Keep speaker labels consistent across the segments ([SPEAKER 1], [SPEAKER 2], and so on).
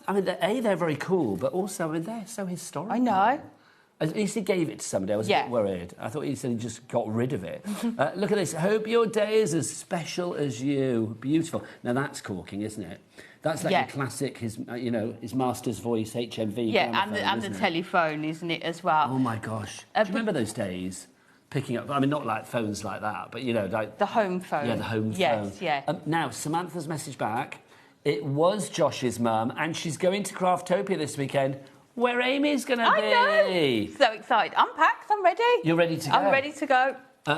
[SPEAKER 1] I mean, they're very cool, but also, I mean, they're so historical.
[SPEAKER 2] I know.
[SPEAKER 1] At least he gave it to somebody. I was a bit worried. I thought he said he just got rid of it. Look at this. Hope your day is as special as you. Beautiful. Now, that's corking, isn't it? That's like the classic, his master's voice, HMV.
[SPEAKER 2] Yeah, and the telephone, isn't it, as well?
[SPEAKER 1] Oh, my gosh. Do you remember those days? Picking up, I mean, not like phones like that, but, like...
[SPEAKER 2] The home phone.
[SPEAKER 1] Yeah, the home phone.
[SPEAKER 2] Yes, yeah.
[SPEAKER 1] Now, Samantha's message back. It was Josh's mum, and she's going to Craftopia this weekend, where Amy's going to be.
[SPEAKER 2] I know. So excited. I'm packed. I'm ready.
[SPEAKER 1] You're ready to go?
[SPEAKER 2] I'm ready to go.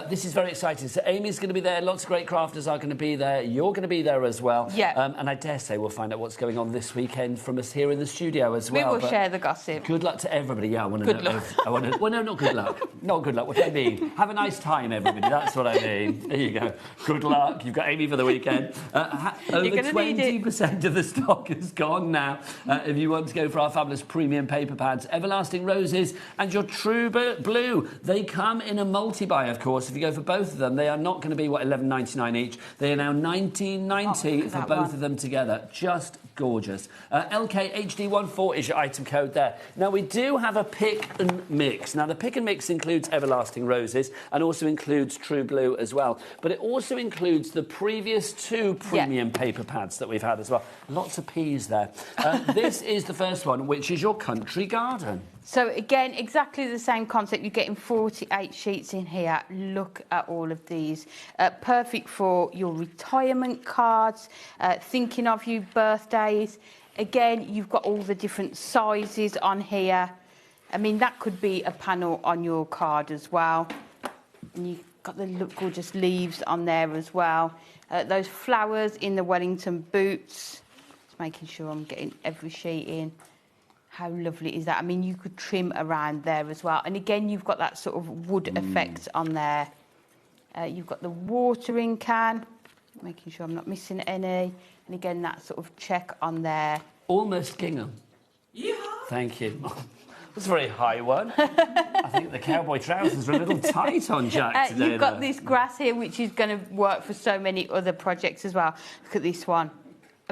[SPEAKER 1] This is very exciting. So Amy's going to be there. Lots of great crafters are going to be there. You're going to be there as well.
[SPEAKER 2] Yeah.
[SPEAKER 1] And I dare say we'll find out what's going on this weekend from us here in the studio as well.
[SPEAKER 2] We will share the gossip.
[SPEAKER 1] Good luck to everybody. Yeah, I want to know. Good luck. Well, no, not good luck. Not good luck. What do I mean? Have a nice time, everybody. That's what I mean. There you go. Good luck. You've got Amy for the weekend. Over 20% of the stock is gone now. If you want to go for our fabulous premium paper pads, Everlasting Roses and your True Blue, they come in a multi-buy, of course. If you go for both of them, they are not going to be, $11.99 each. They are now $19.90 for both of them together. Just gorgeous. LKHD14 is your item code there. Now, we do have a pick and mix. Now, the pick and mix includes Everlasting Roses and also includes True Blue as well. But it also includes the previous two premium paper pads that we've had as well. Lots of peas there. This is the first one, which is your Country Garden.
[SPEAKER 2] So, again, exactly the same concept. You're getting 48 sheets in here. Look at all of these. Perfect for your retirement cards, thinking of you, birthdays. Again, you've got all the different sizes on here. I mean, that could be a panel on your card as well. And you've got the gorgeous leaves on there as well. Those flowers in the Wellington boots. Just making sure I'm getting every sheet in. How lovely is that? I mean, you could trim around there as well. And again, you've got that sort of wood effect on there. You've got the watering can, making sure I'm not missing any. And again, that sort of check on there.
[SPEAKER 1] Almost gingham. Yeah. Thank you. That's a very high one. I think the cowboy trousers are a little tight on Jack today.
[SPEAKER 2] You've got this grass here, which is going to work for so many other projects as well. Look at this one.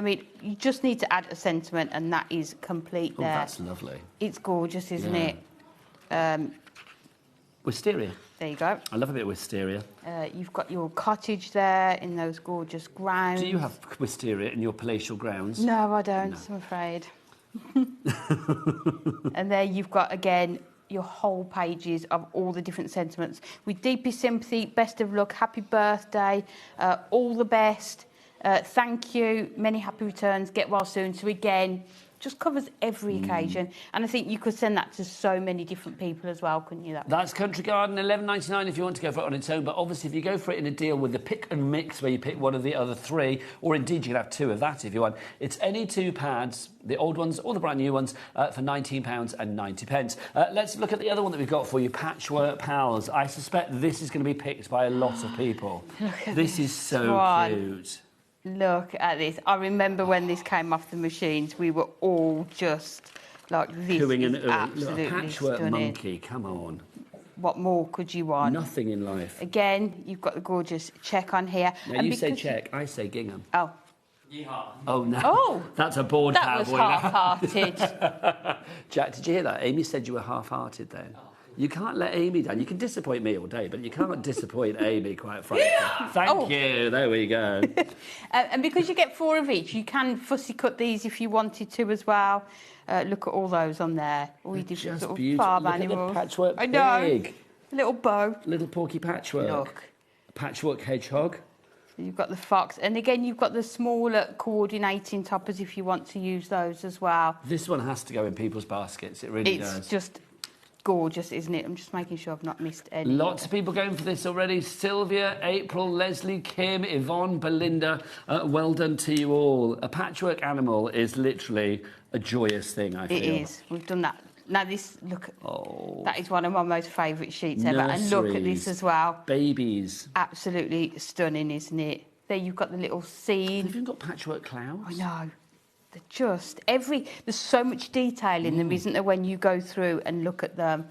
[SPEAKER 2] I mean, you just need to add a sentiment, and that is complete there.
[SPEAKER 1] Oh, that's lovely.
[SPEAKER 2] It's gorgeous, isn't it?
[SPEAKER 1] Wisteria.
[SPEAKER 2] There you go.
[SPEAKER 1] I love a bit of wisteria.
[SPEAKER 2] You've got your cottage there in those gorgeous grounds.
[SPEAKER 1] Do you have wisteria in your palatial grounds?
[SPEAKER 2] No, I don't, I'm afraid. And there you've got, again, your whole pages of all the different sentiments. With deepest sympathy, best of luck, happy birthday, all the best. Thank you, many happy returns, get well soon. So again, just covers every occasion. And I think you could send that to so many different people as well, couldn't you?
[SPEAKER 1] That's Country Garden, $11.99 if you want to go for it on its own. But obviously, if you go for it in a deal with the pick and mix, where you pick one of the other three, or indeed you can have two of that if you want, it's any two pads, the old ones or the brand new ones, for £19.90. Let's look at the other one that we've got for you, Patchwork Pals. I suspect this is going to be picked by a lot of people. This is so cute.
[SPEAKER 2] Look at this. I remember when this came off the machines, we were all just like, this
[SPEAKER 1] cooing
[SPEAKER 2] is
[SPEAKER 1] and
[SPEAKER 2] absolutely
[SPEAKER 1] Look, a patchwork
[SPEAKER 2] stunning.
[SPEAKER 1] monkey, come on.
[SPEAKER 2] What more could you want?
[SPEAKER 1] Nothing in life.
[SPEAKER 2] Again, you've got the gorgeous check on here.
[SPEAKER 1] Now, you say check, I say gingham.
[SPEAKER 2] Oh.
[SPEAKER 3] Yeehaw.
[SPEAKER 1] Oh, no.
[SPEAKER 2] Oh.
[SPEAKER 1] That's a bored cowboy.
[SPEAKER 2] That was half-hearted.
[SPEAKER 1] Jack, did you hear that? Amy said you were half-hearted then. You can't let Amy down. You can disappoint me all day, but you can't disappoint Amy, quite frankly. Thank you. There we go.
[SPEAKER 2] And because you get 4 of each, you can fussy cut these if you wanted to as well. Look at all those on there. All your different sort of farm animals.
[SPEAKER 1] Look at the patchwork
[SPEAKER 2] I know.
[SPEAKER 1] pig.
[SPEAKER 2] A little bow.
[SPEAKER 1] Little porky patchwork.
[SPEAKER 2] Look.
[SPEAKER 1] A patchwork hedgehog.
[SPEAKER 2] You've got the fox. And again, you've got the smaller coordinating toppers if you want to use those as well.
[SPEAKER 1] This one has to go in people's baskets. It really does.
[SPEAKER 2] It's just gorgeous, isn't it? I'm just making sure I've not missed any.
[SPEAKER 1] Lots of people going for this already. Sylvia, April, Leslie, Kim, Yvonne, Belinda, well done to you all. A patchwork animal is literally a joyous thing, I feel.
[SPEAKER 2] It is. We've done that. Now this, look, that is one of my most favourite sheets ever. And look at this as well.
[SPEAKER 1] Babies.
[SPEAKER 2] Absolutely stunning, isn't it? There you've got the little scene.
[SPEAKER 1] Have you got patchwork clouds?
[SPEAKER 2] I know. They're just there's so much detail in them, isn't there, when you go through and look at them.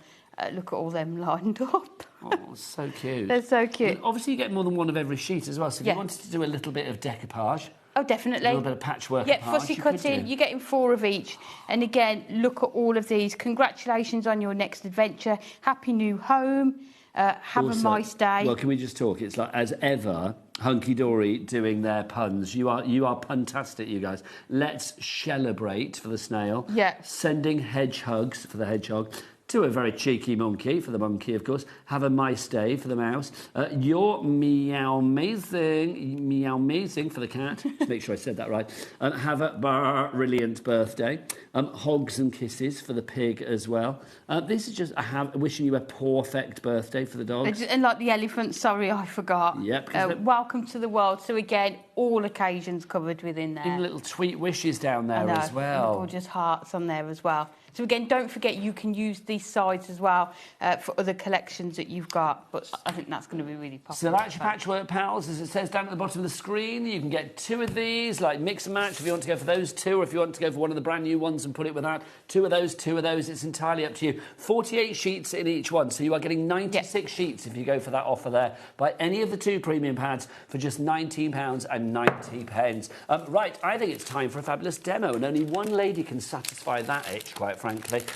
[SPEAKER 2] Look at all them lined up.
[SPEAKER 1] Oh, so cute.
[SPEAKER 2] They're so cute.
[SPEAKER 1] And obviously, you get more than one of every sheet as well. So if you wanted to do a little bit of decoupage,
[SPEAKER 2] Oh, definitely.
[SPEAKER 1] A little bit of patchwork.
[SPEAKER 2] Yeah, fussy cutting. You're getting 4 of each. And again, look at all of these. Congratulations on your next adventure. Happy new home. Have also, a nice day.
[SPEAKER 1] Well, can we just talk? It's like, as ever, Hunky Dory doing their puns. You are puntastic, you guys. Let's celebrate for the snail.
[SPEAKER 2] Yeah.
[SPEAKER 1] Sending hedgehogs for the hedgehog. To a very cheeky monkey, for the monkey, of course. Have a nice day for the mouse. You're meow amazing for the cat. To make sure I said that right. Have a brilliant birthday. Hogs and kisses for the pig as well. This is just wishing you a perfect birthday for the dogs.
[SPEAKER 2] And like the elephant, sorry, I forgot.
[SPEAKER 1] Yep.
[SPEAKER 2] Welcome to the world. So again, all occasions covered within there.
[SPEAKER 1] Even little sweet wishes down there as well.
[SPEAKER 2] Gorgeous hearts on there as well. So again, don't forget you can use these sides as well for other collections that you've got. But I think that's going to be really popular.
[SPEAKER 1] So that's your Patchwork Pals, as it says down at the bottom of the screen. You can get 2 of these, like mix and match if you want to go for those 2, or if you want to go for one of the brand new ones and put it with that. 2 of those, 2 of those. It's entirely up to you. 48 sheets in each one, so you are getting 96 sheets if you go for that offer there. Buy any of the 2 premium pads for just £19.90. Right, I think it's time for a fabulous demo, and only one lady can satisfy that itch, quite frankly.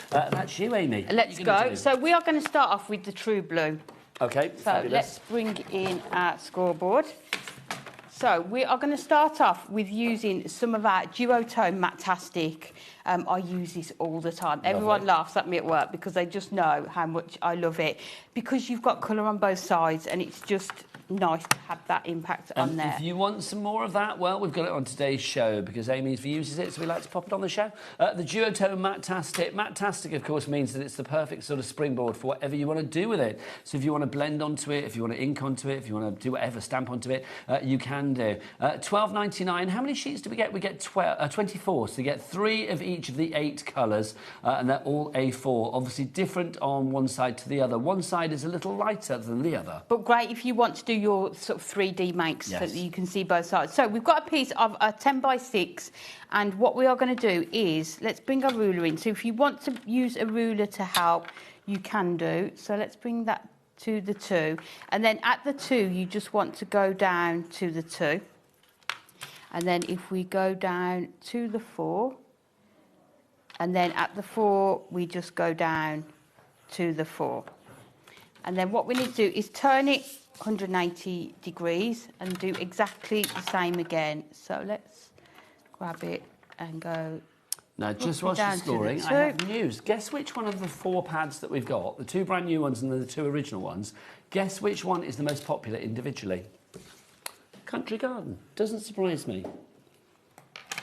[SPEAKER 1] That's you, Amy.
[SPEAKER 2] Let's go. So we are going to start off with the True Blue.
[SPEAKER 1] Okay,
[SPEAKER 2] so
[SPEAKER 1] fabulous.
[SPEAKER 2] Let's bring in our scoreboard. So we are going to start off with using some of our duotone Matastic. I use this all the time.
[SPEAKER 1] Lovely.
[SPEAKER 2] Everyone laughs at me at work because they just know how much I love it. Because you've got colour on both sides and it's just nice to have that impact on there.
[SPEAKER 1] If you want some more of that, well, we've got it on today's show because Amy uses it, so we like to pop it on the show. The Duotone Matastic. Matastic, of course, means that it's the perfect sort of springboard for whatever you want to do with it. So if you want to blend onto it, if you want to ink onto it, if you want to do whatever, stamp onto it, you can do. £12.99. How many sheets do we get? We get 24. So you get 3 of each of the 8 colours, and they're all A4. Obviously different on one side to the other. One side is a little lighter than the other.
[SPEAKER 2] But great if you want to do your sort of 3D makes so that you can see both sides. So we've got a piece of a 10x6, and what we are going to do is, let's bring our ruler in. So if you want to use a ruler to help, you can do. So let's bring that to the 2. And then at the 2, you just want to go down to the 2. And then if we go down to the 4, and then at the 4, we just go down to the 4. And then what we need to do is turn it 180 degrees and do exactly the same again. So let's grab it and go.
[SPEAKER 1] Now, just whilst you're scoring, I have news. Guess which one of the 4 pads that we've got, the 2 brand new ones and the 2 original ones, guess which one is the most popular individually? Country Garden. Doesn't surprise me.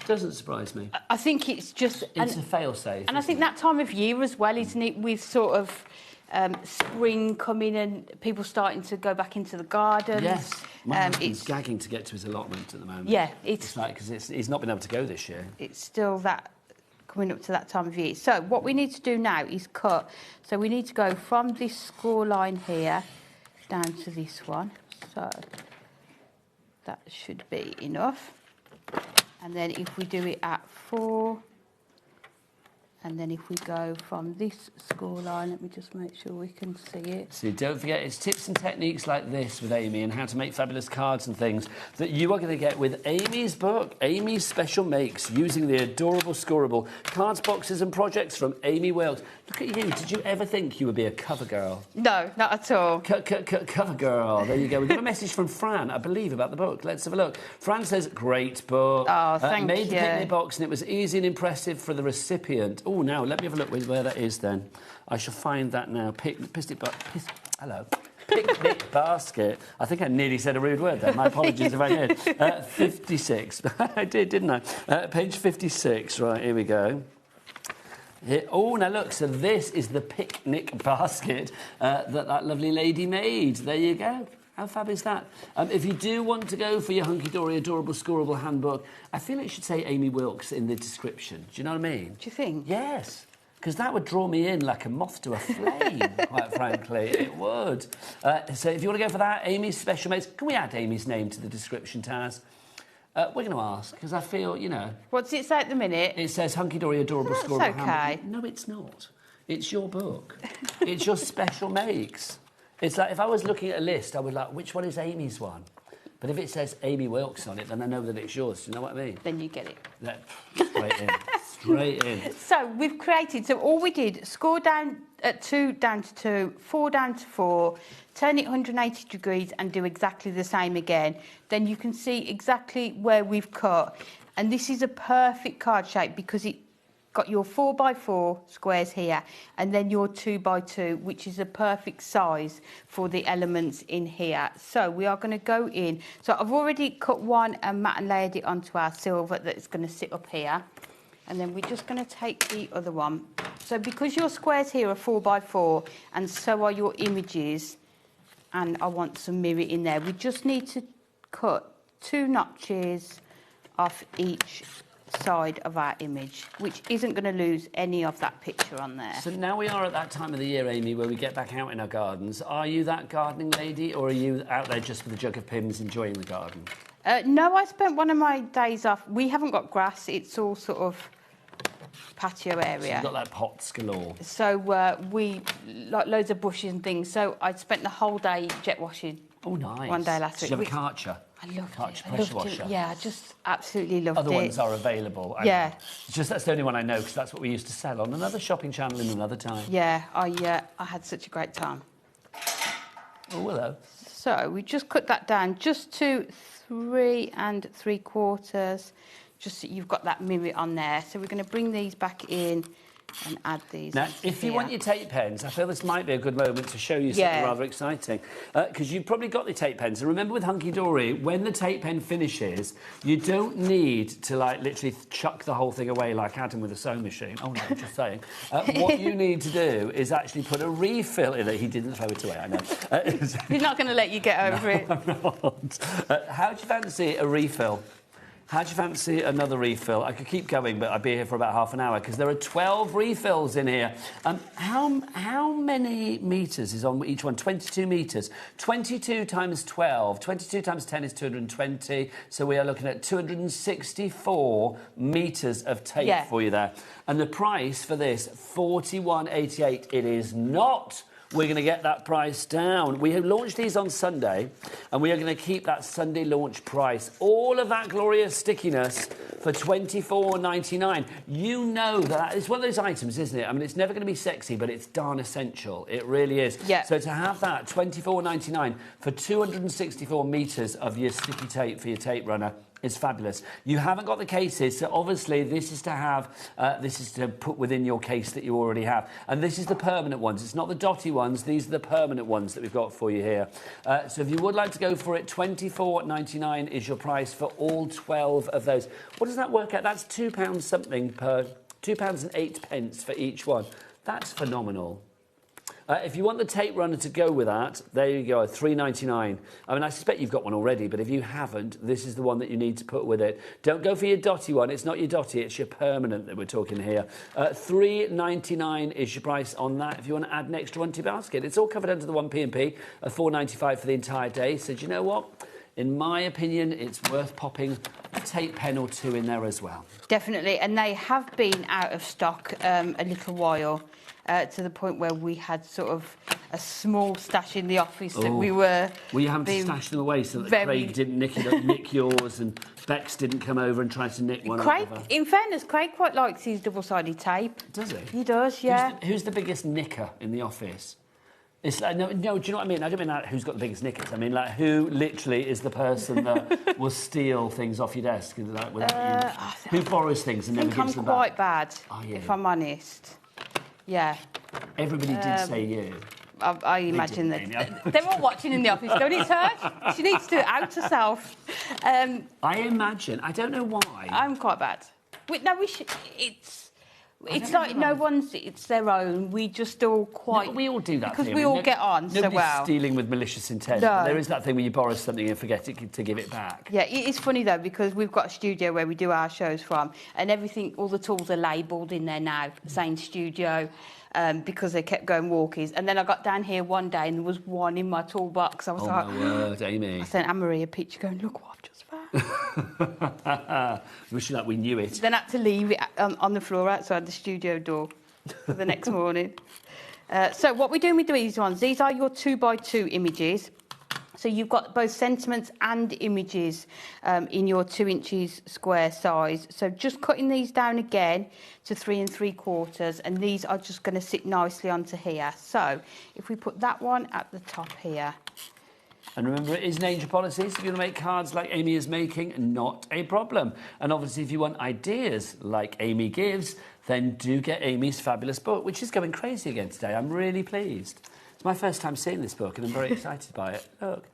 [SPEAKER 1] Doesn't surprise me.
[SPEAKER 2] I think it's just...
[SPEAKER 1] It's a fail-safe.
[SPEAKER 2] And I think that time of year as well, isn't it, with sort of... spring coming and people starting to go back into the gardens.
[SPEAKER 1] Yes, my husband's gagging to get to his allotment at the moment.
[SPEAKER 2] Yeah,
[SPEAKER 1] it's like because he's not been able to go this year.
[SPEAKER 2] It's still that coming up to that time of year. So what we need to do now is cut. So we need to go from this score line here down to this one. So that should be enough. And then if we do it at 4. And then if we go from this score line, let me just make sure we can see it.
[SPEAKER 1] So don't forget, it's tips and techniques like this with Amy and how to make fabulous cards and things that you are going to get with Amy's book, Amy's Special Makes, using the adorable scoreable cards, boxes and projects from Amy Wilkes. Look at you. Did you ever think you would be a cover girl?
[SPEAKER 2] No, not at all.
[SPEAKER 1] Cover girl. There you go. We've got a message from Fran, I believe, about the book. Let's have a look. Fran says, great book.
[SPEAKER 2] Oh, thank you.
[SPEAKER 1] Made the picnic box and it was easy and impressive for the recipient. Oh, now, let me have a look where that is then. I shall find that now. Picnic basket. I think I nearly said a rude word there. My apologies if I did. 56. I did, didn't I? Page 56. Right, here we go. Here. Oh, now look, so this is the picnic basket that lovely lady made. There you go. How fab is that? If you do want to go for your hunky-dory, adorable, scoreable handbook, I feel it should say Amy Wilkes in the description. Do you know what I mean?
[SPEAKER 2] Do you think?
[SPEAKER 1] Yes, because that would draw me in like a moth to a flame, quite frankly. It would. So if you want to go for that, Amy's Special Mates, can we add Amy's name to the description, Taz? We're going to ask, because I feel, you know...
[SPEAKER 2] What does it say at the minute?
[SPEAKER 1] It says hunky-dory, adorable, scoreable handbook.
[SPEAKER 2] Okay.
[SPEAKER 1] No, it's not. It's your book. It's your Special Makes. It's like if I was looking at a list, I would like, which one is Amy's one? But if it says Amy Wilkes on it, then I know that it's yours. Do you know what I mean?
[SPEAKER 2] Then you get it.
[SPEAKER 1] Straight in. Straight in.
[SPEAKER 2] So we've created, so all we did, score down at 2 down to 2, 4 down to 4, turn it 180 degrees and do exactly the same again. Then you can see exactly where we've cut. And this is a perfect card shape because it got your 4x4 squares here and then your 2x2, which is a perfect size for the elements in here. So we are going to go in. So I've already cut one and matte and layered it onto our silver that's going to sit up here. And then we're just going to take the other one. So because your squares here are 4x4 and so are your images, and I want some mirror in there, we just need to cut 2 notches off each side of our image, which isn't going to lose any of that picture on there.
[SPEAKER 1] So now we are at that time of the year, Amy, where we get back out in our gardens. Are you that gardening lady, or are you out there just with a jug of Pimm's enjoying the garden?
[SPEAKER 2] No, I spent one of my days off. We haven't got grass, it's all sort of patio area.
[SPEAKER 1] So you've got like pots galore.
[SPEAKER 2] So we like loads of bushes and things. So I spent the whole day jet washing.
[SPEAKER 1] Oh, nice.
[SPEAKER 2] One day last week.
[SPEAKER 1] Did you have a Karcher?
[SPEAKER 2] I loved
[SPEAKER 1] Karcher
[SPEAKER 2] it.
[SPEAKER 1] pressure washer.
[SPEAKER 2] Yeah, I just absolutely loved it.
[SPEAKER 1] Other ones are available.
[SPEAKER 2] Yeah.
[SPEAKER 1] It's just that's the only one I know because that's what we used to sell on another shopping channel in another time.
[SPEAKER 2] Yeah, I had such a great time.
[SPEAKER 1] Oh, hello.
[SPEAKER 2] So we just cut that down just to 3 3/4, just so you've got that mirror on there. So we're going to bring these back in and add these.
[SPEAKER 1] Now, if you want your tape pens, I feel this might be a good moment to show you something rather exciting. Because you've probably got the tape pens. And remember with Hunky Dory, when the tape pen finishes, you don't need to, like, literally chuck the whole thing away like Adam with a sewing machine. Oh, no, just saying. What you need to do is actually put a refill in it. He didn't throw it away, I know.
[SPEAKER 2] He's not going to let you get over it.
[SPEAKER 1] I'm not. How do you fancy a refill? How do you fancy another refill? I could keep going, but I'd be here for about half an hour because there are 12 refills in here. How many metres is on each one? 22 metres. 22 times 12. 22 times 10 is 220. So we are looking at 264 metres of tape for you there. And the price for this, $41.88. It is not. We're going to get that price down. We have launched these on Sunday, and we are going to keep that Sunday launch price. All of that glorious stickiness for $24.99. You know that it's one of those items, isn't it? I mean, it's never going to be sexy, but it's darn essential. It really is.
[SPEAKER 2] Yeah.
[SPEAKER 1] So to have that, $24.99 for 264 metres of your sticky tape for your tape runner, is fabulous. You haven't got the cases, so obviously this is to have, this is to put within your case that you already have. And this is the permanent ones. It's not the dotty ones. These are the permanent ones that we've got for you here. So if you would like to go for it, $24.99 is your price for all 12 of those. What does that work out? That's £2 something per, £2.08 for each one. That's phenomenal. If you want the tape runner to go with that, there you go, $3.99. I mean, I suspect you've got one already, but if you haven't, this is the one that you need to put with it. Don't go for your dotty one. It's not your dotty, it's your permanent that we're talking here. $3.99 is your price on that if you want to add an extra one to your basket. It's all covered under the 1p&p, $4.95 for the entire day. So do you know what? In my opinion, it's worth popping a tape pen or two in there as well. Definitely, and they have been out of stock a little while. To the point where we had sort of a small stash in the office that we were... Were you having to stash them away so that Craig didn't nick yours and Bex didn't come over and try to nick one? Craig, in fairness, Craig quite likes his double-sided tape. Does he? He does, yeah. Who's the biggest nicker in the office? It's like, no, do you know what I mean? I don't mean like who's got the biggest knickers. I mean like who literally is the person that will steal things off your desk like, without you, who borrows things and never gives them back? I'm quite bad, if I'm honest. Yeah. Everybody did say you. I imagine that. They're all watching in the office going, it's her. She needs to out herself. I imagine. I don't know why. I'm quite bad. It's like no one's, it's their own. We just all quite... No, we all do that because thing. We all get on so well. Nobody's stealing with malicious intent. No. There is that thing where you borrow something and forget it to give it back. Yeah, it's funny though because we've got a studio where we do our shows from and everything, all the tools are labelled in there now, saying studio, because they kept going walkies. And then I got down here one day and there was one in my toolbox. I was like... Oh my word, Amy. I sent Anne-Marie a picture going, look what I've just found. Wishing that we knew it. Then I had to leave it on the floor outside the studio door for the next morning. So what we're doing with these ones, these are your 2x2 images.
[SPEAKER 2] So you've got both sentiments and images in your 2 inches square size. So just cutting these down again to 3 3/4, and these are just going to sit nicely onto here. So if we put that one at the top here.
[SPEAKER 1] And remember, it is an Angel policy, so if you want to make cards like Amy is making, not a problem. And obviously, if you want ideas like Amy gives, then do get Amy's fabulous book, which is going crazy again today. I'm really pleased. It's my first time seeing this book, and I'm very excited by it. Look.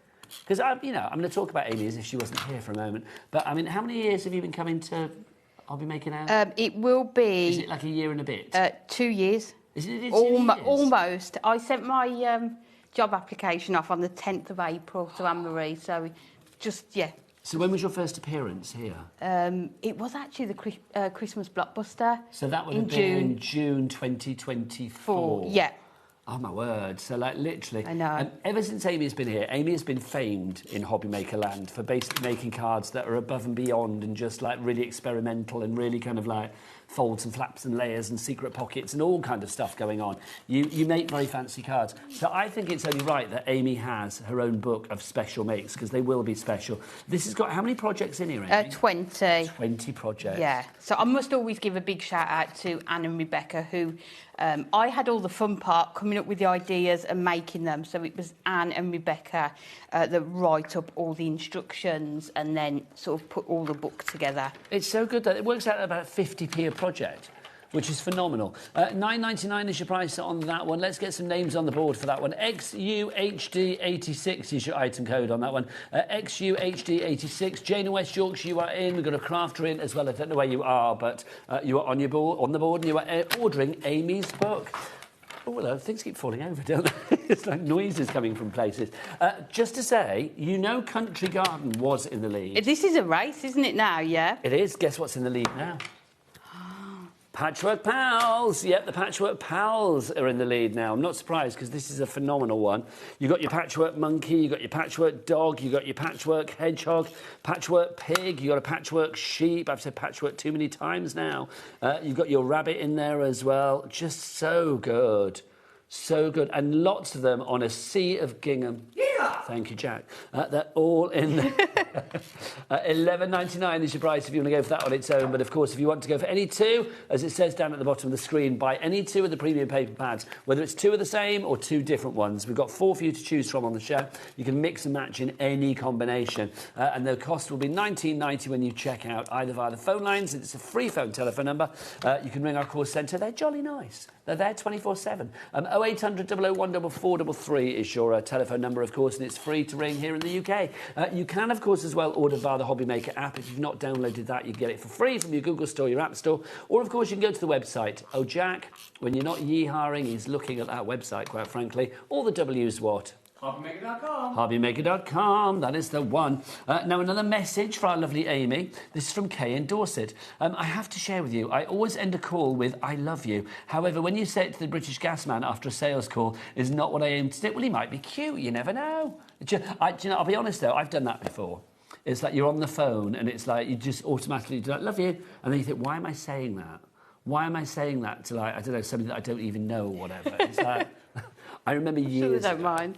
[SPEAKER 1] Because, I'm going to talk about Amy as if she wasn't here for a moment. But, I mean, how many years have you been coming to HobbyMaker now?
[SPEAKER 2] It will be...
[SPEAKER 1] Is it like a year and a bit?
[SPEAKER 2] 2 years.
[SPEAKER 1] Is it 2 years?
[SPEAKER 2] Almost. I sent my job application off on the 10th of April to Anne-Marie, so just, yeah.
[SPEAKER 1] So when was your first appearance here?
[SPEAKER 2] It was actually the Christmas blockbuster.
[SPEAKER 1] So that would have been in June 2024?
[SPEAKER 2] Yeah.
[SPEAKER 1] Oh, my word. So, like, literally...
[SPEAKER 2] I know.
[SPEAKER 1] And ever since Amy has been here, Amy has been famed in HobbyMaker land for basically making cards that are above and beyond and just, like, really experimental and really kind of, like, folds and flaps and layers and secret pockets and all kind of stuff going on. You make very fancy cards. So I think it's only right that Amy has her own book of special makes, because they will be special. This has got how many projects in here, Amy?
[SPEAKER 2] 20.
[SPEAKER 1] 20 projects.
[SPEAKER 2] Yeah. So I must always give a big shout out to Anne and Rebecca, who I had all the fun part coming up with the ideas and making them. So it was Anne and Rebecca that write up all the instructions and then sort of put all the book together.
[SPEAKER 1] It's so good that it works out at about 50p a project, which is phenomenal. $9.99 is your price on that one. Let's get some names on the board for that one. XUHD86 is your item code on that one. XUHD86. Jane in West Yorkshire, you are in. We've got a crafter in as well. I don't know where you are, but you are on the board, and you are ordering Amy's book. Oh, well, things keep falling over, don't they? It's like noises coming from places. Just to say, you know Country Garden was in the lead.
[SPEAKER 2] This is a race, isn't it now, yeah?
[SPEAKER 1] It is. Guess what's in the lead now? Patchwork Pals. Yep, the Patchwork Pals are in the lead now. I'm not surprised, because this is a phenomenal one. You've got your Patchwork Monkey, you've got your Patchwork Dog, you've got your Patchwork Hedgehog, Patchwork Pig, you've got a Patchwork Sheep. I've said Patchwork too many times now. You've got your Rabbit in there as well. Just so good. So good. And lots of them on a sea of gingham. Yeah! Thank you, Jack. They're all in there. $11.99 is your price if you want to go for that on its own. But, of course, if you want to go for any two, as it says down at the bottom of the screen, buy any two of the premium paper pads, whether it's two of the same or two different ones. We've got 4 for you to choose from on the show. You can mix and match in any combination. And the cost will be $19.90 when you check out, either via the phone lines. It's a free phone telephone number. You can ring our call centre. They're jolly nice. They're there 24/7. 0800 001 4433 is your telephone number, of course, and it's free to ring here in the UK. You can, of course, as well order via the HobbyMaker app. If you've not downloaded that, you can get it for free from your Google Store, your App Store, or, of course, you can go to the website. Oh, Jack, when you're not yee-hawing, he's looking at that website, quite frankly. All the W's what?
[SPEAKER 3] HobbyMaker.com.
[SPEAKER 1] HobbyMaker.com, that is the one. Now, another message for our lovely Amy. This is from Kay in Dorset. I have to share with you, I always end a call with, I love you. However, when you say it to the British gas man after a sales call, is not what I aim to do. Well, he might be cute, you never know. I'll be honest, though, I've done that before. It's like you're on the phone and it's like you just automatically do, like, love you. And then you think, why am I saying that? Why am I saying that to, like, I don't know, somebody that I don't even know or whatever? It's like, I remember years
[SPEAKER 2] Sure, don't mind.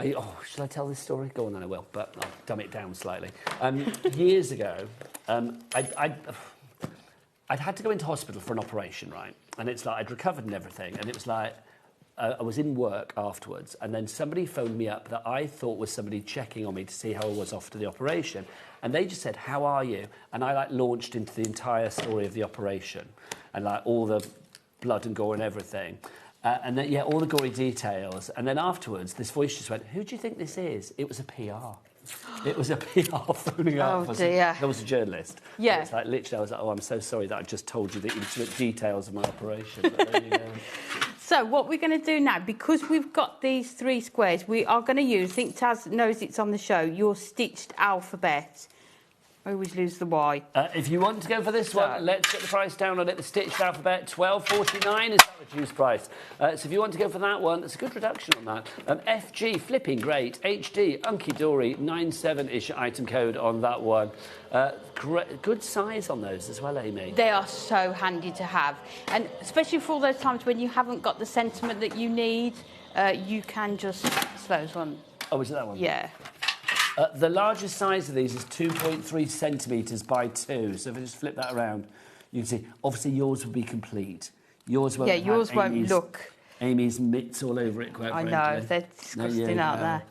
[SPEAKER 1] Should I tell this story? Go on, then I will, but I'll dumb it down slightly. Years ago, I'd had to go into hospital for an operation, right? And it's like I'd recovered and everything, and it was like I was in work afterwards, and then somebody phoned me up that I thought was somebody checking on me to see how I was after the operation, and they just said, "How are you?" And I launched into the entire story of the operation, and all the blood and gore and everything. And then, all the gory details. And then afterwards, this voice just went, who do you think this is? It was a PR. It was a PR phoning up.
[SPEAKER 2] Oh, dear.
[SPEAKER 1] There was a journalist.
[SPEAKER 2] Yeah.
[SPEAKER 1] It's like, literally, I was like, I'm so sorry that I've just told you the intimate details of my operation. But there you go.
[SPEAKER 2] So what we're going to do now, because we've got these 3 squares, we are going to use, I think Taz knows it's on the show, your stitched alphabet. I always lose the Y.
[SPEAKER 1] If you want to go for this one, let's get the price down on it. The stitched alphabet, $12.49 is that reduced price. So if you want to go for that one, it's a good reduction on that. FG, flipping great. HD, Unky Dory, 97 is your item code on that one. Good size on those as well, Amy.
[SPEAKER 2] They are so handy to have. And especially for all those times when you haven't got the sentiment that you need, you can just those ones.
[SPEAKER 1] Oh, is it that one?
[SPEAKER 2] Yeah.
[SPEAKER 1] The largest size of these is 2.3 centimetres by 2. So if I just flip that around, you can see, obviously yours will be complete. Yours won't have
[SPEAKER 2] yours won't look...
[SPEAKER 1] Amy's mitts all over it, quite frankly.
[SPEAKER 2] I know, they're disgusting, aren't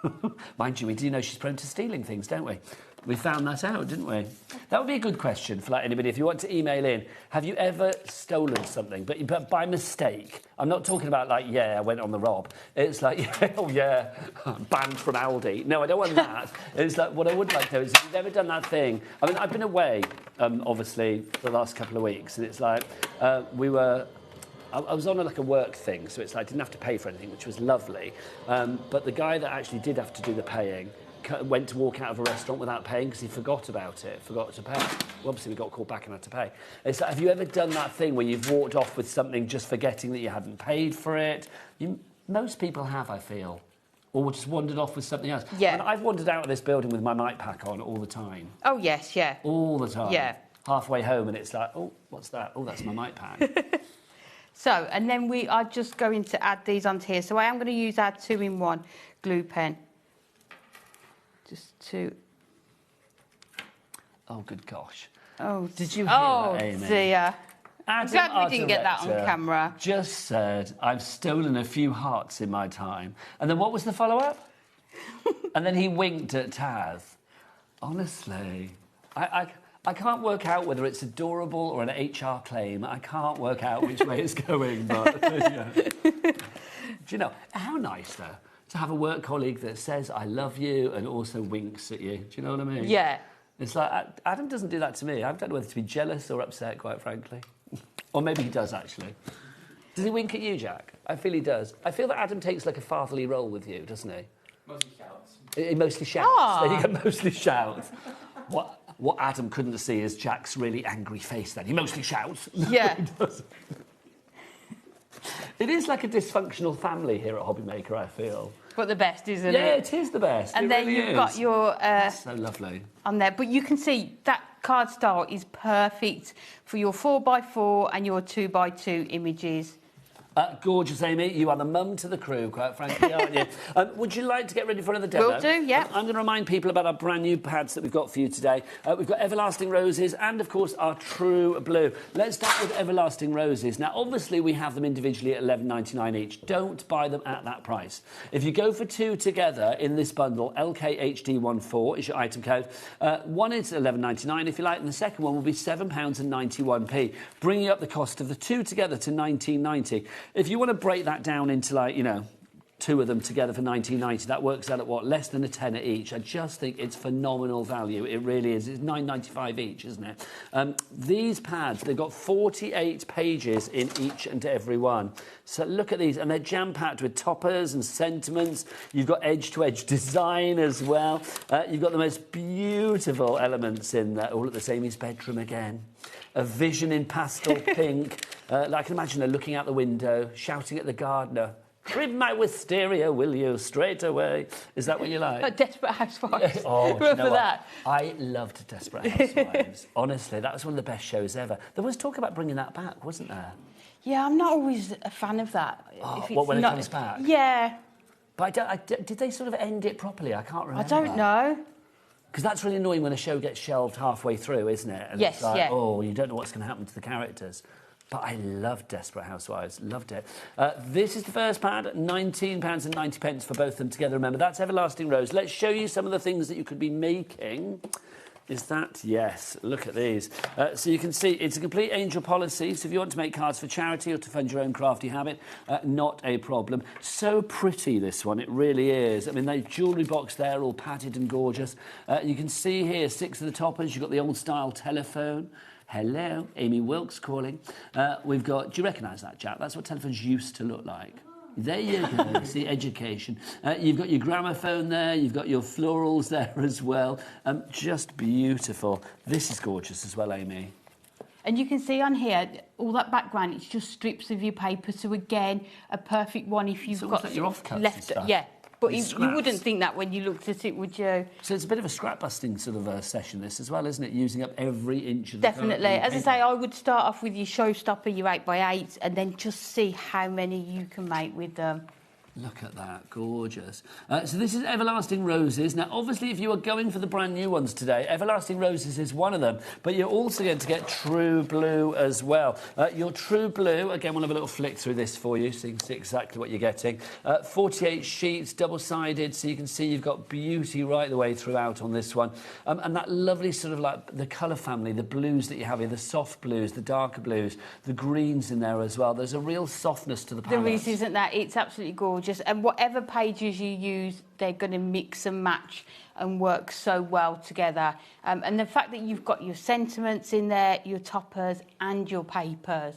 [SPEAKER 2] they?
[SPEAKER 1] Mind you, we do know she's prone to stealing things, don't we? We found that out, didn't we? That would be a good question for like anybody. If you want to email in, have you ever stolen something, but by mistake? I'm not talking about like, yeah, I went on the rob. It's like, oh yeah, banned from Aldi. No, I don't want that. It's like, what I would like to know is if you've ever done that thing. I mean, I've been away, obviously, for the last couple of weeks, and it's like, I was on a work thing, so it's like I didn't have to pay for anything, which was lovely. But the guy that actually did have to do the paying went to walk out of a restaurant without paying because he forgot about it, forgot to pay. Well, obviously, we got called back and had to pay. It's like, have you ever done that thing where you've walked off with something just forgetting that you hadn't paid for it? Most people have, I feel. Or just wandered off with something else.
[SPEAKER 2] Yeah.
[SPEAKER 1] And I've wandered out of this building with my night pack on all the time.
[SPEAKER 2] Oh, yes, yeah.
[SPEAKER 1] All the time.
[SPEAKER 2] Yeah.
[SPEAKER 1] Halfway home and it's like, oh, what's that? Oh, that's my night pack.
[SPEAKER 2] So, and then we are just going to add these onto here. So I am going to use our 2-in-1 glue pen. Just to...
[SPEAKER 1] Oh, good gosh.
[SPEAKER 2] Oh,
[SPEAKER 1] did you hear that, Amy?
[SPEAKER 2] Oh, dear. I'm glad we didn't get that on
[SPEAKER 1] director,
[SPEAKER 2] camera.
[SPEAKER 1] Just said, I've stolen a few hearts in my time. And then what was the follow-up? And then he winked at Taz. Honestly, I can't work out whether it's adorable or an HR claim. I can't work out which way it's going, but yeah. Do you know, how nice, though, to have a work colleague that says, I love you, and also winks at you. Do you know what I mean?
[SPEAKER 2] Yeah.
[SPEAKER 1] It's like, Adam doesn't do that to me. I don't know whether to be jealous or upset, quite frankly. Or maybe he does, actually. Does he wink at you, Jack? I feel he does. I feel that Adam takes like a fatherly role with you, doesn't he?
[SPEAKER 3] Mostly shouts.
[SPEAKER 1] He mostly shouts.
[SPEAKER 2] Aww.
[SPEAKER 1] There you go, mostly shouts. What Adam couldn't see is Jack's really angry face then. He mostly shouts.
[SPEAKER 2] Yeah.
[SPEAKER 1] He doesn't. It is like a dysfunctional family here at HobbyMaker, I feel.
[SPEAKER 2] But the best, isn't it?
[SPEAKER 1] Yeah, it is the best.
[SPEAKER 2] And
[SPEAKER 1] it
[SPEAKER 2] then
[SPEAKER 1] really
[SPEAKER 2] you've
[SPEAKER 1] is.
[SPEAKER 2] got your...
[SPEAKER 1] That's so lovely.
[SPEAKER 2] On there. But you can see that card style is perfect for your 4x4 and your 2x2 images.
[SPEAKER 1] Gorgeous, Amy. You are the mum to the crew, quite frankly, aren't you? Would you like to get ready for another demo?
[SPEAKER 2] Will do, yeah.
[SPEAKER 1] I'm going to remind people about our brand new pads that we've got for you today. We've got Everlasting Roses and, of course, our True Blue. Let's start with Everlasting Roses. Now, obviously, we have them individually at $11.99 each. Don't buy them at that price. If you go for 2 together in this bundle, LKHD14 is your item code. One is $11.99, if you like, and the second one will be £7.91, bringing up the cost of the 2 together to $19.90. If you want to break that down into, like, 2 of them together for $19.90, that works out at what? Less than a tenner each. I just think it's phenomenal value. It really is. It's $9.95 each, isn't it? These pads, they've got 48 pages in each and every one. So look at these, and they're jam-packed with toppers and sentiments. You've got edge-to-edge design as well. You've got the most beautiful elements in there, all at the same as bedroom again. A vision in pastel pink. I can imagine her looking out the window, shouting at the gardener, "Trim my wisteria, will you, straight away." Is that what you like?
[SPEAKER 2] Desperate Housewives.
[SPEAKER 1] Oh,
[SPEAKER 2] do you know that?
[SPEAKER 1] I loved Desperate Housewives. Honestly, that was one of the best shows ever. There was talk about bringing that back, wasn't there?
[SPEAKER 2] Yeah, I'm not always a fan of that.
[SPEAKER 1] Oh, when it comes back?
[SPEAKER 2] Yeah.
[SPEAKER 1] But did they sort of end it properly? I can't remember.
[SPEAKER 2] I don't know.
[SPEAKER 1] Because that's really annoying when a show gets shelved halfway through, isn't it? And
[SPEAKER 2] yes,
[SPEAKER 1] it's like,
[SPEAKER 2] yeah.
[SPEAKER 1] oh, you don't know what's going to happen to the characters. But I loved Desperate Housewives, loved it. This is the first pad, £19.90 for both of them together. Remember, that's Everlasting Rose. Let's show you some of the things that you could be making. Is that? Yes. Look at these. So you can see it's a complete angel policy. So if you want to make cards for charity or to fund your own crafty habit, not a problem. So pretty, this one. It really is. I mean, the jewellery box there, all padded and gorgeous. You can see here 6 of the toppers. You've got the old-style telephone. Hello, Amy Wilkes calling. We've got... Do you recognise that, Jack? That's what telephones used to look like. There you go, see, education. You've got your gramophone there, you've got your florals there as well. Just beautiful. This is gorgeous as well, Amy.
[SPEAKER 2] And you can see on here, all that background, it's just strips of your paper. So again, a perfect one if you've got
[SPEAKER 1] like your offcuts
[SPEAKER 2] left.
[SPEAKER 1] and stuff.
[SPEAKER 2] Yeah, but you
[SPEAKER 1] Scraps.
[SPEAKER 2] wouldn't think that when you looked at it, would you?
[SPEAKER 1] So it's a bit of a scrap-busting sort of session, this as well, isn't it? Using up every inch of the
[SPEAKER 2] Definitely. As I say, I would start off with your showstopper, your 8x8, and then just see how many you can make with them.
[SPEAKER 1] Look at that, gorgeous. So this is Everlasting Roses. Now, obviously, if you are going for the brand new ones today, Everlasting Roses is one of them, but you're also going to get True Blue as well. Your True Blue, again, we'll have a little flick through this for you so you can see exactly what you're getting. 48 sheets, double-sided, so you can see you've got beauty right the way throughout on this one. And that lovely sort of like the colour family, the blues that you have here, the soft blues, the darker blues, the greens in there as well. There's a real softness to the palette.
[SPEAKER 2] There is, isn't there? It's absolutely gorgeous. And whatever pages you use, they're going to mix and match and work so well together. And the fact that you've got your sentiments in there, your toppers and your papers,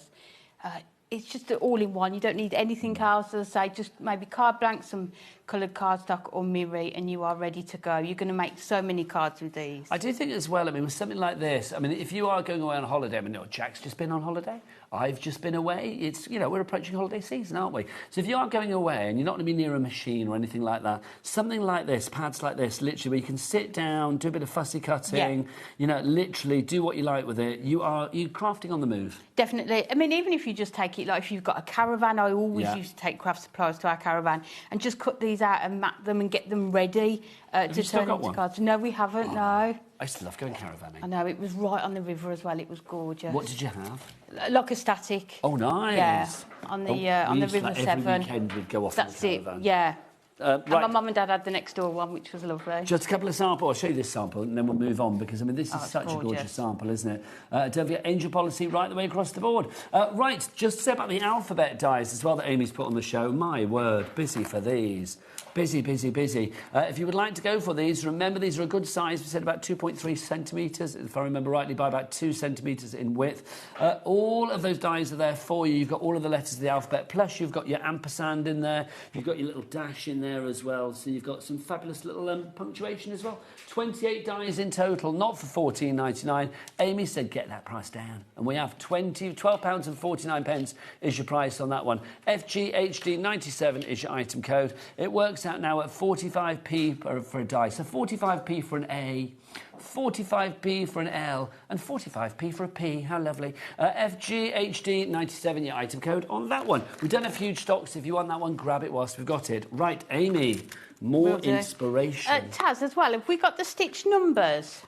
[SPEAKER 2] it's just all in one. You don't need anything else, as I say, just maybe card blanks, some coloured cardstock or mirror, and you are ready to go. You're going to make so many cards with these.
[SPEAKER 1] I do think as well, I mean, with something like this, I mean, if you are going away on holiday, I mean, Jack's just been on holiday, I've just been away, it's, you know, we're approaching holiday season, aren't we? So if you are going away and you're not going to be near a machine or anything like that, something like this, pads like this, literally, where you can sit down, do a bit of fussy cutting, you know, literally do what you like with it. You're crafting on the move.
[SPEAKER 2] Definitely. I mean, even if you just take it, like if you've got a caravan, I always used to take craft supplies to our caravan and just cut these out and map them and get them ready to turn into cards. No, we haven't, no.
[SPEAKER 1] I used to love going caravanning.
[SPEAKER 2] I know, it was right on the river as well. It was gorgeous.
[SPEAKER 1] What did you have?
[SPEAKER 2] Like a static.
[SPEAKER 1] Oh, nice.
[SPEAKER 2] Yeah, on the River Severn.
[SPEAKER 1] Every weekend we'd go off
[SPEAKER 2] That's
[SPEAKER 1] on the caravan.
[SPEAKER 2] It, yeah.
[SPEAKER 1] Right.
[SPEAKER 2] And my mum and dad had the next door one, which was lovely.
[SPEAKER 1] Just a couple of samples. I'll show you this sample and then we'll move on because, I mean, this is such a gorgeous sample, isn't it? Don't forget Angel Policy right the way across the board. Right, just to say about the alphabet dies as well that Amy's put on the show. My word, busy for these. Busy, busy, busy. If you would like to go for these, remember these are a good size. We said about 2.3 centimetres, if I remember rightly, by about 2 centimetres in width. All of those dies are there for you. You've got all of the letters of the alphabet, plus you've got your ampersand in there. You've got your little dash in there as well. So you've got some fabulous little punctuation as well. 28 dies in total, not for $14.99. Amy said get that price down. And we have £12.49 is your price on that one. FGHD97 is your item code. It works out now at 45p for a die. So 45p for an A, 45p for an L, and 45p for a P. How lovely. FGHD97, your item code on that one. We don't have huge stocks. If you want that one, grab it whilst we've got it. Right, Amy, more inspiration.
[SPEAKER 2] Taz, as well, have we got the stitch numbers?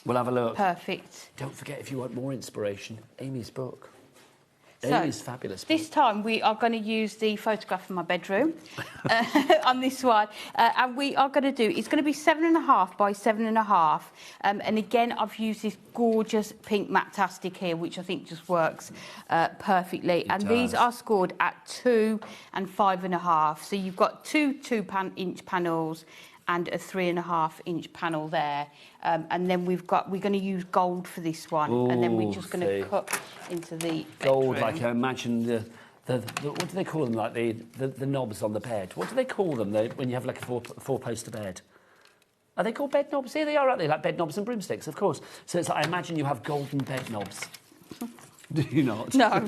[SPEAKER 1] We'll have a look.
[SPEAKER 2] Perfect.
[SPEAKER 1] Don't forget, if you want more inspiration, Amy's book.
[SPEAKER 2] So,
[SPEAKER 1] Amy's fabulous.
[SPEAKER 2] This time we are going to use the photograph of my bedroom on this one. And we are going to do, it's going to be 7.5 by 7.5. And again, I've used this gorgeous pink Matastic here, which I think just works perfectly. And these are scored at 2 and 5.5. So you've got two 2-inch panels and a 3.5-inch panel there. And then we're going to use gold for this one.
[SPEAKER 1] Ooh,
[SPEAKER 2] and then we're just going to cut into the
[SPEAKER 1] gold,
[SPEAKER 2] bedroom.
[SPEAKER 1] like I imagine the what do they call them, like the knobs on the bed? What do they call them when you have like a four-poster bed? Are they called bed knobs? Yeah, they are, aren't they? Like bed knobs and broomsticks, of course. So it's like, I imagine you have golden bed knobs. Do you not?
[SPEAKER 2] No.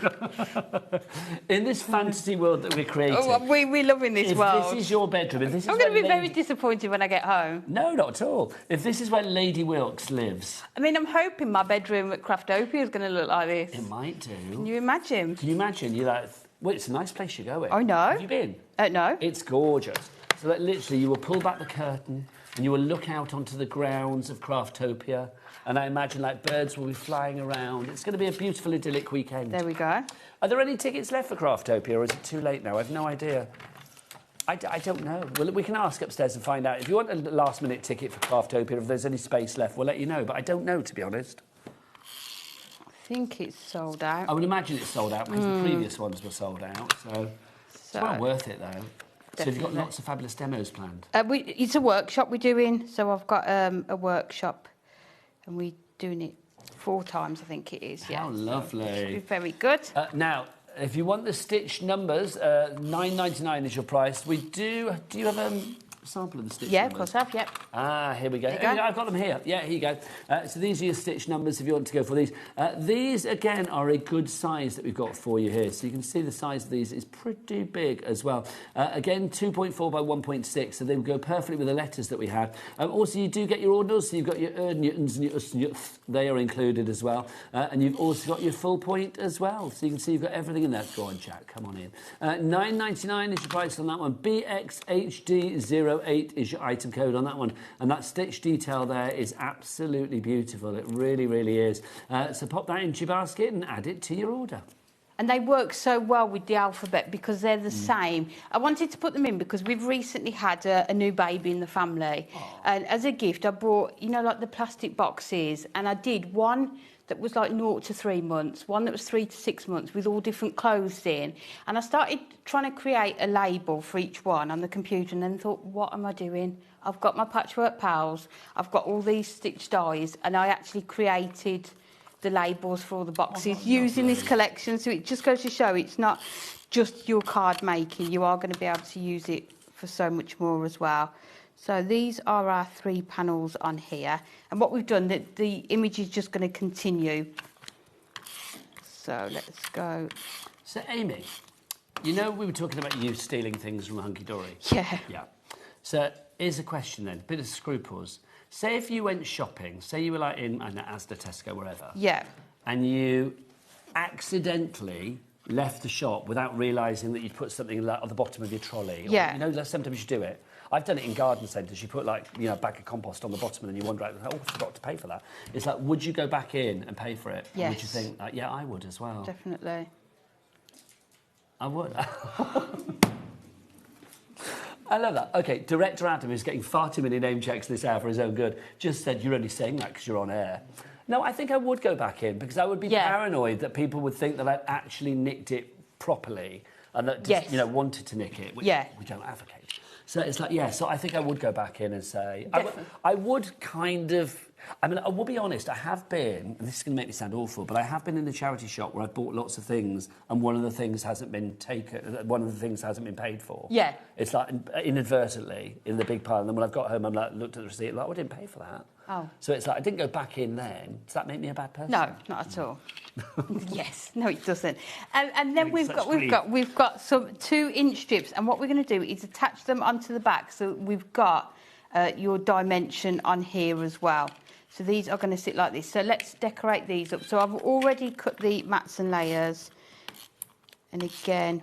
[SPEAKER 1] In this fantasy world that we're creating...
[SPEAKER 2] Oh, we're loving this world.
[SPEAKER 1] If this is your bedroom... If this is
[SPEAKER 2] I'm going to be very disappointed when I get home.
[SPEAKER 1] No, not at all. If this is where Lady Wilkes lives...
[SPEAKER 2] I mean, I'm hoping my bedroom at Craftopia is going to look like this.
[SPEAKER 1] It might do.
[SPEAKER 2] Can you imagine?
[SPEAKER 1] Can you imagine? You're like... Well, it's a nice place you're going.
[SPEAKER 2] I know.
[SPEAKER 1] Have you been?
[SPEAKER 2] No.
[SPEAKER 1] It's gorgeous. So that literally you will pull back the curtain and you will look out onto the grounds of Craftopia, and I imagine like birds will be flying around. It's going to be a beautiful, idyllic weekend.
[SPEAKER 2] There we go.
[SPEAKER 1] Are there any tickets left for Craftopia, or is it too late now? I've no idea. I don't know. Well, we can ask upstairs and find out. If you want a last-minute ticket for Craftopia, if there's any space left, we'll let you know. But I don't know, to be honest.
[SPEAKER 2] I think it's sold out.
[SPEAKER 1] I would imagine it's sold out because the previous ones were sold out. So it's well worth it, though. Definitely. So you've got lots of fabulous demos planned?
[SPEAKER 2] It's a workshop we're doing. So I've got a workshop and we're doing it 4 times, I think it is.
[SPEAKER 1] How lovely.
[SPEAKER 2] So it should be very good.
[SPEAKER 1] Now, if you want the stitch numbers, $9.99 is your price. We do you have sample of the stitch
[SPEAKER 2] numbers?
[SPEAKER 1] Yeah, of
[SPEAKER 2] course I have, yep.
[SPEAKER 1] Ah, here we go. I've got them here. Yeah, here you go. So these are your stitch numbers if you want to go for these. These, again, are a good size that we've got for you here. So you can see the size of these is pretty big as well. Again, 2.4 by 1.6, so they go perfectly with the letters that we had. Also, you do get your ordinals, so you've got your newtons and your they are included as well. And you've also got your full point as well. So you can see you've got everything in there. Go on, Jack, come on in. $9.99 is your price on that one. BXHD08 is your item code on that one. And that stitch detail there is absolutely beautiful. It really, really is. So pop that into your basket and add it to your order.
[SPEAKER 2] And they work so well with the alphabet because they're the same. I wanted to put them in because we've recently had a new baby in the family. And as a gift, I brought, you know, like the plastic boxes. And I did one that was like 0 to 3 months, one that was 3 to 6 months with all different clothes in. And I started trying to create a label for each one on the computer and then thought, what am I doing? I've got my Patchwork Pals, I've got all these stitch dies, and I actually created the labels for all the boxes using this collection. So it just goes to show it's not just your card making, you are going to be able to use it for so much more as well. So these are our 3 panels on here, and what we've done, the image is just going to continue. So let's go.
[SPEAKER 1] So Amy, you know we were talking about you stealing things from Hunky Dory.
[SPEAKER 2] Yeah.
[SPEAKER 1] So here's a question then, bit of scruples. Say if you went shopping, say you were like in, I don't know, Asda, Tesco, wherever.
[SPEAKER 2] Yeah.
[SPEAKER 1] And you accidentally left the shop without realising that you'd put something at the bottom of your trolley. Or,
[SPEAKER 2] yeah.
[SPEAKER 1] You know, sometimes you do it. I've done it in garden centres. You put, like, you know, a bag of compost on the bottom and then you wonder, oh, I forgot to pay for that. It's like, would you go back in and pay for it?
[SPEAKER 2] Yes.
[SPEAKER 1] Or would you think, yeah, I would as well?
[SPEAKER 2] Definitely.
[SPEAKER 1] I would. I love that. OK, Director Adam, who's getting far too many name checks this hour for his own good, just said you're only saying that because you're on air. No, I think I would go back in because I would be paranoid that people would think that I'd actually nicked it properly and that just, you know, wanted to nick it, which we don't advocate. So it's like, so I think I would go back in and say... I would kind of... I mean, I will be honest, I have been, and this is going to make me sound awful, but I have been in the charity shop where I've bought lots of things and one of the things hasn't been taken, one of the things hasn't been paid for.
[SPEAKER 2] Yeah.
[SPEAKER 1] It's like inadvertently in the big pile, and then when I've got home, I'm like, looked at the receipt, like, I didn't pay for that.
[SPEAKER 2] Oh.
[SPEAKER 1] So it's like, I didn't go back in then. Does that make me a bad person?
[SPEAKER 2] No, not at all. Yes, no, it doesn't. And then we've got some 2-inch strips, and what we're going to do is attach them onto the back, so we've got your dimension on here as well. So these are going to sit like this. So let's decorate these up. So I've already cut the mats and layers, and again.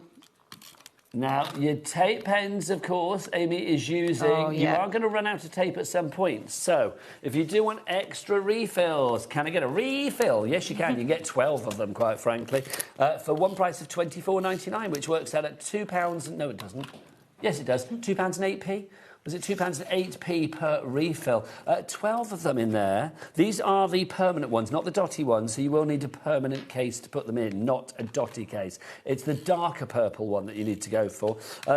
[SPEAKER 1] Now, your tape pens, of course, Amy is using. You are going to run out of tape at some point. So, if you do want extra refills, can I get a refill? Yes, you can. You can get 12 of them, quite frankly, for one price of £24.99, which works out at £2. No, it doesn't. Yes, it does. £2.08p. Was it £2.08p per refill? 12 of them in there. These are the permanent ones, not the dotty ones, so you will need a permanent case to put them in, not a dotty case. It's the darker purple one that you need to go for.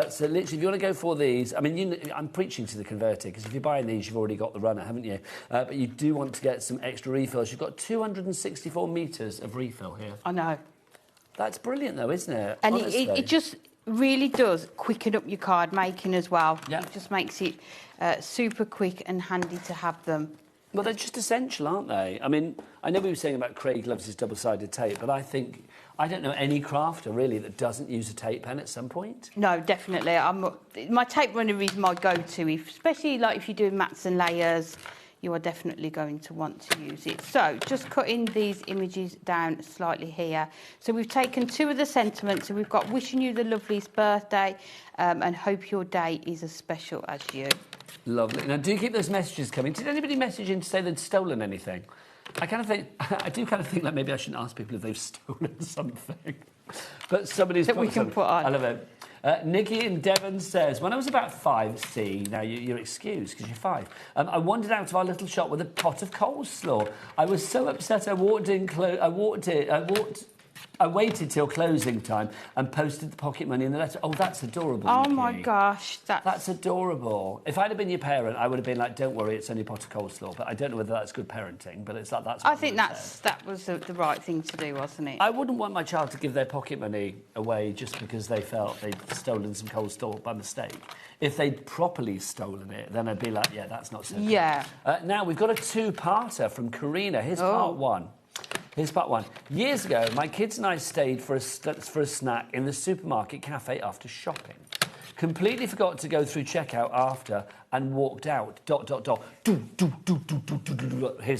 [SPEAKER 1] So literally, if you want to go for these, I mean, I'm preaching to the converted, because if you're buying these, you've already got the runner, haven't you? But you do want to get some extra refills. You've got 264 metres of refill here.
[SPEAKER 2] I know.
[SPEAKER 1] That's brilliant, though, isn't it?
[SPEAKER 2] And it just... really does quicken up your card making as well. Yeah. It just makes it super quick and handy to have them.
[SPEAKER 1] Well, they're just essential, aren't they? I mean, I know we were saying about Craig loves his double-sided tape, but I don't know any crafter, really, that doesn't use a tape pen at some point. No,
[SPEAKER 2] definitely. My tape runner is my go-to, especially like if you're doing mats and layers. You are definitely going to want to use it. So just cutting these images down slightly here. So we've taken 2 of the sentiments. So we've got wishing you the loveliest birthday and hope your day is as special as you.
[SPEAKER 1] Lovely. Now, do keep those messages coming. Did anybody message in to say they'd stolen anything? I do kind of think that maybe I shouldn't ask people if they've stolen something. But somebody's
[SPEAKER 2] that we can put on.
[SPEAKER 1] I love it. Nikki in Devon says, when I was about 5, now you're excused because you're 5, I wandered out of our little shop with a pot of coleslaw. I was so upset I walked I waited till closing time and posted the pocket money in the letter. Oh, that's adorable.
[SPEAKER 2] Oh,
[SPEAKER 1] Nikki.
[SPEAKER 2] my gosh.
[SPEAKER 1] That's adorable. If I'd have been your parent, I would have been like, don't worry, it's only a pot of coleslaw. But I don't know whether that's good parenting, but it's like that's what
[SPEAKER 2] I think that was the right thing to do, wasn't it?
[SPEAKER 1] I wouldn't want my child to give their pocket money away just because they felt they'd stolen some coleslaw by mistake. If they'd properly stolen it, then I'd be like, yeah, that's not so good.
[SPEAKER 2] Yeah.
[SPEAKER 1] Now, we've got a two-parter from Karina. Here's part one. Here's part one. Years ago, my kids and I stayed for a snack in the supermarket cafe after shopping. Completely forgot to go through checkout after and walked out. ... Here's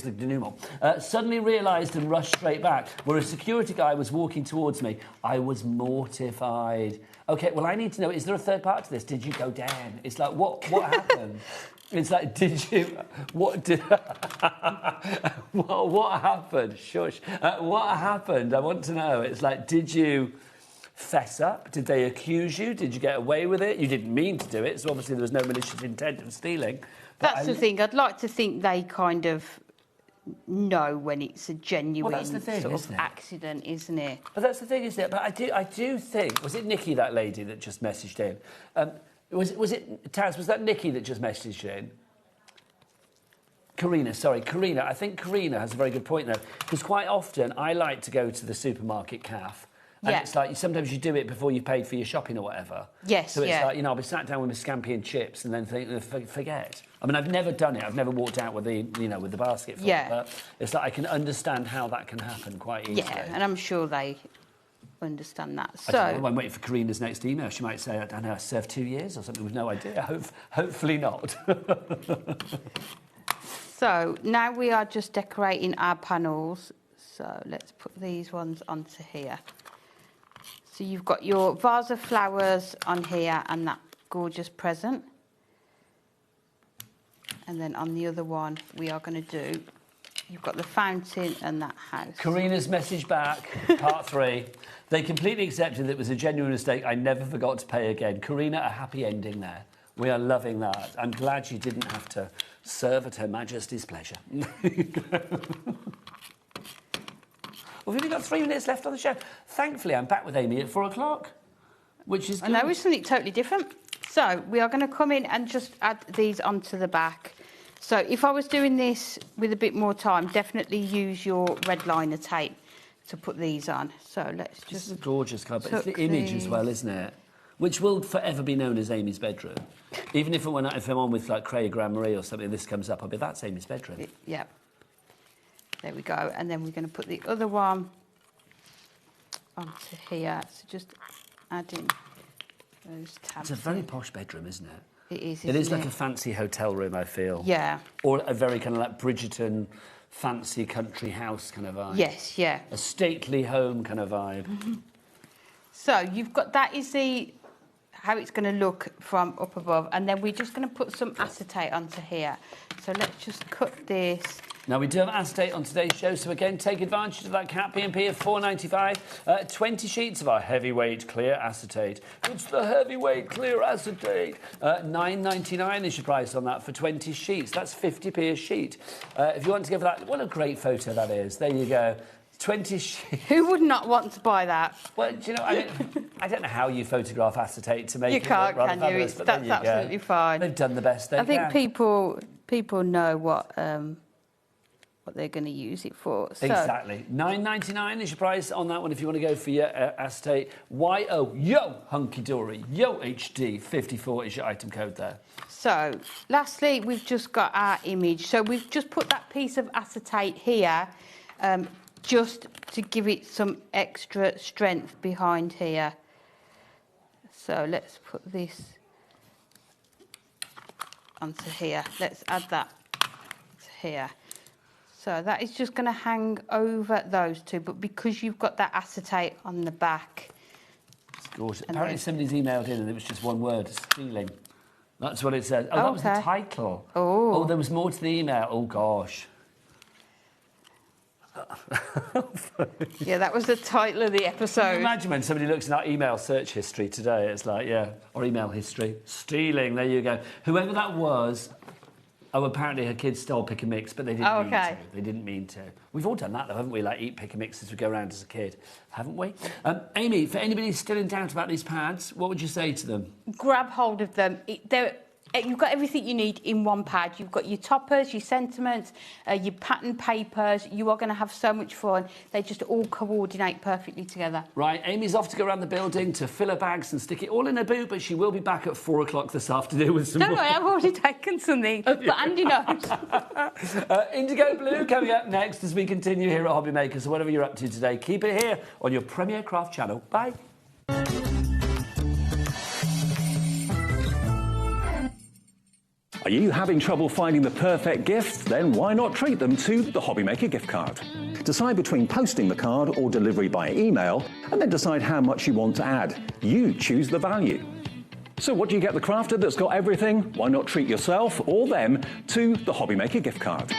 [SPEAKER 1] the denouement. Suddenly realised and rushed straight back, where a security guy was walking towards me. I was mortified. OK, well, I need to know, is there a third part to this? Did you go down? It's like, what happened? It's like, did you... What happened? Shush. What happened? I want to know. It's like, did you fess up? Did they accuse you? Did you get away with it? You didn't mean to do it, so obviously there was no malicious intent of stealing. But
[SPEAKER 2] that's the thing. I'd like to think they kind of know when it's a genuine sort of accident, isn't it?
[SPEAKER 1] But that's the thing, isn't it? But I do think... Was it Nikki, that lady that just messaged in? Was it Taz? Was that Nikki that just messaged in? Karina, sorry, Karina. I think Karina has a very good point there, because quite often I like to go to the supermarket cafe. And it's like sometimes you do it before you've paid for your shopping or whatever.
[SPEAKER 2] Yes,
[SPEAKER 1] so it's like, you know, I'll be sat down with my scampi and chips and then forget. I mean, I've never done it. I've never walked out with the, you know, with the basket full.
[SPEAKER 2] Yeah.
[SPEAKER 1] But it's like I can understand how that can happen quite easily.
[SPEAKER 2] Yeah, and I'm sure they understand that. So
[SPEAKER 1] I'm waiting for Karina's next email. She might say, I don't know, I served 2 years or something with no idea. Hopefully not.
[SPEAKER 2] So now we are just decorating our panels. So let's put these ones onto here. So you've got your vase of flowers on here and that gorgeous present. And then on the other one, we are going to do, you've got the fountain and that house.
[SPEAKER 1] Karina's message back, part 3. They completely accepted that it was a genuine mistake. I never forgot to pay again. Karina, a happy ending there. We are loving that. I'm glad she didn't have to serve at Her Majesty's pleasure. We've only got 3 minutes left on the show. Thankfully, I'm back with Amy at 4 o'clock, which is good.
[SPEAKER 2] I know, it's something totally different. So we are going to come in and just add these onto the back. So if I was doing this with a bit more time, definitely use your red liner tape to put these on. So let's just...
[SPEAKER 1] This is a gorgeous colour, but it's the image as well, isn't it? Which will forever be known as Amy's bedroom. Even if I'm on with like Craig Grand Marie or something, this comes up, I'll be, that's Amy's bedroom.
[SPEAKER 2] Yeah. There we go. And then we're going to put the other one onto here. So just add in those tabs.
[SPEAKER 1] It's a very posh bedroom, isn't it?
[SPEAKER 2] It is,
[SPEAKER 1] It is like a fancy hotel room, I feel.
[SPEAKER 2] Yeah.
[SPEAKER 1] Or a very kind of like Bridgerton, fancy country house kind of vibe.
[SPEAKER 2] Yes, yeah.
[SPEAKER 1] A stately home kind of vibe.
[SPEAKER 2] Mm-hmm. So you've got, that is how it's going to look from up above. And then we're just going to put some acetate onto here. So let's just cut this.
[SPEAKER 1] Now, we do have acetate on today's show, so again, take advantage of that cap P&P of $4.95. 20 sheets of our heavyweight clear acetate. It's the heavyweight clear acetate. $9.99 is your price on that for 20 sheets. That's 50p a sheet. If you want to go for that, what a great photo that is. There you go. 20 sheets.
[SPEAKER 2] Who would not want to buy that?
[SPEAKER 1] Well, do you know, I don't know how you photograph acetate to make
[SPEAKER 2] you
[SPEAKER 1] it
[SPEAKER 2] can't,
[SPEAKER 1] look rather
[SPEAKER 2] can
[SPEAKER 1] fabulous,
[SPEAKER 2] you?
[SPEAKER 1] but
[SPEAKER 2] That's
[SPEAKER 1] there you
[SPEAKER 2] absolutely
[SPEAKER 1] go.
[SPEAKER 2] fine.
[SPEAKER 1] They've done the best they can.
[SPEAKER 2] I think people know what they're going to use it for. So.
[SPEAKER 1] Exactly. $9.99 is your price on that one if you want to go for your acetate. Yo, hunky-dory. Yo, HD 54 is your item code there.
[SPEAKER 2] So, lastly, we've just got our image. So we've just put that piece of acetate here just to give it some extra strength behind here. So let's put this onto here. Let's add that to here. So that is just going to hang over those two, but because you've got that acetate on the back.
[SPEAKER 1] It's gorgeous. Apparently somebody's emailed in and it was just one word, stealing. That's what it said. Oh, that was the title. Oh, there was more to the email. Oh, gosh.
[SPEAKER 2] Yeah, that was the title of the episode.
[SPEAKER 1] Can you imagine when somebody looks in our email search history today, it's like, yeah, or email history. Stealing, there you go. Whoever that was, Oh, apparently her kids stole Pick and Mix, but they didn't mean to. They didn't mean to. We've all done that, though, haven't we? Like, eat Pick and Mix as we go around as a kid, haven't we? Amy, for anybody still in doubt about these pads, what would you say to them? Grab
[SPEAKER 2] hold of them. You've got everything you need in one pad. You've got your toppers, your sentiments, your pattern papers. You are going to have so much fun. They just all coordinate perfectly together.
[SPEAKER 1] Right, Amy's off to go around the building to fill her bags and stick it all in her boot, but she will be back at 4 o'clock this afternoon with some
[SPEAKER 2] more. Don't worry, I've already taken something, but Andy knows.
[SPEAKER 1] Indigo Blue coming up next as we continue here at HobbyMaker. So whatever you're up to today, keep it here on your Premier Craft channel. Bye.
[SPEAKER 3] Are you having trouble finding the perfect gift? Then why not treat them to the HobbyMaker gift card? Decide between posting the card or delivery by email, and then decide how much you want to add. You choose the value. So what do you get the crafter that's got everything? Why not treat yourself or them to the HobbyMaker gift card?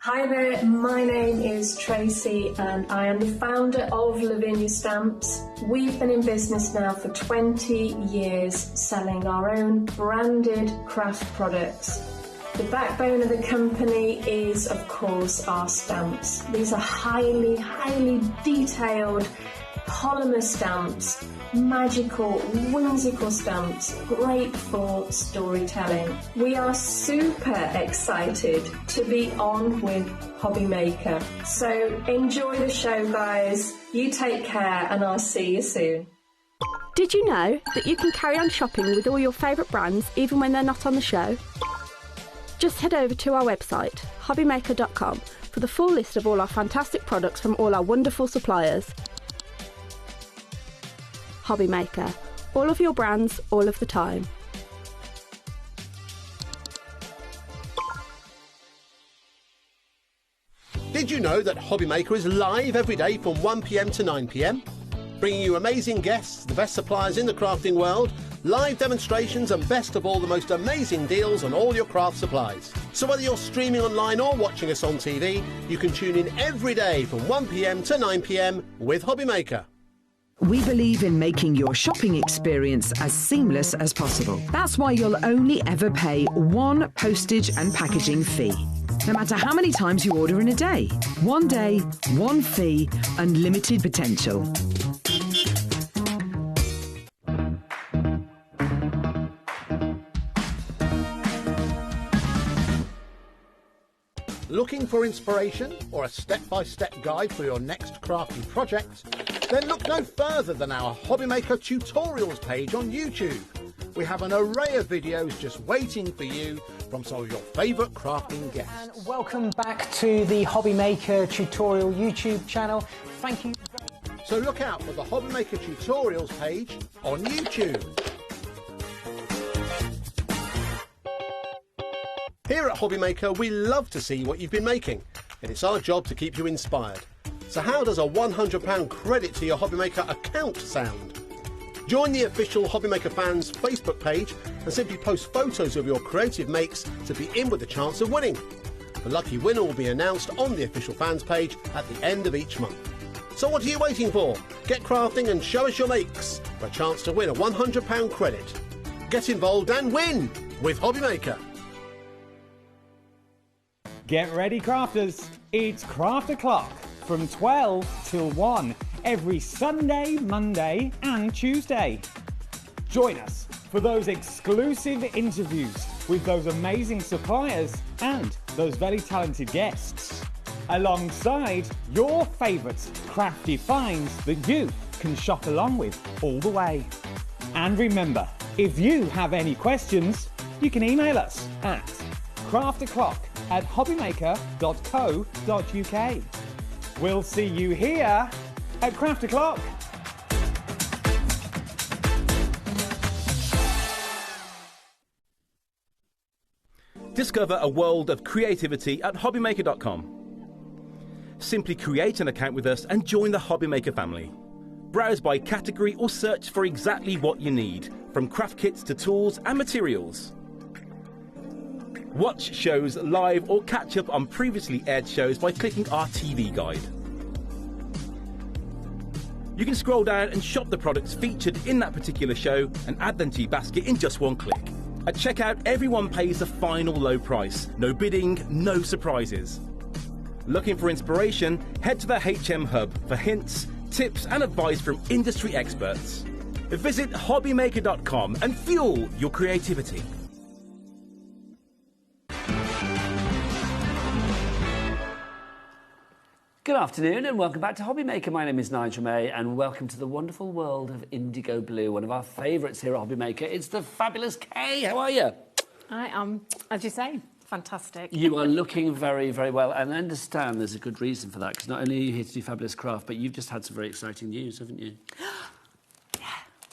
[SPEAKER 4] Hi there, my name is Tracy and I am the founder of Lavinia Stamps. We've been in business now for 20 years selling our own branded craft products. The backbone of the company is, of course, our stamps. These are highly detailed polymer stamps, magical, whimsical stamps, great for storytelling. We are super excited to be on with HobbyMaker. So enjoy the show, guys. You take care and I'll see you soon.
[SPEAKER 5] Did you know that you can carry on shopping with all your favourite brands even when they're not on the show? Just head over to our website, hobbymaker.com, for the full list of all our fantastic products from all our wonderful suppliers. HobbyMaker. All of your brands, all of the time.
[SPEAKER 6] Did you know that HobbyMaker is live every day from 1 p.m. to 9 p.m? Bringing you amazing guests, the best suppliers in the crafting world, live demonstrations and best of all, the most amazing deals on all your craft supplies. So whether you're streaming online or watching us on TV, you can tune in every day from 1 p.m. to 9 p.m. with HobbyMaker.
[SPEAKER 7] We believe in making your shopping experience as seamless as possible. That's why you'll only ever pay one postage and packaging fee. No matter how many times you order in a day. One day, one fee, unlimited potential.
[SPEAKER 6] Looking for inspiration or a step-by-step guide for your next crafty project? Then look no further than our HobbyMaker tutorials page on YouTube. We have an array of videos just waiting for you from some of your favourite crafting guests.
[SPEAKER 8] And welcome back to the HobbyMaker tutorial YouTube channel. Thank you.
[SPEAKER 6] So look out for the HobbyMaker tutorials page on YouTube. Here at HobbyMaker, we love to see what you've been making, and it's our job to keep you inspired. So how does a £100 credit to your HobbyMaker account sound? Join the official HobbyMaker fans Facebook page and simply post photos of your creative makes to be in with a chance of winning. The lucky winner will be announced on the official fans page at the end of each month. So what are you waiting for? Get crafting and show us your makes for a chance to win a £100 credit. Get involved and win with HobbyMaker.
[SPEAKER 9] Get ready, crafters. It's Craft O'Clock from 12 till 1 every Sunday, Monday and Tuesday. Join us for those exclusive interviews with those amazing suppliers and those very talented guests, alongside your favourite crafty finds that you can shop along with all the way. And remember, if you have any questions, you can email us at crafto'clock@hobbymaker.co.uk. We'll see you here at Craft O'Clock.
[SPEAKER 10] Discover a world of creativity at hobbymaker.com. Simply create an account with us and join the HobbyMaker family. Browse by category or search for exactly what you need, from craft kits to tools and materials. Watch shows live or catch up on previously aired shows by clicking our TV guide. You can scroll down and shop the products featured in that particular show and add them to your basket in just one click. At checkout, everyone pays the final low price. No bidding, no surprises. Looking for inspiration? Head to the HM Hub for hints, tips and advice from industry experts. Visit HobbyMaker.com and fuel your creativity.
[SPEAKER 1] Good afternoon and welcome back to HobbyMaker. My name is Nigel May and welcome to the wonderful world of indigo blue, one of our favourites here at HobbyMaker. It's the fabulous Kay. How are you?
[SPEAKER 11] I am, as you say, fantastic.
[SPEAKER 1] You are looking very, very well, and I understand there's a good reason for that, because not only are you here to do fabulous craft, but you've just had some very exciting news, haven't you?
[SPEAKER 11] Yeah,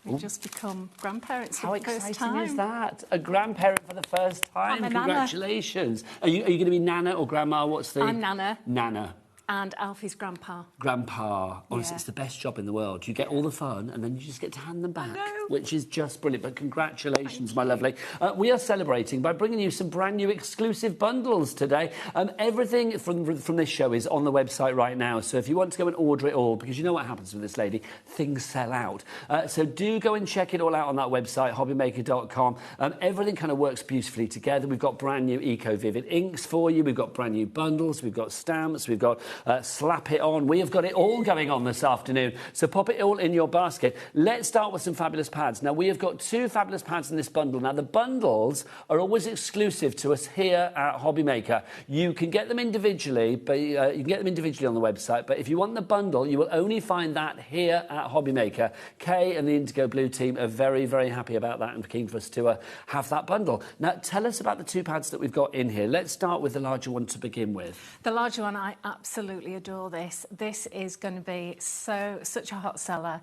[SPEAKER 11] we've just become grandparents
[SPEAKER 1] How
[SPEAKER 11] for the first time.
[SPEAKER 1] exciting is that? A grandparent for the first time.
[SPEAKER 11] I'm a
[SPEAKER 1] Congratulations. Are you going to be Nana or Grandma? What's the...
[SPEAKER 11] I'm Nana.
[SPEAKER 1] Nana.
[SPEAKER 11] And Alfie's grandpa.
[SPEAKER 1] Grandpa. Honestly, it's the best job in the world. You get all the fun and then you just get to hand them back, which is just brilliant. But congratulations, my lovely. We are celebrating by bringing you some brand new exclusive bundles today. Everything from this show is on the website right now. So if you want to go and order it all, because you know what happens with this lady, things sell out. So do go and check it all out on that website, hobbymaker.com. Everything kind of works beautifully together. We've got brand new Eco Vivid inks for you. We've got brand new bundles. We've got stamps. We've got slap it on. We have got it all going on this afternoon. So pop it all in your basket. Let's start with some fabulous pads. Now, we have got 2 fabulous pads in this bundle. Now, the bundles are always exclusive to us here at HobbyMaker. You can get them individually, but you can get them individually on the website. But if you want the bundle, you will only find that here at HobbyMaker. Kay and the Indigo Blue team are very, very happy about that and keen for us to have that bundle. Now, tell us about the 2 pads that we've got in here. Let's start with the larger one to begin with.
[SPEAKER 11] The larger one, I absolutely adore this. This is going to be such a hot seller.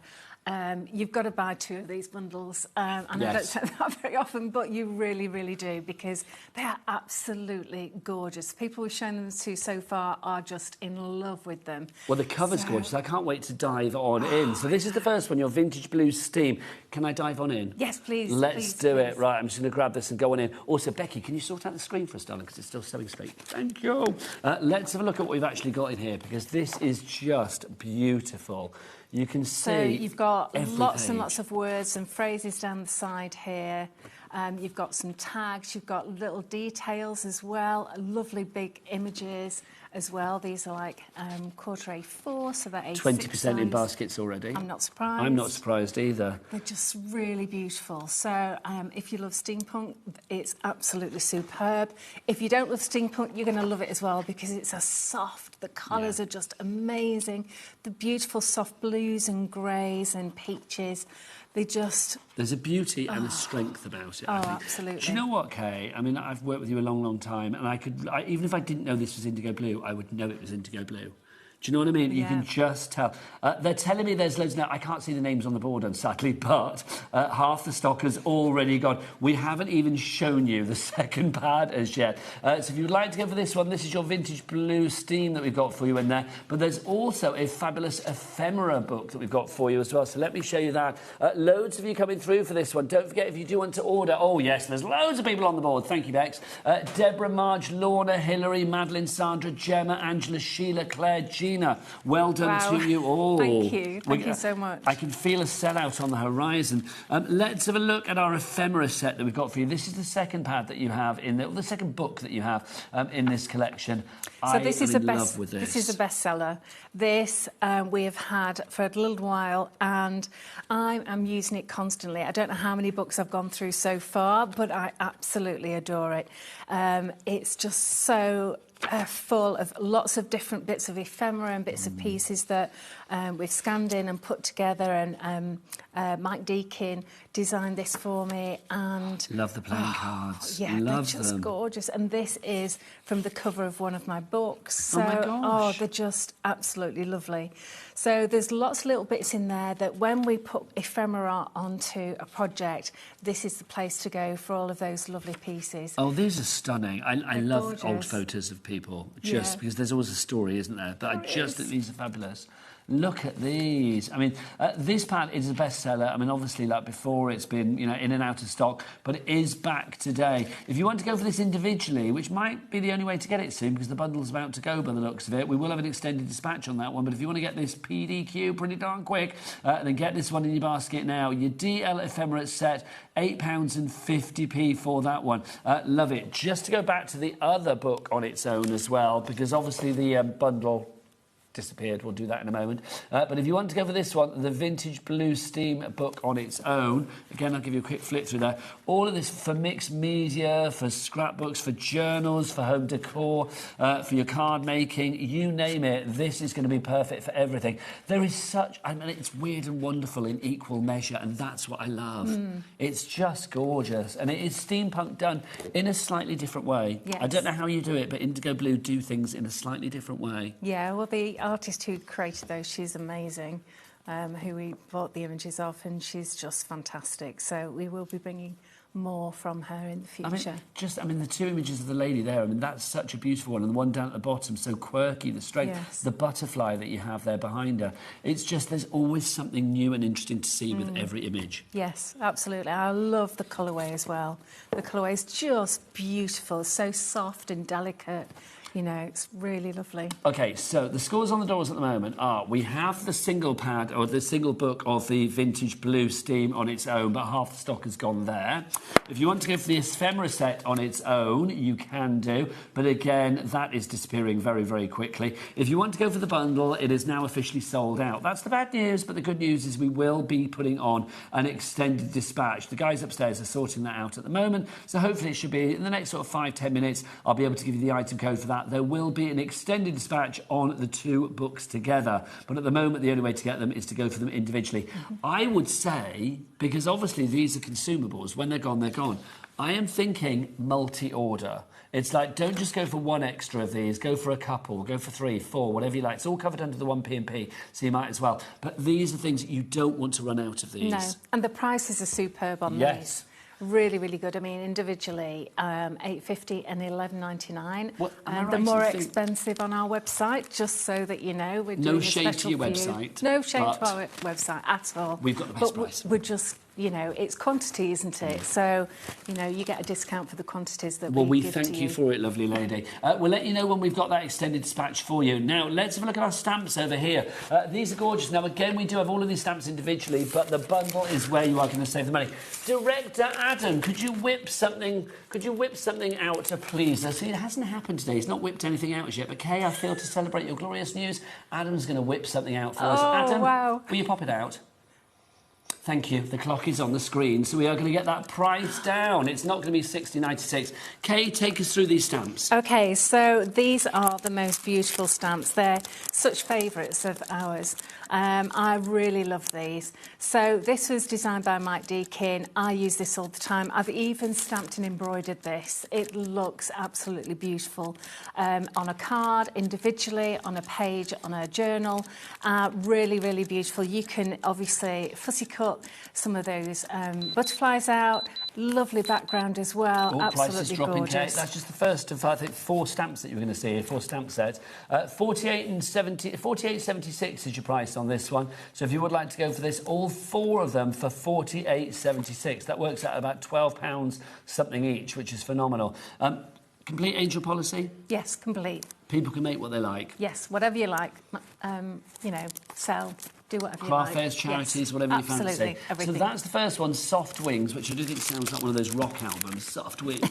[SPEAKER 11] You've got to buy 2 of these bundles, and I don't say that very often, but you really, really do, because they are absolutely gorgeous. People we've shown them to so far are just in love with them.
[SPEAKER 1] Well, the cover's gorgeous. I can't wait to dive on in. So this is the first one, your Vintage Blue Steam. Can I dive on in?
[SPEAKER 11] Yes, please.
[SPEAKER 1] Let's do it. Right, I'm just going to grab this and go on in. Also, Becky, can you sort out the screen for us, darling, because it's still showing straight. Thank you. Let's have a look at what we've actually got in here, because this is just beautiful. You can see.
[SPEAKER 11] So you've got lots and lots of words and phrases down the side here. You've got some tags. You've got little details as well. Lovely big images as well. These are like quarter A4, so they're A6
[SPEAKER 1] 20% in baskets already.
[SPEAKER 11] I'm not surprised.
[SPEAKER 1] I'm not surprised either.
[SPEAKER 11] They're just really beautiful. So if you love steampunk, it's absolutely superb. If you don't love steampunk, you're going to love it as well, because it's a soft, the colours are just amazing. The beautiful soft blues and greys and peaches. They just...
[SPEAKER 1] There's a beauty and a strength about it, I think.
[SPEAKER 11] Absolutely.
[SPEAKER 1] Do you know what, Kay? I mean, I've worked with you a long, long time, and even if I didn't know this was indigo blue, I would know it was indigo blue. Do you know what I mean? Yeah. You can just tell. They're telling me there's loads now. I can't see the names on the board, sadly, but half the stock has already gone. We haven't even shown you the second pad as yet. So if you'd like to go for this one, this is your Vintage Blue Steam that we've got for you in there. But there's also a fabulous ephemera book that we've got for you as well. So let me show you that. Loads of you coming through for this one. Don't forget, if you do want to order... Oh, yes, there's loads of people on the board. Thank you, Bex. Deborah, Marge, Lorna, Hilary, Madeline, Sandra, Gemma, Angela, Sheila, Claire, Gina. Well done to you all.
[SPEAKER 11] Thank you. Thank you so much.
[SPEAKER 1] I can feel a sellout on the horizon. Let's have a look at our ephemera set that we've got for you. This is the second pad that you have in the second book that you have in this collection.
[SPEAKER 11] So this is
[SPEAKER 1] love with this.
[SPEAKER 11] This is a bestseller. This we have had for a little while, and I am using it constantly. I don't know how many books I've gone through so far, but I absolutely adore it. It's just so full of lots of different bits of ephemera and bits of pieces that we've scanned in and put together, and Mike Deakin designed this for me, and...
[SPEAKER 1] Love the playing cards.
[SPEAKER 11] Yeah,
[SPEAKER 1] love
[SPEAKER 11] they're just
[SPEAKER 1] them.
[SPEAKER 11] gorgeous, and this is from the cover of one of my books. So,
[SPEAKER 1] oh my gosh.
[SPEAKER 11] They're just absolutely lovely. So there's lots of little bits in there that when we put ephemera onto a project, this is the place to go for all of those lovely pieces.
[SPEAKER 1] Oh, these are stunning. I love
[SPEAKER 11] gorgeous.
[SPEAKER 1] Old photos of people, just because there's always a story, isn't there? But I just think these are fabulous. Look at these. I mean, this pad is a bestseller. I mean, obviously, like before, it's been, you know, in and out of stock, but it is back today. If you want to go for this individually, which might be the only way to get it soon because the bundle's about to go by the looks of it, we will have an extended dispatch on that one. But if you want to get this PDQ pretty darn quick, then get this one in your basket now. Your DL Ephemerate set, £8.50 for that one. Love it. Just to go back to the other book on its own as well, because obviously the bundle disappeared. We'll do that in a moment. But if you want to go for this one, the Vintage Blue Steam book on its own, again, I'll give you a quick flip through there. All of this for mixed media, for scrapbooks, for journals, for home decor, for your card making, you name it. This is going to be perfect for everything. There is such, I mean, it's weird and wonderful in equal measure, and that's what I love. It's just gorgeous, and it is steampunk done in a slightly different way.
[SPEAKER 11] Yes.
[SPEAKER 1] I don't know how you do it, but Indigo Blue do things in a slightly different way.
[SPEAKER 11] Yeah, well, the artist who created those, she's amazing, who we bought the images of, and she's just fantastic. So we will be bringing more from her in the future.
[SPEAKER 1] I mean, the two images of the lady there, I mean, that's such a beautiful one. And the one down at the bottom, so quirky, the strength,
[SPEAKER 11] yes.
[SPEAKER 1] the butterfly that you have there behind her. It's just, there's always something new and interesting to see with every image.
[SPEAKER 11] Yes, absolutely. I love the colourway as well. The colourway is just beautiful, so soft and delicate. You know, it's really lovely.
[SPEAKER 1] OK, so the scores on the doors at the moment are, we have the single pad, or the single book of the Vintage Blue Steam on its own, but half the stock has gone there. If you want to go for the ephemera set on its own, you can do. But again, that is disappearing very, very quickly. If you want to go for the bundle, it is now officially sold out. That's the bad news, but the good news is we will be putting on an extended dispatch. The guys upstairs are sorting that out at the moment, so hopefully it should be, in the next sort of 5-10 minutes, I'll be able to give you the item code for that. There will be an extended dispatch on the two books together, but at the moment the only way to get them is to go for them individually. I would say, because obviously these are consumables, when they're gone, they're gone. I am thinking multi-order. It's like, don't just go for one extra of these, go for a couple, go for 3, 4, whatever you like. It's all covered under the 1p&p, so you might as well. But these are things that you don't want to run out of these.
[SPEAKER 11] No, and the prices are superb on these. Really, really good. I mean, individually, $8.50 and $11.99. The more expensive on our website, just so that you know, we're doing a special
[SPEAKER 1] shade to your website.
[SPEAKER 11] No shade to our website at all.
[SPEAKER 1] We've got the best price.
[SPEAKER 11] We're just, you know, it's quantity, isn't it? So, you know, you get a discount for the quantities that we give to you.
[SPEAKER 1] Thank you for it, lovely lady. We'll let you know when we've got that extended dispatch for you. Now, let's have a look at our stamps over here. These are gorgeous. Now, again, we do have all of these stamps individually, but the bundle is where you are going to save the money. Director Adam, could you whip something out to please us? See, it hasn't happened today. He's not whipped anything out as yet, but Kay, I feel to celebrate your glorious news, Adam's going to whip something out for us. Adam,
[SPEAKER 11] wow.
[SPEAKER 1] Will you pop it out? Thank you. The clock is on the screen, so we are going to get that price down. It's not going to be $60.96. Kay, take us through these stamps.
[SPEAKER 11] OK, so these are the most beautiful stamps. They're such favourites of ours. I really love these. So this was designed by Mike Deakin. I use this all the time. I've even stamped and embroidered this. It looks absolutely beautiful on a card, individually, on a page, on a journal. Really, really beautiful. You can obviously fussy cut some of those butterflies out. Lovely background as well. Absolutely gorgeous.
[SPEAKER 1] That's just the first of, I think, 4 stamps that you're going to see, 4 stamp sets. $48.76 is your price on this one. So if you would like to go for this, all 4 of them for $48.76. That works out about £12 something each, which is phenomenal. Complete angel policy?
[SPEAKER 11] Yes, complete.
[SPEAKER 1] People can make what they like.
[SPEAKER 11] Yes, whatever you like. You know, sell. Do whatever you like.
[SPEAKER 1] Craft fairs, charities, whatever you fancy.
[SPEAKER 11] Absolutely, everything.
[SPEAKER 1] So that's the first one, Soft Wings, which I do think sounds like one of those rock albums, Soft Wings.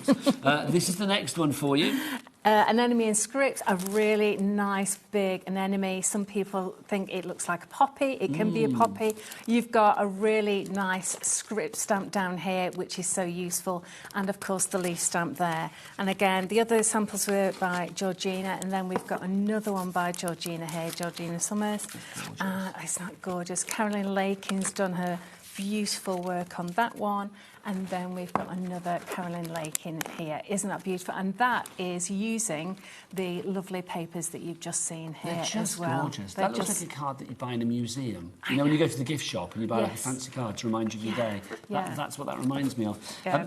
[SPEAKER 1] This is the next one for you.
[SPEAKER 11] Anemone and script, a really nice big anemone. Some people think it looks like a poppy. It can be a poppy. You've got a really nice script stamp down here, which is so useful. And, of course, the leaf stamp there. And, again, the other samples were by Georgina. And then we've got another one by Georgina here, Georgina Summers. Isn't that gorgeous? Carolyn Lakin's done her beautiful work on that one. And then we've got another Carolyn Lake in here. Isn't that beautiful? And that is using the lovely papers that you've just seen here
[SPEAKER 1] as well.
[SPEAKER 11] They're just gorgeous.
[SPEAKER 1] That looks like a card that you buy in a museum. You know, when you go to the gift shop and you buy like a fancy card to remind you of your day. That's what that reminds me of.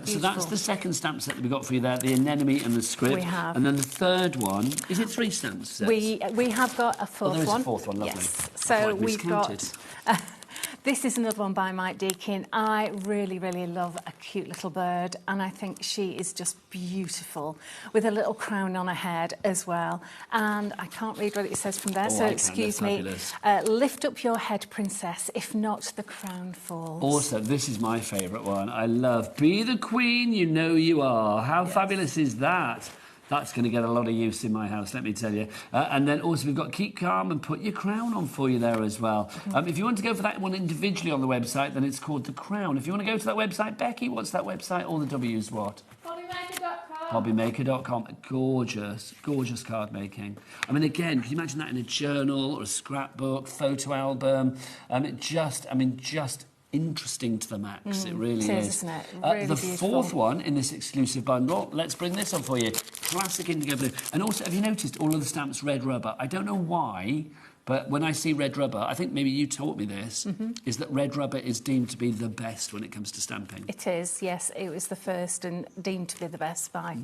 [SPEAKER 1] So that's the second stamp set that we got for you there, the anemone and the script.
[SPEAKER 11] We have.
[SPEAKER 1] And then the third one, is it 3 stamps sets?
[SPEAKER 11] We have got a fourth one.
[SPEAKER 1] There is a fourth one, lovely.
[SPEAKER 11] Yes. So we've got... This is another one by Mike Deakin. I really, really love a cute little bird, and I think she is just beautiful, with a little crown on her head as well. And I can't read what it says from there, so excuse me. Lift up your head, princess, if not the crown falls.
[SPEAKER 1] Also, this is my favourite one. I love, be the queen you know you are. How fabulous is that? That's going to get a lot of use in my house, let me tell you. And then also we've got keep calm and put your crown on for you there as well. If you want to go for that one individually on the website, then it's called the crown. If you want to go to that website, Becky, what's that website? All the W's what? HobbyMaker.com. Gorgeous, gorgeous card making. I mean, again, can you imagine that in a journal or a scrapbook, photo album? Just interesting to the max. It really is.
[SPEAKER 11] Isn't it? Really
[SPEAKER 1] the
[SPEAKER 11] beautiful.
[SPEAKER 1] fourth one in this exclusive bundle, let's bring this on for you. Classic indigo blue. And also, have you noticed all of the stamps red rubber? I don't know why, but when I see red rubber, I think maybe you taught me this, is that red rubber is deemed to be the best when it comes to stamping.
[SPEAKER 11] It is, yes. It was the first and deemed to be the best by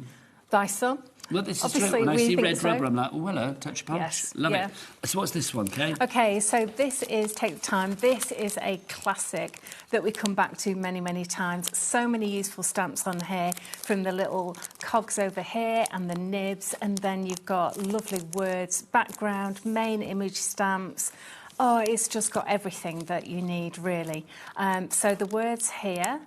[SPEAKER 11] thy son.
[SPEAKER 1] Well, this is
[SPEAKER 11] Obviously,
[SPEAKER 1] true. When I see red rubber,
[SPEAKER 11] so.
[SPEAKER 1] I'm like, oh, hello, touch of polish.
[SPEAKER 11] Yes,
[SPEAKER 1] Love it. So what's this one, Kay?
[SPEAKER 11] OK, so this is Take the Time. This is a classic that we come back to many, many times. So many useful stamps on here, from the little cogs over here and the nibs, and then you've got lovely words, background, main image stamps. Oh, it's just got everything that you need, really. So the words here...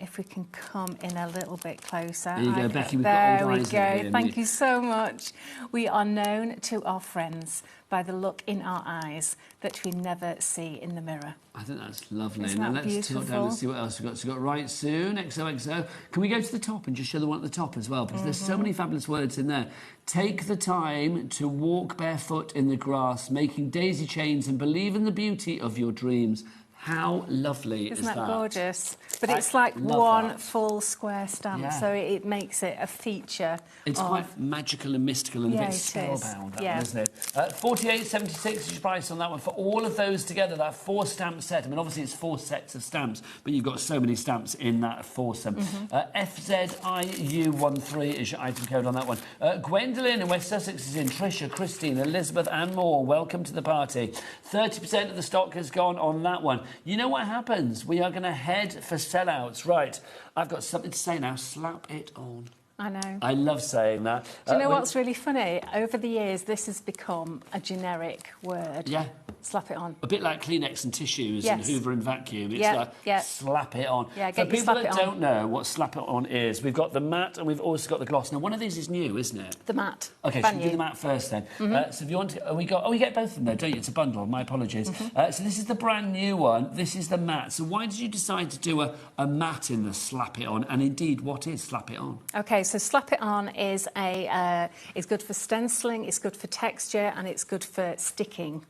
[SPEAKER 11] if we can come in a little bit closer.
[SPEAKER 1] There you go, Becky, we've
[SPEAKER 11] there
[SPEAKER 1] got old
[SPEAKER 11] we
[SPEAKER 1] eyes
[SPEAKER 11] go.
[SPEAKER 1] here,
[SPEAKER 11] Thank you so much. We are known to our friends by the look in our eyes that we never see in the mirror.
[SPEAKER 1] I think that's lovely.
[SPEAKER 11] Isn't
[SPEAKER 1] Now
[SPEAKER 11] that
[SPEAKER 1] let's tilt down and
[SPEAKER 11] beautiful?
[SPEAKER 1] see what else we've got. So we've got right soon, XOXO. Can we go to the top and just show the one at the top as well? Because there's so many fabulous words in there. Take the time to walk barefoot in the grass, making daisy chains, and believe in the beauty of your dreams. How lovely
[SPEAKER 11] Isn't that gorgeous? But
[SPEAKER 1] I
[SPEAKER 11] it's like
[SPEAKER 1] love
[SPEAKER 11] one
[SPEAKER 1] that.
[SPEAKER 11] full square stamp, so it makes it a feature.
[SPEAKER 1] It's quite magical and mystical and a bit spellbound, that one, isn't it? $48.76 is your price on that one. For all of those together, that 4-stamp set. I mean, obviously it's 4 sets of stamps, but you've got so many stamps in that foursome. FZIU13 is your item code on that one. Gwendolyn in West Sussex is in. Tricia, Christine, Elizabeth and more. Welcome to the party. 30% of the stock has gone on that one. You know what happens? We are going to head for sellouts. Right, I've got something to say now. Slap it on.
[SPEAKER 11] I know.
[SPEAKER 1] I love saying that.
[SPEAKER 11] Do you know what's really funny? Over the years, this has become a generic word.
[SPEAKER 1] Yeah.
[SPEAKER 11] Slap it on.
[SPEAKER 1] A bit like Kleenex and tissues and Hoover and vacuum. It's like slap it on.
[SPEAKER 11] Yeah,
[SPEAKER 1] For people that don't know what slap it on is, we've got the matte and we've also got the gloss. Now, one of these is new, isn't it?
[SPEAKER 11] The matte.
[SPEAKER 1] OK, so we'll do the matte first then. So if you want to... you get both of them, though, don't you? It's a bundle. My apologies. So this is the brand new one. This is the matte. So why did you decide to do a matte in the slap it on? And indeed, what is slap it on?
[SPEAKER 11] OK, so slap it on is it's good for stenciling, it's good for texture, and it's good for sticking.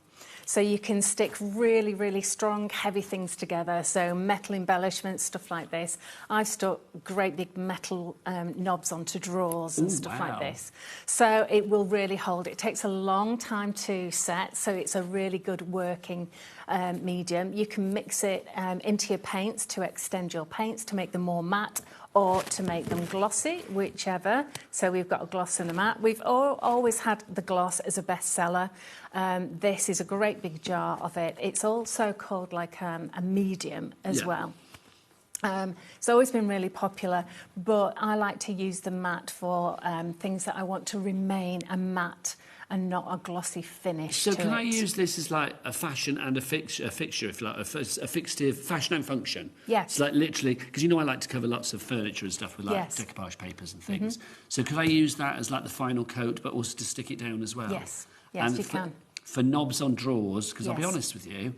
[SPEAKER 11] So you can stick really, really strong, heavy things together. So metal embellishments, stuff like this. I've stuck great big metal knobs onto drawers and stuff like this. So it will really hold. It takes a long time to set, so it's a really good working medium. You can mix it into your paints to extend your paints, to make them more matte, or to make them glossy, whichever. So we've got a gloss and a matte. We've always had the gloss as a bestseller. This is a great big jar of it. It's also called like a medium as well. It's always been really popular, but I like to use the matte for things that I want to remain a matte and not a glossy finish.
[SPEAKER 1] So can I use this as like a fashion and a fixture, if you like, a fixative fashion and function?
[SPEAKER 11] Yes.
[SPEAKER 1] It's like literally, because you know I like to cover lots of furniture and stuff with like decoupage papers and things. So could I use that as like the final coat, but also to stick it down as well?
[SPEAKER 11] Yes, yes, you can.
[SPEAKER 1] For knobs on drawers, because I'll be honest with you,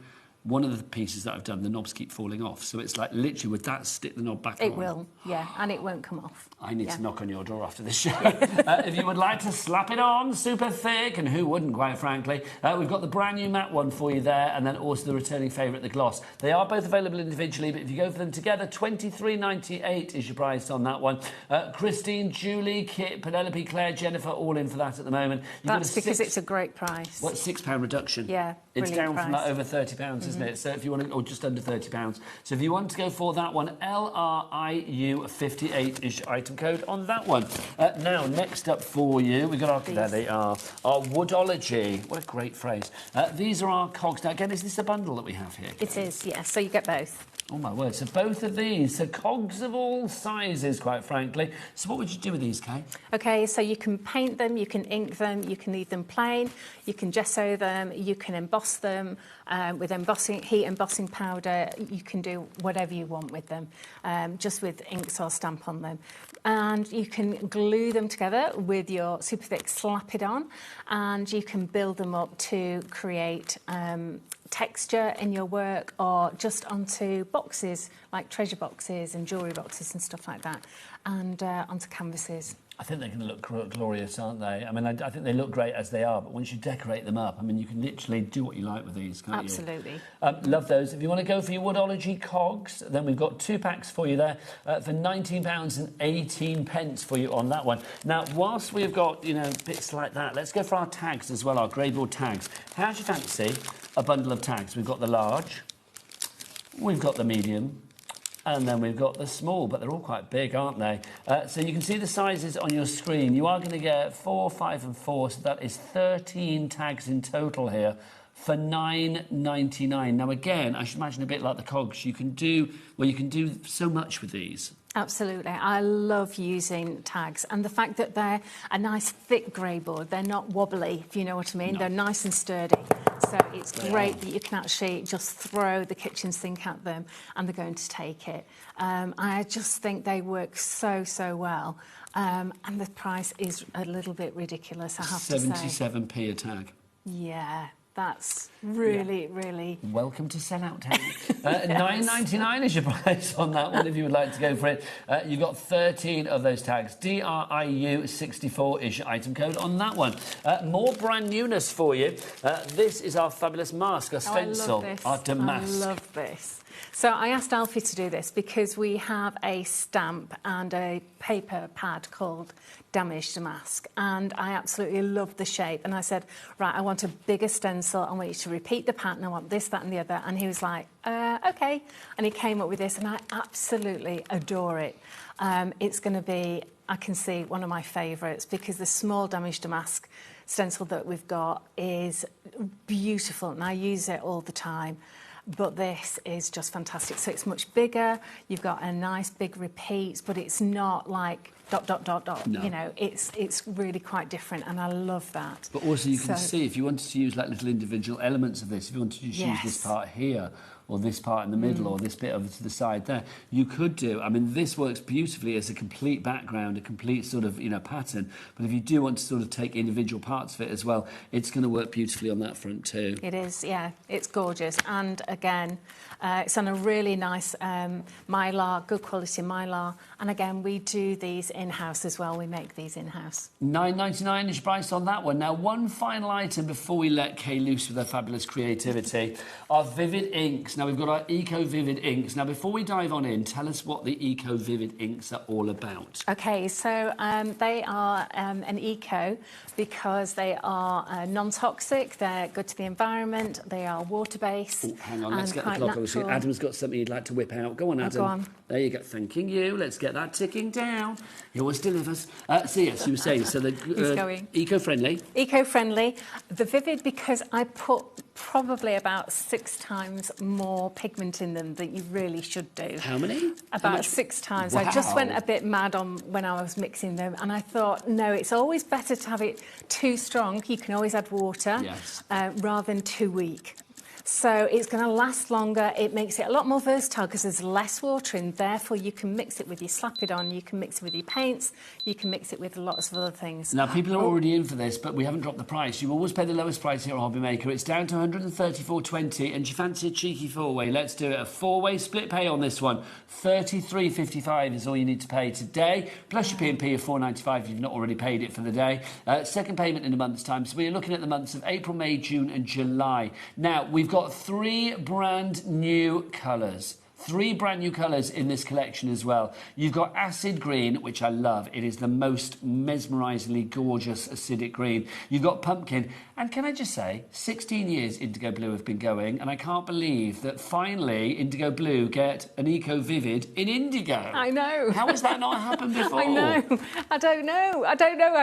[SPEAKER 1] one of the pieces that I've done, the knobs keep falling off. So it's like literally would that stick the knob back on?
[SPEAKER 11] It will, yeah, and it won't come off.
[SPEAKER 1] I need to knock on your door after this show. If you would like to slap it on, super thick, and who wouldn't, quite frankly, we've got the brand new matte one for you there, and then also the returning favourite, the gloss. They are both available individually, but if you go for them together, $23.98 is your price on that one. Christine, Julie, Kit, Penelope, Claire, Jennifer, all in for that at the moment.
[SPEAKER 11] That's because it's a great price.
[SPEAKER 1] What, £6 reduction?
[SPEAKER 11] Yeah,
[SPEAKER 1] it's down
[SPEAKER 11] price.
[SPEAKER 1] from that over £30, isn't it? So if you want to, or just under £30. So if you want to go for that one, LRIU58 is your item code on that one. Now, next up for you, we've got our, there they are, our Woodology. What a great phrase. These are our cogs. Now, again, is this a bundle that we have here?
[SPEAKER 11] It is, yes. So you get both.
[SPEAKER 1] Oh, my word. So both of these. So cogs of all sizes, quite frankly. So what would you do with these, Kay?
[SPEAKER 11] OK, so you can paint them, you can ink them, you can leave them plain, you can gesso them, you can emboss them with heat embossing powder. You can do whatever you want with them, just with inks or stamp on them. And you can glue them together with your super thick slap it on, and you can build them up to create texture in your work, or just onto boxes like treasure boxes and jewellery boxes and stuff like that, and onto canvases.
[SPEAKER 1] I think they're going to look glorious, aren't they? I mean, I think they look great as they are, but once you decorate them up, I mean, you can literally do what you like with these, can't you?
[SPEAKER 11] Absolutely.
[SPEAKER 1] Love those. If you want to go for your Woodology cogs, then we've got 2 packs for you there for £19.18 for you on that one. Now, whilst we've got, you know, bits like that, let's go for our tags as well, our greyboard tags. How'd you fancy a bundle of tags? We've got the large, we've got the medium, and then we've got the small, but they're all quite big, aren't they? So you can see the sizes on your screen. You are going to get 4, 5 and 4, so that is 13 tags in total here for $9.99. Now, again, I should imagine a bit like the cogs. You can do so much with these.
[SPEAKER 11] Absolutely. I love using tags, and the fact that they're a nice thick grey board, they're not wobbly, if you know what I mean. No. They're nice and sturdy. So it's great that you can actually just throw the kitchen sink at them and they're going to take it. I just think they work so well. And the price is a little bit ridiculous, I have to say.
[SPEAKER 1] 77p a tag.
[SPEAKER 11] Yeah. That's really.
[SPEAKER 1] Welcome to Sellout Town. $9.99 is your price on that one if you would like to go for it. You've got 13 of those tags. DRIU64 is your item code on that one. More brand newness for you. This is our fabulous mask, our stencil, our damask.
[SPEAKER 11] I love this. So I asked Alfie to do this because we have a stamp and a paper pad called Damaged Damask, and I absolutely love the shape. And I said, right, I want a bigger stencil. I want you to repeat the pattern. I want this, that and the other. And he was like, OK. And he came up with this, and I absolutely adore it. It's going to be, I can see, one of my favourites, because the small Damaged Damask stencil that we've got is beautiful, and I use it all the time. But this is just fantastic. So it's much bigger. You've got a nice big repeat, but it's not like ... No. You know, it's really quite different, and I love that.
[SPEAKER 1] But also you can see, if you wanted to use like little individual elements of this, if you wanted to use this part here, or this part in the middle, or this bit over to the side there, you could do. I mean, this works beautifully as a complete background, a complete sort of, you know, pattern. But if you do want to sort of take individual parts of it as well, it's going to work beautifully on that front too.
[SPEAKER 11] It is, yeah. It's gorgeous. And again, it's on a really nice mylar, good quality mylar. And again, we do these in-house as well. We make these in-house.
[SPEAKER 1] $9.99 is your price on that one. Now, one final item before we let Kay loose with her fabulous creativity. Our Vivid Inks. Now, we've got our Eco Vivid Inks. Now, before we dive on in, tell us what the Eco Vivid Inks are all about.
[SPEAKER 11] OK, so they are an eco because they are non-toxic, they're good to the environment, they are water-based.
[SPEAKER 1] Oh, hang on, let's get the clock. Obviously, Adam's got something he'd like to whip out. Go on, Adam.
[SPEAKER 11] Go on.
[SPEAKER 1] There you go. Thanking you. Let's get that ticking down. He always delivers. So, yes, you were saying, so the eco-friendly.
[SPEAKER 11] Eco-friendly. The Vivid, because I put probably about 6 times more pigment in them than you really should do.
[SPEAKER 1] How many?
[SPEAKER 11] About 6 times.
[SPEAKER 1] Wow.
[SPEAKER 11] I just went a bit mad on when I was mixing them, and I thought, no, it's always better to have it too strong. You can always add water rather than too weak. So it's going to last longer. It makes it a lot more versatile because there's less water in. Therefore, you can mix it with your slap it on. You can mix it with your paints. You can mix it with lots of other things.
[SPEAKER 1] Now, people are already in for this, but we haven't dropped the price. You always pay the lowest price here at HobbyMaker. It's down to $134.20, and you fancy a cheeky four-way. Let's do it. A four-way split pay on this one. $33.55 is all you need to pay today, plus your P&P of $4.95 if you've not already paid it for the day. Second payment in a month's time. So we're looking at the months of April, May, June and July. Now, we've got 3 brand new colours. 3 brand new colours in this collection as well. You've got acid green, which I love. It is the most mesmerisingly gorgeous acidic green. You've got pumpkin. And can I just say, 16 years Indigo Blue have been going, and I can't believe that finally Indigo Blue get an Eco Vivid in indigo.
[SPEAKER 11] I know.
[SPEAKER 1] How has that not happened before?
[SPEAKER 11] I know. I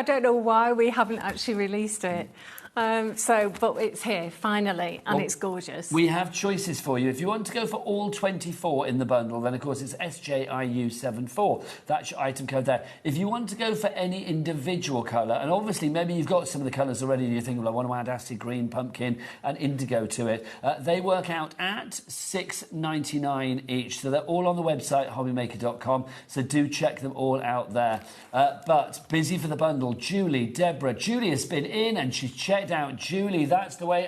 [SPEAKER 11] don't know why we haven't actually released it. But it's here, finally, and it's gorgeous.
[SPEAKER 1] We have choices for you. If you want to go for all 24 in the bundle, then, of course, it's SJIU74. That's your item code there. If you want to go for any individual colour, and obviously maybe you've got some of the colours already and you're thinking, well, I want to add acid green, pumpkin and indigo to it, they work out at $6.99 each. So they're all on the website, HobbyMaker.com, so do check them all out there. But busy for the bundle, Julie, Deborah. Julie has been in and she's checked out. Julie, that's the way.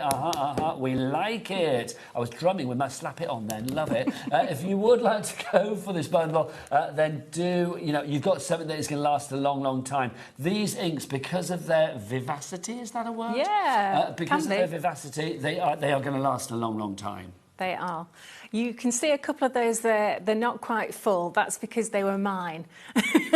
[SPEAKER 1] We like it. I was drumming with my slap it on then. Love it. If you would like to go for this bundle, then do, you've got something that is going to last a long, long time. These inks, because of their vivacity, is that a word?
[SPEAKER 11] Yeah.
[SPEAKER 1] Because of their vivacity, they are going to last a long, long time.
[SPEAKER 11] They are. You can see a couple of those there. They're not quite full. That's because they were mine.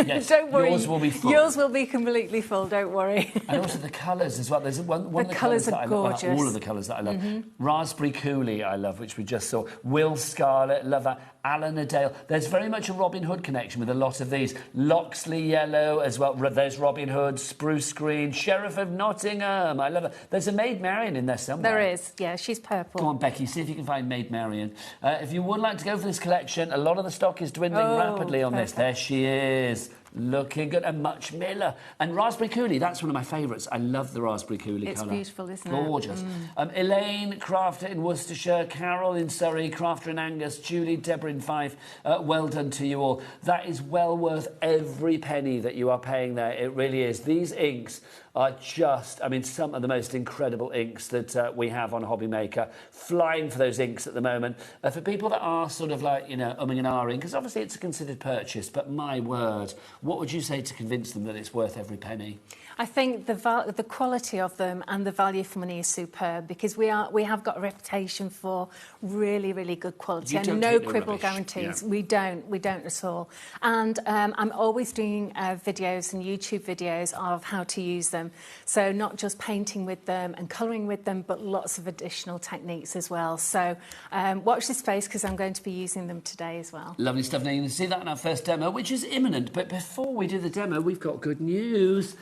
[SPEAKER 1] Yes,
[SPEAKER 11] don't worry.
[SPEAKER 1] Yours will be full.
[SPEAKER 11] Yours will be completely full. Don't worry.
[SPEAKER 1] And also the colours as well. There's one of the colours that I love. All of the colours that I love. Raspberry Coolie, I love, which we just saw. Will Scarlet, love that. Alan Adale. There's very much a Robin Hood connection with a lot of these. Loxley Yellow as well. There's Robin Hood, Spruce Green, Sheriff of Nottingham. I love it. There's a Maid Marian in there somewhere.
[SPEAKER 11] There is. Yeah, she's purple.
[SPEAKER 1] Go on, Becky, see if you can find Maid Marian. If you would like to go for this collection, a lot of the stock is dwindling rapidly on this. There she is. Looking good. And Much Miller. And Raspberry Coolie, that's one of my favourites. I love the Raspberry Coolie colour.
[SPEAKER 11] It's beautiful, isn't
[SPEAKER 1] it? Gorgeous. Elaine, Crafter in Worcestershire, Carol in Surrey, Crafter in Angus, Julie, Deborah in Fife. Well done to you all. That is well worth every penny that you are paying there. It really is. These inks are just, some of the most incredible inks that we have on HobbyMaker. Flying for those inks at the moment. For people that are sort of like, umming and ahhing, because obviously it's a considered purchase, but my word, what would you say to convince them that it's worth every penny?
[SPEAKER 11] I think the quality of them and the value for money is superb because we have got a reputation for really, really good quality and no quibble guarantees. Yeah. We don't at all. And I'm always doing videos and YouTube videos of how to use them. So not just painting with them and colouring with them, but lots of additional techniques as well. So watch this space because I'm going to be using them today as well.
[SPEAKER 1] Lovely stuff. Now you can see that in our first demo, which is imminent. But before we do the demo, we've got good news.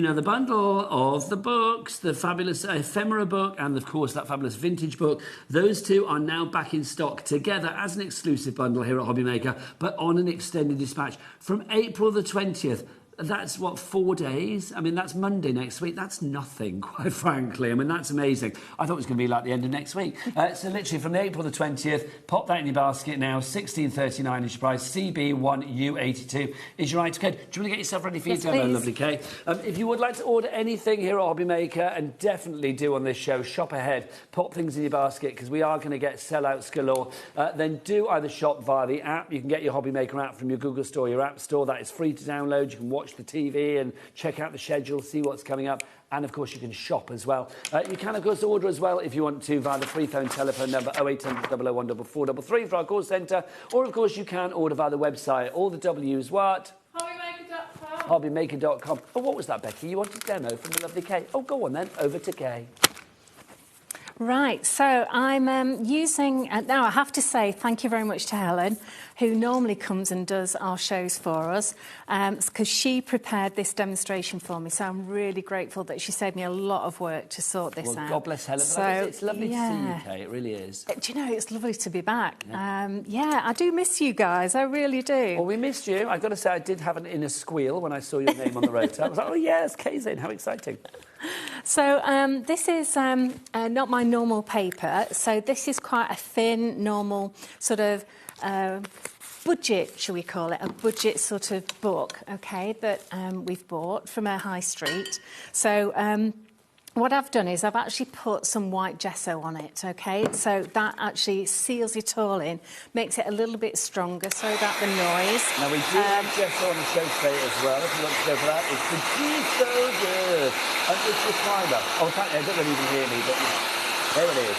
[SPEAKER 1] The bundle of the books, the fabulous ephemera book and, of course, that fabulous vintage book. Those two are now back in stock together as an exclusive bundle here at HobbyMaker, but on an extended dispatch from April the 20th. That's, 4 days? That's Monday next week. That's nothing, quite frankly. That's amazing. I thought it was going to be like the end of next week. So literally from April the 20th, pop that in your basket now. $16.39 is your price. CB1U82 is your item code. Do you want to get yourself ready for your demo, lovely Kay? If you would like to order anything here at HobbyMaker, and definitely do on this show, shop ahead, pop things in your basket, because we are going to get sellouts galore, then do either shop via the app. You can get your HobbyMaker app from your Google Store, your App Store. That is free to download. You can watch the TV and check out the schedule, see what's coming up, and of course you can shop as well. You can of course order as well if you want to via the free phone telephone number 0800 001 4433 for our call centre, or of course you can order via the website. All the W's what? HobbyMaker.com. HobbyMaker.com. Oh, what was that, Becky? You wanted a demo from the lovely Kay. Oh, go on then, over to Kay.
[SPEAKER 11] Right, so I'm using, now I have to say thank you very much to Helen, who normally comes and does our shows for us, because she prepared this demonstration for me, so I'm really grateful that she saved me a lot of work to sort this out.
[SPEAKER 1] God bless Helen. So, it's lovely to see you, Kay, it really is.
[SPEAKER 11] Do you know, it's lovely to be back. Yeah, I do miss you guys, I really do.
[SPEAKER 1] Well, we missed you. I've got to say, I did have an inner squeal when I saw your name on the rotor. I was like, oh yes, Kay's in, how exciting.
[SPEAKER 11] So this is not my normal paper. So this is quite a thin, normal sort of budget, shall we call it, a budget sort of book, okay, that we've bought from a high street. So what I've done is I've actually put some white gesso on it, okay? So that actually seals it all in, makes it a little bit stronger so that the noise...
[SPEAKER 1] Now, we do have gesso on the show today as well, if you want to go for that. It's the Gesso Good. And it's the fibre. Oh, I don't really even hear me, but you know, there it is.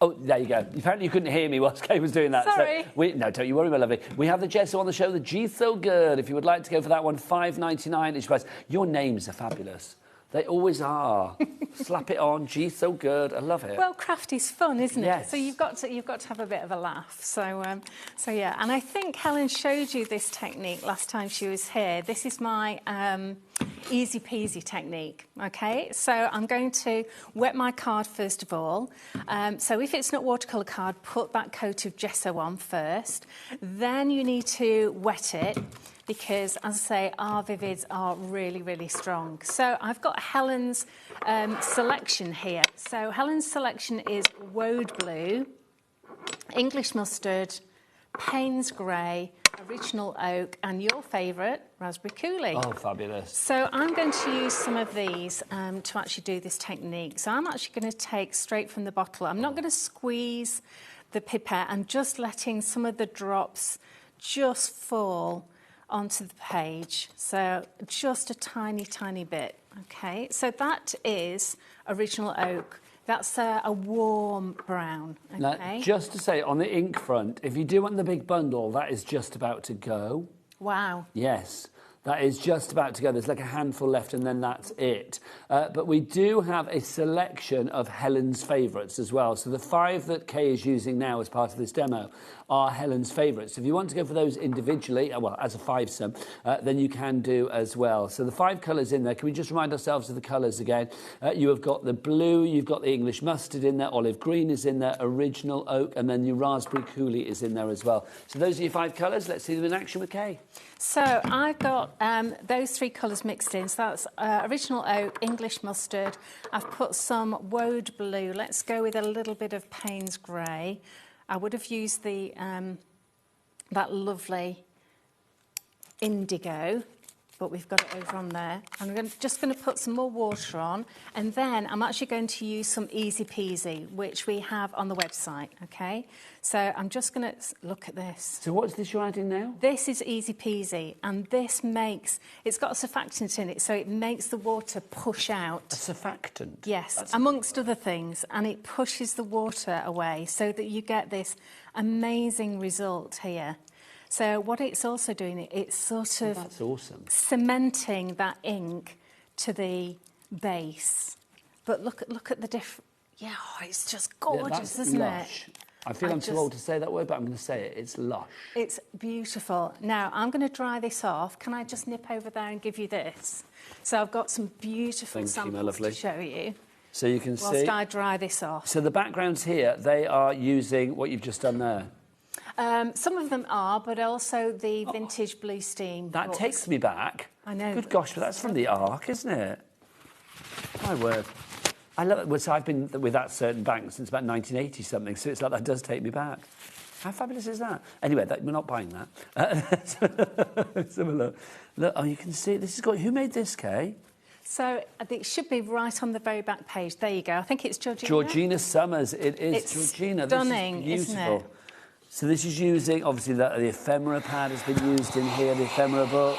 [SPEAKER 1] Oh, there you go. Apparently you couldn't hear me whilst Kay was doing that.
[SPEAKER 11] Sorry.
[SPEAKER 1] So no, don't you worry, my lovely. We have the gesso on the show, the Gesso Good. If you would like to go for that one, $5.99 each price. Your names are fabulous. They always are. Slap it on, Gesso Good. I love it.
[SPEAKER 11] Well, craft is fun, isn't it?
[SPEAKER 1] Yes.
[SPEAKER 11] So you've got to have a bit of a laugh. So yeah. And I think Helen showed you this technique last time she was here. This is my easy peasy technique. Okay. So I'm going to wet my card first of all. So if it's not watercolour card, put that coat of gesso on first. Then you need to wet it, because, as I say, our Vivids are really, really strong. So I've got Helen's selection here. So Helen's selection is Woad Blue, English Mustard, Payne's Grey, Original Oak, and your favourite, Raspberry Coulis.
[SPEAKER 1] Oh, fabulous.
[SPEAKER 11] So I'm going to use some of these to actually do this technique. So I'm actually going to take straight from the bottle. I'm not going to squeeze the pipette. I'm just letting some of the drops just fall onto the page, so just a tiny, tiny bit. Okay, so that is Original Oak. That's a warm brown. Okay.
[SPEAKER 1] Now, just to say, on the ink front, if you do want the big bundle, that is just about to go.
[SPEAKER 11] Wow.
[SPEAKER 1] Yes. That is just about to go. There's like a handful left and then that's it. But we do have a selection of Helen's favourites as well. So the 5 that Kay is using now as part of this demo are Helen's favourites. If you want to go for those individually, well, as a 5-some, then you can do as well. So the 5 colours in there, can we just remind ourselves of the colours again? You have got the blue, you've got the English mustard in there, olive green is in there, Original Oak, and then your Raspberry Coulis is in there as well. So those are your 5 colours. Let's see them in action with Kay.
[SPEAKER 11] So I've got those 3 colours mixed in. So that's Original Oak, English Mustard. I've put some Woad Blue. Let's go with a little bit of Payne's Grey. I would have used the that lovely indigo, but we've got it over on there. I'm just going to put some more water on, and then I'm actually going to use some Easy Peasy, which we have on the website, okay? So I'm just going to look at this.
[SPEAKER 1] So what's this you're adding now?
[SPEAKER 11] This is Easy Peasy, and this makes, it's got a surfactant in it, so it makes the water push out.
[SPEAKER 1] A surfactant?
[SPEAKER 11] Yes,
[SPEAKER 1] That's
[SPEAKER 11] amongst other things, and it pushes the water away so that you get this amazing result here. So what it's also doing, it's sort of
[SPEAKER 1] that's awesome.
[SPEAKER 11] Cementing that ink to the base. But look at the different. Yeah, it's just gorgeous, isn't
[SPEAKER 1] lush.
[SPEAKER 11] it?
[SPEAKER 1] I feel I'm too old to say that word, but I'm going to say it. It's lush.
[SPEAKER 11] It's beautiful. Now I'm going to dry this off. Can I just nip over there and give you this? So I've got some beautiful samples to show you.
[SPEAKER 1] So you can see.
[SPEAKER 11] Whilst I dry this off.
[SPEAKER 1] So the backgrounds here, they are using what you've just done there.
[SPEAKER 11] Some of them are, but also the vintage blue steam.
[SPEAKER 1] That
[SPEAKER 11] books.
[SPEAKER 1] takes me back.
[SPEAKER 11] I know.
[SPEAKER 1] Good gosh, but that's from the Ark, isn't it? My word. I love it. Well, so I've been with that certain bank since about 1980 something, so it's like that does take me back. How fabulous is that? Anyway, we're not buying that. Let's have a look. Look, oh, you can see this has got. Who made this, Kay?
[SPEAKER 11] So it should be right on the very back page. There you go. I think it's Georgina.
[SPEAKER 1] Georgina Summers. It is
[SPEAKER 11] it's
[SPEAKER 1] Georgina.
[SPEAKER 11] Stunning,
[SPEAKER 1] this is beautiful.
[SPEAKER 11] isn't it?
[SPEAKER 1] So this is using, obviously, the ephemera pad has been used in here, the ephemera book.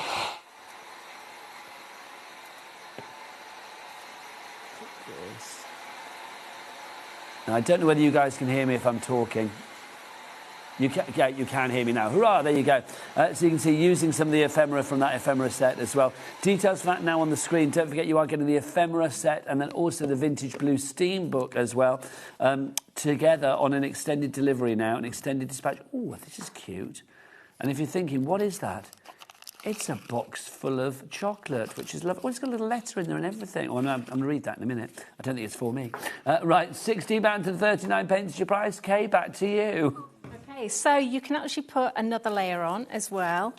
[SPEAKER 1] Now, I don't know whether you guys can hear me if I'm talking. You can hear me now. Hurrah, there you go. So you can see using some of the ephemera from that ephemera set as well. Details for that now on the screen. Don't forget you are getting the ephemera set and then also the vintage blue steam book as well. Together on an extended delivery now, an extended dispatch. Oh, this is cute. And if you're thinking, what is that? It's a box full of chocolate, which is lovely. Oh, it's got a little letter in there and everything. Oh, no, I'm going to read that in a minute. I don't think it's for me. Right, £16 and 39 pence your price. Kay, back to you.
[SPEAKER 11] Okay, Okay, so you can actually put another layer on as well,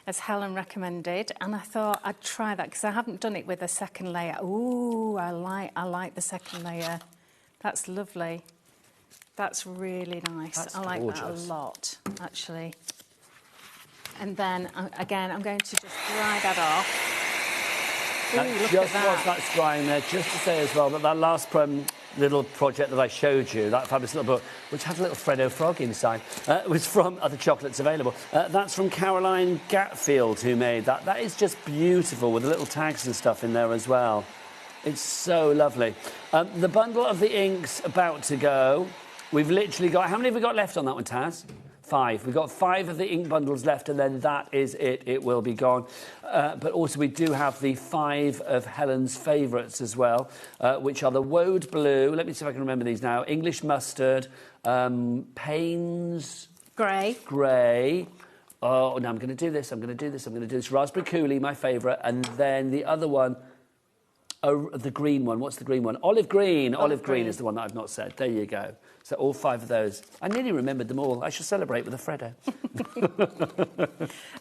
[SPEAKER 11] as Helen recommended, and I thought I'd try that because I haven't done it with a second layer. Ooh, I like the second layer. That's lovely. That's really nice.
[SPEAKER 1] That's
[SPEAKER 11] I like
[SPEAKER 1] gorgeous.
[SPEAKER 11] that a lot, actually. And then, again, I'm going to just dry that off. Ooh, look
[SPEAKER 1] just
[SPEAKER 11] at that.
[SPEAKER 1] whilst that's drying there, just to say as well that last little project that I showed you, that fabulous little book, which has a little Freddo frog inside, was from Other Chocolates Available. That's from Caroline Gatfield, who made that. That is just beautiful, with the little tags and stuff in there as well. It's so lovely. The bundle of the ink's about to go. We've literally got... How many have we got left on that one, Taz? 5. We've got 5 of the ink bundles left, and then that is it. It will be gone. But also we do have the 5 of Helen's favourites as well, which are the Woad Blue. Let me see if I can remember these now. English Mustard, Payne's... Grey. Oh, no, I'm going to do this. I'm going to do this. Raspberry Coulis, my favourite. And then the other one... Oh, the green one. What's the green one? Olive green. Olive green is the one that I've not said. There you go. So all 5 of those. I nearly remembered them all. I shall celebrate with a Freddo.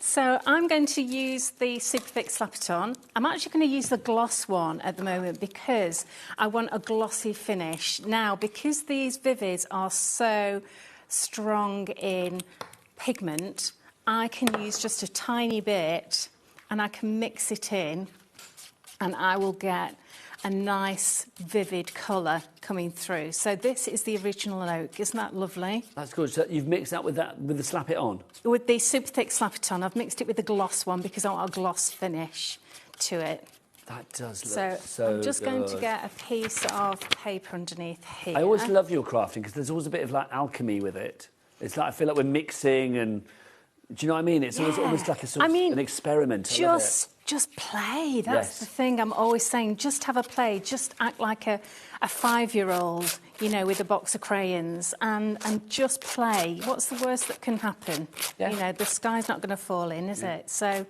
[SPEAKER 11] So I'm going to use the Super Thick Slap-It-On. I'm actually going to use the gloss one at the moment because I want a glossy finish. Now, because these Vivids are so strong in pigment, I can use just a tiny bit and I can mix it in, and I will get a nice vivid colour coming through. So this is the original oak. Isn't that lovely?
[SPEAKER 1] That's good. So you've mixed that with the Slap It On?
[SPEAKER 11] With the Super Thick Slap-It-On. I've mixed it with the gloss one because I want a gloss finish to it.
[SPEAKER 1] That does look so
[SPEAKER 11] I'm just
[SPEAKER 1] good.
[SPEAKER 11] going to get a piece of paper underneath here.
[SPEAKER 1] I always love your crafting because there's always a bit of like alchemy with it. It's like I feel like we're mixing and... Do you know what I mean? It's almost like a sort of an experiment.
[SPEAKER 11] Just play. That's the thing I'm always saying. Just have a play. Just act like a 5-year-old, you know, with a box of crayons and just play. What's the worst that can happen? Yeah. You know, the sky's not going to fall in, is it? So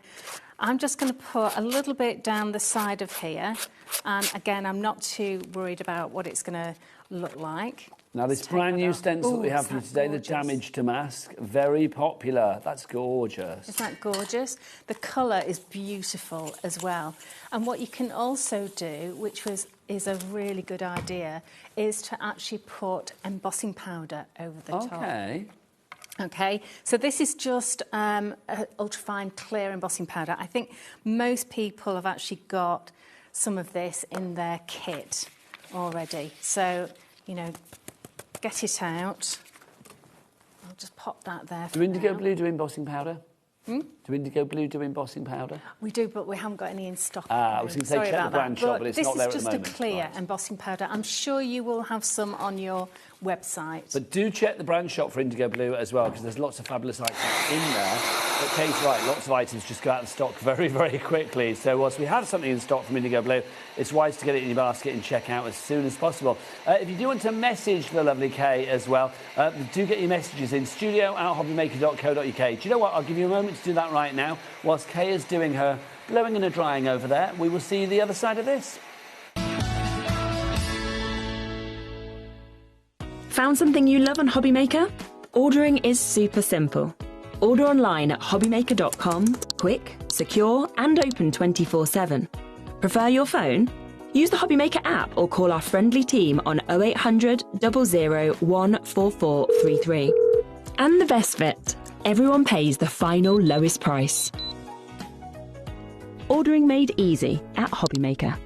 [SPEAKER 11] I'm just going to put a little bit down the side of here. And again, I'm not too worried about what it's going to look like.
[SPEAKER 1] Now, this brand new stencil we have for you today, gorgeous. The Damage to Mask, very popular. That's gorgeous.
[SPEAKER 11] Isn't that gorgeous? The colour is beautiful as well. And what you can also do, which is a really good idea, is to actually put embossing powder over the top. Okay, so this is just ultrafine clear embossing powder. I think most people have actually got some of this in their kit already. So, you know, get it out. I'll just pop that there.
[SPEAKER 1] Do Indigo Blue do embossing powder? Do Indigo Blue do embossing powder?
[SPEAKER 11] We do, but we haven't got any in stock.
[SPEAKER 1] I was going to say check the brand shop, but it's not there at the moment.
[SPEAKER 11] This is just a clear embossing powder. I'm sure you will have some on your website.
[SPEAKER 1] But do check the brand shop for Indigo Blue as well, because there's lots of fabulous items in there. But Kate's right, lots of items just go out of stock very, very quickly. So whilst we have something in stock from Indigo Blue, it's wise to get it in your basket and check out as soon as possible. If you do want to message the lovely Kay as well, do get your messages in studio@hobbymaker.co.uk. Do you know what? I'll give you a moment to do that right now. Whilst Kay is doing her blowing and a drying over there, we will see you the other side of this.
[SPEAKER 12] Found something you love on HobbyMaker? Ordering is super simple. Order online at hobbymaker.com, quick, secure and open 24/7. Prefer your phone? Use the HobbyMaker app or call our friendly team on 0800 00 14433. And the best bit, everyone pays the final lowest price. Ordering made easy at HobbyMaker.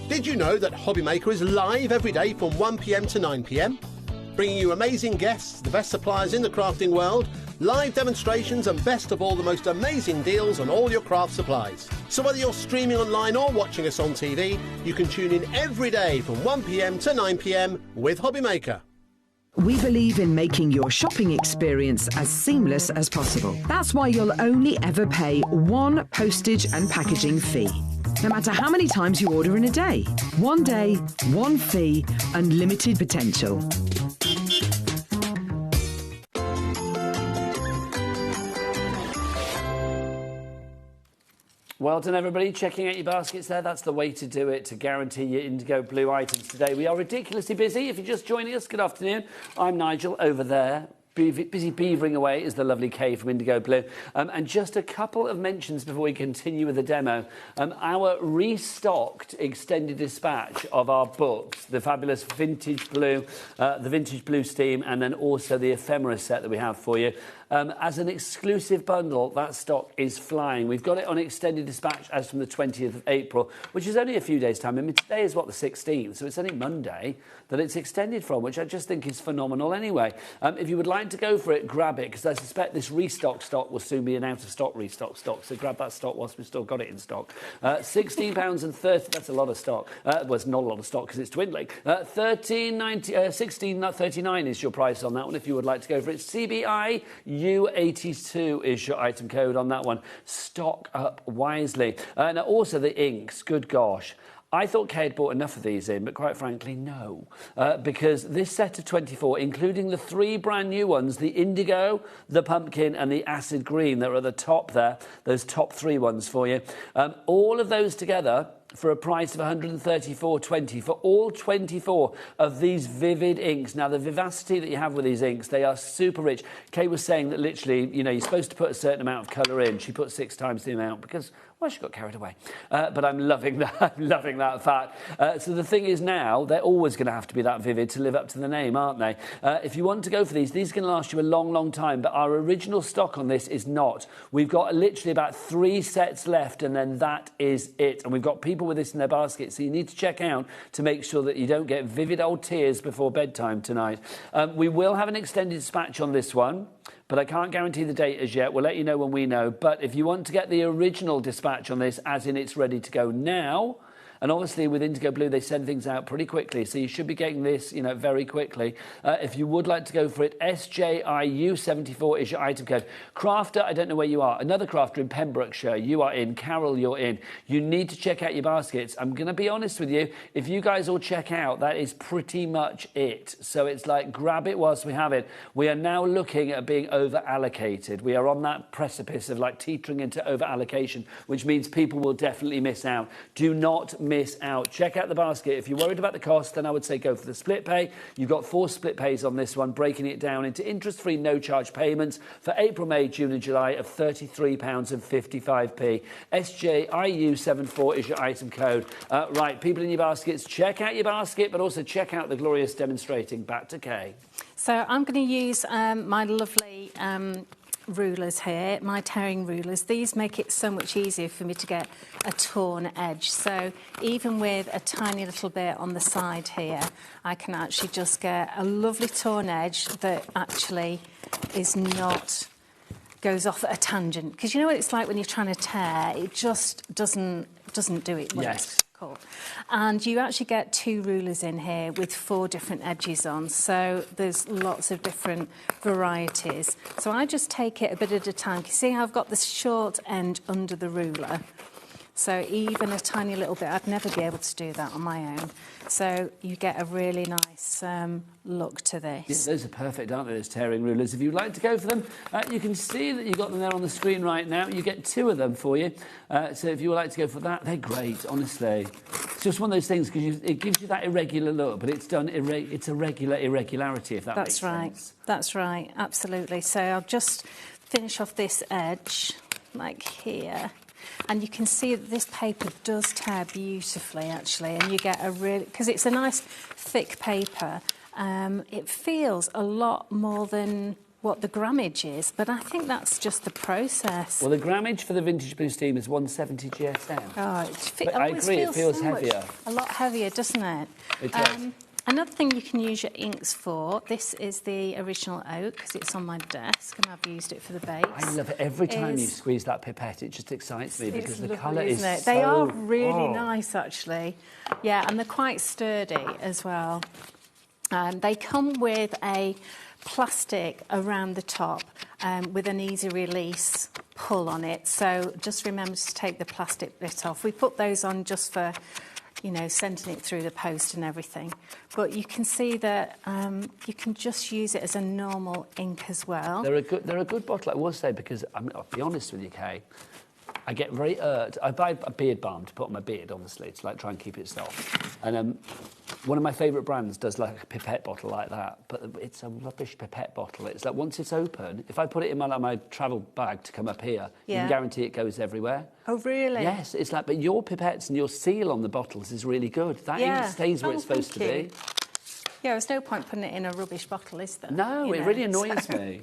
[SPEAKER 6] Did you know that HobbyMaker is live every day from 1 p.m. to 9 p.m? Bringing you amazing guests, the best suppliers in the crafting world, live demonstrations and best of all, the most amazing deals on all your craft supplies. So whether you're streaming online or watching us on TV, you can tune in every day from 1 p.m. to 9 p.m. with HobbyMaker.
[SPEAKER 7] We believe in making your shopping experience as seamless as possible. That's why you'll only ever pay one postage and packaging fee. No matter how many times you order in a day. One day, one fee, unlimited potential.
[SPEAKER 1] Well done, everybody. Checking out your baskets there. That's the way to do it, to guarantee your indigo blue items today. We are ridiculously busy. If you're just joining us, good afternoon. I'm Nigel over there. Busy beavering away is the lovely Kay from Indigo Blue. And just a couple of mentions before we continue with the demo. Our restocked extended dispatch of our books, the fabulous Vintage Blue, the Vintage Blue Steam, and then also the ephemera set that we have for you. As an exclusive bundle, that stock is flying. We've got it on extended dispatch as from the 20th of April, which is only a few days' time. I mean, today is, what, the 16th, so it's only Monday that it's extended from, which I just think is phenomenal anyway. If you would like to go for it, grab it, because I suspect this restock stock will soon be an out-of-stock restock stock, so grab that stock whilst we've still got it in stock. £16.30, that's a lot of stock. Well, it's not a lot of stock because it's dwindling. £16.39 is your price on that one if you would like to go for it. CBI U82 is your item code on that one. Stock up wisely. Now, also the inks, good gosh. I thought Kay had bought enough of these in, but quite frankly, no. Because this set of 24, including the 3 brand new ones, the indigo, the pumpkin and the acid green that are at the top there, those top 3 ones for you, all of those together for a price of £134.20 for all 24 of these vivid inks. Now, the vivacity that you have with these inks, they are super rich. Kay was saying that literally, you know, you're supposed to put a certain amount of colour in. She put 6 times the amount because, well, she got carried away. But I'm loving that. I'm loving that fact. So the thing is now, they're always going to have to be that vivid to live up to the name, aren't they? If you want to go for these are going to last you a long, long time. But our original stock on this is not. We've got literally about 3 sets left, and then that is it. And we've got people with this in their basket, so you need to check out to make sure that you don't get vivid old tears before bedtime tonight. We will have an extended dispatch on this one, but I can't guarantee the date as yet. We'll let you know when we know. But if you want to get the original dispatch on this, as in it's ready to go now, and obviously with Indigo Blue, they send things out pretty quickly, so you should be getting this, you know, very quickly. If you would like to go for it, SJIU74 is your item code. Crafter, I don't know where you are. Another crafter in Pembrokeshire, you are in. Carol, you're in. You need to check out your baskets. I'm going to be honest with you. If you guys all check out, that is pretty much it. So it's like, grab it whilst we have it. We are now looking at being over-allocated. We are on that precipice of like teetering into over-allocation, which means people will definitely miss out. Do not miss out. Check out the basket. If you're worried about the cost, then I would say go for the split pay. You've got 4 split pays on this one, breaking it down into interest-free, no-charge payments for April, May, June and July of £33.55. SJIU74 is your item code. Right, people in your baskets, check out your basket, but also check out the glorious demonstrating. Back to Kay.
[SPEAKER 11] So I'm going to use my lovely rulers here, my tearing rulers. These make it so much easier for me to get a torn edge. So even with a tiny little bit on the side here, I can actually just get a lovely torn edge that actually is not goes off at a tangent. Because you know what it's like when you're trying to tear, it just doesn't do it.
[SPEAKER 1] Yes.
[SPEAKER 11] Cool. And you actually get 2 rulers in here with 4 different edges on, so there's lots of different varieties. So I just take it a bit at a time. You see how I've got the short end under the ruler? So even a tiny little bit, I'd never be able to do that on my own. So you get a really nice look to this.
[SPEAKER 1] Yeah, those are perfect, aren't they, those tearing rulers? If you'd like to go for them, you can see that you've got them there on the screen right now. You get 2 of them for you. So if you would like to go for that, they're great, honestly. It's just one of those things, because it gives you that irregular look, but it's done. It's a regular irregularity, if that makes sense.
[SPEAKER 11] That's right, absolutely. So I'll just finish off this edge, like here. And you can see that this paper does tear beautifully, actually, and you get a really... because it's a nice, thick paper. It feels a lot more than what the grammage is, but I think that's just the process.
[SPEAKER 1] Well, the grammage for the Vintage Blue Steam is 170 GSM.
[SPEAKER 11] Oh,
[SPEAKER 1] I agree, it feels heavier.
[SPEAKER 11] A lot heavier, doesn't it?
[SPEAKER 1] It does.
[SPEAKER 11] Another thing you can use your inks for, this is the original oak, because it's on my desk and I've used it for the base.
[SPEAKER 1] I love it. Every time you squeeze that pipette, it just excites me because the colour is so...
[SPEAKER 11] They are really nice, actually. Yeah, and they're quite sturdy as well. They come with a plastic around the top with an easy release pull on it. So just remember to take the plastic bit off. We put those on just for... you know, sending it through the post and everything. But you can see that you can just use it as a normal ink as well.
[SPEAKER 1] They're a good bottle, I will say, because I'll be honest with you, Kay. I get very I buy a beard balm to put on my beard, obviously, to like try and keep it soft. And one of my favourite brands does like a pipette bottle like that, but it's a rubbish pipette bottle. It's like once it's open, if I put it in my travel bag to come up here, you can guarantee it goes everywhere.
[SPEAKER 11] Oh, really?
[SPEAKER 1] Yes, it's like, but your pipettes and your seal on the bottles is really good. That stays where it's supposed to be.
[SPEAKER 11] Yeah, there's no point putting it in a rubbish bottle, is there?
[SPEAKER 1] No, it really annoys me.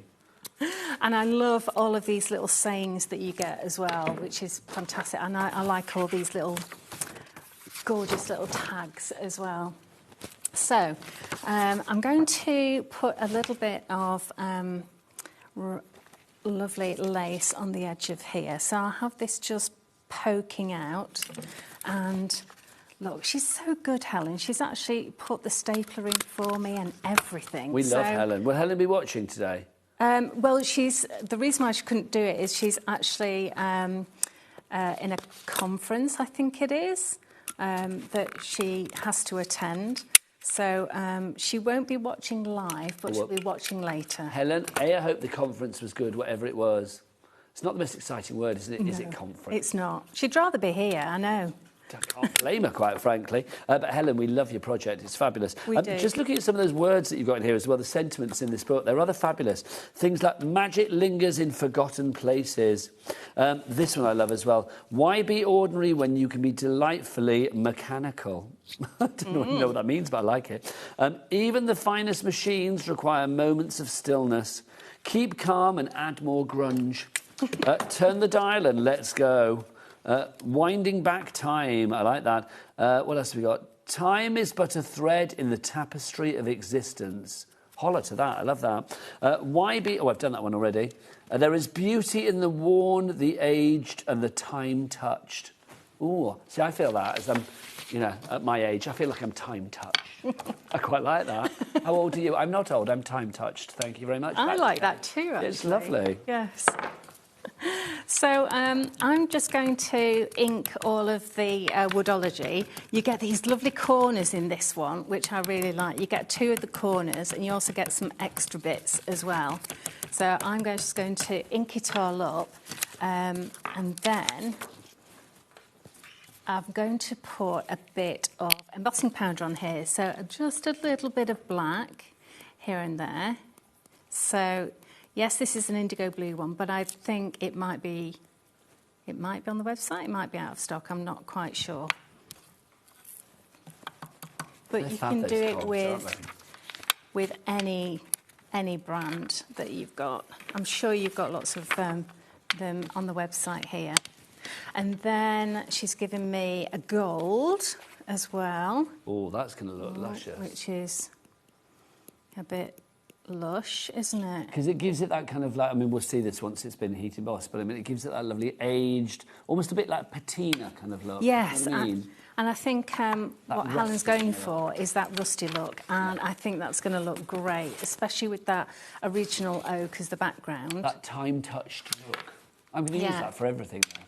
[SPEAKER 11] And I love all of these little sayings that you get as well, which is fantastic. And I like all these little gorgeous little tags as well. So I'm going to put a little bit of lovely lace on the edge of here. So I'll have this just poking out. And look, she's so good, Helen. She's actually put the stapler in for me and everything.
[SPEAKER 1] We love Helen. Will Helen be watching today?
[SPEAKER 11] Well, the reason why she couldn't do it is she's actually in a conference, I think it is, that she has to attend. So she won't be watching live, but she'll be watching later.
[SPEAKER 1] Helen, I hope the conference was good, whatever it was. It's not the most exciting word, is it? No, is it conference?
[SPEAKER 11] It's not. She'd rather be here, I know.
[SPEAKER 1] I can't blame her, quite frankly. But Helen, we love your project. It's fabulous.
[SPEAKER 11] We do.
[SPEAKER 1] Just looking at some of those words that you've got in here as well, the sentiments in this book, they're rather fabulous. Things like magic lingers in forgotten places. This one I love as well. Why be ordinary when you can be delightfully mechanical? I don't really know what that means, but I like it. Even the finest machines require moments of stillness. Keep calm and add more grunge. Turn the dial and let's go. Winding back time, I like that. What else have we got? Time is but a thread in the tapestry of existence. Holler to that, I love that. Why be... Oh, I've done that one already. There is beauty in the worn, the aged, and the time-touched. Ooh, see, I feel that as I'm, at my age, I feel like I'm time-touched. I quite like that. How old are you? I'm not old, I'm time-touched. Thank you very much.
[SPEAKER 11] I like that too, actually.
[SPEAKER 1] It's lovely.
[SPEAKER 11] Yes. So I'm just going to ink all of the Woodology. You get these lovely corners in this one, which I really like. You get 2 of the corners and you also get some extra bits as well. So I'm just going to ink it all up and then I'm going to put a bit of embossing powder on here. So just a little bit of black here and there. So... yes, this is an indigo blue one, but I think it might be on the website, it might be out of stock, I'm not quite sure. But you can do it with any brand that you've got. I'm sure you've got lots of them on the website here. And then she's given me a gold as well.
[SPEAKER 1] Oh, that's going to look luscious.
[SPEAKER 11] Which is a bit... lush, isn't it?
[SPEAKER 1] Because it gives it that kind of like, I mean, we'll see this once it's been heat embossed, but I mean, it gives it that lovely aged, almost a bit like patina kind of look.
[SPEAKER 11] Yes,
[SPEAKER 1] you know what I mean?
[SPEAKER 11] and I think what Helen's going for is that rusty look, and I think that's going to look great, especially with that original oak as the background.
[SPEAKER 1] That time-touched look. I'm going to use that for everything now.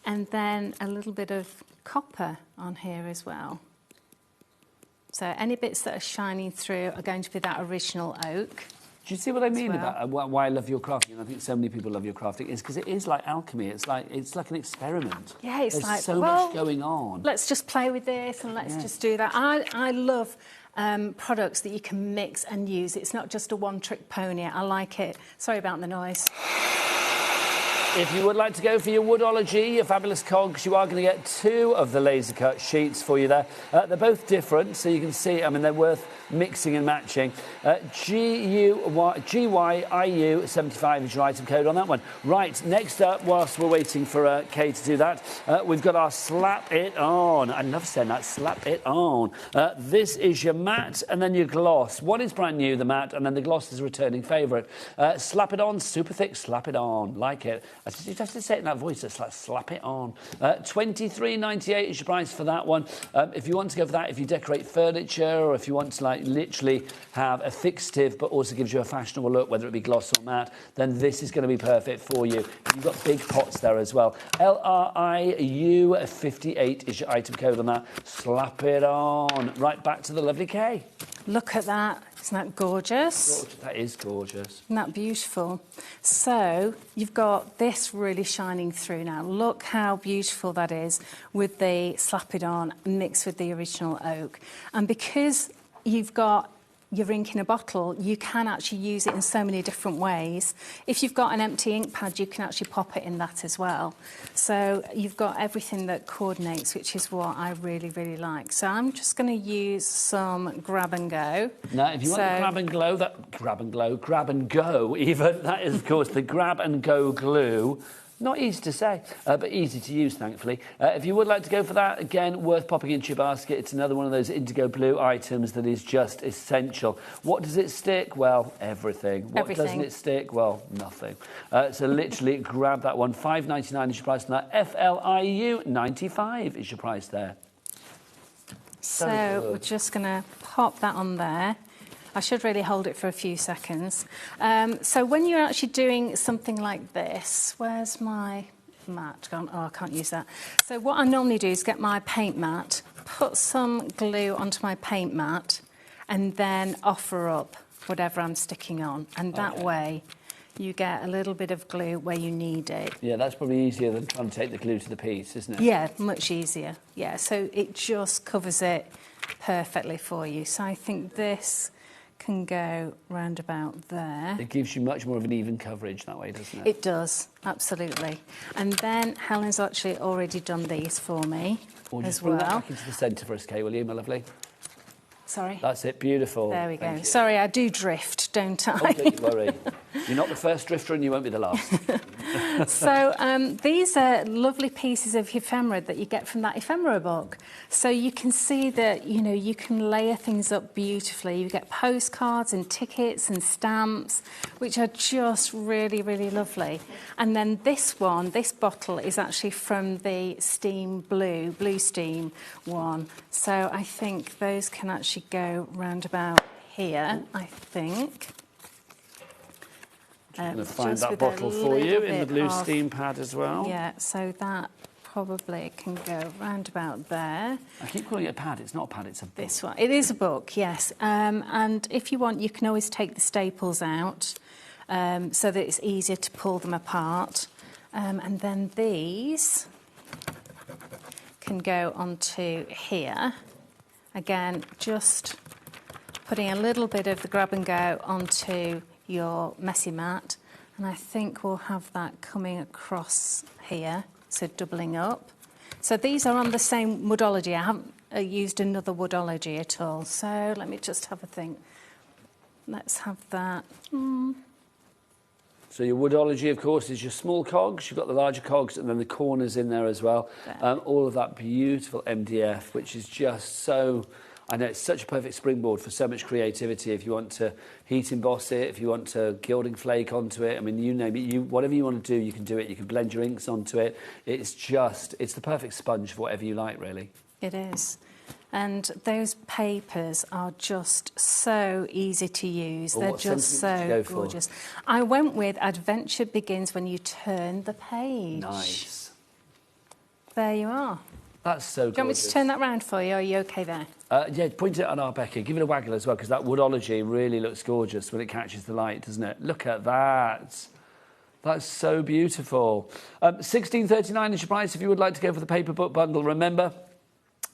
[SPEAKER 11] And then a little bit of copper on here as well. So any bits that are shining through are going to be that original oak.
[SPEAKER 1] Do you see what I mean about why I love your crafting? And I think so many people love your crafting is because it is like alchemy. It's like an experiment.
[SPEAKER 11] Yeah, it's
[SPEAKER 1] There's so much going on.
[SPEAKER 11] Let's just play with this and let's just do that. I love products that you can mix and use. It's not just a one-trick pony. I like it. Sorry about the noise.
[SPEAKER 1] If you would like to go for your Woodology, your fabulous cogs, you are going to get 2 of the laser cut sheets for you there. They're both different, so you can see, I mean, they're worth mixing and matching. GYIU75 is your item code on that one. Right, next up, whilst we're waiting for Kay to do that, we've got our Slap It On. I love saying that, Slap It On. This is your matte and then your gloss. One is brand new, the matte, and then the gloss is a returning favourite. Slap It On, super thick, slap it on, like it. You have to say it in that voice, it's like slap it on. $23.98 is your price for that one. If you want to go for that, if you decorate furniture or if you want to like literally have a fixative but also gives you a fashionable look, whether it be gloss or matte, then this is going to be perfect for you. You've got big pots there as well. LRIU58 is your item code on that. Slap it on. Right, back to the lovely Kay.
[SPEAKER 11] Look at that. Isn't that gorgeous?
[SPEAKER 1] That is gorgeous.
[SPEAKER 11] Isn't that beautiful? So you've got this really shining through now. Look how beautiful that is with the slap it on mixed with the original oak. And because you've got your ink in a bottle, you can actually use it in so many different ways. If you've got an empty ink pad, you can actually pop it in that as well. So you've got everything that coordinates, which is what I really, really like. So I'm just going to use some grab and go.
[SPEAKER 1] Now, if you want the grab and go even, that is, of course, the grab and go glue. Not easy to say, but easy to use, thankfully. If you would like to go for that, again, worth popping into your basket. It's another one of those indigo blue items that is just essential. What does it stick? Well, everything. What doesn't it stick? Well, nothing. So literally grab that one. $5.99 is your price on that. FLIU 95 is your price there.
[SPEAKER 11] So we're just going to pop that on there. I should really hold it for a few seconds. So when you're actually doing something like this, where's my mat gone? Oh, I can't use that. So what I normally do is get my paint mat, put some glue onto my paint mat, and then offer up whatever I'm sticking on. And that way, you get a little bit of glue where you need it.
[SPEAKER 1] Yeah, that's probably easier than trying to take the glue to the piece, isn't it?
[SPEAKER 11] Yeah, much easier. Yeah, so it just covers it perfectly for you. So I think this can go round about there.
[SPEAKER 1] It gives you much more of an even coverage that way, doesn't it?
[SPEAKER 11] It does, absolutely. And then Helen's actually already done these for me as well.
[SPEAKER 1] Bring that back into the centre for us, Kay, will you, my lovely?
[SPEAKER 11] Sorry?
[SPEAKER 1] That's it, beautiful.
[SPEAKER 11] There we go. Sorry, I do drift, don't I?
[SPEAKER 1] Oh, don't you worry. You're not the first drifter and you won't be the last.
[SPEAKER 11] So these are lovely pieces of ephemera that you get from that ephemera book. So you can see that, you know, you can layer things up beautifully. You get postcards and tickets and stamps, which are just really, really lovely. And then this one, this bottle is actually from the Steam Blue Steam one. So I think those can actually go round about here, I think.
[SPEAKER 1] I'm going to find that bottle for you in the blue steam pad as well.
[SPEAKER 11] Yeah, so that probably can go round about there.
[SPEAKER 1] I keep calling it a pad. It's not a pad, it's a book.
[SPEAKER 11] This one. It is a book, yes. And if you want, you can always take the staples out so that it's easier to pull them apart. And then these can go onto here. Again, just putting a little bit of the grab and go onto your messy mat, and I think we'll have that coming across here, so doubling up. So these are on the same woodology. I haven't used another woodology at all, so let me just have a think. Let's have that.
[SPEAKER 1] So your woodology, of course, is your small cogs. You've got the larger cogs and then the corners in there as well. All of that beautiful MDF, which is just so... I know it's such a perfect springboard for so much creativity. If you want to heat emboss it, if you want to gilding flake onto it, I mean, you name it, whatever you want to do, you can do it. You can blend your inks onto it. It's the perfect sponge for whatever you like, really.
[SPEAKER 11] It is. And those papers are just so easy to use. They're just so gorgeous. I went with Adventure Begins When You Turn the Page.
[SPEAKER 1] Nice.
[SPEAKER 11] There you are.
[SPEAKER 1] That's so gorgeous.
[SPEAKER 11] Do you want me to turn that round for you, or are you OK there?
[SPEAKER 1] Yeah, point it on our Becky. Give it a waggle as well, because that woodology really looks gorgeous when it catches the light, doesn't it? Look at that. That's so beautiful. $16.39 is your price if you would like to go for the paper book bundle. Remember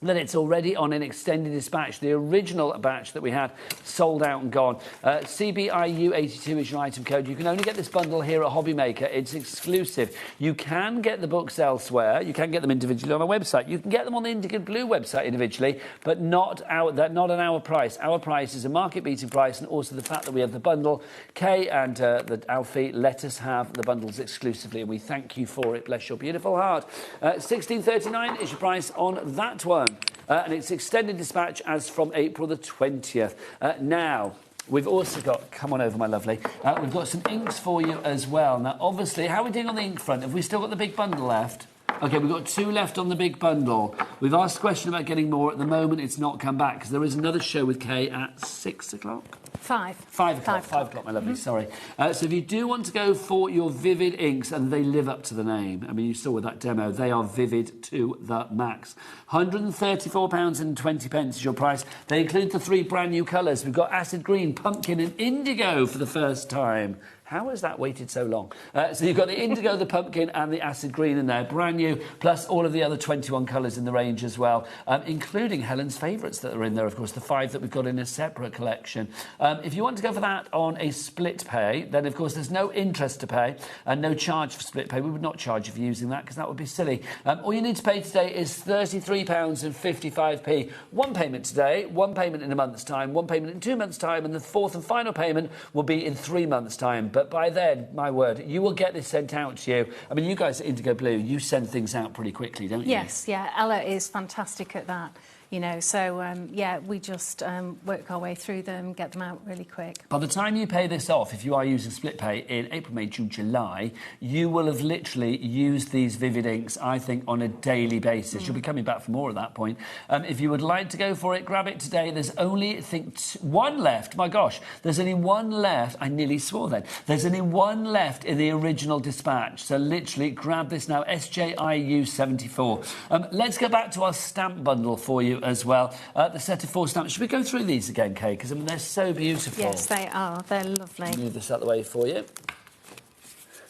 [SPEAKER 1] that it's already on an extended dispatch. The original batch that we had sold out and gone. CBIU82 is your item code. You can only get this bundle here at HobbyMaker. It's exclusive. You can get the books elsewhere. You can get them individually on our website. You can get them on the Indigo Blue website individually, but not an our price. Our price is a market-beating price, and also the fact that we have the bundle. Kay and Alfie let us have the bundles exclusively, and we thank you for it. Bless your beautiful heart. $16.39 is your price on that one. And it's extended dispatch as from April the 20th. Now, we've also got... Come on over, my lovely. We've got some inks for you as well. Now, obviously, how are we doing on the ink front? Have we still got the big bundle left? OK, we've got 2 left on the big bundle. We've asked a question about getting more. At the moment, it's not come back because there is another show with Kay at 6 o'clock.
[SPEAKER 11] 5.
[SPEAKER 1] 5 o'clock. 5 o'clock, my lovely, sorry. So if you do want to go for your Vivid inks, and they live up to the name, I mean, you saw with that demo, they are Vivid to the max. £134.20 is your price. They include the 3 brand new colours. We've got acid green, pumpkin and indigo for the first time. How has that waited so long? So you've got the indigo, the pumpkin and the acid green in there, brand new, plus all of the other 21 colours in the range as well, including Helen's favourites that are in there, of course, the 5 that we've got in a separate collection. If you want to go for that on a split pay, then, of course, there's no interest to pay and no charge for split pay. We would not charge you for using that because that would be silly. All you need to pay today is £33.55. 1 payment today, 1 payment in a month's time, 1 payment in 2 months' time, and the 4th and final payment will be in 3 months' time. But by then, my word, you will get this sent out to you. I mean, you guys at Indigo Blue, you send things out pretty quickly, don't you?
[SPEAKER 11] Yes, yeah. Ella is fantastic at that. You know, so, yeah, we just work our way through them, get them out really quick.
[SPEAKER 1] By the time you pay this off, if you are using split pay in April, May, June, July, you will have literally used these Vivid inks, I think, on a daily basis. You'll be coming back for more at that point. If you would like to go for it, grab it today. There's only, I think, 1 left. My gosh, there's only 1 left. I nearly swore then. There's only 1 left in the original dispatch. So literally, grab this now, SJIU 74. Let's go back to our stamp bundle for you as well. The set of 4 stamps. Should we go through these again, Kay? Because, I mean, they're so beautiful.
[SPEAKER 11] Yes, they are. They're lovely.
[SPEAKER 1] Move this out of the way for you.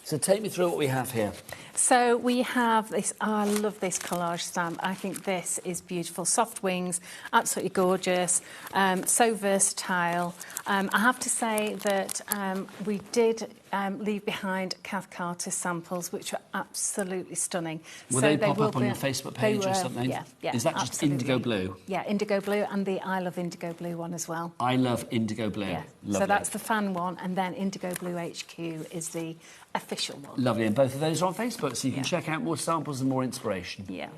[SPEAKER 1] So take me through what we have here.
[SPEAKER 11] So we have this, I love this collage stamp. I think this is beautiful. Soft wings, absolutely gorgeous, so versatile. I have to say that we did leave behind Kath Carter's samples, which were absolutely stunning.
[SPEAKER 1] Will they pop up on your Facebook page or something?
[SPEAKER 11] Yeah, yeah.
[SPEAKER 1] Is that just
[SPEAKER 11] absolutely.
[SPEAKER 1] Indigo Blue?
[SPEAKER 11] Yeah, Indigo Blue and the I Love Indigo Blue one as well.
[SPEAKER 1] I love Indigo Blue.
[SPEAKER 11] Yeah.
[SPEAKER 1] Lovely.
[SPEAKER 11] So that's the fan one, and then Indigo Blue HQ is the official one.
[SPEAKER 1] Lovely, and both of those are on Facebook, so you can check out more samples and more inspiration.
[SPEAKER 11] Yeah.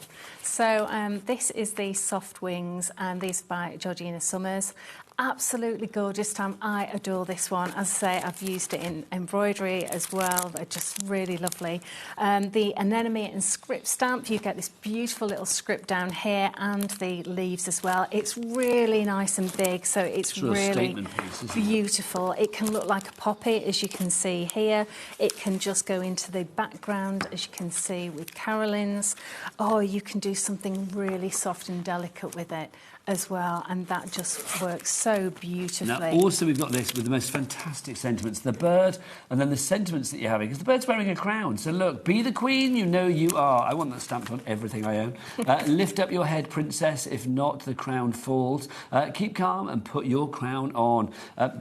[SPEAKER 11] So this is the Soft Wings, and these by Georgina Summers. Absolutely gorgeous stamp. I adore this one. As I say, I've used it in embroidery as well. They're just really lovely. The anemone and script stamp, you get this beautiful little script down here and the leaves as well. It's really nice and big, so it's really beautiful. It can look like a poppy, as you can see here. It can just go into the background, as you can see with Carolyn's. Oh, you can do something really soft and delicate with it as well, and that just works so beautifully.
[SPEAKER 1] Now, also we've got this with the most fantastic sentiments, the bird, and then the sentiments that you're having, because the bird's wearing a crown. So look, be the queen you know you are. I want that stamped on everything I own. Lift up your head, princess, if not, the crown falls. Keep calm and put your crown on.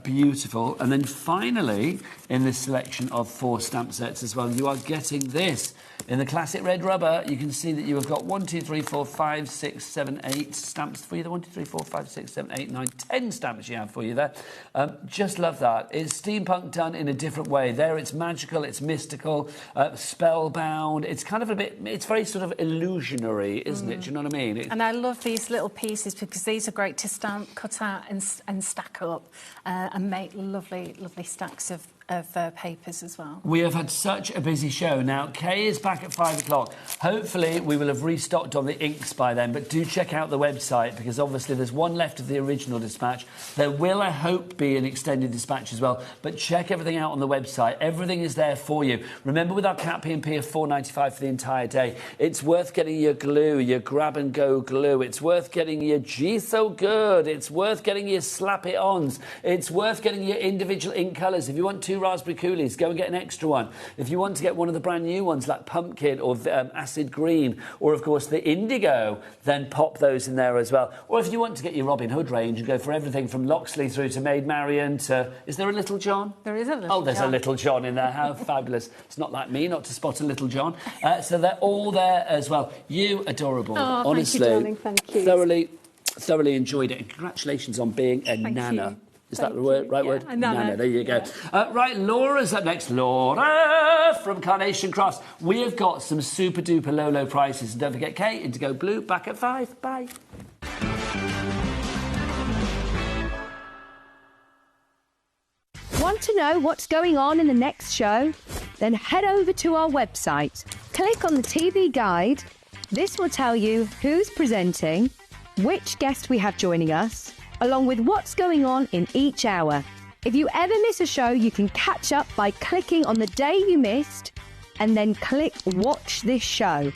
[SPEAKER 1] Beautiful. And then finally, in this selection of 4 stamp sets as well, you are getting this. In the classic red rubber, you can see that you have got 1, 2, 3, 4, 5, 6, 7, 8 stamps for you. 1, 2, 3, 4, 5, 6, 7, 8, 9, 10 stamps you have for you there. Just love that. It's steampunk done in a different way. There it's magical, it's mystical, spellbound. It's kind of a bit, it's very sort of illusionary, isn't it? Do you know what I mean?
[SPEAKER 11] And I love these little pieces because these are great to stamp, cut out and stack up and make lovely, lovely stacks of papers as well.
[SPEAKER 1] We have had such a busy show. Now, Kay is back at 5 o'clock. Hopefully, we will have restocked on the inks by then, but do check out the website because obviously there's 1 left of the original dispatch. There will, I hope, be an extended dispatch as well, but check everything out on the website. Everything is there for you. Remember, with our Cat P&P of £4.95 for the entire day, it's worth getting your glue, your grab-and-go glue. It's worth getting your Gee So Good. It's worth getting your slap-it-ons. It's worth getting your individual ink colours. If you want 2 raspberry coolies, go and get an extra one. If you want to get one of the brand new ones like pumpkin or acid green or of course the indigo, then pop those in there as well. Or if you want to get your Robin Hood range and go for everything from Loxley through to Maid Marian to... Is there a Little John?
[SPEAKER 11] There is a Little John.
[SPEAKER 1] Oh, there's a Little John in there. How fabulous. It's not like me not to spot a Little John. So they're all there as well. You adorable.
[SPEAKER 11] Oh,
[SPEAKER 1] honestly,
[SPEAKER 11] thank you, darling. Thank you.
[SPEAKER 1] Thoroughly enjoyed it. And congratulations on being a nana.
[SPEAKER 11] You.
[SPEAKER 1] Is that the word, right word?
[SPEAKER 11] Nana.
[SPEAKER 1] There you go. Right, Laura's up next. Laura from Carnation Crafts. We have got some super duper low prices. And don't forget, Kate, Indigo Blue, back at 5. Bye.
[SPEAKER 13] Want to know what's going on in the next show? Then head over to our website, Click on the TV guide. This will tell you who's presenting, which guest we have joining us, along with what's going on in each hour. If you ever miss a show, you can catch up by clicking on the day you missed and then click Watch This Show.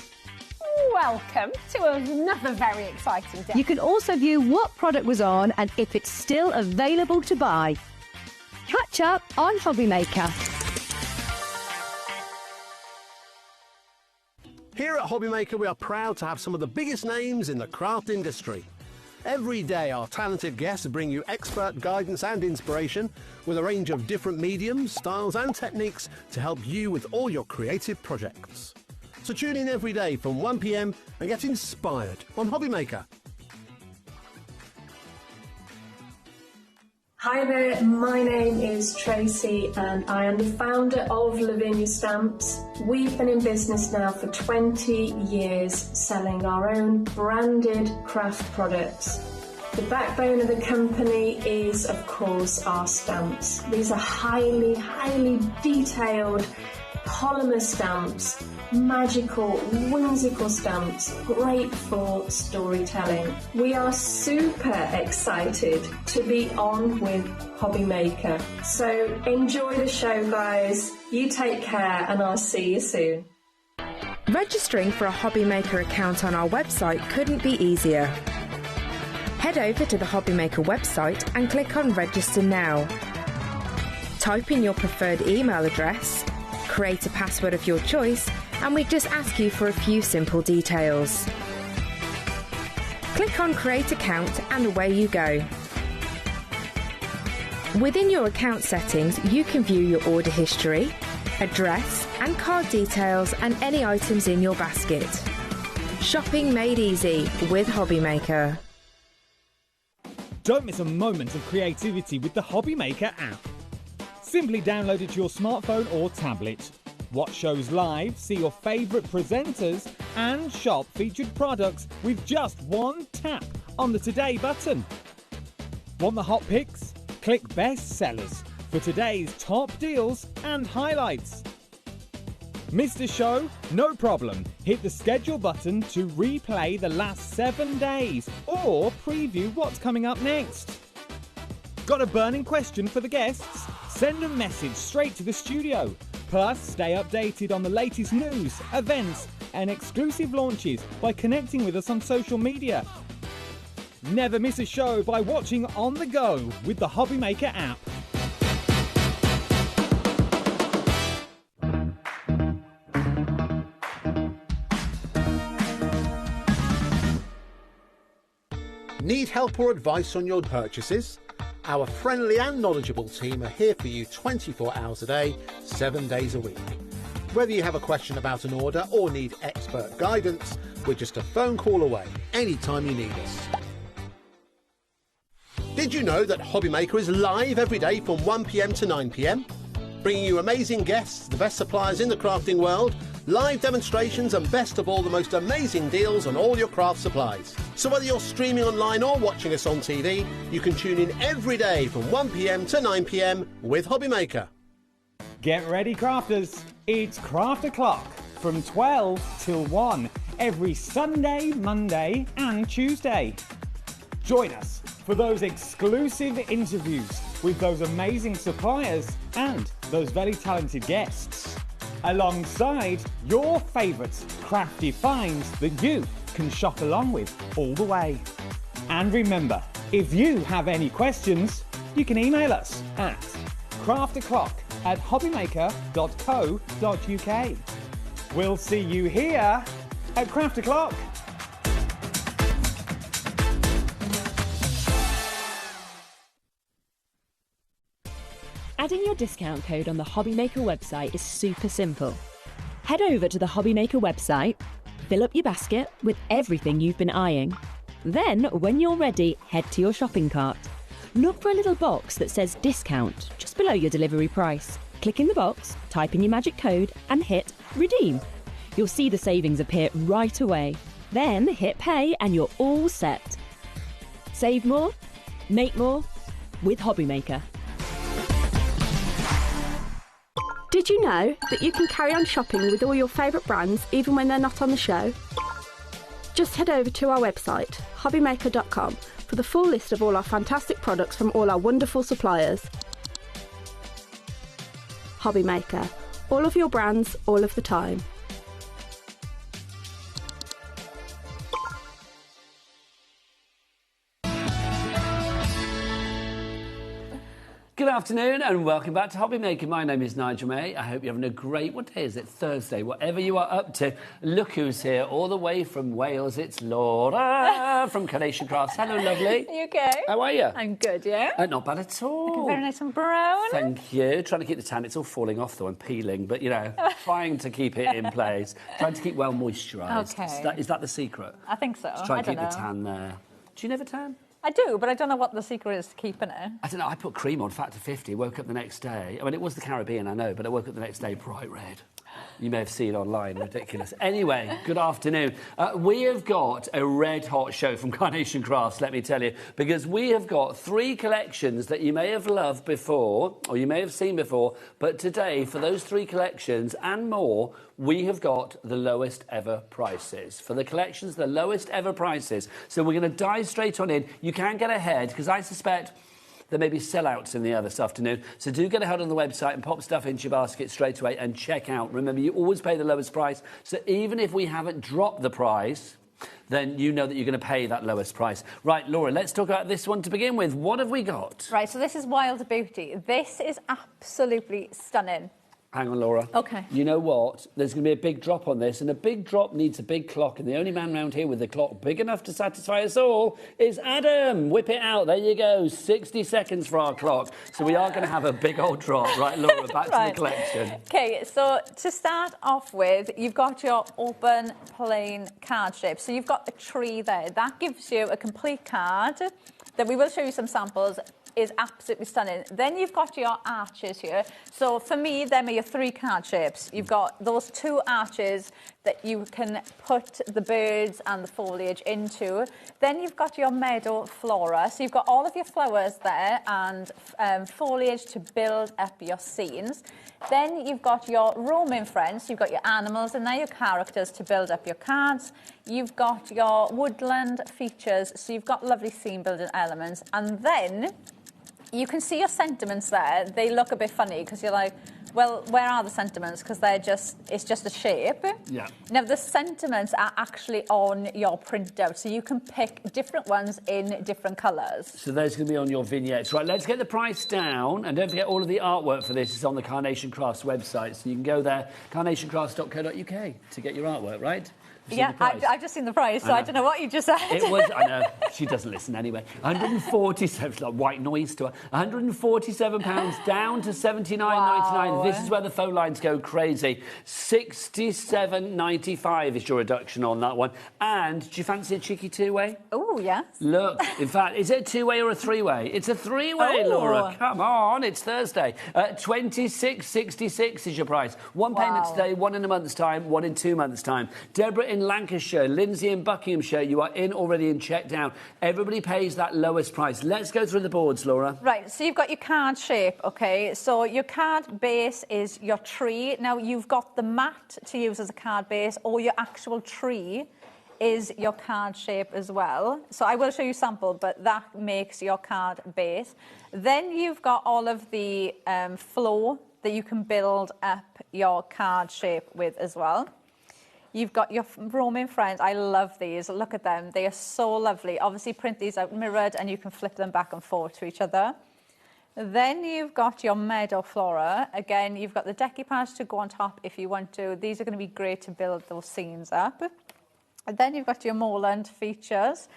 [SPEAKER 14] Welcome to another very exciting day.
[SPEAKER 13] You can also view what product was on and if it's still available to buy. Catch up on HobbyMaker.
[SPEAKER 6] Here at HobbyMaker, we are proud to have some of the biggest names in the craft industry. Every day, our talented guests bring you expert guidance and inspiration with a range of different mediums, styles and techniques to help you with all your creative projects. So tune in every day from 1 p.m. and get inspired on HobbyMaker.
[SPEAKER 4] Hi there, my name is Tracy and I am the founder of Lavinia Stamps. We've been in business now for 20 years selling our own branded craft products. The backbone of the company is, of course, our stamps. These are highly detailed polymer stamps, magical, whimsical stamps, great for storytelling. We are super excited to be on with HobbyMaker. So enjoy the show, guys. You take care and I'll see you soon.
[SPEAKER 15] Registering for a HobbyMaker account on our website couldn't be easier. Head over to the HobbyMaker website and click on Register Now. Type in your preferred email address, create a password of your choice, and we just ask you for a few simple details. Click on Create Account and away you go. Within your account settings, you can view your order history, address and card details and any items in your basket. Shopping made easy with HobbyMaker.
[SPEAKER 9] Don't miss a moment of creativity with the HobbyMaker app. Simply download it to your smartphone or tablet. Watch shows live, see your favourite presenters and shop featured products with just one tap on the Today button. Want the hot picks? Click Best Sellers for today's top deals and highlights. Missed a show? No problem. Hit the schedule button to replay the last 7 days or preview what's coming up next. Got a burning question for the guests? Send a message straight to the studio. Plus, stay updated on the latest news, events and exclusive launches by connecting with us on social media. Never miss a show by watching on the go with the HobbyMaker app.
[SPEAKER 6] Need help or advice on your purchases? Our friendly and knowledgeable team are here for you 24 hours a day, 7 days a week. Whether you have a question about an order or need expert guidance, we're just a phone call away anytime you need us. Did you know that HobbyMaker is live every day from 1 p.m. to 9 p.m? Bringing you amazing guests, the best suppliers in the crafting world, live demonstrations and best of all, the most amazing deals on all your craft supplies. So whether you're streaming online or watching us on TV, you can tune in every day from 1 p.m. to 9 p.m. with HobbyMaker.
[SPEAKER 9] Get ready, crafters. It's Craft O'Clock from 12 till 1 every Sunday, Monday and Tuesday. Join us for those exclusive interviews with those amazing suppliers and those very talented guests, alongside your favourite crafty finds that you can shop along with all the way. And remember, if you have any questions, you can email us at crafto'clock@hobbymaker.co.uk. We'll see you here at Craft O'Clock.
[SPEAKER 12] Adding your discount code on the HobbyMaker website is super simple. Head over to the HobbyMaker website, fill up your basket with everything you've been eyeing. Then, when you're ready, head to your shopping cart. Look for a little box that says discount just below your delivery price. Click in the box, type in your magic code and hit redeem. You'll see the savings appear right away. Then hit pay and you're all set. Save more, make more with HobbyMaker.
[SPEAKER 5] Did you know that you can carry on shopping with all your favourite brands even when they're not on the show? Just head over to our website, HobbyMaker.com, for the full list of all our fantastic products from all our wonderful suppliers. HobbyMaker. All of your brands, all of the time.
[SPEAKER 1] Good afternoon and welcome back to HobbyMaker. My name is Nigel May. I hope you're having a great, what day is it? Thursday. Whatever you are up to, look who's here all the way from Wales. It's Laura from Carnation Crafts. Hello, lovely.
[SPEAKER 14] You okay?
[SPEAKER 1] How are you?
[SPEAKER 14] I'm good, yeah.
[SPEAKER 1] Not bad at all.
[SPEAKER 14] Looking very nice and brown.
[SPEAKER 1] Thank you. Trying to keep the tan. It's all falling off though. I'm peeling, but you know, trying to keep it in place. Trying to keep well moisturised.
[SPEAKER 14] Okay.
[SPEAKER 1] Is that the secret?
[SPEAKER 14] I think so.
[SPEAKER 1] Just try and keep the tan there. Do you never tan?
[SPEAKER 14] I do, but I don't know what the secret is to keeping it.
[SPEAKER 1] I don't know, I put cream on, factor 50, woke up the next day. I mean, it was the Caribbean, I know, but I woke up the next day bright red. You may have seen online, ridiculous. Anyway, good afternoon. We have got a red-hot show from Carnation Crafts, let me tell you, because we have got 3 collections that you may have loved before, or you may have seen before, but today, for those 3 collections and more, we have got the lowest ever prices. For the collections, the lowest ever prices. So we're going to dive straight on in. You can get ahead, because I suspect there may be sellouts in the other this afternoon. So do get ahead on the website and pop stuff into your basket straight away and check out. Remember, you always pay the lowest price. So even if we haven't dropped the price, then you know that you're going to pay that lowest price. Right, Laura, let's talk about this one to begin with. What have we got?
[SPEAKER 14] Right, so this is Wild Beauty. This is absolutely stunning.
[SPEAKER 1] Hang on, Laura.
[SPEAKER 14] OK.
[SPEAKER 1] You know what? There's going to be a big drop on this, and a big drop needs a big clock, and the only man round here with the clock big enough to satisfy us all is Adam. Whip it out. There you go. 60 seconds for our clock. So we are going to have a big old drop. Right, Laura, back to the collection.
[SPEAKER 14] OK, so to start off with, you've got your open, plain card shape. So you've got a tree there. That gives you a complete card that we will show you some samples. Is absolutely stunning. Then you've got your arches here. So for me, them are your 3 card shapes. You've got those 2 arches that you can put the birds and the foliage into. Then you've got your meadow flora. So you've got all of your flowers there and foliage to build up your scenes. Then you've got your roaming friends. You've got your animals and they're your characters to build up your cards. You've got your woodland features. So you've got lovely scene building elements. And then you can see your sentiments there. They look a bit funny because you're like, well, where are the sentiments? Because it's just a shape.
[SPEAKER 1] Yeah.
[SPEAKER 14] Now, the sentiments are actually on your printout, so you can pick different ones in different colours.
[SPEAKER 1] So those are going to be on your vignettes. Right, let's get the price down. And don't forget, all of the artwork for this is on the Carnation Crafts website. So you can go there, carnationcrafts.co.uk, to get your artwork, right?
[SPEAKER 14] Yeah, I've just seen the price, so I don't know what you just said.
[SPEAKER 1] It was, I know, she doesn't listen anyway. 147, it's like white noise to her. £147 down to $79.99.
[SPEAKER 14] Wow.
[SPEAKER 1] This is where the phone lines go crazy. $67.95 is your reduction on that one. And do you fancy a cheeky 2-way?
[SPEAKER 14] Oh, yes.
[SPEAKER 1] Look, in fact, is it a 2-way or a 3-way? It's a 3-way, Laura. Come on, it's Thursday. $26.66 is your price. One payment today, one in a month's time, one in 2 months' time. Deborah in Lancashire, Lindsay in Buckinghamshire, you are in already and checked out. Everybody pays that lowest price. Let's go through the boards, Laura.
[SPEAKER 14] Right, so you've got your card shape, OK? So your card base is your tree. Now, you've got the mat to use as a card base, or your actual tree is your card shape as well. So I will show you a sample, but that makes your card base. Then you've got all of the flow that you can build up your card shape with as well. You've got your roaming friends. I love these. Look at them. They are so lovely. Obviously, print these out mirrored and you can flip them back and forth to each other. Then you've got your meadow flora. Again, you've got the decoupage to go on top if you want to. These are going to be great to build those scenes up. And then you've got your moorland features.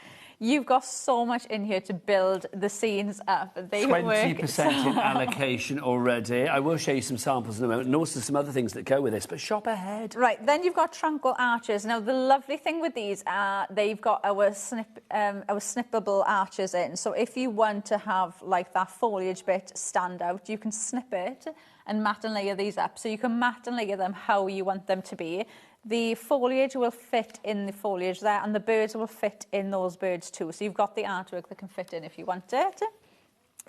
[SPEAKER 14] You've got so much in here to build the scenes up. They
[SPEAKER 1] 20% in allocation already. I will show you some samples in a moment, and also some other things that go with this, but shop ahead.
[SPEAKER 14] Right, then you've got tranquil arches. Now, the lovely thing with these are they've got our snippable arches in. So if you want to have, like, that foliage bit stand out, you can snip it and mat and layer these up. So you can mat and layer them how you want them to be. The foliage will fit in the foliage there, and the birds will fit in those birds too. So you've got the artwork that can fit in if you want it.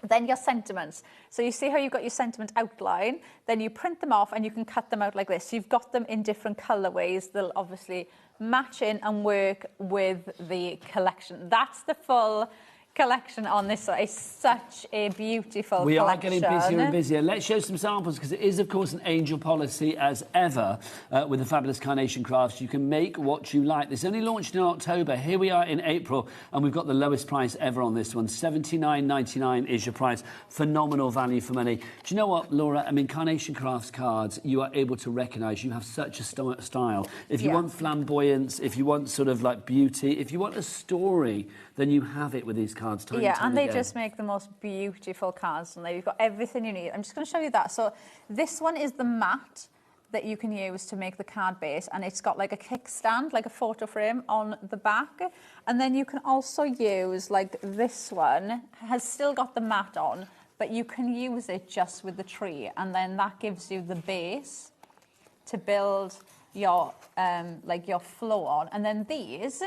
[SPEAKER 14] Then your sentiments. So you see how you've got your sentiment outline, then you print them off and you can cut them out like this. So you've got them in different colourways. They'll obviously match in and work with the collection. That's the full collection on this side. It's such a beautiful
[SPEAKER 1] We
[SPEAKER 14] collection.
[SPEAKER 1] are getting busier and busier. Let's show some samples because it is, of course, an angel policy as ever with the fabulous Carnation Crafts. You can make what you like. This only launched in October. Here we are in April and we've got the lowest price ever on this one. $79.99 is your price. Phenomenal value for money. Do you know what, Laura? I mean, Carnation Crafts cards, you are able to recognise you have such a style. If you want flamboyance, if you want sort of like beauty, if you want a story, then you have it with these cards. Time
[SPEAKER 14] and they
[SPEAKER 1] again.
[SPEAKER 14] just make the most beautiful cards, and you've got everything you need. I'm just going to show you that. So this one is the mat that you can use to make the card base, and it's got like a kickstand, like a photo frame on the back. And then you can also use like this one, has still got the mat on, but you can use it just with the tree, and then that gives you the base to build your like your flow on. And then these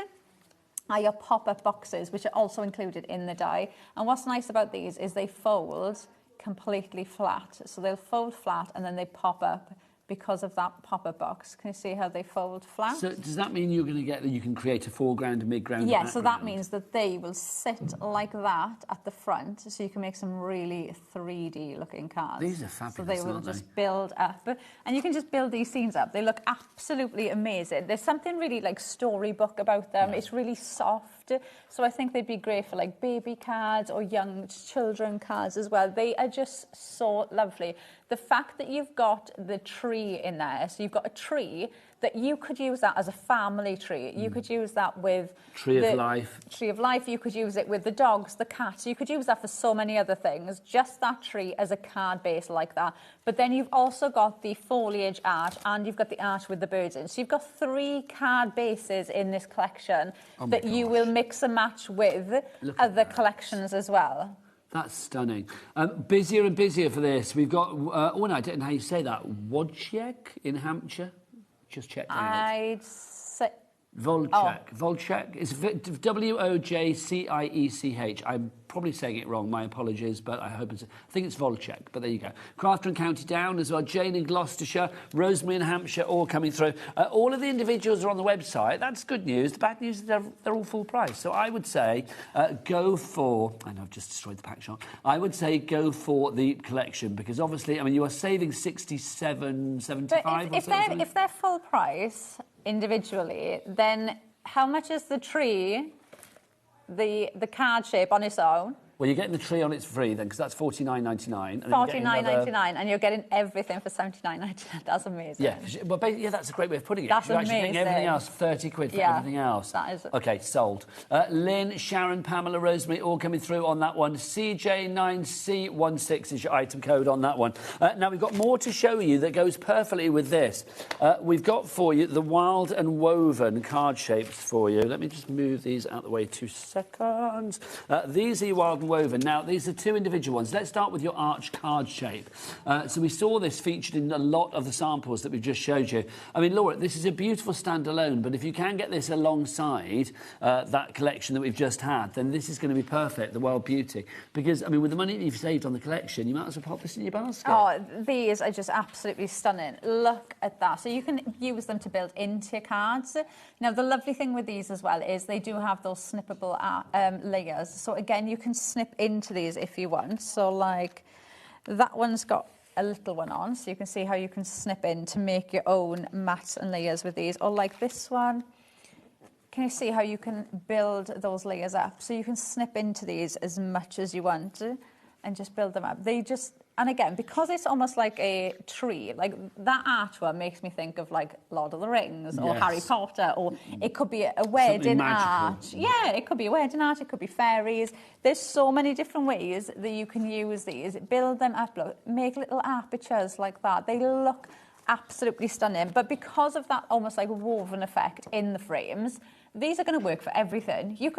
[SPEAKER 14] are your pop-up boxes, which are also included in the die. And what's nice about these is they fold completely flat. So they'll fold flat and then they pop up because of that pop-up box. Can you see how they fold flat?
[SPEAKER 1] So does that mean you're going to get that you can create a foreground, a midground?
[SPEAKER 14] Yeah, so that means that they will sit like that at the front, so you can make some really 3D looking cards.
[SPEAKER 1] These are fabulous,
[SPEAKER 14] so they will
[SPEAKER 1] aren't
[SPEAKER 14] just
[SPEAKER 1] they?
[SPEAKER 14] build up, and you can just build these scenes up. They look absolutely amazing. There's something really like storybook about them. It's really soft, so I think they'd be great for like baby cards or young children cards as well. They are just so lovely. The fact that you've got the tree in there, so you've got a tree that you could use that as a family tree. You could use that with
[SPEAKER 1] Tree of life.
[SPEAKER 14] Tree of life. You could use it with the dogs, the cats. You could use that for so many other things. Just that tree as a card base like that. But then you've also got the foliage art and you've got the art with the birds in. So you've got 3 card bases in this collection that you will mix and match with other collections as well.
[SPEAKER 1] That's stunning. Busier and busier for this. We've got, oh no, I don't know how you say that, Wojciech in Hampshire. Just check that out.
[SPEAKER 14] I'd say...
[SPEAKER 1] Volchek. Volchek. It's W-O-J-C-I-E-C-H. I'm probably saying it wrong. My apologies, but I think it's Volchek. But there you go. Crafter and County Down as well. Jane in Gloucestershire. Rosemary in Hampshire, all coming through. All of the individuals are on the website. That's good news. The bad news is they're all full price. So I would say go for... I know I've just destroyed the pack shot. I would say go for the collection because obviously, I mean, you are saving $67.75 or something.
[SPEAKER 14] If they're full price individually, then how much is the tree, the card shape on its own?
[SPEAKER 1] Well, you're getting the tree on its free then, because that's $49.99.
[SPEAKER 14] $49.99, and you're getting everything for $79.99. That's amazing.
[SPEAKER 1] Yeah, well, basically, that's a great way of putting it.
[SPEAKER 14] That's
[SPEAKER 1] you're actually
[SPEAKER 14] amazing.
[SPEAKER 1] getting everything else, 30 quid for everything else.
[SPEAKER 14] That is.
[SPEAKER 1] Okay, sold. Lynn, Sharon, Pamela, Rosemary, all coming through on that one. CJ9C16 is your item code on that one. Now, we've got more to show you that goes perfectly with this. We've got for you the Wild and Woven card shapes for you. Let me just move these out the way 2 seconds. These are your Wild and Woven. Now, these are 2 individual ones. Let's start with your arch card shape. So we saw this featured in a lot of the samples that we've just showed you. I mean, Laura, this is a beautiful standalone, but if you can get this alongside that collection that we've just had, then this is going to be perfect, the Wild Beauty. Because, I mean, with the money that you've saved on the collection, you might as well pop this in your basket.
[SPEAKER 14] Oh, these are just absolutely stunning. Look at that. So you can use them to build into your cards. Now, the lovely thing with these as well is they do have those snippable layers. So, again, you can snip into these if you want. So, like, that one's got a little one on, so you can see how you can snip in to make your own mats and layers with these. Or like this one, can you see how you can build those layers up? So you can snip into these as much as you want and just build them up. They just, and again, because it's almost like a tree, like that artwork makes me think of like Lord of the Rings or Harry Potter, or it could be a wedding art. Yeah, it could be a wedding art, it could be fairies. There's so many different ways that you can use these. Build them up, look, make little apertures like that. They look absolutely stunning. But because of that almost like woven effect in the frames, these are going to work for everything. You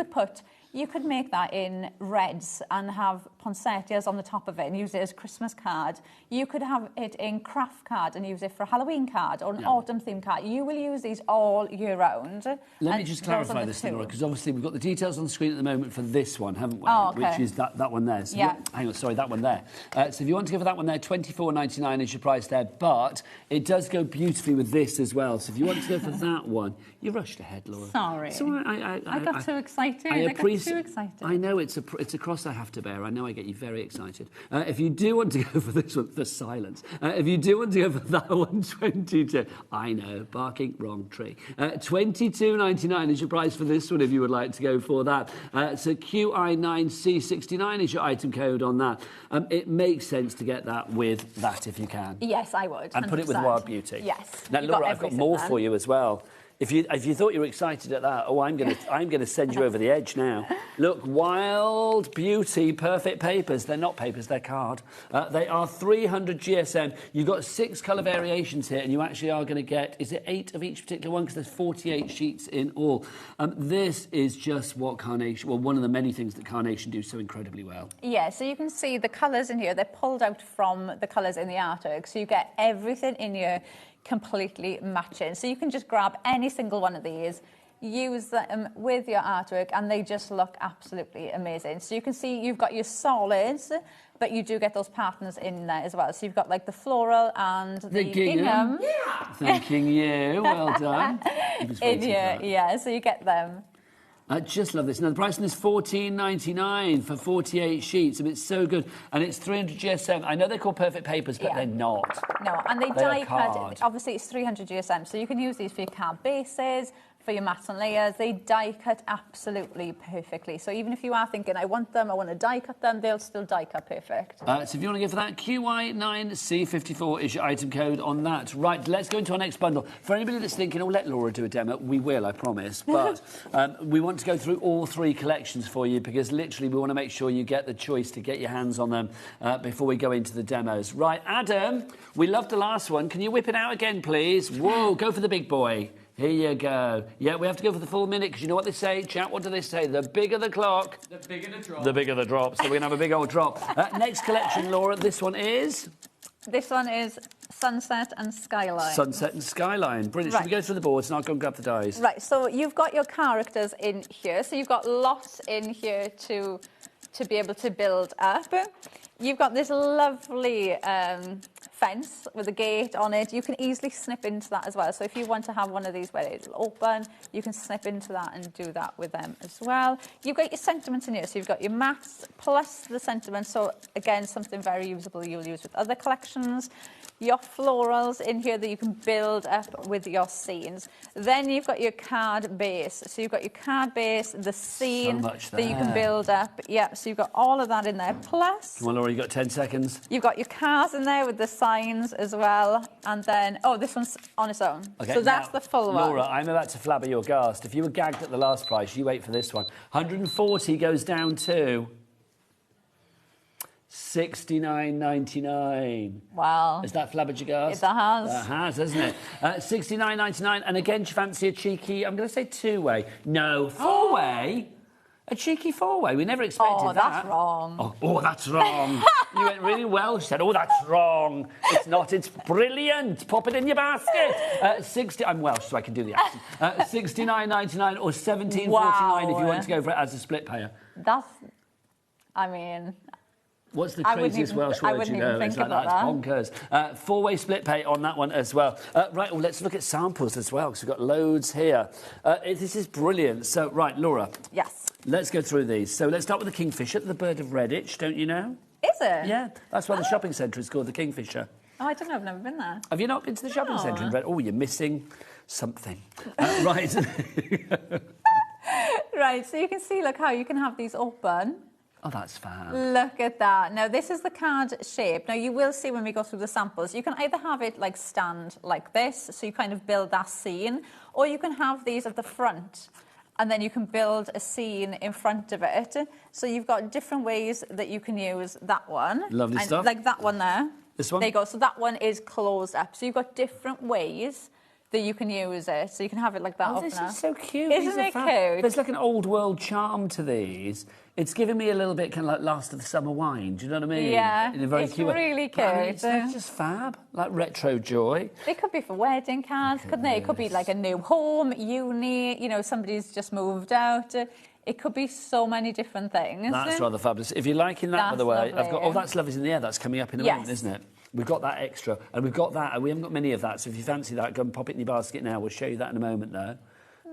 [SPEAKER 14] could make that in reds and have poinsettias on the top of it and use it as a Christmas card. You could have it in craft card and use it for a Halloween card or an autumn theme card. You will use these all year round.
[SPEAKER 1] Let me just clarify this, Laura, because obviously we've got the details on the screen at the moment for this one, haven't we?
[SPEAKER 14] Oh, okay.
[SPEAKER 1] Which is that one there. So hang on, sorry, that one there. So if you want to go for that one there, $24.99 is your price there, but it does go beautifully with this as well. So if you want to go for that one, you rushed ahead, Laura.
[SPEAKER 14] Sorry. I got too excited. I got too excited.
[SPEAKER 1] I know it's a cross I have to bear. I know I get you very excited. If you do want to go for this one, the silence. If you do want to go for that one, 22. I know, barking, wrong tree. $22.99 is your price for this one if you would like to go for that. So QI9C69 is your item code on that. It makes sense to get that with that if you can.
[SPEAKER 14] Yes, I would. 100%.
[SPEAKER 1] And put it with Wild Beauty.
[SPEAKER 14] Yes.
[SPEAKER 1] Now, Laura, I've got more for you as well. If you thought you were excited at that, I'm gonna send you over the edge now. Look, Wild Beauty Perfect Papers. They're not papers, they're card. They are 300 GSM. You've got 6 colour variations here, and you actually are going to get, is it 8 of each particular one? Because there's 48 sheets in all. This is just what Carnation, well, one of the many things that Carnation do so incredibly well.
[SPEAKER 14] Yeah, so you can see the colours in here. They're pulled out from the colours in the artwork, so you get everything in here completely matching. So you can just grab any single one of these, use them with your artwork, and they just look absolutely amazing. So you can see you've got your solids, but you do get those patterns in there as well. So you've got like the floral and the gingham.
[SPEAKER 1] Yeah. Thanking you. Well done.
[SPEAKER 14] In here, yeah, so you get them.
[SPEAKER 1] I just love this. Now, the price on this is $14.99 for 48 sheets. I mean, it's so good. And it's 300 GSM. I know they're called perfect papers, but they're not.
[SPEAKER 14] No, and they die cut. Obviously, it's 300 GSM, so you can use these for your card bases, for your mats and layers. They die cut absolutely perfectly. So even if you are thinking, I want to die cut them, they'll still die cut perfect.
[SPEAKER 1] So if you want to go for that, QY9C54 is your item code on that. Right, let's go into our next bundle. For anybody that's thinking, oh, let Laura do a demo, we will, I promise. But we want to go through all 3 collections for you because literally we want to make sure you get the choice to get your hands on them before we go into the demos. Right, Adam, we loved the last one. Can you whip it out again, please? Whoa, go for the big boy. Here you go. Yeah, we have to go for the full minute because you know what they say, chat, what do they say? The bigger the clock...
[SPEAKER 16] The bigger the drop.
[SPEAKER 1] The bigger the drop. So we're going to have a big old drop. Next collection, Laura, this one is...
[SPEAKER 14] This one is Sunset and Skyline.
[SPEAKER 1] Sunset and Skyline. Brilliant.
[SPEAKER 14] Right.
[SPEAKER 1] Should we go through the boards and I'll go and grab the dies?
[SPEAKER 14] Right, so you've got your characters in here. So you've got lots in here to be able to build up. You've got this lovely fence with a gate on it. You can easily snip into that as well. So if you want to have one of these where it's open, you can snip into that and do that with them as well. You've got your sentiments in here. So you've got your mats plus the sentiments. So again, something very usable you'll use with other collections. Your florals in here that you can build up with your scenes. Then you've got your card base. So you've got your card base, the scene that you can build up. Yeah, so you've got all of that in there. Plus...
[SPEAKER 1] Come on, Laura, you've got 10 seconds.
[SPEAKER 14] You've got your cars in there with the signs as well. And then, oh, this one's on its own.
[SPEAKER 1] Okay,
[SPEAKER 14] so that's the full one.
[SPEAKER 1] Laura, I'm about to flabber your ghast. If you were gagged at the last price, you wait for this one. 140 goes down to... $69.99.
[SPEAKER 14] Wow.
[SPEAKER 1] Is that flabbergasted?
[SPEAKER 14] That has.
[SPEAKER 1] That has, hasn't it? $69.99. And again, do you fancy a cheeky, I'm going to say 2-way. No, 4-way? A cheeky 4-way. We never expected that.
[SPEAKER 14] That's wrong.
[SPEAKER 1] Oh, that's wrong. You went really well. She said, oh, that's wrong. It's not. It's brilliant. Pop it in your basket. I'm Welsh, so I can do the accent. $69.99 or $17.49 if you want to go for it as a split payer.
[SPEAKER 14] That's, I mean...
[SPEAKER 1] What's the craziest Welsh word you know? It's like that's bonkers. 4-way split pay on that one as well. Right, well, let's look at samples as well, because we've got loads here. This is brilliant. So, right, Laura.
[SPEAKER 14] Yes.
[SPEAKER 1] Let's go through these. So let's start with the Kingfisher, the bird of Redditch, don't you know?
[SPEAKER 14] Is it?
[SPEAKER 1] Yeah, that's why the shopping centre is called the Kingfisher.
[SPEAKER 14] Oh, I don't know, I've never been there.
[SPEAKER 1] Have you not been to the shopping centre in Redditch? Oh, you're missing something. Right.
[SPEAKER 14] Right, so you can see, look, how you can have these open.
[SPEAKER 1] Oh, that's fab.
[SPEAKER 14] Look at that. Now, this is the card shape. Now, you will see when we go through the samples, you can either have it like stand like this, so you kind of build that scene, or you can have these at the front, and then you can build a scene in front of it. So you've got different ways that you can use that one.
[SPEAKER 1] Lovely stuff.
[SPEAKER 14] Like that one there.
[SPEAKER 1] This one?
[SPEAKER 14] There you go. So that one is closed up. So you've got different ways that you can use it. So you can have it like that.
[SPEAKER 1] Oh, this is so cute.
[SPEAKER 14] Isn't it cute?
[SPEAKER 1] There's like an old world charm to these. It's giving me a little bit kind of like Last of the Summer Wine. Do you know what I mean?
[SPEAKER 14] Yeah,
[SPEAKER 1] in a very
[SPEAKER 14] it's
[SPEAKER 1] cute way.
[SPEAKER 14] really
[SPEAKER 1] But, I mean,
[SPEAKER 14] cute.
[SPEAKER 1] it's just fab, like retro joy.
[SPEAKER 14] They could be for wedding cards, couldn't they? It could be like a new home, uni, you know, somebody's just moved out. It could be so many different things.
[SPEAKER 1] That's rather fabulous. If you're liking that, by the way,
[SPEAKER 14] lovely.
[SPEAKER 1] I've got... Oh, that's Love Is in the Air. That's coming up in a moment, isn't it? We've got that extra, and we've got that, and we haven't got many of that, so if you fancy that, go and pop it in your basket now. We'll show you that in a moment, though.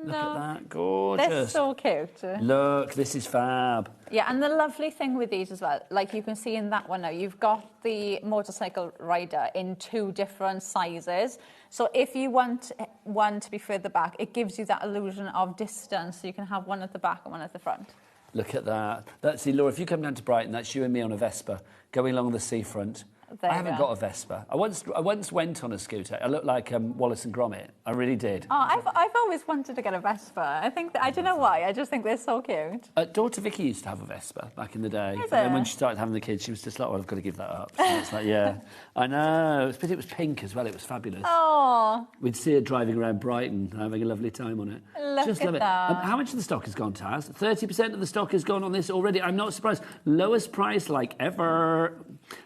[SPEAKER 1] Look at that. Gorgeous.
[SPEAKER 14] They're so cute.
[SPEAKER 1] Look, this is fab.
[SPEAKER 14] Yeah, and the lovely thing with these as well, like you can see in that one now, you've got the motorcycle rider in 2 different sizes. So if you want one to be further back, it gives you that illusion of distance. So you can have one at the back and one at the front.
[SPEAKER 1] Look at that. See, Laura, if you come down to Brighton, that's you and me on a Vespa, going along the seafront. I haven't got a Vespa. I once went on a scooter. I looked like Wallace and Gromit. I really did.
[SPEAKER 14] Oh, I've always wanted to get a Vespa. I don't know why. I just think they're so cute.
[SPEAKER 1] Daughter Vicky used to have a Vespa back in the day.
[SPEAKER 14] Is
[SPEAKER 1] And
[SPEAKER 14] it?
[SPEAKER 1] when she started having the kids, she was just like, "Oh, I've got to give that up." So it's like, yeah, I know. But it was pink as well. It was fabulous.
[SPEAKER 14] Oh.
[SPEAKER 1] We'd see her driving around Brighton, having a lovely time on it.
[SPEAKER 14] Look at that.
[SPEAKER 1] How much of the stock has gone, Taz? 30% of the stock has gone on this already. I'm not surprised. Lowest price like ever.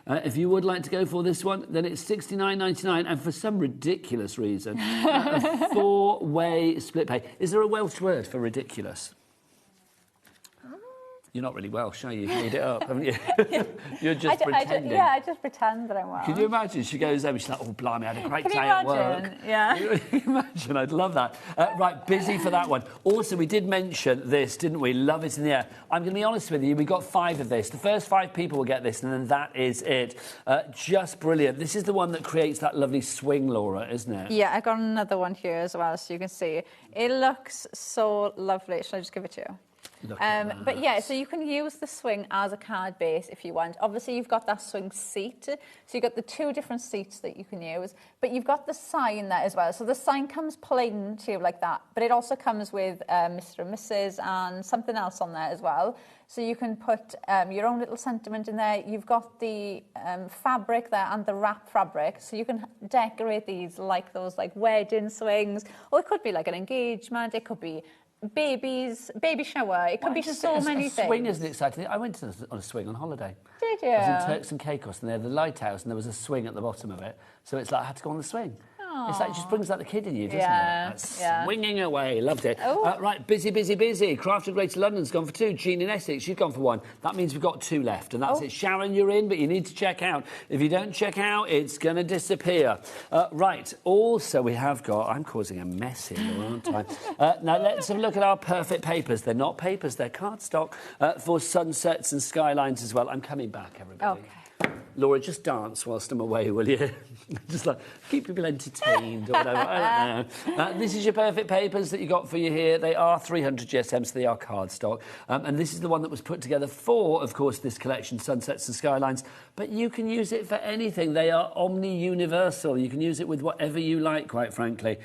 [SPEAKER 1] If you would like to go for this one, then it's $69.99, and for some ridiculous reason, a 4-way split pay. Is there a Welsh word for ridiculous? You're not really Welsh, are you? You've made it up, haven't you? You're just pretending.
[SPEAKER 14] I just pretend that I'm Welsh.
[SPEAKER 1] Can you imagine? She goes home, she's like, "Oh, blimey, I had a great day
[SPEAKER 14] at
[SPEAKER 1] work."
[SPEAKER 14] Yeah.
[SPEAKER 1] Can you imagine? I'd love that. Right, busy for that one. Also, we did mention this, didn't we? Love Is in the Air. I'm going to be honest with you, we got 5 of this. The first 5 people will get this, and then that is it. Just brilliant. This is the one that creates that lovely swing, Laura, isn't it?
[SPEAKER 14] Yeah, I got another one here as well, so you can see. It looks so lovely. Shall I just give it to you? But yeah, so you can use the swing as a card base if you want. Obviously, you've got that swing seat. So you've got the 2 different seats that you can use. But you've got the sign there as well. So the sign comes plain to you like that. But it also comes with Mr. and Mrs. and something else on there as well. So you can put your own little sentiment in there. You've got the fabric there and the wrap fabric. So you can decorate these like those like wedding swings. Or it could be like an engagement. It could be baby shower. It could be so many things.
[SPEAKER 1] Swing is an exciting thing. I went on a swing on holiday.
[SPEAKER 14] Did you?
[SPEAKER 1] I was in Turks and Caicos, and they had the lighthouse, and there was a swing at the bottom of it. So it's like I had to go on the swing.
[SPEAKER 14] Aww.
[SPEAKER 1] It's like it just brings out the kid in you, doesn't
[SPEAKER 14] Yeah,
[SPEAKER 1] it?
[SPEAKER 14] yeah.
[SPEAKER 1] Swinging away. Loved it. Right, busy. Craft of Greater London's gone for 2. Jean in Essex, she's gone for 1. That means we've got 2 left, and that's it. Sharon, you're in, but you need to check out. If you don't check out, it's going to disappear. Right, also we have got... I'm causing a mess here, aren't I? Now, let's have a look at our perfect papers. They're not papers, they're cardstock for sunsets and skylines as well. I'm coming back, everybody.
[SPEAKER 14] Okay.
[SPEAKER 1] Laura, just dance whilst I'm away, will you? Just like keep people entertained or whatever. I don't know. This is your perfect papers that you got for you here. They are 300 GSM, so they are cardstock. And this is the one that was put together for, of course, this collection, Sunsets and Skylines. But you can use it for anything. They are omni-universal. You can use it with whatever you like, quite frankly.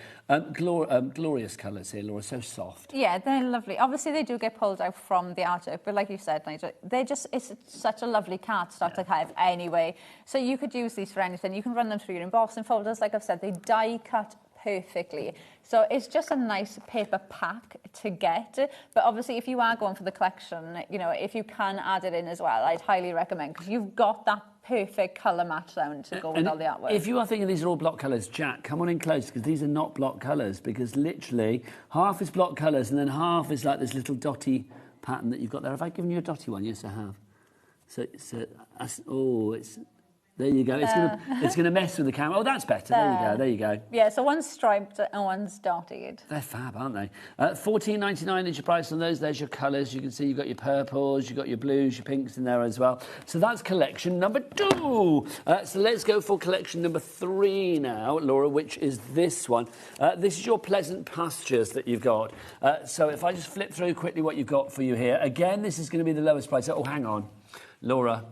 [SPEAKER 1] Glorious colours here, Laura, so soft.
[SPEAKER 14] Yeah, they're lovely. Obviously, they do get pulled out from the artwork, but like you said, Nigel, it's such a lovely cardstock to have anyway. So you could use these for anything. You can run them through your embossing folders. Like I've said, they die cut perfectly. So it's just a nice paper pack to get. But obviously, if you are going for the collection, you know, if you can add it in as well, I'd highly recommend, because you've got that perfect colour match down to go with all the artwork.
[SPEAKER 1] If you are thinking these are all block colours, Jack, come on in close, because these are not block colours, because literally half is block colours and then half is like this little dotty pattern that you've got there. Have I given you a dotty one? Yes, I have. So it's there you go. It's going to mess with the camera. Oh, that's better. There you go.
[SPEAKER 14] Yeah, so one's striped and one's dotted.
[SPEAKER 1] They're fab, aren't they? $14.99 is your price on those. There's your colours. You can see you've got your purples, you've got your blues, your pinks in there as well. So that's collection number 2. So let's go for collection number 3 now, Laura, which is this one. This is your Pleasant Pastures that you've got. So if I just flip through quickly what you've got for you here. Again, this is going to be the lowest price. Oh, hang on. Laura,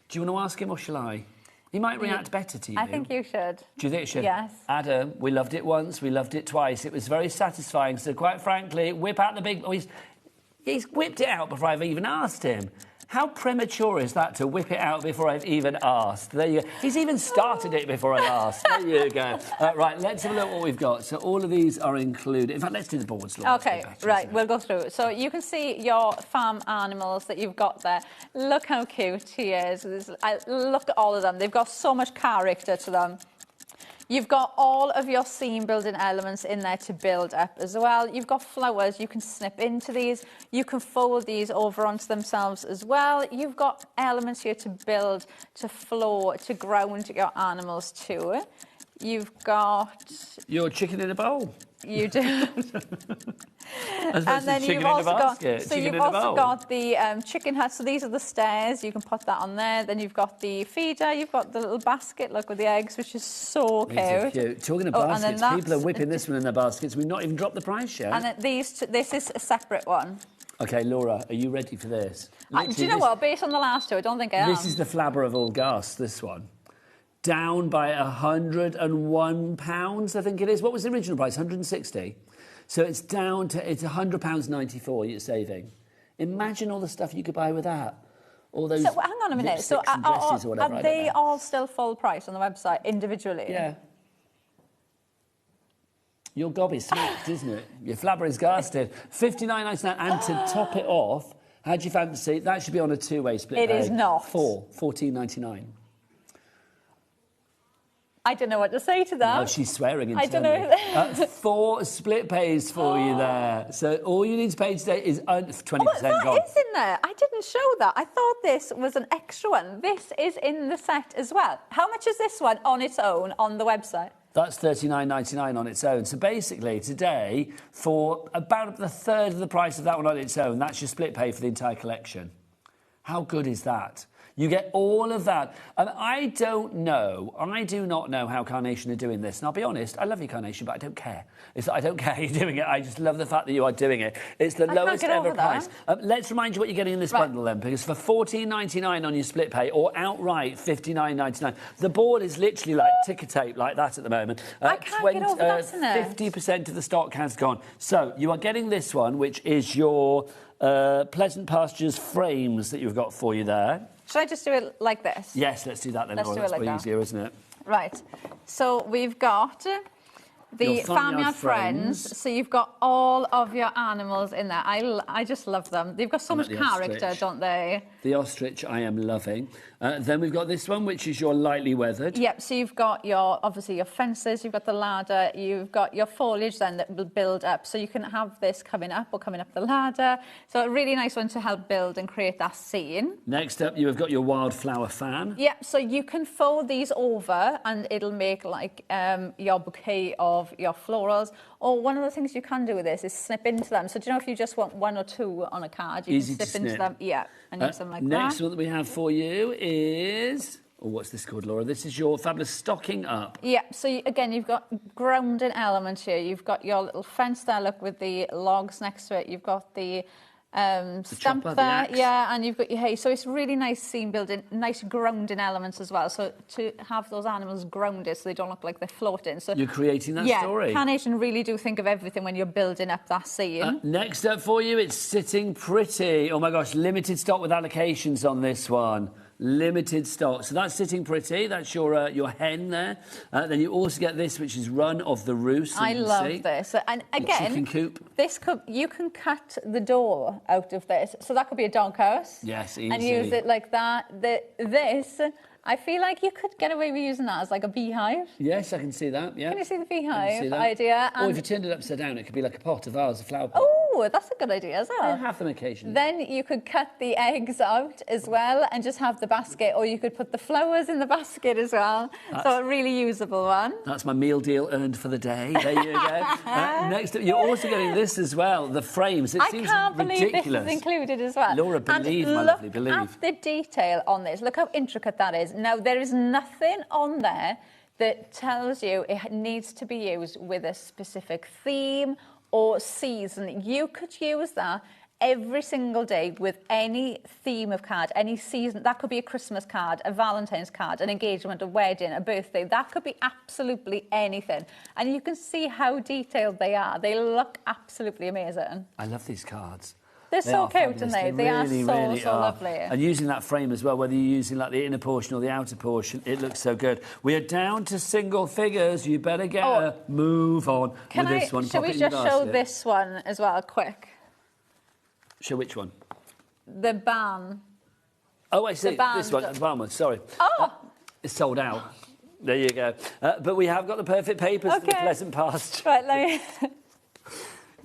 [SPEAKER 1] do you want to ask him or shall I? He might react better to you.
[SPEAKER 14] I think you should.
[SPEAKER 1] Do you think it should?
[SPEAKER 14] Yes.
[SPEAKER 1] Adam, we loved it once, we loved it twice. It was very satisfying. So quite frankly, whip out the big... Oh, he's whipped it out before I've even asked him. How premature is that to whip it out before I've even asked? There you go. He's even started it before I asked. There you go. Right, let's have a look what we've got. So all of these are included. In fact, let's do the boards.
[SPEAKER 14] Okay, right, we'll go through. So you can see your farm animals that you've got there. Look how cute he is. Look at all of them. They've got so much character to them. You've got all of your seam building elements in there to build up as well. You've got flowers. You can snip into these. You can fold these over onto themselves as well. You've got elements here to build, to floor, to ground your animals to. You've got...
[SPEAKER 1] Your chicken in a bowl.
[SPEAKER 14] You do.
[SPEAKER 1] And then you've also got
[SPEAKER 14] the chicken hut. So these are the stairs. You can put that on there. Then you've got the feeder. You've got the little basket, look, with the eggs, which is so cute.
[SPEAKER 1] Talking of baskets, people are whipping this one in their baskets. We've not even dropped the price yet.
[SPEAKER 14] And then this is a separate one.
[SPEAKER 1] OK, Laura, are you ready for this?
[SPEAKER 14] Do you know what? Based on the last two, I don't think I am.
[SPEAKER 1] This is the flabber of all gas, this one. Down by £101, I think it is. What was the original price? 160. So it's down to £100.94 you're saving. Imagine all the stuff you could buy with that. All those.
[SPEAKER 14] So hang on a minute. So are they all still full price on the website individually?
[SPEAKER 1] Yeah. Your gob is smacked, isn't it? Your flabber is gassed. £59.99, and to top it off, how do you fancy? That should be on a two-way split.
[SPEAKER 14] It is not.
[SPEAKER 1] £14.99.
[SPEAKER 14] I don't know what to say to that.
[SPEAKER 1] No, she's swearing internally.
[SPEAKER 14] I don't know.
[SPEAKER 1] 4 split pays for you there. So all you need to pay today is 20% gone.
[SPEAKER 14] That is in there. I didn't show that. I thought this was an extra one. This is in the set as well. How much is this one on its own on the website?
[SPEAKER 1] That's $39.99 on its own. So basically, today, for about a third of the price of that one on its own, that's your split pay for the entire collection. How good is that? You get all of that. And I do not know how Carnation are doing this. And I'll be honest, I love you, Carnation, but I don't care. I don't care you're doing it. I just love the fact that you are doing it. It's the lowest ever price. Let's remind you what you're getting in this bundle then, because for $14.99 on your split pay or outright $59.99, the board is literally like ticker tape like that at the moment.
[SPEAKER 14] I can't get over that, isn't it?
[SPEAKER 1] 50% of the stock has gone. So you are getting this one, which is your Pleasant Pastures frames that you've got for you there.
[SPEAKER 14] Should I just do it like this?
[SPEAKER 1] Yes, let's do that then. Let's do it like that. Easier, isn't it?
[SPEAKER 14] Right. So we've got the Farmyard Friends. So you've got all of your animals in there. I just love them. They've got so much character, don't they?
[SPEAKER 1] The ostrich I am loving. Then we've got this one, which is your lightly weathered.
[SPEAKER 14] Yep, so you've got obviously your fences, you've got the ladder, you've got your foliage then that will build up. So you can have this coming up or coming up the ladder. So a really nice one to help build and create that scene.
[SPEAKER 1] Next up, you have got your wildflower fan.
[SPEAKER 14] Yep, so you can fold these over and it'll make like your bouquet of your florals. Or one of the things you can do with this is snip into them. So do you know if you just want 1 or 2 on a card, you can snip into them. Yeah, and use them like that.
[SPEAKER 1] Next one that we have for you is... Oh, what's this called, Laura? This is your fabulous stocking up.
[SPEAKER 14] Yeah, so again, you've got grounding elements here. You've got your little fence there, look, with the logs next to it. You've got the stump there, yeah, and you've got your hay. So it's really nice seam building, nice grounding elements as well. So to have those animals grounded so they don't look like they're floating. So
[SPEAKER 1] you're creating that story.
[SPEAKER 14] Yeah, Carnation really do think of everything when you're building up that scene.
[SPEAKER 1] Next up for you, it's Sitting Pretty. Oh my gosh, limited stock with allocations on this one. Limited stock. So that's Sitting Pretty. That's your hen there. Then you also get this, which is Run of the Roost.
[SPEAKER 14] I love this. And again,
[SPEAKER 1] chicken coop.
[SPEAKER 14] You can cut the door out of this. So that could be a doghouse.
[SPEAKER 1] Yes, easily.
[SPEAKER 14] And use it like that. This, I feel like you could get away with using that as like a beehive.
[SPEAKER 1] Yes, I can see that, yeah.
[SPEAKER 14] Can you see the beehive idea?
[SPEAKER 1] Or if you turned it upside down, it could be like a pot, a vase, a flower pot.
[SPEAKER 14] Oh, that's a good idea as well.
[SPEAKER 1] I have them occasionally.
[SPEAKER 14] Then you could cut the eggs out as well and just have the basket, or you could put the flowers in the basket as well. So a really usable one.
[SPEAKER 1] That's my meal deal earned for the day. There you go. Next up, you're also getting this as well, the frames. It seems
[SPEAKER 14] can't believe
[SPEAKER 1] ridiculous.
[SPEAKER 14] This is included as well.
[SPEAKER 1] Laura, believe, my lovely, believe.
[SPEAKER 14] Look at the detail on this. Look how intricate that is. Now, there is nothing on there that tells you it needs to be used with a specific theme or season. You could use that every single day with any theme of card, any season. That could be a Christmas card, a Valentine's card, an engagement, a wedding, a birthday. That could be absolutely anything. And you can see how detailed they are. They look absolutely amazing.
[SPEAKER 1] I love these cards.
[SPEAKER 14] They're so cute, aren't they? They
[SPEAKER 1] really,
[SPEAKER 14] are so
[SPEAKER 1] are.
[SPEAKER 14] lovely.
[SPEAKER 1] And using that frame as well, whether you're using like the inner portion or the outer portion, it looks so good. We are down to single figures. You better get a move on with this one.
[SPEAKER 14] Shall we just show this one as well, quick?
[SPEAKER 1] Show which one?
[SPEAKER 14] The ban.
[SPEAKER 1] Oh, I see. This one, the ban one. Sorry.
[SPEAKER 14] Oh!
[SPEAKER 1] It's sold out. There you go. But we have got the perfect papers for the Pleasant Pasture.
[SPEAKER 14] Right, let me...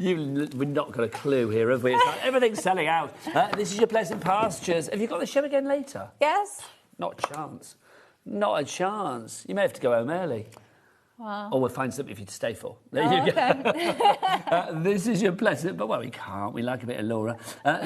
[SPEAKER 1] We've not got a clue here, have we? It's like everything's selling out. This is your Pleasant Pastures. Have you got the show again later?
[SPEAKER 14] Yes.
[SPEAKER 1] Not a chance. Not a chance. You may have to go home early.
[SPEAKER 14] Wow.
[SPEAKER 1] Or we'll find something for you to stay for. There you go. This is your pleasant... But, well, we can't. We like a bit of Laura.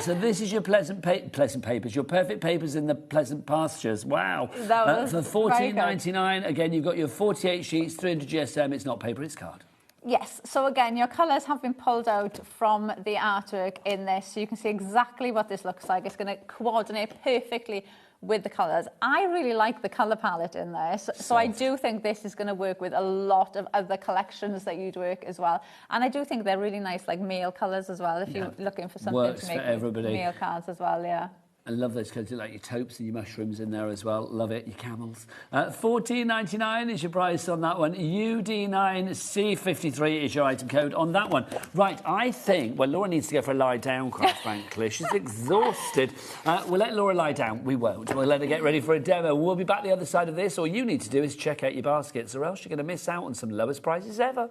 [SPEAKER 1] So this is your pleasant papers. Your perfect papers in the Pleasant Pastures. Wow. For $14.99, again, you've got your 48 sheets, 300 GSM. It's not paper, it's card.
[SPEAKER 14] Yes, so again, your colours have been pulled out from the artwork in this, so you can see exactly what this looks like. It's going to coordinate perfectly with the colours. I really like the colour palette in this, so I do think this is going to work with a lot of other collections that you'd work as well. And I do think they're really nice, like male colours as well, if you're looking for something
[SPEAKER 1] Works
[SPEAKER 14] to make
[SPEAKER 1] for everybody.
[SPEAKER 14] male cards as well, yeah.
[SPEAKER 1] I love those colours, like your taupes and your mushrooms in there as well. Love it, your camels. $14.99 is your price on that one. UD9C53 is your item code on that one. Right, I think, well, Laura needs to go for a lie down, quite frankly. She's exhausted. We'll let Laura lie down. We won't. We'll let her get ready for a demo. We'll be back the other side of this. All you need to do is check out your baskets, or else you're going to miss out on some lowest prices ever.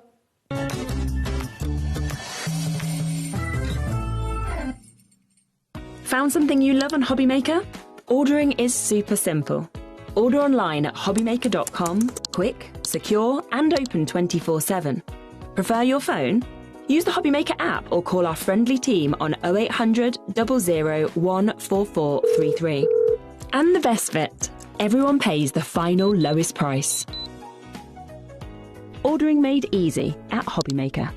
[SPEAKER 12] Found something you love on HobbyMaker? Ordering is super simple. Order online at hobbymaker.com, quick, secure and open 24/7. Prefer your phone? Use the HobbyMaker app or call our friendly team on 0800 00 14433. And the best bit, everyone pays the final lowest price. Ordering made easy at HobbyMaker.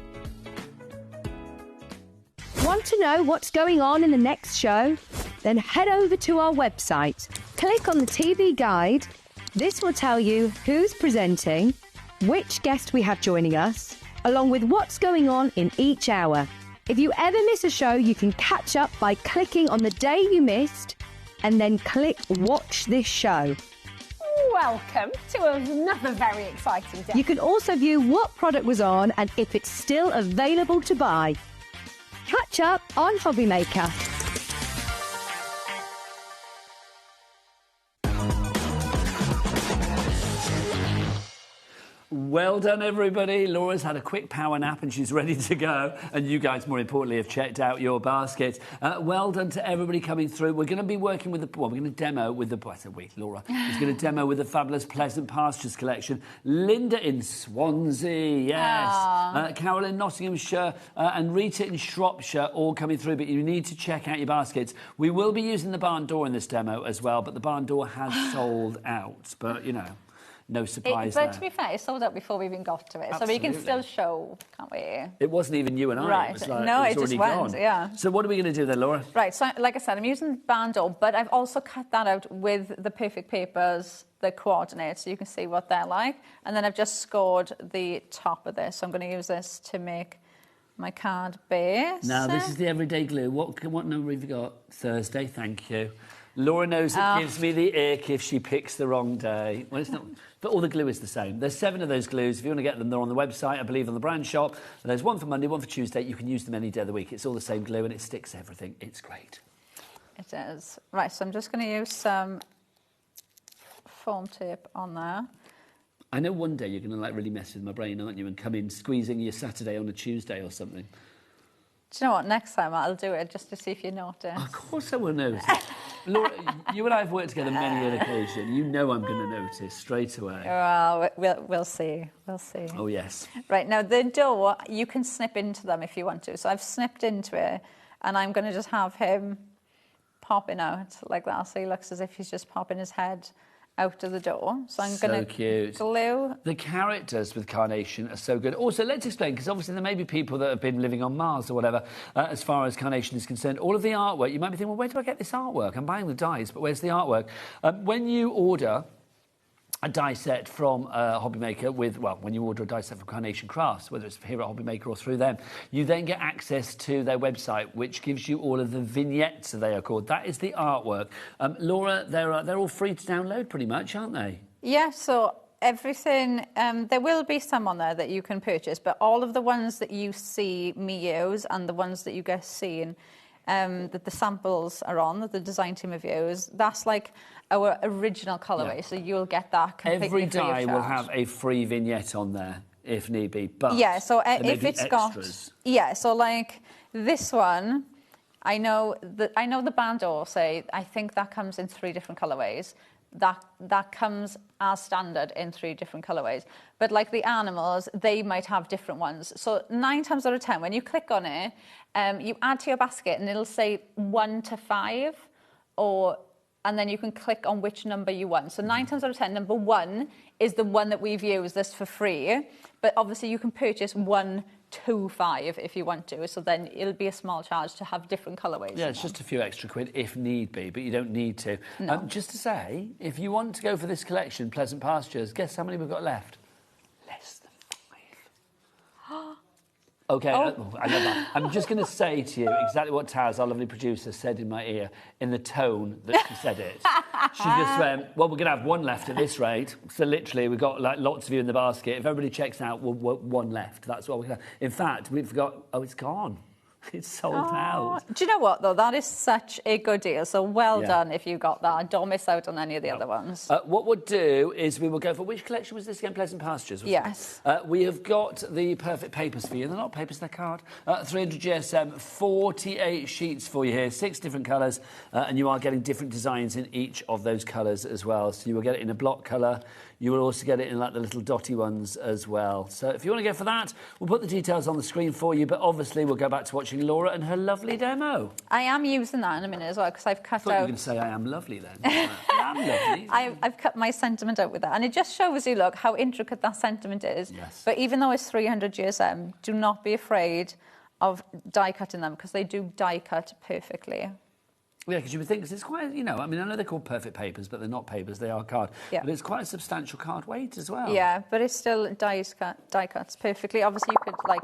[SPEAKER 13] Want to know what's going on in the next show? Then head over to our website. Click on the TV guide. This will tell you who's presenting, which guest we have joining us, along with what's going on in each hour. If you ever miss a show, you can catch up by clicking on the day you missed and then click Watch This Show.
[SPEAKER 16] Welcome to another very exciting day.
[SPEAKER 13] You can also view what product was on and if it's still available to buy. Catch up on HobbyMaker.
[SPEAKER 1] Well done, everybody. Laura's had a quick power nap and she's ready to go. And you guys, more importantly, have checked out your basket. Well done to everybody coming through. We're going to be working with we're going to demo with Laura is going to demo with the fabulous Pleasant Pastures collection. Linda in Swansea, yes. Carol in Nottinghamshire and Rita in Shropshire, all coming through. But you need to check out your baskets. We will be using the barn door in this demo as well, but the barn door has sold out. But, you know... No surprise
[SPEAKER 14] But
[SPEAKER 1] there.
[SPEAKER 14] to be fair, it sold out before we even got to it.
[SPEAKER 1] Absolutely.
[SPEAKER 14] So we can still show, can't we?
[SPEAKER 1] It wasn't even you and I.
[SPEAKER 14] Right.
[SPEAKER 1] It was like,
[SPEAKER 14] no,
[SPEAKER 1] it
[SPEAKER 14] just
[SPEAKER 1] already
[SPEAKER 14] went,
[SPEAKER 1] gone.
[SPEAKER 14] yeah.
[SPEAKER 1] So what are we going to do then, Laura?
[SPEAKER 14] Right, so like I said, I'm using Bandle, but I've also cut that out with the Perfect Papers, the coordinates, so you can see what they're like. And then I've just scored the top of this. So I'm going to use this to make my card base.
[SPEAKER 1] Now, this is the everyday glue. What number have you got? Thursday, thank you. Laura knows it gives me the ick if she picks the wrong day. Well, it's not... But all the glue is the same. There's 7 of those glues. If you want to get them, they're on the website, I believe, on the brand shop. And there's one for Monday, one for Tuesday. You can use them any day of the week. It's all the same glue and it sticks everything. It's great.
[SPEAKER 14] It is. Right, so I'm just going to use some foam tape on there.
[SPEAKER 1] I know one day you're going to like really mess with my brain, aren't you, and come in squeezing your Saturday on a Tuesday or something.
[SPEAKER 14] Do you know what? Next time I'll do it just to see if you notice.
[SPEAKER 1] Of course I will notice. Laura, you and I have worked together many an occasion. You know I'm going to notice straight away.
[SPEAKER 14] Well, we'll see. We'll see.
[SPEAKER 1] Oh, yes.
[SPEAKER 14] Right, now the dough, you can snip into them if you want to. So I've snipped into it, and I'm going to just have him popping out like that. So he looks as if he's just popping his head out of the door. So I'm going to glue.
[SPEAKER 1] The characters with Carnation are so good. Also, let's explain, because obviously there may be people that have been living on Mars or whatever, as far as Carnation is concerned. All of the artwork, you might be thinking, well, where do I get this artwork? I'm buying the dies, but where's the artwork? When you order a die set from HobbyMaker with, well, when you order a die set from Carnation Crafts, whether it's here at HobbyMaker or through them, you then get access to their website, which gives you all of the vignettes, they are called. That is the artwork. Laura, they're all free to download pretty much, aren't they?
[SPEAKER 14] Yeah, so everything, there will be some on there that you can purchase, but all of the ones that you see me use and the ones that you get seen, that the samples are on, that the design team have used, that's like our original colourway, so you'll get that completely
[SPEAKER 1] Every
[SPEAKER 14] free of
[SPEAKER 1] die will
[SPEAKER 14] charge.
[SPEAKER 1] have a free vignette on there, if need be, but
[SPEAKER 14] yeah, so
[SPEAKER 1] there may
[SPEAKER 14] if
[SPEAKER 1] be
[SPEAKER 14] it's
[SPEAKER 1] extras.
[SPEAKER 14] got, yeah, so like this one, I know the bandeau say, I think that comes in 3 different colourways. That comes as standard in 3 different colourways. But like the animals, they might have different ones. So 9 times out of 10, when you click on it, you add to your basket and it'll say 1 to 5, and then you can click on which number you want. So 9 times out of 10, number 1 is the one that we've used this for free. But obviously you can purchase 1 to 5 if you want to. So then it'll be a small charge to have different colourways.
[SPEAKER 1] Yeah, it's just a few extra quid if need be, but you don't need to.
[SPEAKER 14] No.
[SPEAKER 1] Just to say, if you want to go for this collection, Pleasant Pastures, guess how many we've got left? Less than 5. Okay, I love that. I'm just going to say to you exactly what Taz, our lovely producer, said in my ear in the tone that she said it. She just went, well, we're going to have 1 left at this rate. So literally, we've got like lots of you in the basket. If everybody checks out, we'll 1 left. That's what we're going to have. In fact, we've got, it's gone. It's sold out.
[SPEAKER 14] Do you know what, though? That is such a good deal. So well done if you got that. Don't miss out on any of the other ones.
[SPEAKER 1] What we'll do is we will go for... Which collection was this again? Pleasant Pastures?
[SPEAKER 14] Yes.
[SPEAKER 1] We have got the perfect papers for you. They're not papers, they're card. 300 GSM, 48 sheets for you here, 6 different colours, and you are getting different designs in each of those colours as well. So you will get it in a block colour. You will also get it in like the little dotty ones as well. So if you want to go for that, we'll put the details on the screen for you, but obviously we'll go back to watching Laura and her lovely demo.
[SPEAKER 14] I am using that in a minute as well, because I've cut
[SPEAKER 1] I thought
[SPEAKER 14] out...
[SPEAKER 1] you were going to say I am lovely then. I am lovely.
[SPEAKER 14] I've cut my sentiment out with that, and it just shows you, look, how intricate that sentiment is.
[SPEAKER 1] Yes.
[SPEAKER 14] But even though it's 300 GSM, do not be afraid of die cutting them, because they do die cut perfectly.
[SPEAKER 1] Yeah, because you would think, because it's quite, you know, I mean, I know they're called perfect papers, but they're not papers, they are card.
[SPEAKER 14] Yeah.
[SPEAKER 1] But it's quite a substantial card weight as well.
[SPEAKER 14] Yeah, but it's still die cuts perfectly. Obviously, you could, like,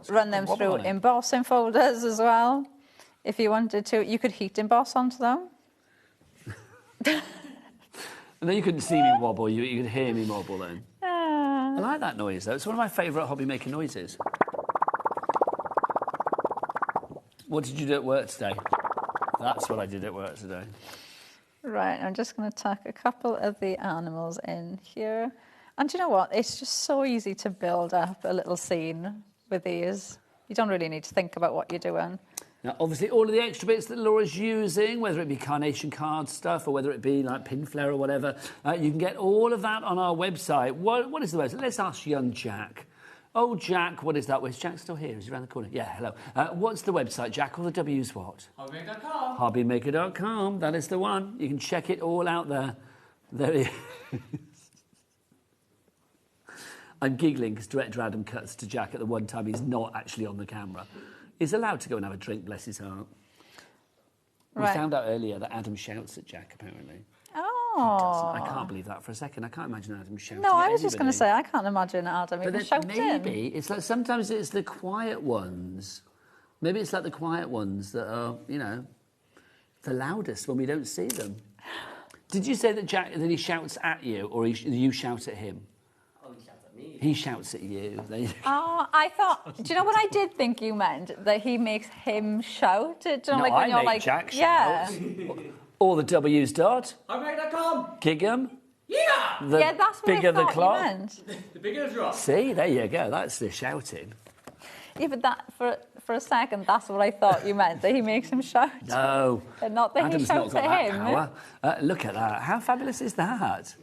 [SPEAKER 14] run them through embossing folders as well. If you wanted to, you could heat emboss onto them.
[SPEAKER 1] And then you couldn't see me wobble, you could hear me wobble then. I like that noise, though. It's one of my favourite HobbyMaker noises. What did you do at work today? That's what I did at work today.
[SPEAKER 14] Right, I'm just going to tuck a couple of the animals in here. And do you know what? It's just so easy to build up a little scene with these. You don't really need to think about what you're doing.
[SPEAKER 1] Now, obviously, all of the extra bits that Laura's using, whether it be carnation card stuff or whether it be like pin flare or whatever, you can get all of that on our website. What is the website? Let's ask young Jack. Oh, Jack, what is that? Is Jack still here? Is he around the corner? Yeah, hello. What's the website, Jack? All the W's what?
[SPEAKER 17] HobbyMaker.com.
[SPEAKER 1] HobbyMaker.com. That is the one. You can check it all out there. There he is. I'm giggling because Director Adam cuts to Jack at the one time he's not actually on the camera. He's allowed to go and have a drink, bless his heart.
[SPEAKER 14] Right.
[SPEAKER 1] We found out earlier that Adam shouts at Jack, apparently.
[SPEAKER 14] Oh.
[SPEAKER 1] I can't believe that for a second. I can't imagine Adam shouting
[SPEAKER 14] No, I
[SPEAKER 1] at
[SPEAKER 14] was just going to
[SPEAKER 1] anybody.
[SPEAKER 14] say, I can't imagine Adam even shouting.
[SPEAKER 1] Maybe it's like sometimes it's the quiet ones. Maybe it's like the quiet ones that are, you know, the loudest when we don't see them. Did you say that Jack that he shouts at you, or you shout at him?
[SPEAKER 17] Oh, he shouts at me.
[SPEAKER 1] He shouts at you.
[SPEAKER 14] Oh, I thought. Do you know what I did think you meant? That he makes him shout. Do you know,
[SPEAKER 1] No,
[SPEAKER 14] like when
[SPEAKER 1] I
[SPEAKER 14] you're
[SPEAKER 1] make
[SPEAKER 14] like,
[SPEAKER 1] Jack
[SPEAKER 14] yeah.
[SPEAKER 1] shout. All the W's dot.
[SPEAKER 17] HobbyMaker.com.
[SPEAKER 1] Giggum.
[SPEAKER 17] Yeah.
[SPEAKER 14] Yeah, that's what
[SPEAKER 1] bigger
[SPEAKER 14] I
[SPEAKER 1] the
[SPEAKER 14] thought
[SPEAKER 1] clock.
[SPEAKER 14] you meant.
[SPEAKER 17] The bigger the drop.
[SPEAKER 1] See, there you go. That's the shouting.
[SPEAKER 14] Yeah, but that for a second, that's what I thought you meant. That he makes him shout.
[SPEAKER 1] No.
[SPEAKER 14] And not that
[SPEAKER 1] Adam's
[SPEAKER 14] he shouts
[SPEAKER 1] not got
[SPEAKER 14] at
[SPEAKER 1] that
[SPEAKER 14] him.
[SPEAKER 1] power. Look at that. How fabulous is that?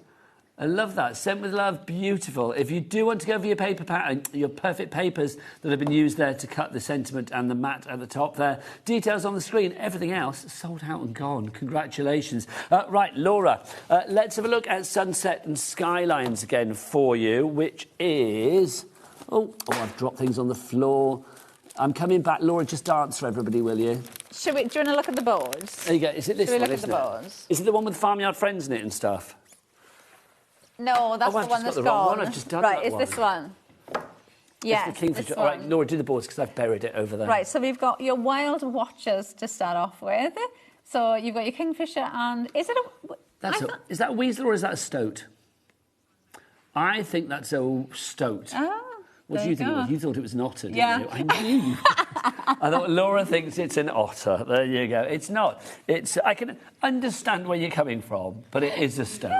[SPEAKER 1] I love that. Sent with love, beautiful. If you do want to go for your paper pattern, your perfect papers that have been used there to cut the sentiment and the mat at the top there, details on the screen, everything else sold out and gone. Congratulations. Right, Laura, let's have a look at Sunset and Skylines again for you, which is... Oh, I've dropped things on the floor. I'm coming back. Laura, just dance for everybody, will you?
[SPEAKER 14] Do you want to look at the boards?
[SPEAKER 1] There you go. Is it this
[SPEAKER 14] Should we
[SPEAKER 1] one,
[SPEAKER 14] look at the boards?
[SPEAKER 1] Is it the one with Farmyard Friends in it and stuff?
[SPEAKER 14] No, that's the one that's gone.
[SPEAKER 1] I've just done
[SPEAKER 14] right,
[SPEAKER 1] that
[SPEAKER 14] is this one? Yes,
[SPEAKER 1] it's the Kingfisher.
[SPEAKER 14] this
[SPEAKER 1] All right,
[SPEAKER 14] one.
[SPEAKER 1] Laura, do the boards because I've buried it over there.
[SPEAKER 14] Right, so we've got your wild watchers to start off with. So you've got your Kingfisher and... Is it a...
[SPEAKER 1] Is that a weasel or is that a stoat? I think that's a stoat.
[SPEAKER 14] Ah,
[SPEAKER 1] what do you think it was? You thought it was an otter, didn't you? I knew. I thought Laura thinks it's an otter. There you go. It's not. I can understand where you're coming from, but it is a stoat.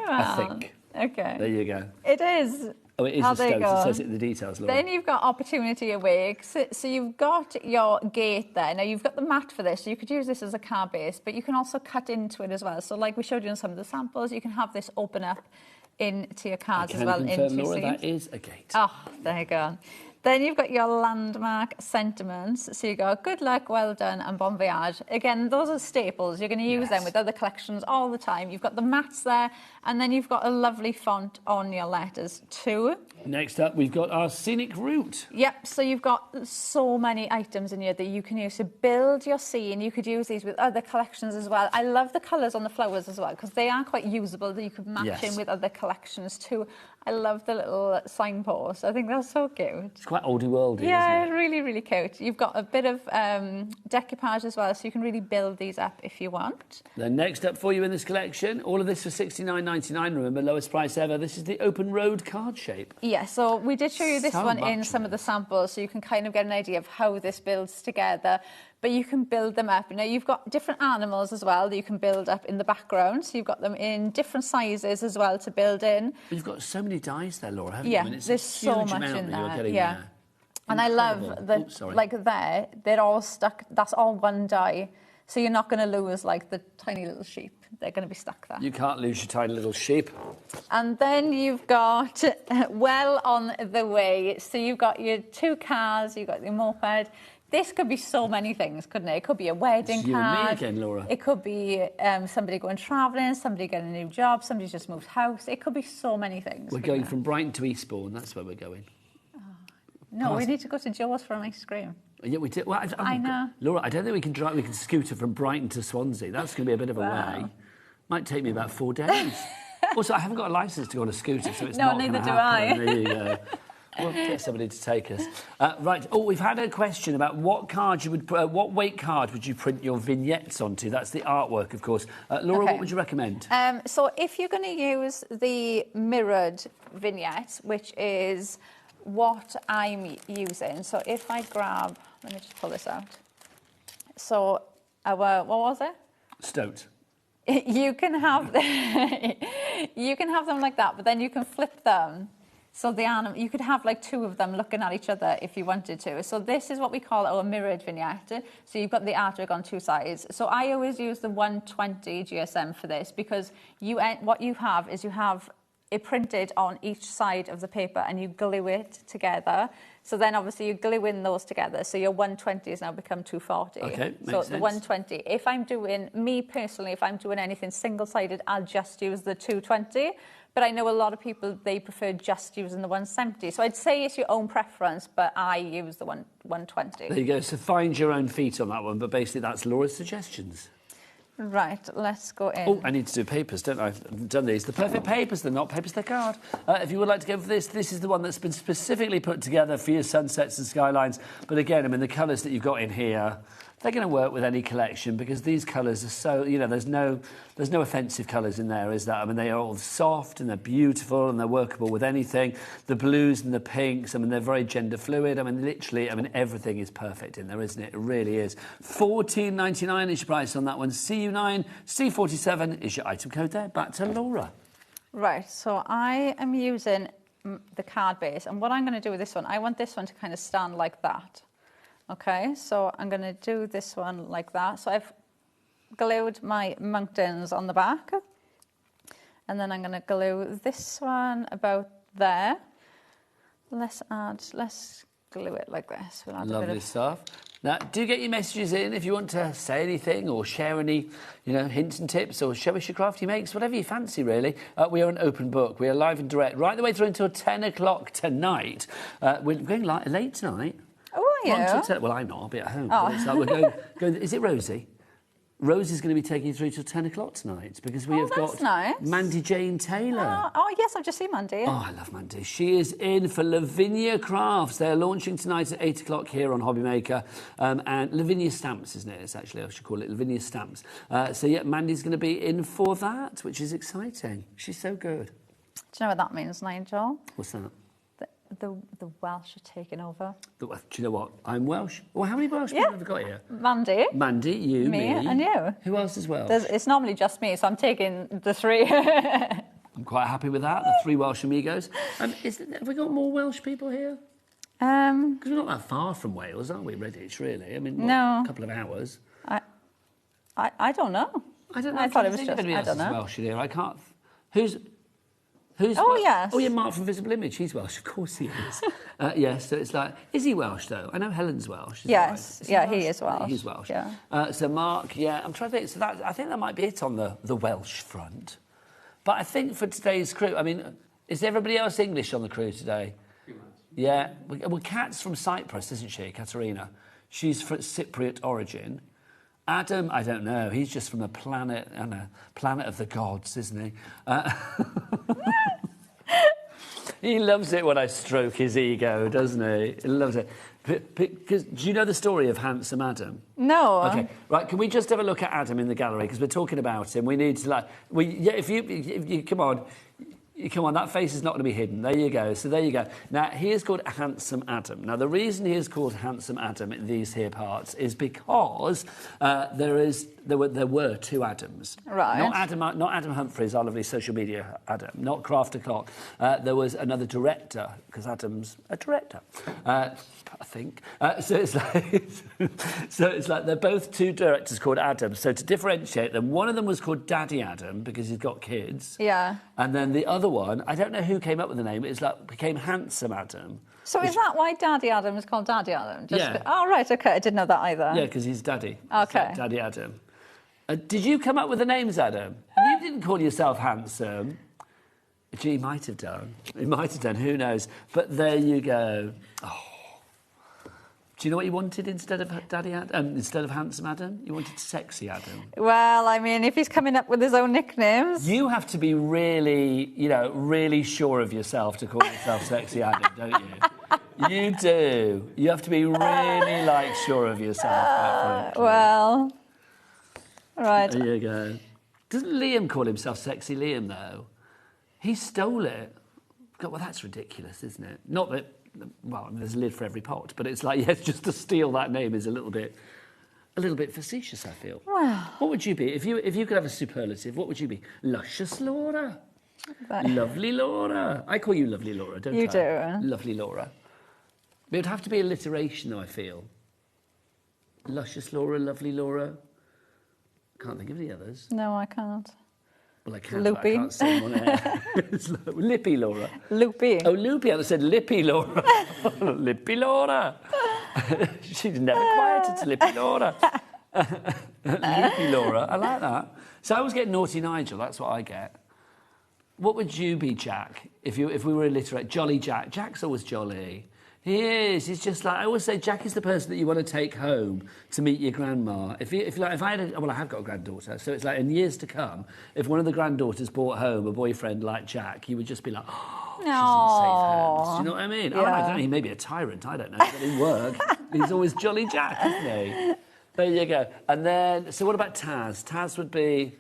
[SPEAKER 1] I think.
[SPEAKER 14] Okay.
[SPEAKER 1] There you go.
[SPEAKER 14] It is.
[SPEAKER 1] Oh, it is a stoat. It says it in the details, Laura.
[SPEAKER 14] Then you've got opportunity awake. So you've got your gate there. Now, you've got the mat for this. So you could use this as a card base, but you can also cut into it as well. So like we showed you in some of the samples, you can have this open up into your cards as well.
[SPEAKER 1] I can confirm, Laura, that is a gate.
[SPEAKER 14] Oh, there you go. Then you've got your landmark sentiments. So you go, good luck, well done, and bon voyage. Again, those are staples. You're going to use them with other collections all the time. You've got the mats there, and then you've got a lovely font on your letters too.
[SPEAKER 1] Next up, we've got our scenic route.
[SPEAKER 14] Yep, so you've got so many items in here that you can use to build your scene. You could use these with other collections as well. I love the colours on the flowers as well, because they are quite usable, that you could match in with other collections too. I love the little signposts. I think that's so cute.
[SPEAKER 1] It's quite oldie worldy, isn't it?
[SPEAKER 14] Yeah, really, really cute. You've got a bit of decoupage as well, so you can really build these up if you want.
[SPEAKER 1] Then next up for you in this collection, all of this for $69.99. Remember, lowest price ever. This is the open road card shape.
[SPEAKER 14] Yeah, so we did show you this one in some of the samples, so you can kind of get an idea of how this builds together. But you can build them up. Now, you've got different animals as well that you can build up in the background. So you've got them in different sizes as well to build in.
[SPEAKER 1] You've got so many dies there, Laura, haven't
[SPEAKER 14] you?
[SPEAKER 1] I mean, it's
[SPEAKER 14] there's so much in there. Yeah.
[SPEAKER 1] There.
[SPEAKER 14] And I love that, like there, they're all stuck. That's all one die. So you're not going to lose, like, the tiny little sheep. They're going to be stuck there.
[SPEAKER 1] You can't lose your tiny little sheep.
[SPEAKER 14] And then you've got well on the way. So you've got your 2 cars, you've got your moped. This could be so many things, couldn't it? It could be a wedding card.
[SPEAKER 1] You and me again, Laura.
[SPEAKER 14] It could be somebody going travelling, somebody getting a new job, somebody just moved house. It could be so many things.
[SPEAKER 1] We're going from Brighton to Eastbourne. That's where we're going.
[SPEAKER 14] Oh. No, we need to go to Joe's for an ice cream.
[SPEAKER 1] Yeah, we do. Well,
[SPEAKER 14] I know.
[SPEAKER 1] Laura, I don't think we can drive. We can scooter from Brighton to Swansea. That's going to be a bit of a way. Might take me about 4 days. Also, I haven't got a licence to go on a scooter, so it's not going to happen.
[SPEAKER 14] No, neither do I.
[SPEAKER 1] There you go. We'll get somebody to take us. Right. Oh, we've had a question about what card you would, what weight card would you print your vignettes onto? That's the artwork, of course. Laura, what would you recommend?
[SPEAKER 14] So if you're going to use the mirrored vignette, which is what I'm using. So if I grab, let me just pull this out. So what was it?
[SPEAKER 1] Stoat.
[SPEAKER 14] You can have you can have them like that, but then you can flip them. So the animal, you could have like 2 of them looking at each other if you wanted to. So this is what we call our mirrored vignette. So you've got the artwork on 2 sides. So I always use the 120 GSM for this because what you have is you have it printed on each side of the paper and you glue it together. So then obviously you glue in those together. So your 120 has now become 240.
[SPEAKER 1] Okay,
[SPEAKER 14] so
[SPEAKER 1] makes
[SPEAKER 14] the 120. If I'm doing, me personally, if I'm doing anything single-sided, I'll just use the 220. But I know a lot of people, they prefer just using the 170. So I'd say it's your own preference, but I use the 120.
[SPEAKER 1] There you go. So find your own feet on that one. But basically, that's Laura's suggestions.
[SPEAKER 14] Right, let's go in.
[SPEAKER 1] Oh, I need to do papers, don't I? I've done these. The perfect papers, they're not papers, they're card. If you would like to go for this is the one that's been specifically put together for your sunsets and skylines. But again, I mean, the colours that you've got in here, they're going to work with any collection because these colours are so, you know, there's no offensive colours in there, is that? I mean, they are all soft and they're beautiful and they're workable with anything. The blues and the pinks, I mean, they're very gender fluid. I mean, literally, I mean, everything is perfect in there, isn't it? It really is. $14.99 is your price on that one. CU9, C47 is your item code there. Back to Laura.
[SPEAKER 14] Right, so I am using the card base, and what I'm going to do with this one, I want this one to kind of stand like that. Okay, so I'm going to do this one like that. So I've glued my mountains on the back. And then I'm going to glue this one about there. Let's glue it like this. We'll add
[SPEAKER 1] Lovely
[SPEAKER 14] a bit of...
[SPEAKER 1] stuff. Now, do get your messages in if you want to say anything or share any, hints and tips or show us your crafty makes, whatever you fancy, really. We are an open book. We are live and direct right the way through until 10 o'clock tonight. We're going late tonight.
[SPEAKER 14] Oh, are you?
[SPEAKER 1] Well, I'm not. I'll be at home. Oh. It's like we're going. Is it Rosie? Rosie's going to be taking you through till 10 o'clock tonight because we have got
[SPEAKER 14] nice.
[SPEAKER 1] Mandy Jane Taylor.
[SPEAKER 14] Oh, yes, I've just seen Mandy.
[SPEAKER 1] Oh, I love Mandy. She is in for Lavinia Crafts. They're launching tonight at 8 o'clock here on HobbyMaker. And Lavinia Stamps, isn't it? It's actually, I should call it Lavinia Stamps. So, yeah, Mandy's going to be in for that, which is exciting. She's so good.
[SPEAKER 14] Do you know what that means, Nigel?
[SPEAKER 1] What's that?
[SPEAKER 14] The Welsh are taking over.
[SPEAKER 1] Do you know what? I'm Welsh. Well, how many Welsh people have we got here?
[SPEAKER 14] Mandy.
[SPEAKER 1] Mandy, you,
[SPEAKER 14] me. And you.
[SPEAKER 1] Who else is Welsh?
[SPEAKER 14] It's normally just me, so I'm taking the 3.
[SPEAKER 1] I'm quite happy with that, the 3 Welsh amigos. Have we got more Welsh people here? Because we're not that far from Wales, aren't we, Redditch, really? I mean,
[SPEAKER 14] no.
[SPEAKER 1] A couple of hours.
[SPEAKER 14] I don't know.
[SPEAKER 1] I don't know.
[SPEAKER 14] I thought it was
[SPEAKER 1] just...
[SPEAKER 14] I don't know.
[SPEAKER 1] Welsh in here. I can't... Who's
[SPEAKER 14] yes.
[SPEAKER 1] Oh, yeah, Mark from Visible Image. He's Welsh. Of course he is. Yes, so it's like... Is he Welsh, though? I know Helen's Welsh.
[SPEAKER 14] Yes.
[SPEAKER 1] Right?
[SPEAKER 14] He is Welsh.
[SPEAKER 1] He's Welsh.
[SPEAKER 14] Yeah.
[SPEAKER 1] So Mark, I'm trying to think. So I think that might be it on the Welsh front. But I think for today's crew... I mean, is everybody else English on the crew today? Yeah. Well, Kat's from Cyprus, isn't she, Katerina? She's from Cypriot origin. Adam, I don't know. He's just from a planet, planet of the gods, isn't he? He loves it when I stroke his ego, doesn't he? He loves it. Because do you know the story of Handsome Adam?
[SPEAKER 14] No.
[SPEAKER 1] Okay, right. Can we just have a look at Adam in the gallery because we're talking about him? We need to if you come on. Come on, that face is not going to be hidden. There you go. So there you go. Now, he is called Handsome Adam. Now, the reason he is called Handsome Adam in these here parts is because there were 2 Adams.
[SPEAKER 14] Right.
[SPEAKER 1] Not Adam Humphries, our lovely social media Adam. Not Craft O'Clock. There was another director, because Adam's a director, I think. So it's like they're both 2 directors called Adam. So to differentiate them, one of them was called Daddy Adam because he's got kids.
[SPEAKER 14] Yeah.
[SPEAKER 1] And then the other one, I don't know who came up with the name, it became Handsome Adam.
[SPEAKER 14] So is that why Daddy Adam is called Daddy Adam?
[SPEAKER 1] Yeah.
[SPEAKER 14] Oh, right, OK, I didn't know that either.
[SPEAKER 1] Yeah, because he's Daddy.
[SPEAKER 14] OK.
[SPEAKER 1] Like Daddy Adam. Did you come up with the names, Adam? You didn't call yourself Handsome. Gee, he might have done. He might have done, who knows. But there you go. Oh. Do you know what you wanted instead of Daddy Adam? Instead of Handsome Adam? You wanted Sexy Adam.
[SPEAKER 14] Well, I mean, if he's coming up with his own nicknames...
[SPEAKER 1] You have to be really, really sure of yourself to call yourself Sexy Adam, don't you? You do. You have to be really, sure of yourself.
[SPEAKER 14] Well... Right.
[SPEAKER 1] There you go. Doesn't Liam call himself Sexy Liam, though? He stole it. God, well, that's ridiculous, isn't it? Not that... Well, I mean, there's a lid for every pot, but it's like, yes, just to steal that name is a little bit facetious, I feel.
[SPEAKER 14] Well...
[SPEAKER 1] What would you be? If you could have a superlative, what would you be? Luscious Laura. Lovely Laura. I call you Lovely Laura, don't I?
[SPEAKER 14] You do.
[SPEAKER 1] Lovely Laura. But it would have to be alliteration, though, I feel. Luscious Laura, Lovely Laura. Can't think of any others.
[SPEAKER 14] No, I can't.
[SPEAKER 1] Well, I can,
[SPEAKER 14] Loopy.
[SPEAKER 1] but I can't say them on air. Lippy Laura.
[SPEAKER 14] Loopy.
[SPEAKER 1] Oh, Loopy. I said Lippy Laura. Lippy Laura. She's never quieted to Lippy Laura. Lippy Laura. I like that. So I always get Naughty Nigel. That's what I get. What would you be, Jack, if we were illiterate? Jolly Jack. Jack's always jolly. He is. He's just like, I always say, Jack is the person that you want to take home to meet your grandma. If I had I have got a granddaughter, so it's like in years to come, if one of the granddaughters brought home a boyfriend like Jack, you would just be like, oh, she's in safe hands. Do you know what I mean?
[SPEAKER 14] Yeah.
[SPEAKER 1] Oh, I don't know, he may be a tyrant, I don't know, but in work, he's always Jolly Jack, isn't he? There you go. And then, so what about Taz? Taz would be...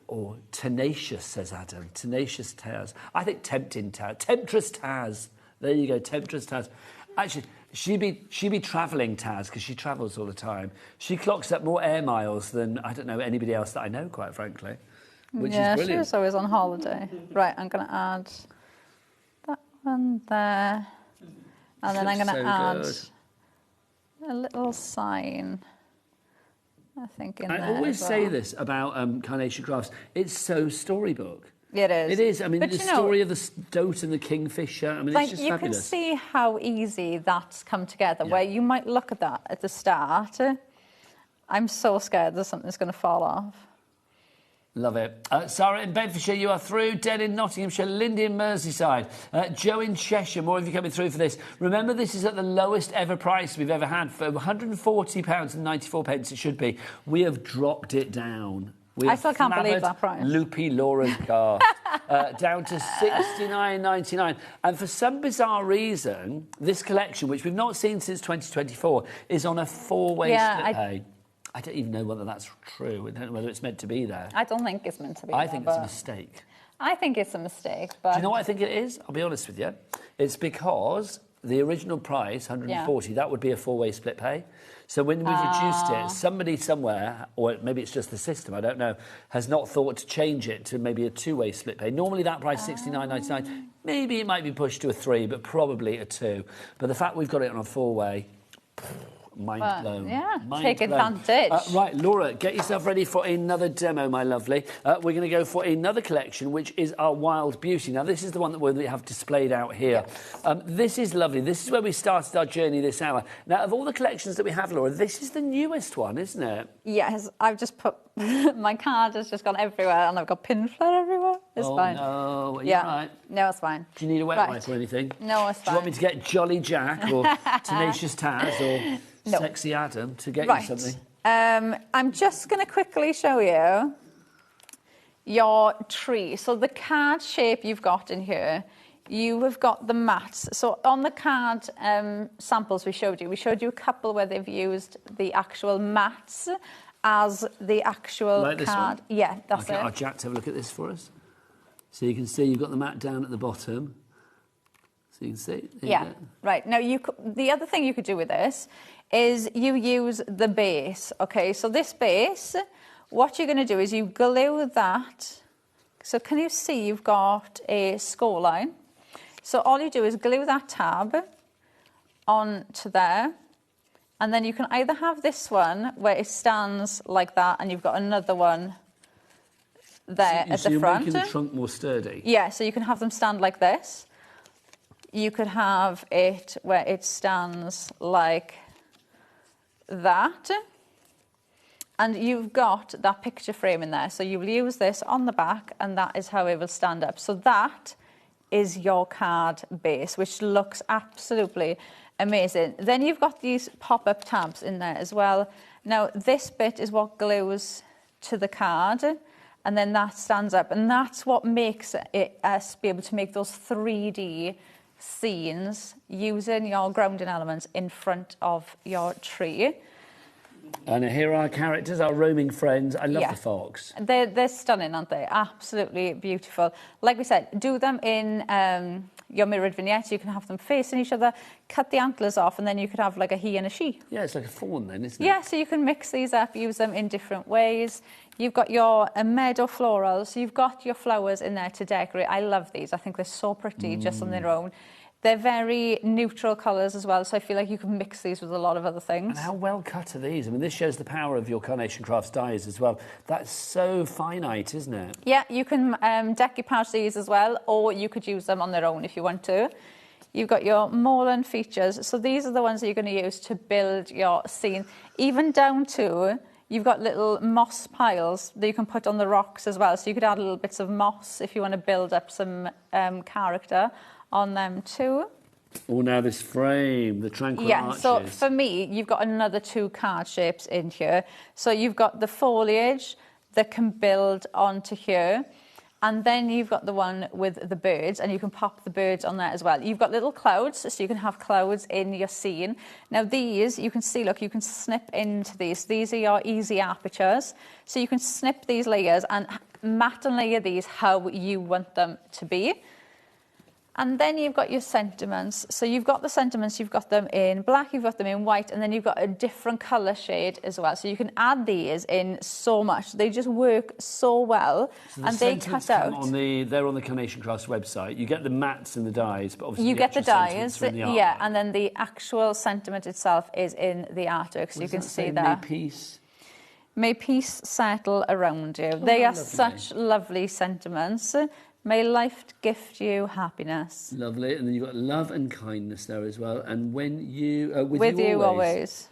[SPEAKER 1] Or tenacious, says Adam. Tenacious Taz. I think tempting Taz. Temptress Taz. There you go, Temptress Taz. Actually, she'd be travelling Taz because she travels all the time. She clocks up more air miles than, I don't know, anybody else that I know, quite frankly. Which is brilliant.
[SPEAKER 14] She was always on holiday. Right, I'm going to add that one there. And then I'm going to add a little sign. I think in there.
[SPEAKER 1] I always
[SPEAKER 14] as
[SPEAKER 1] say
[SPEAKER 14] well.
[SPEAKER 1] this about Carnation Crafts. It's so storybook.
[SPEAKER 14] It is.
[SPEAKER 1] It is. I mean,
[SPEAKER 14] But
[SPEAKER 1] the story of the stoat and the kingfisher. I mean, it's just
[SPEAKER 14] you
[SPEAKER 1] fabulous.
[SPEAKER 14] can see how easy that's come together. Where you might look at that at the start. I'm so scared that something's going to fall off.
[SPEAKER 1] Love it. Sarah in Bedfordshire, you are through. Den in Nottinghamshire, Lindy in Merseyside, Joe in Cheshire, more of you coming through for this. Remember, this is at the lowest ever price we've ever had. For £140.94 it should be. We have dropped it down.
[SPEAKER 14] I still can't believe that price.
[SPEAKER 1] Loopy Laura's car down to $69.99. And for some bizarre reason, this collection, which we've not seen since 2024, is on a 4-way split pay. I don't even know whether that's true. I don't know whether it's meant to be there.
[SPEAKER 14] I don't think it's meant to be
[SPEAKER 1] I
[SPEAKER 14] there,
[SPEAKER 1] think it's a mistake.
[SPEAKER 14] I think it's a mistake, but...
[SPEAKER 1] Do you know what I think it is? I'll be honest with you. It's because the original price, 140, that would be a 4-way split pay. So when we've reduced it, somebody somewhere, or maybe it's just the system, I don't know, has not thought to change it to maybe a 2-way split pay. Normally that price, $69.99. Maybe it might be pushed to a 3, but probably a 2. But the fact we've got it on a 4-way... Mind blown.
[SPEAKER 14] Yeah,
[SPEAKER 1] Mind
[SPEAKER 14] take
[SPEAKER 1] blown.
[SPEAKER 14] advantage.
[SPEAKER 1] Right, Laura, get yourself ready for another demo, my lovely. We're going to go for another collection, which is our Wild Beauty. Now, this is the one that we have displayed out here. This is lovely. This is where we started our journey this hour. Now, of all the collections that we have, Laura, this is the newest one, isn't it?
[SPEAKER 14] Yes, I've just put... my card has just gone everywhere, and I've got pin flare everywhere. It's fine.
[SPEAKER 1] Oh, no. Are you right?
[SPEAKER 14] No, it's fine.
[SPEAKER 1] Do you need a wet wipe or anything?
[SPEAKER 14] No, it's fine.
[SPEAKER 1] Do you want me to get Jolly Jack or Tenacious Taz or...
[SPEAKER 14] No.
[SPEAKER 1] Sexy Adam to get you something.
[SPEAKER 14] I'm just going to quickly show you your tree. So the card shape you've got in here, you have got the mats. So on the card samples we showed you a couple where they've used the actual mats as the actual
[SPEAKER 1] like this
[SPEAKER 14] card.
[SPEAKER 1] One?
[SPEAKER 14] Yeah, that's
[SPEAKER 1] okay,
[SPEAKER 14] it.
[SPEAKER 1] I'll Jack to have a look at this for us. So you can see you've got the mat down at the bottom. So you can see.
[SPEAKER 14] Right. Now, the other thing you could do with this is you use the base, okay? So this base, what you're going to do is you glue that. So can you see you've got a score line? So all you do is glue that tab onto there, and then you can either have this one where it stands like that, and you've got another one there at the front.
[SPEAKER 1] You're making the trunk more sturdy.
[SPEAKER 14] Yeah, so you can have them stand like this. You could have it where it stands like that, and you've got that picture frame in there, so you will use this on the back, and that is how it will stand up. So that is your card base, which looks absolutely amazing. Then you've got these pop-up tabs in there as well. Now this bit is what glues to the card, and then that stands up, and that's what makes us be able to make those 3D scenes using your grounding elements in front of your tree.
[SPEAKER 1] And here are our characters, our roaming friends. I love the fox.
[SPEAKER 14] They're stunning, aren't they? Absolutely beautiful. Like we said, do them in your mirrored vignettes. You can have them facing each other, cut the antlers off, and then you could have like a he and a she.
[SPEAKER 1] Yeah, it's like a fawn then, isn't it?
[SPEAKER 14] Yeah, so you can mix these up, use them in different ways. You've got your meadow florals. So you've got your flowers in there to decorate. I love these. I think they're so pretty just on their own. They're very neutral colours as well, so I feel like you can mix these with a lot of other things.
[SPEAKER 1] And how well cut are these? I mean, this shows the power of your Carnation Crafts dies as well. That's so finite, isn't it?
[SPEAKER 14] Yeah, you can decoupage these as well, or you could use them on their own if you want to. You've got your Moreland features. So these are the ones that you're going to use to build your scene. Even down to, you've got little moss piles that you can put on the rocks as well. So you could add little bits of moss if you want to build up some character on them too.
[SPEAKER 1] Oh, now this frame, the tranquil arches.
[SPEAKER 14] So for me, you've got another 2 card shapes in here. So you've got the foliage that can build onto here, and then you've got the one with the birds, and you can pop the birds on there as well. You've got little clouds, so you can have clouds in your scene. Now these, you can see, look, you can snip into these. These are your easy apertures. So you can snip these layers and mat and layer these how you want them to be. And then you've got your sentiments. So you've got the sentiments, you've got them in black, you've got them in white, and then you've got a different colour shade as well. So you can add these in so much. They just work so well,
[SPEAKER 1] so
[SPEAKER 14] and they cut out.
[SPEAKER 1] They're on the Carnation Crafts website. You get the mats and the dies, but obviously
[SPEAKER 14] you get the dies,
[SPEAKER 1] yeah,
[SPEAKER 14] and then the actual sentiment itself is in the artwork. So you can see that.
[SPEAKER 1] May peace.
[SPEAKER 14] May peace settle around you. They are such lovely sentiments. May life gift you happiness.
[SPEAKER 1] Lovely. And then you've got love and kindness there as well. And when you...
[SPEAKER 14] with you always.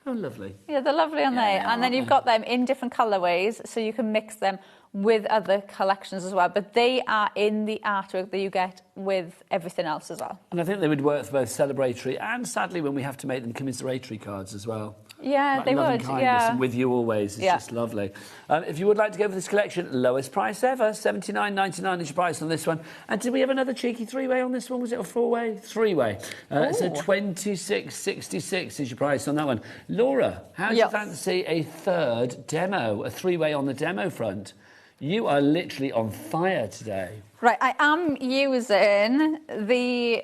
[SPEAKER 1] Oh, lovely.
[SPEAKER 14] Yeah, they're lovely, aren't they? And then you've got them in different colourways, so you can mix them with other collections as well. But they are in the artwork that you get with everything else as well.
[SPEAKER 1] And I think they would work for both celebratory and, sadly, when we have to make them commiseratory cards as well.
[SPEAKER 14] Yeah,
[SPEAKER 1] like
[SPEAKER 14] they
[SPEAKER 1] love
[SPEAKER 14] would.
[SPEAKER 1] And kindness
[SPEAKER 14] Yeah.
[SPEAKER 1] and with you always. It's just lovely. If you would like to go for this collection, lowest price ever, $79.99 is your price on this one. And did we have another cheeky three-way on this one? Was it a four-way? Three-way. So $26.66 is your price on that one. Laura, how do you fancy a third demo, a three-way on the demo front? You are literally on fire today.
[SPEAKER 14] Right, I am using the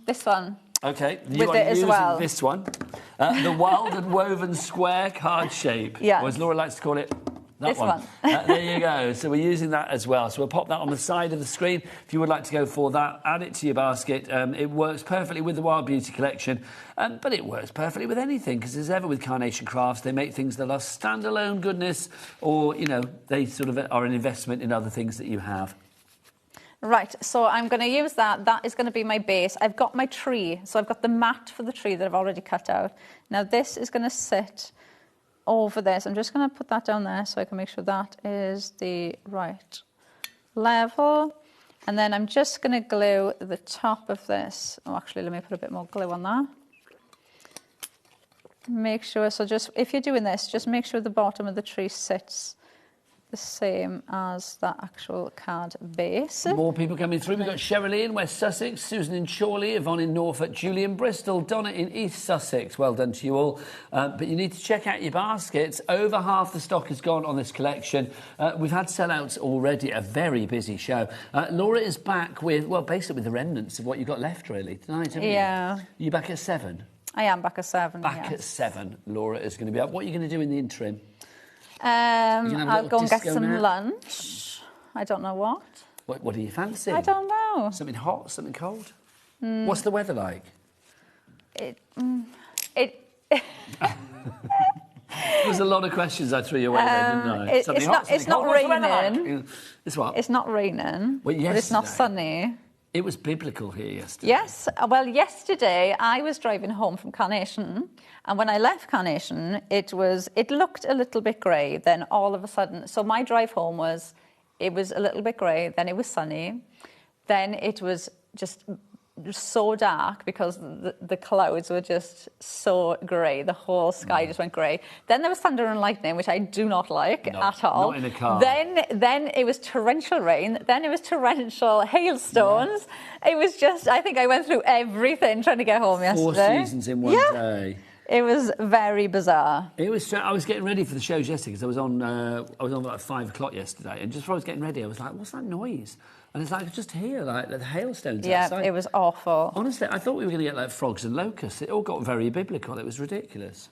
[SPEAKER 14] this one.
[SPEAKER 1] Okay, you
[SPEAKER 14] with
[SPEAKER 1] are
[SPEAKER 14] it as
[SPEAKER 1] using
[SPEAKER 14] well.
[SPEAKER 1] this one, the Wild and Woven Square card shape,
[SPEAKER 14] Yeah.
[SPEAKER 1] or as Laura likes to call it, that
[SPEAKER 14] This
[SPEAKER 1] one.
[SPEAKER 14] one.
[SPEAKER 1] There you go. So we're using that as well. So we'll pop that on the side of the screen. If you would like to go for that, add it to your basket. It works perfectly with the Wild Beauty collection, but it works perfectly with anything, because as ever with Carnation Crafts, they make things that are standalone goodness, or, you know, they sort of are an investment in other things that you have.
[SPEAKER 14] Right, so I'm going to use that. That is going to be my base. I've got my tree, so I've got the mat for the tree that I've already cut out. Now this is going to sit over this. I'm just going to put that down there so I can make sure that is the right level. And then I'm just going to glue the top of this. Oh, actually, let me put a bit more glue on that. Make sure, so just, if you're doing this, just make sure the bottom of the tree sits the same as that actual card base.
[SPEAKER 1] More people coming through. We've got Sherilyn in West Sussex, Susan in Chorley, Yvonne in Norfolk, Julie in Bristol, Donna in East Sussex. Well done to you all. But you need to check out your baskets. Over half the stock is gone on this collection. We've had sellouts already, a very busy show. Laura is back with, well, basically with the remnants of what you've got left, really, tonight, haven't you?
[SPEAKER 14] Yeah.
[SPEAKER 1] Are you back at 7?
[SPEAKER 14] I am back at 7,
[SPEAKER 1] Back at 7, Laura is going to be up. What are you going to do in the interim?
[SPEAKER 14] I'll go and get some
[SPEAKER 1] now?
[SPEAKER 14] lunch. I don't know what.
[SPEAKER 1] What do you fancy?
[SPEAKER 14] I don't know.
[SPEAKER 1] Something hot, something cold? What's the weather like? There's a lot of questions I threw your way there, didn't I?
[SPEAKER 14] It's not raining.
[SPEAKER 1] It's what?
[SPEAKER 14] It's not raining,
[SPEAKER 1] well,
[SPEAKER 14] but it's not sunny.
[SPEAKER 1] It was biblical here yesterday.
[SPEAKER 14] Yes. Well, yesterday I was driving home from Carnation, and when I left Carnation, it looked a little bit grey. Then all of a sudden, so my drive home was a little bit grey. Then it was sunny. Then it was just so dark because the clouds were just so grey. The whole sky just went grey. Then there was thunder and lightning, which I do not like at all.
[SPEAKER 1] Not in a car.
[SPEAKER 14] Then it was torrential rain. Then it was torrential hailstones. Yeah. It was just, I think I went through everything trying to get home yesterday.
[SPEAKER 1] 4 seasons in one day.
[SPEAKER 14] It was very bizarre.
[SPEAKER 1] It was. I was getting ready for the shows yesterday because I was on like 5 o'clock yesterday, and just before I was getting ready, I was like, "What's that noise?" And it's like I could just hear like the hailstones outside.
[SPEAKER 14] It was awful.
[SPEAKER 1] Honestly, I thought we were going to get like frogs and locusts. It all got very biblical. It was ridiculous.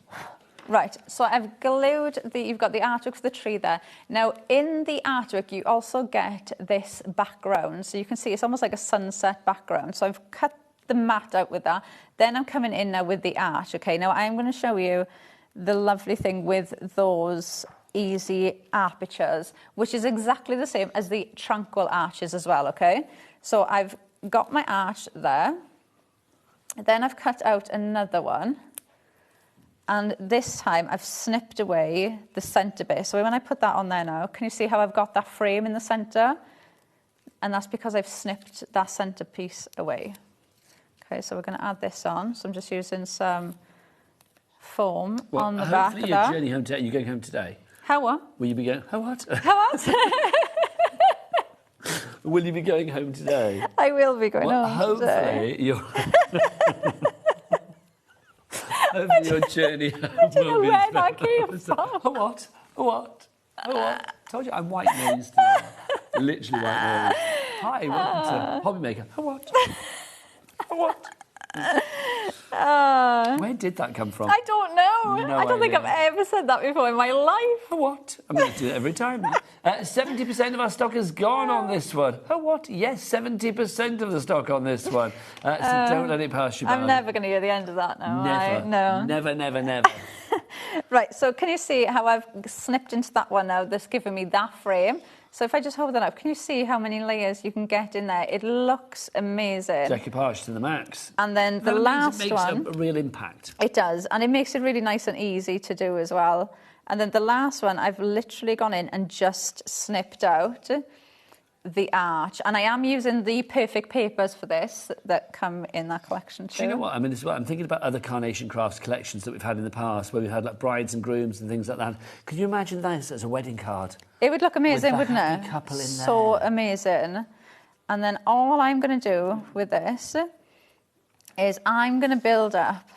[SPEAKER 14] Right, so I've glued you've got the artwork for the tree there. Now, in the artwork, you also get this background. So you can see it's almost like a sunset background. So I've cut the mat out with that. Then I'm coming in now with the arch, okay? Now, I'm going to show you the lovely thing with those easy apertures, which is exactly the same as the tranquil arches as well, okay? So I've got my arch there. Then I've cut out another one. And this time I've snipped away the centre bit. So when I put that on there now, can you see how I've got that frame in the centre? And that's because I've snipped that centre piece away. Okay, so we're going to add this on. So I'm just using some foam on the back of that.
[SPEAKER 1] Hopefully your journey home today, you're going home today.
[SPEAKER 14] How what?
[SPEAKER 1] Will you be going, how what?
[SPEAKER 14] How what?
[SPEAKER 1] Will you be going home today?
[SPEAKER 14] I will be going home
[SPEAKER 1] today. Hopefully your journey home will be
[SPEAKER 14] where that came from.
[SPEAKER 1] What? Told you I'm white nosed today. Literally white nosed. Hi, welcome to HobbyMaker. What? Where did that come from?
[SPEAKER 14] I don't know.
[SPEAKER 1] No
[SPEAKER 14] I don't think
[SPEAKER 1] idea.
[SPEAKER 14] I've ever said that before in my life.
[SPEAKER 1] What? I'm going to do it every time. 70% of our stock is gone on this one. Oh, what? Yes, 70% of the stock on this one. So don't let it pass you by.
[SPEAKER 14] I'm never going to hear the end of that now.
[SPEAKER 1] Never.
[SPEAKER 14] No.
[SPEAKER 1] Never, never, never.
[SPEAKER 14] Right, so can you see how I've snipped into that one now? That's given me that frame. So if I just hold that up, can you see how many layers you can get in there? It looks amazing.
[SPEAKER 1] Decoupage to the max.
[SPEAKER 14] And then the last
[SPEAKER 1] makes
[SPEAKER 14] one...
[SPEAKER 1] a real impact.
[SPEAKER 14] It does, and it makes it really nice and easy to do as well. And then the last one, I've literally gone in and just snipped out the arch. And I am using the perfect papers for this that come in that collection too.
[SPEAKER 1] Do you know what? I mean, as well, I'm thinking about other Carnation Crafts collections that we've had in the past, where we've had like brides and grooms and things like that. Could you imagine this as a wedding card?
[SPEAKER 14] It would look amazing,
[SPEAKER 1] with the
[SPEAKER 14] wouldn't
[SPEAKER 1] happy
[SPEAKER 14] it?
[SPEAKER 1] Couple in there.
[SPEAKER 14] So amazing. And then all I'm going to do with this is I'm going to build up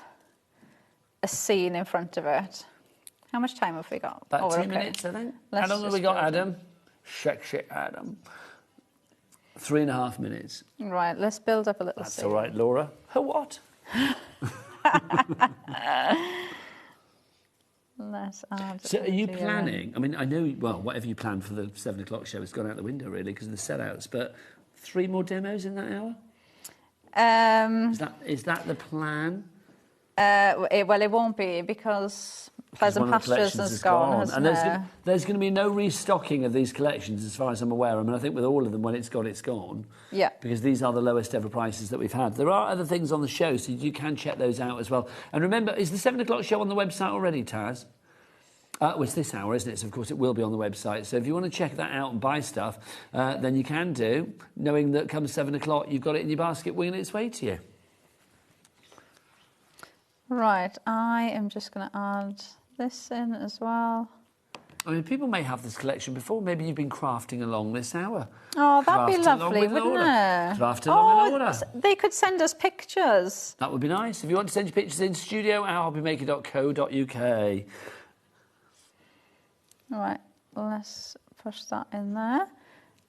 [SPEAKER 14] a scene in front of it. How much time have we got?
[SPEAKER 1] About 2 minutes, I think. How long have we got, Adam? Shit, Adam. 3.5 minutes.
[SPEAKER 14] Right, let's build up a little
[SPEAKER 1] That's
[SPEAKER 14] scene.
[SPEAKER 1] all right, Laura. What?
[SPEAKER 14] Let's add.
[SPEAKER 1] So are you planning? I mean, I know, well, whatever you planned for the 7 o'clock show has gone out the window, really, because of the sellouts, but 3 more demos in that hour? Is that the plan?
[SPEAKER 14] Well, it won't be because Pleasant Pastures has gone.
[SPEAKER 1] And there's going to be no restocking of these collections, as far as I'm aware. I mean, I think with all of them, when it's gone, it's gone.
[SPEAKER 14] Yeah.
[SPEAKER 1] Because these are the lowest ever prices that we've had. There are other things on the show, so you can check those out as well. And remember, is the 7 o'clock show on the website already, Taz? Well, it's this hour, isn't it? So, of course, it will be on the website. So if you want to check that out and buy stuff, then you can do, knowing that come 7 o'clock, you've got it in your basket winging its way to you.
[SPEAKER 14] Right, I am just going to add this in as well.
[SPEAKER 1] I mean, people may have this collection before. Maybe you've been crafting along this hour.
[SPEAKER 14] Oh, that'd be lovely, wouldn't it?
[SPEAKER 1] Craft along in order.
[SPEAKER 14] They could send us pictures.
[SPEAKER 1] That would be nice. If you want to send your pictures in, studio@hobbymaker.co.uk.
[SPEAKER 14] All right, let's push that in there.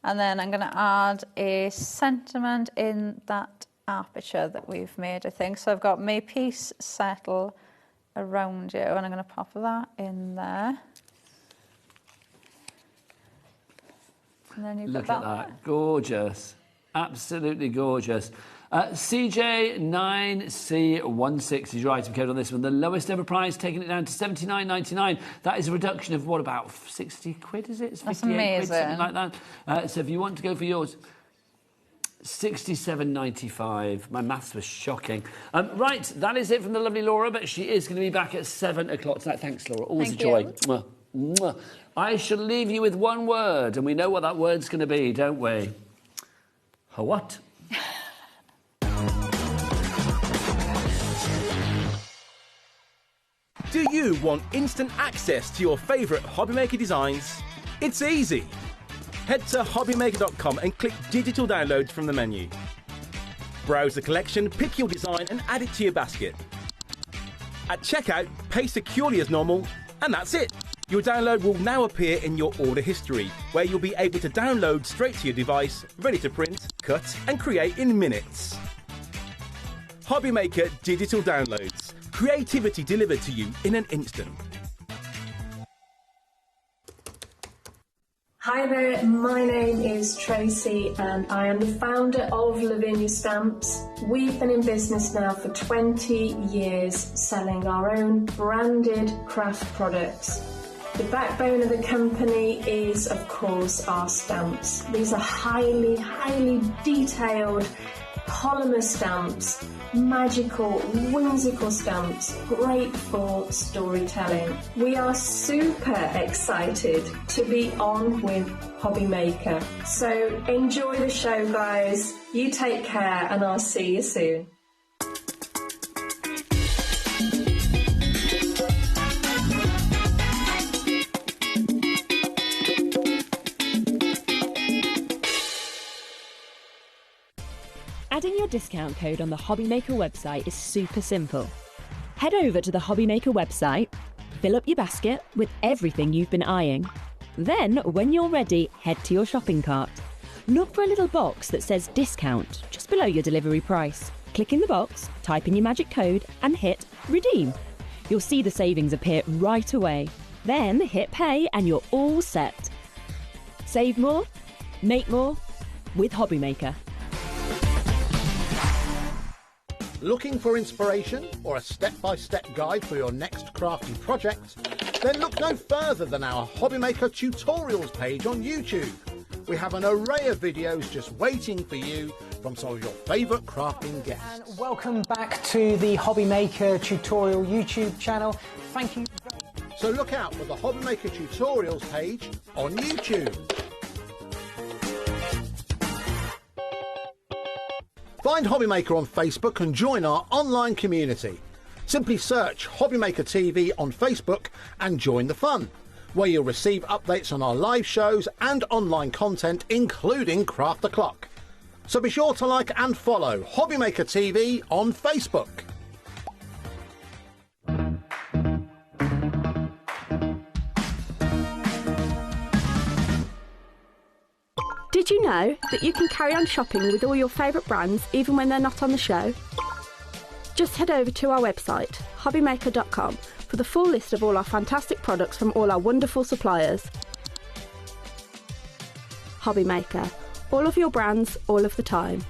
[SPEAKER 14] And then I'm going to add a sentiment in that aperture that we've made, I think. So I've got "May peace settle around you," and I'm going to pop that in there. And then you've
[SPEAKER 1] Look
[SPEAKER 14] got
[SPEAKER 1] at that. Gorgeous. Absolutely gorgeous. CJ9C16 is your item code on this one. The lowest ever price, taking it down to $79.99. That is a reduction of, what, about 60 quid, is it? It's 58 quid, something like that. So if you want to go for yours, $67.95. My maths was shocking. Right, that is it from the lovely Laura, but she is going to be back at 7 o'clock tonight. Thanks, Laura. Always a joy. Mwah. Mwah. I shall leave you with one word, and we know what that word's going to be, don't we? What?
[SPEAKER 10] Do you want instant access to your favourite HobbyMaker designs? It's easy. Head to HobbyMaker.com and click Digital Downloads from the menu. Browse the collection, pick your design and add it to your basket. At checkout, pay securely as normal, and that's it. Your download will now appear in your order history, where you'll be able to download straight to your device, ready to print, cut and create in minutes. HobbyMaker Digital Downloads. Creativity delivered to you in an instant.
[SPEAKER 4] Hi there, my name is Tracy and I am the founder of Lavinia Stamps. We've been in business now for 20 years selling our own branded craft products. The backbone of the company is, of course, our stamps. These are highly, highly detailed polymer stamps, magical, whimsical stamps, great for storytelling. We are super excited to be on with HobbyMaker. So enjoy the show, guys. You take care and I'll see you soon.
[SPEAKER 12] Adding your discount code on the HobbyMaker website is super simple. Head over to the HobbyMaker website, fill up your basket with everything you've been eyeing. Then, when you're ready, head to your shopping cart. Look for a little box that says discount just below your delivery price. Click in the box, type in your magic code and hit redeem. You'll see the savings appear right away. Then hit pay and you're all set. Save more, make more with HobbyMaker.
[SPEAKER 6] Looking for inspiration or a step-by-step guide for your next crafty project? Then look no further than our HobbyMaker tutorials page on YouTube. We have an array of videos just waiting for you from some of your favourite crafting guests.
[SPEAKER 8] And welcome back to the HobbyMaker tutorial YouTube channel. Thank you.
[SPEAKER 6] So look out for the HobbyMaker tutorials page on YouTube. Find HobbyMaker on Facebook and join our online community. Simply search HobbyMaker TV on Facebook and join the fun, where you'll receive updates on our live shows and online content, including Craft the Clock. So be sure to like and follow HobbyMaker TV on Facebook.
[SPEAKER 5] Did you know that you can carry on shopping with all your favourite brands even when they're not on the show? Just head over to our website, HobbyMaker.com, for the full list of all our fantastic products from all our wonderful suppliers. HobbyMaker. All of your brands, all of the time.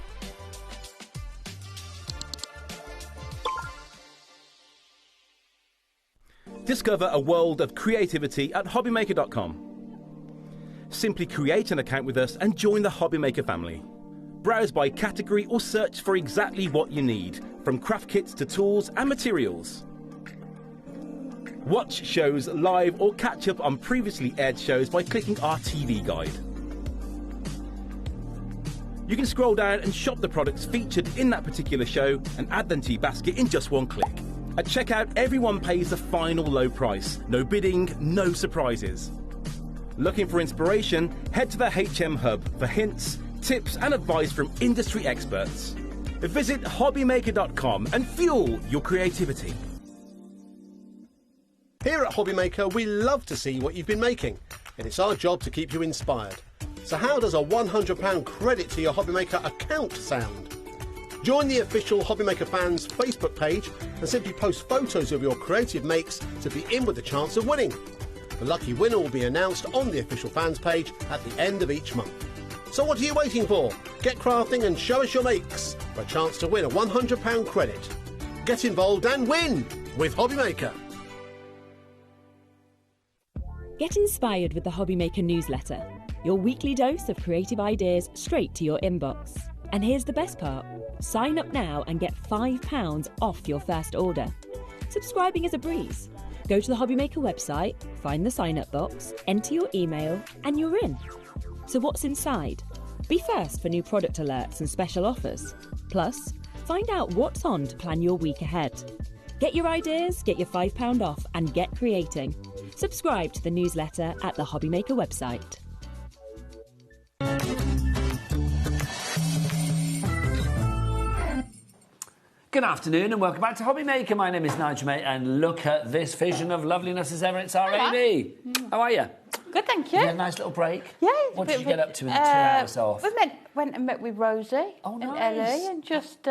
[SPEAKER 10] Discover a world of creativity at HobbyMaker.com. Simply create an account with us and join the HobbyMaker family. Browse by category or search for exactly what you need, from craft kits to tools and materials. Watch shows live or catch up on previously aired shows by clicking our TV guide. You can scroll down and shop the products featured in that particular show and add them to your basket in just one click. At checkout, everyone pays the final low price. No bidding, no surprises. Looking for inspiration? Head to the HM Hub for hints, tips and advice from industry experts. Visit HobbyMaker.com and fuel your creativity.
[SPEAKER 6] Here at HobbyMaker, we love to see what you've been making, and it's our job to keep you inspired. So how does a £100 credit to your HobbyMaker account sound? Join the official HobbyMaker fans Facebook page and simply post photos of your creative makes to be in with the chance of winning. The lucky winner will be announced on the official fans page at the end of each month. So what are you waiting for? Get crafting and show us your makes for a chance to win a £100 credit. Get involved and win with HobbyMaker.
[SPEAKER 12] Get inspired with the HobbyMaker newsletter, your weekly dose of creative ideas straight to your inbox. And here's the best part. Sign up now and get £5 off your first order. Subscribing is a breeze. Go to the HobbyMaker website, find the sign-up box, enter your email, and you're in. So what's inside? Be first for new product alerts and special offers. Plus, find out what's on to plan your week ahead. Get your ideas, get your £5 off, and get creating. Subscribe to the newsletter at the HobbyMaker website.
[SPEAKER 1] Good afternoon and welcome back to HobbyMaker. My name is Nigel, mate, and look at this vision of loveliness as ever. It's our Amy. How are you?
[SPEAKER 2] Good, thank you.
[SPEAKER 1] You had a nice little break?
[SPEAKER 2] Yeah.
[SPEAKER 1] What did you get up to in the 2 hours off?
[SPEAKER 2] We went and met with Rosie and Ellie and just...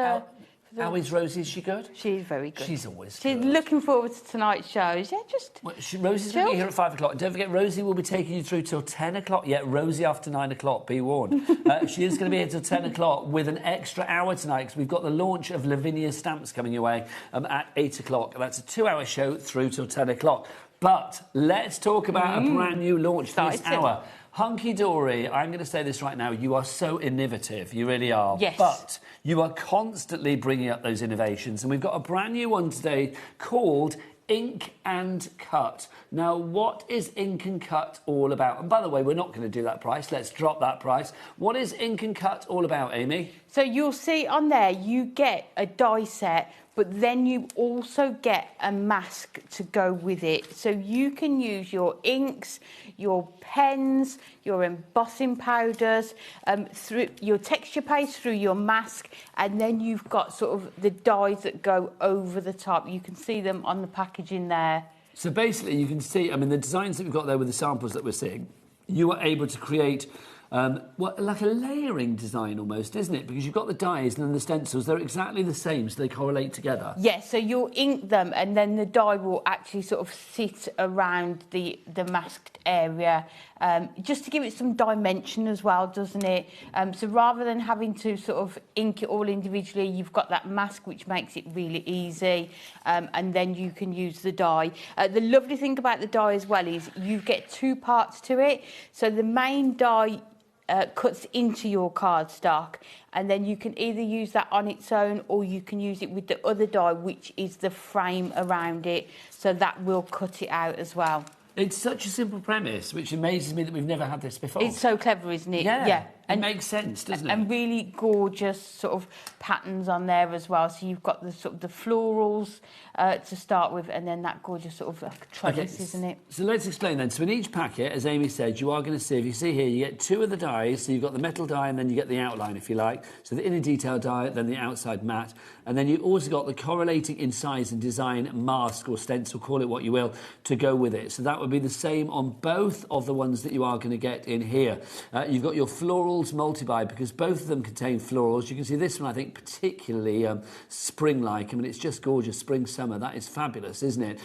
[SPEAKER 1] How is Rosie? Is she good?
[SPEAKER 2] She's very good.
[SPEAKER 1] She's always
[SPEAKER 2] She's
[SPEAKER 1] good.
[SPEAKER 2] looking forward to tonight's shows. Yeah, just...
[SPEAKER 1] Well, Rosie's going to be here at 5 o'clock. Don't forget, Rosie will be taking you through till 10 o'clock. Yeah, Rosie after 9 o'clock, be warned. She is going to be here till 10 o'clock with an extra hour tonight because we've got the launch of Lavinia stamps coming your way at 8 o'clock. That's a 2-hour show through till 10 o'clock. But let's talk about a brand new launch this hour. Hunky Dory, I'm going to say this right now, you are so innovative, you really are.
[SPEAKER 2] Yes.
[SPEAKER 1] But you are constantly bringing up those innovations, and we've got a brand new one today called Ink and Cut. Now, what is Ink and Cut all about? And by the way, we're not going to do that price. Let's drop that price. What is Ink and Cut all about, Amy?
[SPEAKER 2] So you'll see on there, you get a die set, but then you also get a mask to go with it. So you can use your inks, your pens, your embossing powders, through your texture paste, through your mask, and then you've got sort of the dies that go over the top. You can see them on the packaging there.
[SPEAKER 1] So basically, you can see, I mean, the designs that we've got there with the samples that we're seeing, you are able to create like a layering design almost, isn't it? Because you've got the dies and then the stencils, they're exactly the same, so they correlate together.
[SPEAKER 2] Yeah, so you'll ink them and then the die will actually sort of sit around the masked area, just to give it some dimension as well, doesn't it? So rather than having to sort of ink it all individually, you've got that mask which makes it really easy, and then you can use the die. The lovely thing about the die as well is you get two parts to it. So the main die cuts into your cardstock, and then you can either use that on its own or you can use it with the other die, which is the frame around it, so that will cut it out as well.
[SPEAKER 1] It's such a simple premise, which amazes me that we've never had this before.
[SPEAKER 2] It's so clever, isn't it?
[SPEAKER 1] Yeah. It makes sense, doesn't it?
[SPEAKER 2] And really gorgeous sort of patterns on there as well. So you've got the sort of the florals to start with, and then that gorgeous sort of like trellis, isn't it?
[SPEAKER 1] So let's explain then. So in each packet, as Amy said, you are going to see, if you see here, you get two of the dies. So you've got the metal die and then you get the outline, if you like. So the inner detail die, then the outside matte. And then you also got the correlating in size and design mask or stencil, call it what you will, to go with it. So that would be the same on both of the ones that you are going to get in here. You've got your florals multi-buy, because both of them contain florals. You can see this one, I think, particularly spring-like. I mean, it's just gorgeous, spring, summer. That is fabulous, isn't it?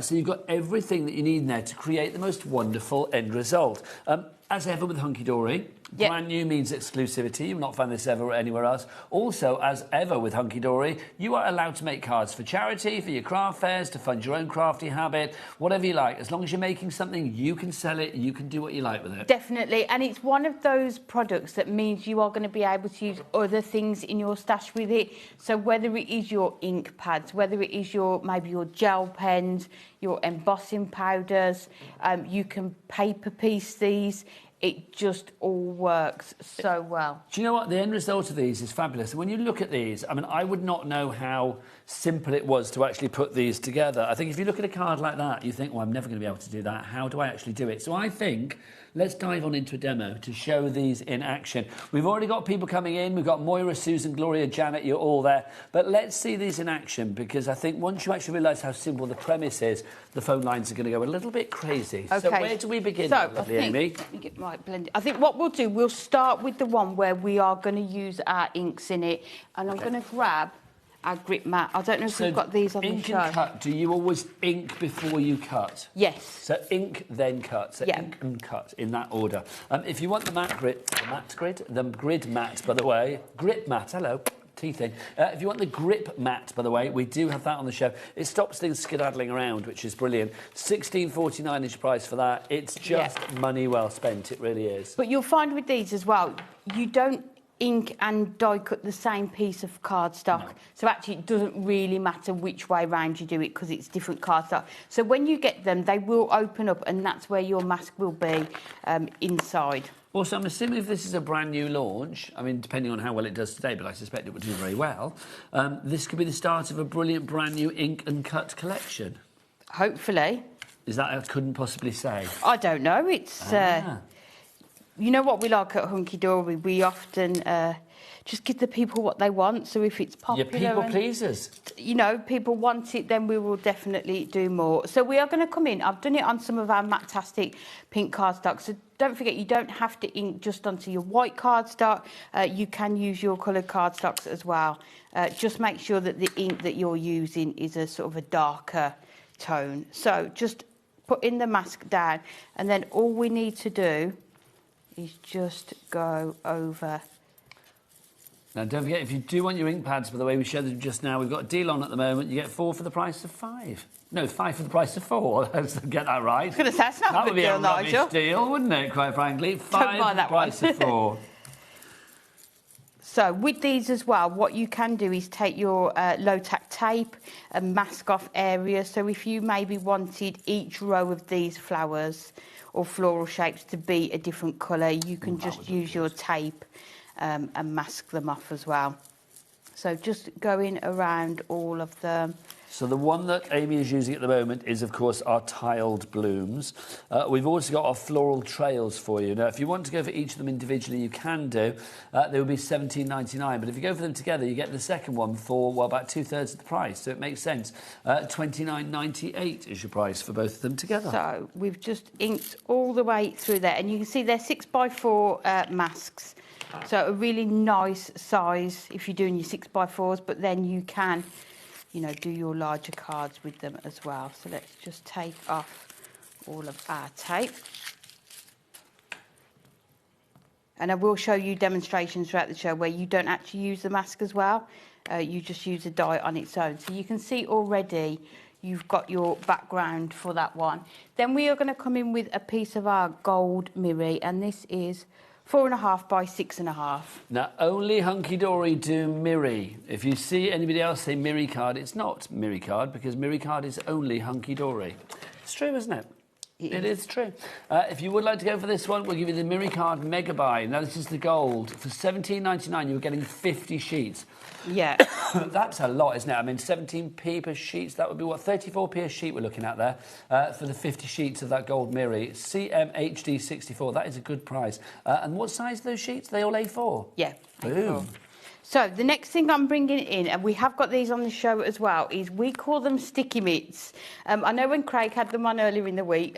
[SPEAKER 1] So you've got everything that you need in there to create the most wonderful end result. As ever with Hunky Dory, brand new means exclusivity. You'll not find this ever anywhere else. Also, as ever with Hunky Dory, you are allowed to make cards for charity, for your craft fairs, to fund your own crafty habit, whatever you like. As long as you're making something, you can sell it, you can do what you like with it.
[SPEAKER 2] Definitely, and it's one of those products that means you are going to be able to use other things in your stash with it. So whether it is your ink pads, whether it is maybe your gel pens, your embossing powders, you can paper piece these. It just all works so well.
[SPEAKER 1] Do you know what? The end result of these is fabulous. And when you look at these, I mean, I would not know how simple it was to actually put these together. I think if you look at a card like that, you think, well, I'm never going to be able to do that. How do I actually do it? So I think let's dive on into a demo to show these in action. We've already got people coming in. We've got Moira, Susan, Gloria, Janet, you're all there. But let's see these in action, because I think once you actually realise how simple the premise is, the phone lines are going to go a little bit crazy.
[SPEAKER 2] Okay.
[SPEAKER 1] So where do we begin, lovely Amy?
[SPEAKER 2] Let me get my blend. I think what we'll do, we'll start with the one where we are going to use our inks in it. And I'm going to grab our grip mat. I don't know if we've got these on the show.
[SPEAKER 1] Ink and cut, do you always ink before you cut?
[SPEAKER 2] Yes.
[SPEAKER 1] So ink, then cut. So ink and cut in that order. If you want the grid mat, by the way, grip mat, hello. Teeth in. If you want the grip mat, by the way, we do have that on the show. It stops things skedaddling around, which is brilliant. $16.49 is your price for that. It's just money well spent, it really is.
[SPEAKER 2] But you'll find with these as well, you don't ink and die cut the same piece of cardstock. No. So actually it doesn't really matter which way round you do it, because it's different cardstock. So when you get them, they will open up, and that's where your mask will be inside.
[SPEAKER 1] Also, I'm assuming if this is a brand new launch, I mean, depending on how well it does today, but I suspect it would do very well, this could be the start of a brilliant brand new ink and cut collection.
[SPEAKER 2] Hopefully.
[SPEAKER 1] Is that I couldn't possibly say?
[SPEAKER 2] I don't know. It's... you know what we like at Hunky Dory? We often just give the people what they want. So if it's popular...
[SPEAKER 1] You're people pleasers.
[SPEAKER 2] You know, people want it, then we will definitely do more. So we are going to come in. I've done it on some of our Matastic pink cardstock. So don't forget, you don't have to ink just onto your white cardstock. You can use your coloured cardstocks as well. Just make sure that the ink that you're using is a sort of a darker tone. So just put in the mask down, and then all we need to do is just go over.
[SPEAKER 1] Now, don't forget, if you do want your ink pads, by the way, we showed them just now, we've got a deal on at the moment. You get 4 for the price of 5. No, 5 for the price of 4. Let's get that right.
[SPEAKER 2] I was going to say, that's not a good deal, Nigel.
[SPEAKER 1] That would be a rubbish deal, wouldn't it, quite frankly? 5 for the price of 4.
[SPEAKER 2] So with these as well, what you can do is take your low-tack tape and mask off areas. So if you maybe wanted each row of these flowers or floral shapes to be a different colour, you can just use your tape and mask them off as well. So just going around all of them.
[SPEAKER 1] So the one that Amy is using at the moment is, of course, our tiled blooms. We've also got our floral trails for you. Now, if you want to go for each of them individually, you can do. They would be $17.99. But if you go for them together, you get the second one for, well, about 2/3 of the price. So it makes sense. $29.98 is your price for both of them together.
[SPEAKER 2] So we've just inked all the way through there. And you can see they're 6x4 masks. So a really nice size if you're doing your 6x4s. But then you can, you know, do your larger cards with them as well. So let's just take off all of our tape. And I will show you demonstrations throughout the show where you don't actually use the mask as well. You just use the die on its own. So you can see already you've got your background for that one. Then we are going to come in with a piece of our gold mirror, and this is 4.5 by 6.5.
[SPEAKER 1] Now, only Hunky Dory do Miri. If you see anybody else say Miri card, it's not Miri card, because Miri card is only Hunky Dory. It's true, isn't it? It is true. If you would like to go for this one, we'll give you the Miri card Mega Buy. Now, this is the gold. For $17.99, you were getting 50 sheets.
[SPEAKER 2] Yeah.
[SPEAKER 1] That's a lot, isn't it? I mean, 17p per sheet. That would be, what, 34p a sheet we're looking at there for the 50 sheets of that gold Miri. CMHD 64. That is a good price. And what size are those sheets? Are they all A4?
[SPEAKER 2] Yeah.
[SPEAKER 1] Boom.
[SPEAKER 2] So the next thing I'm bringing in, and we have got these on the show as well, is we call them sticky mitts. I know when Craig had them on earlier in the week,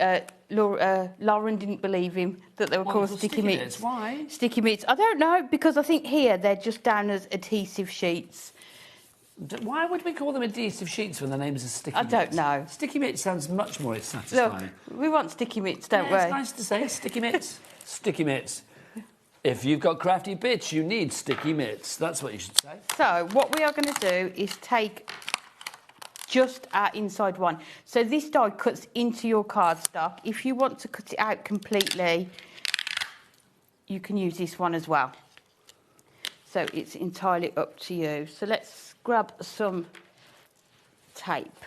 [SPEAKER 2] Lauren didn't believe him that they were called sticky mitts.
[SPEAKER 1] Why?
[SPEAKER 2] Sticky mitts. I don't know, because I think here they're just down as adhesive sheets.
[SPEAKER 1] Why would we call them adhesive sheets when the names are sticky mitts?
[SPEAKER 2] I don't know.
[SPEAKER 1] Sticky mitts sounds much more satisfying.
[SPEAKER 2] Look, we want sticky mitts, don't we?
[SPEAKER 1] It's nice to say sticky mitts. Sticky mitts. If you've got crafty bits, you need sticky mitts. That's what you should say.
[SPEAKER 2] So what we are going to do is take just our inside one. So this die cuts into your cardstock. If you want to cut it out completely, you can use this one as well. So it's entirely up to you. So let's grab some tape.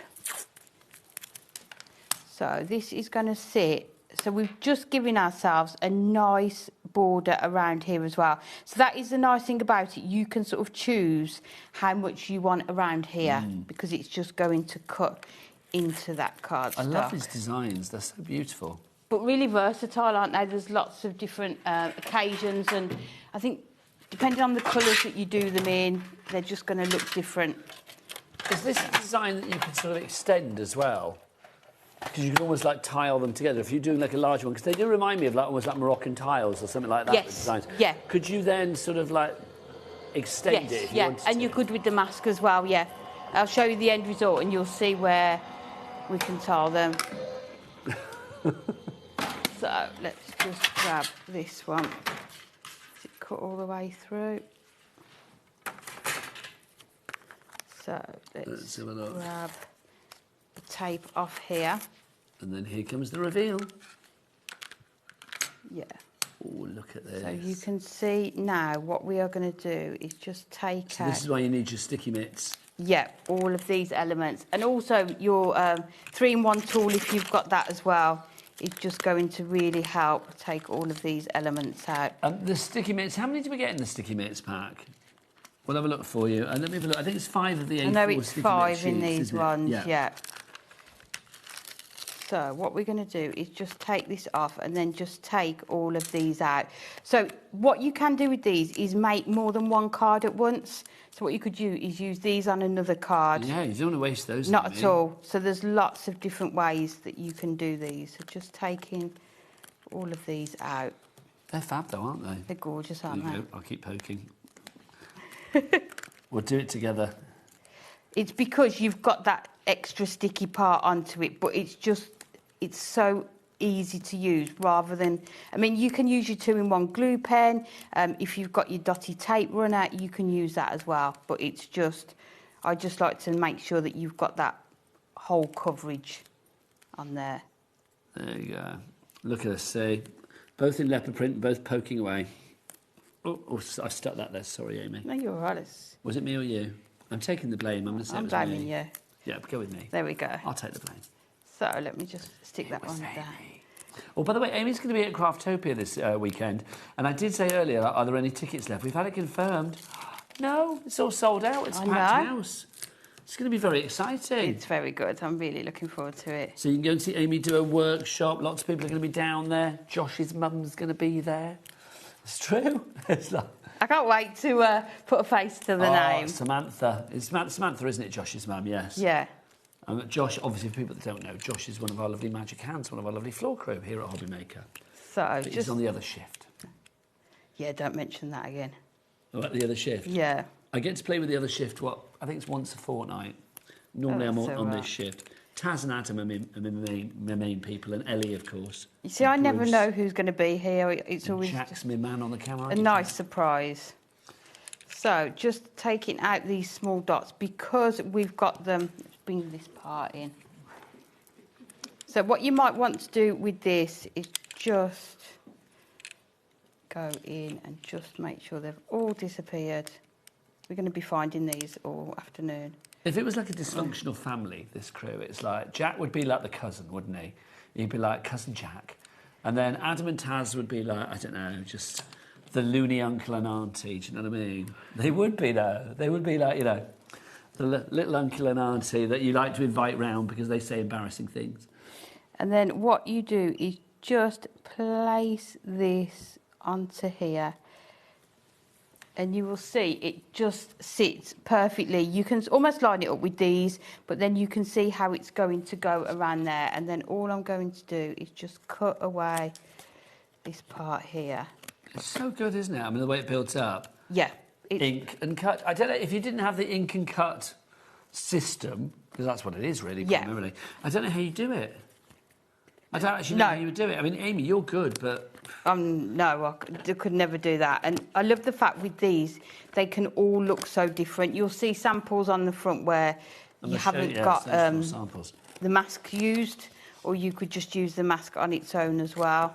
[SPEAKER 2] So this is going to sit. So we've just given ourselves a nice border around here as well. So that is the nice thing about it. You can sort of choose how much you want around here because it's just going to cut into that cardstock.
[SPEAKER 1] I love these designs. They're so beautiful.
[SPEAKER 2] But really versatile, aren't they? There's lots of different occasions, and I think depending on the colours that you do them in, they're just going to look different.
[SPEAKER 1] Is this a design that you can sort of extend as well? Because you can almost like tile them together. If you're doing like a large one, because they do remind me of like almost like Moroccan tiles or something like that.
[SPEAKER 2] Yes,
[SPEAKER 1] the designs.
[SPEAKER 2] yeah.
[SPEAKER 1] Could you then sort of like extend it if you wanted to?
[SPEAKER 2] And you're good with the mask as well, yeah. I'll show you the end result and you'll see where we can tile them. So let's just grab this one. Is it cut all the way through? So let's
[SPEAKER 1] have a look.
[SPEAKER 2] Grab the tape off here.
[SPEAKER 1] And then here comes the reveal.
[SPEAKER 2] Yeah.
[SPEAKER 1] Oh, look at this.
[SPEAKER 2] So you can see now what we are going to do is just take
[SPEAKER 1] So
[SPEAKER 2] out...
[SPEAKER 1] this is why you need your sticky mitts.
[SPEAKER 2] Yeah, all of these elements. And also your 3-in-1 tool, if you've got that as well, is just going to really help take all of these elements out.
[SPEAKER 1] The sticky mitts, how many do we get in the sticky mitts pack? We'll have a look for you. And let me have a look. I think it's 5 of the A4
[SPEAKER 2] I know it's
[SPEAKER 1] sticky
[SPEAKER 2] 5
[SPEAKER 1] mitt
[SPEAKER 2] in
[SPEAKER 1] sheets,
[SPEAKER 2] these
[SPEAKER 1] isn't it?
[SPEAKER 2] ones, yeah. So what we're going to do is just take this off and then just take all of these out. So what you can do with these is make more than one card at once. So what you could do is use these on another card.
[SPEAKER 1] Yeah, you don't want to waste those.
[SPEAKER 2] Not at all. So there's lots of different ways that you can do these. So just taking all of these out.
[SPEAKER 1] They're fab though, aren't they?
[SPEAKER 2] They're gorgeous, aren't they?
[SPEAKER 1] I'll keep poking. We'll do it together.
[SPEAKER 2] It's because you've got that extra sticky part onto it, but it's so easy to use rather than... I mean, you can use your 2-in-1 glue pen. If you've got your dotty tape runner, you can use that as well. But it's just... I just like to make sure that you've got that whole coverage on there.
[SPEAKER 1] There you go. Look at us, see? Both in leopard print, both poking away. Oh, I stuck that there. Sorry, Amy.
[SPEAKER 2] No, you're all right.
[SPEAKER 1] Was it me or you? I'm taking the blame. I'm going to say
[SPEAKER 2] I'm
[SPEAKER 1] it was
[SPEAKER 2] blaming
[SPEAKER 1] me.
[SPEAKER 2] you.
[SPEAKER 1] Yeah, go with me.
[SPEAKER 2] There we go.
[SPEAKER 1] I'll take the blame.
[SPEAKER 2] So let me just stick that on there.
[SPEAKER 1] Oh, by the way, Amy's going to be at Craftopia this weekend. And I did say earlier, are there any tickets left? We've had it confirmed. No, it's all sold out. It's a packed house. It's going to be very exciting.
[SPEAKER 2] It's very good. I'm really looking forward to it.
[SPEAKER 1] So you can go and see Amy do a workshop. Lots of people are going to be down there. Josh's mum's going to be there. It's true. It's like...
[SPEAKER 2] I can't wait to put a face to the name.
[SPEAKER 1] Samantha. It's Samantha, isn't it, Josh's mum? Yes.
[SPEAKER 2] Yeah.
[SPEAKER 1] Josh, obviously, for people that don't know, Josh is one of our lovely magic hands, one of our lovely floor crew here at HobbyMaker.
[SPEAKER 2] So
[SPEAKER 1] he's on the other shift.
[SPEAKER 2] Yeah, don't mention that again.
[SPEAKER 1] About the other shift?
[SPEAKER 2] Yeah.
[SPEAKER 1] I get to play with the other shift, I think it's once a fortnight. Normally I'm on this shift. Taz and Adam are my main people, and Ellie, of course.
[SPEAKER 2] You see, I never know who's going to be here. It's always
[SPEAKER 1] Jack's my man on the camera.
[SPEAKER 2] A nice surprise. So, just taking out these small dots, because we've got them... Let's bring this part in. So, what you might want to do with this is just go in and just make sure they've all disappeared. We're going to be finding these all afternoon.
[SPEAKER 1] If it was like a dysfunctional family, this crew, it's like Jack would be like the cousin, wouldn't he? He'd be like Cousin Jack. And then Adam and Taz would be like, I don't know, just the loony uncle and auntie, do you know what I mean? They would be, though. They would be like, you know, the little uncle and auntie that you like to invite round because they say embarrassing things.
[SPEAKER 2] And then what you do is just place this onto here. And you will see it just sits perfectly. You can almost line it up with these, but then you can see how it's going to go around there. And then all I'm going to do is just cut away this part here.
[SPEAKER 1] It's so good, isn't it? I mean, the way it builds up.
[SPEAKER 2] Yeah.
[SPEAKER 1] Ink and cut. I don't know, if you didn't have the ink and cut system, because that's what it is really, primarily, I don't know how you do it. I don't actually know how you would do it. I mean, Amy, you're good, but...
[SPEAKER 2] No, I could never do that. And I love the fact with these, they can all look so different. You'll see samples on the front where you haven't got the mask used, or you could just use the mask on its own as well.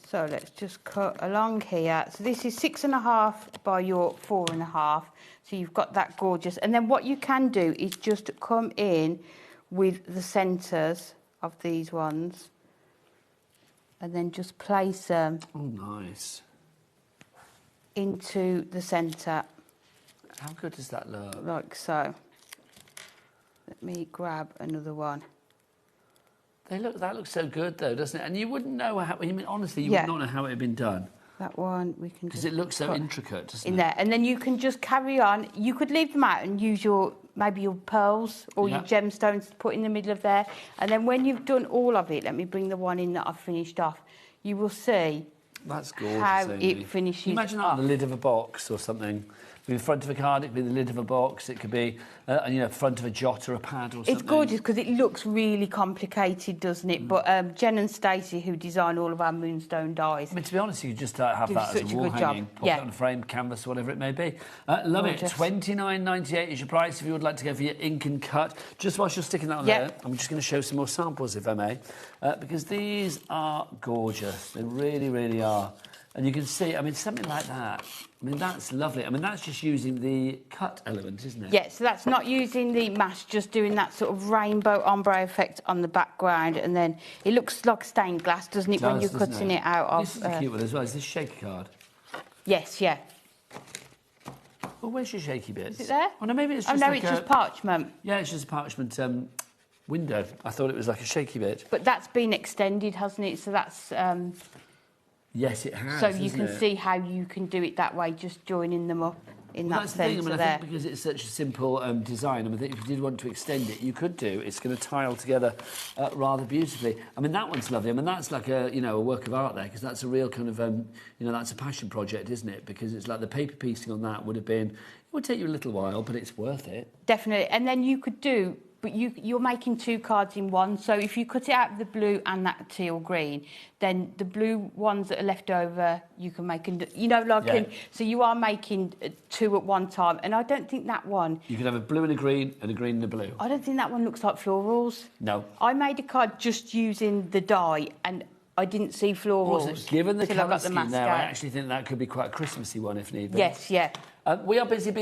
[SPEAKER 2] So let's just cut along here. So this is 6.5 by your 4.5. So you've got that gorgeous. And then what you can do is just come in with the centres of these ones. And then just place them into the centre.
[SPEAKER 1] How good does that look?
[SPEAKER 2] Like so. Let me grab another one.
[SPEAKER 1] That looks so good, though, doesn't it? And you wouldn't know how... I mean, honestly, you would not know how it had been done.
[SPEAKER 2] That one we can just...
[SPEAKER 1] Because it looks so intricate, doesn't it?
[SPEAKER 2] In there. And then you can just carry on. You could leave them out and use maybe your pearls or your gemstones to put in the middle of there. And then when you've done all of it, let me bring the one in that I've finished off, you will see
[SPEAKER 1] that's gorgeous,
[SPEAKER 2] how
[SPEAKER 1] Amy.
[SPEAKER 2] it finishes.
[SPEAKER 1] Can you imagine that on the lid of a box or something? It could be the front of a card, it could be the lid of a box, it could be, front of a jot or a pad or something.
[SPEAKER 2] It's gorgeous because it looks really complicated, doesn't it? But Jen and Stacey, who design all of our moonstone dies...
[SPEAKER 1] I mean, to be honest, you could just have that as a wall hanging, pop it on a frame, canvas, whatever it may be. Love it. $29.98 is your price if you would like to go for your ink and cut. Just whilst you're sticking that on there, I'm just going to show some more samples, if I may, because these are gorgeous. They really, really are. And you can see, I mean, something like that. I mean, that's lovely. I mean, that's just using the cut element, isn't it?
[SPEAKER 2] Yeah, so that's not using the mask, just doing that sort of rainbow ombre effect on the background. And then it looks like stained glass, doesn't it, when you're cutting it out of...
[SPEAKER 1] This is a cute one as well. Is this shaky card?
[SPEAKER 2] Yes, yeah.
[SPEAKER 1] Well, where's your shaky bits?
[SPEAKER 2] Is it there?
[SPEAKER 1] Oh, no, maybe it's just
[SPEAKER 2] it's just parchment.
[SPEAKER 1] Yeah, it's just a parchment window. I thought it was like a shaky bit.
[SPEAKER 2] But that's been extended, hasn't it? So that's...
[SPEAKER 1] Yes, it has.
[SPEAKER 2] So you can see how you can do it that way, just joining them up in that centre there.
[SPEAKER 1] I think because it's such a simple design, I mean, if you did want to extend it, you could do. It's going to tile together rather beautifully. I mean, that one's lovely. I mean, that's like a work of art there, because that's a real kind of that's a passion project, isn't it? Because it's like the paper piecing on that would take you a little while, but it's worth it.
[SPEAKER 2] Definitely. And then you could do. But you're making two cards in one. So if you cut it out of the blue and that teal green, then the blue ones that are left over, you can make, so you are making two at one time. And I don't think that one...
[SPEAKER 1] You could have a blue and a green and a blue.
[SPEAKER 2] I don't think that one looks like florals.
[SPEAKER 1] No.
[SPEAKER 2] I made a card just using the die and I didn't see florals.
[SPEAKER 1] Also, given the colour scheme there, I actually think that could be quite a Christmassy one if need be.
[SPEAKER 2] Yes, yeah.
[SPEAKER 1] We are busy.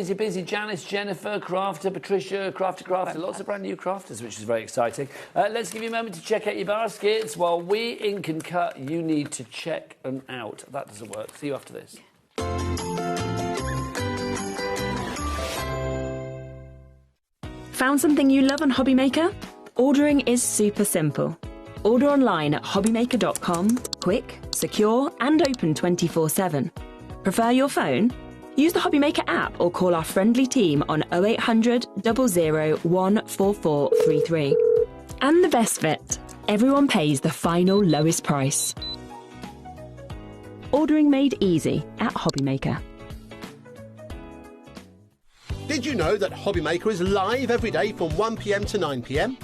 [SPEAKER 1] Janice, Jennifer, Crafter, Patricia, Crafter. Lots of brand new crafters, which is very exciting. Let's give you a moment to check out your baskets. While we ink and cut, you need to check them out. That doesn't work. See you after this.
[SPEAKER 12] Found something you love on HobbyMaker? Ordering is super simple. Order online at hobbymaker.com, quick, secure and open 24/7. Prefer your phone? Use the HobbyMaker app or call our friendly team on 0800 00 14433. And the best bit, everyone pays the final lowest price. Ordering made easy at HobbyMaker.
[SPEAKER 6] Did you know that HobbyMaker is live every day from 1 p.m. to 9 p.m?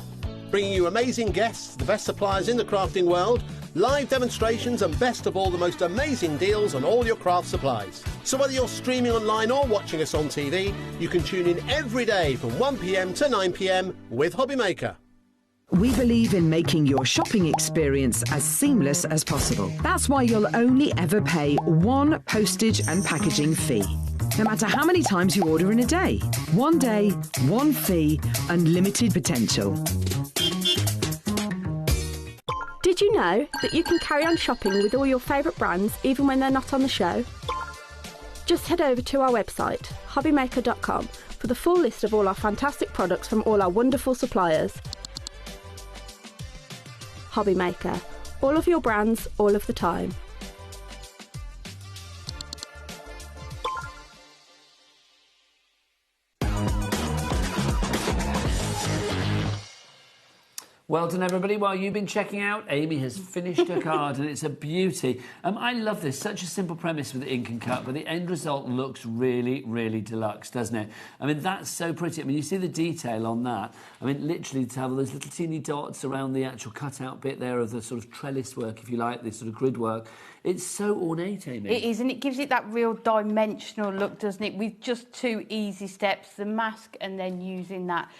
[SPEAKER 6] Bringing you amazing guests, the best suppliers in the crafting world, live demonstrations and best of all, the most amazing deals on all your craft supplies. So whether you're streaming online or watching us on TV, you can tune in every day from 1 p.m. to 9 p.m. with HobbyMaker.
[SPEAKER 7] We believe in making your shopping experience as seamless as possible. That's why you'll only ever pay one postage and packaging fee. No matter how many times you order in a day. One day, one fee, unlimited potential.
[SPEAKER 5] Did you know that you can carry on shopping with all your favourite brands even when they're not on the show? Just head over to our website, hobbymaker.com, for the full list of all our fantastic products from all our wonderful suppliers. HobbyMaker. All of your brands, all of the time.
[SPEAKER 1] Well done, everybody. While you've been checking out, Amy has finished her card, and it's a beauty. I love this. Such a simple premise with the ink and cut, but the end result looks really, really deluxe, doesn't it? I mean, that's so pretty. I mean, you see the detail on that. I mean, literally to have all those little teeny dots around the actual cutout bit there of the sort of trellis work, if you like, this sort of grid work. It's so ornate, Amy.
[SPEAKER 2] It is, and it gives it that real dimensional look, doesn't it? With just two easy steps, the mask and then using that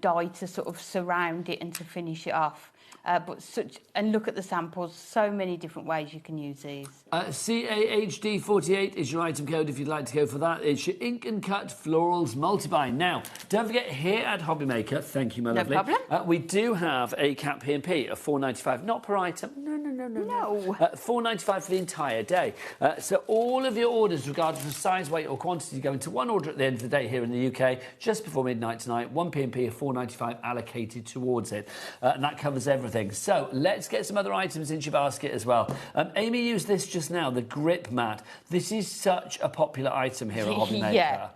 [SPEAKER 2] dye to sort of surround it and to finish it off. And look at the samples, so many different ways you can use these.
[SPEAKER 1] CAHD48 is your item code if you'd like to go for that. It's your ink and cut florals multi-bind. Now, don't forget, here at HobbyMaker, thank you, my lovely.
[SPEAKER 2] No problem.
[SPEAKER 1] We do have a cap P&P of $4.95, not per item. No. $4.95 for the entire day. So all of your orders, regardless of size, weight or quantity, go into one order at the end of the day here in the UK, just before midnight tonight. One P&P of $4.95 allocated towards it. And that covers everything. So let's get some other items into your basket as well. Amy used this just now, the grip mat. This is such a popular item here at HobbyMaker.
[SPEAKER 2] Yeah.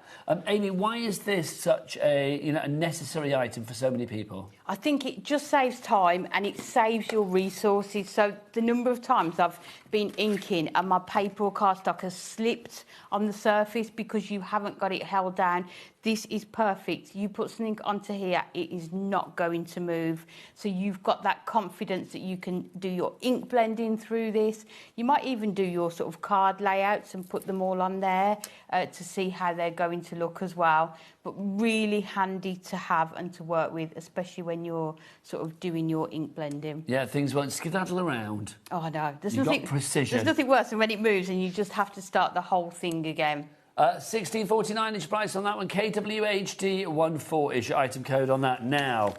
[SPEAKER 1] Amy, why is this such a necessary item for so many people?
[SPEAKER 2] I think it just saves time and it saves your resources. So the number of times I've been inking and my paper or cardstock has slipped on the surface because you haven't got it held down. This is perfect. You put something onto here, it is not going to move. So you've got that confidence that you can do your ink blending through this. You might even do your sort of card layouts and put them all on there to see how they're going to look as well. But really handy to have and to work with, especially when you're sort of doing your ink blending.
[SPEAKER 1] Yeah, things won't skedaddle around.
[SPEAKER 2] Oh, no.
[SPEAKER 1] You've got precision.
[SPEAKER 2] There's nothing worse than when it moves and you just have to start the whole thing again.
[SPEAKER 1] $16.49 is price on that one. KWHD14 is your item code on that. Now,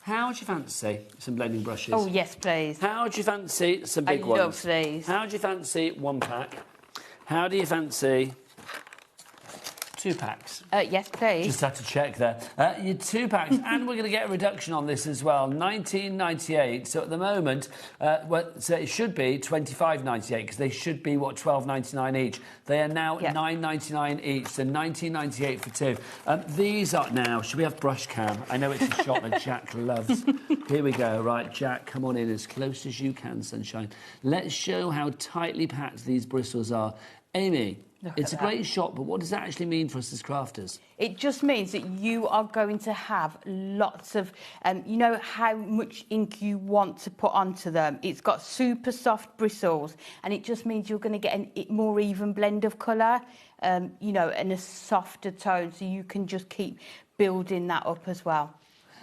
[SPEAKER 1] how do you fancy some blending brushes?
[SPEAKER 2] Oh, yes, please.
[SPEAKER 1] How do you fancy some big ones?
[SPEAKER 2] I love these.
[SPEAKER 1] How do you fancy one pack? How do you fancy 2 packs?
[SPEAKER 2] Yes, please.
[SPEAKER 1] Just had to check there. Your 2 packs, and we're going to get a reduction on this as well. $19.98. So at the moment, so it should be $25.98 because they should be $12.99 each. They are now $9.99 each, so $19.98 for 2. These are now. Should we have brush cam? I know it's a shot that Jack loves. Here we go. Right, Jack, come on in as close as you can, sunshine. Let's show how tightly packed these bristles are. Amy. It's a great shot, but what does that actually mean for us as crafters?
[SPEAKER 2] It just means that you are going to have lots of, you know how much ink you want to put onto them. It's got super soft bristles, and it just means you're going to get a more even blend of colour, you know, and a softer tone, so you can just keep building that up as well.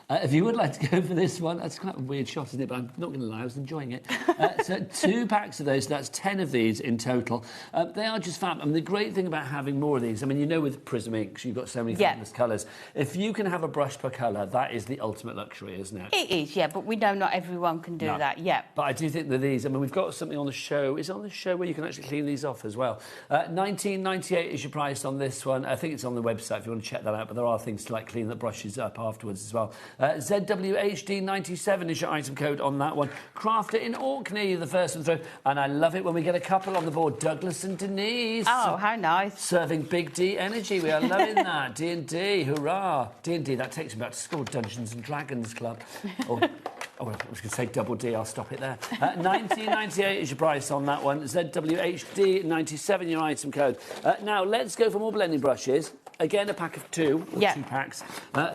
[SPEAKER 1] If you would like to go for this one, that's quite a weird shot, isn't it? But I'm not going to lie, I was enjoying it. So 2 packs of those, so that's 10 of these in total. They are just fab. I mean, the great thing about having more of these, I mean, you know with Prism inks, you've got so many fabulous colours. If you can have a brush per colour, that is the ultimate luxury, isn't it?
[SPEAKER 2] It is, yeah, but we know not everyone can do that, yeah.
[SPEAKER 1] But I do think that these, I mean, we've got something on the show. Is it on the show where you can actually clean these off as well? $19.98 is your price on this one. I think it's on the website if you want to check that out, but there are things to like clean the brushes up afterwards as well. ZWHD97 is your item code on that one. Crafter in Orkney, the first one through. And I love it when we get a couple on the board. Douglas and Denise.
[SPEAKER 2] Oh, how nice.
[SPEAKER 1] Serving Big D energy. We are loving that. D&D, hurrah. D&D, that takes me back to school. Dungeons and Dragons Club. I was going to say double D, I'll stop it there. $19.98 is your price on that one. ZWHD97, your item code. Now, let's go for more blending brushes. Again, a pack of 2, or 2 packs.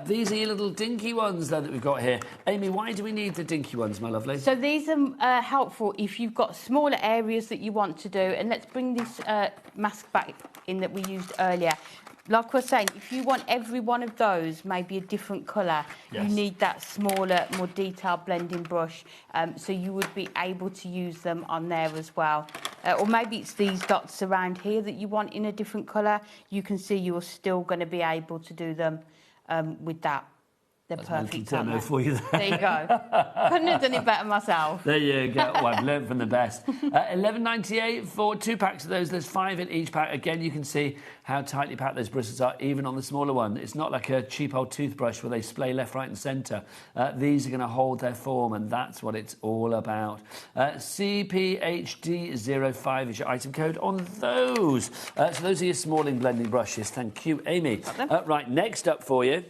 [SPEAKER 1] These are your little dinky ones that we've got here. Amy, why do we need the dinky ones, my lovely?
[SPEAKER 2] So these are helpful if you've got smaller areas that you want to do. And let's bring this mask back in that we used earlier. Like I was saying, if you want every one of those, maybe a different colour, you need that smaller, more detailed blending brush, so you would be able to use them on there as well. Or maybe it's these dots around here that you want in a different colour. You can see you're still going to be able to do them with that. They're perfect.
[SPEAKER 1] Demo for you there.
[SPEAKER 2] There you go. Couldn't have done it better myself.
[SPEAKER 1] There you go. Oh, I've learned from the best. $11.98 for 2 packs of those. There's 5 in each pack. Again, you can see how tightly packed those bristles are, even on the smaller one. It's not like a cheap old toothbrush where they splay left, right and centre. These are going to hold their form, and that's what it's all about. CPHD05 is your item code on those. So those are your smalling blending brushes. Thank you, Amy. Right, next up for you.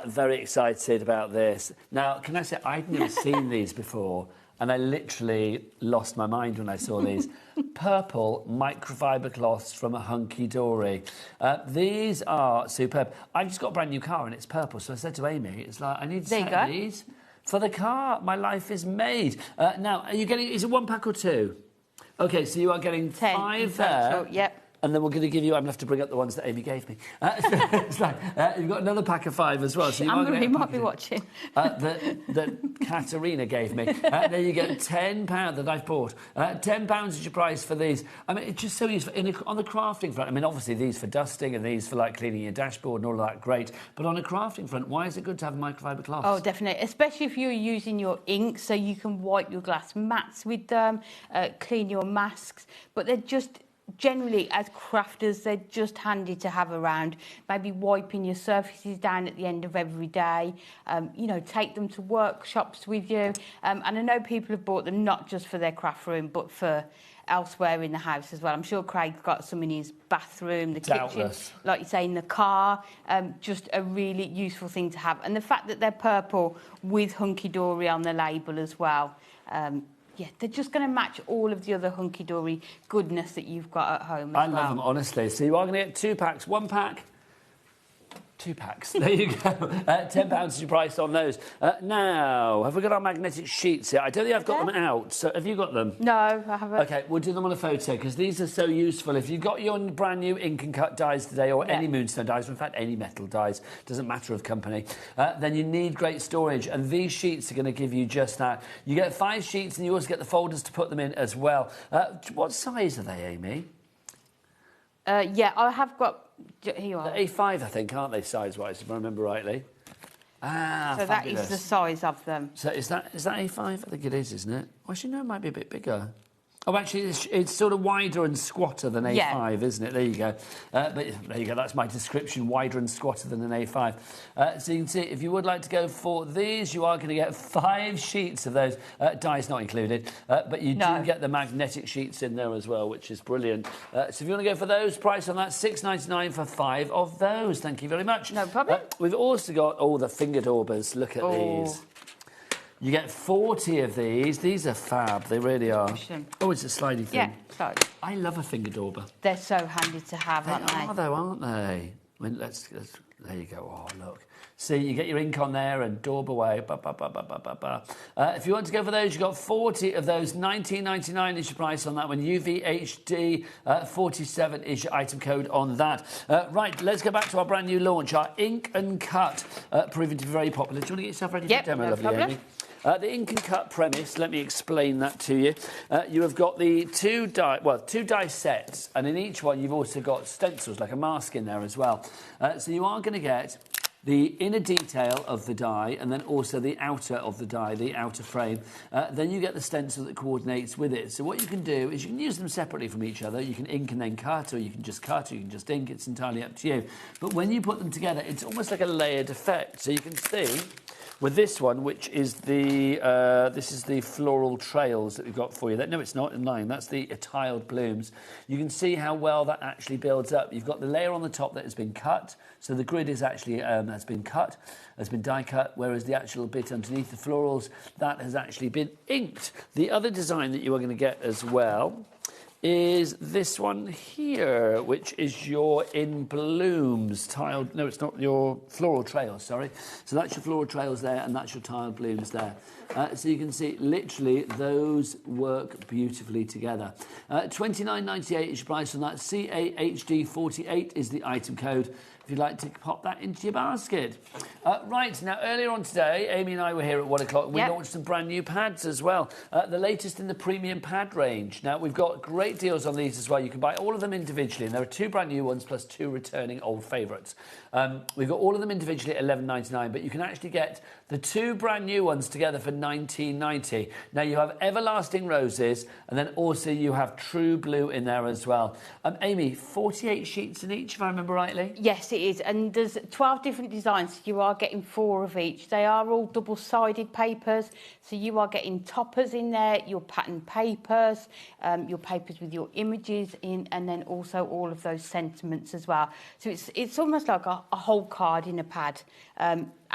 [SPEAKER 1] Very excited about this. Now, can I say, I'd never seen these before, and I literally lost my mind when I saw these. Purple microfiber cloths from a Hunky Dory. These are superb. I've just got a brand new car, and it's purple, so I said to Amy, it's like, I need to set these for the car. My life is made. Now, are you getting, is it 1 pack or 2? OK, so you are getting 10 5 there.
[SPEAKER 2] Yep.
[SPEAKER 1] And then we're going to give you... I'm going to have to bring up the ones that Amy gave me. It's like, you've got another pack of 5 as well. So you
[SPEAKER 2] might be watching.
[SPEAKER 1] That Katerina gave me. There you go, £10 that I've bought. £10 is your price for these. I mean, it's just so useful. On the crafting front, I mean, obviously these for dusting and these for, like, cleaning your dashboard and all of that, great. But on a crafting front, why is it good to have microfiber cloths?
[SPEAKER 2] Oh, definitely. Especially if you're using your ink, so you can wipe your glass mats with them, clean your masks. But they're just... Generally, as crafters, they're just handy to have around. Maybe wiping your surfaces down at the end of every day. You know, take them to workshops with you. And I know people have bought them not just for their craft room, but for elsewhere in the house as well. I'm sure Craig's got some in his bathroom, the kitchen, like you say, in the car. Just a really useful thing to have. And the fact that they're purple with Hunky Dory on the label as well. Yeah, they're just going to match all of the other hunky-dory goodness that you've got at home as well.
[SPEAKER 1] I love them, honestly. So you are going to get 2 packs. 1 pack, 2 packs. There you go. £10 is your price on those. Now, have we got our magnetic sheets here? I don't think I've got them out. So have you got them?
[SPEAKER 2] No, I haven't.
[SPEAKER 1] OK, we'll do them on a photo because these are so useful. If you've got your brand new ink and cut dies today or any moonstone dies, or in fact any metal dies, doesn't matter of company, then you need great storage. And these sheets are going to give you just that. You get 5 sheets and you also get the folders to put them in as well. What size are they, Amy?
[SPEAKER 2] Yeah, I have got... Here you are.
[SPEAKER 1] The A5, I think, aren't they, size-wise, if I remember rightly? Ah,
[SPEAKER 2] so
[SPEAKER 1] fabulous.
[SPEAKER 2] that is the size of them.
[SPEAKER 1] So is that A5? I think it is, isn't it? Well, actually, no, it might be a bit bigger. Oh, actually, it's sort of wider and squatter than A5, isn't it? There you go. But there you go, that's my description, wider and squatter than an A5. So you can see, if you would like to go for these, you are going to get 5 sheets of those. Dies not included. But you do get the magnetic sheets in there as well, which is brilliant. So if you want to go for those, price on that, $6.99 for 5 of those. Thank you very much.
[SPEAKER 2] No problem.
[SPEAKER 1] We've also got, the finger daubers. Look at these. You get 40 of these. These are fab. They really are. Oh, it's a slidey thing.
[SPEAKER 2] Yeah, sorry.
[SPEAKER 1] I love a finger dauber.
[SPEAKER 2] They're so handy to have, aren't they?
[SPEAKER 1] They are, though, aren't they? There you go. Oh, look. See, you get your ink on there and daub away. If you want to go for those, you've got 40 of those. $19.99 is your price on that one. UVHD 47 is your item code on that. Right, let's go back to our brand new launch, our Ink and Cut, proving to be very popular. Do you want to get yourself ready for a demo, lovely Amy? The Ink and Cut premise, let me explain that to you. You have got the two die sets, and in each one you've also got stencils, like a mask in there as well. So you are going to get the inner detail of the die and then also the outer of the die, the outer frame. Then you get the stencil that coordinates with it. So what you can do is you can use them separately from each other. You can ink and then cut, or you can just cut, or you can just ink. It's entirely up to you. But when you put them together, it's almost like a layered effect. So you can see with this one, which is the this is the floral trails that we've got for you. No, it's not in line. That's the tiled blooms. You can see how well that actually builds up. You've got the layer on the top that has been cut. So the grid is actually has been cut, has been die cut, whereas the actual bit underneath the florals, that has actually been inked. The other design that you are going to get as well is this one here, which is your in blooms tiled. No, it's not, your floral trails, sorry. So that's your floral trails there, and that's your tiled blooms there. So you can see literally those work beautifully together. $29.98 is your price on that. CAHD48 is the item code if you'd like to pop that into your basket. Right, now earlier on today, Amy and I were here at 1 o'clock. We launched some brand new pads as well. The latest in the premium pad range. Now, we've got great deals on these as well. You can buy all of them individually, and there are 2 brand new ones plus 2 returning old favourites. We've got all of them individually at $11.99, but you can actually get the 2 brand new ones together for $19.90. Now, you have Everlasting Roses, and then also you have True Blue in there as well. Amy, 48 sheets in each, if I remember rightly?
[SPEAKER 2] Yes, it is, and there's 12 different designs. So you are getting 4 of each. They are all double-sided papers, so you are getting toppers in there, your pattern papers, your papers with your images in, and then also all of those sentiments as well. So it's almost like a whole card in a pad.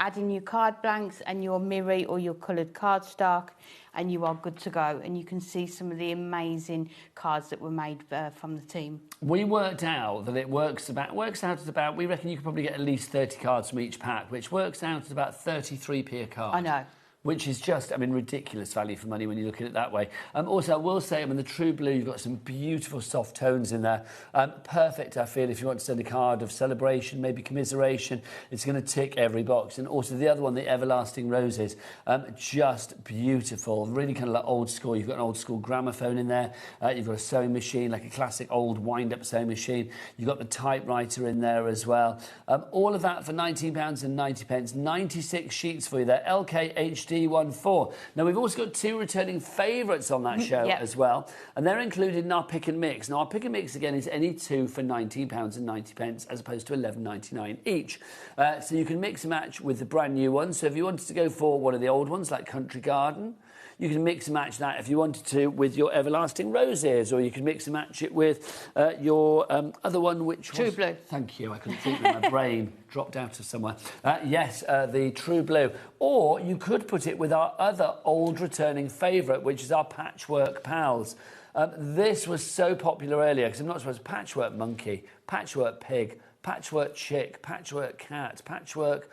[SPEAKER 2] Add in your card blanks and your mirror or your coloured cardstock, and you are good to go. And you can see some of the amazing cards that were made from the team.
[SPEAKER 1] We worked out that it works out at about, we reckon you could probably get at least 30 cards from each pack, which works out at about 33p a card.
[SPEAKER 2] I know.
[SPEAKER 1] Which is just, I mean, ridiculous value for money when you look at it that way. Also, I will say, I mean, the True Blue, you've got some beautiful soft tones in there. Perfect, I feel, if you want to send a card of celebration, maybe commiseration. It's going to tick every box. And also the other one, the Everlasting Roses, just beautiful. Really kind of like old school. You've got an old school gramophone in there. You've got a sewing machine, like a classic old wind-up sewing machine. You've got the typewriter in there as well. All of that for £19.90. 96 sheets for you there. LKHD 14. Now, we've also got 2 returning favourites on that show as well, and they're included in our pick and mix. Now, our pick and mix, again, is any 2 for £19.90 as opposed to $11.99 each. So you can mix and match with the brand new ones. So if you wanted to go for one of the old ones, like Country Garden, you can mix and match that if you wanted to with your Everlasting Roses, or you can mix and match it with your other one, which
[SPEAKER 2] True Blue.
[SPEAKER 1] Thank you. I couldn't think with my brain. Dropped out of somewhere. Yes, the True Blue. Or you could put it with our other old returning favourite, which is our Patchwork Pals. This was so popular earlier, because I'm not supposed to Patchwork Monkey, Patchwork Pig, Patchwork Chick, Patchwork Cat, Patchwork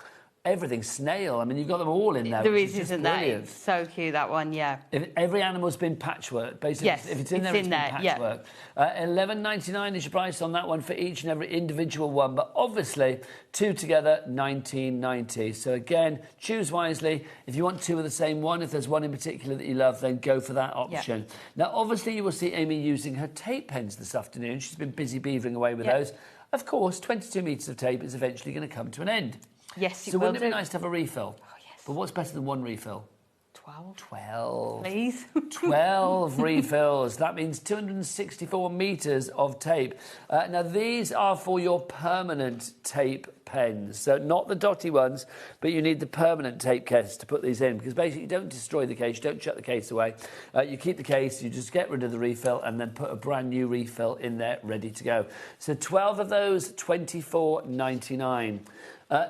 [SPEAKER 1] everything, snail. I mean, you've got them all in there.
[SPEAKER 2] There is, isn't there? It's so cute, that one, yeah.
[SPEAKER 1] If every animal's been patchwork, basically.
[SPEAKER 2] Yes,
[SPEAKER 1] if it's in there, it's been patchwork. Yeah. $11.99 is your price on that one for each and every individual one. But obviously, 2 together, $19.90. So again, choose wisely. If you want 2 of the same one, if there's one in particular that you love, then go for that option. Yeah. Now, obviously, you will see Amy using her tape pens this afternoon. She's been busy beavering away with those. Of course, 22 metres of tape is eventually going to come to an end.
[SPEAKER 2] Yes,
[SPEAKER 1] so wouldn't it be nice to have a refill? Oh, yes. But what's better than 1 refill?
[SPEAKER 2] 12.
[SPEAKER 1] 12.
[SPEAKER 2] Please.
[SPEAKER 1] 12 refills. That means 264 metres of tape. Now, these are for your permanent tape pens. So not the dotty ones, but you need the permanent tape case to put these in, because basically you don't destroy the case, you don't chuck the case away. You keep the case, you just get rid of the refill and then put a brand new refill in there ready to go. So 12 of those, $24.99.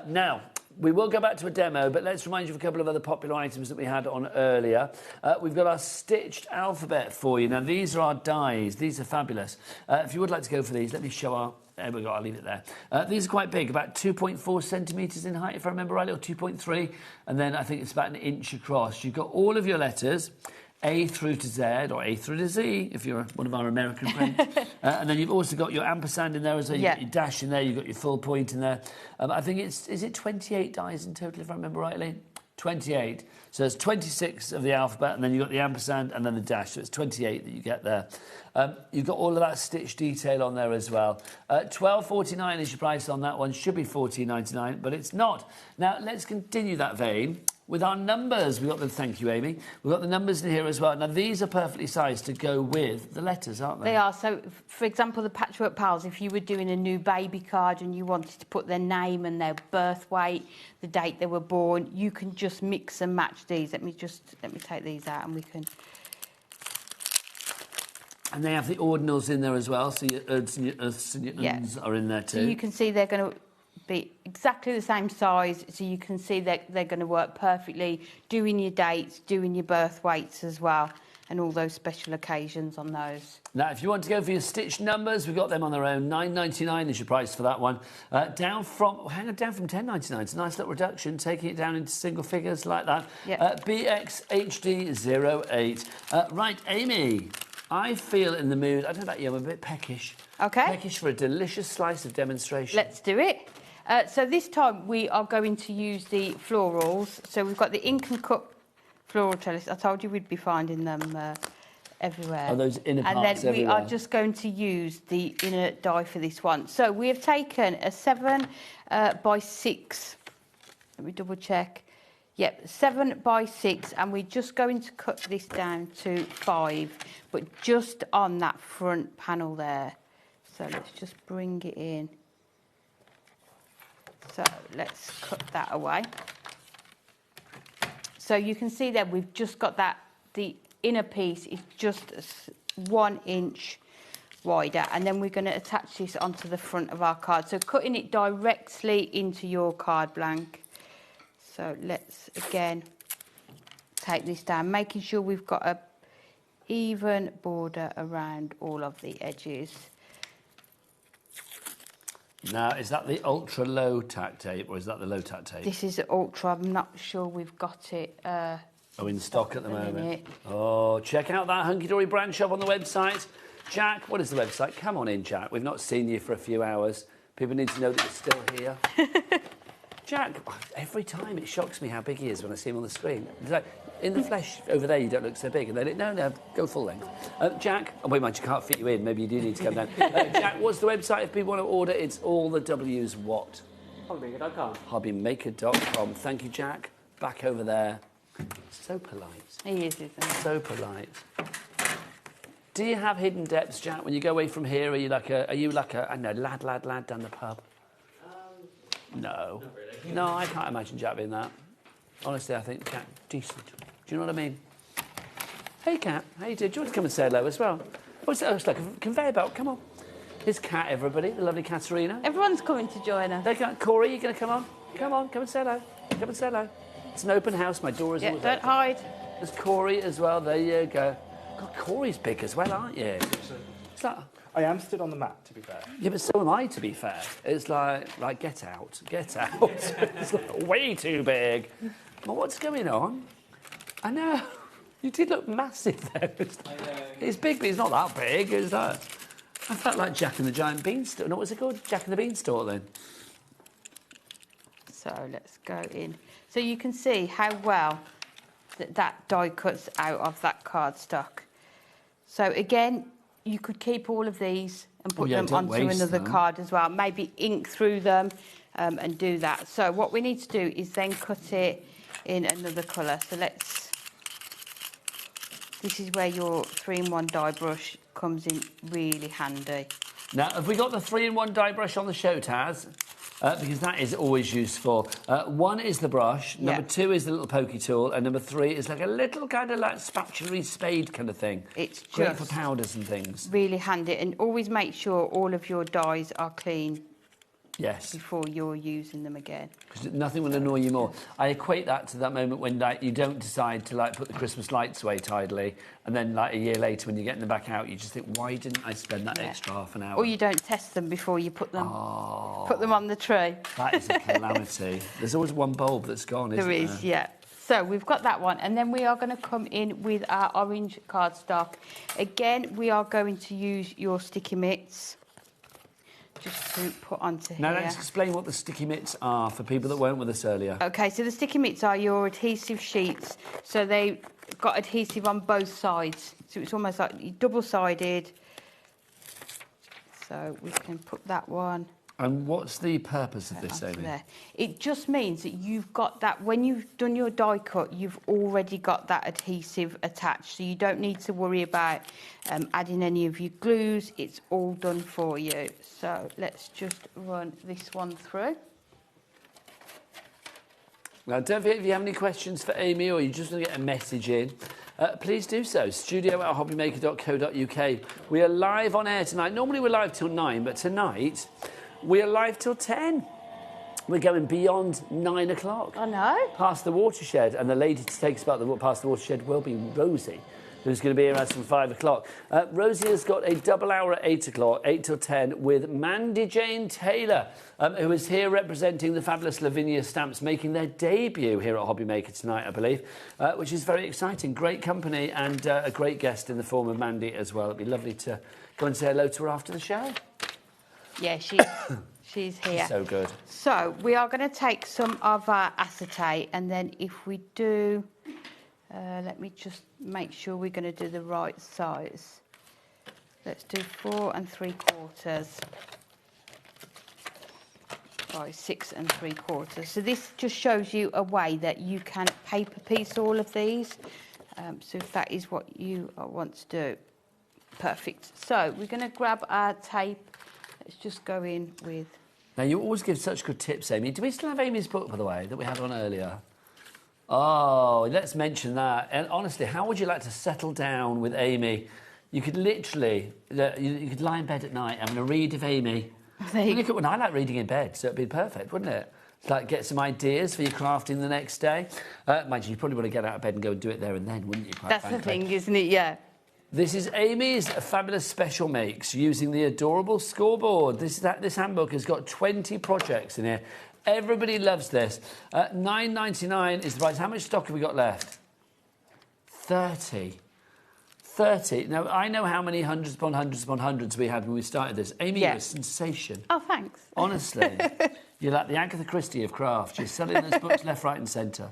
[SPEAKER 1] Now, We will go back to a demo, but let's remind you of a couple of other popular items that we had on earlier. We've got our stitched alphabet for you. Now, these are our dies. These are fabulous. If you would like to go for these, let me show our... There we go, I'll leave it there. These are quite big, about 2.4 centimetres in height, if I remember rightly, or 2.3. And then I think it's about 1 inch across. You've got all of your letters, A through to Z, or A through to Z, if you're one of our American friends. And then you've also got your ampersand in there as well. You've got your dash in there, you've got your full point in there. I think is it 28 dies in total, if I remember rightly? 28. So there's 26 of the alphabet, and then you've got the ampersand and then the dash. So it's 28 that you get there. You've got all of that stitch detail on there as well. $12.49 is your price on that one. Should be $14.99, but it's not. Now, let's continue that vein with our numbers. We've got the, thank you, Amy. We've got the numbers in here as well. Now, these are perfectly sized to go with the letters, aren't they?
[SPEAKER 2] They are. So, for example, the Patchwork Pals, if you were doing a new baby card and you wanted to put their name and their birth weight, the date they were born, you can just mix and match these. Let me take these out and we can...
[SPEAKER 1] And they have the ordinals in there as well, so your uds and your uths and your uns are in there too.
[SPEAKER 2] So you can see they're going to be exactly the same size, so you can see that they're going to work perfectly, doing your dates, doing your birth weights as well, and all those special occasions on those.
[SPEAKER 1] Now, if you want to go for your stitch numbers, we've got them on their own. $9.99 is your price for that one. Down from $10.99. It's a nice little reduction, taking it down into single figures like that.
[SPEAKER 2] Yep.
[SPEAKER 1] BXHD08. Right, Amy, I feel in the mood, I don't know about you, I'm a bit peckish.
[SPEAKER 2] Okay.
[SPEAKER 1] Peckish for a delicious slice of demonstration.
[SPEAKER 2] Let's do it. So this time we are going to use the florals. So we've got the Ink and Cut floral trellis. I told you we'd be finding them everywhere.
[SPEAKER 1] Oh, those inner parts
[SPEAKER 2] and then
[SPEAKER 1] everywhere.
[SPEAKER 2] we are just going to use the inner die for this one. So we have taken a 7 by 6. Let me double check. Yep, 7 by 6, and we're just going to cut this down to 5, but just on that front panel there. So let's just bring it in. So let's cut that away. So you can see there we've just got that, the inner piece is just 1 inch wider, and then we're going to attach this onto the front of our card. So cutting it directly into your card blank. So let's, again, take this down, making sure we've got a even border around all of the edges.
[SPEAKER 1] Now, is that the ultra low tack tape or is that the low tack tape?
[SPEAKER 2] This is ultra. I'm not sure we've got it.
[SPEAKER 1] In stock at the moment. Oh, check out that Hunky Dory brand shop on the website. Jack, what is the website? Come on in, Jack. We've not seen you for a few hours. People need to know that you're still here. Jack, every time it shocks me how big he is when I see him on the screen. It's like, in the flesh over there, you don't look so big. And they look, no, go full length. Jack, oh, wait, mind, you can't fit you in. Maybe you do need to come down. Jack, what's the website if people want to order? It's all the W's what?
[SPEAKER 17] HobbyMaker.com.
[SPEAKER 1] HobbyMaker.com. Thank you, Jack. Back over there. So polite.
[SPEAKER 2] He is, isn't he?
[SPEAKER 1] So polite. Do you have hidden depths, Jack? When you go away from here, are you like a I don't know, lad down the pub? No.
[SPEAKER 17] Not really.
[SPEAKER 1] No, I can't imagine Jack being that. Honestly, I think Jack, decent. Do you know what I mean? Hey, Cat, how you doing? Do you want to come and say hello as well? What's that? Oh, it's like a conveyor belt. Come on. Here's Cat, everybody, the lovely Katerina.
[SPEAKER 2] Everyone's coming to join us.
[SPEAKER 1] Corey, you going to come on? Come on, come and say hello. Come and say hello. It's an open house. My door is always
[SPEAKER 2] don't
[SPEAKER 1] open.
[SPEAKER 2] hide.
[SPEAKER 1] There's Corey as well. There you go. God, Corey's big as well, aren't you? It's like...
[SPEAKER 18] I am stood on the mat, to be fair.
[SPEAKER 1] Yeah, but so am I, to be fair. It's like get out. It's like way too big. Well, what's going on? I know. You did look massive there. It's big, but it's not that big. It's like, I felt like Jack and the Giant Beanstalk. No, what's it called? Jack and the Beanstalk, then.
[SPEAKER 2] So let's go in. So you can see how well that die cuts out of that cardstock. So again, you could keep all of these and put them onto another card as well. Maybe ink through them and do that. So what we need to do is then cut it in another colour. So this is where your 3-in-1 die brush comes in really handy.
[SPEAKER 1] Now, have we got the 3-in-1 die brush on the show, Taz? Because that is always useful. 1 is the brush, number 2 is the little pokey tool, and number 3 is like a little kind of like spatula spade kind of thing.
[SPEAKER 2] It's
[SPEAKER 1] great
[SPEAKER 2] just
[SPEAKER 1] for powders and things.
[SPEAKER 2] Really handy, and always make sure all of your dies are clean
[SPEAKER 1] Yes.
[SPEAKER 2] Before you're using them again.
[SPEAKER 1] Because nothing will annoy you more. I equate that to that moment when like, you don't decide to like put the Christmas lights away tidily, and then like a year later when you're getting them back out, you just think, why didn't I spend that extra half an hour?
[SPEAKER 2] Or you don't test them before you put them on the tree.
[SPEAKER 1] That is a calamity. There's always one bulb that's gone, isn't there?
[SPEAKER 2] There is, yeah. So we've got that one, and then we are going to come in with our orange cardstock. Again, we are going to use your sticky mitts. Just to put onto here.
[SPEAKER 1] Now let's explain what the sticky mitts are for people that weren't with us earlier.
[SPEAKER 2] Okay, so the sticky mitts are your adhesive sheets. So they've got adhesive on both sides. So it's almost like double-sided. So we can put that one.
[SPEAKER 1] And what's the purpose of this, Amy?
[SPEAKER 2] There. It just means that you've got that, when you've done your die cut, you've already got that adhesive attached. So you don't need to worry about adding any of your glues. It's all done for you. So let's just run this one through.
[SPEAKER 1] Now, don't forget, if you have any questions for Amy or you just want to get a message in, please do so. studio@hobbymaker.co.uk. We are live on air tonight. Normally we're live till 9, but tonight we are live till 10. We're going beyond 9 o'clock.
[SPEAKER 2] I know.
[SPEAKER 1] Past the watershed. And the lady to take us past the watershed will be Rosie, who's going to be here at 5 o'clock. Rosie has got a double hour at 8 o'clock, 8 till 10, with Mandy Jane Taylor, who is here representing the fabulous Lavinia stamps, making their debut here at HobbyMaker tonight, I believe, which is very exciting. Great company and a great guest in the form of Mandy as well. It'd be lovely to go and say hello to her after the show.
[SPEAKER 2] Yeah, she's here.
[SPEAKER 1] She's so good.
[SPEAKER 2] So we are going to take some of our acetate, and then if we do... let me just make sure we're going to do the right size. Let's do 4 3/4 by 6 3/4. So this just shows you a way that you can paper piece all of these. So if that is what you want to do, perfect. So we're going to grab our tape. Let's just go in with...
[SPEAKER 1] Now, you always give such good tips, Amy. Do we still have Amy's book, by the way, that we had on earlier? Oh, let's mention that. And honestly, how would you like to settle down with Amy? You could literally, you could lie in bed at night having a read of Amy. I like reading in bed, so it'd be perfect, wouldn't it? It's like get some ideas for your crafting the next day. Mind you, you probably want to get out of bed and go and do it there and then, wouldn't you?
[SPEAKER 2] That's the thing, isn't it? Yeah.
[SPEAKER 1] This is Amy's fabulous special makes using the adorable scoreboard. This handbook has got 20 projects in here. Everybody loves this. $9.99 is the price. How much stock have we got left? 30. 30. Now, I know how many hundreds upon hundreds upon hundreds we had when we started this. Amy, you're a sensation.
[SPEAKER 2] Oh, thanks.
[SPEAKER 1] Honestly. You're like the Agatha Christie of craft. You're selling those books left, right and centre.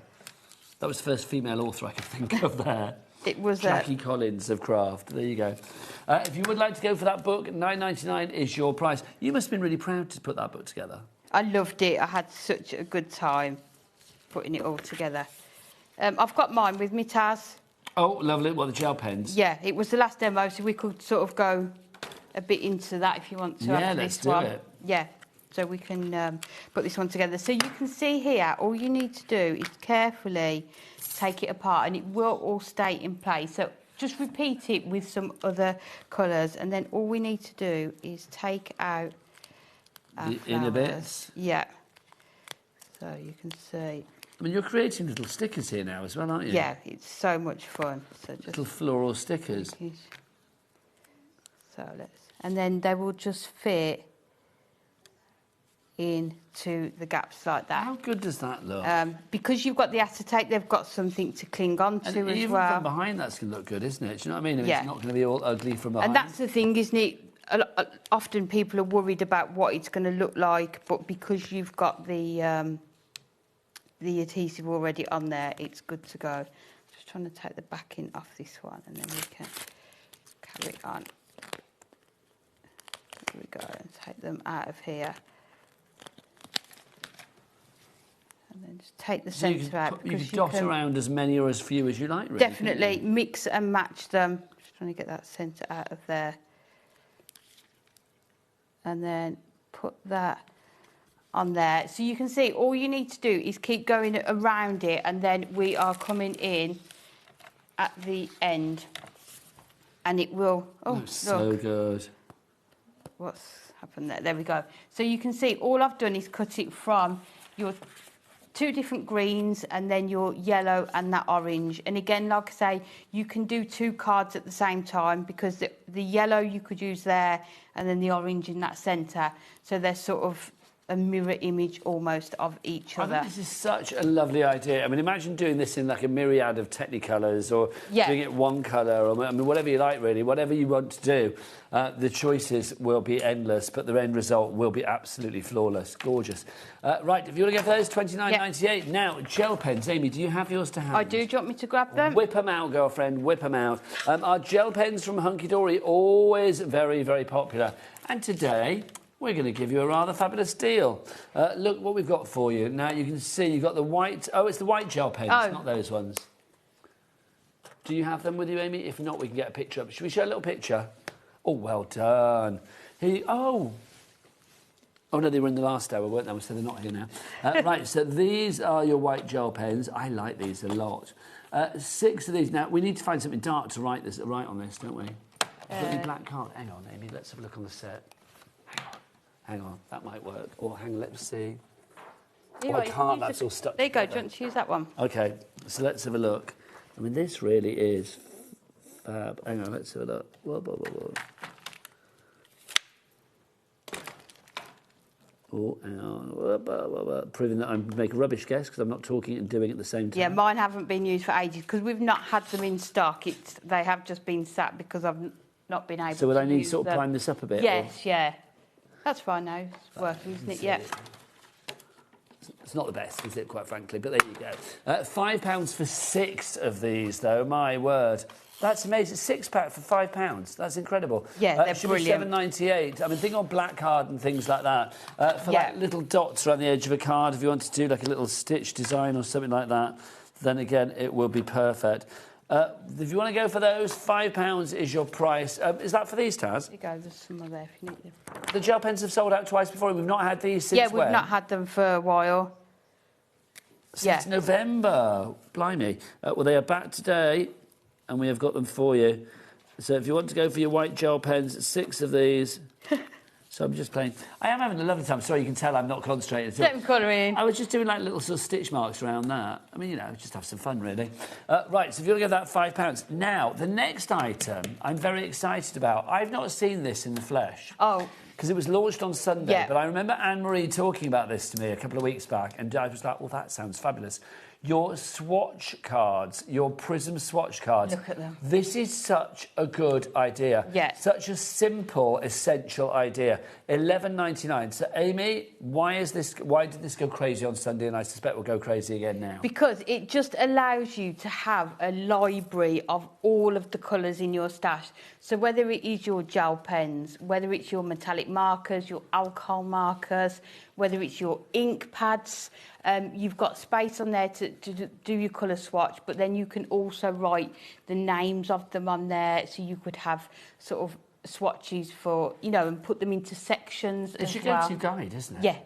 [SPEAKER 1] That was the first female author I could think of there.
[SPEAKER 2] It was
[SPEAKER 1] Jackie Collins of craft. There you go. If you would like to go for that book, $9.99 is your price. You must have been really proud to put that book together.
[SPEAKER 2] I loved it. I had such a good time putting it all together. I've got mine with me, Taz.
[SPEAKER 1] Oh, lovely. What, the gel pens?
[SPEAKER 2] Yeah, it was the last demo, so we could sort of go a bit into that if you want to.
[SPEAKER 1] Yeah, let's do it.
[SPEAKER 2] Yeah, so we can put this one together. So you can see here, all you need to do is carefully take it apart and it will all stay in place. So just repeat it with some other colours, and then all we need to do is take out
[SPEAKER 1] the inner bits.
[SPEAKER 2] Yeah. So you can see.
[SPEAKER 1] I mean, you're creating little stickers here now as well, aren't you?
[SPEAKER 2] Yeah, it's so much fun. So just
[SPEAKER 1] little floral stickers.
[SPEAKER 2] So and then they will just fit into the gaps like that.
[SPEAKER 1] How good does that look?
[SPEAKER 2] Because you've got the acetate, they've got something to cling on to as well.
[SPEAKER 1] Even from behind, that's going to look good, isn't it? Do you know what I mean?
[SPEAKER 2] Yeah.
[SPEAKER 1] It's not going to be all ugly from behind.
[SPEAKER 2] And that's the thing, isn't it? Often people are worried about what it's going to look like, but because you've got the adhesive already on there, it's good to go. Just trying to take the backing off this one, and then we can carry on. There we go, and take them out of here. And then just take the centre out.
[SPEAKER 1] You can dot around as many or as few as you like, really.
[SPEAKER 2] Definitely mix and match them. Just trying to get that centre out of there. And then put that on there. So you can see all you need to do is keep going around it, and then we are coming in at the end. And it will... Oh,
[SPEAKER 1] so good.
[SPEAKER 2] what's happened there? There we go. So you can see all I've done is cut it from your 2 different greens and then your yellow and that orange. And again, like I say, you can do 2 cards at the same time because the yellow you could use there and then the orange in that centre. So they're sort of a mirror image almost of each other.
[SPEAKER 1] I think this is such a lovely idea. I mean, imagine doing this in like a myriad of Technicolours or doing it one colour, or I mean, whatever you like, really, whatever you want to do. The choices will be endless, but the end result will be absolutely flawless. Gorgeous. Right, if you want to go for those, $29.98. Now, gel pens. Amy, do you have yours to hand?
[SPEAKER 2] I do. Do you want me to grab them?
[SPEAKER 1] Whip them out, girlfriend. Whip them out. Our gel pens from Hunky Dory, always very, very popular. And today, we're going to give you a rather fabulous deal. Look what we've got for you. Now, you can see you've got the white... Oh, it's the white gel pens, not those ones. Do you have them with you, Amy? If not, we can get a picture up. Should we show a little picture? Oh, well done. Oh, no, they were in the last hour, weren't they? So they're not here now. Right, so these are your white gel pens. I like these a lot. 6 of these. Now, we need to find something dark to write on this, don't we? Got any black card? Hang on, Amy, let's have a look on the set. Hang on, that might work. Or hang on, let's see. I can't, that's all stuck
[SPEAKER 2] There you go, do you want to use that one?
[SPEAKER 1] OK, so let's have a look. I mean, this really is fab. Hang on, let's have a look. Whoa, whoa, whoa, whoa. Oh, hang on. Whoa, whoa, whoa, whoa. Proving that I'm making a rubbish guess because I'm not talking and doing at the same time.
[SPEAKER 2] Yeah, mine haven't been used for ages because we've not had them in stock. They have just been sat because I've not been able to.
[SPEAKER 1] So would I need
[SPEAKER 2] use
[SPEAKER 1] sort of
[SPEAKER 2] them.
[SPEAKER 1] prime this up a bit?
[SPEAKER 2] Yes, yeah. That's fine now. It's working, isn't it? Yeah.
[SPEAKER 1] It's not the best, is it, quite frankly? But there you go. £5 for 6 of these, though. My word. That's amazing. 6-pack for £5. That's incredible.
[SPEAKER 2] Yeah, they're brilliant.
[SPEAKER 1] $7.98. I mean, think on black card and things like that. For like little dots around the edge of a card, if you want to do like a little stitch design or something like that, then again, it will be perfect. If you want to go for those, £5 is your price. Is that for these, Taz?
[SPEAKER 2] There you go, there's some more there if you need them.
[SPEAKER 1] The gel pens have sold out twice before. We've not had these since
[SPEAKER 2] Yeah, we've not had them for a while.
[SPEAKER 1] Since November. Blimey. Well, they are back today, and we have got them for you. So if you want to go for your white gel pens, 6 of these. So I'm just playing. I am having a lovely time. Sorry, you can tell I'm not concentrating.
[SPEAKER 2] Don't colour in.
[SPEAKER 1] I was just doing like little sort of stitch marks around that. I mean, you know, just have some fun, really. Right, so if you want to give that £5. Now, the next item I'm very excited about. I've not seen this in the flesh.
[SPEAKER 2] Oh.
[SPEAKER 1] Because it was launched on Sunday. But I remember Anne-Marie talking about this to me a couple of weeks back, and I was like, well, that sounds fabulous. Your swatch cards, your Prism swatch cards.
[SPEAKER 2] Look at them.
[SPEAKER 1] This is such a good idea.
[SPEAKER 2] Yeah.
[SPEAKER 1] Such a simple, essential idea. $11.99. So, Amy, why did this go crazy on Sunday, and I suspect will go crazy again now?
[SPEAKER 2] Because it just allows you to have a library of all of the colours in your stash. So whether it is your gel pens, whether it's your metallic markers, your alcohol markers, whether it's your ink pads, you've got space on there to do your colour swatch, but then you can also write the names of them on there, so you could have sort of swatches for, you know, and put them into sections
[SPEAKER 1] It's
[SPEAKER 2] as
[SPEAKER 1] your
[SPEAKER 2] well.
[SPEAKER 1] go-to guide, isn't it?
[SPEAKER 2] Yeah.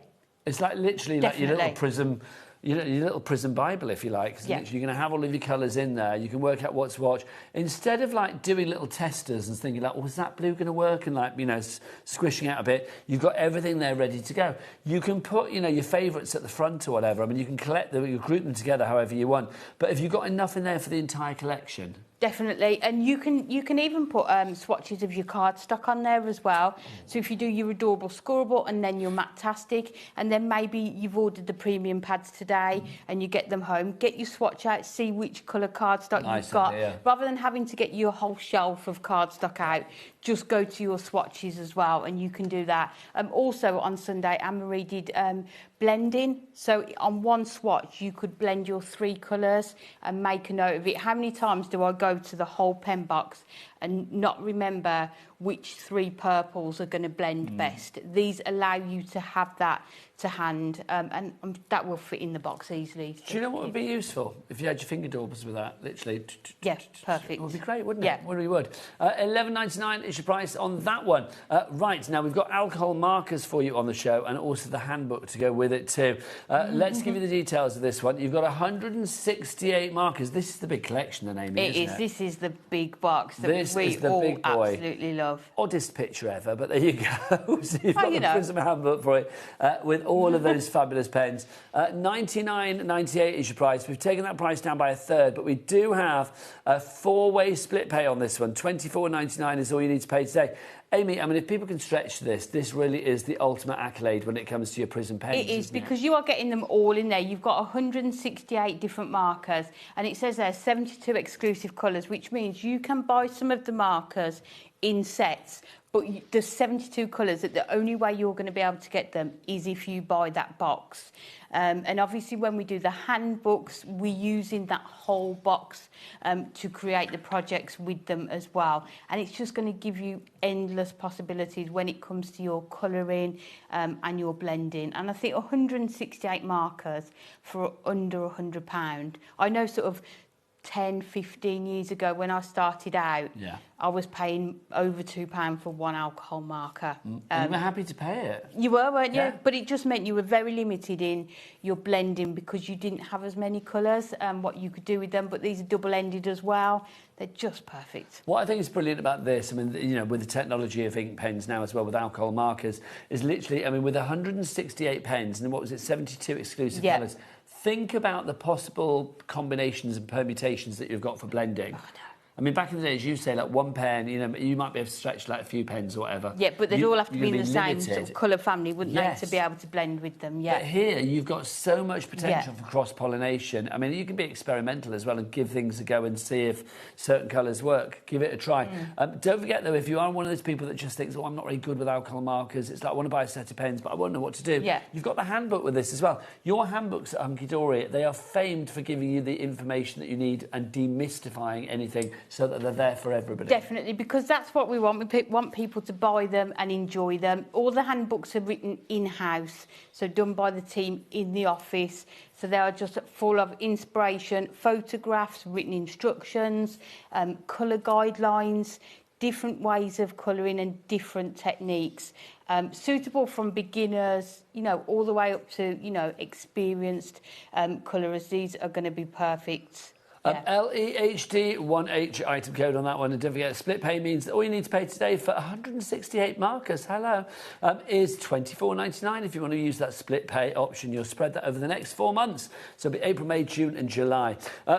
[SPEAKER 1] It's like literally like your little Prism... your little Prism Bible, if you like. Yeah. You're going to have all of your colours in there. You can work out what to watch. Instead of, like, doing little testers and thinking, like, well, is that blue going to work? And, like, you know, squishing out a bit. You've got everything there ready to go. You can put, you know, your favourites at the front or whatever. I mean, you can collect them, you group them together however you want. But have you got enough in there for the entire collection?
[SPEAKER 2] Definitely, and you can even put swatches of your cardstock on there as well. So if you do your adorable scoreable and then your Matastic, and then maybe you've ordered the premium pads today and you get them home, get your swatch out, see which colour cardstock you've got. Idea. Rather than having to get your whole shelf of cardstock out, just go to your swatches as well, and you can do that. Also on Sunday, Anne-Marie did blending. So on one swatch, you could blend your 3 colours and make a note of it. How many times do I go to the whole pen box and not remember which 3 purples are going to blend best? These allow you to have that to hand, and that will fit in the box easily.
[SPEAKER 1] Do you know what would be useful? If you had your finger daubers with that, literally.
[SPEAKER 2] Yeah, perfect.
[SPEAKER 1] It would be great, wouldn't it? Yeah. We would. $11.99 is your price on that one. Right, now we've got alcohol markers for you on the show, and also the handbook to go with it too. Let's give you the details of this one. You've got 168 markers. This is the big collection then, Amy, isn't it?
[SPEAKER 2] This is the big box that we've
[SPEAKER 1] this is the big boy.
[SPEAKER 2] Absolutely love.
[SPEAKER 1] Oddest picture ever, but there you go. So you've got the
[SPEAKER 2] know.
[SPEAKER 1] Prism handbook for it with all of those fabulous pens. $99.98 is your price. We've taken that price down by a third, but we do have a 4-way split pay on this one. $24.99 is all you need to pay today. Amy, I mean, if people can stretch to this really is the ultimate accolade when it comes to your Prism pens.
[SPEAKER 2] It is, because you are getting them all in there. You've got 168 different markers, and it says there 72 exclusive colours, which means you can buy some of the markers in sets, but there's 72 colours that the only way you're going to be able to get them is if you buy that box. And obviously when we do the handbooks, we're using that whole box to create the projects with them as well. And it's just going to give you endless possibilities when it comes to your colouring and your blending. And I think 168 markers for under £100. I know sort of 10, 15 years ago when I started out, I was paying over £2 for one alcohol marker.
[SPEAKER 1] And you were happy to pay it.
[SPEAKER 2] You were, weren't you?
[SPEAKER 1] Yeah.
[SPEAKER 2] But it just meant you were very limited in your blending because you didn't have as many colours and what you could do with them. But these are double-ended as well. They're just perfect.
[SPEAKER 1] What I think is brilliant about this, I mean, you know, with the technology of ink pens now as well, with alcohol markers, is literally, I mean, with 168 pens and what was it, 72 exclusive colours, think about the possible combinations and permutations that you've got for blending.
[SPEAKER 2] Oh, no.
[SPEAKER 1] I mean, back in the days, you say like one pen, you know, you might be able to stretch like a few pens or whatever.
[SPEAKER 2] Yeah, but they'd all have to be in the same
[SPEAKER 1] limited.
[SPEAKER 2] sort of colour family, wouldn't they, to be able to blend with them,
[SPEAKER 1] But here, you've got so much potential for cross-pollination. I mean, you can be experimental as well and give things a go and see if certain colours work. Give it a try. Don't forget, though, if you are one of those people that just thinks, oh, I'm not really good with alcohol markers, it's like, I want to buy a set of pens, but I won't know what to do. You've got the handbook with this as well. Your handbooks at Hunky Dory, they are famed for giving you the information that you need and demystifying anything so that they're there for everybody.
[SPEAKER 2] Definitely, because that's what we want. We want people to buy them and enjoy them. All the handbooks are written in-house, so done by the team in the office. So they are just full of inspiration, photographs, written instructions, colour guidelines, different ways of colouring and different techniques. Suitable from beginners, you know, all the way up to, you know, experienced colourers. These are going to be perfect.
[SPEAKER 1] LEHD 1H item code on that one, and don't forget split pay means that all you need to pay today for 168 markers, is $24.99. If you want to use that split pay option, you'll spread that over the next 4 months, so it'll be April, May, June and July.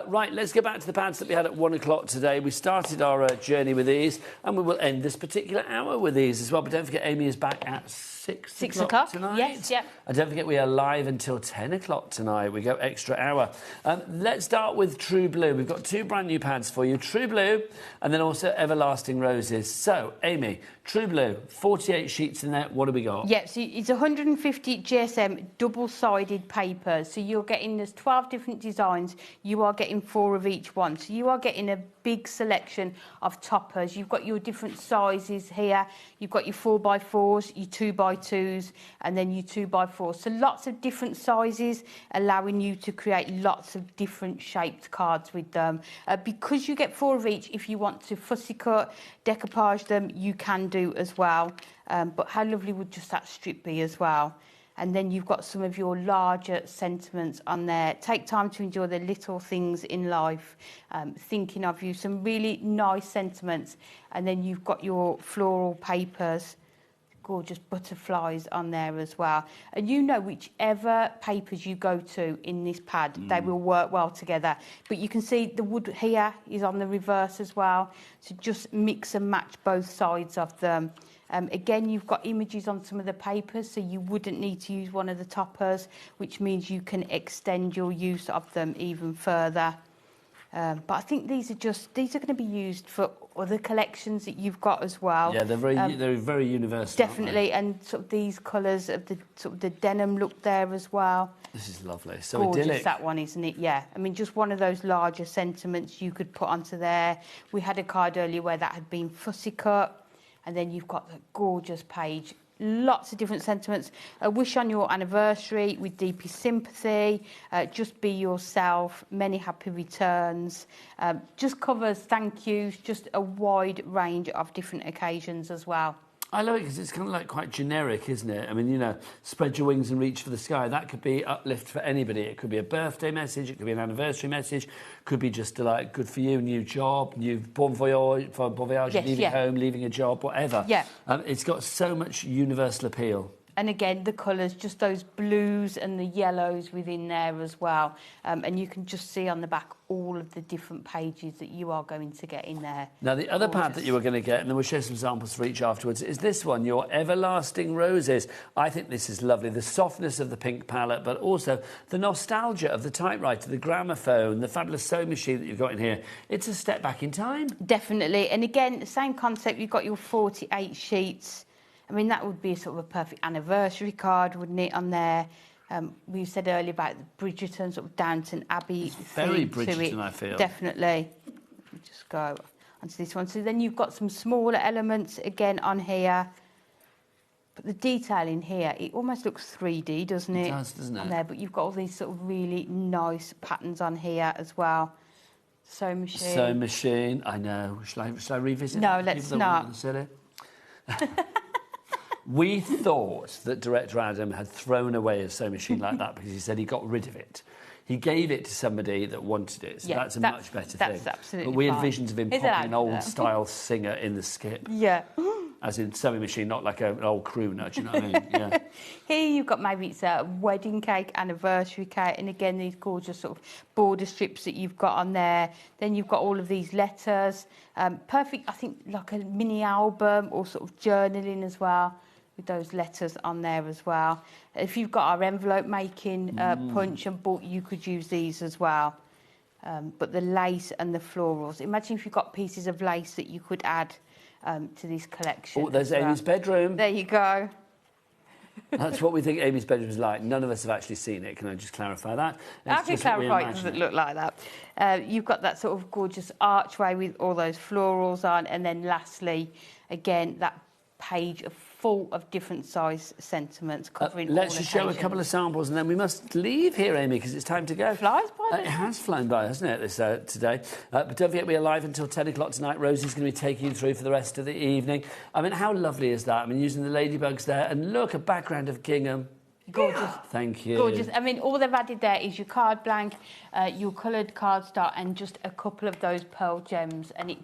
[SPEAKER 1] Right, let's get back to the pads that we had at 1 o'clock today. We started our journey with these, and we will end this particular hour with these as well, but don't forget Amy is back at 6 o'clock tonight.
[SPEAKER 2] Yes, yeah.
[SPEAKER 1] And don't forget we are live until 10 o'clock tonight. We go extra hour. Let's start with True Blue. We've got 2 brand new pads for you. True Blue and then also Everlasting Roses. So, Amy, True Blue, 48 sheets in there. What do we got?
[SPEAKER 2] Yeah, so it's 150 GSM double-sided paper. So you're getting, there's 12 different designs. You are getting 4 of each one. So you are getting a big selection of toppers. You've got your different sizes here. You've got your 4x4s, your 2x2s, and then your 2x4s. So lots of different sizes, allowing you to create lots of different shaped cards with them. Because you get 4 of each, if you want to fussy cut, decoupage them, you can do as well. But how lovely would just that strip be as well? And then you've got some of your larger sentiments on there. Take time to enjoy the little things in life. Thinking of you, some really nice sentiments. And then you've got your floral papers, gorgeous butterflies on there as well. And you know, whichever papers you go to in this pad, they will work well together. But you can see the wood here is on the reverse as well. So just mix and match both sides of them. Again, you've got images on some of the papers, so you wouldn't need to use one of the toppers, which means you can extend your use of them even further. But I think these are going to be used for other collections that you've got as well.
[SPEAKER 1] Yeah, they're very universal.
[SPEAKER 2] Definitely, and sort of these colours of the denim look there as well.
[SPEAKER 1] This is lovely. So
[SPEAKER 2] gorgeous,
[SPEAKER 1] idyllic.
[SPEAKER 2] that one, isn't it? Yeah. I mean, just one of those larger sentiments you could put onto there. We had a card earlier where that had been fussy cut. And then you've got the gorgeous page. Lots of different sentiments. A wish on your anniversary with deepest sympathy. Just be yourself. Many happy returns. Just covers thank yous. Just a wide range of different occasions as well.
[SPEAKER 1] I love it because it's kind of like quite generic, isn't it? I mean, you know, spread your wings and reach for the sky. That could be uplift for anybody. It could be a birthday message. It could be an anniversary message. Could be just like, good for you, new job, new bon voyage,
[SPEAKER 2] Yes,
[SPEAKER 1] leaving home, leaving a job, whatever.
[SPEAKER 2] Yeah.
[SPEAKER 1] It's got so much universal appeal.
[SPEAKER 2] And again, the colours, just those blues and the yellows within there as well. And you can just see on the back all of the different pages that you are going to get in there.
[SPEAKER 1] Now, the other pad that you were going to get, and then we'll show some samples for each afterwards, is this one, your Everlasting Roses. I think this is lovely. The softness of the pink palette, but also the nostalgia of the typewriter, the gramophone, the fabulous sewing machine that you've got in here. It's a step back in time.
[SPEAKER 2] Definitely. And again, the same concept. You've got your 48 sheets. I mean, that would be sort of a perfect anniversary card, wouldn't it, on there? We said earlier about the Bridgerton, sort of Downton Abbey
[SPEAKER 1] Very
[SPEAKER 2] theme to
[SPEAKER 1] Bridgerton,
[SPEAKER 2] it.
[SPEAKER 1] I feel.
[SPEAKER 2] Definitely. Let me just go onto this one. So then you've got some smaller elements again on here. But the detail in here, it almost looks 3D, doesn't it?
[SPEAKER 1] It does, doesn't it?
[SPEAKER 2] On there, but you've got all these sort of really nice patterns on here as well. Sewing machine.
[SPEAKER 1] Sewing machine, I know. Shall I revisit?
[SPEAKER 2] No,
[SPEAKER 1] it?
[SPEAKER 2] let's
[SPEAKER 1] People that
[SPEAKER 2] not.
[SPEAKER 1] want to sell it? We thought that Director Adam had thrown away a sewing machine like that because he said he got rid of it. He gave it to somebody that wanted it, so
[SPEAKER 2] Yeah,
[SPEAKER 1] that's a much better thing.
[SPEAKER 2] that's absolutely
[SPEAKER 1] But we had
[SPEAKER 2] fine.
[SPEAKER 1] visions of him
[SPEAKER 2] Is it
[SPEAKER 1] popping an
[SPEAKER 2] like that?
[SPEAKER 1] old-style singer in the skip.
[SPEAKER 2] Yeah.
[SPEAKER 1] As in sewing machine, not like an old crooner, do you know what I mean? Yeah.
[SPEAKER 2] Here you've got maybe it's a wedding cake, anniversary cake, and again these gorgeous sort of border strips that you've got on there. Then you've got all of these letters. Perfect, I think, like a mini album or sort of journaling as well, with those letters on there as well. If you've got our envelope making punch and book, you could use these as well. But the lace and the florals. Imagine if you've got pieces of lace that you could add to this collection.
[SPEAKER 1] Oh, there's
[SPEAKER 2] as well.
[SPEAKER 1] Amy's bedroom.
[SPEAKER 2] There you go.
[SPEAKER 1] That's what we think Amy's bedroom is like. None of us have actually seen it. Can I just clarify that?
[SPEAKER 2] I can clarify it doesn't look like that. You've got that sort of gorgeous archway with all those florals on, and then lastly, again, that page full of different size sentiments covering all
[SPEAKER 1] Let's just show a
[SPEAKER 2] occasions.
[SPEAKER 1] couple of samples and then we must leave here, Amy, because it's time to go.
[SPEAKER 2] Flies by.
[SPEAKER 1] It has flown by, hasn't it, this today? But don't forget, we're live until 10 o'clock tonight. Rosie's going to be taking you through for the rest of the evening. I mean, how lovely is that? I mean, using the ladybugs there. And look, a background of gingham.
[SPEAKER 2] Gorgeous.
[SPEAKER 1] Thank you.
[SPEAKER 2] Gorgeous. I mean, all they've added there is your card blank, your coloured cardstock, and just a couple of those pearl gems. And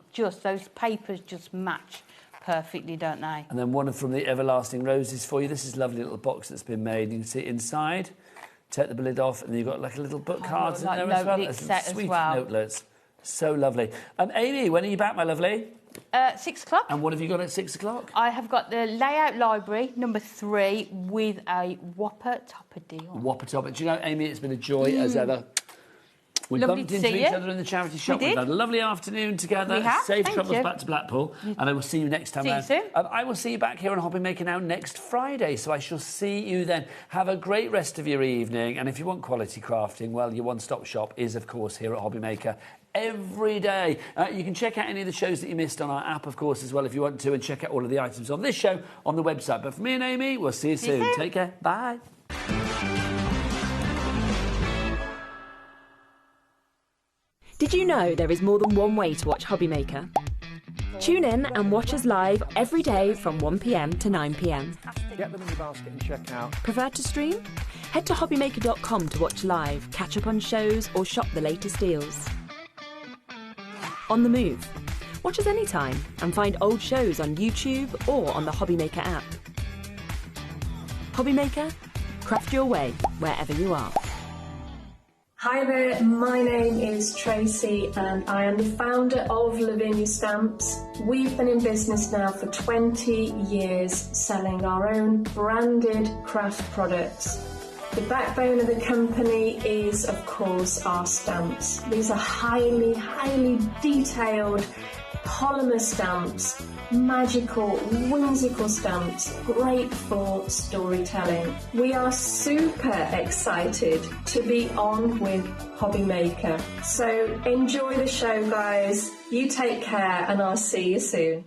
[SPEAKER 2] those papers just match perfectly, don't they?
[SPEAKER 1] And then one from the Everlasting Roses for you. This is a lovely little box that's been made. You can see inside. Take the lid off, and then you've got like a little book cards in
[SPEAKER 2] like
[SPEAKER 1] there as well.
[SPEAKER 2] note-lit set as
[SPEAKER 1] Sweet
[SPEAKER 2] well.
[SPEAKER 1] notelets. So lovely. Amy, when are you back, my lovely?
[SPEAKER 2] 6 o'clock.
[SPEAKER 1] And what have you got at 6 o'clock?
[SPEAKER 2] I have got the Layout Library, number 3, with a whopper topper deal.
[SPEAKER 1] Whopper topper. Do you know, Amy, it's been a joy as ever. We
[SPEAKER 2] Lovely
[SPEAKER 1] bumped
[SPEAKER 2] to
[SPEAKER 1] into
[SPEAKER 2] see
[SPEAKER 1] each
[SPEAKER 2] you.
[SPEAKER 1] other in the charity shop.
[SPEAKER 2] We
[SPEAKER 1] We've
[SPEAKER 2] did.
[SPEAKER 1] had a lovely afternoon together.
[SPEAKER 2] We have,
[SPEAKER 1] Safe
[SPEAKER 2] thank
[SPEAKER 1] travels
[SPEAKER 2] you.
[SPEAKER 1] back to Blackpool. And I will see you next time
[SPEAKER 2] See you
[SPEAKER 1] round.
[SPEAKER 2] soon.
[SPEAKER 1] I will see you back here on HobbyMaker now next Friday. So I shall see you then. Have a great rest of your evening. And if you want quality crafting, well, your one-stop shop is, of course, here at HobbyMaker every day. You can check out any of the shows that you missed on our app, of course, as well, if you want to, and check out all of the items on this show on the website. But for me and Amy, we'll see you soon. Take care. Bye.
[SPEAKER 12] Did you know there is more than one way to watch HobbyMaker? Tune in and watch us live every day from 1 p.m. to 9 p.m.
[SPEAKER 18] Get them in your basket and check out.
[SPEAKER 12] Prefer to stream? Head to hobbymaker.com to watch live, catch up on shows, or shop the latest deals. On the move. Watch us anytime and find old shows on YouTube or on the HobbyMaker app. HobbyMaker, craft your way wherever you are.
[SPEAKER 4] Hi there, my name is Tracy and I am the founder of Lavinia Stamps. We've been in business now for 20 years selling our own branded craft products. The backbone of the company is, of course, our stamps. These are highly, highly detailed polymer stamps, magical, whimsical stamps, great for storytelling. We are super excited to be on with HobbyMaker. So enjoy the show, guys. You take care and I'll see you soon.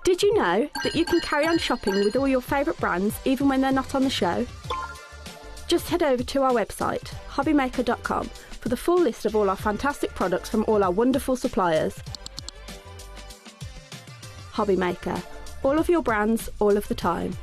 [SPEAKER 5] Did you know that you can carry on shopping with all your favourite brands even when they're not on the show? Just head over to our website, hobbymaker.com, for the full list of all our fantastic products from all our wonderful suppliers. HobbyMaker, All of your brands, all of the time.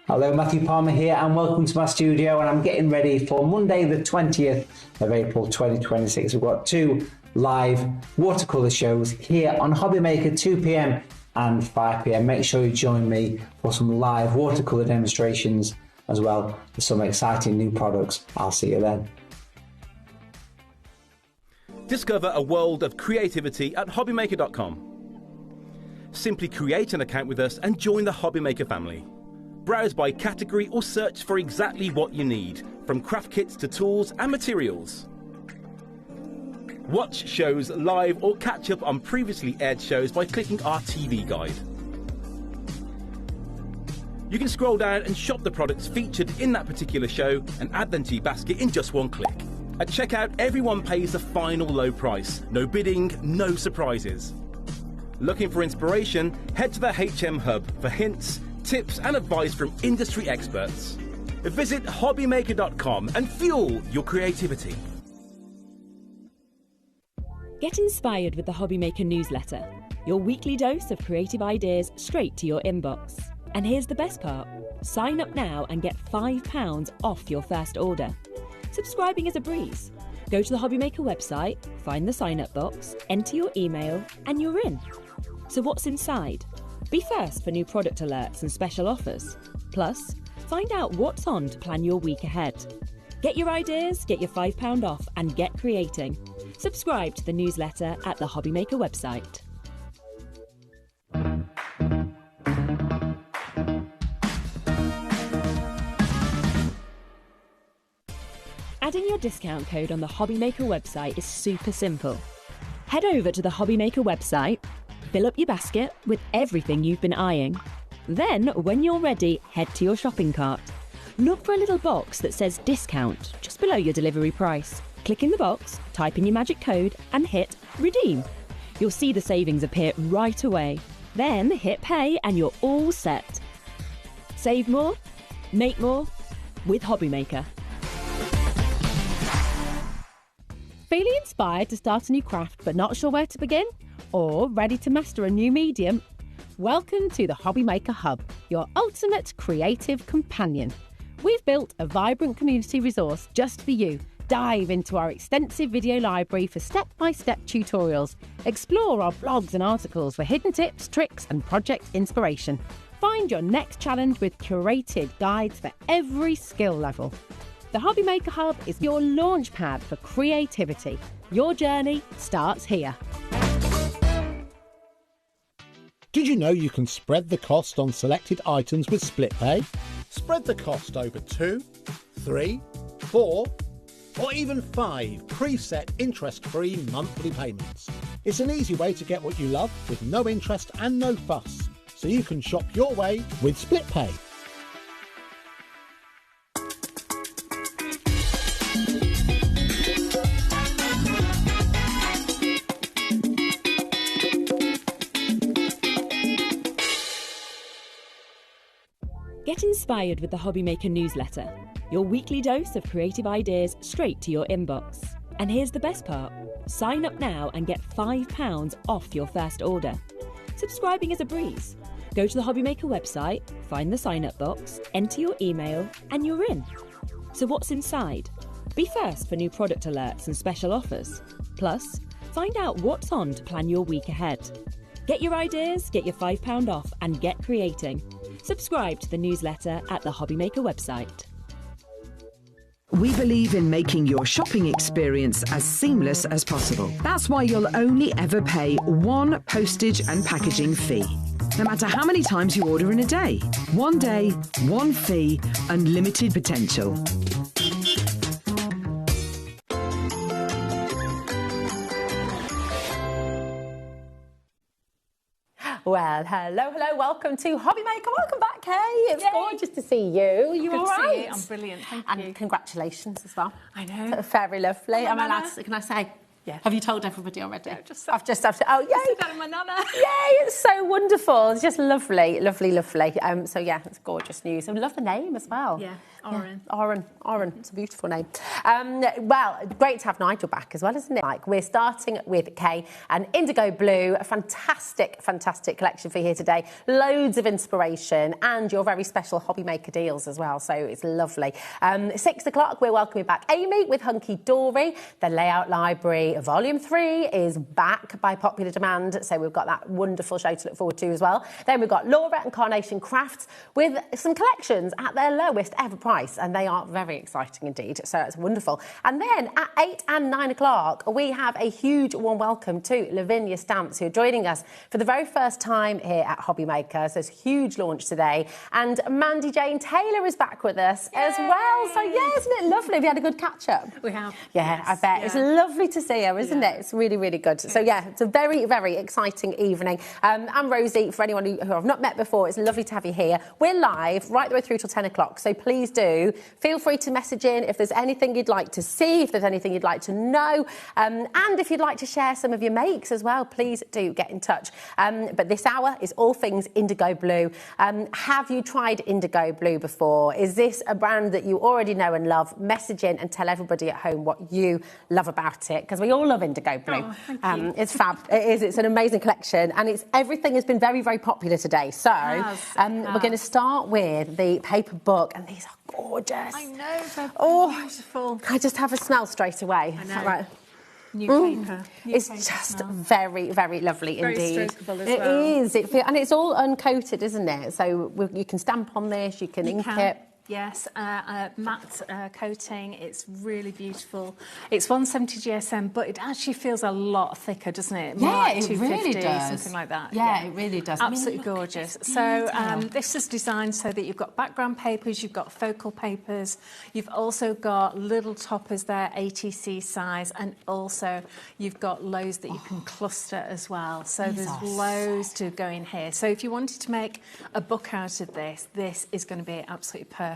[SPEAKER 8] Hello, Matthew Palmer here and welcome to my studio, and I'm getting ready for Monday the 20th of April 2026. We've got 2 live watercolour shows here on HobbyMaker, 2 p.m. and 5 p.m. Make sure you join me for some live watercolour demonstrations as well with some exciting new products. I'll see you then.
[SPEAKER 10] Discover a world of creativity at HobbyMaker.com. Simply create an account with us and join the HobbyMaker family. Browse by category or search for exactly what you need, from craft kits to tools and materials. Watch shows live or catch up on previously aired shows by clicking our TV guide. You can scroll down and shop the products featured in that particular show and add them to your basket in just one click. At checkout, everyone pays the final low price. No bidding, no surprises. Looking for inspiration? Head to the HM Hub for hints, tips and advice from industry experts. Visit HobbyMaker.com and fuel your creativity.
[SPEAKER 12] Get inspired with the HobbyMaker newsletter, your weekly dose of creative ideas straight to your inbox. And here's the best part. Sign up now and get £5 off your first order. Subscribing is a breeze. Go to the HobbyMaker website, find the sign up box, enter your email and you're in. So what's inside? Be first for new product alerts and special offers. Plus, find out what's on to plan your week ahead. Get your ideas, get your £5 off and get creating. Subscribe to the newsletter at the HobbyMaker website. Adding your discount code on the HobbyMaker website is super simple. Head over to the HobbyMaker website, fill up your basket with everything you've been eyeing. Then, when you're ready, head to your shopping cart. Look for a little box that says discount just below your delivery price. Click in the box, type in your magic code and hit redeem. You'll see the savings appear right away. Then hit pay and you're all set. Save more, make more with HobbyMaker.
[SPEAKER 19] Feeling inspired to start a new craft but not sure where to begin? Or ready to master a new medium? Welcome to the HobbyMaker Hub, your ultimate creative companion. We've built a vibrant community resource just for you. Dive into our extensive video library for step-by-step tutorials. Explore our blogs and articles for hidden tips, tricks and project inspiration. Find your next challenge with curated guides for every skill level. The HobbyMaker Hub is your launch pad for creativity. Your journey starts here.
[SPEAKER 6] Did you know you can spread the cost on selected items with split pay? Spread the cost over 2, 3, 4, or even 5 preset interest-free monthly payments. It's an easy way to get what you love with no interest and no fuss, so you can shop your way with split pay.
[SPEAKER 12] Get inspired with the HobbyMaker newsletter, your weekly dose of creative ideas straight to your inbox. And here's the best part. Sign up now and get £5 off your first order. Subscribing is a breeze. Go to the HobbyMaker website, find the sign up box, enter your email and you're in. So what's inside? Be first for new product alerts and special offers. Plus, find out what's on to plan your week ahead. Get your ideas, get your £5 off and get creating. Subscribe to the newsletter at the HobbyMaker website.
[SPEAKER 7] We believe in making your shopping experience as seamless as possible. That's why you'll only ever pay one postage and packaging fee. No matter how many times you order in a day. One day, one fee, unlimited potential.
[SPEAKER 16] Well, hello, welcome to HobbyMaker. Welcome back, Kay. It's gorgeous to see you. You all right?
[SPEAKER 11] See you. I'm brilliant, thank you.
[SPEAKER 16] And congratulations as well.
[SPEAKER 11] I know.
[SPEAKER 16] Very lovely.
[SPEAKER 11] Oh, my
[SPEAKER 16] Am I allowed to, can I say?
[SPEAKER 11] Yeah.
[SPEAKER 16] Have you told everybody already?
[SPEAKER 11] No,
[SPEAKER 16] I've just oh, yay.
[SPEAKER 11] Just my nana.
[SPEAKER 16] Yay, it's so wonderful. It's just lovely, lovely, lovely. So yeah, it's gorgeous news. I love the name as well.
[SPEAKER 11] Yeah. Oren.
[SPEAKER 16] Oren. It's a beautiful name. Well, great to have Nigel back as well, isn't it? Like, we're starting with Kay and Indigo Blue. A fantastic collection for you here today. Loads of inspiration and your very special HobbyMaker deals as well. So it's lovely. 6 o'clock, we're welcoming back Amy with Hunky Dory. The Layout Library Volume 3 is back by popular demand. So we've got that wonderful show to look forward to as well. Then we've got Laura and Carnation Crafts with some collections at their lowest ever price, and they are very exciting indeed, so it's wonderful. And then at 8 and 9 o'clock we have a huge warm welcome to Lavinia Stamps, who are joining us for the very first time here at HobbyMaker, so it's a huge launch today. And Mandy Jane Taylor is back with us as well, so yeah, isn't it lovely? Have you had a good catch up?
[SPEAKER 11] We have.
[SPEAKER 16] Yeah, yes, I bet. Yeah. It's lovely to see her, isn't it? It's really good. So yeah, it's a very exciting evening. I'm Rosie. For anyone who I've not met before, it's lovely to have you here. We're live right the way through till 10 o'clock, so please do feel free to message in if there's anything you'd like to see, if there's anything you'd like to know, and if you'd like to share some of your makes as well, please do get in touch. But this hour is all things Indigo Blue. Have you tried Indigo Blue before? Is this a brand that you already know and love? Message in and tell everybody at home what you love about it, because we all love Indigo Blue.
[SPEAKER 11] Oh, thank you.
[SPEAKER 16] It's fab. It is. It's an amazing collection, and everything has been very popular today. So we're going to start with the paper book, and these are gorgeous.
[SPEAKER 11] I know, they're beautiful.
[SPEAKER 16] I just have a smell straight away.
[SPEAKER 11] I know.
[SPEAKER 16] Right.
[SPEAKER 11] New paper.
[SPEAKER 16] It's just very lovely indeed.
[SPEAKER 11] Very strokeable as
[SPEAKER 16] well.
[SPEAKER 11] well.
[SPEAKER 16] It is. And it's all uncoated, isn't it? So you can stamp on this, you can ink it.
[SPEAKER 11] Yes, matte coating. It's really beautiful. It's 170 GSM, but it actually feels a lot thicker, doesn't it? More like
[SPEAKER 16] it really does.
[SPEAKER 11] Something like that.
[SPEAKER 16] Yeah, it really does.
[SPEAKER 11] Absolutely gorgeous. So this is designed so that you've got background papers, you've got focal papers, you've also got little toppers there, ATC size, and also you've got loads that you can cluster as well. So there's loads to go in here. So if you wanted to make a book out of this, this is going to be absolutely perfect.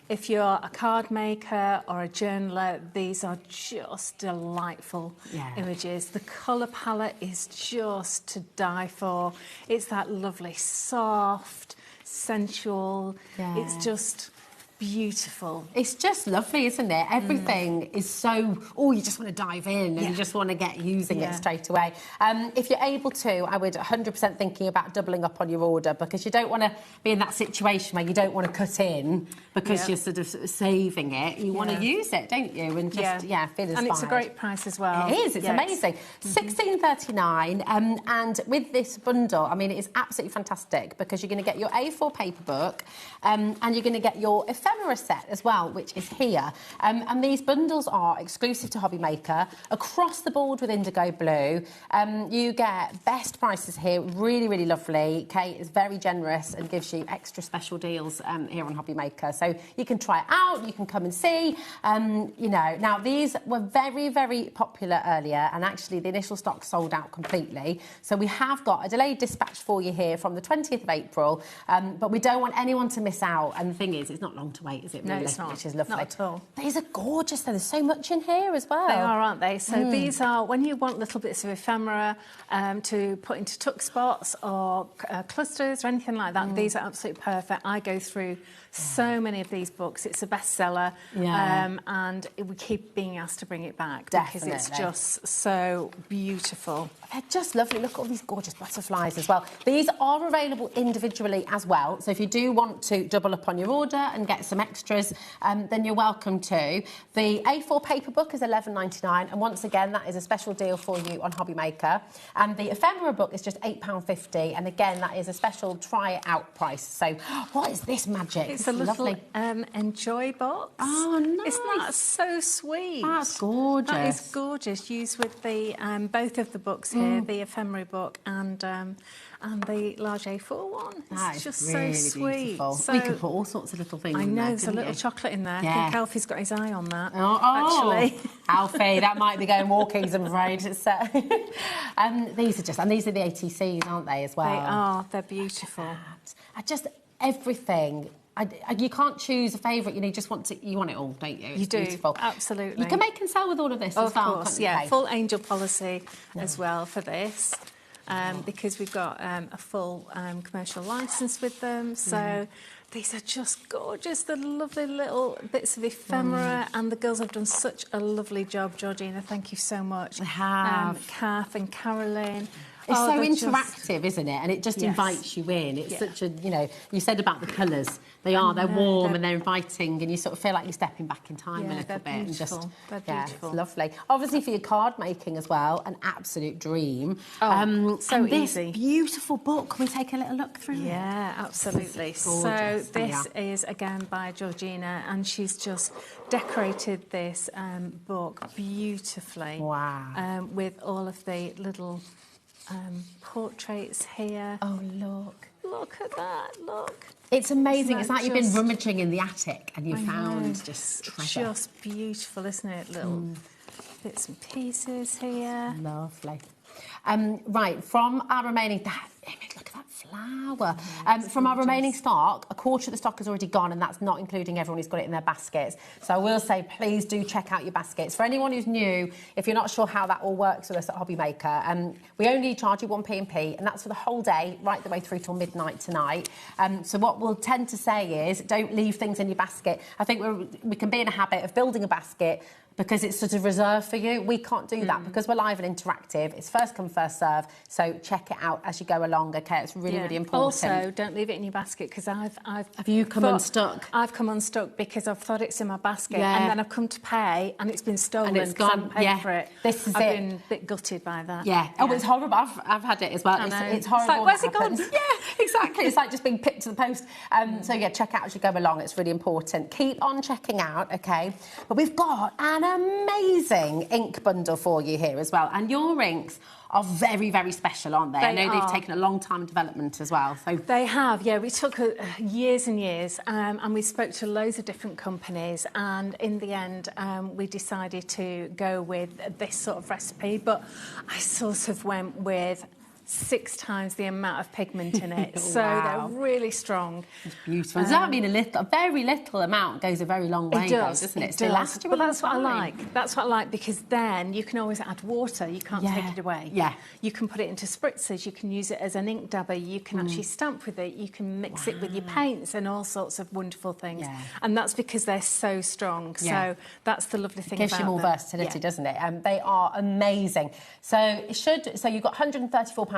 [SPEAKER 11] If you're a card maker or a journaler, these are just delightful images. The colour palette is just to die for. It's that lovely, soft, sensual. It's just beautiful.
[SPEAKER 16] It's just lovely, isn't it? Everything is so, you just want to dive in and you just want to get using it straight away. If you're able to, I would 100% thinking about doubling up on your order, because you don't want to be in that situation where you don't want to cut in because you're sort of saving it. You want to use it, don't you? And just, feel inspired.
[SPEAKER 11] And it's a great price as well.
[SPEAKER 16] It is. It's amazing. $16.39. And with this bundle, I mean, it is absolutely fantastic, because you're going to get your A4 paper book and you're going to get your ephemera set as well, which is here. And these bundles are exclusive to HobbyMaker, across the board with Indigo Blue. You get best prices here, really lovely. Kate is very generous and gives you extra special deals here on HobbyMaker. So you can try it out, you can come and see. You know, now these were very popular earlier, and actually the initial stock sold out completely. So we have got a delayed dispatch for you here from the 20th of April, but we don't want anyone to miss out. And the thing is, it's not long to wait, is it, really?
[SPEAKER 11] No, it's not.
[SPEAKER 16] Which is lovely.
[SPEAKER 11] Not at all.
[SPEAKER 16] These are gorgeous, though. There's so much in here as well.
[SPEAKER 11] They are, aren't they? So these are, when you want little bits of ephemera to put into tuck spots or clusters or anything like that, these are absolutely perfect. I go through so many of these books. It's a bestseller, and we keep being asked to bring it back because it's just so beautiful.
[SPEAKER 16] They're just lovely. Look at all these gorgeous butterflies as well. These are available individually as well. So if you do want to double up on your order and get some extras, then you're welcome to. The A4 paper book is $11.99, and once again, that is a special deal for you on HobbyMaker. And the ephemera book is just £8.50, and again, that is a special try it out price. So what is this magic?
[SPEAKER 11] It's a little enjoy box.
[SPEAKER 16] Oh, nice.
[SPEAKER 11] Isn't that so sweet?
[SPEAKER 16] That's gorgeous.
[SPEAKER 11] That is gorgeous. Used with the both of the books here, the ephemera book and the large A4 one. It's just
[SPEAKER 16] really
[SPEAKER 11] so sweet.
[SPEAKER 16] Beautiful.
[SPEAKER 11] So,
[SPEAKER 16] we could put all sorts of little things
[SPEAKER 11] I
[SPEAKER 16] in
[SPEAKER 11] know,
[SPEAKER 16] there,
[SPEAKER 11] there's a little chocolate in there.
[SPEAKER 16] Yeah.
[SPEAKER 11] I think Alfie's got his eye on that,
[SPEAKER 16] actually.
[SPEAKER 11] actually.
[SPEAKER 16] Alfie, that might be going walkings, I'm afraid. These are the ATCs, aren't they, as well?
[SPEAKER 11] They are. They're beautiful.
[SPEAKER 16] Everything. You can't choose a favourite. You just want you want it all, don't you? It's
[SPEAKER 11] you do,
[SPEAKER 16] beautiful.
[SPEAKER 11] Absolutely.
[SPEAKER 16] You can make and sell with all of this as well.
[SPEAKER 11] Of course, yeah. Full angel policy as well for this, because we've got a full commercial licence with them. So These are just gorgeous, the lovely little bits of ephemera, and the girls have done such a lovely job, Georgina. Thank you so much.
[SPEAKER 16] They have.
[SPEAKER 11] Kath and Carolyn.
[SPEAKER 16] It's so
[SPEAKER 11] they're
[SPEAKER 16] interactive, isn't it? And it just
[SPEAKER 11] Yes.
[SPEAKER 16] invites you in. It's such a, you know, you said about the colours. They're warm and they're inviting, and you sort of feel like you're stepping back in time a little bit. And just,
[SPEAKER 11] they're
[SPEAKER 16] yeah,
[SPEAKER 11] beautiful.
[SPEAKER 16] it's lovely. Obviously, for your card making as well, an absolute dream.
[SPEAKER 11] So
[SPEAKER 16] and this
[SPEAKER 11] easy.
[SPEAKER 16] beautiful book. Can we take a little look through it?
[SPEAKER 11] Yeah, absolutely. So
[SPEAKER 16] Gorgeous.
[SPEAKER 11] this is, again, by Georgina, and she's just decorated this book beautifully.
[SPEAKER 16] Wow.
[SPEAKER 11] With all of the little portraits here.
[SPEAKER 16] Oh, look.
[SPEAKER 11] Look at that, look.
[SPEAKER 16] It's amazing.
[SPEAKER 11] Isn't
[SPEAKER 16] It's
[SPEAKER 11] that
[SPEAKER 16] like you've been
[SPEAKER 11] just-
[SPEAKER 16] rummaging in the attic and you
[SPEAKER 11] I know.
[SPEAKER 16] found just treasure.
[SPEAKER 11] Just beautiful, isn't it? Little bits and pieces here.
[SPEAKER 16] Lovely. Right, from our remaining... Look at that flower. From our remaining stock, a quarter of the stock has already gone, and that's not including everyone who's got it in their baskets. So I will say, please do check out your baskets. For anyone who's new, if you're not sure how that all works with us at HobbyMaker, we only charge you 1p&p, and that's for the whole day, right the way through till midnight tonight. So what we'll tend to say is, don't leave things in your basket. I think we can be in a habit of building a basket because it's sort of reserved for you. We can't do that because we're live and interactive. It's first come, first serve. So check it out as you go along, OK? It's really, really important.
[SPEAKER 11] Also, don't leave it in your basket, because I've
[SPEAKER 16] Have you come unstuck?
[SPEAKER 11] I've come unstuck because I've thought it's in my basket,
[SPEAKER 16] Yeah.
[SPEAKER 11] and then I've come to pay and it's been stolen
[SPEAKER 16] And it's
[SPEAKER 11] because I
[SPEAKER 16] gone,
[SPEAKER 11] haven't paid
[SPEAKER 16] yeah.
[SPEAKER 11] for it.
[SPEAKER 16] This is
[SPEAKER 11] I've
[SPEAKER 16] it.
[SPEAKER 11] been a bit gutted by that.
[SPEAKER 16] Yeah. Oh, it's horrible. I've had it as well.
[SPEAKER 11] I know.
[SPEAKER 16] It's horrible.
[SPEAKER 11] It's like,
[SPEAKER 16] when
[SPEAKER 11] where's
[SPEAKER 16] that
[SPEAKER 11] it gone?
[SPEAKER 16] happens. Yeah, exactly. It's like just being picked to the post. So, yeah, check out as you go along. It's really important. Keep on checking out, OK? But we've got an amazing ink bundle for you here as well. And your inks are very, very special, aren't they? I know they've taken a long time in development as well. So
[SPEAKER 11] They have, yeah. We took years and years, and we spoke to loads of different companies, and in the end, we decided to go with this sort of recipe, but I sort of went with 6 times the amount of pigment in it. So
[SPEAKER 16] Wow.
[SPEAKER 11] they're really strong.
[SPEAKER 16] It's beautiful. Does that mean a very little amount goes a very long way,
[SPEAKER 11] It does,
[SPEAKER 16] doesn't it?
[SPEAKER 11] it
[SPEAKER 16] So
[SPEAKER 11] does.
[SPEAKER 16] last you
[SPEAKER 11] But
[SPEAKER 16] a long
[SPEAKER 11] that's what I
[SPEAKER 16] time.
[SPEAKER 11] like. That's what I like, because then you can always add water. You can't
[SPEAKER 16] Yeah.
[SPEAKER 11] take it away.
[SPEAKER 16] Yeah.
[SPEAKER 11] You can put it into spritzers. You can use it as an ink dabber. You can actually stamp with it. You can mix it with your paints and all sorts of wonderful things.
[SPEAKER 16] Yeah.
[SPEAKER 11] And that's because they're so strong.
[SPEAKER 16] Yeah.
[SPEAKER 11] So that's the lovely thing
[SPEAKER 16] Gives
[SPEAKER 11] about
[SPEAKER 16] you more
[SPEAKER 11] them.
[SPEAKER 16] versatility,
[SPEAKER 11] Yeah.
[SPEAKER 16] doesn't it? They are amazing. So you've got £134.20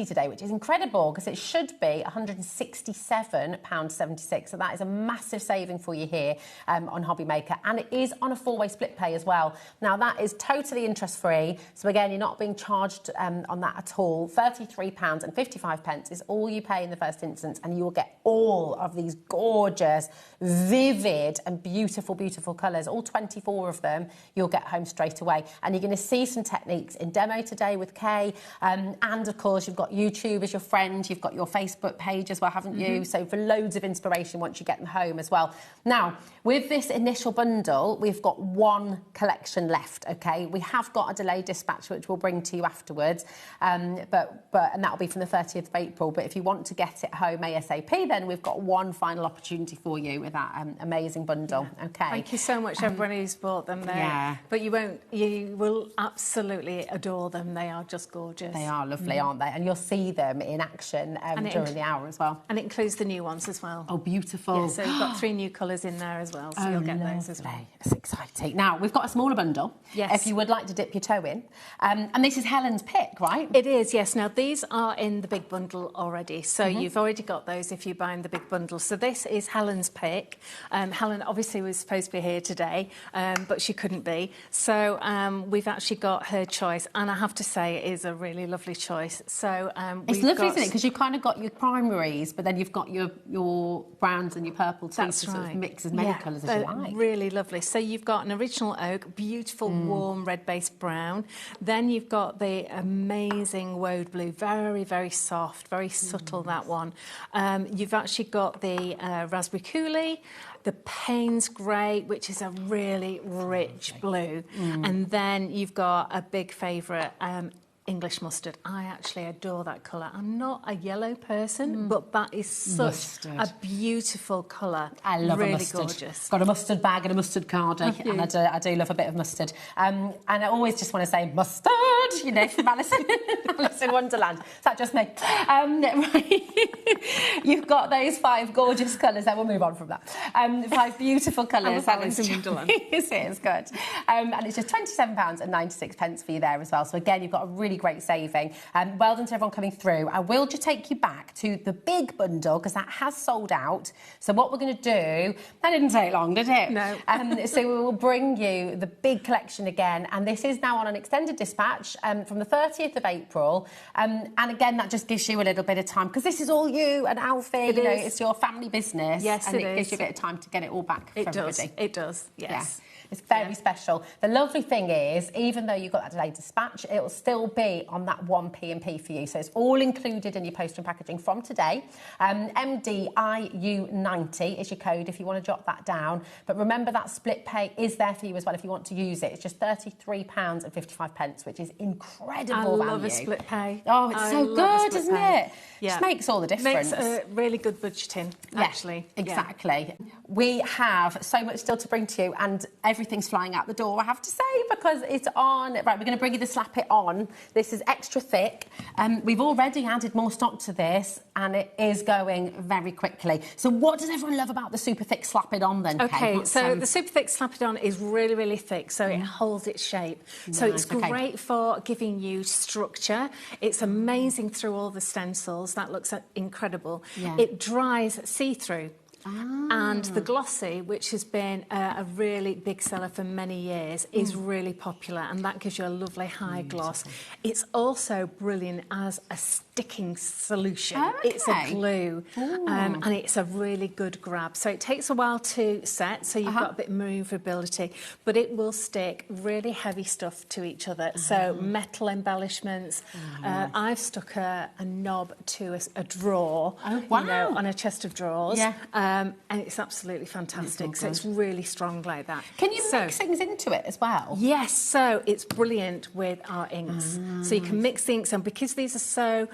[SPEAKER 16] today, which is incredible because it should be £167.76. So that is a massive saving for you here on HobbyMaker, and it is on a 4-way split pay as well. Now that is totally interest-free. So again, you're not being charged on that at all. £33.55 is all you pay in the first instance, and you will get all of these gorgeous, vivid and beautiful, beautiful colours. All 24 of them you'll get home straight away. And you're going to see some techniques in demo today with Kay. And of course, you've got YouTube as your friend. You've got your Facebook page as well, haven't you? So for loads of inspiration once you get them home as well. Now, with this initial bundle, we've got 1 collection left, OK? We have got a delayed dispatch, which we'll bring to you afterwards. And that'll be from the 30th of April. But if you want to get it home ASAP, then we've got 1 final opportunity for you with that amazing bundle, OK?
[SPEAKER 11] Thank you so much, everyone who's bought them there.
[SPEAKER 16] Yeah.
[SPEAKER 11] But you will absolutely adore them. They are just gorgeous.
[SPEAKER 16] They are lovely, aren't they? And you'll see them in action during the hour as well.
[SPEAKER 11] And it includes the new ones as well.
[SPEAKER 16] Oh, beautiful.
[SPEAKER 11] Yeah, so you've got 3 new colours in there as well, so you'll get those as well.
[SPEAKER 16] It's exciting. Now, we've got a smaller bundle,
[SPEAKER 11] Yes.
[SPEAKER 16] if you would like to dip your toe in. And this is Helen's pick, right?
[SPEAKER 11] It is, yes. Now, these are in the big bundle already, so you've already got those if you're buying the big bundle. So this is Helen's pick. Helen obviously was supposed to be here today, but she couldn't be. So we've actually got her choice, and I have to say it is a really lovely choice. So
[SPEAKER 16] It's lovely, isn't it? Because you've kind of got your primaries, but then you've got your browns and your purple too,
[SPEAKER 11] That's
[SPEAKER 16] to sort of
[SPEAKER 11] right.
[SPEAKER 16] mix as many colours as you like.
[SPEAKER 11] Really lovely. So you've got an original oak, beautiful warm red-based brown. Then you've got the amazing woad blue, very, very soft, very subtle, that one. You've actually got the raspberry coulis, the Payne's grey, which is a really rich blue. And then you've got a big favourite, English mustard. I actually adore that colour. I'm not a yellow person, but that is such a beautiful colour.
[SPEAKER 16] I love
[SPEAKER 11] really
[SPEAKER 16] a mustard.
[SPEAKER 11] Gorgeous.
[SPEAKER 16] Got a mustard bag and a mustard card, and I do love a bit of mustard. And I always just want to say mustard, you know, from Alice in Wonderland. Is that just me? Right. You've got those 5 gorgeous colours. Then we'll move on from that. 5 beautiful colours.
[SPEAKER 11] Alice in Wonderland.
[SPEAKER 16] It is good. And it's just £27.96 for you there as well. So again, you've got a really great saving. Well done to everyone coming through. I will just take you back to the big bundle because that has sold out. So what we're going to do, that didn't take long, did it?
[SPEAKER 11] No.
[SPEAKER 16] So we will bring you the big collection again. And this is now on an extended dispatch from the 30th of April. And again, that just gives you a little bit of time because this is all you and Alfie. You know, it's your family business.
[SPEAKER 11] Yes,
[SPEAKER 16] and it
[SPEAKER 11] is.
[SPEAKER 16] gives you a bit of time to get it all back for everybody.
[SPEAKER 11] It does, yes.
[SPEAKER 16] Yeah. It's very special. The lovely thing is, even though you've got that delayed dispatch, it will still be on that 1 P&P for you. So it's all included in your post and packaging from today. MDIU90 is your code if you want to jot that down. But remember that split pay is there for you as well if you want to use it. It's just £33.55, which is incredible value.
[SPEAKER 11] I love a split pay.
[SPEAKER 16] Oh, it's so good, isn't it?
[SPEAKER 11] Yeah.
[SPEAKER 16] Just makes all the difference.
[SPEAKER 11] Makes a really good budgeting, actually.
[SPEAKER 16] Exactly. Yeah. We have so much still to bring to you, and everything's flying out the door, I have to say, because it's on. Right, we're going to bring you the Slap It On. This is extra thick. We've already added more stock to this, and it is going very quickly. So what does everyone love about the super thick Slap It On then,
[SPEAKER 11] Okay,
[SPEAKER 16] Kate?
[SPEAKER 11] so the super thick Slap It On is really, really thick, so it holds its shape. So it's great for giving you structure. It's amazing through all the stencils. That looks incredible.
[SPEAKER 16] Yeah.
[SPEAKER 11] It dries see-through. And the glossy, which has been a really big seller for many years, is really popular, and that gives you a lovely high gloss. It's also brilliant as a sticking solution. It's a glue, and it's a really good grab. So it takes a while to set, so you've got a bit of movability, but it will stick really heavy stuff to each other. So metal embellishments. I've stuck a knob to a drawer, you know, on a chest of drawers. And it's absolutely fantastic. So it's really strong like that.
[SPEAKER 16] Can you mix things into it as well?
[SPEAKER 11] Yes, so it's brilliant with our inks. So you can mix the inks, and because these are so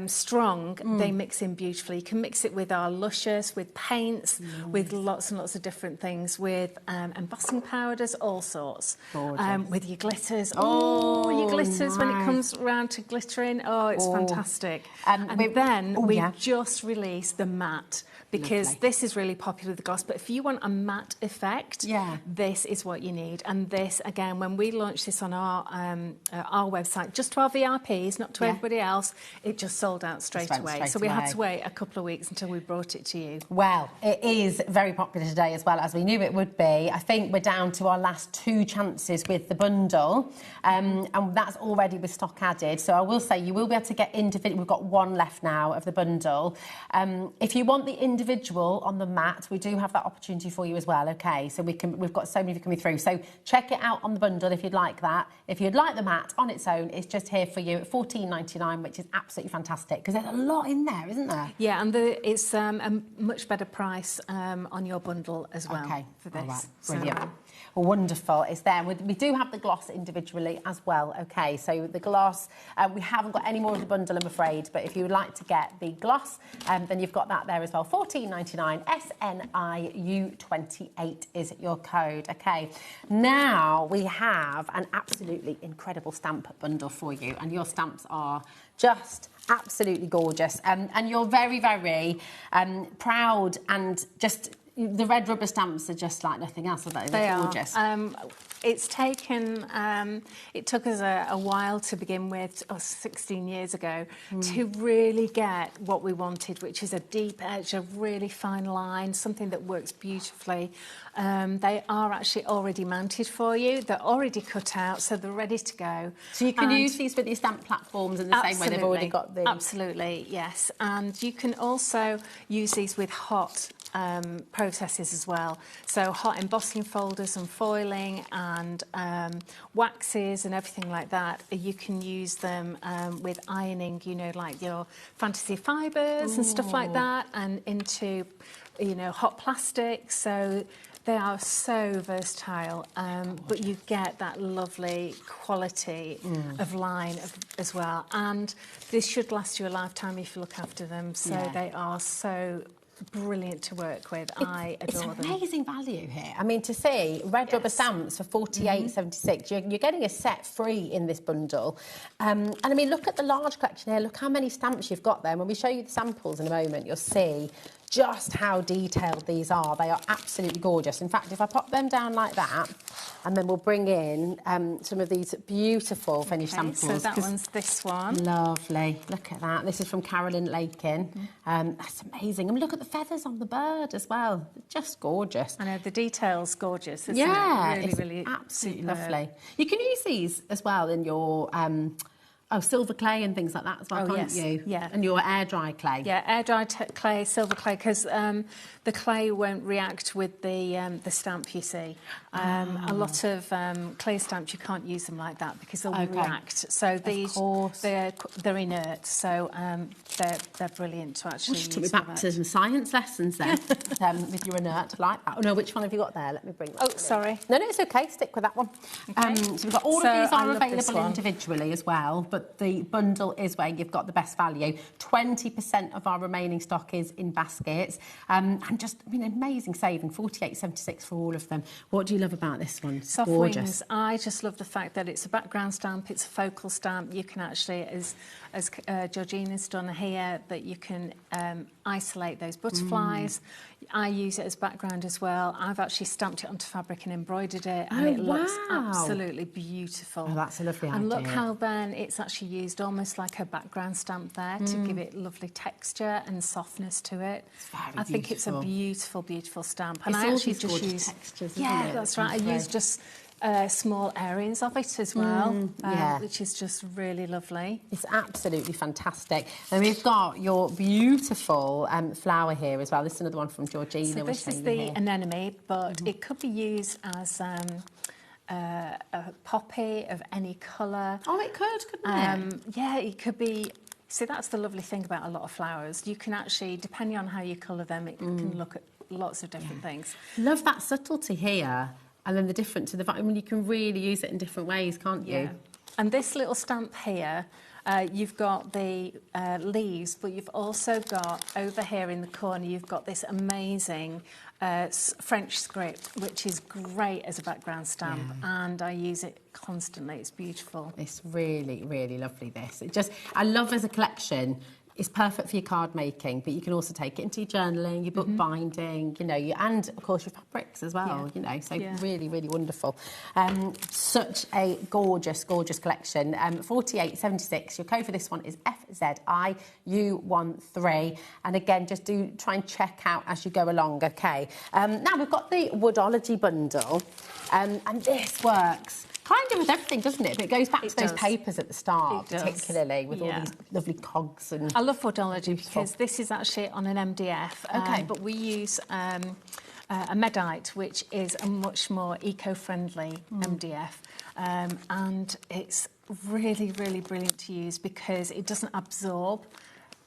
[SPEAKER 11] strong, they mix in beautifully. You can mix it with our luscious, with paints, with lots and lots of different things, with embossing powders, all sorts. With your glitters. Your glitters when it comes around to glittering. Oh, it's fantastic. And then we've just released the matte, because this is really popular with the gloss, but if you want a matte effect, this is what you need. And this, again, when we launched this on our website, just to our VIPs, not to everybody else, it just sold out straight away. So we had to wait a couple of weeks until we brought it to you.
[SPEAKER 16] Well, it is very popular today as well, as we knew it would be. I think we're down to our last 2 chances with the bundle, and that's already with stock added. So I will say you will be able to get individual. We've got 1 left now of the bundle. If you want the individual on the mat, we do have that opportunity for you as well. Okay, so we've got so many of you coming through. So check it out on the bundle if you'd like that. If you'd like the mat on its own, it's just here for you at £14.99, which is absolutely fantastic because there's a lot in there, isn't there?
[SPEAKER 11] Yeah, and it's a much better price on your bundle as well for this.
[SPEAKER 16] All right. Brilliant. Wonderful. It's there. We do have the gloss individually as well. Okay, so the gloss, we haven't got any more of the bundle, I'm afraid, but if you would like to get the gloss, then you've got that there as well. £14.99, SNIU28 is your code. Okay, now we have an absolutely incredible stamp bundle for you, and your stamps are just absolutely gorgeous. And you're very, very proud, and just the red rubber stamps are just like nothing else, aren't they? They're gorgeous.
[SPEAKER 11] It's taken, it took us a while to begin with, 16 years ago, to really get what we wanted, which is a deep edge, a really fine line, something that works beautifully. They are actually already mounted for you. They're already cut out, so they're ready to go.
[SPEAKER 16] So you can use these with your stamp platforms in the same way they've already got the...
[SPEAKER 11] Absolutely, yes. And you can also use these with hot processes as well. So hot embossing folders and foiling and waxes and everything like that. You can use them with ironing, you know, like your fantasy fibres and stuff like that, and into, you know, hot plastic. So They are so versatile, but you get that lovely quality of line as well. And this should last you a lifetime if you look after them. So they are so brilliant to work with. I adore them.
[SPEAKER 16] It's amazing value here. I mean, to see red rubber stamps for $48.76, you're getting a set free in this bundle. And I mean, look at the large collection here. Look how many stamps you've got there. And when we show you the samples in a moment, you'll see just how detailed these are. They are absolutely gorgeous. In fact, if I pop them down like that, and then we'll bring in some of these beautiful finished samples.
[SPEAKER 11] So that one's this one.
[SPEAKER 16] Lovely. Look at that. This is from Carolyn Lakin. That's amazing. And look at the feathers on the bird as well. Just gorgeous.
[SPEAKER 11] I know, the detail's gorgeous, isn't
[SPEAKER 16] yeah,
[SPEAKER 11] it?
[SPEAKER 16] It's
[SPEAKER 11] really
[SPEAKER 16] absolutely
[SPEAKER 11] superb.
[SPEAKER 16] lovely. You can use these as well in your... silver clay and things like that as well, can't you?
[SPEAKER 11] Yeah.
[SPEAKER 16] And your air-dry clay.
[SPEAKER 11] Yeah, air-dry clay, silver clay, because the clay won't react with the stamp, you see. A lot of clay stamps, you can't use them like that because they'll react. So these, they're inert, so they're brilliant to actually use.
[SPEAKER 16] Took me back to some science lessons then, with your inert like that. Oh, no, which one have you got there? Let me bring that.
[SPEAKER 11] Oh, sorry.
[SPEAKER 16] No, it's okay. Stick with that one.
[SPEAKER 11] Okay.
[SPEAKER 16] So we've got all of these are available individually as well, but the bundle is where you've got the best value. 20% of our remaining stock is in baskets. And just, I mean, amazing saving, $48.76 for all of them. What do you love about this one? It's
[SPEAKER 11] Soft
[SPEAKER 16] gorgeous.
[SPEAKER 11] Wings, I just love the fact that it's a background stamp, it's a focal stamp. You can actually, as Georgina's done here, that you can isolate those butterflies. I use it as background as well. I've actually stamped it onto fabric and embroidered it, and it looks absolutely beautiful.
[SPEAKER 16] Oh, that's a lovely idea.
[SPEAKER 11] And look how then it's actually used almost like a background stamp there to give it lovely texture and softness to it.
[SPEAKER 16] It's very
[SPEAKER 11] I think it's a
[SPEAKER 16] beautiful.
[SPEAKER 11] beautiful stamp. And
[SPEAKER 16] It's
[SPEAKER 11] I
[SPEAKER 16] all
[SPEAKER 11] actually
[SPEAKER 16] these
[SPEAKER 11] just
[SPEAKER 16] gorgeous
[SPEAKER 11] use
[SPEAKER 16] textures, isn't
[SPEAKER 11] yeah,
[SPEAKER 16] it?
[SPEAKER 11] that's right. I use just small areas of it as well,
[SPEAKER 16] yeah.
[SPEAKER 11] which is just really lovely.
[SPEAKER 16] It's absolutely fantastic. And we've got your beautiful flower here as well. This is another one from Georgina.
[SPEAKER 11] So this is the anemone, but it could be used as a poppy of any colour.
[SPEAKER 16] Oh, it could, couldn't it?
[SPEAKER 11] Yeah, it could be. See, that's the lovely thing about a lot of flowers. You can actually, depending on how you colour them, it can look at lots of different things.
[SPEAKER 16] Love that subtlety here. And then the different to the... I mean, you can really use it in different ways, can't you?
[SPEAKER 11] Yeah. And this little stamp here, you've got the leaves, but you've also got, over here in the corner, you've got this amazing French script, which is great as a background stamp, and I use it constantly. It's beautiful.
[SPEAKER 16] It's really, really lovely, this. It just... I love as a collection... It's perfect for your card making, but you can also take it into your journaling, your book binding, you know, and of course your fabrics as well, you know, so really, really wonderful. Such a gorgeous, gorgeous collection. $48.76. Your code for this one is FZIU13. And again, just do try and check out as you go along, okay? Now we've got the Woodology bundle, and this works kind of with everything, doesn't it? But it goes back to those papers at the start, particularly with all these lovely cogs and...
[SPEAKER 11] I love Woodology because this is actually on an MDF, but we use a Medite, which is a much more eco-friendly MDF, and it's really, really brilliant to use because it doesn't absorb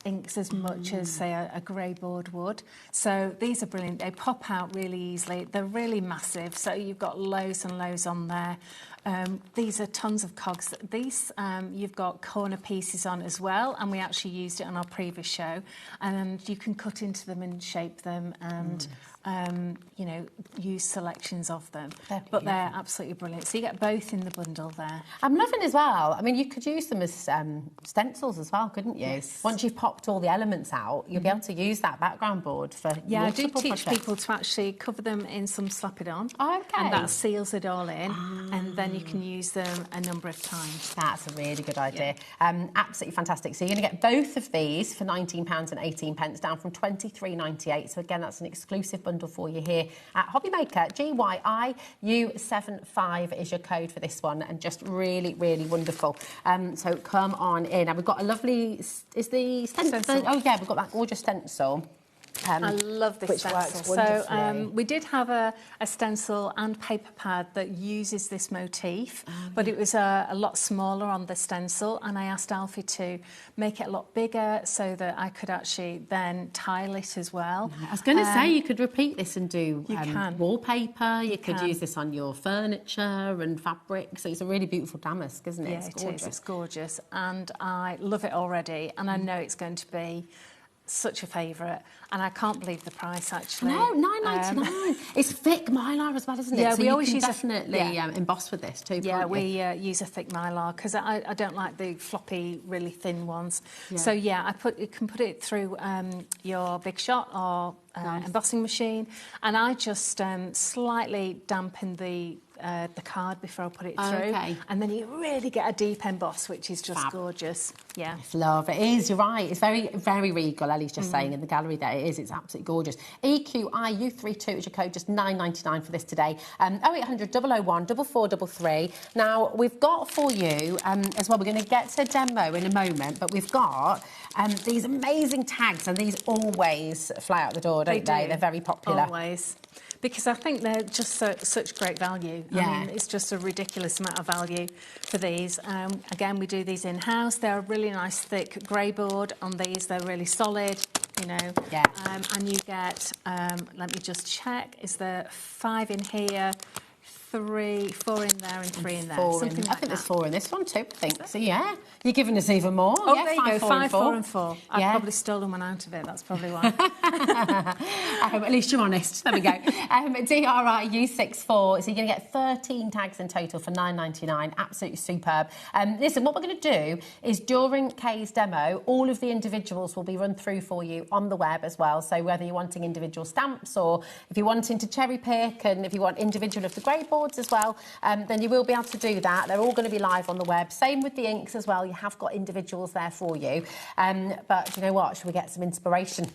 [SPEAKER 11] inks as much as, say, a grey board would. So these are brilliant. They pop out really easily. They're really massive, so you've got loads and loads on there. These are tons of cogs. These, you've got corner pieces on as well, and we actually used it on our previous show. And you can cut into them and shape them and, you know, use selections of them. But they're absolutely brilliant. So you get both in the bundle there.
[SPEAKER 16] I'm loving as well. I mean, you could use them as stencils as well, couldn't you?
[SPEAKER 11] Yes.
[SPEAKER 16] Once you've popped all the elements out, you'll be able to use that background board for
[SPEAKER 11] Yeah, I do
[SPEAKER 16] multiple
[SPEAKER 11] teach
[SPEAKER 16] projects.
[SPEAKER 11] people to actually cover them in some Slap-It-On.
[SPEAKER 16] Okay.
[SPEAKER 11] And that seals it all in, and then you can use them a number of times.
[SPEAKER 16] That's a really good idea. Absolutely fantastic. So you're going to get both of these for £19.18, down from £23.98. So again, that's an exclusive bundle for you here at HobbyMaker. GYIU75 is your code for this one, and just really, really wonderful. So come on in. And we've got a lovely... Is the stencil? Oh, yeah, we've got that gorgeous stencil.
[SPEAKER 11] I love this
[SPEAKER 16] which
[SPEAKER 11] stencil.
[SPEAKER 16] works wonderfully.
[SPEAKER 11] So we did have a stencil and paper pad that uses this motif, but it was a lot smaller on the stencil, and I asked Alfie to make it a lot bigger so that I could actually then tile it as well.
[SPEAKER 16] I was going to say, you could repeat this and do wallpaper. You could
[SPEAKER 11] can.
[SPEAKER 16] use this on your furniture and fabric. So it's a really beautiful damask, isn't it?
[SPEAKER 11] Yeah,
[SPEAKER 16] It's gorgeous.
[SPEAKER 11] It's gorgeous, and I love it already, and I know it's going to be such a favourite, and I can't believe the price actually.
[SPEAKER 16] No, £9.99. It's thick mylar as well, isn't it?
[SPEAKER 11] Yeah,
[SPEAKER 16] so
[SPEAKER 11] we
[SPEAKER 16] you
[SPEAKER 11] always
[SPEAKER 16] can
[SPEAKER 11] use
[SPEAKER 16] definitely emboss with this too.
[SPEAKER 11] Yeah,
[SPEAKER 16] can't
[SPEAKER 11] we
[SPEAKER 16] you?
[SPEAKER 11] use a thick mylar because I don't like the floppy, really thin ones.
[SPEAKER 16] Yeah.
[SPEAKER 11] So yeah, you can put it through your Big Shot or embossing machine, and I just slightly dampen the card before I put it through, and then you really get a deep emboss, which is just gorgeous. Yeah,
[SPEAKER 16] it's love. It is. You're right. It's very, very regal. Ellie's just saying in the gallery there. It is. It's absolutely gorgeous. EQIU32 is your code. Just £9.99 for this today. 0800 001 4433. Now we've got for you as well. We're going to get to a demo in a moment, but we've got these amazing tags, and these always fly out the door, don't they? They're very popular.
[SPEAKER 11] Always. Because I think they're just such great value.
[SPEAKER 16] Yeah.
[SPEAKER 11] I mean, it's just a ridiculous amount of value for these. Again, we do these in-house. They're a really nice thick grey board on these. They're really solid, you know.
[SPEAKER 16] Yeah.
[SPEAKER 11] And you get, let me just check, is there 5 in here, 4 in there and 3 in there? Something like
[SPEAKER 16] I think there's 4 in this one too, I think. So yeah, you're giving us even more.
[SPEAKER 11] Oh,
[SPEAKER 16] yeah,
[SPEAKER 11] there you go, 5, 4 and 4. I've
[SPEAKER 16] Yeah.
[SPEAKER 11] probably stolen one out of it, that's probably why.
[SPEAKER 16] At least you're honest. There we go. DRIU64. So you're going to get 13 tags in total for £9.99. Absolutely superb. Listen, what we're going to do is during Kay's demo, all of the individuals will be run through for you on the web as well. So whether you're wanting individual stamps or if you're wanting to cherry pick and if you want individual of the grey boards as well, then you will be able to do that. They're all going to be live on the web. Same with the inks as well. You have got individuals there for you. But you know what? Should we get some inspiration?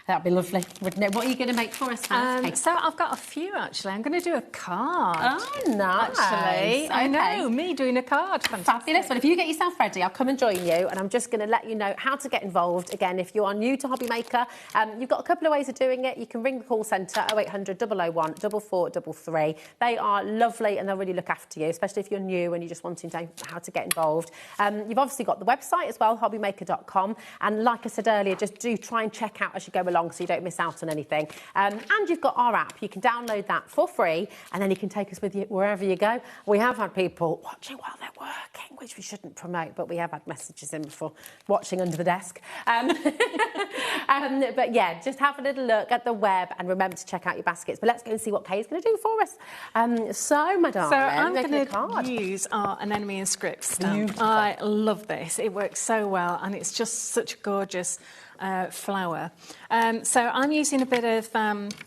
[SPEAKER 16] That'd be lovely, wouldn't it? What are you going to make for us, Hannah?
[SPEAKER 11] So I've got a few, actually. I'm going to do a card.
[SPEAKER 16] Oh, nice.
[SPEAKER 11] Actually, I know, me doing a card. Fantastic.
[SPEAKER 16] Fabulous. Well, if you get yourself ready, I'll come and join you, and I'm just going to let you know how to get involved. Again, if you are new to HobbyMaker, you've got a couple of ways of doing it. You can ring the call centre, 0800 001 4433. They are lovely, and they'll really look after you, especially if you're new and you're just wanting to know how to get involved. You've obviously got the website as well, hobbymaker.com, and like I said earlier, just do try and check out as you go along so you don't miss out on anything. And you've got our app. You can download that for free, and then you can take us with you wherever you go. We have had people watching while they're working, which we shouldn't promote, but we have had messages in before watching under the desk. But yeah, just have a little look at the web and remember to check out your baskets. But let's go and see what Kay's going to do for us. So, my darling,
[SPEAKER 11] so I'm
[SPEAKER 16] going
[SPEAKER 11] to use our Anemone and Script stamp. I love this. It works so well, and it's just such a gorgeous flower. So I'm using a bit of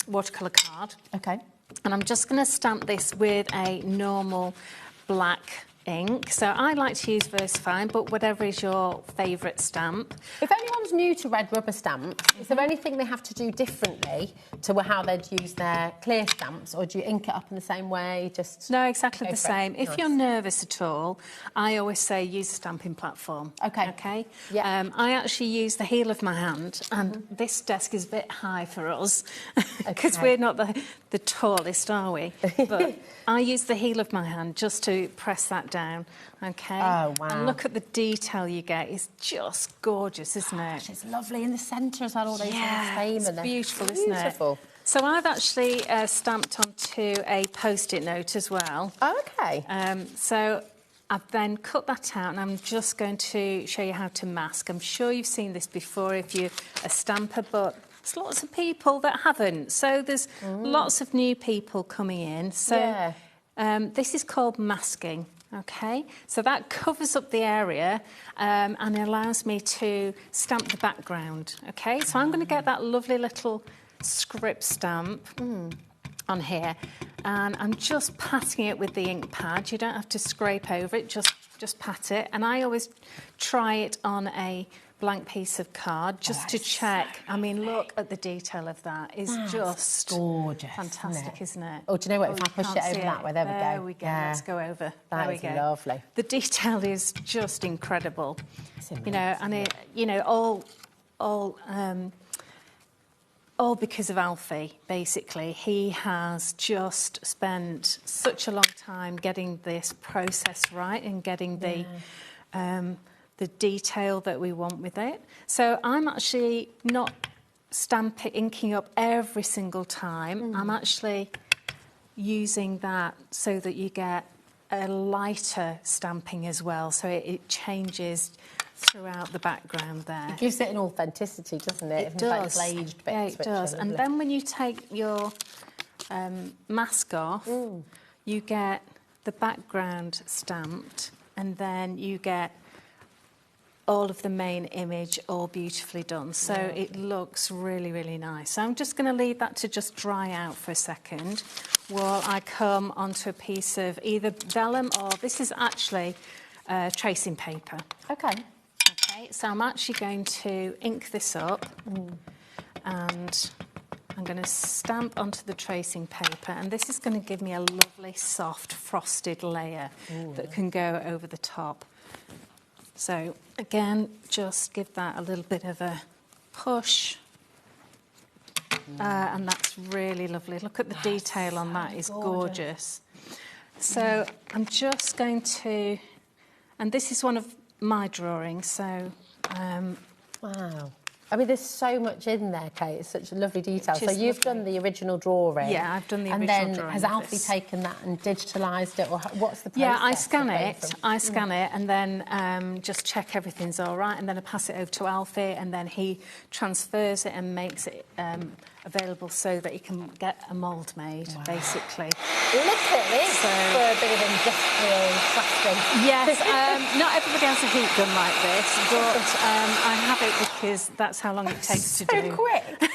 [SPEAKER 11] watercolour card.
[SPEAKER 16] Okay.
[SPEAKER 11] And I'm just going to stamp this with a normal black ink. So I like to use VersaFine, but whatever is your favourite stamp.
[SPEAKER 16] If anyone's new to red rubber stamps, is there anything they have to do differently to how they'd use their clear stamps, or do you ink it up in the same way?
[SPEAKER 11] No, exactly the same. If you're nervous at all, I always say use a stamping platform.
[SPEAKER 16] Okay.
[SPEAKER 11] Okay?
[SPEAKER 16] Yeah.
[SPEAKER 11] I actually use the heel of my hand, and this desk is a bit high for us because we're not the tallest, are we? But I use the heel of my hand just to press that down, okay?
[SPEAKER 16] Oh, wow.
[SPEAKER 11] And look at the detail you get. It's just gorgeous, isn't it?
[SPEAKER 16] It's lovely in the centre as well, all those
[SPEAKER 11] it's
[SPEAKER 16] little
[SPEAKER 11] beautiful, isn't it?
[SPEAKER 16] Beautiful.
[SPEAKER 11] So I've actually stamped onto a Post-it note as well.
[SPEAKER 16] Oh, okay.
[SPEAKER 11] So I've then cut that out, and I'm just going to show you how to mask. I'm sure you've seen this before if you're a stamper, but there's lots of people that haven't. So there's lots of new people coming in. So this is called masking. Okay, so that covers up the area and allows me to stamp the background. Okay, so I'm going to get that lovely little script stamp on here, and I'm just patting it with the ink pad. You don't have to scrape over it, just pat it. And I always try it on a blank piece of card just to check. I mean, look at the detail of that. It's just
[SPEAKER 16] gorgeous,
[SPEAKER 11] fantastic, isn't it?
[SPEAKER 16] Oh, do you know what? If I push it over that way, there we go.
[SPEAKER 11] There we go.
[SPEAKER 16] Yeah.
[SPEAKER 11] Let's go over.
[SPEAKER 16] That
[SPEAKER 11] there we
[SPEAKER 16] is
[SPEAKER 11] go.
[SPEAKER 16] lovely.
[SPEAKER 11] The detail is just incredible. all all because of Alfie, basically. He has just spent such a long time getting this process right and getting the detail that we want with it. So I'm actually not inking up every single time. I'm actually using that so that you get a lighter stamping as well, so it changes throughout the background there.
[SPEAKER 16] It gives it an authenticity, doesn't it?
[SPEAKER 11] It does.
[SPEAKER 16] Like aged bits,
[SPEAKER 11] Yeah, it does. And then when you take your mask off, you get the background stamped, and then you get all of the main image all beautifully done. So it looks really, really nice. So I'm just going to leave that to just dry out for a second while I come onto a piece of either vellum or this is actually tracing paper.
[SPEAKER 16] Okay.
[SPEAKER 11] Okay, so I'm actually going to ink this up and I'm going to stamp onto the tracing paper, and this is going to give me a lovely soft frosted layer that can go over the top. So again, just give that a little bit of a push. And that's really lovely. Look at the detail on that, it's gorgeous. So I'm just going to, and this is one of my drawings, so...
[SPEAKER 16] wow. I mean, there's so much in there, Kate. It's such a lovely detail. So you've done the original drawing.
[SPEAKER 11] Yeah, I've done the original
[SPEAKER 16] drawing. And
[SPEAKER 11] then
[SPEAKER 16] has Alfie taken that and digitalised it, or what's the process?
[SPEAKER 11] Yeah, I scan it, and then just check everything's all right, and then I pass it over to Alfie, and then he transfers it and makes it available so that he can get a mould made, basically.
[SPEAKER 16] Look at this for a bit of industrial crafting.
[SPEAKER 11] Yes, not everybody has a heat gun like this, but I have it because that's how long it takes to do.
[SPEAKER 16] So quick.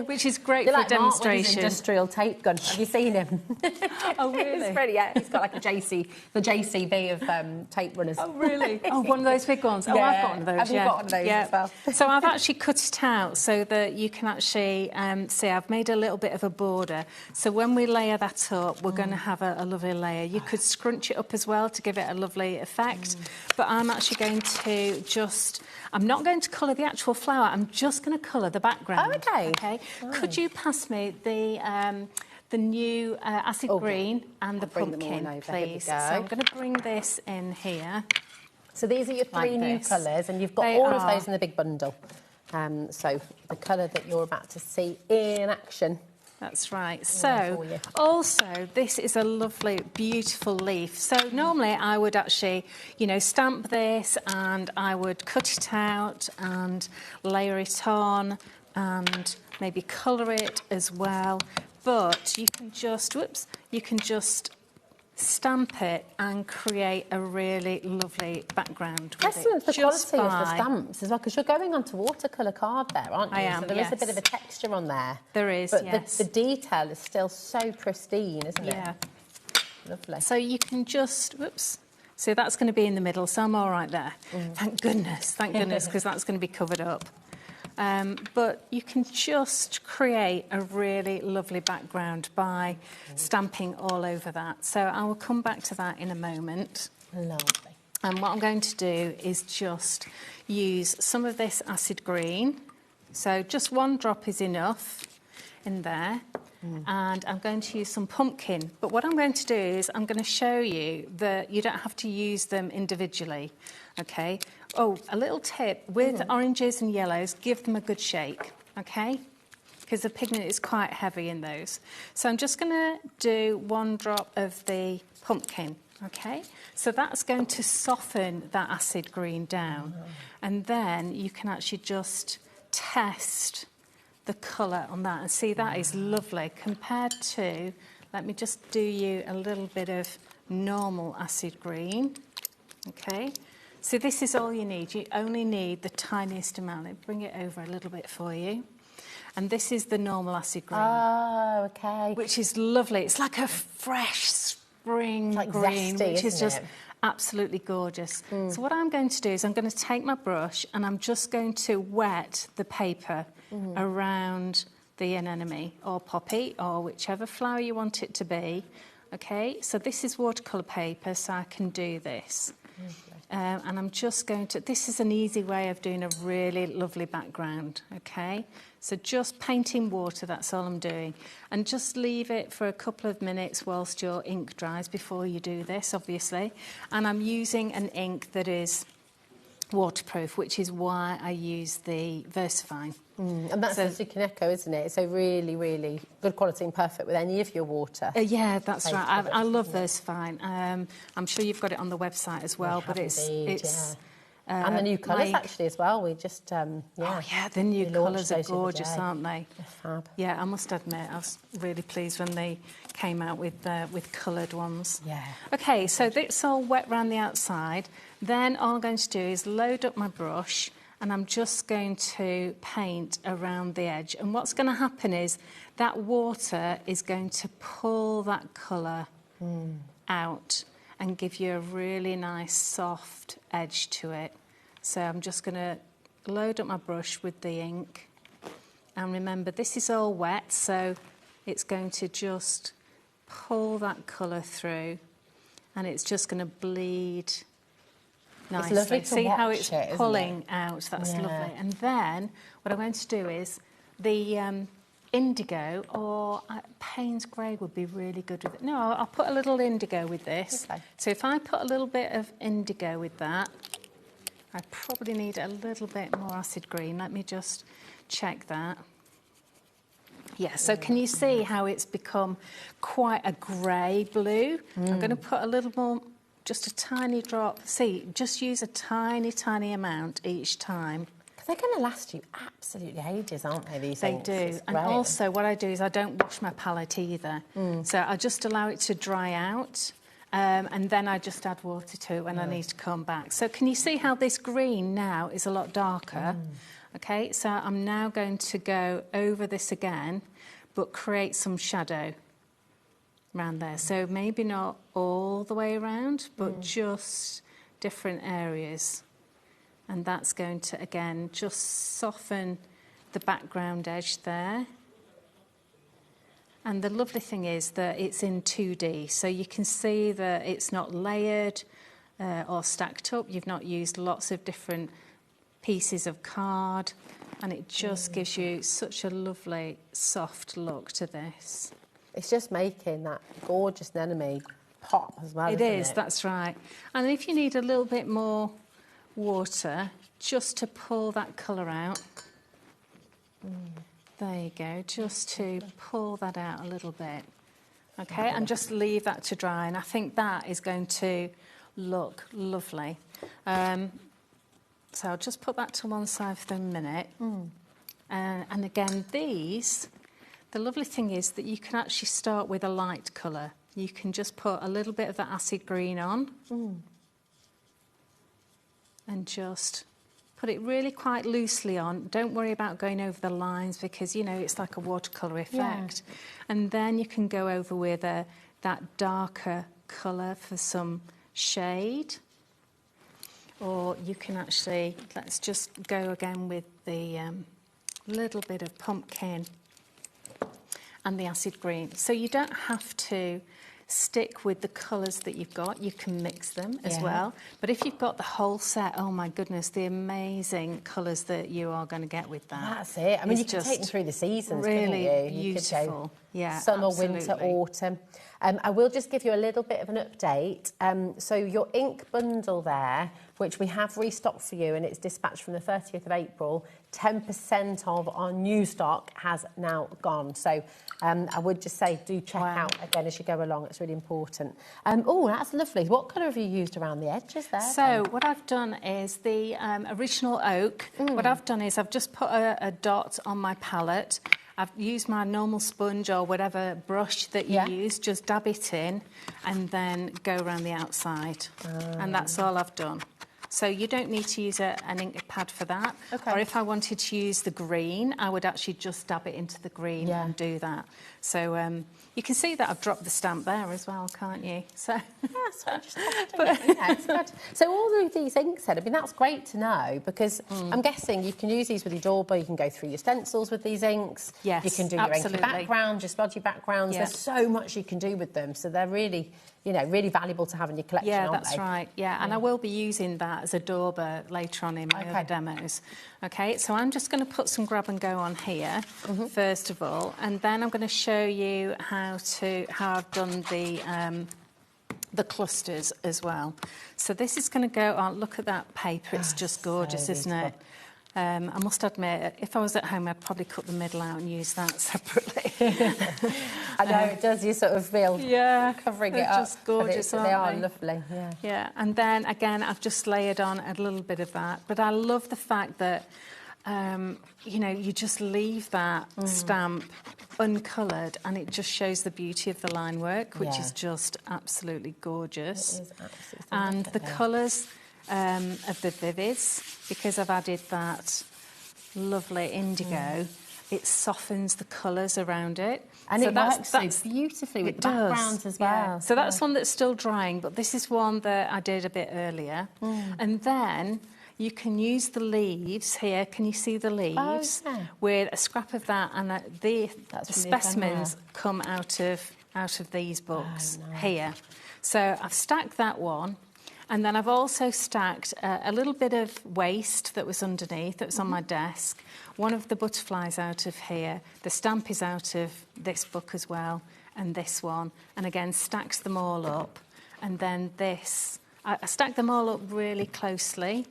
[SPEAKER 11] Which is great
[SPEAKER 16] You're
[SPEAKER 11] for
[SPEAKER 16] like
[SPEAKER 11] a demonstration.
[SPEAKER 16] Mark with his industrial tape gun. Have you seen him?
[SPEAKER 11] Oh, really?
[SPEAKER 16] It's really, yeah. He's got like the JCB of tape runners.
[SPEAKER 11] Oh, really? Oh, one of those big ones. Oh,
[SPEAKER 16] Yeah.
[SPEAKER 11] I've got one of those.
[SPEAKER 16] Have you got one of those as well?
[SPEAKER 11] So I've actually cut it out so that you can actually see. I've made a little bit of a border. So when we layer that up, we're going to have a lovely layer. You could scrunch it up as well to give it a lovely effect. But I'm actually going to just. I'm not going to colour the actual flower. I'm just going to colour the background.
[SPEAKER 16] Oh, okay.
[SPEAKER 11] Okay. Could you pass me the new acid green and the pumpkin, please? So I'm going to bring this in here.
[SPEAKER 16] So these are your three new colours, and you've got all of those in the big bundle. So the colour that you're about to see in action.
[SPEAKER 11] That's right. So, also, this is a lovely, beautiful leaf. So, normally I would actually, stamp this and I would cut it out and layer it on and maybe colour it as well. But you can just stamp it and create a really lovely background with
[SPEAKER 16] Excellent, the
[SPEAKER 11] just
[SPEAKER 16] quality of the stamps as well, because you're going onto watercolour card there, aren't you?
[SPEAKER 11] I am,
[SPEAKER 16] so there is a bit of a texture on there.
[SPEAKER 11] There is,
[SPEAKER 16] but
[SPEAKER 11] yes.
[SPEAKER 16] the detail is still so pristine, isn't it?
[SPEAKER 11] Yeah.
[SPEAKER 16] Lovely.
[SPEAKER 11] So you can just, so that's going to be in the middle, so I'm all right there. Thank goodness, because that's going to be covered up. But you can just create a really lovely background by stamping all over that. So I will come back to that in a moment.
[SPEAKER 16] Lovely.
[SPEAKER 11] And what I'm going to do is just use some of this acid green. So just one drop is enough in there. And I'm going to use some pumpkin. But what I'm going to do is I'm going to show you that you don't have to use them individually, OK? Oh, a little tip, with oranges and yellows, give them a good shake, OK? Because the pigment is quite heavy in those. So I'm just going to do one drop of the pumpkin, OK? So that's going to soften that acid green down. And then you can actually just test the colour on that, and see that is lovely compared to, let me just do you a little bit of normal acid green. Okay, so this is all you need. You only need the tiniest amount. Let me bring it over a little bit for you. And this is the normal acid green.
[SPEAKER 16] Oh, okay.
[SPEAKER 11] Which is lovely. It's like a fresh spring green,
[SPEAKER 16] zesty,
[SPEAKER 11] which is
[SPEAKER 16] isn't
[SPEAKER 11] just
[SPEAKER 16] it?
[SPEAKER 11] absolutely gorgeous. So what I'm going to do is I'm going to take my brush and I'm just going to wet the paper around the anemone or poppy or whichever flower you want it to be. Okay, so this is watercolour paper, so I can do this. And I'm just going to, this is an easy way of doing a really lovely background, okay? So just painting water, that's all I'm doing. And just leave it for a couple of minutes whilst your ink dries before you do this, obviously. And I'm using an ink that is waterproof, which is why I use the VersaFine.
[SPEAKER 16] And that's the Zucchineco, isn't it? So really, really good quality and perfect with any of your water.
[SPEAKER 11] Yeah, that's right. I love VersaFine. I'm sure you've got it on the website as well, but it's
[SPEAKER 16] and the new colours actually as well. We just
[SPEAKER 11] oh yeah, the new colours are gorgeous, aren't they?
[SPEAKER 16] They're fab.
[SPEAKER 11] Yeah, I must admit, I was really pleased when they came out with coloured ones.
[SPEAKER 16] Yeah.
[SPEAKER 11] Okay, so it's all wet around the outside. Then all I'm going to do is load up my brush, and I'm just going to paint around the edge. And what's going to happen is that water is going to pull that colour out and give you a really nice soft edge to it. So I'm just going to load up my brush with the ink. And remember, this is all wet, so it's going to just pull that colour through, and it's just going to bleed nicely.
[SPEAKER 16] It's lovely to
[SPEAKER 11] See how
[SPEAKER 16] watch
[SPEAKER 11] it's
[SPEAKER 16] it, isn't
[SPEAKER 11] pulling
[SPEAKER 16] it?
[SPEAKER 11] out? That's lovely. And then what I'm going to do is the indigo or Payne's grey would be really good with it. No, I'll put a little indigo with this. Okay. So if I put a little bit of indigo with that, I probably need a little bit more acid green. Let me just check that. Yeah, so can you see how it's become quite a grey blue? I'm going to put a little more, just a tiny drop. See, just use a tiny, tiny amount each time.
[SPEAKER 16] They're going to last you absolutely ages, aren't they, these
[SPEAKER 11] They
[SPEAKER 16] inks?
[SPEAKER 11] do.
[SPEAKER 16] It's
[SPEAKER 11] And
[SPEAKER 16] great.
[SPEAKER 11] also what I do is I don't wash my palette either. So I just allow it to dry out. And then I just add water to it when I need to come back. So can you see how this green now is a lot darker? Okay, so I'm now going to go over this again, but create some shadow around there. So maybe not all the way around, but just different areas. And that's going to, again, just soften the background edge there. And the lovely thing is that it's in 2D, so you can see that it's not layered or stacked up. You've not used lots of different pieces of card, and it just gives you such a lovely, soft look to this.
[SPEAKER 16] It's just making that gorgeous anemone pop as well,
[SPEAKER 11] It is, that's right. And if you need a little bit more water, just to pull that colour out. There you go, just to pull that out a little bit. Okay, and just leave that to dry, and I think that is going to look lovely. So I'll just put that to one side for a minute. And again, these, the lovely thing is that you can actually start with a light colour. You can just put a little bit of that acid green on. And just put it really quite loosely on. Don't worry about going over the lines because, you know, it's like a watercolour effect. Yeah. And then you can go over with that darker colour for some shade. Or you can actually, let's just go again with the little bit of pumpkin and the acid green. So you don't have to stick with the colours that you've got. You can mix them as well. But if you've got the whole set, oh my goodness, the amazing colours that you are going to get with that.
[SPEAKER 16] That's it. I mean, you can take them through the seasons,
[SPEAKER 11] really
[SPEAKER 16] couldn't you?
[SPEAKER 11] Beautiful.
[SPEAKER 16] You could go
[SPEAKER 11] yeah,
[SPEAKER 16] summer,
[SPEAKER 11] absolutely.
[SPEAKER 16] winter, autumn. I will just give you a little bit of an update. So your ink bundle there, which we have restocked for you, and it's dispatched from the 30th of April, 10% of our new stock has now gone. So I would just say do check out again as you go along. It's really important. Oh, that's lovely. What colour have you used around the edges there?
[SPEAKER 11] So what I've done is the original oak. What I've done is I've just put a dot on my palette. I've used my normal sponge or whatever brush that you use, just dab it in and then go around the outside. And that's all I've done. So you don't need to use an ink pad for that. Okay. Or if I wanted to use the green, I would actually just dab it into the green and do that. So you can see that I've dropped the stamp there as well, can't you? So
[SPEAKER 16] it's good. So all of these inks then, I mean, that's great to know because I'm guessing you can use these with your doorbell, you can go through your stencils with these inks.
[SPEAKER 11] Yes,
[SPEAKER 16] you can do your inky background, your smudgy backgrounds. There's so much you can do with them. So they're really, you know, really valuable to have in your collection,
[SPEAKER 11] Yeah,
[SPEAKER 16] aren't
[SPEAKER 11] that's
[SPEAKER 16] they?
[SPEAKER 11] right. Yeah, and I will be using that as a dauber later on in my other demos. Okay, so I'm just going to put some grab and go on here first of all, and then I'm going to show you how I've done the clusters as well. So this is going to go on. Look at that paper; it's just gorgeous, isn't it? I must admit, if I was at home, I'd probably cut the middle out and use that separately.
[SPEAKER 16] I know it does. You sort of feel covering it up.
[SPEAKER 11] Just gorgeous,
[SPEAKER 16] they are lovely. Yeah.
[SPEAKER 11] Yeah, and then again, I've just layered on a little bit of that. But I love the fact that you know, you just leave that stamp uncoloured, and it just shows the beauty of the line work, which is just absolutely gorgeous.
[SPEAKER 16] It is absolutely
[SPEAKER 11] and the colours of the vivids, because I've added that lovely indigo, it softens the colours around it.
[SPEAKER 16] And
[SPEAKER 11] so
[SPEAKER 16] it works so beautifully with backgrounds as well.
[SPEAKER 11] Yeah. So that's one that's still drying, but this is one that I did a bit earlier. And then you can use the leaves here. Can you see the leaves?
[SPEAKER 16] Oh, yeah.
[SPEAKER 11] With a scrap of that, and the specimens come out of these books here. So I've stacked that one. And then I've also stacked a little bit of waste that was underneath, that was on my desk. One of the butterflies out of here. The stamp is out of this book as well, and this one. And again, stacks them all up. And then this, I stacked them all up really closely.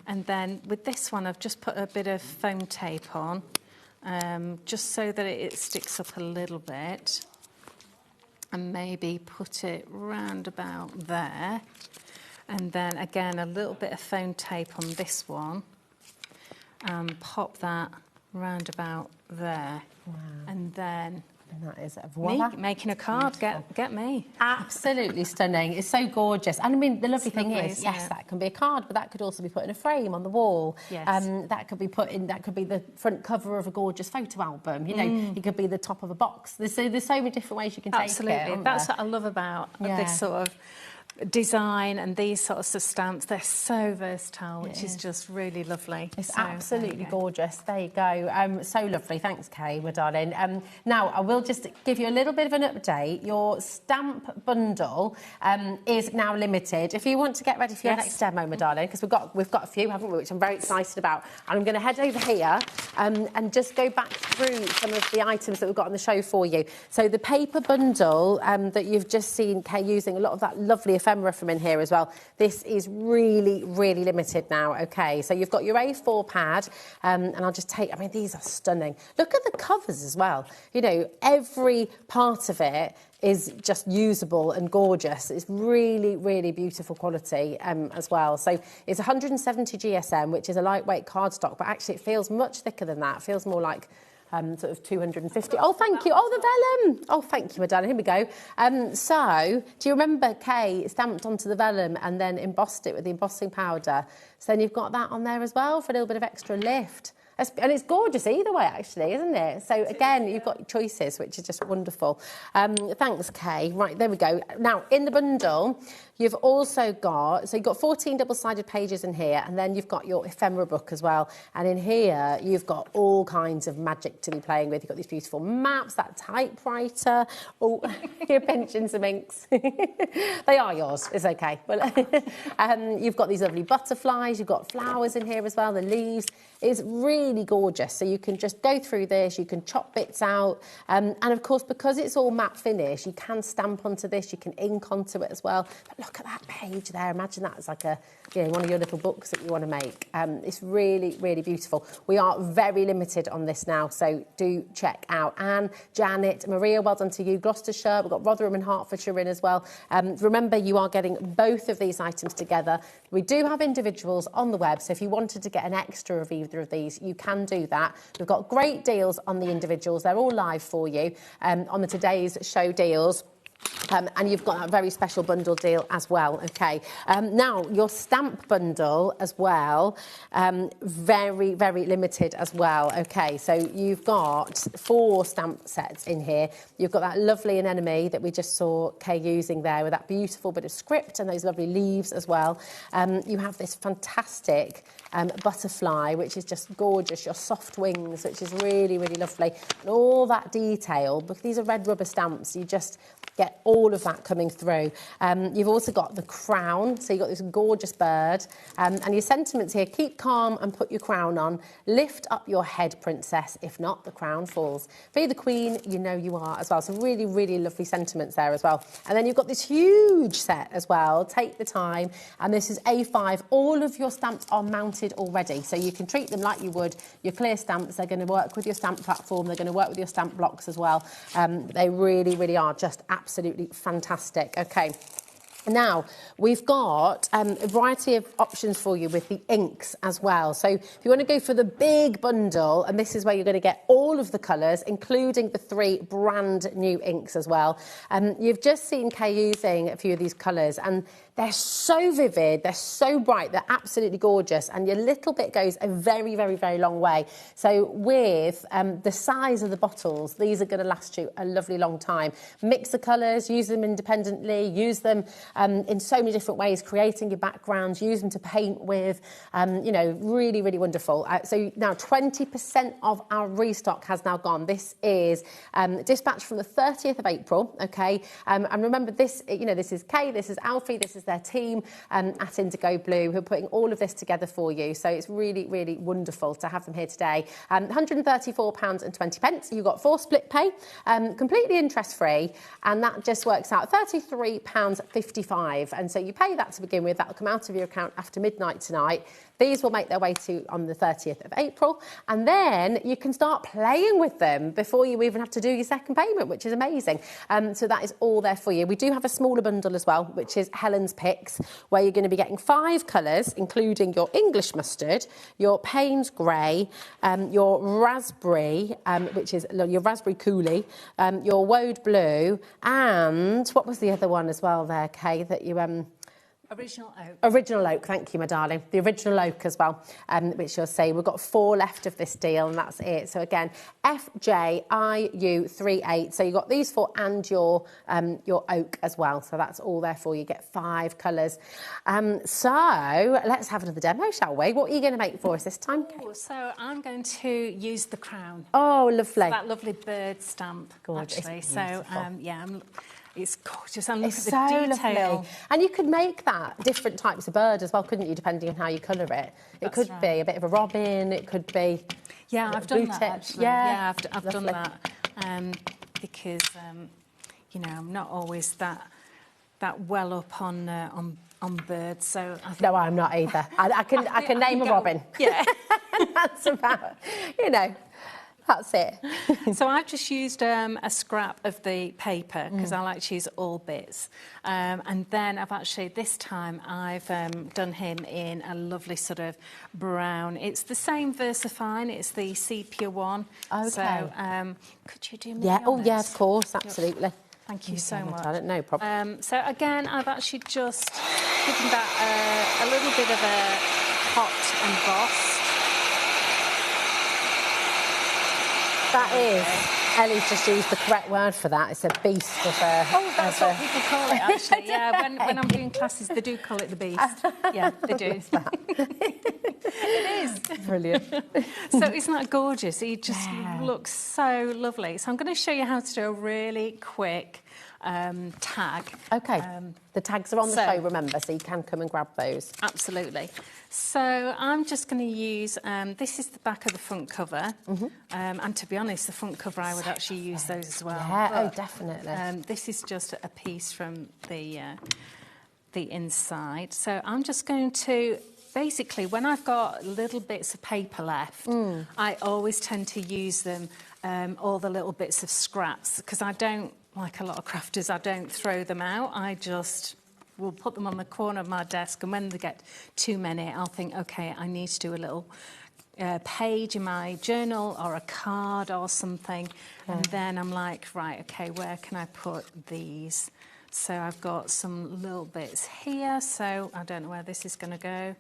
[SPEAKER 11] And then with this one, I've just put a bit of foam tape on, just so that it sticks up a little bit. And maybe put it round about there. And then again, a little bit of foam tape on this one, and pop that round about there.
[SPEAKER 16] Wow.
[SPEAKER 11] And then
[SPEAKER 16] that is
[SPEAKER 11] making a card. Get me.
[SPEAKER 16] Absolutely stunning. It's so gorgeous. And I mean, the lovely thing
[SPEAKER 11] lovely,
[SPEAKER 16] is, yes, that can be a card, but that could also be put in a frame on the wall.
[SPEAKER 11] Yes.
[SPEAKER 16] That could be put in. That could be the front cover of a gorgeous photo album. You know, it could be the top of a box. There's so many different ways you can take it.
[SPEAKER 11] Absolutely. That's what I love about this sort of design and these sorts of stamps. They're so versatile, which is just really lovely.
[SPEAKER 16] It's absolutely gorgeous. There you go. So lovely. Thanks, Kay, my darling. Now, I will just give you a little bit of an update. Your stamp bundle is now limited. If you want to get ready for your next demo, my darling, because we've got a few, haven't we, which I'm very excited about. And I'm going to head over here and just go back through some of the items that we've got on the show for you. So the paper bundle that you've just seen Kay using, a lot of that lovely ephemera from in here as well. This is really, really limited now, OK? So you've got your A4 pad, and I'll just take... I mean, these are stunning. Look at the covers as well. You know, every part of it is just usable and gorgeous. It's really, really beautiful quality as well. So it's 170 GSM, which is a lightweight cardstock, but actually it feels much thicker than that. It feels more like... sort of 250. Oh, thank you. Oh, the vellum. Oh, thank you, my darling. Here we go. So, do you remember Kay stamped onto the vellum and then embossed it with the embossing powder? So then you've got that on there as well for a little bit of extra lift. And it's gorgeous either way, actually, isn't it? So, again, you've got your choices, which is just wonderful. Thanks, Kay. Right, there we go. Now, in the bundle, you've also got... So, you've got 14 double-sided pages in here, and then you've got your ephemera book as well. And in here, you've got all kinds of magic to be playing with. You've got these beautiful maps, that typewriter. Oh, you're pinching some inks. They are yours. It's OK. But you've got these lovely butterflies. You've got flowers in here as well, the leaves. It's really gorgeous. So you can just go through this, you can chop bits out. And of course, because it's all matte finish, you can stamp onto this, you can ink onto it as well. But look at that page there. Imagine that as like a, you know, one of your little books that you want to make. It's really, really beautiful. We are very limited on this now, so do check out Anne, Janet, Maria, well done to you, Gloucestershire. We've got Rotherham and Hertfordshire in as well. Remember, you are getting both of these items together. We do have individuals on the web, so if you wanted to get an extra of either of these, you can do that. We've got great deals on the individuals. They're all live for you on the Today's Show deals. And you've got that very special bundle deal as well, OK? Now, your stamp bundle as well, very, very limited as well, OK? So you've got 4 stamp sets in here. You've got that lovely anemone that we just saw Kay using there with that beautiful bit of script and those lovely leaves as well. You have this fantastic butterfly, which is just gorgeous, your soft wings, which is really, really lovely. And all that detail, because these are red rubber stamps, you just... Get all of that coming through. You've also got the crown, so you've got this gorgeous bird. And your sentiments here, keep calm and put your crown on. Lift up your head, princess. If not, the crown falls. Be the queen, you know you are as well. So really, really lovely sentiments there as well. And then you've got this huge set as well. Take the time. And this is A5. All of your stamps are mounted already. So you can treat them like you would your clear stamps. They're going to work with your stamp platform. They're going to work with your stamp blocks as well. They really, really are just absolutely fantastic. Okay. Now, we've got a variety of options for you with the inks as well. So if you want to go for the big bundle, and this is where you're going to get all of the colours, including the 3 brand new inks as well. You've just seen Kay using a few of these colours, and they're so vivid, they're so bright, they're absolutely gorgeous, and your little bit goes a very, very, very long way. So with the size of the bottles, these are going to last you a lovely long time. Mix the colours, use them independently, use them in so many different ways, creating your backgrounds, use them to paint with, you know, really, really wonderful. So now 20% of our restock has now gone. This is dispatched from the 30th of April, okay? And remember this, you know, this is Kay, this is Alfie, this is their team at Indigo Blue who are putting all of this together for you. So it's really, really wonderful to have them here today. £134.20. You've got 4 split pay, completely interest-free, and that just works out £33.55. And so you pay that to begin with. That will come out of your account after midnight tonight. These will make their way to on the 30th of April, and then you can start playing with them before you even have to do your second payment, which is amazing. So that is all there for you. We do have a smaller bundle as well, which is Helen's Picks, where you're going to be getting 5 colours, including your English mustard, your Payne's grey, your raspberry, which is your raspberry coulis, your woad blue, and what was the other one as well there, Kay, that you...
[SPEAKER 11] Original oak.
[SPEAKER 16] Original oak, thank you, my darling. The original oak as well, which you'll see. We've got 4 left of this deal, and that's it. So again, FJIU38. So you've got these 4 and your oak as well. So that's all there for you. You get 5 colours. So let's have another demo, shall we? What are you going to make for us this time, Kate?
[SPEAKER 11] Oh, so I'm going to use the crown.
[SPEAKER 16] Oh, lovely.
[SPEAKER 11] So that lovely bird stamp,
[SPEAKER 16] gorgeous.
[SPEAKER 11] actually. So, yeah, it's gorgeous. And look at the
[SPEAKER 16] so
[SPEAKER 11] detail.
[SPEAKER 16] Lovely. And you could make that different types of bird as well, couldn't you, depending on how you colour it? It could be a bit of a robin, it could be...
[SPEAKER 11] Yeah, I've done that, actually. Yeah, I've done that. Because, you know, I'm not always that well up on birds, so...
[SPEAKER 16] No, I'm not either. I can name a robin.
[SPEAKER 11] Yeah.
[SPEAKER 16] That's about, you know... That's it.
[SPEAKER 11] So I've just used a scrap of the paper because I like to use all bits. And then I've actually, this time, I've done him in a lovely sort of brown. It's the same VersaFine, it's the sepia one.
[SPEAKER 16] Okay.
[SPEAKER 11] So could you do me
[SPEAKER 16] Oh, yeah, of course, absolutely.
[SPEAKER 11] Thank you so much.
[SPEAKER 16] No problem.
[SPEAKER 11] So again, I've actually just given that a little bit of a hot emboss.
[SPEAKER 16] That is, Ellie's just used the correct word for that. It's a beast of a...
[SPEAKER 11] Oh, that's what people call it, actually. Yeah, when I'm doing classes, they do call it the beast. Yeah, they do. It is.
[SPEAKER 16] Brilliant.
[SPEAKER 11] So isn't that gorgeous? It just looks so lovely. So I'm going to show you how to do a really quick tag.
[SPEAKER 16] Okay. The tags are on the show, remember, so you can come and grab those.
[SPEAKER 11] Absolutely. So I'm just going to use, this is the back of the front cover. And to be honest, the front cover, I would actually use those as well.
[SPEAKER 16] Yeah,
[SPEAKER 11] but,
[SPEAKER 16] definitely.
[SPEAKER 11] This is just a piece from the inside. So I'm just going to, basically, when I've got little bits of paper left, I always tend to use them, all the little bits of scraps, because I don't, like a lot of crafters, I don't throw them out. I just will put them on the corner of my desk, and when they get too many, I'll think, OK, I need to do a little page in my journal or a card or something. And then I'm like, right, OK, where can I put these? So I've got some little bits here, so I don't know where this is going to go.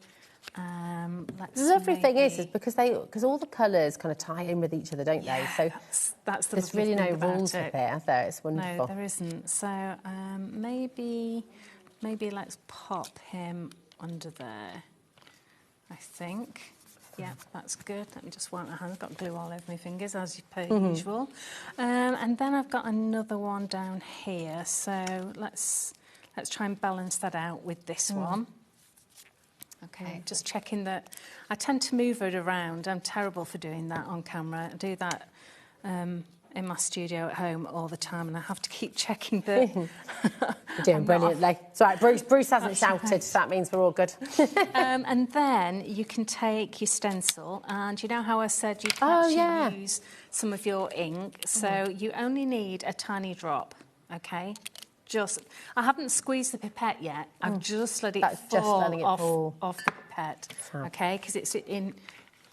[SPEAKER 16] The lovely thing is because all the colours kind of tie in with each other, don't they? So
[SPEAKER 11] that's the
[SPEAKER 16] there's really no rules with it, are there? It's wonderful.
[SPEAKER 11] No, there isn't. So maybe let's pop him under there, I think. Yeah, that's good. Let me just wipe my hands. Got glue all over my fingers, as per
[SPEAKER 16] Mm-hmm.
[SPEAKER 11] usual. And then I've got another one down here. So let's try and balance that out with this one. Okay, just checking that. I tend to move it around. I'm terrible for doing that on camera. I do that in my studio at home all the time, and I have to keep checking that.
[SPEAKER 16] You're doing brilliantly. It's all right, Bruce hasn't shouted, so that means we're all good.
[SPEAKER 11] And then you can take your stencil, and you know how I said you can actually use some of your ink, so you only need a tiny drop, okay? I haven't squeezed the pipette yet. I've just let it fall off the pipette, okay? Because it's in.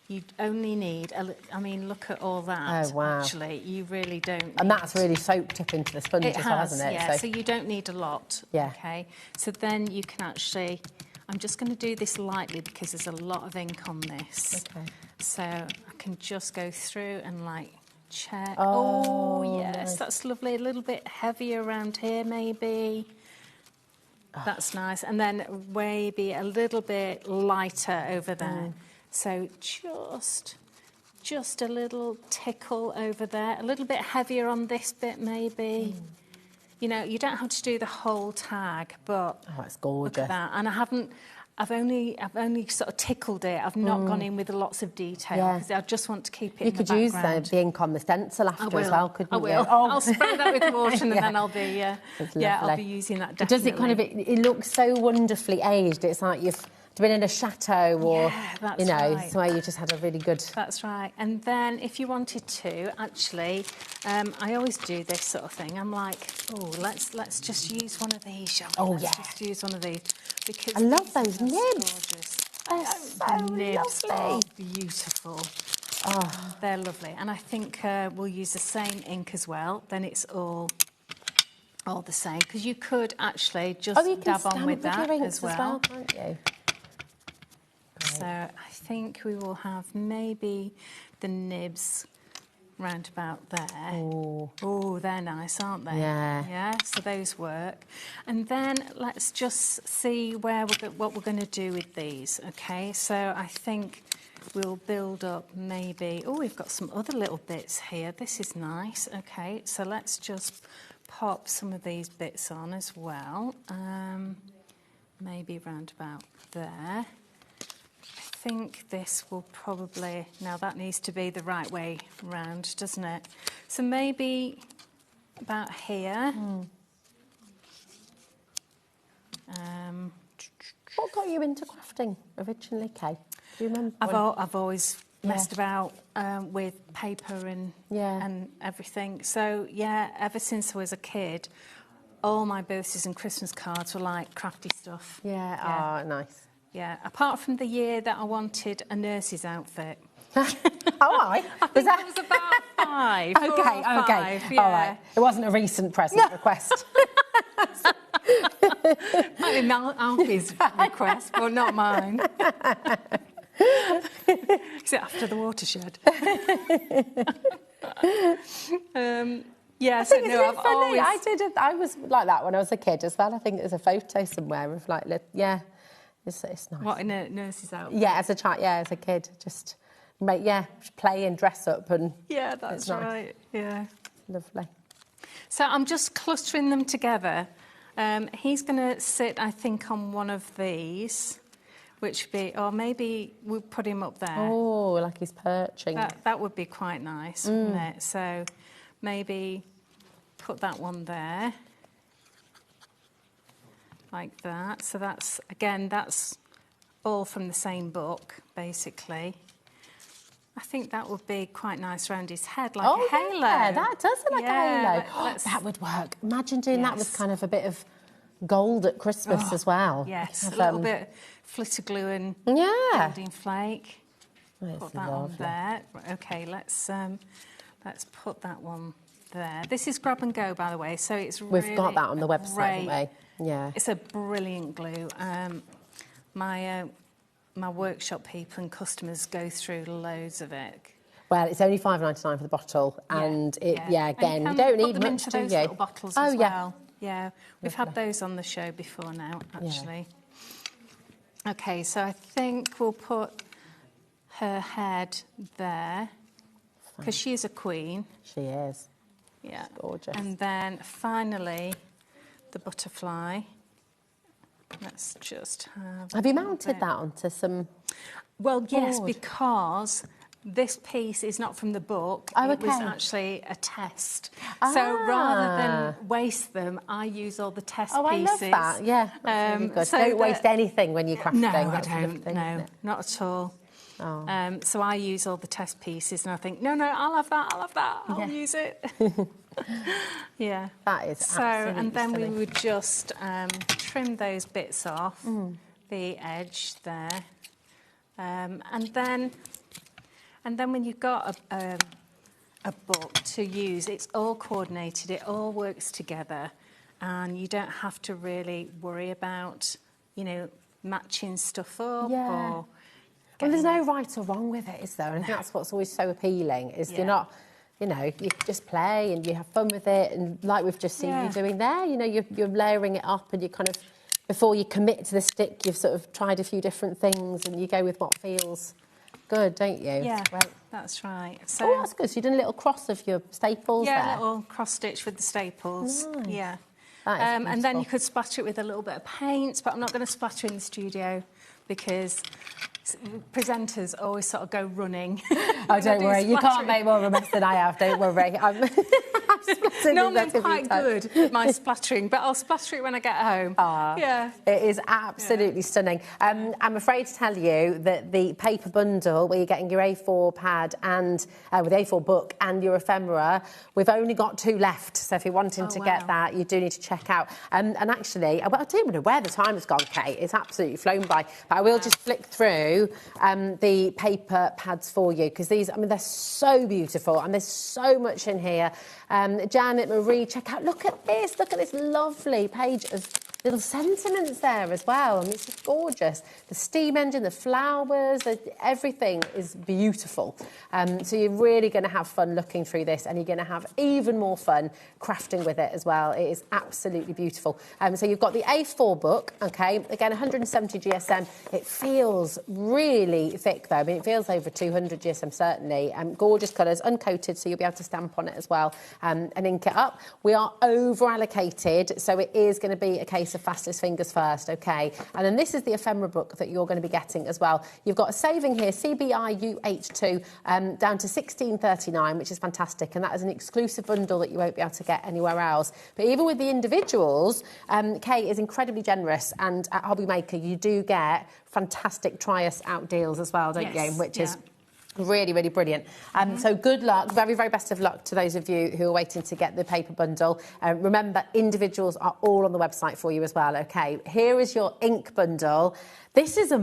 [SPEAKER 11] You only need look at all that.
[SPEAKER 16] Oh, wow.
[SPEAKER 11] Actually, you really don't need.
[SPEAKER 16] And that's really soaked up into the sponge as well, hasn't it?
[SPEAKER 11] Yeah, so you don't need a lot.
[SPEAKER 16] Yeah.
[SPEAKER 11] Okay. So then you can actually. I'm just going to do this lightly because there's a lot of ink on this. Okay. So I can just go through and check. Oh yes, nice. That's lovely. A little bit heavier around here, maybe. That's nice. And then maybe a little bit lighter over there. So just a little tickle over there, a little bit heavier on this bit maybe. You know, you don't have to do the whole tag, but
[SPEAKER 16] it's gorgeous.
[SPEAKER 11] Look at that. And I've only sort of tickled it. I've not gone in with lots of detail because I just want to keep it in the background.
[SPEAKER 16] You could use the ink on the stencil after as well, couldn't you?
[SPEAKER 11] I will. I'll spray that with water and then I'll be I'll be using that definitely.
[SPEAKER 16] Does it looks so wonderfully aged. It's like you've been in a chateau or,
[SPEAKER 11] right.
[SPEAKER 16] so you just had a really good...
[SPEAKER 11] That's right. And then if you wanted to, actually, I always do this sort of thing. I'm like, let's just use one of these, shall we? Let's just use one of these. Because
[SPEAKER 16] I love those nibs.
[SPEAKER 11] Gorgeous.
[SPEAKER 16] They're so
[SPEAKER 11] nibs
[SPEAKER 16] lovely.
[SPEAKER 11] are beautiful. Oh, they're lovely. And I think we'll use the same ink as well. Then it's all the same. Because you could actually just dab on with that as well.
[SPEAKER 16] Can't you?
[SPEAKER 11] So I think we will have maybe the nibs round about there. Oh, they're nice, aren't they?
[SPEAKER 16] Yeah.
[SPEAKER 11] Yeah, so those work. And then let's just see what we're going to do with these, okay? So I think we'll build up maybe... Oh, we've got some other little bits here. This is nice, okay? So let's just pop some of these bits on as well. Maybe round about there. I think this will probably... Now, that needs to be the right way round, doesn't it? So maybe about here.
[SPEAKER 16] What got you into crafting originally, Kay? Do you remember?
[SPEAKER 11] I've always messed about with paper and everything. So, ever since I was a kid, all my birthdays and Christmas cards were like crafty stuff.
[SPEAKER 16] Yeah. Oh, nice.
[SPEAKER 11] Yeah, apart from the year that I wanted a nurse's outfit.
[SPEAKER 16] I think
[SPEAKER 11] that was about 5.
[SPEAKER 16] Okay.
[SPEAKER 11] Yeah.
[SPEAKER 16] All right. It wasn't a recent present request.
[SPEAKER 11] I mean, Alfie's request, but not mine. Is it after the watershed?
[SPEAKER 16] Yeah, so no, I've always... I was like that when I was a kid as well. I think there's a photo somewhere of it's nice.
[SPEAKER 11] What, in a nurse's outfit?
[SPEAKER 16] Yeah, as a child, as a kid, just play and dress up and...
[SPEAKER 11] Yeah, that's right,
[SPEAKER 16] nice. Lovely.
[SPEAKER 11] So I'm just clustering them together. He's going to sit, I think, on one of these, which would be... Or maybe we'll put him up there.
[SPEAKER 16] Oh, like he's perching.
[SPEAKER 11] That would be quite nice, wouldn't it? So maybe put that one there. Like that. So that's all from the same book, basically. I think that would be quite nice around his head, like a halo.
[SPEAKER 16] Yeah, that does look like a halo. That would work. Imagine doing that with kind of a bit of gold at Christmas as well.
[SPEAKER 11] Yes, a little bit flitter glue and golden flake. Put that on there. Okay, let's put that one there. This is Grab and Go, by the way, so it's really...
[SPEAKER 16] We've got that on the website, haven't we? Yeah.
[SPEAKER 11] It's a brilliant glue. My workshop people and customers go through loads of it.
[SPEAKER 16] Well, it's only $5.99 for the bottle, and again, you don't need much,
[SPEAKER 11] do you?
[SPEAKER 16] Those
[SPEAKER 11] little bottles as well. Yeah, we've had those on the show before now, actually. Okay, so I think we'll put her head there, because she is a queen.
[SPEAKER 16] She is.
[SPEAKER 11] Yeah.
[SPEAKER 16] It's gorgeous.
[SPEAKER 11] And then finally, the butterfly. Let's just
[SPEAKER 16] Have you mounted that onto some...
[SPEAKER 11] Well, yes,
[SPEAKER 16] board?
[SPEAKER 11] Because this piece is not from the book.
[SPEAKER 16] Oh,
[SPEAKER 11] It was
[SPEAKER 16] okay.
[SPEAKER 11] actually a test. So rather than waste them, I use all the test pieces.
[SPEAKER 16] I love that. Yeah, that's really good.
[SPEAKER 11] so
[SPEAKER 16] Don't waste anything when you're crafting.
[SPEAKER 11] No, I
[SPEAKER 16] that sort of
[SPEAKER 11] don't.
[SPEAKER 16] thing,
[SPEAKER 11] No,
[SPEAKER 16] isn't it?
[SPEAKER 11] not at all.
[SPEAKER 16] Oh.
[SPEAKER 11] So I use all the test pieces, and I think, no, I'll have that. I'll use it. Yeah.
[SPEAKER 16] That is
[SPEAKER 11] so,
[SPEAKER 16] absolutely
[SPEAKER 11] and then
[SPEAKER 16] stunning.
[SPEAKER 11] we would just trim those bits off, the edge there, and then when you've got a book to use, it's all coordinated. It all works together, and you don't have to really worry about, matching stuff up or.
[SPEAKER 16] Well, there's no right or wrong with it, is there? And that's what's always so appealing, is you're not, you just play and you have fun with it. And like we've just seen you doing there, you're layering it up and you kind of, before you commit to the stick, you've sort of tried a few different things and you go with what feels good, don't you?
[SPEAKER 11] Yeah,
[SPEAKER 16] Right.
[SPEAKER 11] that's right. So,
[SPEAKER 16] Oh, that's good. So you've done a little cross of your staples there.
[SPEAKER 11] yeah, a little cross stitch with the staples.
[SPEAKER 16] Nice.
[SPEAKER 11] Yeah.
[SPEAKER 16] That is
[SPEAKER 11] And then
[SPEAKER 16] beautiful.
[SPEAKER 11] you could splatter it with a little bit of paint, but I'm not going to splatter in the studio because presenters always sort of go running.
[SPEAKER 16] Oh, don't worry. You can't make more of a mess than I have. Don't worry. I'm
[SPEAKER 11] Normally I'm quite good at my splattering, but I'll splatter it when I get home. Yeah.
[SPEAKER 16] It is absolutely stunning. I'm afraid to tell you that the paper bundle, where you're getting your A4 pad and with A4 book and your ephemera, we've only got 2 left. So if you're wanting to get that, you do need to check out. And actually, well, I don't even know where the time has gone, Kate. It's absolutely flown by. But I will just flick through the paper pads for you, because these, they're so beautiful and there's so much in here. Janet, Marie, check out, look at this lovely page of little sentiments there as well. It's just gorgeous. The steam engine, the flowers, everything is beautiful. So you're really going to have fun looking through this, and you're going to have even more fun crafting with it as well. It is absolutely beautiful. So you've got the A4 book, okay, again 170 GSM. It feels really thick though. It feels over 200 GSM certainly. Gorgeous colours, uncoated, so you'll be able to stamp on it as well and ink it up. We are over allocated, so it is going to be a case of fastest fingers first, okay? And then this is the ephemera book that you're going to be getting as well. You've got a saving here, CBI UH2, down to $16.39, which is fantastic, and that is an exclusive bundle that you won't be able to get anywhere else. But even with the individuals, Kate is incredibly generous, and at HobbyMaker you do get fantastic try us out deals as well, don't you? Which is really, really brilliant. So good luck, very, very best of luck to those of you who are waiting to get the paper bundle. Remember, individuals are all on the website for you as well, OK? Here is your ink bundle. This is a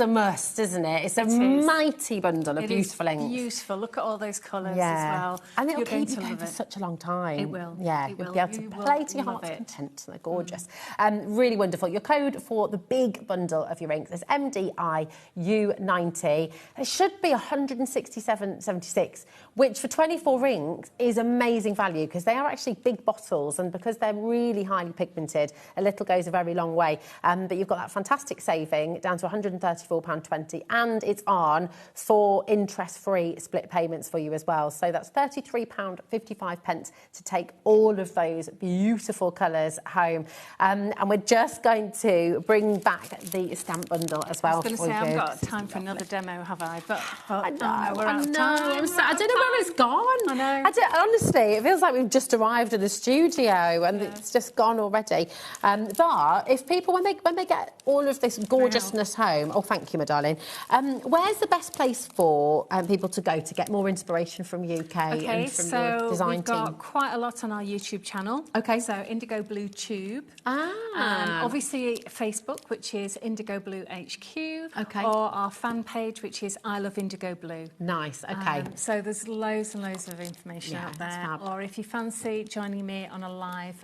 [SPEAKER 16] must, isn't it? It's a mighty bundle of beautiful inks.
[SPEAKER 11] Beautiful. Look at all those colours as well.
[SPEAKER 16] And it'll keep you going for such a long time.
[SPEAKER 11] It will.
[SPEAKER 16] Yeah, you'll be able to play to your heart's content. They're gorgeous. Really wonderful. Your code for the big bundle of your inks is MDIU90. It should be 167.76, which for 24 inks is amazing value, because they are actually big bottles, and because they're really highly pigmented, a little goes a very long way. But you've got that fantastic saving down to £134.20, and it's on for interest-free split payments for you as well. So that's £33.55 to take all of those beautiful colours home. And we're just going to bring back the stamp bundle as well.
[SPEAKER 11] I was going to say, I haven't got time for another demo, have I? But
[SPEAKER 16] I know,
[SPEAKER 11] we're out of time.
[SPEAKER 16] I don't know where it's gone. I know. Honestly, it feels like we've just arrived at the studio and it's just gone already. But if people, when they get all of this gorgeousness home, oh, thank you, my darling. Where's the best place for people to go to get more inspiration from you, Kay, and from your design
[SPEAKER 11] we've got quite a lot on our YouTube channel. Okay. So Indigo Blue Tube. Obviously Facebook, which is Indigo Blue HQ. Okay. Or our fan page, which is I Love Indigo Blue.
[SPEAKER 16] Nice, okay.
[SPEAKER 11] So there's loads and loads of information out there. Or if you fancy joining me on a live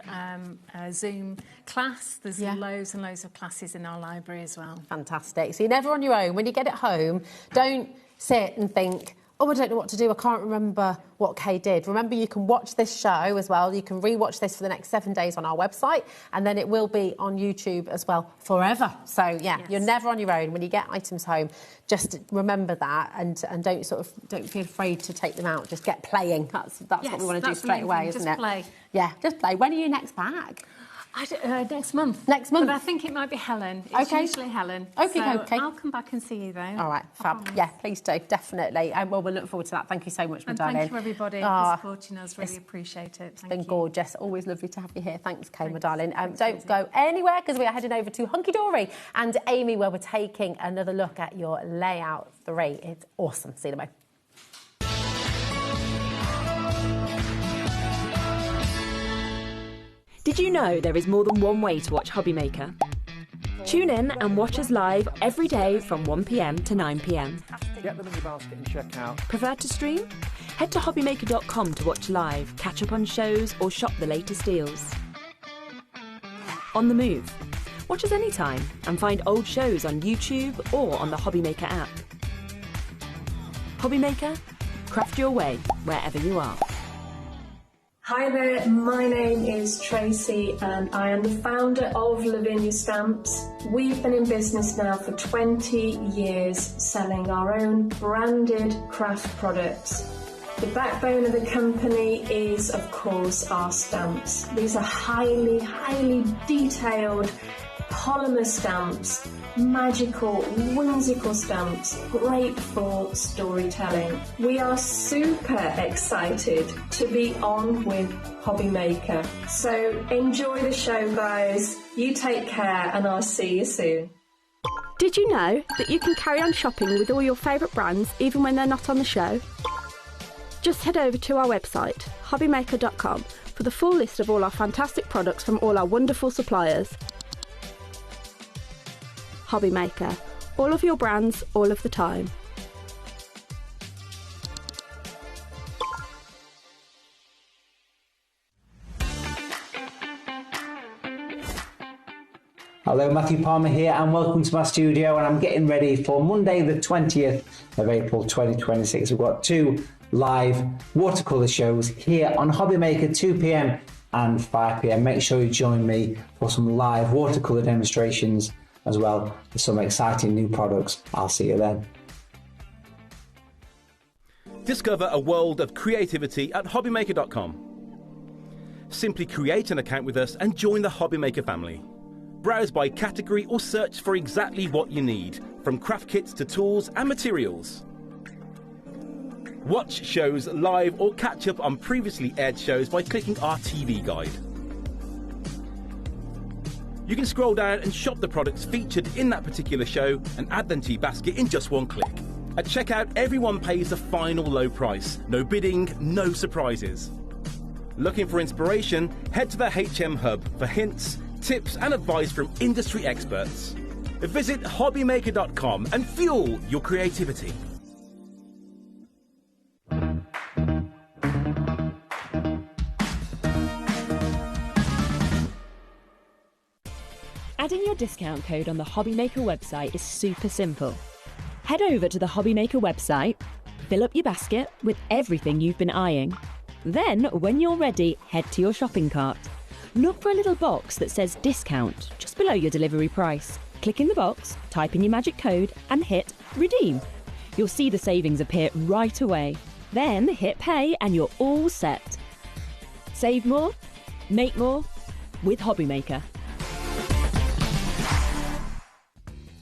[SPEAKER 11] Zoom class, there's loads and loads of classes in our library as well.
[SPEAKER 16] Fantastic. So you're never on your own. When you get it home, don't sit and think, oh, I don't know what to do, I can't remember what Kay did. Remember, you can watch this show as well. You can re-watch this for the next 7 days on our website, and then it will be on YouTube as well forever. So, yeah, you're never on your own. When you get items home, just remember that, and don't feel afraid to take them out. Just get playing. That's what we want to do straight away, isn't it?
[SPEAKER 11] Just play.
[SPEAKER 16] Yeah, just play. When are you next back?
[SPEAKER 11] Next month.
[SPEAKER 16] Next month?
[SPEAKER 11] But I think it might be Helen. It's usually Helen.
[SPEAKER 16] Okay.
[SPEAKER 11] I'll come back and see you then.
[SPEAKER 16] All right, fab. Yeah, please do, definitely. Well, we'll look forward to that. Thank you so much, my darling.
[SPEAKER 11] Thank you, everybody, for supporting us. Really appreciate it.
[SPEAKER 16] It's been gorgeous. Always lovely to have you here. Thanks, Kay, my darling. Don't go anywhere, because we are heading over to Hunky Dory and Amy, where we're taking another look at your layout 3. It's awesome. See you tomorrow.
[SPEAKER 12] Did you know there is more than one way to watch HobbyMaker? Tune in and watch us live every day from 1 p.m. to 9 p.m.
[SPEAKER 3] Get them in your basket and check out.
[SPEAKER 12] Prefer to stream? Head to HobbyMaker.com to watch live, catch up on shows, or shop the latest deals. On the move? Watch us anytime and find old shows on YouTube or on the HobbyMaker app. HobbyMaker? Craft your way wherever you are.
[SPEAKER 4] Hi there, my name is Tracy and I am the founder of Lavinia Stamps. We've been in business now for 20 years selling our own branded craft products. The backbone of the company is, of course, our stamps. These are highly, highly detailed polymer stamps, magical, whimsical stamps, great for storytelling. We are super excited to be on with HobbyMaker. So enjoy the show, guys. You take care and I'll see you soon.
[SPEAKER 5] Did you know that you can carry on shopping with all your favourite brands even when they're not on the show? Just head over to our website, HobbyMaker.com, for the full list of all our fantastic products from all our wonderful suppliers. HobbyMaker. All of your brands, all of the time.
[SPEAKER 8] Hello, Matthew Palmer here and welcome to my studio, and I'm getting ready for Monday the 20th of April 2026. We've got 2 live watercolour shows here on HobbyMaker, 2 p.m. and 5 p.m. Make sure you join me for some live watercolour demonstrations as well as some exciting new products. I'll see you then.
[SPEAKER 10] Discover a world of creativity at HobbyMaker.com. Simply create an account with us and join the HobbyMaker family. Browse by category or search for exactly what you need, from craft kits to tools and materials. Watch shows live or catch up on previously aired shows by clicking our TV guide. You can scroll down and shop the products featured in that particular show and add them to your basket in just one click. At checkout, everyone pays the final low price. No bidding, no surprises. Looking for inspiration? Head to the HM Hub for hints, tips and advice from industry experts. Visit HobbyMaker.com and fuel your creativity.
[SPEAKER 12] Adding your discount code on the HobbyMaker website is super simple. Head over to the HobbyMaker website, fill up your basket with everything you've been eyeing. Then, when you're ready, head to your shopping cart. Look for a little box that says discount just below your delivery price. Click in the box, type in your magic code and hit redeem. You'll see the savings appear right away. Then hit pay and you're all set. Save more, make more with HobbyMaker.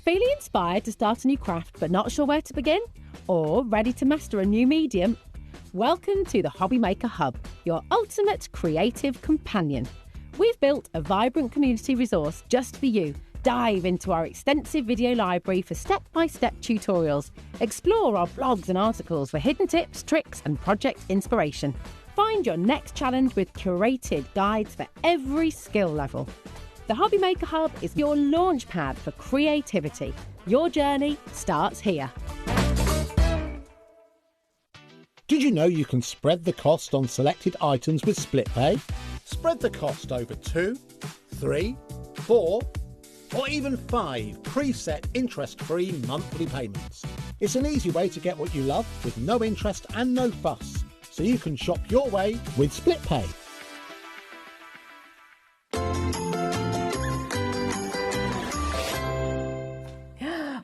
[SPEAKER 19] Feeling inspired to start a new craft but not sure where to begin? Or ready to master a new medium? Welcome to the HobbyMaker Hub, your ultimate creative companion. We've built a vibrant community resource just for you. Dive into our extensive video library for step-by-step tutorials. Explore our blogs and articles for hidden tips, tricks and project inspiration. Find your next challenge with curated guides for every skill level. The HobbyMaker Hub is your launch pad for creativity. Your journey starts here.
[SPEAKER 6] Did you know you can spread the cost on selected items with split pay? Spread the cost over 2, 3, 4, or even 5 preset interest-free monthly payments. It's an easy way to get what you love with no interest and no fuss. So you can shop your way with SplitPay.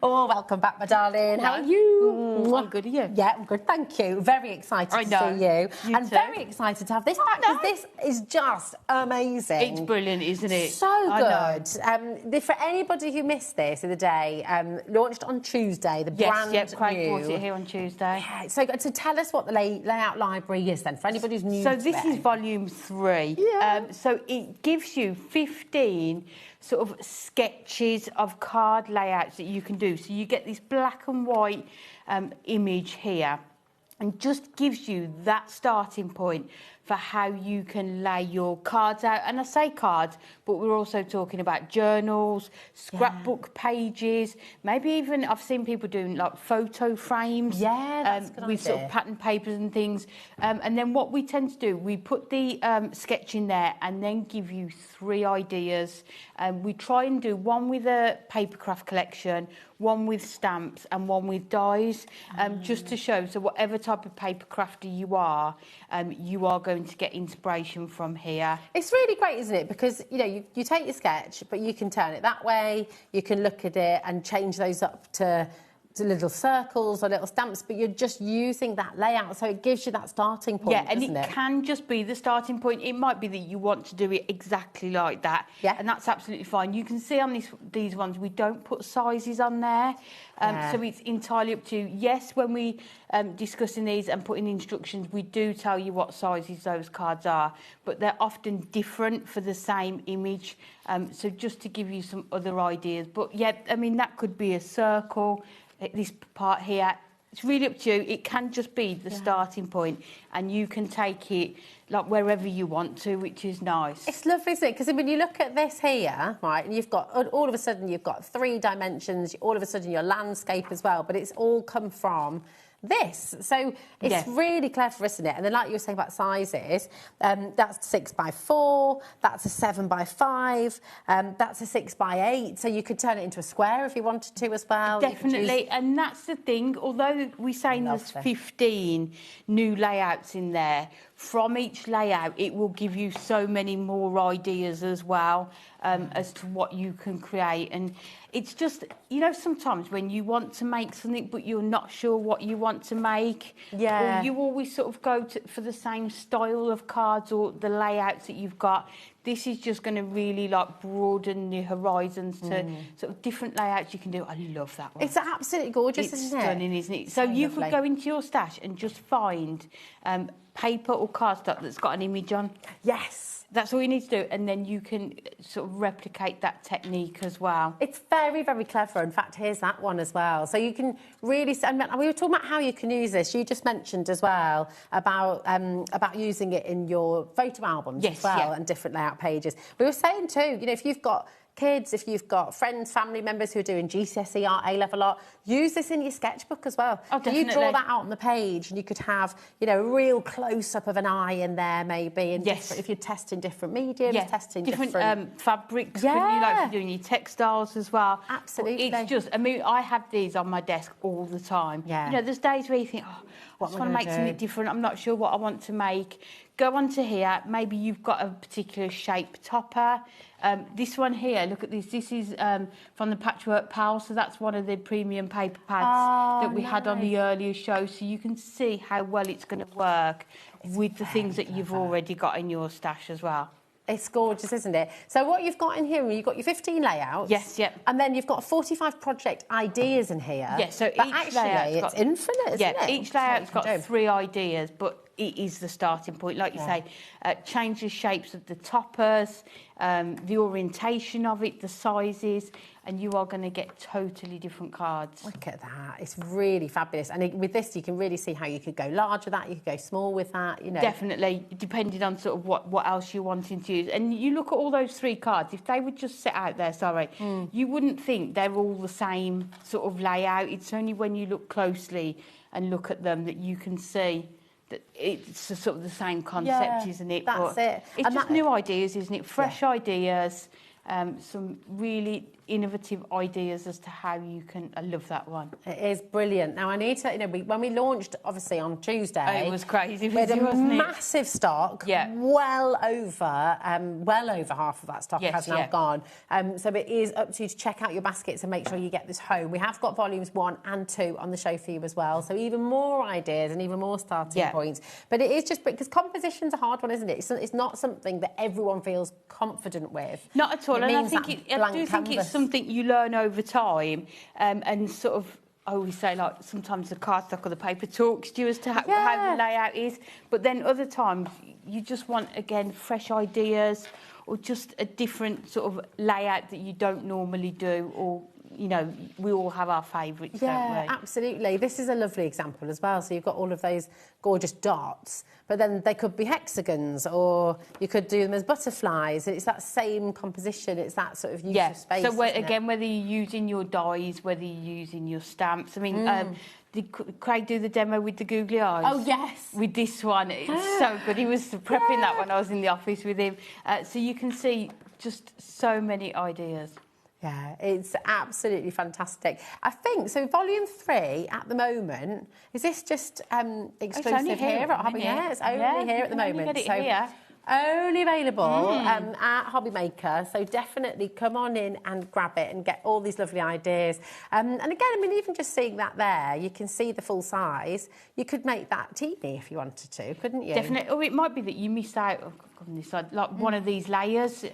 [SPEAKER 16] Oh, welcome back, my darling. How are you?
[SPEAKER 2] I'm good, are you?
[SPEAKER 16] Yeah, I'm good, thank you. Very excited to see you. And very excited to have this back, because this is just amazing.
[SPEAKER 2] It's brilliant, isn't it?
[SPEAKER 16] So
[SPEAKER 2] I
[SPEAKER 16] good. For anybody who missed this the other day, launched on Tuesday, the brand
[SPEAKER 2] Yes, Craig
[SPEAKER 16] new.
[SPEAKER 2] brought it here on Tuesday.
[SPEAKER 16] Yeah, so tell us what the layout library is then, for anybody who's new
[SPEAKER 2] So
[SPEAKER 16] to
[SPEAKER 2] this
[SPEAKER 16] it.
[SPEAKER 2] is volume 3.
[SPEAKER 16] Yeah.
[SPEAKER 2] So it gives you 15 sort of sketches of card layouts that you can do. So you get this black and white image here, and just gives you that starting point for how you can lay your cards out. And I say cards, but we're also talking about journals, scrapbook pages, maybe even I've seen people doing like photo frames.
[SPEAKER 16] Yeah, that's a good
[SPEAKER 2] with sort of
[SPEAKER 16] idea.
[SPEAKER 2] pattern papers and things. And then what we tend to do, we put the sketch in there and then give you 3 ideas. We try and do one with a papercraft collection, one with stamps and one with dies, just to show, so whatever type of paper crafter you are going to get inspiration from here.
[SPEAKER 16] It's really great, isn't it? Because, you know, you take your sketch, but you can turn it that way, you can look at it and change those up to little circles or little stamps, but you're just using that layout, so it gives you that starting point,
[SPEAKER 2] Yeah, and
[SPEAKER 16] doesn't it?
[SPEAKER 2] can just be the starting point. It might be that you want to do it exactly like that, and that's absolutely fine. You can see on these ones, we don't put sizes on there, so it's entirely up to you. Yes, when we discussing these and putting instructions, we do tell you what sizes those cards are, but they're often different for the same image, so just to give you some other ideas. But yeah, I mean, that could be a circle, this part here. It's really up to you. It can just be the starting point, and you can take it like wherever you want to, which is nice.
[SPEAKER 16] It's lovely, isn't it? Because when you look at this here, right, and you've got, all of a sudden you've got 3 dimensions, all of a sudden your landscape as well, but it's all come from this. So it's really clever, isn't it? And then, like you were saying about sizes, that's 6x4, that's a 7x5, that's a 6x8. So you could turn it into a square if you wanted to as well.
[SPEAKER 2] Definitely, and that's the thing. Although we're saying there's 15 new layouts in there, from each layout it will give you so many more ideas as well, as to what you can create. And it's just, you know, sometimes when you want to make something but you're not sure what you want to make, or you always sort of go for the same style of cards or the layouts that you've got. This is just going to really like broaden the horizons to sort of different layouts you can do. I love that one.
[SPEAKER 16] It's absolutely gorgeous, isn't it?
[SPEAKER 2] It's stunning, isn't it? So you could go into your stash and just find paper or cardstock that's got an image on.
[SPEAKER 16] Yes.
[SPEAKER 2] That's all you need to do, and then you can sort of replicate that technique as well.
[SPEAKER 16] It's very, very clever. In fact, here's that one as well. So you can really... I mean, we were talking about how you can use this. You just mentioned as well about using it in your photo albums as well, and different layout pages. We were saying too, you know, if you've got kids, if you've got friends, family members who are doing GCSE art, A level art, use this in your sketchbook as well.
[SPEAKER 2] Oh, definitely.
[SPEAKER 16] You draw that out on the page, and you could have, you know, a real close-up of an eye in there, maybe. And if you're testing different mediums, testing different
[SPEAKER 2] fabrics. You like for doing your textiles as well.
[SPEAKER 16] Absolutely.
[SPEAKER 2] But it's just, I mean, I have these on my desk all the time. You know, there's days where you think, oh, I just want to make something different. I'm not sure what I want to make. Go onto here. Maybe you've got a particular shape topper. This one here, look at this. This is from the Patchwork Pal, so that's one of the premium paper pads that we had on the earlier show. So you can see how well it's going to work with the things that you've already got in your stash as well.
[SPEAKER 16] It's gorgeous, isn't it? So what you've got in here, you've got your 15 layouts.
[SPEAKER 2] Yes, yep.
[SPEAKER 16] And then you've got 45 project ideas in here.
[SPEAKER 2] Yes, so
[SPEAKER 16] but
[SPEAKER 2] each
[SPEAKER 16] actually
[SPEAKER 2] layout's
[SPEAKER 16] it's infinite, isn't it?
[SPEAKER 2] Each layout's got 3 ideas, but it is the starting point. Like you say, change the shapes of the toppers, the orientation of it, the sizes, and you are going to get totally different cards.
[SPEAKER 16] Look at that. It's really fabulous. And with this, you can really see how you could go large with that, you could go small with that, you know.
[SPEAKER 2] Definitely, depending on sort of what else you're wanting to use. And you look at all those 3 cards, if they would just sit out there, you wouldn't think they're all the same sort of layout. It's only when you look closely and look at them that you can see that it's a sort of the same concept, isn't it?
[SPEAKER 16] That's it.
[SPEAKER 2] It's just new ideas, isn't it? Fresh ideas, some really innovative ideas as to how you can. I love that one.
[SPEAKER 16] It is brilliant. Now I need to, when we launched obviously on Tuesday,
[SPEAKER 2] it was crazy.
[SPEAKER 16] We had a
[SPEAKER 2] wasn't it?
[SPEAKER 16] massive stock. Yeah. Well over half of that stock has now gone. So it is up to you to check out your baskets and make sure you get this home. We have got volumes 1 and 2 on the show for you as well. So even more ideas and even more starting points. But it is just because composition's a hard one, isn't it? It's not something that everyone feels confident with.
[SPEAKER 2] Not at all. And I do think it's something you learn over time, and sort of. I always say, like, sometimes the cardstock or the paper talks to you as to how the layout is, but then other times you just want, again, fresh ideas or just a different sort of layout that you don't normally do, or, you know, we all have our favourites, don't we?
[SPEAKER 16] Yeah, absolutely. This is a lovely example as well. So you've got all of those gorgeous dots, but then they could be hexagons, or you could do them as butterflies. It's that same composition. It's that sort of use of space.
[SPEAKER 2] So again, whether you're using your dies, whether you're using your stamps. I mean, did Craig do the demo with the googly eyes?
[SPEAKER 16] Oh, yes.
[SPEAKER 2] With this one. It's so good. He was prepping that when I was in the office with him. So you can see just so many ideas.
[SPEAKER 16] Yeah, it's absolutely fantastic. I think, so volume 3 at the moment, is this just exclusive here at HobbyMaker? It's only here at the moment.
[SPEAKER 2] Get it here.
[SPEAKER 16] Only available at HobbyMaker, so definitely come on in and grab it and get all these lovely ideas. And again, I mean, even just seeing that there, you can see the full size. You could make that teeny if you wanted to, couldn't you?
[SPEAKER 2] Definitely. Or it might be that you miss out on this side, like one of these layers.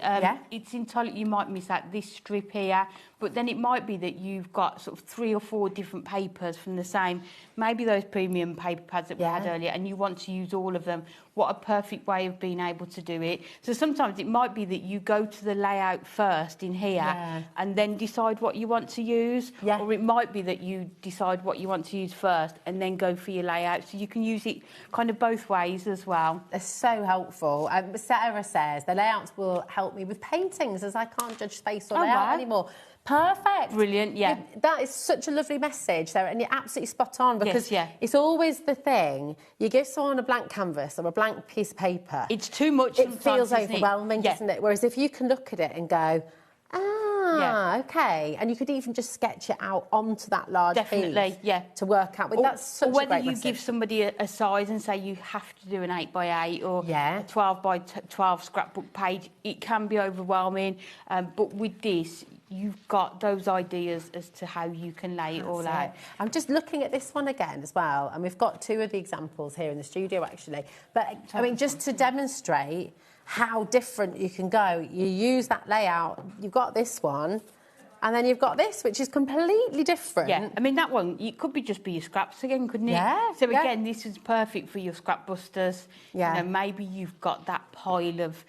[SPEAKER 2] It's entirely, you might miss out this strip here, but then it might be that you've got sort of 3 or 4 different papers from the same, maybe those premium paper pads that we had earlier, and you want to use all of them. What a perfect way of being able to do it. So sometimes it might be that you go to the layout first in here and then decide what you want to use, or it might be that you decide what you want to use first and then go for your layout. So you can use it kind of both ways as well.
[SPEAKER 16] They're so helpful. Sarah says the layouts will help me with paintings, as I can't judge space or layout anymore. Perfect.
[SPEAKER 2] Brilliant, yeah.
[SPEAKER 16] That is such a lovely message, Sarah, and you're absolutely spot on, because it's always the thing, you give someone a blank canvas or a blank piece of paper.
[SPEAKER 2] It's too much.
[SPEAKER 16] It feels overwhelming, doesn't it? Whereas if you can look at it and go, okay, and you could even just sketch it out onto that large piece to work out with. That's such a great
[SPEAKER 2] whether you
[SPEAKER 16] message.
[SPEAKER 2] give somebody a size and say you have to do an 8x8 or a 12x12 scrapbook page, it can be overwhelming. But with this, you've got those ideas as to how you can lay it all out.
[SPEAKER 16] I'm just looking at this one again as well, and we've got 2 of the examples here in the studio actually. But I mean, just to demonstrate how different you can go, you use that layout. You've got this one, and then you've got this, which is completely different.
[SPEAKER 2] Yeah, I mean, that one, it could just be your scraps again, couldn't it?
[SPEAKER 16] Yeah.
[SPEAKER 2] So again, this is perfect for your scrap busters.
[SPEAKER 16] Yeah.
[SPEAKER 2] You know, maybe you've got that pile of,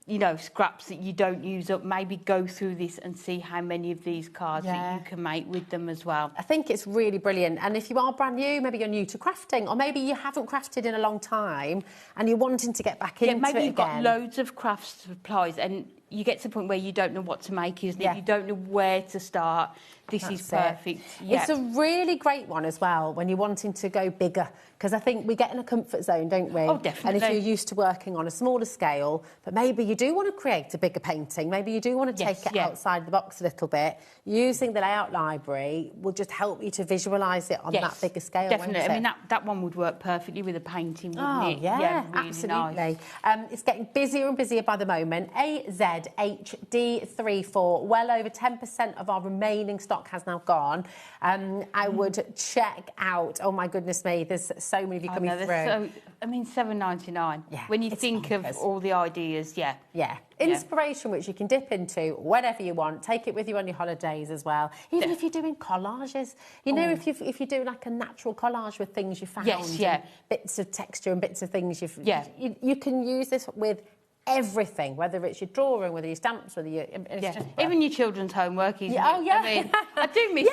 [SPEAKER 2] you know, scraps that you don't use up. Maybe go through this and see how many of these cards that you can make with them as well.
[SPEAKER 16] I think it's really brilliant. And if you are brand new, maybe you're new to crafting, or maybe you haven't crafted in a long time and you're wanting to get back into it again.
[SPEAKER 2] Maybe you've got loads of craft supplies and you get to the point where you don't know what to make, isn't it? You don't know where to start. This is perfect. Yeah.
[SPEAKER 16] It's a really great one as well when you're wanting to go bigger, because I think we get in a comfort zone, don't we?
[SPEAKER 2] Oh, definitely.
[SPEAKER 16] And if you're used to working on a smaller scale, but maybe you do want to create a bigger painting, maybe you do want to take it outside the box a little bit, using the layout library will just help you to visualise it on that bigger scale.
[SPEAKER 2] Definitely.
[SPEAKER 16] Won't it?
[SPEAKER 2] I mean, that one would work perfectly with a painting, wouldn't it?
[SPEAKER 16] Yeah,
[SPEAKER 2] really
[SPEAKER 16] absolutely.
[SPEAKER 2] Nice.
[SPEAKER 16] It's getting busier and busier by the moment. AZHD34, well over 10% of our remaining stock has now gone. I would check out, oh my goodness me, there's so many of you coming through.
[SPEAKER 2] So, I mean, $7.99. Yeah, when you think of all the ideas,
[SPEAKER 16] Yeah. Inspiration, which you can dip into whenever you want. Take it with you on your holidays as well. Even if you're doing collages. You know, if you do like a natural collage with things you found. And bits of texture and bits of things you've... You can use this with everything, whether it's your drawing, whether your stamps, whether you...
[SPEAKER 2] Even your children's homework. I mean, I do miss,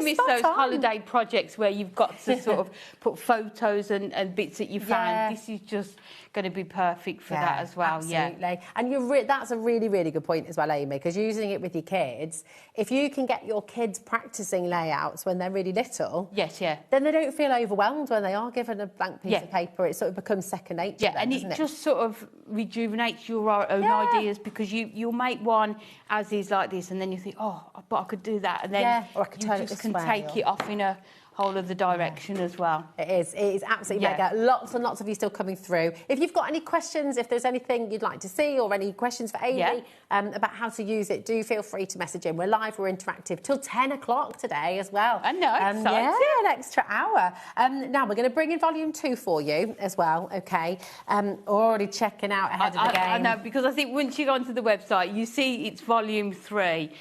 [SPEAKER 2] miss those holiday projects where you've got to sort of put photos and bits that you found. This is just going to be perfect for that as well.
[SPEAKER 16] Absolutely. And that's a really, really good point as well, Amy, because using it with your kids, if you can get your kids practising layouts when they're really little, then they don't feel overwhelmed when they are given a blank piece of paper. It sort of becomes second nature.
[SPEAKER 2] And it just sort of rejuvenates eliminates your own ideas, because you'll make one as is like this, and then you think, oh, but I could do that, and then
[SPEAKER 16] or I could turn it
[SPEAKER 2] just
[SPEAKER 16] this way,
[SPEAKER 2] take it off in a whole other direction as well.
[SPEAKER 16] It is absolutely mega. Lots and lots of you still coming through. If you've got any questions, if there's anything you'd like to see, or any questions for Amy about how to use it, do feel free to message in. We're live, we're interactive till 10 o'clock today as well.
[SPEAKER 2] I know, exciting.
[SPEAKER 16] Yeah, an extra hour. Now we're going to bring in volume 2 for you as well, okay? Already checking out ahead of the game.
[SPEAKER 2] I know, because I think once you go onto the website, you see it's volume 3.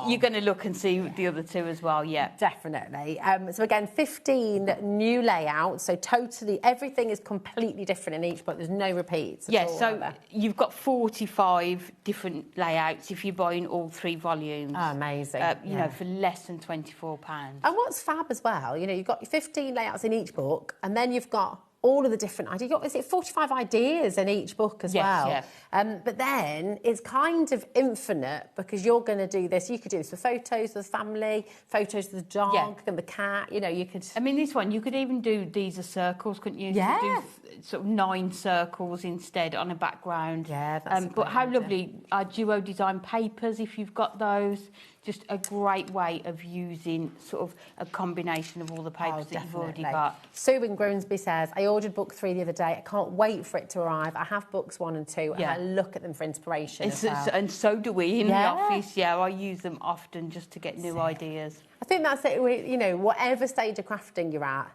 [SPEAKER 2] You're going to look and see the other 2 as well,
[SPEAKER 16] Definitely. So again, 15 new layouts, so totally everything is completely different in each book. There's no repeats at all,
[SPEAKER 2] so you've got 45 different layouts if you're buying all 3 volumes.
[SPEAKER 16] Oh, amazing.
[SPEAKER 2] You know, for less than £24.
[SPEAKER 16] And what's fab as well, you know, you've got 15 layouts in each book, and then you've got all of the different ideas. Is it 45 ideas in each book as well?
[SPEAKER 2] Yes.
[SPEAKER 16] But then it's kind of infinite, because you're going to do this. You could do this for photos of the family, photos of the dog and the cat. You know, you could...
[SPEAKER 2] I mean, this one, you could even do these as circles, couldn't you?
[SPEAKER 16] Yeah.
[SPEAKER 2] You could do sort of 9 circles instead on a background.
[SPEAKER 16] Yeah, that's a
[SPEAKER 2] But
[SPEAKER 16] great
[SPEAKER 2] how
[SPEAKER 16] idea.
[SPEAKER 2] lovely are duo design papers, if you've got those. Just a great way of using sort of a combination of all the papers that you've already got.
[SPEAKER 16] Sue in Grimsby says, I ordered book 3 the other day. I can't wait for it to arrive. I have books 1 and 2, and I look at them for inspiration as well.
[SPEAKER 2] And so do we in the office. I use them often just to get new ideas.
[SPEAKER 16] I think that's it. You know, whatever stage of crafting you're at,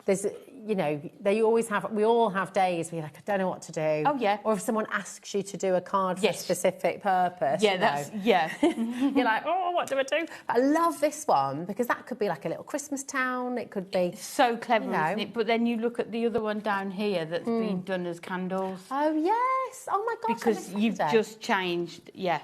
[SPEAKER 16] there's, you know, we all have days where you're like, I don't know what to do.
[SPEAKER 2] Oh, yeah.
[SPEAKER 16] Or if someone asks you to do a card for a specific purpose.
[SPEAKER 2] Yeah,
[SPEAKER 16] You're like, oh, what do I do? But I love this one, because that could be like a little Christmas town. It could be...
[SPEAKER 2] It's so clever, isn't it? But then you look at the other one down here that's been done as candles.
[SPEAKER 16] Oh, yes. Oh, my gosh.
[SPEAKER 2] Because you've just changed,
[SPEAKER 16] Yeah.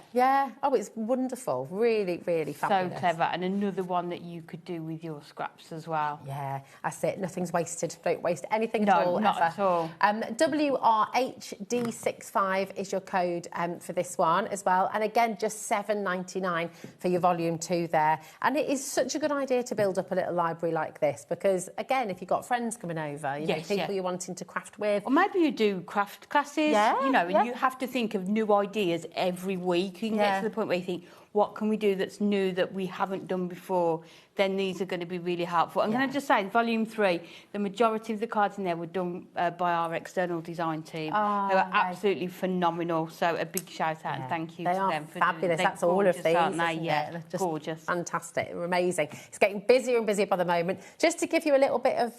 [SPEAKER 16] Oh, it's wonderful. Really, really fabulous.
[SPEAKER 2] So clever. And another one that you could do with your scraps as well.
[SPEAKER 16] Yeah, that's it. Nothing's wasted. Don't waste anything
[SPEAKER 2] No,
[SPEAKER 16] at all.
[SPEAKER 2] not at all.
[SPEAKER 16] WRHD65 is your code for this one as well. And again, just $7.99 for your volume 2 there. And it is such a good idea to build up a little library like this, because, again, if you've got friends coming over, you know, people you're wanting to craft with.
[SPEAKER 2] Or maybe you do craft classes, you know, and you have to think of new ideas every week. You can get to the point where you think, what can we do that's new that we haven't done before? Then these are going to be really helpful. And can I just say, volume 3, the majority of the cards in there were done by our external design team. They were absolutely phenomenal. So a big shout out and thank you to them for
[SPEAKER 16] fabulous.
[SPEAKER 2] doing.
[SPEAKER 16] That's all of these,
[SPEAKER 2] aren't they?
[SPEAKER 16] Yeah,
[SPEAKER 2] Just gorgeous.
[SPEAKER 16] Fantastic. They're amazing. It's getting busier and busier by the moment. Just to give you a little bit of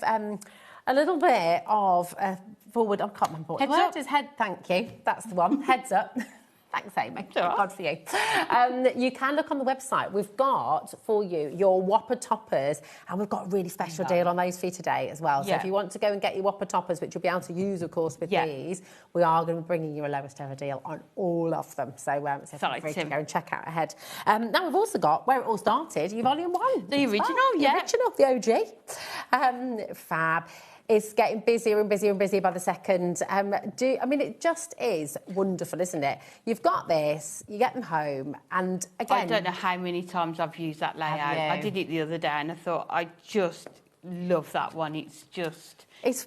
[SPEAKER 16] forward. I can't remember what the word is. Thank you. That's the one. Heads up. Thanks, Amy. God for you. You can look on the website. We've got for you your Whopper toppers, and we've got a really special deal on those for you today as well. So if you want to go and get your Whopper toppers, which you'll be able to use, of course, with these, we are going to be bringing you a lowest ever deal on all of them. So feel free to go and check out ahead. Now we've also got where it all started. Your volume 1,
[SPEAKER 2] the original,
[SPEAKER 16] the original, the OG. Fab. It's getting busier and busier and busier by the second. I mean, it just is wonderful, isn't it? You've got this, you get them home, and again...
[SPEAKER 2] I don't know how many times I've used that layout. I did it the other day, and I thought, I just love that one. It's just...
[SPEAKER 16] It's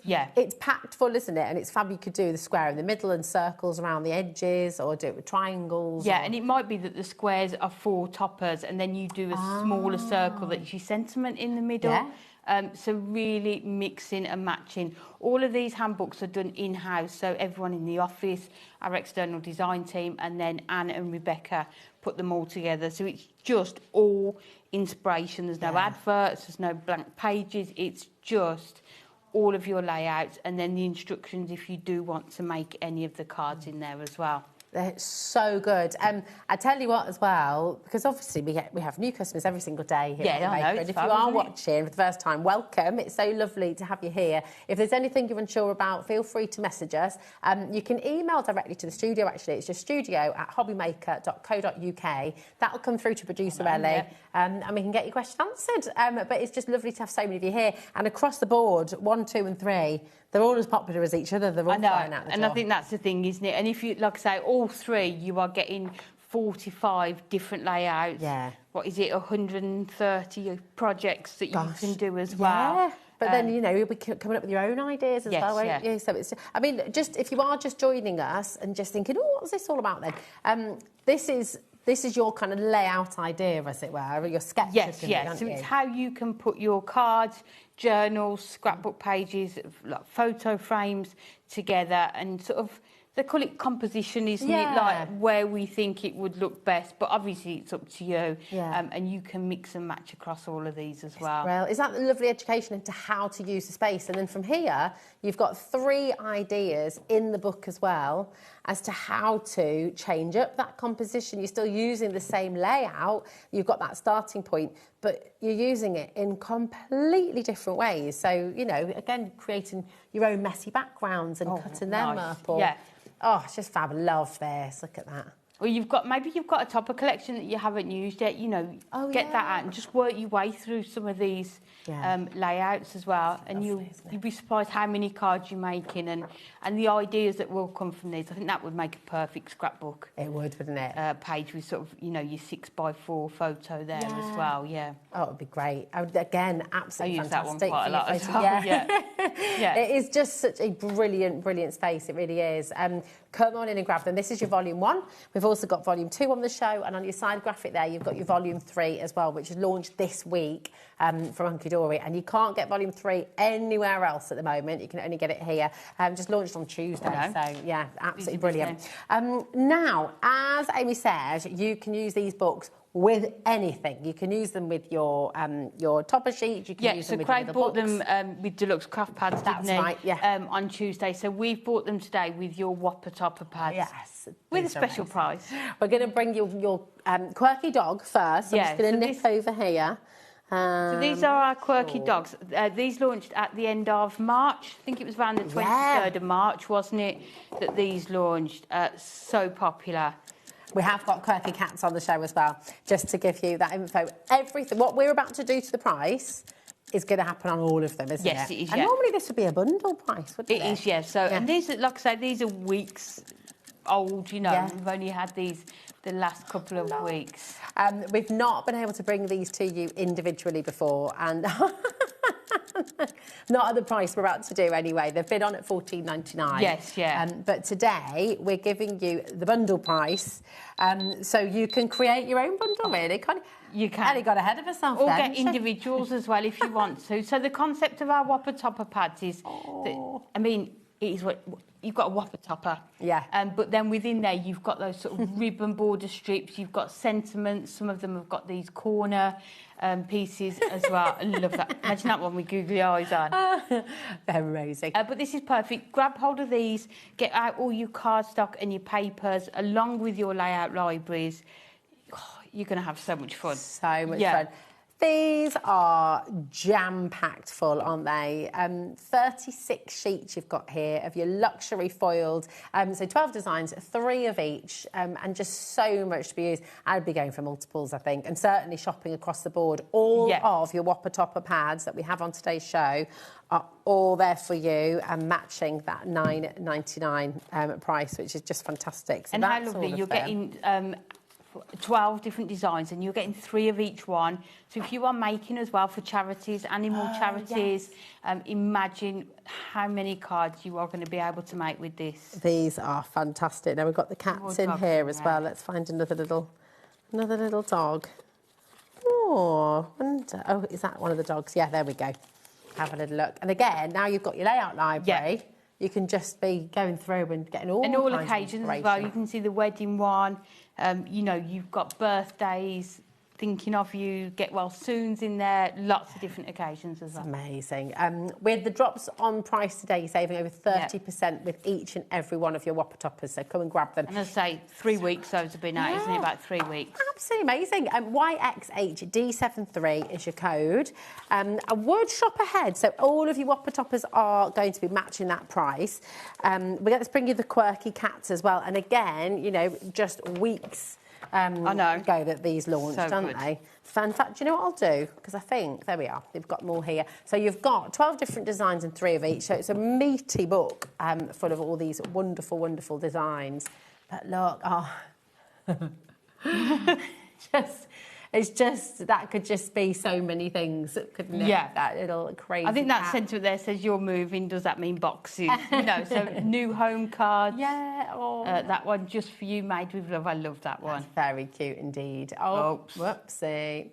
[SPEAKER 16] packed full, isn't it? And it's fab. You could do the square in the middle and circles around the edges, or do it with triangles.
[SPEAKER 2] Yeah, and it might be that the squares are 4 toppers, and then you do a smaller circle that's your sentiment in the middle.
[SPEAKER 16] Yeah.
[SPEAKER 2] So really mixing and matching. All of these handbooks are done in-house, so everyone in the office, our external design team, and then Anne and Rebecca put them all together. So it's just all inspiration. There's no adverts, there's no blank pages. It's just all of your layouts, and then the instructions if you do want to make any of the cards in there as well.
[SPEAKER 16] They're so good. I tell you what as well, because obviously we have new customers every single day here at HobbyMaker. And if you are watching for the first time, welcome. It's so lovely to have you here. If there's anything you're unsure about, feel free to message us. You can email directly to the studio, actually. It's just studio@hobbymaker.co.uk. That'll come through to producer Ellie, and we can get your question answered. But it's just lovely to have so many of you here. And across the board, 1, 2 and 3, they're all as popular as each other. They're all flying out the door.
[SPEAKER 2] And I think that's the thing, isn't it? And if you, like I say, all 3, you are getting 45 different layouts.
[SPEAKER 16] Yeah.
[SPEAKER 2] What is it, 130 projects that you can do as well.
[SPEAKER 16] But then, you know, you'll be coming up with your own ideas as well, won't you? So it's, I mean, just if you are just joining us and just thinking, oh, what's this all about then? This is your kind of layout idea, as it were, your sketch.
[SPEAKER 2] Yes. So it's how you can put your cards, journals, scrapbook pages, like photo frames together, and sort of, they call it composition, isn't it? Like where we think it would look best, but obviously it's up to you. And you can mix and match across all of these as well.
[SPEAKER 16] Well, is that a lovely education into how to use the space? And then from here, you've got 3 ideas in the book as well as to how to change up that composition. You're still using the same layout. You've got that starting point, but you're using it in completely different ways. So, you know, again, creating your own messy backgrounds and cutting them up. Or, oh, it's just fab. Love this. Look at that.
[SPEAKER 2] Or maybe you've got a topper collection that you haven't used yet, you know, get that out and just work your way through some of these layouts as well. And you'll be surprised how many cards you're making and the ideas that will come from these. I think that would make a perfect scrapbook.
[SPEAKER 16] It would, wouldn't it?
[SPEAKER 2] Page with sort of, you know, your 6x4 photo there as well, Oh,
[SPEAKER 16] it would be great. I would, again, absolutely
[SPEAKER 2] I use
[SPEAKER 16] fantastic.
[SPEAKER 2] that one quite a lot as well.
[SPEAKER 16] It is just such a brilliant, brilliant space. It really is. Come on in and grab them. This is your volume 1. We've also got volume 2 on the show, and on your side graphic there, you've got your volume 3 as well, which is launched this week from Hunky Dory. And you can't get volume 3 anywhere else at the moment. You can only get it here. Just launched on Tuesday. So, yeah, absolutely brilliant. Now, as Amy said, you can use these books with anything. You can use them with your topper sheets. You can use them with
[SPEAKER 2] Craig
[SPEAKER 16] your
[SPEAKER 2] bought
[SPEAKER 16] books.
[SPEAKER 2] them with deluxe craft pads, didn't he?
[SPEAKER 16] That's right,
[SPEAKER 2] on Tuesday. So we've bought them today with your Whopper topper pads.
[SPEAKER 16] Yes.
[SPEAKER 2] With a special price.
[SPEAKER 16] We're going to bring your quirky dog first. I'm just going to nip over here.
[SPEAKER 2] So these are our quirky dogs. These launched at the end of March. I think it was around the 23rd of March, wasn't it, that these launched? So popular.
[SPEAKER 16] We have got quirky cats on the show as well, just to give you that info. Everything, what we're about to do to the price is going to happen on all of them, isn't it?
[SPEAKER 2] Yes, it is,
[SPEAKER 16] And normally this would be a bundle price, wouldn't it?
[SPEAKER 2] It is, yes. So, and these, like I say, these are weeks old, you know. We've only had these the last couple of weeks.
[SPEAKER 16] We've not been able to bring these to you individually before, and not at the price we're about to do anyway. They've been on at $14.99.
[SPEAKER 2] Yes,
[SPEAKER 16] but today we're giving you the bundle price, so you can create your own bundle, really.
[SPEAKER 2] You can.
[SPEAKER 16] Ellie got ahead of herself
[SPEAKER 2] Or
[SPEAKER 16] then.
[SPEAKER 2] get individuals as well if you want to. So the concept of our Whopper topper pads is, that, I mean, it is what you've got a Whopper topper. But then within there you've got those sort of ribbon border strips. You've got sentiments. Some of them have got these corner pieces as well. I love that. Imagine that one with googly eyes on.
[SPEAKER 16] They're amazing.
[SPEAKER 2] But this is perfect. Grab hold of these. Get out all your cardstock and your papers along with your layout libraries. Oh, you're going to have so much fun.
[SPEAKER 16] So much fun. These are jam-packed full, aren't they? 36 sheets you've got here of your luxury foiled. So 12 designs, 3 of each, and just so much to be used. I'd be going for multiples, I think, and certainly shopping across the board. All of your Whopper topper pads that we have on today's show are all there for you and matching that $9.99 price, which is just fantastic. So
[SPEAKER 2] and how lovely, you're getting 12 different designs and you're getting 3 of each one. So if you are making as well for charities, animal charities, imagine how many cards you are going to be able to make with this.
[SPEAKER 16] These are fantastic. Now we've got the cats in here as well. Let's find another little dog. Oh, wonder. Oh, is that one of the dogs? Yeah, there we go. Have a little look. And again, now you've got your layout library. You can just be going through and getting all kinds of
[SPEAKER 2] occasions as well. You can see the wedding one. You know, you've got birthdays, thinking of you, get well soons in there, lots of different occasions as well.
[SPEAKER 16] Amazing. With the drops on price today, you're saving over 30% with each and every one of your Whopper toppers, so come and grab them.
[SPEAKER 2] And as I say, 3 weeks those have been out, isn't it? About 3 weeks.
[SPEAKER 16] Absolutely amazing. YXHD73 is your code. I would shop ahead, so all of your Whopper toppers are going to be matching that price. We're going to bring you the quirky cats as well, and again, you know, just weeks ago that these launched, aren't they? Fantastic. Do you know what I'll do? Because I think, there we are, they've got more here. So you've got 12 different designs and 3 of each. So it's a meaty book full of all these wonderful, wonderful designs. But look, It's just, that could just be so many things, couldn't it?
[SPEAKER 2] Yeah.
[SPEAKER 16] That little crazy
[SPEAKER 2] I think that
[SPEAKER 16] cat.
[SPEAKER 2] sentiment there says you're moving. Does that mean boxes? You know, so new home cards.
[SPEAKER 16] Yeah. Oh.
[SPEAKER 2] That one just for you, made with love. I love that one.
[SPEAKER 16] That's very cute indeed. Oh, whoopsie.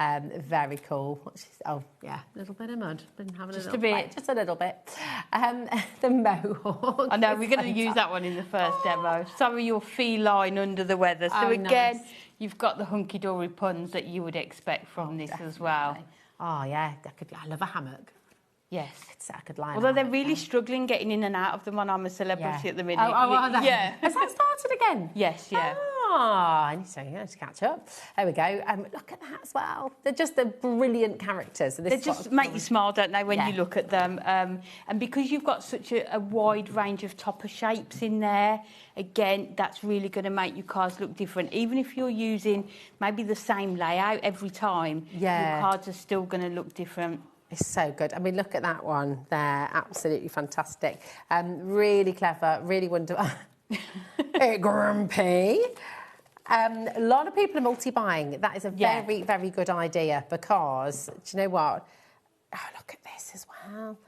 [SPEAKER 16] Very cool. Oh, yeah, a little bit of mud. Been having
[SPEAKER 2] Just
[SPEAKER 16] a
[SPEAKER 2] a
[SPEAKER 16] little
[SPEAKER 2] bit.
[SPEAKER 16] bite, just a little bit. The mohawk.
[SPEAKER 2] I know, we're going to use that one in the first demo. Sorry, you're feline under the weather. So
[SPEAKER 16] Oh,
[SPEAKER 2] again,
[SPEAKER 16] nice.
[SPEAKER 2] you've got the hunky-dory puns that you would expect from this as well.
[SPEAKER 16] Oh, yeah, I love a hammock.
[SPEAKER 2] Yes.
[SPEAKER 16] I could lie on
[SPEAKER 2] Although
[SPEAKER 16] a
[SPEAKER 2] they're
[SPEAKER 16] hammock
[SPEAKER 2] really
[SPEAKER 16] then.
[SPEAKER 2] struggling getting in and out of them on I'm a Celebrity at the minute.
[SPEAKER 16] Oh, are they?
[SPEAKER 2] Yeah.
[SPEAKER 16] Has that started again?
[SPEAKER 2] Yes, yeah.
[SPEAKER 16] I need to catch up. There we go. Look at that as well. They're just the brilliant characters. So
[SPEAKER 2] They just make you smile, don't they, when you look at them? And because you've got such a wide range of topper shapes in there, again, that's really going to make your cards look different. Even if you're using maybe the same layout every time, your cards are still going to look different.
[SPEAKER 16] It's so good. I mean, look at that one there. Absolutely fantastic. Really clever, really wonderful. Hey, grumpy. A lot of people are multi-buying. That is a very, very good idea because, do you know what? Oh, look at this as well.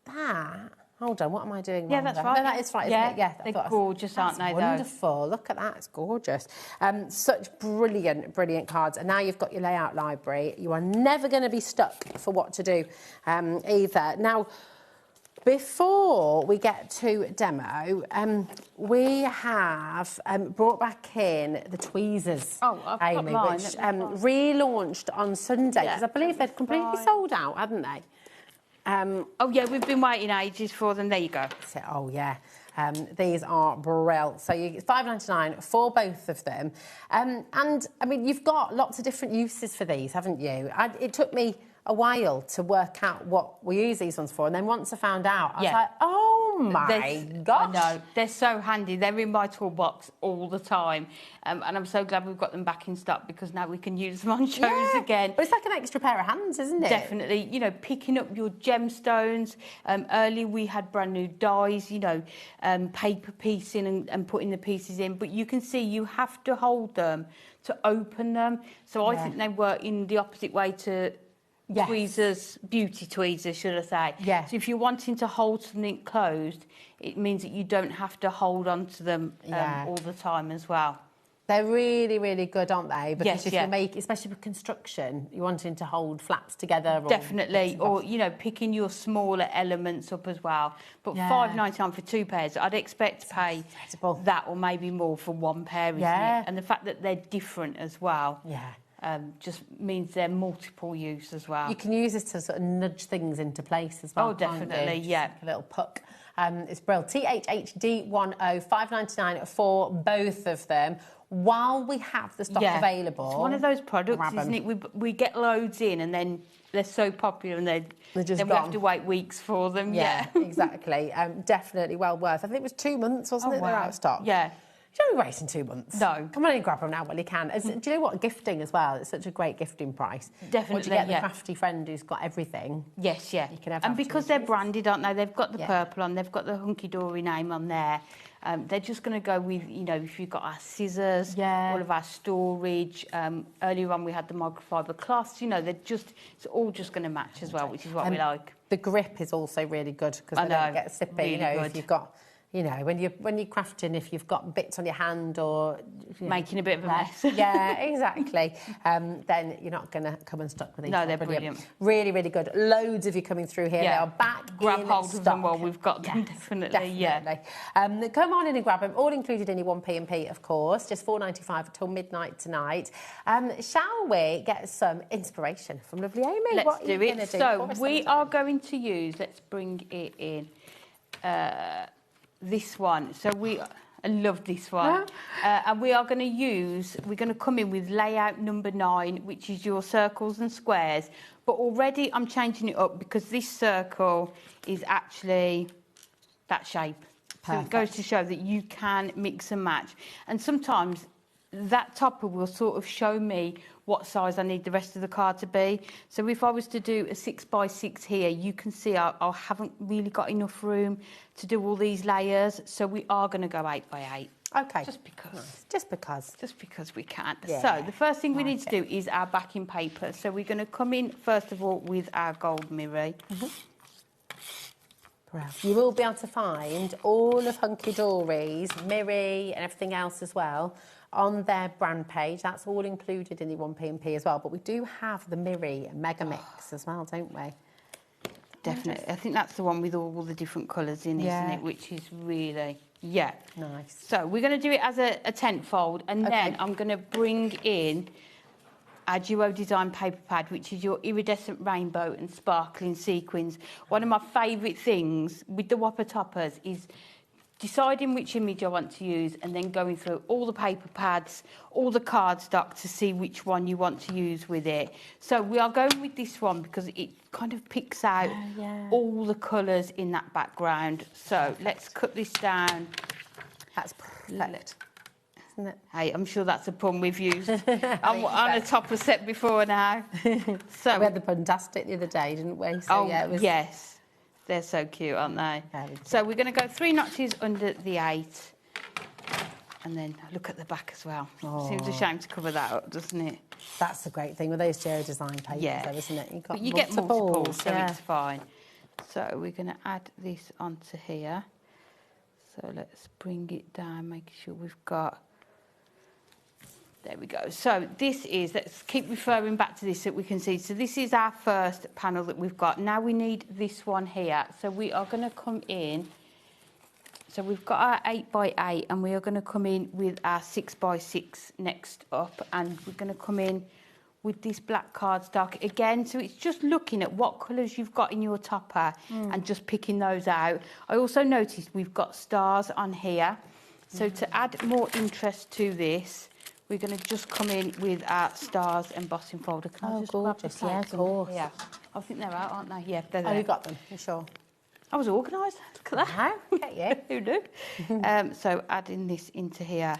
[SPEAKER 16] That. Hold on, what am I doing?
[SPEAKER 2] Yeah,
[SPEAKER 16] wrong
[SPEAKER 2] that's
[SPEAKER 16] there?
[SPEAKER 2] right.
[SPEAKER 16] No, that is right,
[SPEAKER 2] Yeah,
[SPEAKER 16] isn't it? Yeah,
[SPEAKER 2] they're gorgeous, aren't they, though?
[SPEAKER 16] Wonderful. Look at that. It's gorgeous. Such brilliant, brilliant cards. And now you've got your layout library. You are never going to be stuck for what to do either. Now, before we get to demo, we have brought back in the tweezers, Amy,
[SPEAKER 2] mine.
[SPEAKER 16] which relaunched on Sunday, because I believe they'd completely sold out, hadn't they?
[SPEAKER 2] Oh, yeah, we've been waiting ages for them. There you go.
[SPEAKER 16] Oh, yeah. These are brilliant. So it's $5.99 for both of them. And, I mean, you've got lots of different uses for these, haven't you? It took me a while to work out what we use these ones for. And then once I found out, I was like, oh, my gosh.
[SPEAKER 2] I know. They're so handy. They're in my toolbox all the time. And I'm so glad we've got them back in stock because now we can use them on shows again.
[SPEAKER 16] But it's like an extra pair of hands, isn't it?
[SPEAKER 2] Definitely. You know, picking up your gemstones. Earlier we had brand new dies, you know, paper piecing and putting the pieces in. But you can see you have to hold them to open them. So I think they work in the opposite way to tweezers, beauty tweezers, should I say.
[SPEAKER 16] Yeah.
[SPEAKER 2] So if you're wanting to hold something closed, it means that you don't have to hold on to them all the time as well.
[SPEAKER 16] They're really, really good, aren't they? Because
[SPEAKER 2] Yes,
[SPEAKER 16] if you make, especially with construction, you're wanting to hold flaps together. Or
[SPEAKER 2] Definitely, or, you know, picking your smaller elements up as well. But $5.99 for two pairs, I'd expect to pay that or maybe more for one pair, isn't it? And the fact that they're different as well. Just means they're multiple use as well.
[SPEAKER 16] You can use this to sort of nudge things into place as well.
[SPEAKER 2] Oh, definitely,
[SPEAKER 16] Just like a little puck. It's brilliant. THHD10, $5.99 for both of them. While we have the stock available,
[SPEAKER 2] It's one of those products, isn't it? We get loads in and then they're so popular and they're just then we have to wait weeks for them. Yeah,
[SPEAKER 16] exactly. Definitely well worth. I think it was 2 months, wasn't it? They're out of stock.
[SPEAKER 2] Yeah.
[SPEAKER 16] You don't be waiting 2 months.
[SPEAKER 2] No.
[SPEAKER 16] Come on and grab them now while you can. Do you know what? Gifting as well. It's such a great gifting price.
[SPEAKER 2] Definitely,
[SPEAKER 16] Once you get the crafty friend who's got everything.
[SPEAKER 2] Yes, yeah.
[SPEAKER 16] You can have
[SPEAKER 2] and because they're branded, aren't they? They've got the purple on, they've got the hunky-dory name on there. They're just going to go with, you know, if you've got our scissors, all of our storage. Earlier on we had the microfiber cloths, you know, it's all just going to match as well, which is what we like.
[SPEAKER 16] The grip is also really good because they don't get sippy,
[SPEAKER 2] really
[SPEAKER 16] you know,
[SPEAKER 2] good.
[SPEAKER 16] if you've got... You know, when you're crafting, if you've got bits on your hand or...
[SPEAKER 2] Making a bit of a mess.
[SPEAKER 16] Yeah, exactly. Then you're not going to come unstuck with these.
[SPEAKER 2] No, they're brilliant.
[SPEAKER 16] Really, really good. Loads of you coming through here. They are back
[SPEAKER 2] Grab
[SPEAKER 16] in
[SPEAKER 2] hold
[SPEAKER 16] stock.
[SPEAKER 2] of them while we've got them, definitely.
[SPEAKER 16] Come on in and grab them. All included in your 1P&P, of course. Just $4.95 until midnight tonight. Shall we get some inspiration from lovely Amy?
[SPEAKER 2] Let's do it. So we are going to use... Let's bring it in. This one. I love this one. And we are going to we're going to come in with layout number 9, which is your circles and squares. But already I'm changing it up because this circle is actually that shape. So it goes to show that you can mix and match. And sometimes that topper will sort of show me what size I need the rest of the card to be. So if I was to do a 6x6 here, you can see I haven't really got enough room to do all these layers. So we are going to go 8x8.
[SPEAKER 16] Okay.
[SPEAKER 2] Just because.
[SPEAKER 16] Just because.
[SPEAKER 2] Just because we can.
[SPEAKER 16] Yeah.
[SPEAKER 2] So the first thing we need to do is our backing paper. So we're going to come in, first of all, with our gold mirror.
[SPEAKER 16] You will be able to find all of Hunky Dory's, Mirri and everything else as well on their brand page. That's all included in the 1P&P as well. But we do have the Mirri Mega Mix as well, don't we?
[SPEAKER 2] Definitely. I think that's the one with all the different colours in, isn't it? Which is really, nice. So we're going to do it as a tent fold, and then I'm going to bring in our Duo Design paper pad, which is your iridescent rainbow and sparkling sequins. One of my favourite things with the Whopper toppers is deciding which image I want to use and then going through all the paper pads, all the cardstock to see which one you want to use with it. So we are going with this one because it kind of picks out all the colours in that background. So let's cut this down.
[SPEAKER 16] That's perfect. Isn't it?
[SPEAKER 2] Hey, I'm sure that's a pun we've used on a topper set before now. So
[SPEAKER 16] we had the fantastic the other day, didn't we? So, it was...
[SPEAKER 2] yes. They're so cute, aren't they? So we're going to go 3 notches under the 8. And then look at the back as well. Seems a shame to cover that up, doesn't it?
[SPEAKER 16] That's the great thing with those Duo Design papers, though, isn't it?
[SPEAKER 2] But you get multiples, so it's fine. So we're going to add this onto here. So let's bring it down, making sure we've got... There we go. So this is, let's keep referring back to this so we can see. So this is our first panel that we've got. Now we need this one here. So we are going to come in. So we've got our 8x8 and we are going to come in with our 6x6 next up. And we're going to come in with this black cardstock again. So it's just looking at what colours you've got in your topper and just picking those out. I also noticed we've got stars on here. So to add more interest to this, we're going to just come in with our stars embossing folder. Can I just
[SPEAKER 16] gorgeous.
[SPEAKER 2] grab the
[SPEAKER 16] Yeah, of course.
[SPEAKER 2] Yeah. I think they're out, aren't they? Yeah, they're there.
[SPEAKER 16] Oh, you got them, you sure?
[SPEAKER 2] I was organised. Look at that.
[SPEAKER 16] Okay,
[SPEAKER 2] Who knew? So adding this into here.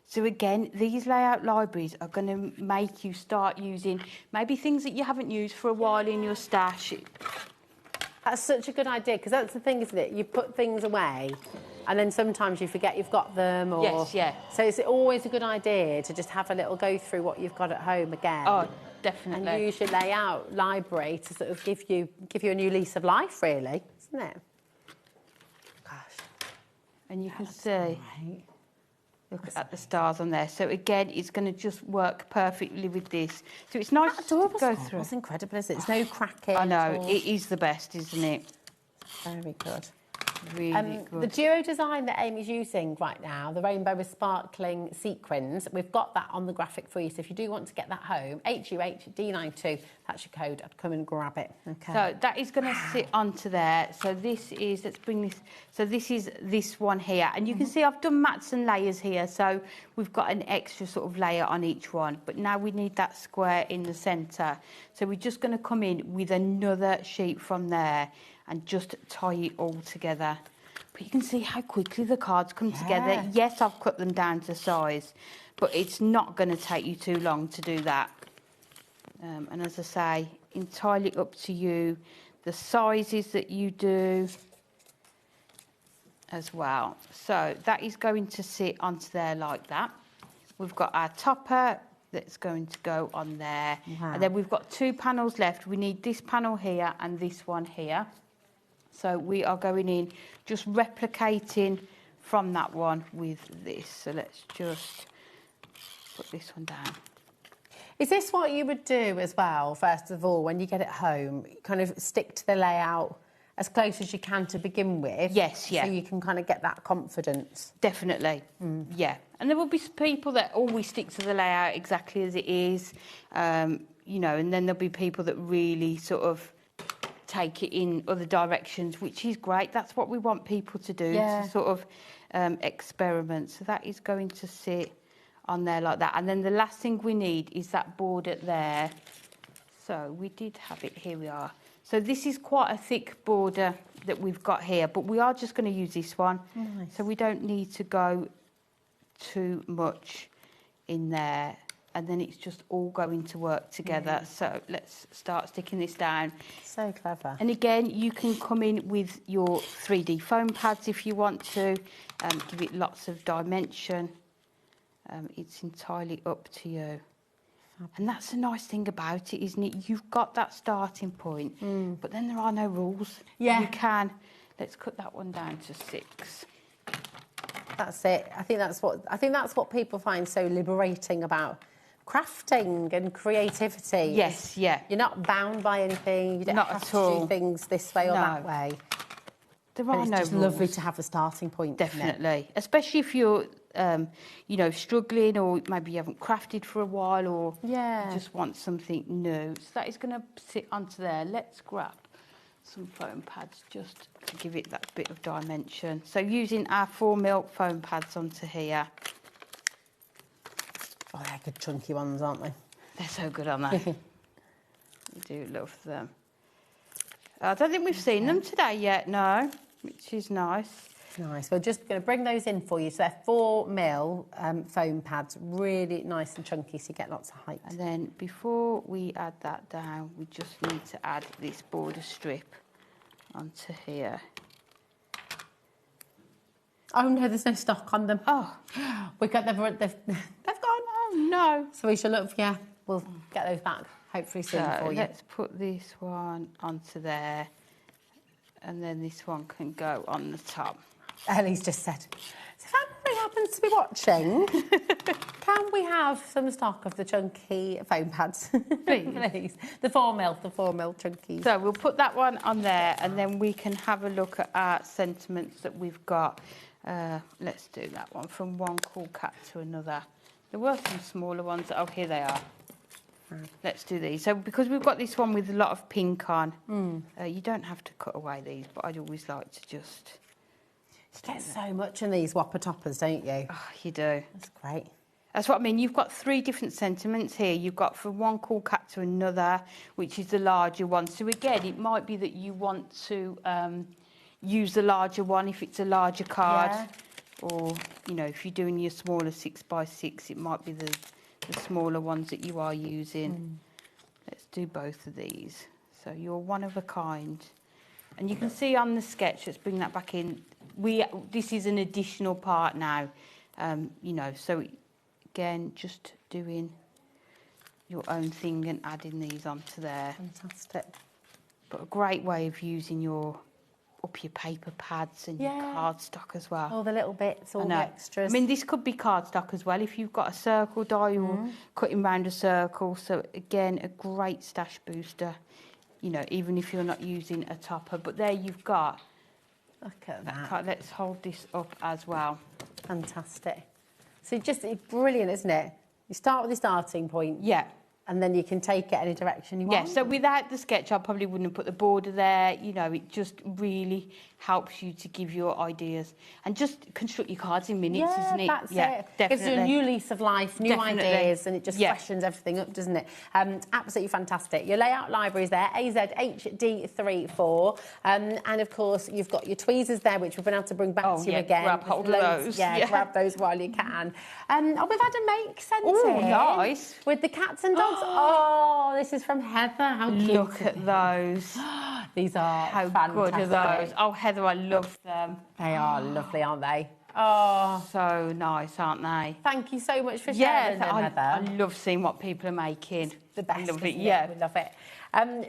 [SPEAKER 2] So again, these layout libraries are going to make you start using maybe things that you haven't used for a while in your stash.
[SPEAKER 16] That's such a good idea, because that's the thing, isn't it? You put things away and then sometimes you forget you've got them. Or...
[SPEAKER 2] Yes, yeah.
[SPEAKER 16] So it's always a good idea to just have a little go through what you've got at home again.
[SPEAKER 2] Oh, definitely.
[SPEAKER 16] And use your layout library to sort of give you a new lease of life, really, isn't it? Gosh.
[SPEAKER 2] And you can see... Look at the stars on there. So again, it's going to just work perfectly with this. So it's nice to go through.
[SPEAKER 16] It's incredible, isn't it? It's no cracking.
[SPEAKER 2] I know, it is the best, isn't it?
[SPEAKER 16] Very good.
[SPEAKER 2] Really good.
[SPEAKER 16] The Duo Design that Amy's using right now, the rainbow with sparkling sequins, we've got that on the graphic for you. So if you do want to get that home, HUHD92, that's your code. I'd come and grab it. Okay.
[SPEAKER 2] So that is going to sit onto there. So this is, let's bring this, so this is this one here. And you can see I've done mats and layers here. So we've got an extra sort of layer on each one. But now we need that square in the centre. So we're just going to come in with another sheet from there and just tie it all together. But you can see how quickly the cards come together. Yes, I've cut them down to size, but it's not going to take you too long to do that. And as I say, entirely up to you, the sizes that you do as well. So that is going to sit onto there like that. We've got our topper that's going to go on there.
[SPEAKER 16] Wow.
[SPEAKER 2] And then we've got 2 panels left. We need this panel here and this one here. So we are going in, just replicating from that one with this. So let's just put this one down.
[SPEAKER 16] Is this what you would do as well, first of all, when you get it home? Kind of stick to the layout as close as you can to begin with?
[SPEAKER 2] Yes, yeah.
[SPEAKER 16] So you can kind of get that confidence?
[SPEAKER 2] Definitely, yeah. And there will be people that always stick to the layout exactly as it is, you know, and then there'll be people that really sort of take it in other directions, which is great. That's what we want people to do, to sort of experiment. So that is going to sit on there like that. And then the last thing we need is that border there. So we did have it, here we are. So this is quite a thick border that we've got here, but we are just going to use this one. Nice. So we don't need to go too much in there. and then it's just all going to work together. So let's start sticking this down.
[SPEAKER 16] So clever.
[SPEAKER 2] And again, you can come in with your 3D foam pads if you want to, give it lots of dimension. It's entirely up to you. And that's the nice thing about it, isn't it? You've got that starting point, but then there are no rules.
[SPEAKER 16] Yeah.
[SPEAKER 2] You can. Let's cut that one down to 6.
[SPEAKER 16] That's it. I think that's what people find so liberating about crafting and creativity.
[SPEAKER 2] Yes, yeah.
[SPEAKER 16] You're not bound by anything. You don't have to do things this way or that way.
[SPEAKER 2] There are
[SPEAKER 16] it's
[SPEAKER 2] no
[SPEAKER 16] just
[SPEAKER 2] rules.
[SPEAKER 16] lovely to have a starting point.
[SPEAKER 2] Definitely, especially if you're, struggling, or maybe you haven't crafted for a while, or you just want something new. So that is going to sit onto there. Let's grab some foam pads just to give it that bit of dimension. So using our 4mm foam pads onto here.
[SPEAKER 16] Oh, they're good chunky ones, aren't they?
[SPEAKER 2] They're so good, aren't they? I do love them. I don't think we've seen them today yet, no, which is nice.
[SPEAKER 16] Nice. We're just going to bring those in for you. So they're 4mm foam pads, really nice and chunky, so you get lots of height.
[SPEAKER 2] And then before we add that down, we just need to add this border strip onto here.
[SPEAKER 16] Oh no, there's no stock on them.
[SPEAKER 2] Oh,
[SPEAKER 16] they've gone.
[SPEAKER 2] Oh no.
[SPEAKER 16] So we shall look. Yeah, we'll get those back hopefully soon for you.
[SPEAKER 2] Let's put this one onto there, and then this one can go on the top.
[SPEAKER 16] Ellie's just said, if anybody happens to be watching, can we have some stock of the chunky foam pads? Please. The 4mm chunkies.
[SPEAKER 2] So we'll put that one on there, and then we can have a look at our sentiments that we've got. Let's do that one, from one cool cat to another. There were some smaller ones. Oh, here they are. Let's do these. So because we've got this one with a lot of pink on, you don't have to cut away these, but I'd always like to just...
[SPEAKER 16] You get so much in these whopper toppers, don't you?
[SPEAKER 2] Oh, you do.
[SPEAKER 16] That's great.
[SPEAKER 2] That's what I mean. You've got 3 different sentiments here. You've got from one cool cat to another, which is the larger one. So again, it might be that you want to use the larger one if it's a larger card.
[SPEAKER 16] Yeah.
[SPEAKER 2] Or, if you're doing your smaller 6x6, it might be the smaller ones that you are using. Let's do both of these. So you're one of a kind. And you can see on the sketch, let's bring that back in, this is an additional part now, so again, just doing your own thing and adding these onto there.
[SPEAKER 16] Fantastic.
[SPEAKER 2] But a great way of using your paper pads and your cardstock as well.
[SPEAKER 16] All the little bits, all the extras.
[SPEAKER 2] I mean, this could be cardstock as well if you've got a circle die or cutting round a circle. So again, a great stash booster, even if you're not using a topper. But there you've got.
[SPEAKER 16] Look at that.
[SPEAKER 2] Let's hold this up as well.
[SPEAKER 16] Fantastic. So it's brilliant, isn't it? You start with the starting point.
[SPEAKER 2] Yeah.
[SPEAKER 16] And then you can take it any direction you want.
[SPEAKER 2] Yeah, so without the sketch, I probably wouldn't have put the border there. It just really helps you to give your ideas. And just construct your cards in minutes, isn't it?
[SPEAKER 16] That's
[SPEAKER 2] it.
[SPEAKER 16] Definitely. Gives you a new lease of life, new ideas, and it just freshens everything up, doesn't it? Absolutely fantastic. Your layout library is there, AZHD34. And of course, you've got your tweezers there, which we've been able to bring back to you again.
[SPEAKER 2] Grab hold of those.
[SPEAKER 16] Yeah, grab those while you can. We've had a make centre.
[SPEAKER 2] Oh, nice.
[SPEAKER 16] With the cats and dogs. Oh, this is from Heather. How cute.
[SPEAKER 2] Look at those.
[SPEAKER 16] These are
[SPEAKER 2] fantastic. Good are those? Oh, Heather, I love them.
[SPEAKER 16] They are lovely, aren't they? Oh,
[SPEAKER 2] so nice, aren't they?
[SPEAKER 16] Thank you so much for sharing them, Heather.
[SPEAKER 2] I love seeing what people are making.
[SPEAKER 16] The best,
[SPEAKER 2] I love it.
[SPEAKER 16] We love it.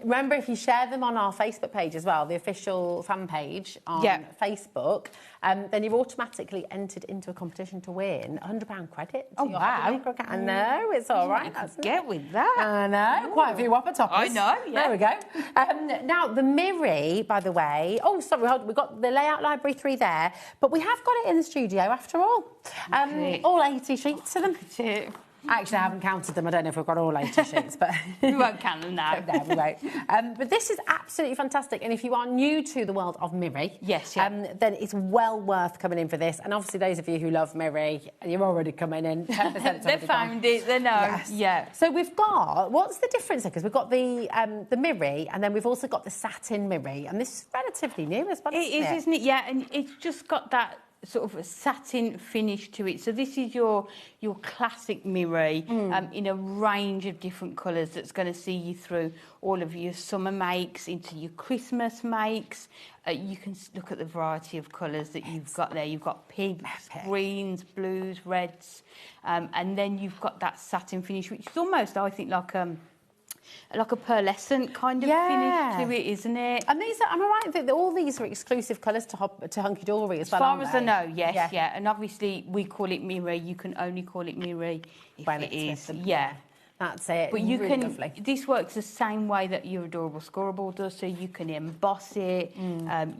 [SPEAKER 16] Remember, if you share them on our Facebook page as well, the official fan page on Facebook, then you've automatically entered into a competition to win £100 credit.
[SPEAKER 2] Oh, wow.
[SPEAKER 16] I know, it's all right.
[SPEAKER 2] Get with that.
[SPEAKER 16] I know, quite a few whopper toppers.
[SPEAKER 2] I know, yeah.
[SPEAKER 16] There we go. Now, the Miri, by the way, we've got the layout library 3 there, but we have got it in the studio after all. All 80 sheets of them. Actually, I haven't counted them. I don't know if we've got all 80 sheets, but...
[SPEAKER 2] We won't count them now.
[SPEAKER 16] No, we won't. But this is absolutely fantastic. And if you are new to the world of Miri, then it's well worth coming in for this. And obviously, those of you who love Miri, you're already coming in. 10%
[SPEAKER 2] They found it. They know.
[SPEAKER 16] Yes. Yeah. So we've got... What's the difference? Because we've got the Miri, and then we've also got the satin Miri. And this is relatively new as well,
[SPEAKER 2] It is, isn't it? Yeah, and it's just got that sort of a satin finish to it. So this is your classic mirror in a range of different colours that's going to see you through all of your summer makes into your Christmas makes. You can look at the variety of colours that you've got there. You've got pinks, greens, blues, reds, and then you've got that satin finish, which is almost, I think, like a pearlescent kind of finish to it, isn't it?
[SPEAKER 16] And these are, am I right that all these are exclusive colours to Hunky Dory as well?
[SPEAKER 2] As far as I know, yes, yeah. And obviously we call it mirror. You can only call it mirror if
[SPEAKER 16] when
[SPEAKER 2] it
[SPEAKER 16] it's
[SPEAKER 2] is. Yeah.
[SPEAKER 16] That's it.
[SPEAKER 2] But you
[SPEAKER 16] really
[SPEAKER 2] can.
[SPEAKER 16] Lovely.
[SPEAKER 2] This works the same way that your Adorable Scoreable does. So you can emboss it.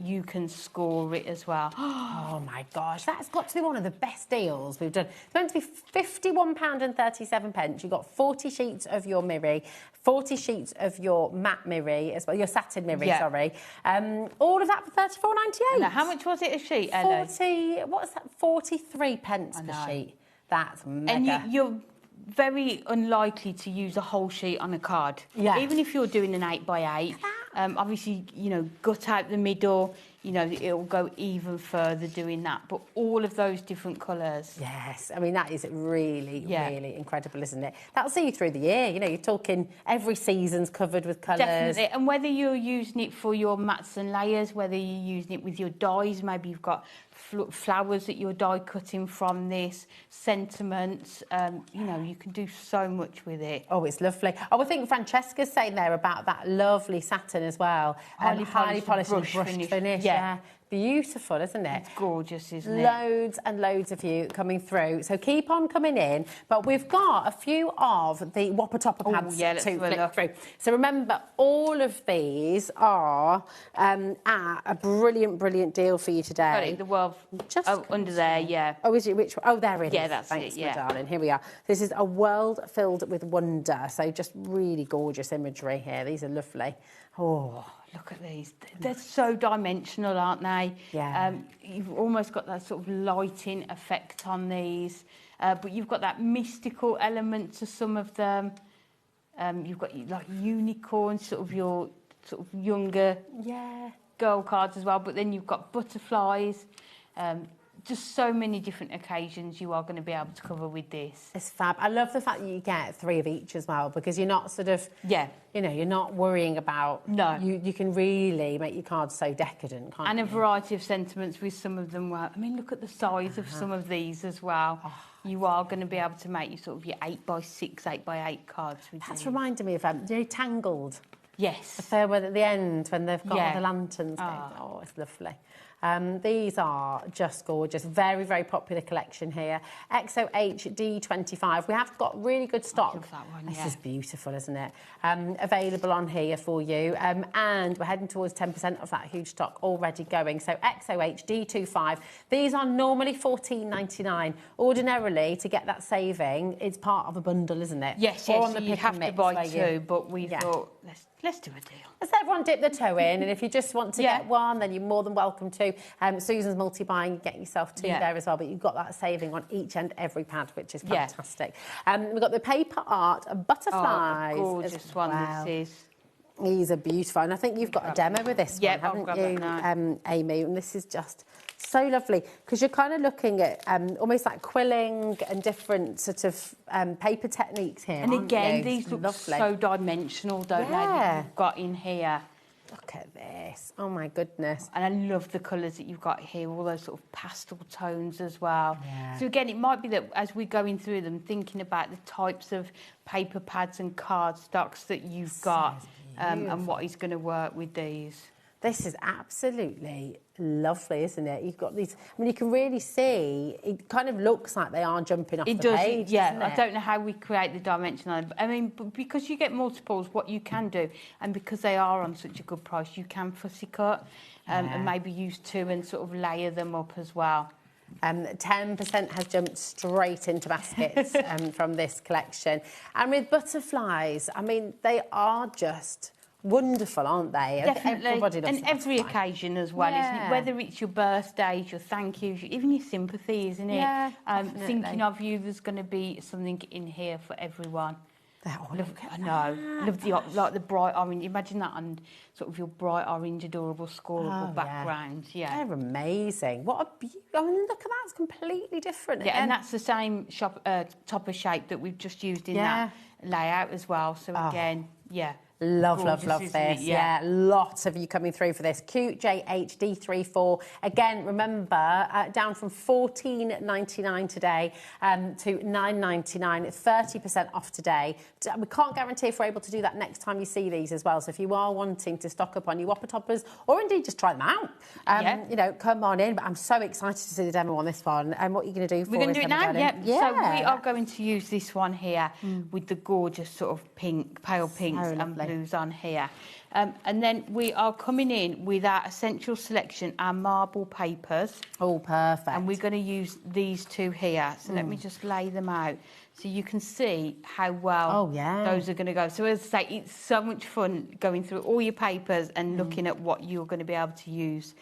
[SPEAKER 2] You can score it as well.
[SPEAKER 16] Oh my gosh, that's got to be one of the best deals we've done. It's going to be £51.37. You've got 40 sheets of your mirror, 40 sheets of your matte mirror as well, your satin mirror. Sorry. All of that for £34.98.
[SPEAKER 2] How much was it a sheet, Ellen?
[SPEAKER 16] 43 pence per sheet. That's mega.
[SPEAKER 2] And you're very unlikely to use a whole sheet on a card.
[SPEAKER 16] Yeah.
[SPEAKER 2] Even if you're doing an 8x8, obviously, gut out the middle, it'll go even further doing that. But all of those different colours.
[SPEAKER 16] Yes, I mean, that is really, really incredible, isn't it? That'll see you through the year. You're talking every season's covered with colours.
[SPEAKER 2] Definitely. And whether you're using it for your mats and layers, whether you're using it with your dies, maybe you've got flowers that you're die cutting from this, sentiments, you can do so much with it.
[SPEAKER 16] Oh, it's lovely. Oh, I think Francesca's saying there about that lovely satin as well. Highly polished and brushed finish. Yeah. Beautiful, isn't it?
[SPEAKER 2] It's gorgeous, isn't it?
[SPEAKER 16] Loads and loads of you coming through. So keep on coming in. But we've got a few of the Whopper Topper pads to flick through. So remember, all of these are at a brilliant deal for you today.
[SPEAKER 2] The world just under there, yeah.
[SPEAKER 16] Oh, is it? Which one? Oh, there it is.
[SPEAKER 2] Yeah, that's
[SPEAKER 16] Thanks,
[SPEAKER 2] it, yeah.
[SPEAKER 16] my darling. Here we are. This is a world filled with wonder. So just really gorgeous imagery here. These are lovely. Oh,
[SPEAKER 2] look at these. They're so dimensional, aren't they?
[SPEAKER 16] Yeah.
[SPEAKER 2] You've almost got that sort of lighting effect on these, but you've got that mystical element to some of them. You've got like unicorns, sort of your sort of younger girl cards as well, but then you've got butterflies. Just so many different occasions you are going to be able to cover with this.
[SPEAKER 16] It's fab. I love the fact that you get 3 of each as well, because you're not sort of, you're not worrying about...
[SPEAKER 2] No.
[SPEAKER 16] You can really make your cards so decadent, can't you?
[SPEAKER 2] And a variety of sentiments with some of them. I mean, look at the size of some of these as well. You are going to be able to make your sort of your 8x6, 8x8 cards with
[SPEAKER 16] That's reminding me of, Tangled.
[SPEAKER 2] Yes.
[SPEAKER 16] The fair one at the end when they've got all the lanterns. Oh, it's lovely. These are just gorgeous. Very, very popular collection here. XOHD25. We have got really good stock.
[SPEAKER 2] I love that one,
[SPEAKER 16] This is beautiful, isn't it? Available on here for you. And we're heading towards 10% of that huge stock already going. So XOHD25. These are normally $14.99. Ordinarily, to get that saving, it's part of a bundle, isn't it?
[SPEAKER 2] Yes,
[SPEAKER 16] or
[SPEAKER 2] yes.
[SPEAKER 16] on the
[SPEAKER 2] You have to buy two, but we thought, let's do a deal.
[SPEAKER 16] Let's everyone dip the toe in, and if you just want to get one, then you're more than welcome to. Susan's multi-buying, get yourself two there as well, but you've got that saving on each and every pad, which is fantastic. We've got the paper art butterflies.
[SPEAKER 2] Oh, gorgeous one this is.
[SPEAKER 16] These are beautiful, and I think you've got a demo with this one, haven't you, Amy? And this is just so lovely, because you're kind of looking at almost like quilling and different sort of paper techniques here.
[SPEAKER 2] And again, these
[SPEAKER 16] look
[SPEAKER 2] look so dimensional, don't they? That you've got in here.
[SPEAKER 16] Look at this. Oh, my goodness.
[SPEAKER 2] And I love the colours that you've got here, all those sort of pastel tones as well. So again, it might be that as we're going through them, thinking about the types of paper pads and card stocks that you've got and what is going to work with these.
[SPEAKER 16] This is absolutely lovely, isn't it? You've got these... I mean, you can really see... It kind of looks like they are jumping off the page, doesn't it?
[SPEAKER 2] I don't know how we create the dimension on it. I mean, because you get multiples, what you can do, and because they are on such a good price, you can fussy cut and maybe use two and sort of layer them up as well.
[SPEAKER 16] 10% has jumped straight into baskets from this collection. And with butterflies, I mean, they are just... wonderful, aren't they?
[SPEAKER 2] Definitely.
[SPEAKER 16] Everybody loves
[SPEAKER 2] and every occasion as well, isn't it? Whether it's your birthdays, your thank yous, even your sympathy, isn't it?
[SPEAKER 16] Yeah,
[SPEAKER 2] thinking of you, there's going to be something in here for everyone. I know. Love the like the bright orange. Imagine that on sort of your bright orange, adorable, scoreable background. Yeah.
[SPEAKER 16] They're amazing. What a I mean, look at that. It's completely different.
[SPEAKER 2] Yeah, and that's the same topper shape that we've just used in that layout as well. So again,
[SPEAKER 16] Love this. Yeah, lots of you coming through for this. Cute JHD34. Again, remember, down from $14.99 today to $9.99. 30% off today. We can't guarantee if we're able to do that next time you see these as well. So if you are wanting to stock up on your whopper toppers, or indeed just try them out, you know, come on in. But I'm so excited to see the demo on this one. And what are you going to do for us?
[SPEAKER 2] We're going to do it now, So we are going to use this one here with the gorgeous sort of pink, pale pinks and blues on here. And then we are coming in with our essential selection, our marble papers.
[SPEAKER 16] Oh, perfect.
[SPEAKER 2] And we're going to use these two here. So let me just lay them out so you can see how well those are going to go. So as I say, it's so much fun going through all your papers and looking at what you're going to be able to use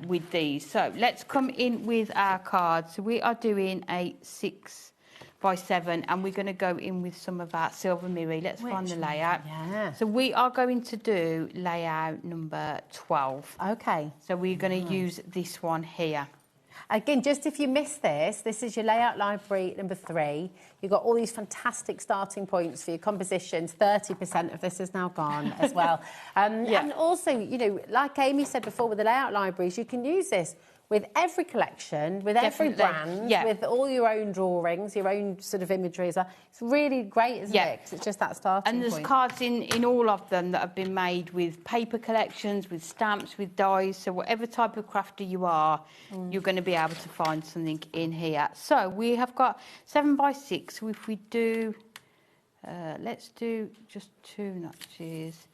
[SPEAKER 2] with these. So let's come in with our cards. So we are doing a 6x7 and we're going to go in with some of our silver mirror. Let's find the layout. So we are going to do layout number 12.
[SPEAKER 16] Okay.
[SPEAKER 2] So we're going to use this one here.
[SPEAKER 16] Again, just if you missed this is your layout library number 3. You've got all these fantastic starting points for your compositions. 30% of this is now gone as well. And also, you know, like Amy said before with the layout libraries, you can use this with every collection, with every brand, with all your own drawings, your own sort of imagery as well. It's really great, isn't it? 'Cause it's just that starting
[SPEAKER 2] And there's
[SPEAKER 16] point.
[SPEAKER 2] cards in all of them that have been made with paper collections, with stamps, with dies. So whatever type of crafter you are, you're going to be able to find something in here. So we have got 7x6. So if we do, let's do just 2 notches,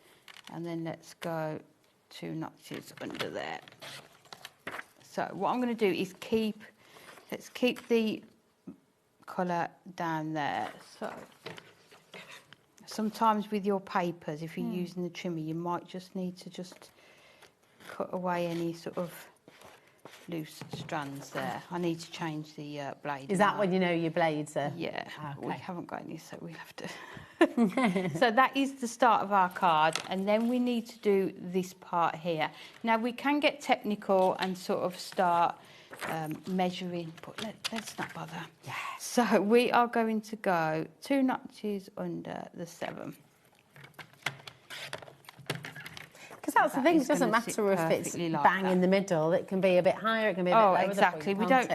[SPEAKER 2] and then let's go 2 notches under there. So what I'm going to do is let's keep the colour down there. So sometimes with your papers, if you're using the trimmer, you might just need to just cut away any sort of loose strands there. I need to change the blade.
[SPEAKER 16] Is that when you know your blades are?
[SPEAKER 2] Yeah, we haven't got any, so we have to. So that is the start of our card, and then we need to do this part here. Now we can get technical and sort of start measuring, but let's not bother.
[SPEAKER 16] Yeah.
[SPEAKER 2] So we are going to go 2 notches under the 7.
[SPEAKER 16] Because that's the thing, it doesn't matter if it's bang in the middle. It can be a bit higher, it can be a bit lower.
[SPEAKER 2] Exactly. We don't.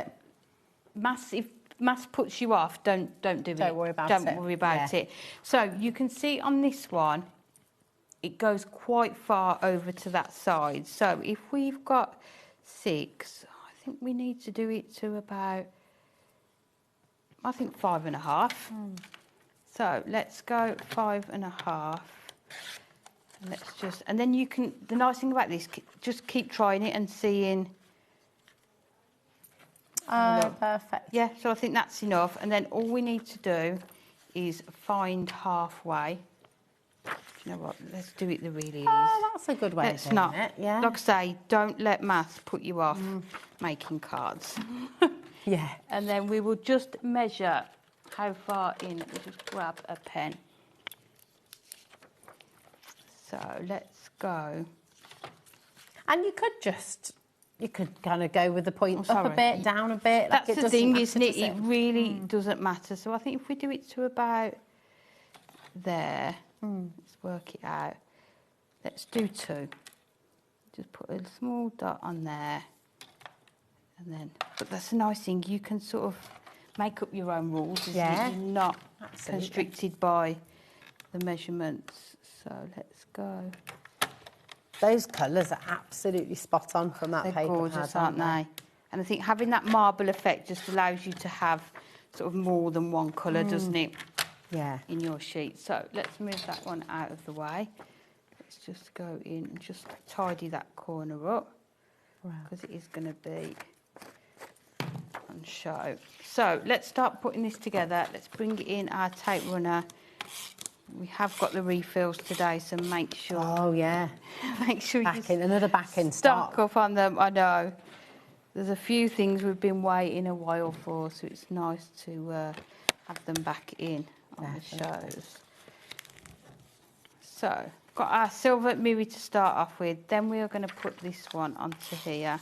[SPEAKER 2] If mass puts you off, don't do it.
[SPEAKER 16] Don't worry about
[SPEAKER 2] it. So you can see on this one, it goes quite far over to that side. So if we've got 6, I think we need to do it to about, I think 5.5. So let's go 5.5. Let's just, and then you can, the nice thing about this, just keep trying it and seeing.
[SPEAKER 16] Oh, perfect.
[SPEAKER 2] Yeah, so I think that's enough. And then all we need to do is find halfway. Do you know what? Let's do it the really easy.
[SPEAKER 16] Oh, that's a good way of doing it. Yeah.
[SPEAKER 2] Like I say, don't let maths put you off making cards.
[SPEAKER 16] Yeah.
[SPEAKER 2] And then we will just measure how far in. We'll just grab a pen. So let's go.
[SPEAKER 16] And you could kind of go with the point up a bit, down a bit.
[SPEAKER 2] That's the thing, isn't it? It really doesn't matter. So I think if we do it to about there, let's work it out. Let's do 2. Just put a small dot on there. And then, but that's a nice thing. You can sort of make up your own rules, isn't it? You're not constricted by the measurements. So let's go.
[SPEAKER 16] Those colours are absolutely spot on from that paper.
[SPEAKER 2] They're gorgeous, aren't they? And I think having that marble effect just allows you to have sort of more than one colour, doesn't it?
[SPEAKER 16] Yeah.
[SPEAKER 2] In your sheet. So let's move that one out of the way. Let's just go in and just tidy that corner up because it is going to be on show. So let's start putting this together. Let's bring in our tape runner. We have got the refills today, so make sure.
[SPEAKER 16] Oh yeah.
[SPEAKER 2] Make sure
[SPEAKER 16] another back in
[SPEAKER 2] stock up on them. I know. There's a few things we've been waiting a while for, so it's nice to have them back in on the shows. So, got our silver mirror to start off with. Then we are going to put this one onto here.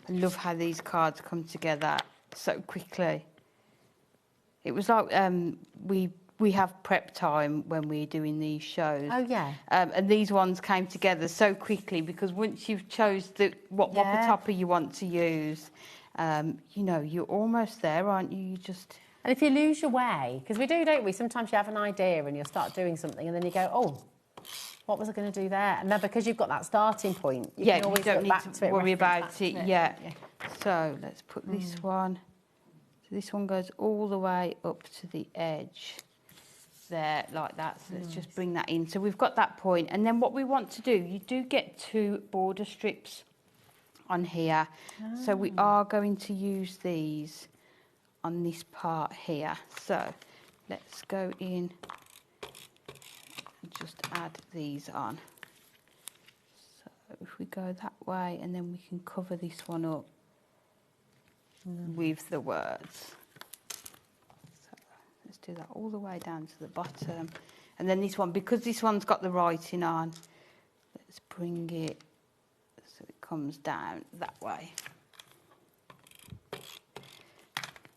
[SPEAKER 2] I love how these cards come together so quickly. It was like we have prep time when we're doing these shows.
[SPEAKER 16] Oh, yeah.
[SPEAKER 2] And these ones came together so quickly because once you've chose what whopper topper you want to use, you know, you're almost there, aren't you? You just...
[SPEAKER 16] And if you lose your way, because we do, don't we? Sometimes you have an idea and you'll start doing something and then you go, oh, what was I going to do there? And then because you've got that starting point, you can always
[SPEAKER 2] you don't
[SPEAKER 16] look back
[SPEAKER 2] need
[SPEAKER 16] to
[SPEAKER 2] to
[SPEAKER 16] it,
[SPEAKER 2] worry
[SPEAKER 16] reference
[SPEAKER 2] about it.
[SPEAKER 16] back to
[SPEAKER 2] Yeah. So let's put this one. So this one goes all the way up to the edge there, like that. So let's just bring that in. So we've got that point. And then what we want to do, you do get 2 border strips on here. So we are going to use these on this part here. So let's go in and just add these on. So if we go that way, and then we can cover this one up with the words. So let's do that all the way down to the bottom. And then this one, because this one's got the writing on, let's bring it so it comes down that way.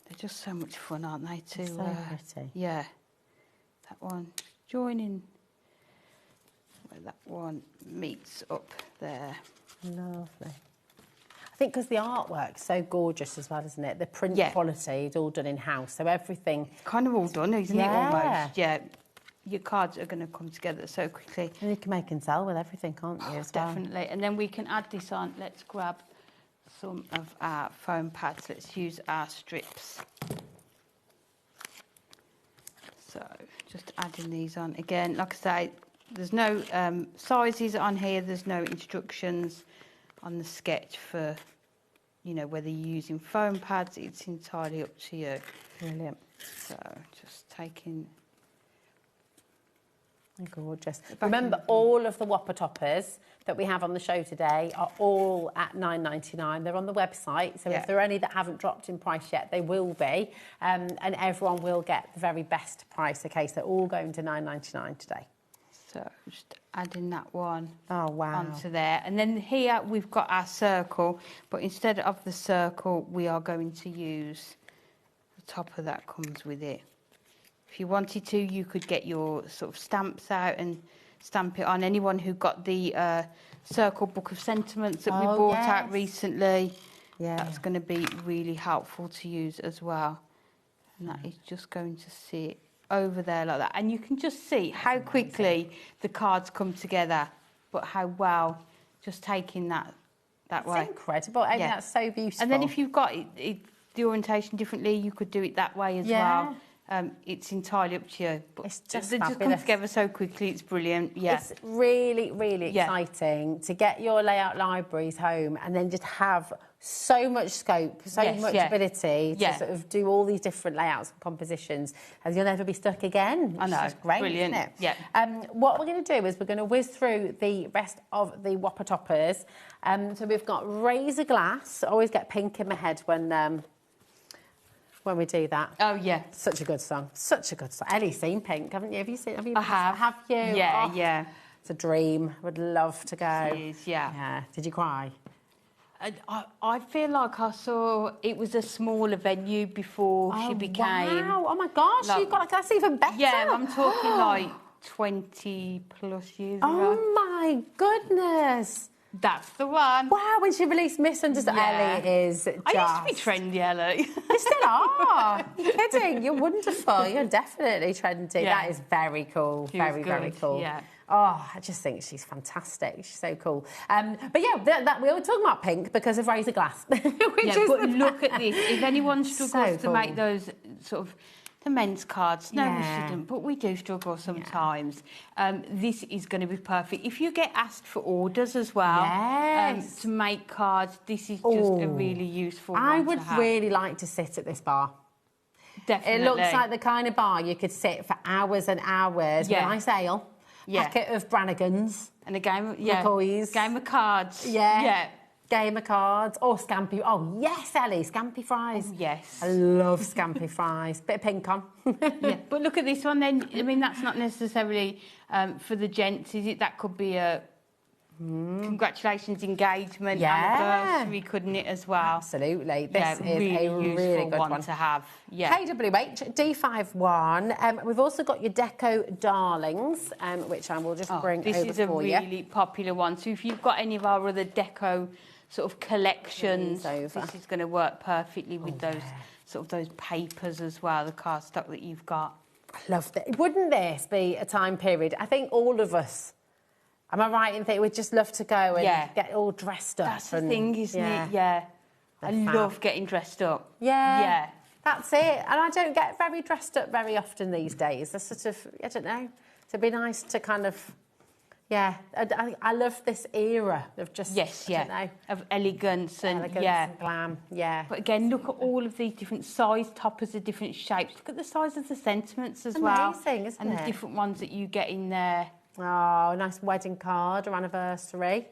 [SPEAKER 2] They're just so much fun, aren't they? To
[SPEAKER 16] so pretty.
[SPEAKER 2] Yeah. That one joining where that one meets up there.
[SPEAKER 16] Lovely. I think because the artwork's so gorgeous as well, isn't it? The print quality is all done in-house, so everything...
[SPEAKER 2] It's kind of all done, isn't it, almost? Yeah. Your cards are going to come together so quickly.
[SPEAKER 16] And you can make and sell with everything, can't you, as well?
[SPEAKER 2] Definitely. And then we can add this on. Let's grab some of our foam pads. Let's use our strips. So just adding these on. Again, like I say, there's no sizes on here. There's no instructions on the sketch for, you know, whether you're using foam pads. It's entirely up to you.
[SPEAKER 16] Brilliant.
[SPEAKER 2] So just taking...
[SPEAKER 16] Gorgeous. Remember, all of the whopper toppers that we have on the show today are all at $9.99. They're on the website, so if there are any that haven't dropped in price yet, they will be. And everyone will get the very best price. Okay, so they're all going to $9.99 today.
[SPEAKER 2] So just adding that one
[SPEAKER 16] onto
[SPEAKER 2] there. And then here we've got our circle, but instead of the circle, we are going to use the topper that comes with it. If you wanted to, you could get your sort of stamps out and stamp it on. Anyone who got the Circle Book of Sentiments that we brought out recently, that's going to be really helpful to use as well. And that is just going to sit over there like that. And you can just see how quickly the cards come together, but how well just taking that way.
[SPEAKER 16] It's incredible. I think that's so beautiful.
[SPEAKER 2] And then if you've got the orientation differently, you could do it that way as well. It's entirely up to you. But
[SPEAKER 16] it's just
[SPEAKER 2] they just come together so quickly. It's brilliant. Yeah,
[SPEAKER 16] it's really, really exciting to get your layout libraries home and then just have so much scope, so much ability to sort of do all these different layouts and compositions, and you'll never be stuck again.
[SPEAKER 2] I know,
[SPEAKER 16] it's great,
[SPEAKER 2] brilliant.
[SPEAKER 16] Isn't it?
[SPEAKER 2] Yeah.
[SPEAKER 16] What we're going to do is we're going to whiz through the rest of the whopper toppers. So we've got Razor Glass. I always get pink in my head when we do that.
[SPEAKER 2] Oh, yeah.
[SPEAKER 16] Such a good song. Such a good song. Ellie's seen Pink, haven't you? Have you seen it?
[SPEAKER 2] I have.
[SPEAKER 16] Have you?
[SPEAKER 2] Yeah, yeah.
[SPEAKER 16] It's a dream. Would love to go.
[SPEAKER 2] It is, yeah.
[SPEAKER 16] Did you cry?
[SPEAKER 2] I feel like I saw it was a smaller venue before she became...
[SPEAKER 16] Wow. Oh, my gosh. You've got, that's even better.
[SPEAKER 2] Yeah, I'm talking like 20 plus years ago.
[SPEAKER 16] Oh, my goodness.
[SPEAKER 2] That's the one.
[SPEAKER 16] Wow, when she released Misunderstood, Ellie is just...
[SPEAKER 2] I used to be trendy, Ellie.
[SPEAKER 16] You still are. You're kidding. You're wonderful. You're definitely trendy.
[SPEAKER 2] Yeah.
[SPEAKER 16] That is very cool. Very, very cool.
[SPEAKER 2] Yeah.
[SPEAKER 16] Oh, I just think she's fantastic. She's so cool. But yeah, we were talking about Pink because of Razor Glass.
[SPEAKER 2] But look at this. If anyone struggles to make those sort of the men's cards, no, we shouldn't, but we do struggle sometimes. This is going to be perfect. If you get asked for orders as well to make cards, this is just a really useful one
[SPEAKER 16] I would
[SPEAKER 2] to have.
[SPEAKER 16] really like to sit at this bar.
[SPEAKER 2] Definitely.
[SPEAKER 16] It looks like the kind of bar you could sit for hours and hours with a nice ale, packet of Brannigans,
[SPEAKER 2] and a game of
[SPEAKER 16] McCoys,
[SPEAKER 2] game of cards.
[SPEAKER 16] Yeah. Gamer cards or scampi. Oh, yes, Ellie, scampi fries.
[SPEAKER 2] Oh, yes.
[SPEAKER 16] I love scampi fries. Bit of pink on.
[SPEAKER 2] Yeah, but look at this one then. I mean, that's not necessarily for the gents, is it? That could be a congratulations engagement anniversary, couldn't it, as well?
[SPEAKER 16] Absolutely. This is
[SPEAKER 2] really
[SPEAKER 16] a really good one
[SPEAKER 2] to have. Yeah.
[SPEAKER 16] KWH D51. We've also got your Deco Darlings, which I will just bring over for you.
[SPEAKER 2] This is a really popular one. So if you've got any of our other Deco sort of collections, this is going to work perfectly with those sort of those papers as well, the cardstock that you've got.
[SPEAKER 16] I love that. Wouldn't this be a time period? I think all of us, am I right in thinking we'd just love to go and get all dressed up?
[SPEAKER 2] That's the thing, isn't it? Yeah. I love getting dressed up.
[SPEAKER 16] Yeah.
[SPEAKER 2] Yeah.
[SPEAKER 16] That's it. And I don't get very dressed up very often these days. I sort of, I don't know. It'd be nice to kind of, I love this era of just, I don't know.
[SPEAKER 2] Of elegance and,
[SPEAKER 16] and glam,
[SPEAKER 2] But again, look at all of these different size toppers of different shapes. Look at the size of the sentiments as well.
[SPEAKER 16] Amazing, isn't it?
[SPEAKER 2] And the different ones that you get in there.
[SPEAKER 16] Oh, nice wedding card or anniversary.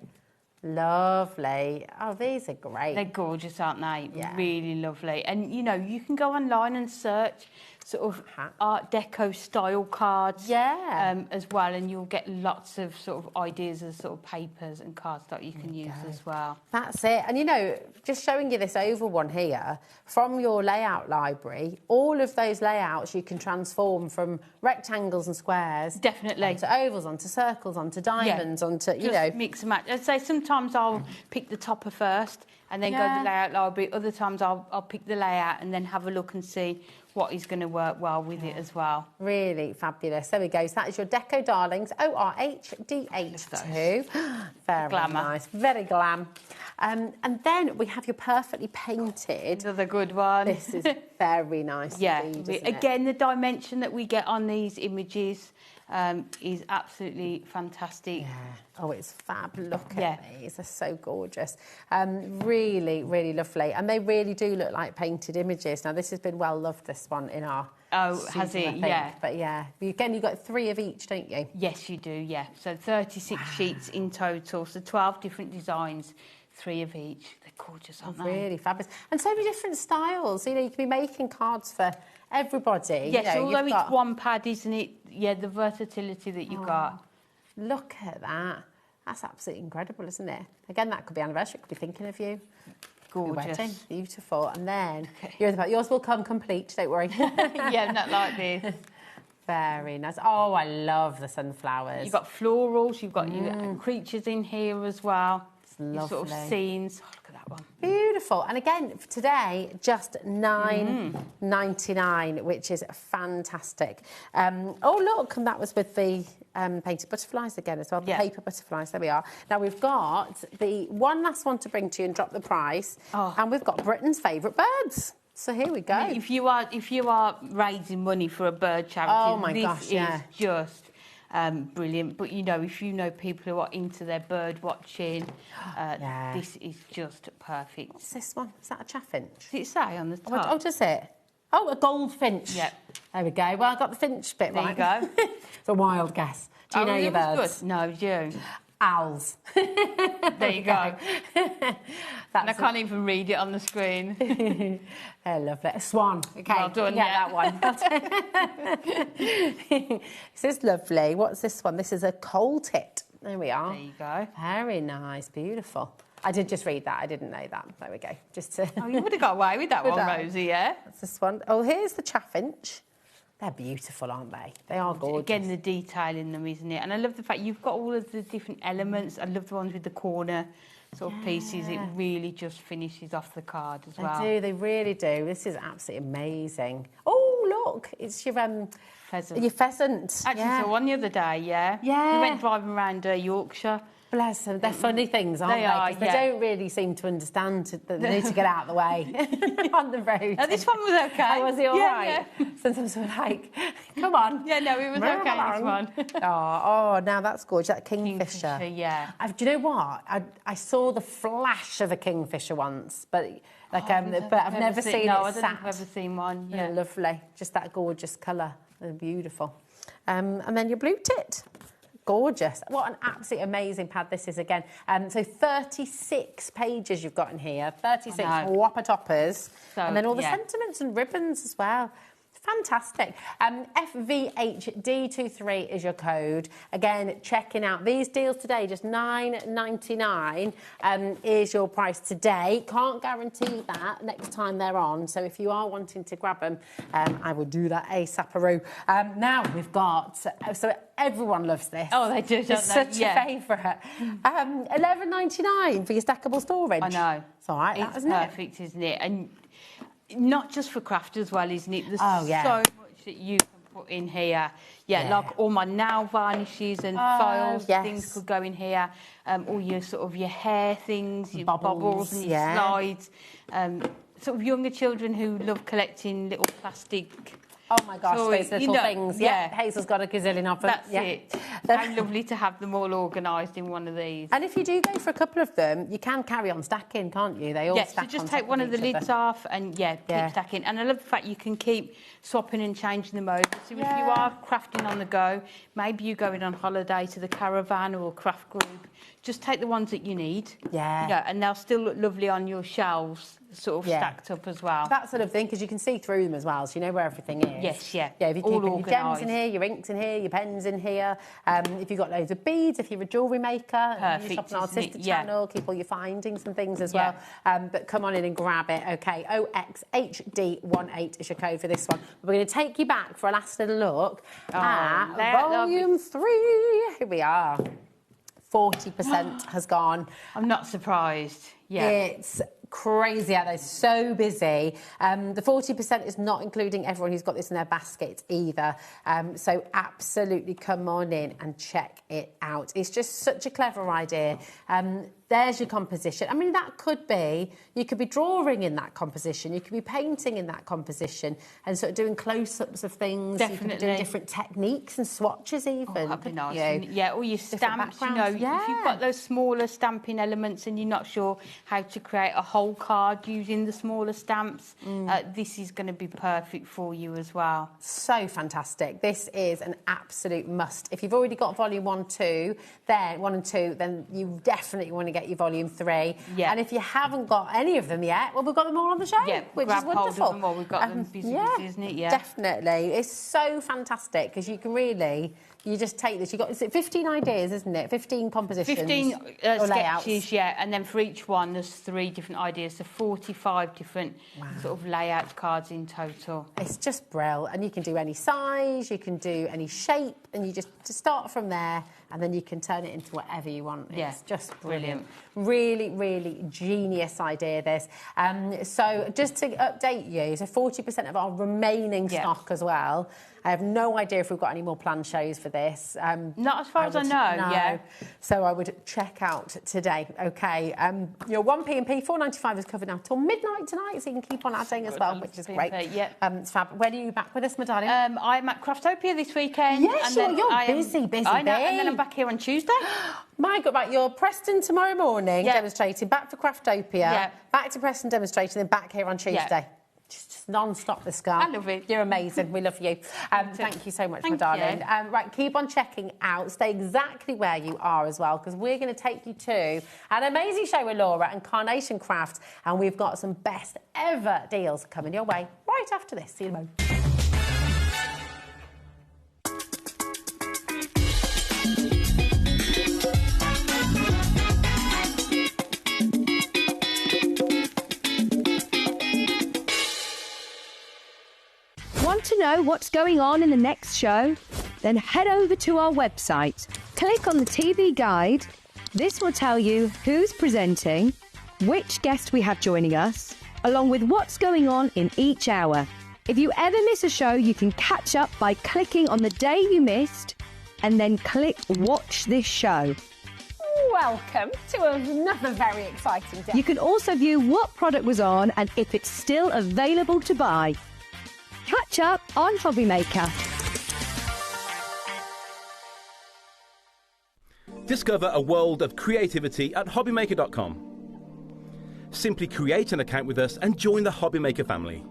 [SPEAKER 16] Lovely. Oh, these are great.
[SPEAKER 2] They're gorgeous, aren't they?
[SPEAKER 16] Yeah.
[SPEAKER 2] Really lovely. And, you know, you can go online and search sort of Art Deco style cards as well, and you'll get lots of sort of ideas of sort of papers and cardstock you can use as well.
[SPEAKER 16] That's it. And, you know, just showing you this oval one here, from your layout library, all of those layouts you can transform from rectangles and squares.
[SPEAKER 2] Definitely.
[SPEAKER 16] Onto ovals, onto circles, onto diamonds, onto, you know.
[SPEAKER 2] Mix and match. I'd say sometimes I'll pick the topper first and then go to the layout library. Other times I'll pick the layout and then have a look and see what is going to work well with it as well.
[SPEAKER 16] Really fabulous. There we go. So that is your Deco Darlings, ORHDH2. Very nice. Very glam. And then we have your Perfectly Painted.
[SPEAKER 2] Another good one.
[SPEAKER 16] This is very nice indeed, isn't
[SPEAKER 2] again, the dimension that we get on these images is absolutely fantastic.
[SPEAKER 16] Yeah. Oh, it's fab. Look at these. They're so gorgeous. Really, really lovely. And they really do look like painted images. Now, this has been well loved, this one, in our
[SPEAKER 2] has it? Yeah.
[SPEAKER 16] But yeah. Again, you've got 3 of each, don't you?
[SPEAKER 2] Yes, you do, yeah. So 36 sheets in total. So 12 different designs, 3 of each. They're gorgeous, aren't they?
[SPEAKER 16] Really fabulous. And so many different styles. You know, you can be making cards for everybody.
[SPEAKER 2] Yes,
[SPEAKER 16] you know,
[SPEAKER 2] although it's one pad, isn't it? Yeah, the versatility that you've got.
[SPEAKER 16] Look at that. That's absolutely incredible, isn't it? Again, that could be anniversary. Could be thinking of you.
[SPEAKER 2] Gorgeous.
[SPEAKER 16] Your wedding. Beautiful. And then yours will come complete, don't worry.
[SPEAKER 2] Yeah, not like this.
[SPEAKER 16] Very nice. Oh, I love the sunflowers.
[SPEAKER 2] You've got florals, you've got your creatures in here as well.
[SPEAKER 16] It's lovely.
[SPEAKER 2] Sort of scenes. Oh, look at that one.
[SPEAKER 16] Beautiful. And again, for today, just $9.99, which is fantastic. Oh, look, and that was with the painted butterflies again as well, the paper butterflies. There we are. Now, we've got the one last one to bring to you and drop the price. And we've got Britain's favourite birds. So here we go.
[SPEAKER 2] I mean, if you are raising money for a bird charity, this is just brilliant. But, you know, if you know people who are into their bird watching, this is just perfect.
[SPEAKER 16] What's this one? Is that a chaffinch?
[SPEAKER 2] Does it say on the top?
[SPEAKER 16] Oh, does it? Oh, a goldfinch.
[SPEAKER 2] Yep.
[SPEAKER 16] There we go. Well, I got the finch bit right.
[SPEAKER 2] There you go.
[SPEAKER 16] It's a wild guess. Do you know your birds?
[SPEAKER 2] Good. No, you.
[SPEAKER 16] Owls.
[SPEAKER 2] There you go. And I can't even read it on the screen.
[SPEAKER 16] They're lovely. A swan. Okay.
[SPEAKER 2] Well done,
[SPEAKER 16] that one. This is lovely. What's this one? This is a coal tit. There we are.
[SPEAKER 2] There you go.
[SPEAKER 16] Very nice. Beautiful. I did just read that. I didn't know that. There we go. Just to...
[SPEAKER 2] Oh, you would have got away with that one, Rosie, yeah?
[SPEAKER 16] That's this one. Oh, here's the chaffinch. They're beautiful, aren't they? They are gorgeous.
[SPEAKER 2] Again, the detail in them, isn't it? And I love the fact you've got all of the different elements. I love the ones with the corner sort of pieces. It really just finishes off the card as well.
[SPEAKER 16] They do. They really do. This is absolutely amazing. Oh, look. It's your
[SPEAKER 2] pheasant.
[SPEAKER 16] Your pheasant.
[SPEAKER 2] Actually, saw one the other day, yeah.
[SPEAKER 16] Yeah.
[SPEAKER 2] We went driving around Yorkshire.
[SPEAKER 16] Bless them. They're funny things, aren't they?
[SPEAKER 2] Are,
[SPEAKER 16] they don't really seem to understand that they need to get out of the way on the road.
[SPEAKER 2] No, this one was okay.
[SPEAKER 16] Oh, was he all right? Yeah. Sometimes we're like, come on.
[SPEAKER 2] Yeah, no, it was okay, this one.
[SPEAKER 16] Oh, now that's gorgeous. That kingfisher.
[SPEAKER 2] Yeah.
[SPEAKER 16] Do you know what? I saw the flash of a kingfisher once, but but I've never seen it
[SPEAKER 2] No, I don't
[SPEAKER 16] sat.
[SPEAKER 2] think I've ever seen one.
[SPEAKER 16] Yeah, lovely. Just that gorgeous colour. They're beautiful. And then your blue tit. gorgeous. What an absolutely amazing pad this is again. So 36 pages you've got in here, 36 whopper toppers, and then all the sentiments and ribbons as well. Fantastic. FVHD23 is your code. Again, checking out these deals today, just $9.99 is your price today. Can't guarantee that next time they're on. So if you are wanting to grab them, I will do that ASAP-aroo. Now we've got, so everyone loves this.
[SPEAKER 2] Oh, they do, don't
[SPEAKER 16] it's
[SPEAKER 2] they?
[SPEAKER 16] Such a favourite. $11.99 for your stackable storage.
[SPEAKER 2] I know.
[SPEAKER 16] It's all right,
[SPEAKER 2] it's
[SPEAKER 16] isn't
[SPEAKER 2] perfect, isn't it? And not just for craft as well, isn't it? There's so much that you can put in here. Yeah, like all my nail varnishes and files, things could go in here. All your sort of your hair things, your bobbles and your slides. Sort of younger children who love collecting little plastic.
[SPEAKER 16] Oh my gosh, those little things. Yeah, Hazel's got a gazillion of them.
[SPEAKER 2] That's it. How lovely to have them all organised in one of these.
[SPEAKER 16] And if you do go for a couple of them, you can carry on stacking, can't you? They all stack
[SPEAKER 2] so just take one of the lids off and keep stacking. And I love the fact you can keep swapping and changing them over. So if you are crafting on the go, maybe you're going on holiday to the caravan or craft group, just take the ones that you need.
[SPEAKER 16] Yeah.
[SPEAKER 2] And they'll still look lovely on your shelves, sort of stacked up as well.
[SPEAKER 16] That sort of thing, because you can see through them as well, so you know where everything is.
[SPEAKER 2] Yes, yeah.
[SPEAKER 16] Yeah, if you keep your gems in here, your inks in here, your pens in here. If you've got loads of beads, if you're a jewellery maker, you shop on our sister channel, keep all your findings and things as well. But come on in and grab it, okay? OXHD18 is your code for this one. We're going to take you back for a last little look at Volume 3. Here we are. 40% has gone.
[SPEAKER 2] I'm not surprised. Yeah.
[SPEAKER 16] It's crazy out there, so busy. The 40% is not including everyone who's got this in their basket either. So absolutely come on in and check it out. It's just such a clever idea. There's your composition. I mean, that could be, you could be drawing in that composition, you could be painting in that composition and sort of doing close-ups of things.
[SPEAKER 2] Definitely.
[SPEAKER 16] You could be doing different techniques and swatches even.
[SPEAKER 2] Oh, that'd be nice. All your stamps, you know, if you've got those smaller stamping elements and you're not sure how to create a whole card using the smaller stamps, this is going to be perfect for you as well.
[SPEAKER 16] So fantastic. This is an absolute must. If you've already got volume 1 and 2, then you definitely want to get your volume 3. Yeah. And if you haven't got any of them yet, well, we've got them all on the show, which is wonderful.
[SPEAKER 2] Hold of them all. We've got them busy, isn't it? Yeah,
[SPEAKER 16] definitely. It's so fantastic because you can really, you just take this. You got, is it 15 ideas, isn't it? 15 compositions.
[SPEAKER 2] 15
[SPEAKER 16] or
[SPEAKER 2] sketches, and then for each one, there's 3 different ideas, so 45 different sort of layout cards in total.
[SPEAKER 16] It's just brilliant, and you can do any size, you can do any shape, and you just start from there, and then you can turn it into whatever you want. It's just brilliant. Really, really genius idea, this. So just to update you, so 40% of our remaining stock as well. I have no idea if we've got any more planned shows for this.
[SPEAKER 2] Not as far as I know,
[SPEAKER 16] So I would check out today, okay? Your 1p and P, $4.95 is covered now till midnight tonight, so you can keep on adding as well, which is great. It's fab. When are you back with us, my darling?
[SPEAKER 2] I'm at Craftopia this weekend.
[SPEAKER 16] Yes, you're busy,
[SPEAKER 2] I know, and then I'm back here on Tuesday.
[SPEAKER 16] My God, right, you're Preston tomorrow morning demonstrating, back for Craftopia, back to Preston demonstrating, then back here on Tuesday. Just non-stop this girl.
[SPEAKER 2] I love it.
[SPEAKER 16] You're amazing. We love you. Thank you so much, my darling. Right, keep on checking out. Stay exactly where you are as well, because we're going to take you to an amazing show with Laura and Carnation Craft, and we've got some best ever deals coming your way right after this. See you in a moment.
[SPEAKER 13] Want to know what's going on in the next show? Then head over to our website. Click on the TV guide. This will tell you who's presenting, which guest we have joining us, along with what's going on in each hour. If you ever miss a show, you can catch up by clicking on the day you missed and then click Watch This Show.
[SPEAKER 16] Welcome to another very exciting day.
[SPEAKER 13] You can also view what product was on and if it's still available to buy. Catch up on HobbyMaker.
[SPEAKER 10] Discover a world of creativity at HobbyMaker.com. Simply create an account with us and join the HobbyMaker family.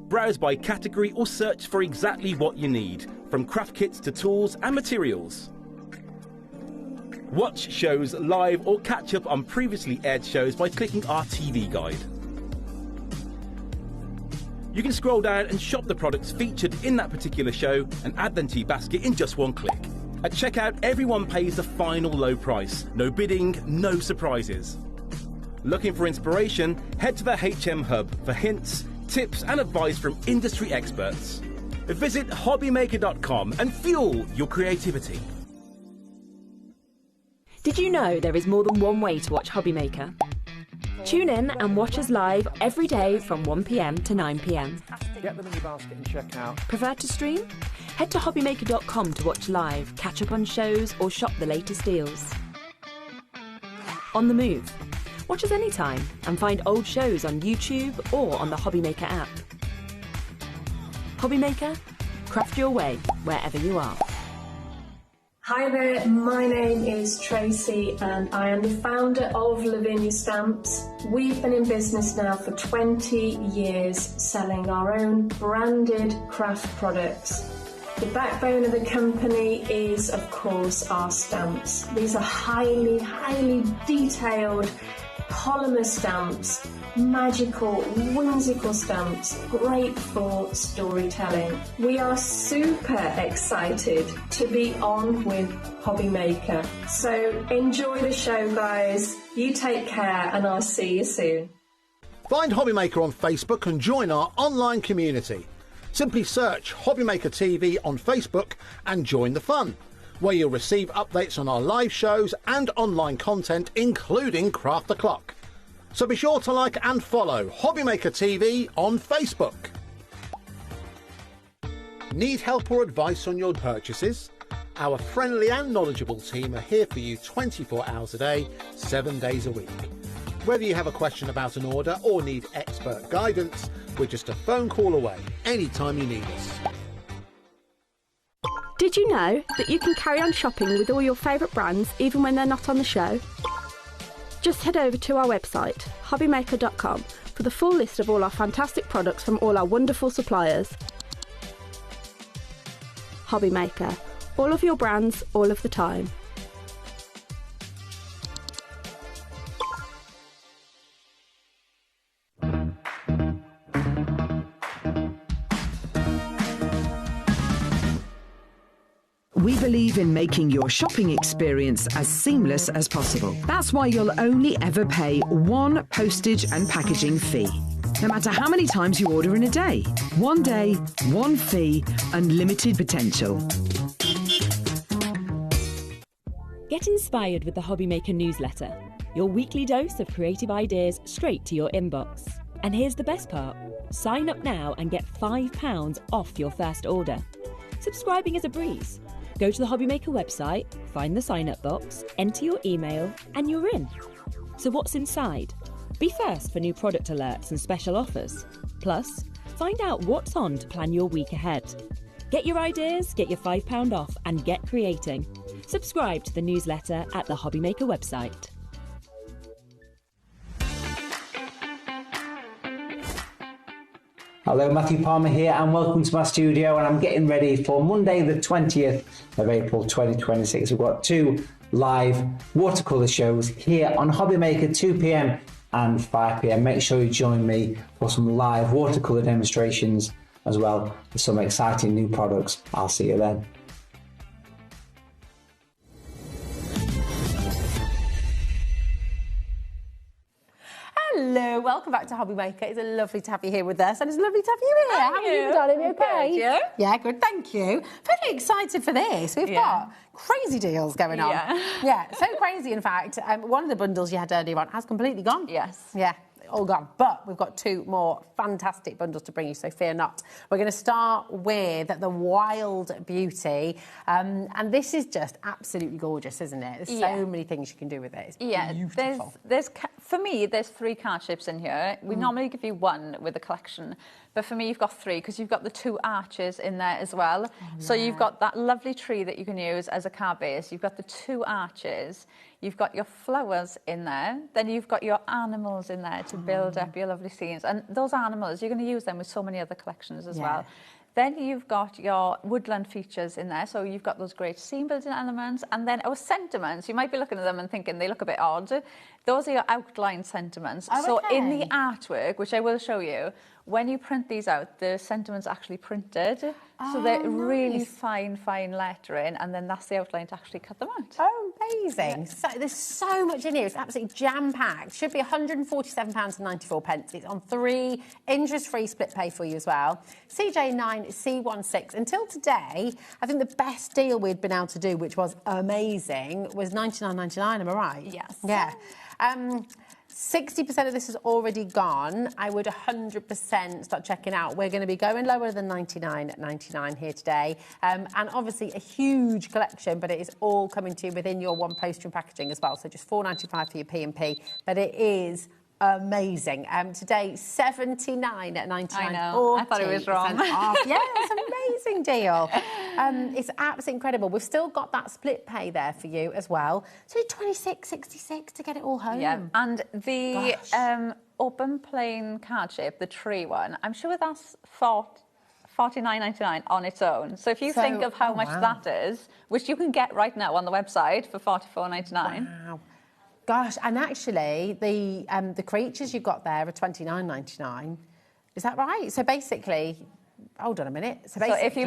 [SPEAKER 10] Browse by category or search for exactly what you need, from craft kits to tools and materials. Watch shows live or catch up on previously aired shows by clicking our TV guide. You can scroll down and shop the products featured in that particular show and add them to your basket in just one click. At checkout, everyone pays the final low price. No bidding, no surprises. Looking for inspiration? Head to the HM Hub for hints, tips and advice from industry experts. Visit HobbyMaker.com and fuel your creativity.
[SPEAKER 12] Did you know there is more than one way to watch HobbyMaker? Tune in and watch us live every day from 1 p.m. to 9 p.m.
[SPEAKER 3] Get them in your basket and check out.
[SPEAKER 12] Prefer to stream? Head to HobbyMaker.com to watch live, catch up on shows or shop the latest deals. On the move? Watch us anytime and find old shows on YouTube or on the HobbyMaker app. HobbyMaker, craft your way wherever you are.
[SPEAKER 4] Hi there, my name is Tracy and I am the founder of Lavinia Stamps. We've been in business now for 20 years selling our own branded craft products. The backbone of the company is, of course, our stamps. These are highly, highly detailed polymer stamps, magical, whimsical stamps, great for storytelling. We are super excited to be on with HobbyMaker. So enjoy the show, guys. You take care and I'll see you soon.
[SPEAKER 6] Find HobbyMaker on Facebook and join our online community. Simply search HobbyMaker TV on Facebook and join the fun, where you'll receive updates on our live shows and online content, including Craft the Clock. So be sure to like and follow HobbyMaker TV on Facebook. Need help or advice on your purchases? Our friendly and knowledgeable team are here for you 24 hours a day, 7 days a week. Whether you have a question about an order or need expert guidance, we're just a phone call away anytime you need us.
[SPEAKER 5] Did you know that you can carry on shopping with all your favourite brands even when they're not on the show? Just head over to our website, HobbyMaker.com, for the full list of all our fantastic products from all our wonderful suppliers. HobbyMaker, all of your brands, all of the time.
[SPEAKER 7] We believe in making your shopping experience as seamless as possible. That's why you'll only ever pay one postage and packaging fee, no matter how many times you order in a day. One day, one fee, unlimited potential.
[SPEAKER 12] Get inspired with the HobbyMaker newsletter, your weekly dose of creative ideas straight to your inbox. And here's the best part. Sign up now and get £5 off your first order. Subscribing is a breeze. Go to the HobbyMaker website, find the sign-up box, enter your email, and you're in. So what's inside? Be first for new product alerts and special offers. Plus, find out what's on to plan your week ahead. Get your ideas, get your £5 off, and get creating. Subscribe to the newsletter at the HobbyMaker website.
[SPEAKER 8] Hello, Matthew Palmer here and welcome to my studio, and I'm getting ready for Monday the 20th of April 2026. We've got 2 live watercolour shows here on HobbyMaker, 2 p.m. and 5 p.m. Make sure you join me for some live watercolour demonstrations as well as some exciting new products. I'll see you then.
[SPEAKER 16] Hello, welcome back to HobbyMaker. It's lovely to have you here with us, and it's lovely to have you here. How are you, darling? You okay?
[SPEAKER 14] Good, you?
[SPEAKER 16] Yeah, good, thank you. Very excited for this. We've got crazy deals going on. Yeah, so crazy, in fact. One of the bundles you had earlier on has completely gone.
[SPEAKER 14] Yes.
[SPEAKER 16] Yeah. All gone. But we've got 2 more fantastic bundles to bring you, so fear not. We're going to start with the Wild Beauty. And this is just absolutely gorgeous, isn't it? There's so many things you can do with it. It's beautiful.
[SPEAKER 14] There's for me, there's 3 card shapes in here. We normally give you 1 with a collection. But for me, you've got 3 because you've got the 2 arches in there as well. So you've got that lovely tree that you can use as a card base. You've got the 2 arches. You've got your flowers in there. Then you've got your animals in there to build up your lovely scenes. And those animals, you're going to use them with so many other collections as well. Then you've got your woodland features in there. So you've got those great scene building elements. And then our sentiments, you might be looking at them and thinking they look a bit odd. Those are your outline sentiments.
[SPEAKER 16] Oh,
[SPEAKER 14] so in
[SPEAKER 16] okay.
[SPEAKER 14] the artwork, which I will show you, when you print these out, the sentiments are actually printed. So they're really fine lettering, and then that's the outline to actually cut them out.
[SPEAKER 16] Oh, amazing. So there's so much in here. It's absolutely jam-packed. Should be £147.94. It's on 3 interest-free split pay for you as well. CJ9C16. Until today, I think the best deal we'd been able to do, which was amazing, was $99.99. Am I right?
[SPEAKER 14] Yes.
[SPEAKER 16] Yeah. 60% of this has already gone. I would 100% start checking out. We're going to be going lower than $99.99 here today. And obviously a huge collection, but it is all coming to you within your one poster and packaging as well. So just $4.95 for your P&P. But it is amazing. Today, $79.99.
[SPEAKER 14] I know. I thought it was wrong.
[SPEAKER 16] Off. Yeah, it's an amazing deal. It's absolutely incredible. We've still got that split pay there for you as well. So $26.66 to get it all home.
[SPEAKER 14] Yeah, and the open plain card shape, the tree one, I'm sure that's $49.99 on its own. So if you think of how much that is, which you can get right now on the website for $44.99.
[SPEAKER 16] Wow. Gosh, and actually, the creatures you've got there are $29.99. Is that right? So basically, hold on a minute. So basically,
[SPEAKER 14] if you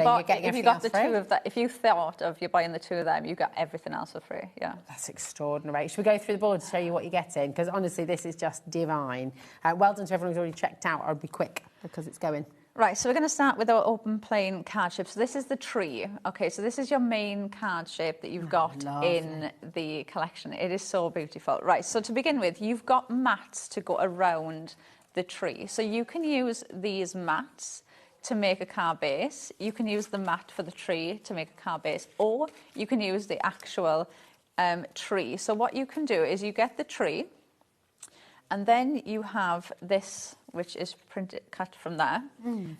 [SPEAKER 14] got the two of that, if you thought of you buying the two of them, you got everything else for free. Yeah,
[SPEAKER 16] that's extraordinary. Should we go through the board to show you what you're getting? Because honestly, this is just divine. Well done to everyone who's already checked out. I'll be quick because it's going.
[SPEAKER 14] Right, so we're going to start with our open plain card shape. So this is the tree. Okay, so this is your main card shape that you've got in the collection. It is so beautiful. Right, so to begin with, you've got mats to go around the tree. So you can use these mats to make a card base. You can use the mat for the tree to make a card base, or you can use the actual tree. So what you can do is you get the tree, and then you have this, which is cut from there.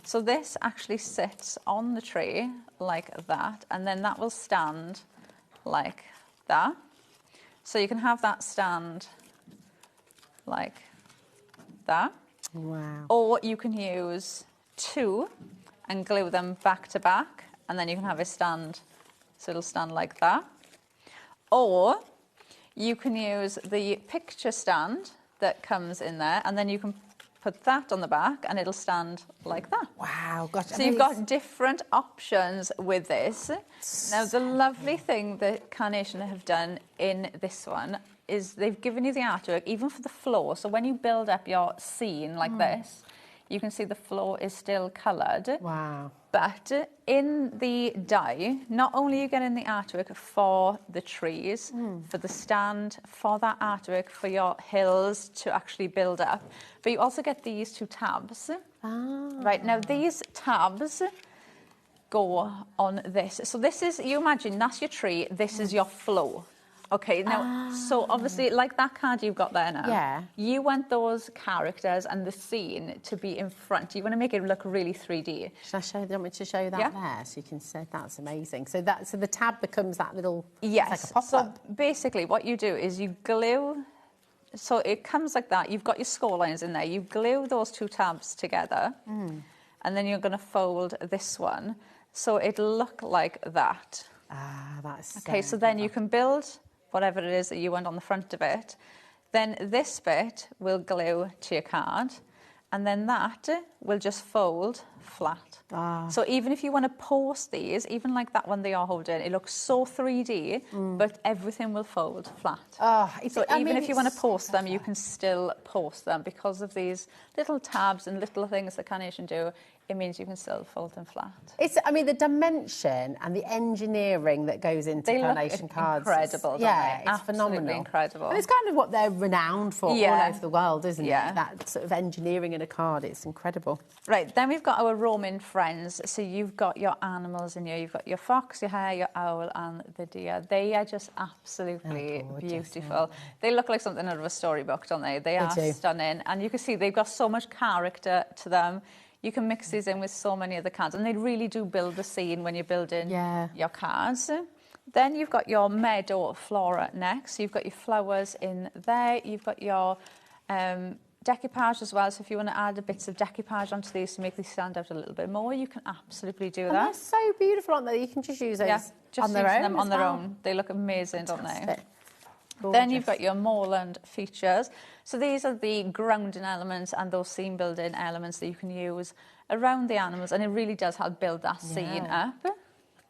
[SPEAKER 14] So this actually sits on the tree like that, and then that will stand like that. So you can have that stand like that.
[SPEAKER 16] Wow.
[SPEAKER 14] Or you can use two and glue them back to back, and then you can have a stand, so it'll stand like that. Or you can use the picture stand that comes in there, and then you can put that on the back and it'll stand like that.
[SPEAKER 16] Wow, gosh.
[SPEAKER 14] So you've got different options with this. Now, the lovely thing that Carnation have done in this one is they've given you the artwork, even for the floor. So when you build up your scene like this, you can see the floor is still coloured.
[SPEAKER 16] Wow.
[SPEAKER 14] But in the die, not only are you getting the artwork for the trees, for the stand, for that artwork, for your hills to actually build up, but you also get these two tabs. Right, now these tabs go on this. So this is, you imagine, that's your tree, this is your floor. Okay, now, so obviously, like that card you've got there now, you want those characters and the scene to be in front. You want to make it look really 3D.
[SPEAKER 16] Should I show? Do you want me to show you that there? So you can say that's amazing. So the tab becomes that little,
[SPEAKER 14] yes.
[SPEAKER 16] It's like a pop-up.
[SPEAKER 14] So basically, what you do is you glue. So it comes like that. You've got your score lines in there. You glue those two tabs together, and then you're going to fold this one, so it'll look like that.
[SPEAKER 16] That's
[SPEAKER 14] okay. So then you can build whatever it is that you want on the front of it. Then this bit will glue to your card, and then that will just fold flat. So even if you want to post these, even like that one they are holding, it looks so 3D, but everything will fold flat. So even if you want to post them, you can still post them because of these little tabs and little things that Carnation do. It means you can still fold them flat.
[SPEAKER 16] I mean, the dimension and the engineering that goes into Carnation cards.
[SPEAKER 14] Incredible,
[SPEAKER 16] it's phenomenal.
[SPEAKER 14] Incredible.
[SPEAKER 16] And it's kind of what they're renowned for all over the world, isn't it? That sort of engineering in a card, it's incredible.
[SPEAKER 14] Right, then we've got our roaming friends. So you've got your animals in here. You've got your fox, your hare, your owl, and the deer. They are just absolutely beautiful. They look like something out of a storybook, don't they? They are stunning. And you can see they've got so much character to them. You can mix these in with so many other cards, and they really do build the scene when you're building your cards. Then you've got your meadow flora next. You've got your flowers in there. You've got your decoupage as well, so if you want to add a bits of decoupage onto these to make these stand out a little bit more, you can absolutely do
[SPEAKER 16] And
[SPEAKER 14] that.
[SPEAKER 16] they're so beautiful, aren't they? You can just use those
[SPEAKER 14] just
[SPEAKER 16] on their
[SPEAKER 14] using
[SPEAKER 16] own
[SPEAKER 14] them on
[SPEAKER 16] as
[SPEAKER 14] their
[SPEAKER 16] well.
[SPEAKER 14] own. They look amazing, don't they?
[SPEAKER 16] Fantastic.
[SPEAKER 14] Then you've got your moorland features. So these are the grounding elements and those scene building elements that you can use around the animals, and it really does help build that scene up.
[SPEAKER 16] Look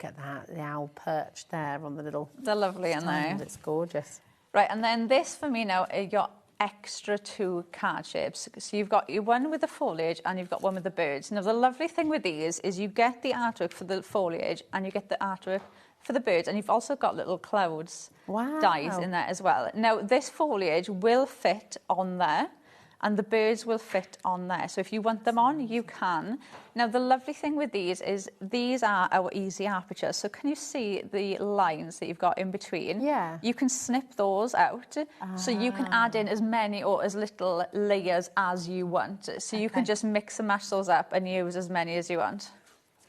[SPEAKER 16] at that, the owl perched there on the little...
[SPEAKER 14] They're lovely, aren't they?
[SPEAKER 16] It's gorgeous.
[SPEAKER 14] Right, and then this for me now are your extra 2 card shapes. So you've got your one with the foliage and you've got one with the birds. Now the lovely thing with these is you get the artwork for the foliage and you get the artwork for the birds, and you've also got little clouds dies in there as well. Now this foliage will fit on there and the birds will fit on there. So if you want them on, you can. Now the lovely thing with these is these are our easy apertures. So can you see the lines that you've got in between?
[SPEAKER 16] Yeah.
[SPEAKER 14] You can snip those out. So you can add in as many or as little layers as you want. So you can just mix and mash those up and use as many as you want.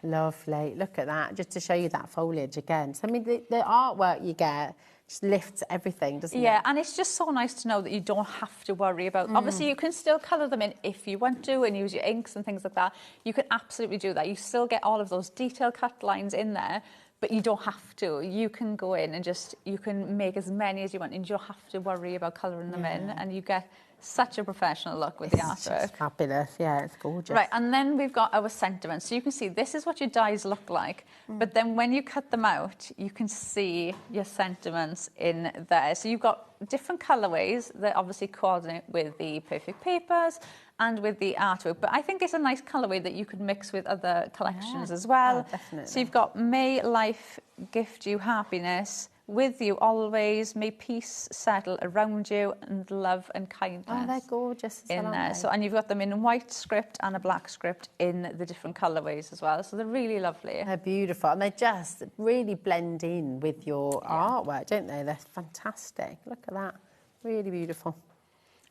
[SPEAKER 16] Lovely. Look at that, just to show you that foliage again. So, I mean, the artwork you get just lifts everything, doesn't it?
[SPEAKER 14] Yeah, and it's just so nice to know that you don't have to worry about... Obviously, you can still colour them in if you want to and use your inks and things like that. You can absolutely do that. You still get all of those detail cut lines in there, but you don't have to. You can go in and just... You can make as many as you want and you don't have to worry about colouring them in, and you get such a professional look with the artwork.
[SPEAKER 16] It's fabulous, yeah, it's gorgeous.
[SPEAKER 14] Right, and then we've got our sentiments. So you can see this is what your dies look like, but then when you cut them out, you can see your sentiments in there. So you've got different colourways that obviously coordinate with the perfect papers and with the artwork, but I think it's a nice colourway that you could mix with other collections as well.
[SPEAKER 16] Oh, definitely.
[SPEAKER 14] So you've got May Life Gift You Happiness, With You Always, May Peace Settle Around You, and Love and Kindness.
[SPEAKER 16] Oh, they're gorgeous
[SPEAKER 14] in there. So, and you've got them in white script and a black script in the different colourways as well. So they're really lovely.
[SPEAKER 16] They're beautiful, and they just really blend in with your artwork, don't they? They're fantastic. Look at that. Really beautiful.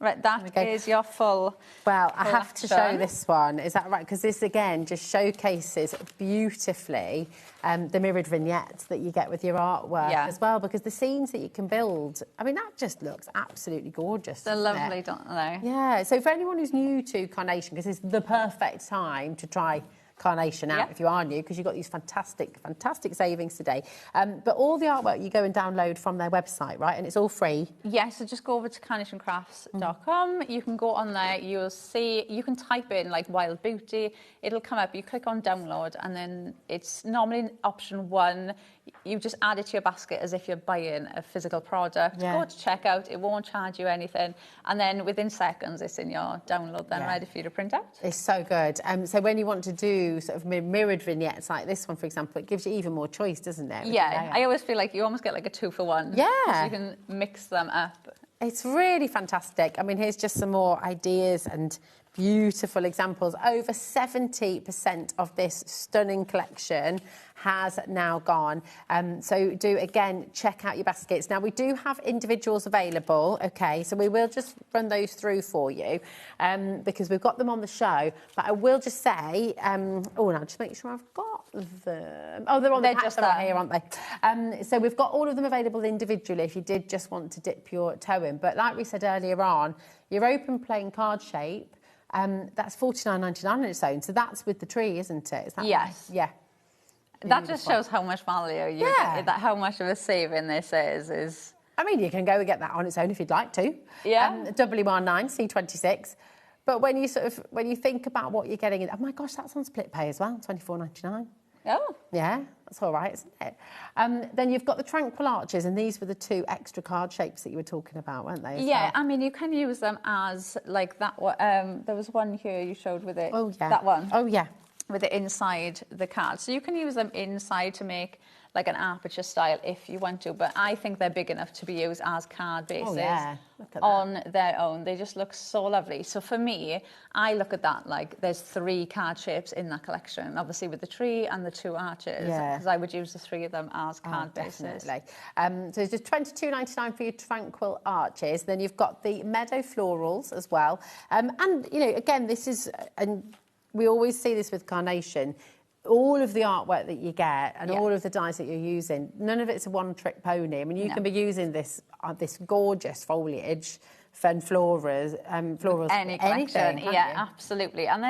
[SPEAKER 14] Right, that is your full
[SPEAKER 16] Well, I have to show
[SPEAKER 14] collection.
[SPEAKER 16] this one. Is that right? Because this, again, just showcases beautifully the mirrored vignettes that you get with your artwork as well, because the scenes that you can build, I mean, that just looks absolutely gorgeous.
[SPEAKER 14] They're lovely, don't they?
[SPEAKER 16] Yeah, so for anyone who's new to Carnation, because it's the perfect time to try Carnation out if you are new, because you've got these fantastic savings today. But all the artwork you go and download from their website, right? And it's all free.
[SPEAKER 14] Yeah, so just go over to carnationcrafts.com. You can go on there, you'll see, you can type in like Wild Beauty, it'll come up, you click on download, and then it's normally option 1. You just add it to your basket as if you're buying a physical product. Go to checkout, it won't charge you anything. And then within seconds, it's in your download then ready for you to print out.
[SPEAKER 16] It's so good. So when you want to do sort of mirrored vignettes like this one, for example, it gives you even more choice, doesn't it?
[SPEAKER 14] Yeah, I always feel like you almost get like a 2-for-1.
[SPEAKER 16] Yeah.
[SPEAKER 14] So you can mix them up.
[SPEAKER 16] It's really fantastic. I mean, here's just some more ideas and beautiful examples. Over 70% of this stunning collection has now gone. So do, again, check out your baskets. Now, we do have individuals available, OK, so we will just run those through for you because we've got them on the show. But I will just say, now just make sure I've got them. Oh, they're on the pack, they're here, aren't they? So we've got all of them available individually if you did just want to dip your toe in. But like we said earlier on, your open plain card shape, that's $49.99 on its own. So that's with the tree, isn't it? Is that right? Yeah.
[SPEAKER 14] That just shows how much value you get, how much of a saving this is.
[SPEAKER 16] I mean, you can go and get that on its own if you'd like to.
[SPEAKER 14] Yeah.
[SPEAKER 16] W19 C26. But when you think about what you're getting, oh my gosh, that's on split pay as well, $24.99.
[SPEAKER 14] Oh.
[SPEAKER 16] Yeah, that's all right, isn't it? Then you've got the tranquil arches, and these were the 2 extra card shapes that you were talking about, weren't they?
[SPEAKER 14] Yeah, I mean, you can use them as like that one. There was one here you showed with it.
[SPEAKER 16] Oh, yeah.
[SPEAKER 14] That one.
[SPEAKER 16] Oh, yeah.
[SPEAKER 14] With it inside the card. So you can use them inside to make like an aperture style if you want to, but I think they're big enough to be used as card bases on their own. They just look so lovely. So for me, I look at that like there's 3 card shapes in that collection, obviously with the tree and the 2 arches, because I would use the 3 of them as card bases.
[SPEAKER 16] Definitely. So it's just $22.99 for your tranquil arches. Then you've got the meadow florals as well. And, you know, again, this is... and we always see this with Carnation. All of the artwork that you get and all of the dies that you're using, none of it's a one-trick pony. I mean, you can be using this gorgeous foliage and florals,
[SPEAKER 14] any collection,
[SPEAKER 16] anything,
[SPEAKER 14] yeah,
[SPEAKER 16] you?
[SPEAKER 14] absolutely. And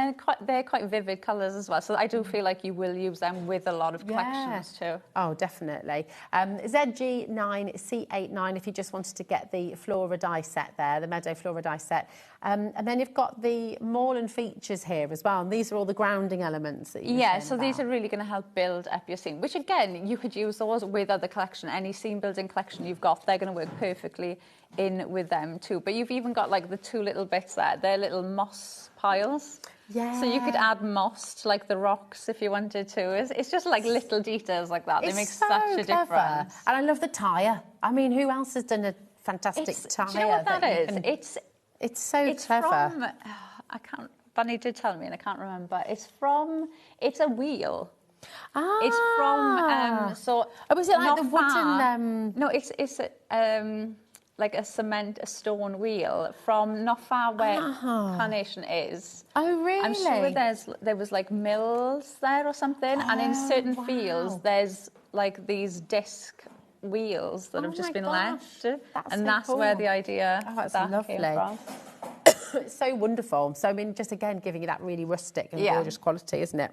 [SPEAKER 14] they're quite vivid colours as well, so I do feel like you will use them with a lot of collections too.
[SPEAKER 16] Oh, definitely. ZG9C89 if you just wanted to get the Flora die set there, the Meadow Flora die set. And then you've got the Moreland features here as well, and these are all the grounding elements that you were saying
[SPEAKER 14] so
[SPEAKER 16] about.
[SPEAKER 14] these are really going to help build up your scene, which again, you could use those with other collection. Any scene building collection you've got, they're going to work perfectly in with them too. But you've even got like the two little bits there, they're little moss piles.
[SPEAKER 16] Yeah.
[SPEAKER 14] So you could add moss to like the rocks if you wanted to. It's just like little details like that. They make
[SPEAKER 16] so
[SPEAKER 14] such a
[SPEAKER 16] clever.
[SPEAKER 14] difference.
[SPEAKER 16] And I love the tyre. I mean, who else has done a fantastic tyre?
[SPEAKER 14] Do you know what that is?
[SPEAKER 16] It's so clever.
[SPEAKER 14] From, I can't, Bunny did tell me and I can't remember. It's a wheel.
[SPEAKER 16] Ah.
[SPEAKER 14] It's from,
[SPEAKER 16] was it like the
[SPEAKER 14] far,
[SPEAKER 16] wooden...
[SPEAKER 14] No, it's like a stone wheel from not far where Carnation is.
[SPEAKER 16] Oh, really?
[SPEAKER 14] I'm sure there was like mills there or something, and in certain fields there's like these disc wheels that have just been left, and that's where the idea
[SPEAKER 16] that's
[SPEAKER 14] that
[SPEAKER 16] lovely.
[SPEAKER 14] came from.
[SPEAKER 16] It's so wonderful. So, I mean, just again, giving you that really rustic and gorgeous quality, isn't it?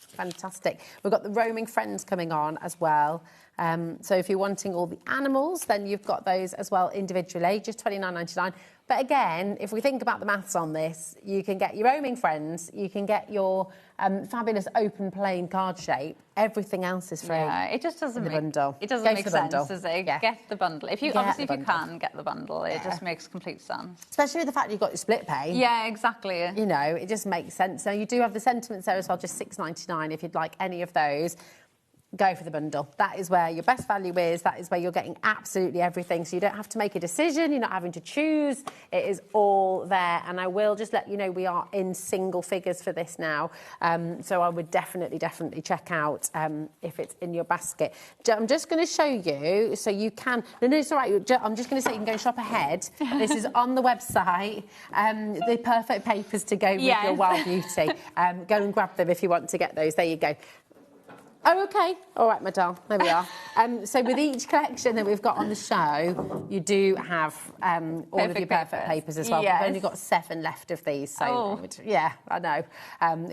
[SPEAKER 16] Fantastic. We've got the roaming friends coming on as well. So if you're wanting all the animals, then you've got those as well individually, just $29.99. But again, if we think about the maths on this, you can get your roaming friends, you can get your fabulous open plain card shape. Everything else is free.
[SPEAKER 14] Yeah, it just doesn't
[SPEAKER 16] make
[SPEAKER 14] bundle. It doesn't make sense, does it?
[SPEAKER 16] Yeah.
[SPEAKER 14] Get the bundle. If you
[SPEAKER 16] Get
[SPEAKER 14] if you can get the bundle, it just makes complete sense.
[SPEAKER 16] Especially with the fact you've got your split pay.
[SPEAKER 14] Yeah, exactly.
[SPEAKER 16] You know, it just makes sense. Now you do have the sentiments there as well, just $6.99 if you'd like any of those. Go for the bundle. That is where your best value is. That is where you're getting absolutely everything. So you don't have to make a decision. You're not having to choose. It is all there. And I will just let you know we are in single figures for this now. So I would definitely check out if it's in your basket. I'm just going to show you so you can... No, it's all right. I'm just going to say you can go and shop ahead. This is on the website. The perfect papers to go with your Wild Beauty. Go and grab them if you want to get those. There you go. Oh, OK. All right, madame. There we are. So with each collection that we've got on the show, you do have all of your perfect papers as well.
[SPEAKER 14] Yes.
[SPEAKER 16] We've only got 7 left of these. So, yeah, I know.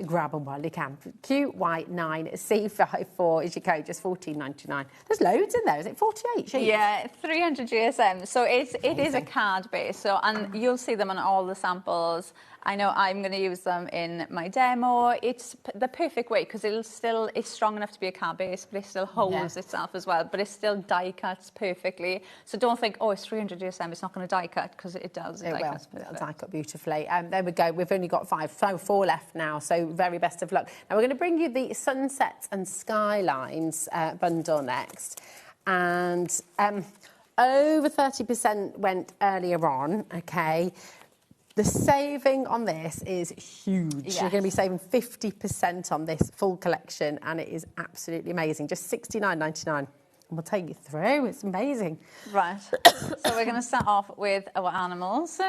[SPEAKER 16] Grab them while you can. QY9C54 is your code, just $14.99. There's loads in there. Is it 48 sheets?
[SPEAKER 14] Yeah, 300 GSM. So it is a card base. So, and you'll see them on all the samples. I know I'm going to use them in my demo. It's the perfect way because it's strong enough to be a card base, but it still holds itself as well. But it still die cuts perfectly. So don't think, oh, it's 300 GSM, it's not going to die cut, because it does. It die cuts perfectly.
[SPEAKER 16] It'll die cut beautifully. There we go. We've only got 4 left now. So very best of luck. Now we're going to bring you the Sunsets and Skylines bundle next, and over 30% went earlier on. Okay. The saving on this is huge.
[SPEAKER 14] Yes.
[SPEAKER 16] You're going to be saving 50% on this full collection, and it is absolutely amazing. Just $69.99. And we'll take you through. It's amazing.
[SPEAKER 14] Right. So we're going to start off with our animals.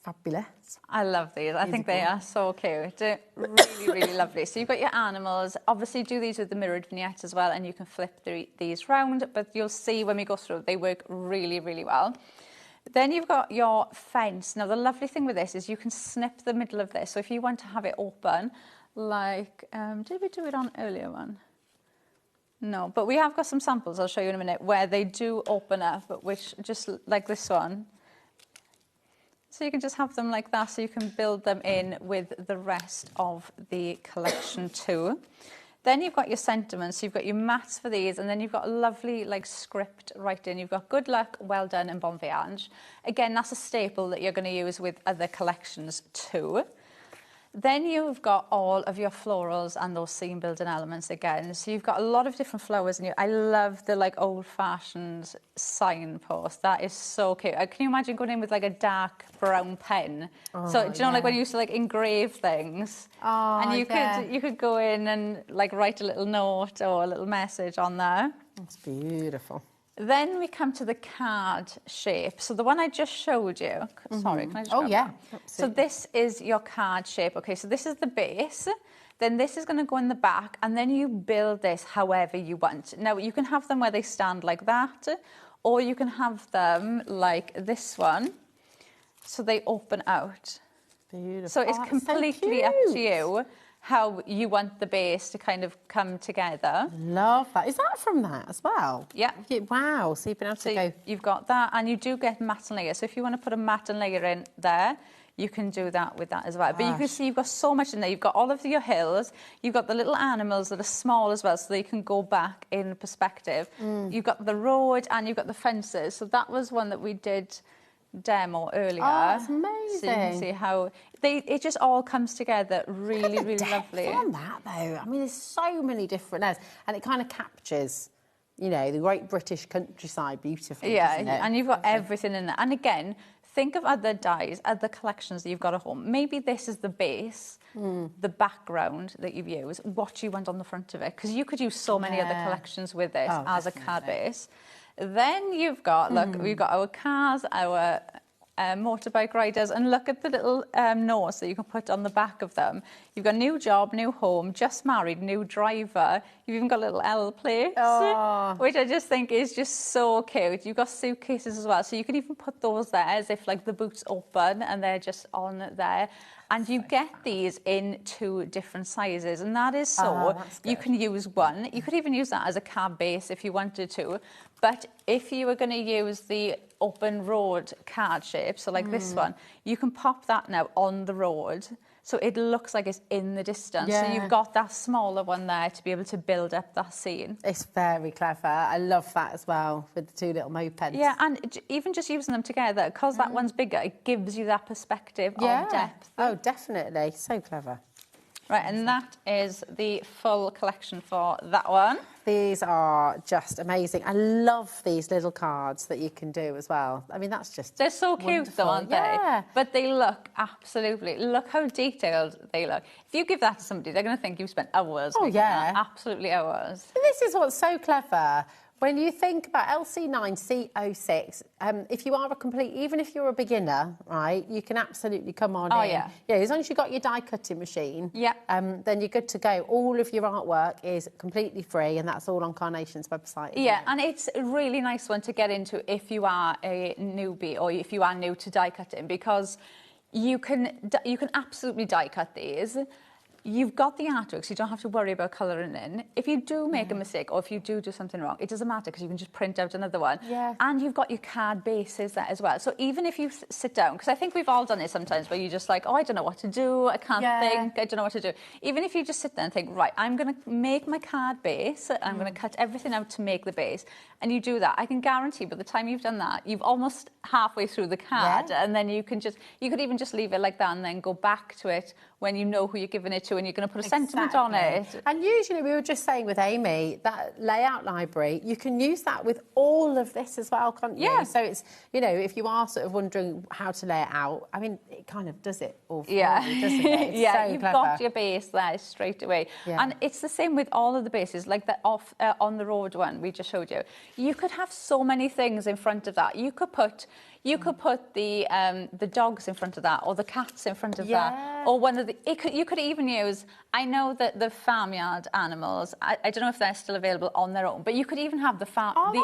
[SPEAKER 16] Fabulous.
[SPEAKER 14] I love these. I think they are so cute. Really, really lovely. So you've got your animals. Obviously, do these with the mirrored vignette as well, and you can flip these round. But you'll see when we go through, they work really, really well. Then you've got your fence. Now, the lovely thing with this is you can snip the middle of this. So if you want to have it open, like, did we do it on earlier one? No, but we have got some samples, I'll show you in a minute, where they do open up, but which just like this one. So you can just have them like that, so you can build them in with the rest of the collection too. Then you've got your sentiments, so you've got your mats for these, and then you've got a lovely like script writing. You've got good luck, well done, and bon voyage. Again, that's a staple that you're going to use with other collections too. Then you've got all of your florals and those scene building elements again. So you've got a lot of different flowers in you. I love the like old fashioned signpost. That is so cute. Can you imagine going in with like a dark brown pen? So do you know like when you used to like engrave things? And you could go in and like write a little note or a little message on there.
[SPEAKER 16] That's beautiful.
[SPEAKER 14] Then we come to the card shape. So the one I just showed you, sorry, can I just grab that?
[SPEAKER 16] Absolutely.
[SPEAKER 14] So this is your card shape. Okay, so this is the base. Then this is going to go in the back, and then you build this however you want. Now, you can have them where they stand like that, or you can have them like this one, so they open out.
[SPEAKER 16] Beautiful.
[SPEAKER 14] So it's
[SPEAKER 16] Oh,
[SPEAKER 14] completely
[SPEAKER 16] so
[SPEAKER 14] up to
[SPEAKER 16] cute.
[SPEAKER 14] you how you want the base to kind of come together.
[SPEAKER 16] Love that. Is that from that as well?
[SPEAKER 14] Yeah.
[SPEAKER 16] Wow. So you've been able to go.
[SPEAKER 14] You've got that, and you do get matte and layer. So if you want to put a matte and layer in there, you can do that with that as well. But you can see you've got so much in there. You've got all of your hills. You've got the little animals that are small as well, so they can go back in perspective. You've got the road and you've got the fences. So that was one that we did demo earlier.
[SPEAKER 16] Oh, that's amazing.
[SPEAKER 14] So you can see how it just all comes together really, really lovely.
[SPEAKER 16] On that though, I mean, there's so many different layers, and it kind of captures, you know, the great British countryside beautifully. Doesn't it?
[SPEAKER 14] And you've got everything in there. And again, think of other dyes, other collections that you've got at home. Maybe this is the base, the background that you've used, what you want on the front of it, because you could use so many other collections with this as a card base. Then you've got, look, we've got our cars, our motorbike riders, and look at the little notes that you can put on the back of them. You've got new job, new home, just married, new driver. You've even got little L plates, which I just think is just so cute. You've got suitcases as well, so you can even put those there as if like the boot's open and they're just on there. And you get these in 2 different sizes, and that is so you can use one. You could even use that as a card base if you wanted to. But if you were going to use the open road card shape, so like this one, you can pop that now on the road. So it looks like it's in the distance. So you've got that smaller one there to be able to build up that scene.
[SPEAKER 16] It's very clever. I love that as well, with the 2 little mopeds.
[SPEAKER 14] Yeah, and even just using them together, because that one's bigger, it gives you that perspective of depth.
[SPEAKER 16] Oh, definitely. So clever.
[SPEAKER 14] Right, and that is the full collection for that one.
[SPEAKER 16] These are just amazing. I love these little cards that you can do as well. I mean, that's just
[SPEAKER 14] They're so cute though, aren't they? But they look absolutely, look how detailed they look. If you give that to somebody, they're going to think you've spent hours making that. Absolutely hours.
[SPEAKER 16] This is what's so clever. When you think about LC9, C06, if you are even if you're a beginner, right, you can absolutely come on in. Yeah, as long as you've got your die cutting machine, then you're good to go. All of your artwork is completely free, and that's all on Carnation's website.
[SPEAKER 14] Yeah, and it's a really nice one to get into if you are a newbie or if you are new to die cutting, because you can absolutely die cut these. You've got the artwork, so you don't have to worry about colouring in. If you do make a mistake or if you do something wrong, it doesn't matter because you can just print out another one. And you've got your card bases there as well. So even if you sit down, because I think we've all done it sometimes where you're just like, oh, I don't know what to do, I can't think, I don't know what to do. Even if you just sit there and think, right, I'm going to make my card base, I'm going to cut everything out to make the base, and you do that, I can guarantee by the time you've done that, you've almost halfway through the card, and then you could even just leave it like that and then go back to it when you know who you're giving it to and you're going to put a sentiment on it.
[SPEAKER 16] And usually, we were just saying with Amy, that layout library, you can use that with all of this as well, can't you? So it's, you know, if you are sort of wondering how to lay it out, I mean, it kind of does it all for you, doesn't it? It's so
[SPEAKER 14] you've
[SPEAKER 16] clever.
[SPEAKER 14] got your base there straight away. And it's the same with all of the bases, like the on the road one we just showed you. You could have so many things in front of that. You could put the dogs in front of that, or the cats in front of that, or one of the. You could even use. I know that the farmyard animals. I don't know if they're still available on their own, but you could even have the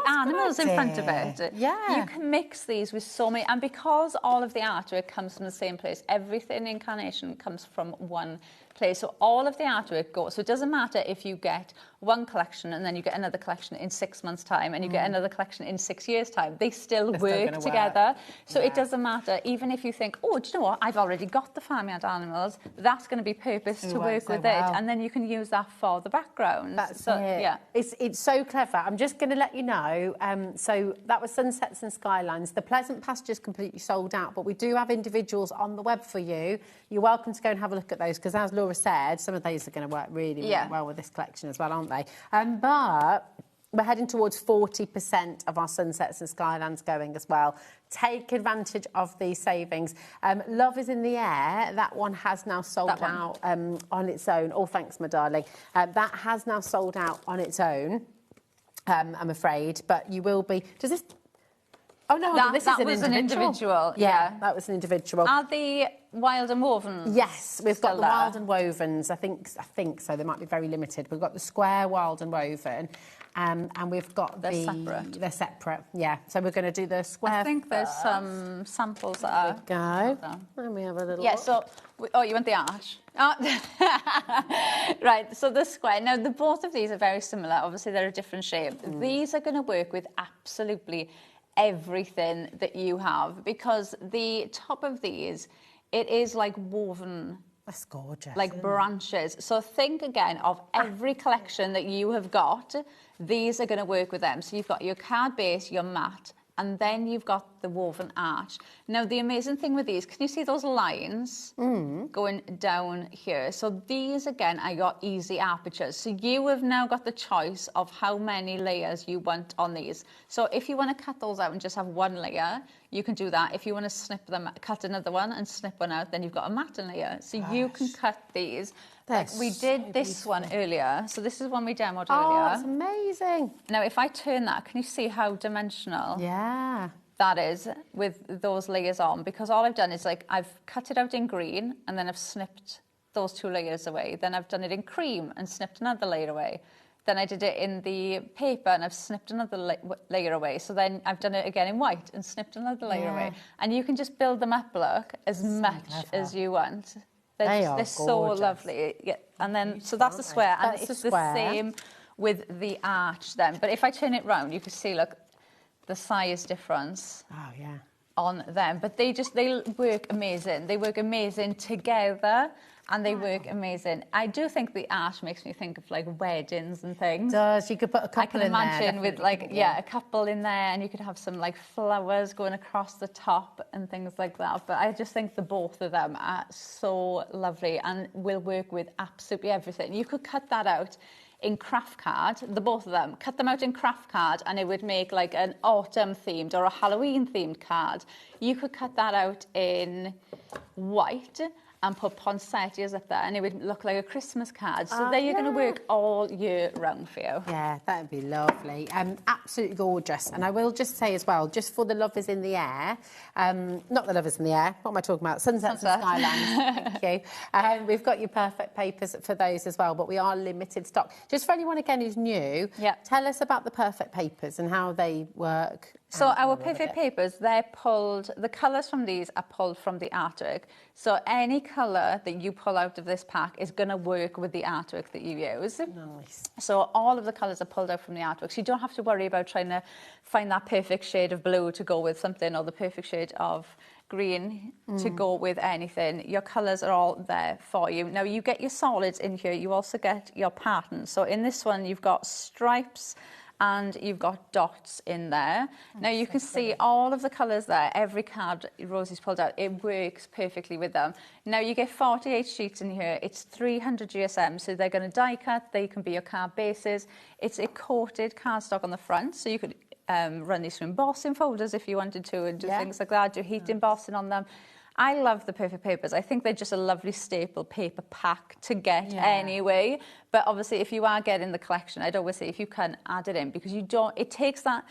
[SPEAKER 14] animals in front of it. You can mix these with so many, and because all of the artwork comes from the same place, everything in Carnation comes from one place. So all of the artwork goes. So it doesn't matter if you get one collection and then you get another collection in 6 months' time and you get another collection in 6 years' time. They still work together. So it doesn't matter. Even if you think, oh, do you know what? I've already got the farmyard animals. That's going to be purpose to work with it. And then you can use that for the background.
[SPEAKER 16] That's it. Yeah. It's so clever. I'm just going to let you know. So that was Sunsets and Skylines. The Pleasant Pasture's completely sold out, but we do have individuals on the web for you. You're welcome to go and have a look at those, because as Laura said, some of those are going to work really well with this collection as well, aren't they? But we're heading towards 40% of our Sunsets and Skylands going as well. Take advantage of these savings. Love is in the Air. That one has now sold out on its own. Oh, thanks, my darling. That has now sold out on its own, I'm afraid. But you will be... Oh no, this is an individual.
[SPEAKER 14] Yeah,
[SPEAKER 16] that was an individual.
[SPEAKER 14] Are the wild and woven?
[SPEAKER 16] Yes, we've got the wild and wovens. I think so. They might be very limited. We've got the square wild and woven, and we've got
[SPEAKER 14] They're separate.
[SPEAKER 16] They're separate. Yeah. So we're going to do the square.
[SPEAKER 14] I think there's some samples that are.
[SPEAKER 16] Go. Let me have a little.
[SPEAKER 14] Yeah.
[SPEAKER 16] Look.
[SPEAKER 14] So, you want the arch? Oh. Right. So the square. Now, both of these are very similar. Obviously, they're a different shape. These are going to work with absolutely everything that you have, because the top of these, it is like woven.
[SPEAKER 16] That's gorgeous.
[SPEAKER 14] Like branches. So think again of every collection that you have got. These are going to work with them. So you've got your card base, your mat, and then you've got the woven arch. Now, the amazing thing with these, can you see those lines going down here? So these, again, are your easy apertures. So you have now got the choice of how many layers you want on these. So if you want to cut those out and just have one layer, you can do that. If you want to snip them, cut another one and snip one out, then you've got a matte layer. So you can cut these. Like we did this one earlier. So this is one we demoed earlier.
[SPEAKER 16] Oh, that's amazing.
[SPEAKER 14] Now, if I turn that, can you see how dimensional?
[SPEAKER 16] Yeah.
[SPEAKER 14] That is with those layers on, because all I've done is I've cut it out in green and then I've snipped those 2 layers away. Then I've done it in cream and snipped another layer away. Then I did it in the paper and I've snipped another layer away. So then I've done it again in white and snipped another layer away. And you can just build them up, look, as much as you want. They're so lovely. Yeah. And then, so that's the square. And it's the same with the arch then. But if I turn it round, you can see, look, the size difference.
[SPEAKER 16] Oh, yeah.
[SPEAKER 14] On them. But they work amazing. They work amazing together. And they work amazing. I do think the arch makes me think of weddings and things.
[SPEAKER 16] It does. You could put a couple in there.
[SPEAKER 14] I can imagine with a couple in there, and you could have some flowers going across the top and things like that. But I just think the both of them are so lovely and will work with absolutely everything. You could cut that out in craft card, the both of them, cut them out in craft card, and it would make an autumn themed or a Halloween themed card. You could cut that out in white and put poinsettias up there, and it would look like a Christmas card. So they're going to work all year round for you.
[SPEAKER 16] Yeah, that would be lovely. Absolutely gorgeous. And I will just say as well, just for the lovers in the air, not the lovers in the air, what am I talking about? Sunsets and Skylands. Thank you. We've got your perfect papers for those as well, but we are limited stock. Just for anyone, again, who's new, tell us about the perfect papers and how they work.
[SPEAKER 14] So our perfect papers, they're pulled, the colours from these are pulled from the artwork. So any colour that you pull out of this pack is going to work with the artwork that you use.
[SPEAKER 16] Nice.
[SPEAKER 14] So all of the colours are pulled out from the artwork. So you don't have to worry about trying to find that perfect shade of blue to go with something, or the perfect shade of green to go with anything. Your colours are all there for you. Now, you get your solids in here. You also get your patterns. So in this one, you've got stripes, and you've got dots in there. Now you can see all of the colours there. Every card Rosie's pulled out, it works perfectly with them. Now you get 48 sheets in here. It's 300 GSM, so they're going to die cut. They can be your card bases. It's a coated cardstock on the front, so you could run these through embossing folders if you wanted to, and do things like that, do heat embossing on them. I love the perfect papers. I think they're just a lovely staple paper pack to get anyway. But obviously, if you are getting the collection, I'd always say if you can add it in, because you don't, it takes that,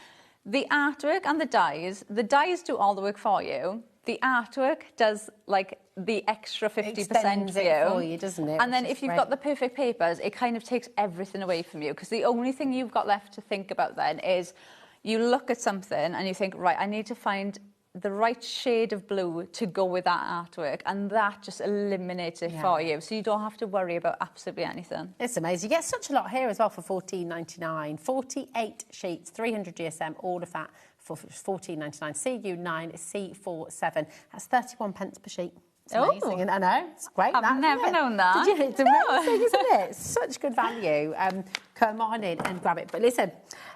[SPEAKER 14] the artwork and the dies do all the work for you. The artwork does the extra 50%
[SPEAKER 16] for you, doesn't it?
[SPEAKER 14] And then if you've got the perfect papers, it kind of takes everything away from you, because the only thing you've got left to think about then is you look at something and you think, right, I need to find the right shade of blue to go with that artwork, and that just eliminates it for you, so you don't have to worry about absolutely anything.
[SPEAKER 16] It's amazing. You get such a lot here as well for $14.99. 48 sheets, 300 GSM, all of that for $14.99. CU9C47. That's 31 pence per sheet. It's amazing. I know, it's great.
[SPEAKER 14] I've never known that.
[SPEAKER 16] Did you? It's amazing, isn't it? Such good value. Come on in and grab it. But listen,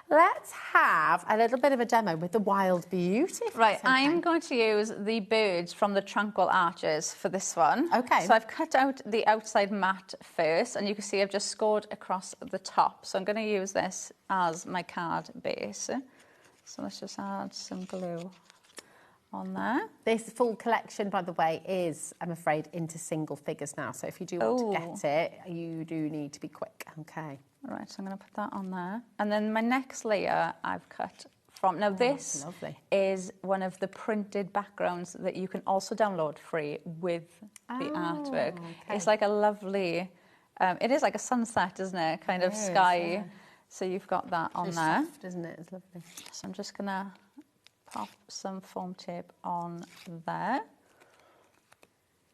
[SPEAKER 16] let's have a little bit of a demo with the Wild Beauty.
[SPEAKER 14] Right, I'm going to use the birds from the Tranquil Arches for this one.
[SPEAKER 16] Okay.
[SPEAKER 14] So I've cut out the outside mat first, and you can see I've just scored across the top. So I'm going to use this as my card base. So let's just add some glue on there.
[SPEAKER 16] This full collection, by the way, is, I'm afraid, into single figures now. So if you do want to get it, you do need to be quick. Okay.
[SPEAKER 14] Right, so I'm going to put that on there. And then my next layer I've cut from. Now this is one of the printed backgrounds that you can also download free with the artwork. Okay. It's like a lovely, it is like a sunset, isn't it? Kind of sky. Yeah. So you've got that on there.
[SPEAKER 16] Soft, isn't it? It's lovely.
[SPEAKER 14] So I'm just going to pop some foam tape on there.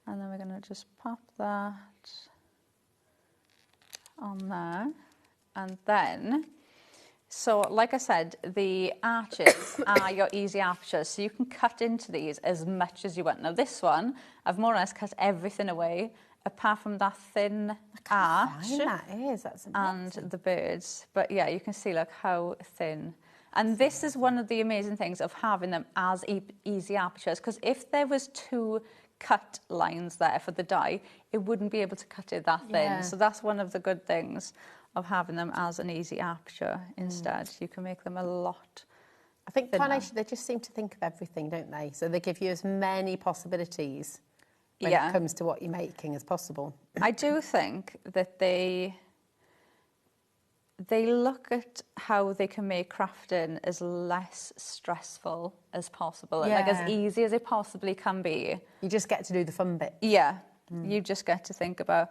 [SPEAKER 14] And then we're going to just pop that on there. And then, so like I said, the arches are your easy apertures. So you can cut into these as much as you want. Now this one, I've more or less cut everything away, apart from that thin arch.
[SPEAKER 16] That is, that's amazing.
[SPEAKER 14] And the birds. But yeah, you can see, look, how thin. And this is one of the amazing things of having them as easy apertures, because if there was two cut lines there for the die, it wouldn't be able to cut it that thin. Yeah. So that's one of the good things of having them as an easy aperture instead. You can make them a lot
[SPEAKER 16] I think Carnation, they just seem to think of everything, don't they? So they give you as many possibilities when it comes to what you're making as possible.
[SPEAKER 14] I do think that they look at how they can make crafting as less stressful as possible, like as easy as it possibly can be.
[SPEAKER 16] You just get to do the fun bit.
[SPEAKER 14] Yeah, you just get to think about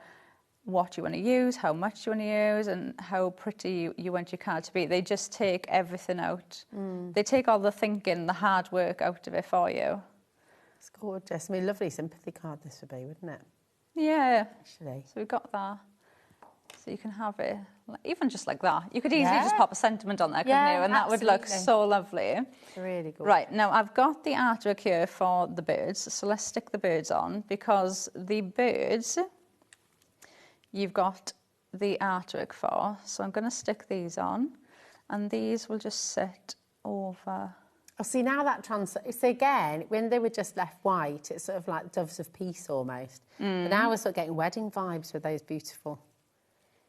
[SPEAKER 14] what you want to use, how much you want to use, and how pretty you want your card to be. They just take everything out. They take all the thinking, the hard work out of it for you.
[SPEAKER 16] It's gorgeous. I mean, lovely sympathy card this would be, wouldn't it?
[SPEAKER 14] Yeah.
[SPEAKER 16] Actually.
[SPEAKER 14] So we've got that. So you can have it, even just like that. You could easily just pop a sentiment on there, couldn't you? And that would look so lovely.
[SPEAKER 16] Really good.
[SPEAKER 14] Right, now I've got the artwork here for the birds. So let's stick the birds on, because the birds, you've got the artwork for. So I'm going to stick these on, and these will just sit over.
[SPEAKER 16] Oh, see, now that so again, when they were just left white, it's sort of like doves of peace almost. But now we're sort of getting wedding vibes with those beautiful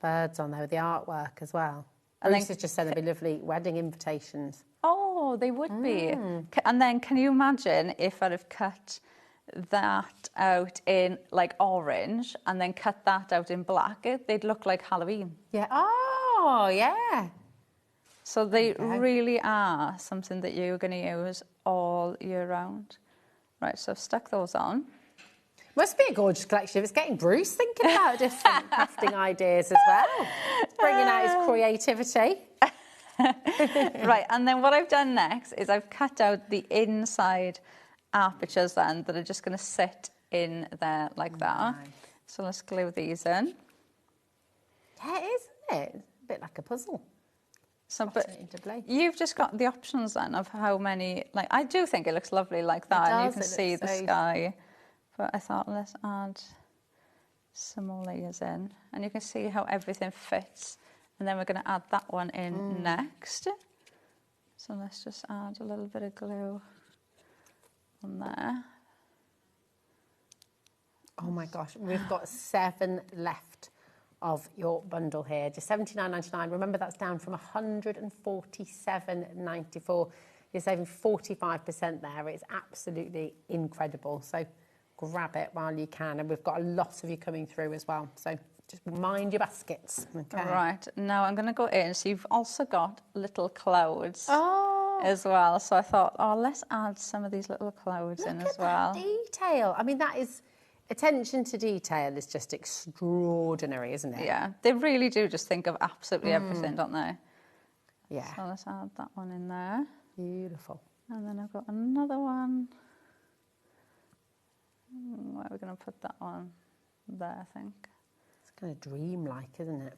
[SPEAKER 16] birds on there, with the artwork as well. And Bruce has just said there'd be lovely wedding invitations.
[SPEAKER 14] Oh, they would be. And then can you imagine if I'd have cut that out in like orange and then cut that out in black? They'd look like Halloween.
[SPEAKER 16] Yeah. Oh, yeah.
[SPEAKER 14] So they really are something that you're going to use all year round. Right, so I've stuck those on.
[SPEAKER 16] Must be a gorgeous collection. It's getting Bruce thinking about different crafting ideas as well. Bringing out his creativity.
[SPEAKER 14] Right, and then what I've done next is I've cut out the inside apertures then that are just going to sit in there like that. Nice. So let's glue these in.
[SPEAKER 16] Yeah, it is, isn't it? A bit like a puzzle.
[SPEAKER 14] So, but you've just got the options then of how many, like, I do think it looks lovely like that, and you can see the sky. But I thought, let's add some more layers in. And you can see how everything fits. And then we're going to add that one in next. So let's just add a little bit of glue on there.
[SPEAKER 16] Oh my gosh, we've got 7 left of your bundle here. Just $79.99. Remember, that's down from $147.94. You're saving 45% there. It's absolutely incredible. So grab it while you can, and we've got a lot of you coming through as well, so just mind your baskets.
[SPEAKER 14] Right, now I'm going to go in, so you've also got little clouds as well, so I thought, let's add some of these little clouds in as well.
[SPEAKER 16] That detail. I mean, that is, attention to detail is just extraordinary, isn't it?
[SPEAKER 14] Yeah, they really do just think of absolutely everything, don't they?
[SPEAKER 16] Yeah.
[SPEAKER 14] So let's add that one in there.
[SPEAKER 16] Beautiful.
[SPEAKER 14] And then I've got another one. Where are we going to put that one? There, I think.
[SPEAKER 16] It's kind of dreamlike, isn't it?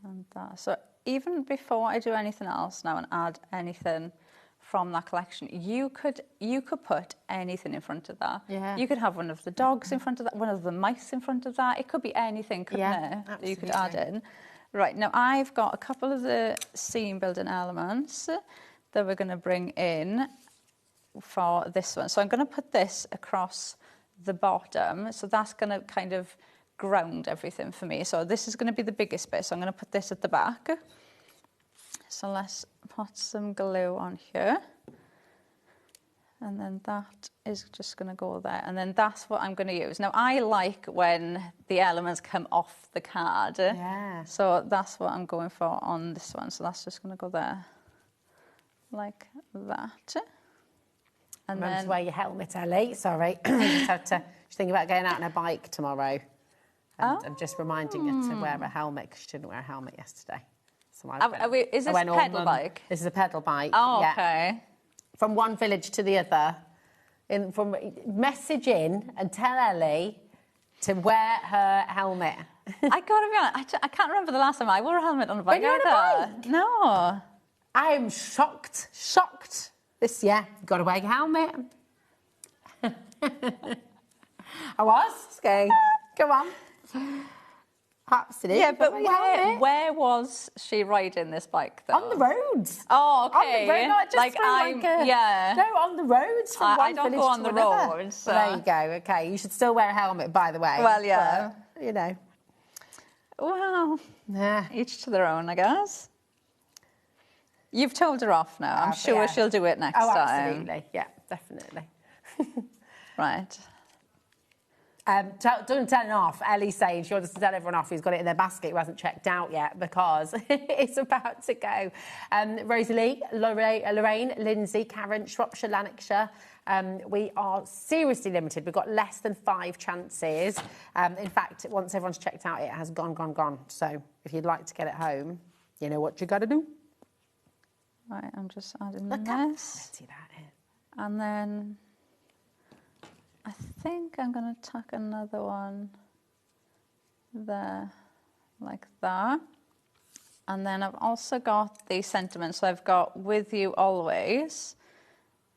[SPEAKER 14] And that. So even before I do anything else now and add anything from that collection, you could put anything in front of that.
[SPEAKER 16] Yeah.
[SPEAKER 14] You could have one of the dogs in front of that, one of the mice in front of that. It could be anything, couldn't it?
[SPEAKER 16] Absolutely.
[SPEAKER 14] That you could add in. Right, now I've got a couple of the seam building elements that we're going to bring in for this one. So I'm going to put this across the bottom. So that's going to kind of ground everything for me. So this is going to be the biggest bit. So I'm going to put this at the back. So let's put some glue on here. And then that is just going to go there. And then that's what I'm going to use. Now, I like when the elements come off the card.
[SPEAKER 16] Yeah.
[SPEAKER 14] So that's what I'm going for on this one. So that's just going to go there. like that. And
[SPEAKER 16] Remember
[SPEAKER 14] then
[SPEAKER 16] to wear your helmet, Ellie. Sorry. You just have to just think about going out on a bike tomorrow. And I'm just reminding you to wear a helmet because she didn't wear a helmet yesterday. So
[SPEAKER 14] is this a pedal bike?
[SPEAKER 16] This is a pedal bike.
[SPEAKER 14] Oh,
[SPEAKER 16] yeah.
[SPEAKER 14] okay.
[SPEAKER 16] From one village to the other. Message in and tell Ellie to wear her helmet.
[SPEAKER 14] I gotta be honest, I can't remember the last time I wore a helmet on a bike
[SPEAKER 16] When you're on a bike?
[SPEAKER 14] No.
[SPEAKER 16] I am shocked. This year, you've got to wear your helmet. I was going, come on. Absolutely.
[SPEAKER 14] Yeah, but where was she riding this bike, though?
[SPEAKER 16] On the roads.
[SPEAKER 14] Oh, okay.
[SPEAKER 16] On the road, not just
[SPEAKER 14] like yeah.
[SPEAKER 16] No, on the roads from one
[SPEAKER 14] I don't
[SPEAKER 16] village
[SPEAKER 14] go on
[SPEAKER 16] to
[SPEAKER 14] the
[SPEAKER 16] another.
[SPEAKER 14] roads. So.
[SPEAKER 16] Well, there you go. Okay, you should still wear a helmet, by the way.
[SPEAKER 14] Well, yeah.
[SPEAKER 16] But, you know.
[SPEAKER 14] Well,
[SPEAKER 16] yeah.
[SPEAKER 14] Each to their own, I guess. You've told her off now. I'm sure she'll do it next time.
[SPEAKER 16] Absolutely. Yeah, definitely.
[SPEAKER 14] Right.
[SPEAKER 16] Don't tell him off. Ellie's saying she wants to tell everyone off who's got it in their basket who hasn't checked out yet because it's about to go. Rosalie, Lorraine, Lindsay, Karen, Shropshire, Lanarkshire. We are seriously limited. We've got less than 5 chances. In fact, once everyone's checked out, it has gone. So if you'd like to get it home, you know what you got to do.
[SPEAKER 14] Right, I'm just adding
[SPEAKER 16] Look
[SPEAKER 14] this.
[SPEAKER 16] how pretty that is.
[SPEAKER 14] And then I think I'm going to tack another one there, like that. And then I've also got the sentiments. So I've got with you always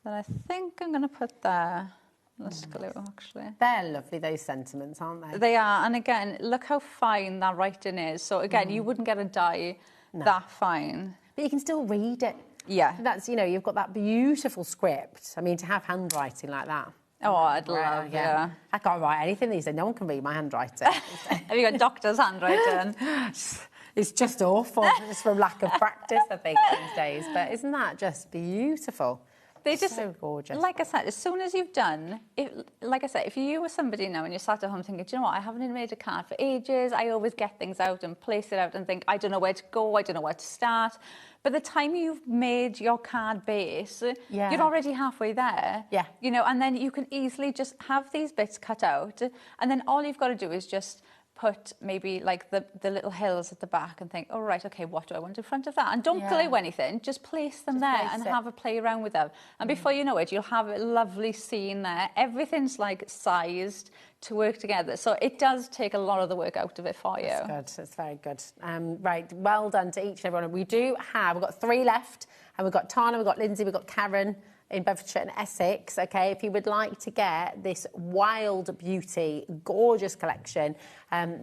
[SPEAKER 14] that I think I'm going to put there. Let's glue, actually.
[SPEAKER 16] They're lovely, those sentiments, aren't they?
[SPEAKER 14] They are. And again, look how fine that writing is. So again, you wouldn't get a die that fine.
[SPEAKER 16] But you can still read it.
[SPEAKER 14] Yeah.
[SPEAKER 16] That's, you know, you've got that beautiful script. I mean, to have handwriting like that.
[SPEAKER 14] Oh, I'd love, yeah.
[SPEAKER 16] I can't write anything these days. No one can read my handwriting.
[SPEAKER 14] Have you got doctor's handwriting?
[SPEAKER 16] It's just awful. It's from lack of practice, I think, these days. But isn't that just beautiful?
[SPEAKER 14] They just,
[SPEAKER 16] so gorgeous.
[SPEAKER 14] Like I said, as soon as you've done, if you were somebody now and you sat at home thinking, do you know what, I haven't made a card for ages, I always get things out and place it out and think, I don't know where to go, I don't know where to start. But the time you've made your card base, you're already halfway there.
[SPEAKER 16] Yeah.
[SPEAKER 14] You know, and then you can easily just have these bits cut out, and then all you've got to do is just put maybe like the little hills at the back and think, oh, right, okay, what do I want in front of that? And don't glue anything, just place them there and have a play around with them. And before you know it, you'll have a lovely scene there. Everything's like sized to work together. So it does take a lot of the work out of it for you.
[SPEAKER 16] That's good, it's very good. Right, well done to each and everyone. We've got 3 left, and we've got Tana, we've got Lindsay, we've got Karen in Bedfordshire and Essex, okay? If you would like to get this Wild Beauty gorgeous collection,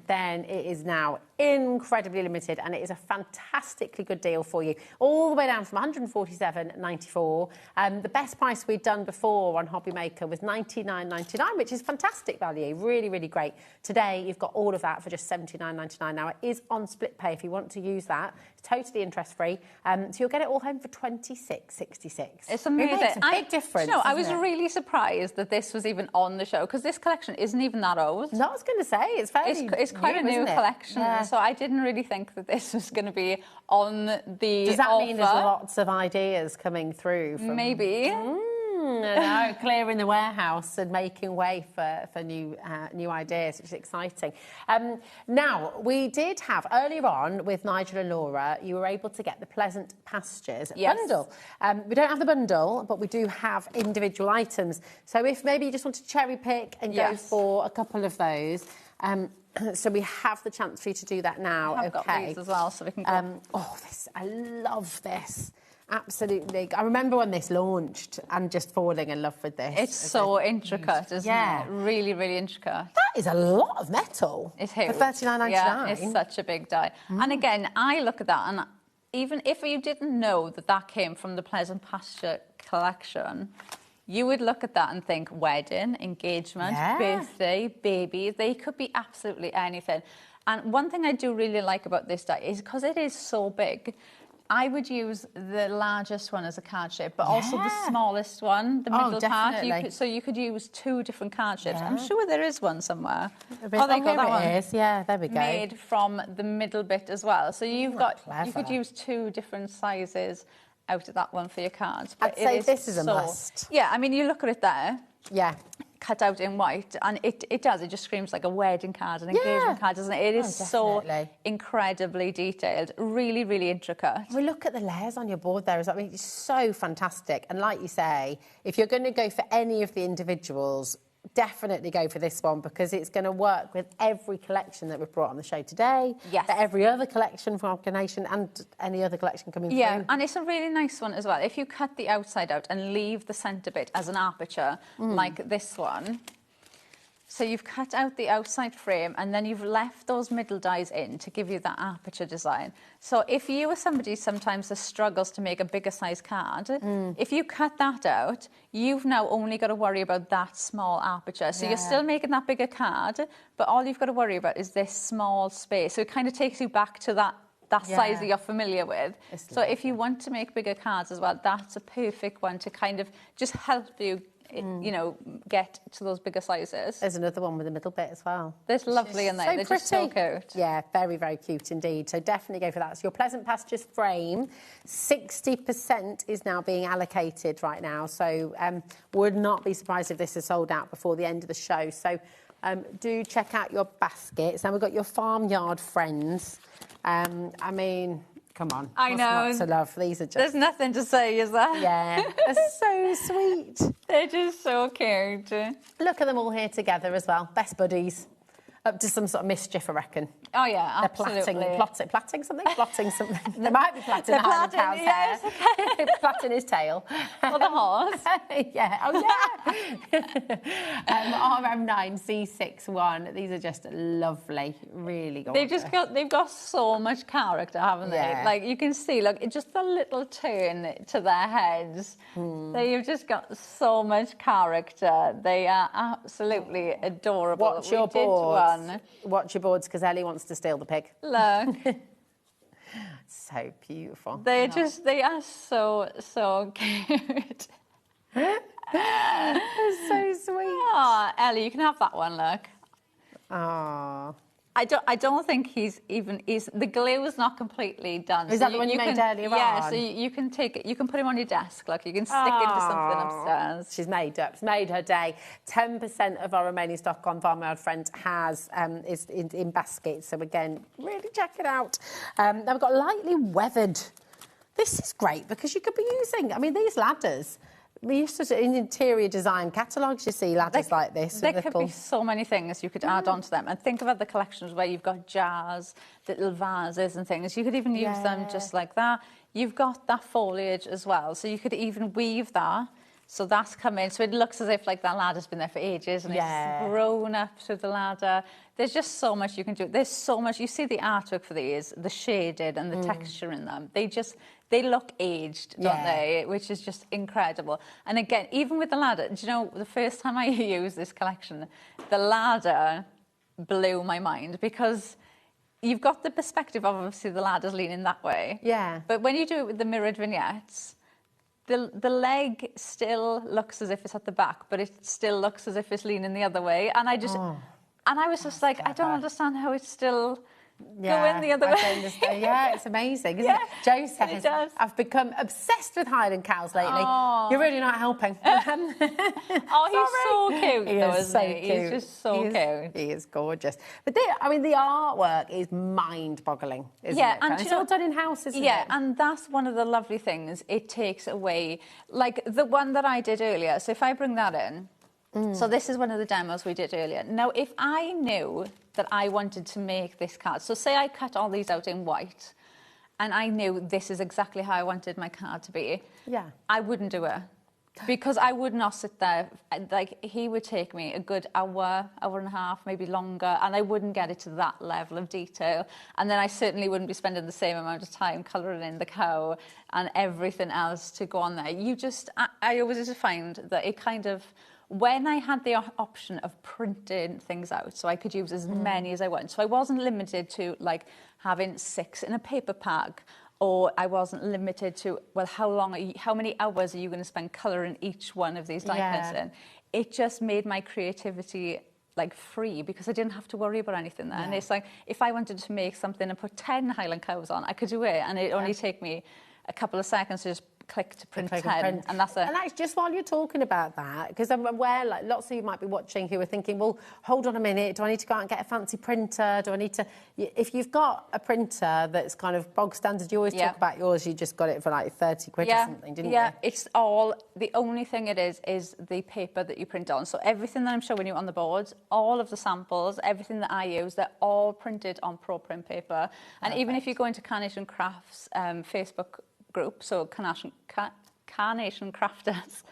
[SPEAKER 16] then it is now incredibly limited, and it is a fantastically good deal for you. All the way down from £147.94. The best price we'd done before on HobbyMaker was $99.99, which is fantastic value, really, really great. Today, you've got all of that for just $79.99. Now, it is on split pay if you want to use that. It's totally interest-free. So you'll get it all home for $26.66.
[SPEAKER 14] It's amazing.
[SPEAKER 16] It makes a big difference.
[SPEAKER 14] You know, I was really surprised that this was even on the show, because this collection isn't even that old.
[SPEAKER 16] No, I was going to say, it's fairly
[SPEAKER 14] It's quite a new collection, so I didn't really think that this was going to be on the
[SPEAKER 16] Does that
[SPEAKER 14] offer.
[SPEAKER 16] mean there's lots of ideas coming through?
[SPEAKER 14] Maybe.
[SPEAKER 16] No, clearing the warehouse and making way for new ideas, which is exciting. Now, we did have, earlier on with Nigel and Laura, you were able to get the Pleasant Pastures bundle. We don't have the bundle, but we do have individual items. So if maybe you just want to cherry pick and go for a couple of those, so we have the chance for you to do that now.
[SPEAKER 14] I've got these as well, so we can go.
[SPEAKER 16] I love this. Absolutely. I remember when this launched and just falling in love with this.
[SPEAKER 14] It's so intricate, isn't it? Really, really intricate.
[SPEAKER 16] That is a lot of metal.
[SPEAKER 14] It's huge.
[SPEAKER 16] For $39.99.
[SPEAKER 14] Yeah, it's such a big die. And again, I look at that, and even if you didn't know that that came from the Pleasant Pasture collection, you would look at that and think wedding, engagement, birthday, baby. They could be absolutely anything. And one thing I do really like about this die is because it is so big, I would use the largest one as a card shape, but also the smallest one, the middle part. So you could use 2 different card shapes. I'm sure there is one somewhere.
[SPEAKER 16] Oh, there it is. Yeah, there we go.
[SPEAKER 14] Made from the middle bit as well. So you've got, you could use 2 different sizes out of that one for your cards. But
[SPEAKER 16] I'd say this is a must.
[SPEAKER 14] Yeah, I mean, you look at it there.
[SPEAKER 16] Yeah.
[SPEAKER 14] Cut out in white, and it just screams like a wedding card, an engagement card, doesn't it? It is so incredibly detailed, really, really intricate.
[SPEAKER 16] We look at the layers on your board there. I mean, it's so fantastic. And like you say, if you're going to go for any of the individuals, definitely go for this one because it's going to work with every collection that we've brought on the show today.
[SPEAKER 14] Yes.
[SPEAKER 16] For every other collection from our nation and any other collection coming
[SPEAKER 14] Yeah,
[SPEAKER 16] through.
[SPEAKER 14] and it's a really nice one as well. If you cut the outside out and leave the centre bit as an aperture, like this one. So you've cut out the outside frame and then you've left those middle dies in to give you that aperture design. So if you are somebody sometimes that struggles to make a bigger size card, if you cut that out, you've now only got to worry about that small aperture. So you're still making that bigger card, but all you've got to worry about is this small space. So it kind of takes you back to that size that you're familiar with. So if you want to make bigger cards as well, that's a perfect one to kind of just help you you know, get to those bigger sizes.
[SPEAKER 16] There's another one with a middle bit as well.
[SPEAKER 14] There's lovely in there.
[SPEAKER 16] So
[SPEAKER 14] They're
[SPEAKER 16] pretty.
[SPEAKER 14] just so cute.
[SPEAKER 16] Yeah, very, very cute indeed. So definitely go for that. So your Pleasant Pastures frame, 60% is now being allocated right now. So would not be surprised if this is sold out before the end of the show. So do check out your baskets. And we've got your farmyard friends. I mean, come on.
[SPEAKER 14] I know.
[SPEAKER 16] What's not to love? These are just...
[SPEAKER 14] There's nothing to say, is there?
[SPEAKER 16] Yeah, they're so sweet.
[SPEAKER 14] They're just so cute.
[SPEAKER 16] Look at them all here together as well. Best buddies. Up to some sort of mischief, I reckon.
[SPEAKER 14] Oh, yeah, absolutely.
[SPEAKER 16] They're plotting something? Plotting something. They might be plotting the Highland cow's hair. Plotting his tail.
[SPEAKER 14] Or the horse.
[SPEAKER 16] Yeah, oh yeah. RM9C61. These are just lovely, really gorgeous.
[SPEAKER 14] They've got so much character, haven't they?
[SPEAKER 16] Yeah.
[SPEAKER 14] Like, you can see, look, it's just a little turn to their heads. They've just got so much character. They are absolutely adorable.
[SPEAKER 16] Watch your boards. Watch your boards, because Ellie wants to steal the pig.
[SPEAKER 14] Look.
[SPEAKER 16] So beautiful.
[SPEAKER 14] They are so cute.
[SPEAKER 16] So sweet.
[SPEAKER 14] Oh, Ellie, you can have that one, look.
[SPEAKER 16] Oh.
[SPEAKER 14] I don't think the glue is not completely done.
[SPEAKER 16] Is that the one you made earlier on?
[SPEAKER 14] Yeah, so you can take it, you can put him on your desk, like you can stick into something upstairs.
[SPEAKER 16] She's made her day. 10% of our remaining stock on Farmyard Friends is in baskets. So again, really check it out. Now we've got lightly weathered. This is great because you could be using, I mean, these ladders. We used to, in interior design catalogues, you see ladders like this.
[SPEAKER 14] There could be so many things you could add onto them. And think about the collections where you've got jars, little vases and things. You could even use them just like that. You've got that foliage as well. So you could even weave that. So that's come in. So it looks as if like that ladder's been there for ages and it's grown up through the ladder. There's just so much you can do. There's so much. You see the artwork for these, the shaded and the texture in them. They look aged, don't they? Which is just incredible. And again, even with the ladder, do you know, the first time I used this collection, the ladder blew my mind because you've got the perspective of obviously the ladder's leaning that way. Yeah. But when you do it with the mirrored vignettes, the leg still looks as if it's at the back, but it still looks as if it's leaning the other way. And I just, and I was just like, I don't understand how it's still going the other way.
[SPEAKER 16] Yeah, it's amazing, isn't it? Joe says, I've become obsessed with Highland cows lately. You're really not helping.
[SPEAKER 14] Oh, he's so cute, though, isn't he?
[SPEAKER 16] Cute.
[SPEAKER 14] He's just so cute.
[SPEAKER 16] He is gorgeous. But I mean, the artwork is mind-boggling, isn't it?
[SPEAKER 14] And
[SPEAKER 16] it's all done in-house, isn't it?
[SPEAKER 14] Yeah, and that's one of the lovely things. It takes away, like the one that I did earlier. So if I bring that in, so this is one of the demos we did earlier. Now, if I knew that I wanted to make this card, so say I cut all these out in white, and I knew this is exactly how I wanted my card to be, I wouldn't do it. Because I would not sit there, like he would take me a good hour and a half, maybe longer, and I wouldn't get it to that level of detail. And then I certainly wouldn't be spending the same amount of time colouring in the cow and everything else to go on there. I always just find that it kind of, when I had the option of printing things out, so I could use as many as I want, so I wasn't limited to like having 6 in a paper pack, or I wasn't limited to, well, how many hours are you going to spend colouring each one of these die cuts in? It just made my creativity like free because I didn't have to worry about anything then. And it's like, if I wanted to make something and put 10 Highland cows on, I could do it, and it only take me a couple of seconds to just click to print
[SPEAKER 16] Click
[SPEAKER 14] 10, and that's it.
[SPEAKER 16] And actually, just while you're talking about that, because I'm aware, like, lots of you might be watching who are thinking, well, hold on a minute, do I need to go out and get a fancy printer? Do I need to... If you've got a printer that's kind of bog standard, you always talk about yours, you just got it for like 30 quid or something, didn't you?
[SPEAKER 14] Yeah, it's all... The only thing it is the paper that you print on. So everything that I'm showing you on the boards, all of the samples, everything that I use, they're all printed on Pro Print paper. And even if you go into Carnation Crafts Facebook group, so Carnation Crafters,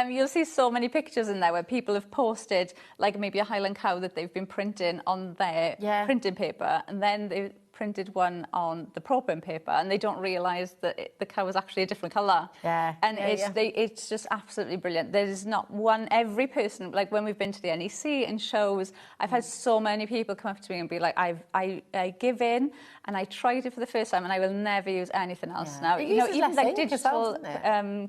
[SPEAKER 14] you'll see so many pictures in there where people have posted like maybe a Highland cow that they've been printing on their printing paper, and then they printed one on the Pro Print paper, and they don't realise that the cow is actually a different colour. And it's just absolutely brilliant. There's not one, every person, like when we've been to the NEC and shows, I've had so many people come up to me and be like, I give in, and I tried it for the first time, and I will never use anything else now. You know, even like digital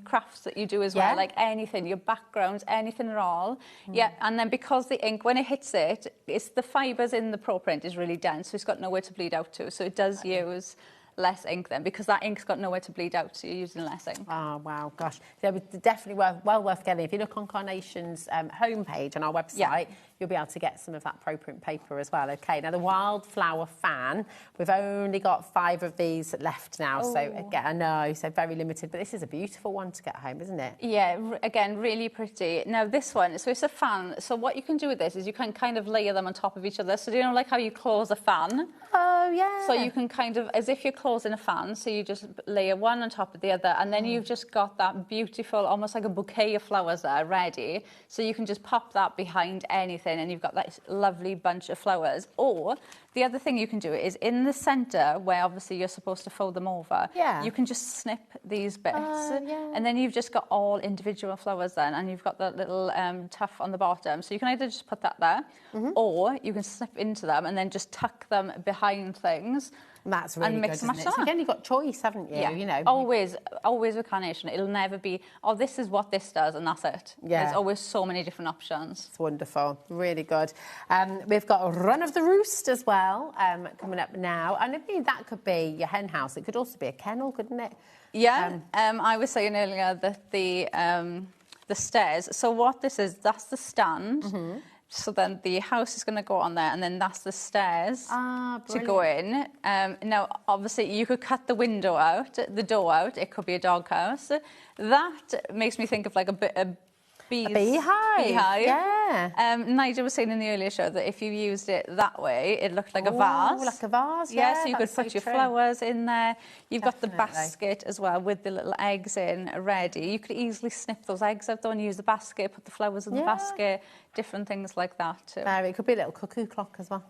[SPEAKER 14] crafts that you do as well, like anything, your backgrounds, anything at all. Yeah, and then because the ink, when it hits it, it's the fibres in the Pro Print is really dense, so it's got nowhere to bleed out to. So it does use less ink then, because that ink's got nowhere to bleed out, so you're using less ink.
[SPEAKER 16] Oh, wow, gosh. So it's definitely well worth getting. If you look on Carnation's homepage on our website, you'll be able to get some of that Pro Print paper as well. OK, now the Wildflower Fan, we've only got 5 of these left now. So again, I know, so very limited, but this is a beautiful one to get home, isn't it?
[SPEAKER 14] Yeah, again, really pretty. Now this one, so it's a fan. So what you can do with this is you can kind of layer them on top of each other. So do you know like how you close a fan?
[SPEAKER 16] Oh, yeah.
[SPEAKER 14] So you can kind of, as if you're closing a fan, so you just layer one on top of the other, and then you've just got that beautiful, almost like a bouquet of flowers there ready. So you can just pop that behind anything, and you've got that lovely bunch of flowers. Or the other thing you can do is in the centre, where obviously you're supposed to fold them over, you can just snip these bits, and then you've just got all individual flowers then, and you've got that little tuft on the bottom. So you can either just put that there, or you can snip into them and then just tuck them behind things.
[SPEAKER 16] That's really
[SPEAKER 14] and mix
[SPEAKER 16] good,
[SPEAKER 14] and match
[SPEAKER 16] isn't it? So again, you've got choice, haven't you?
[SPEAKER 14] Yeah,
[SPEAKER 16] you know,
[SPEAKER 14] always with Carnation, it'll never be, oh, this is what this does, and that's it. There's always so many different options.
[SPEAKER 16] It's wonderful, really good. We've got a Run of the Roost as well coming up now, and I mean that could be your hen house. It could also be a kennel, couldn't it?
[SPEAKER 14] Yeah, I was saying earlier that the stairs. So what this is, that's the stand. So then the house is going to go on there, and then that's the stairs to go in. Now, obviously, you could cut the window out, the door out. It could be a doghouse. That makes me think of like a beehive.
[SPEAKER 16] Yeah.
[SPEAKER 14] Nigel was saying in the earlier show that if you used it that way, it looked like a vase.
[SPEAKER 16] Like a vase,
[SPEAKER 14] yeah. So you could put your flowers in there. You've got the
[SPEAKER 16] Definitely.
[SPEAKER 14] basket as well with the little eggs in ready. You could easily snip those eggs out though and use the basket, put the flowers in the basket, different things like that too.
[SPEAKER 16] It could be a little cuckoo clock as well.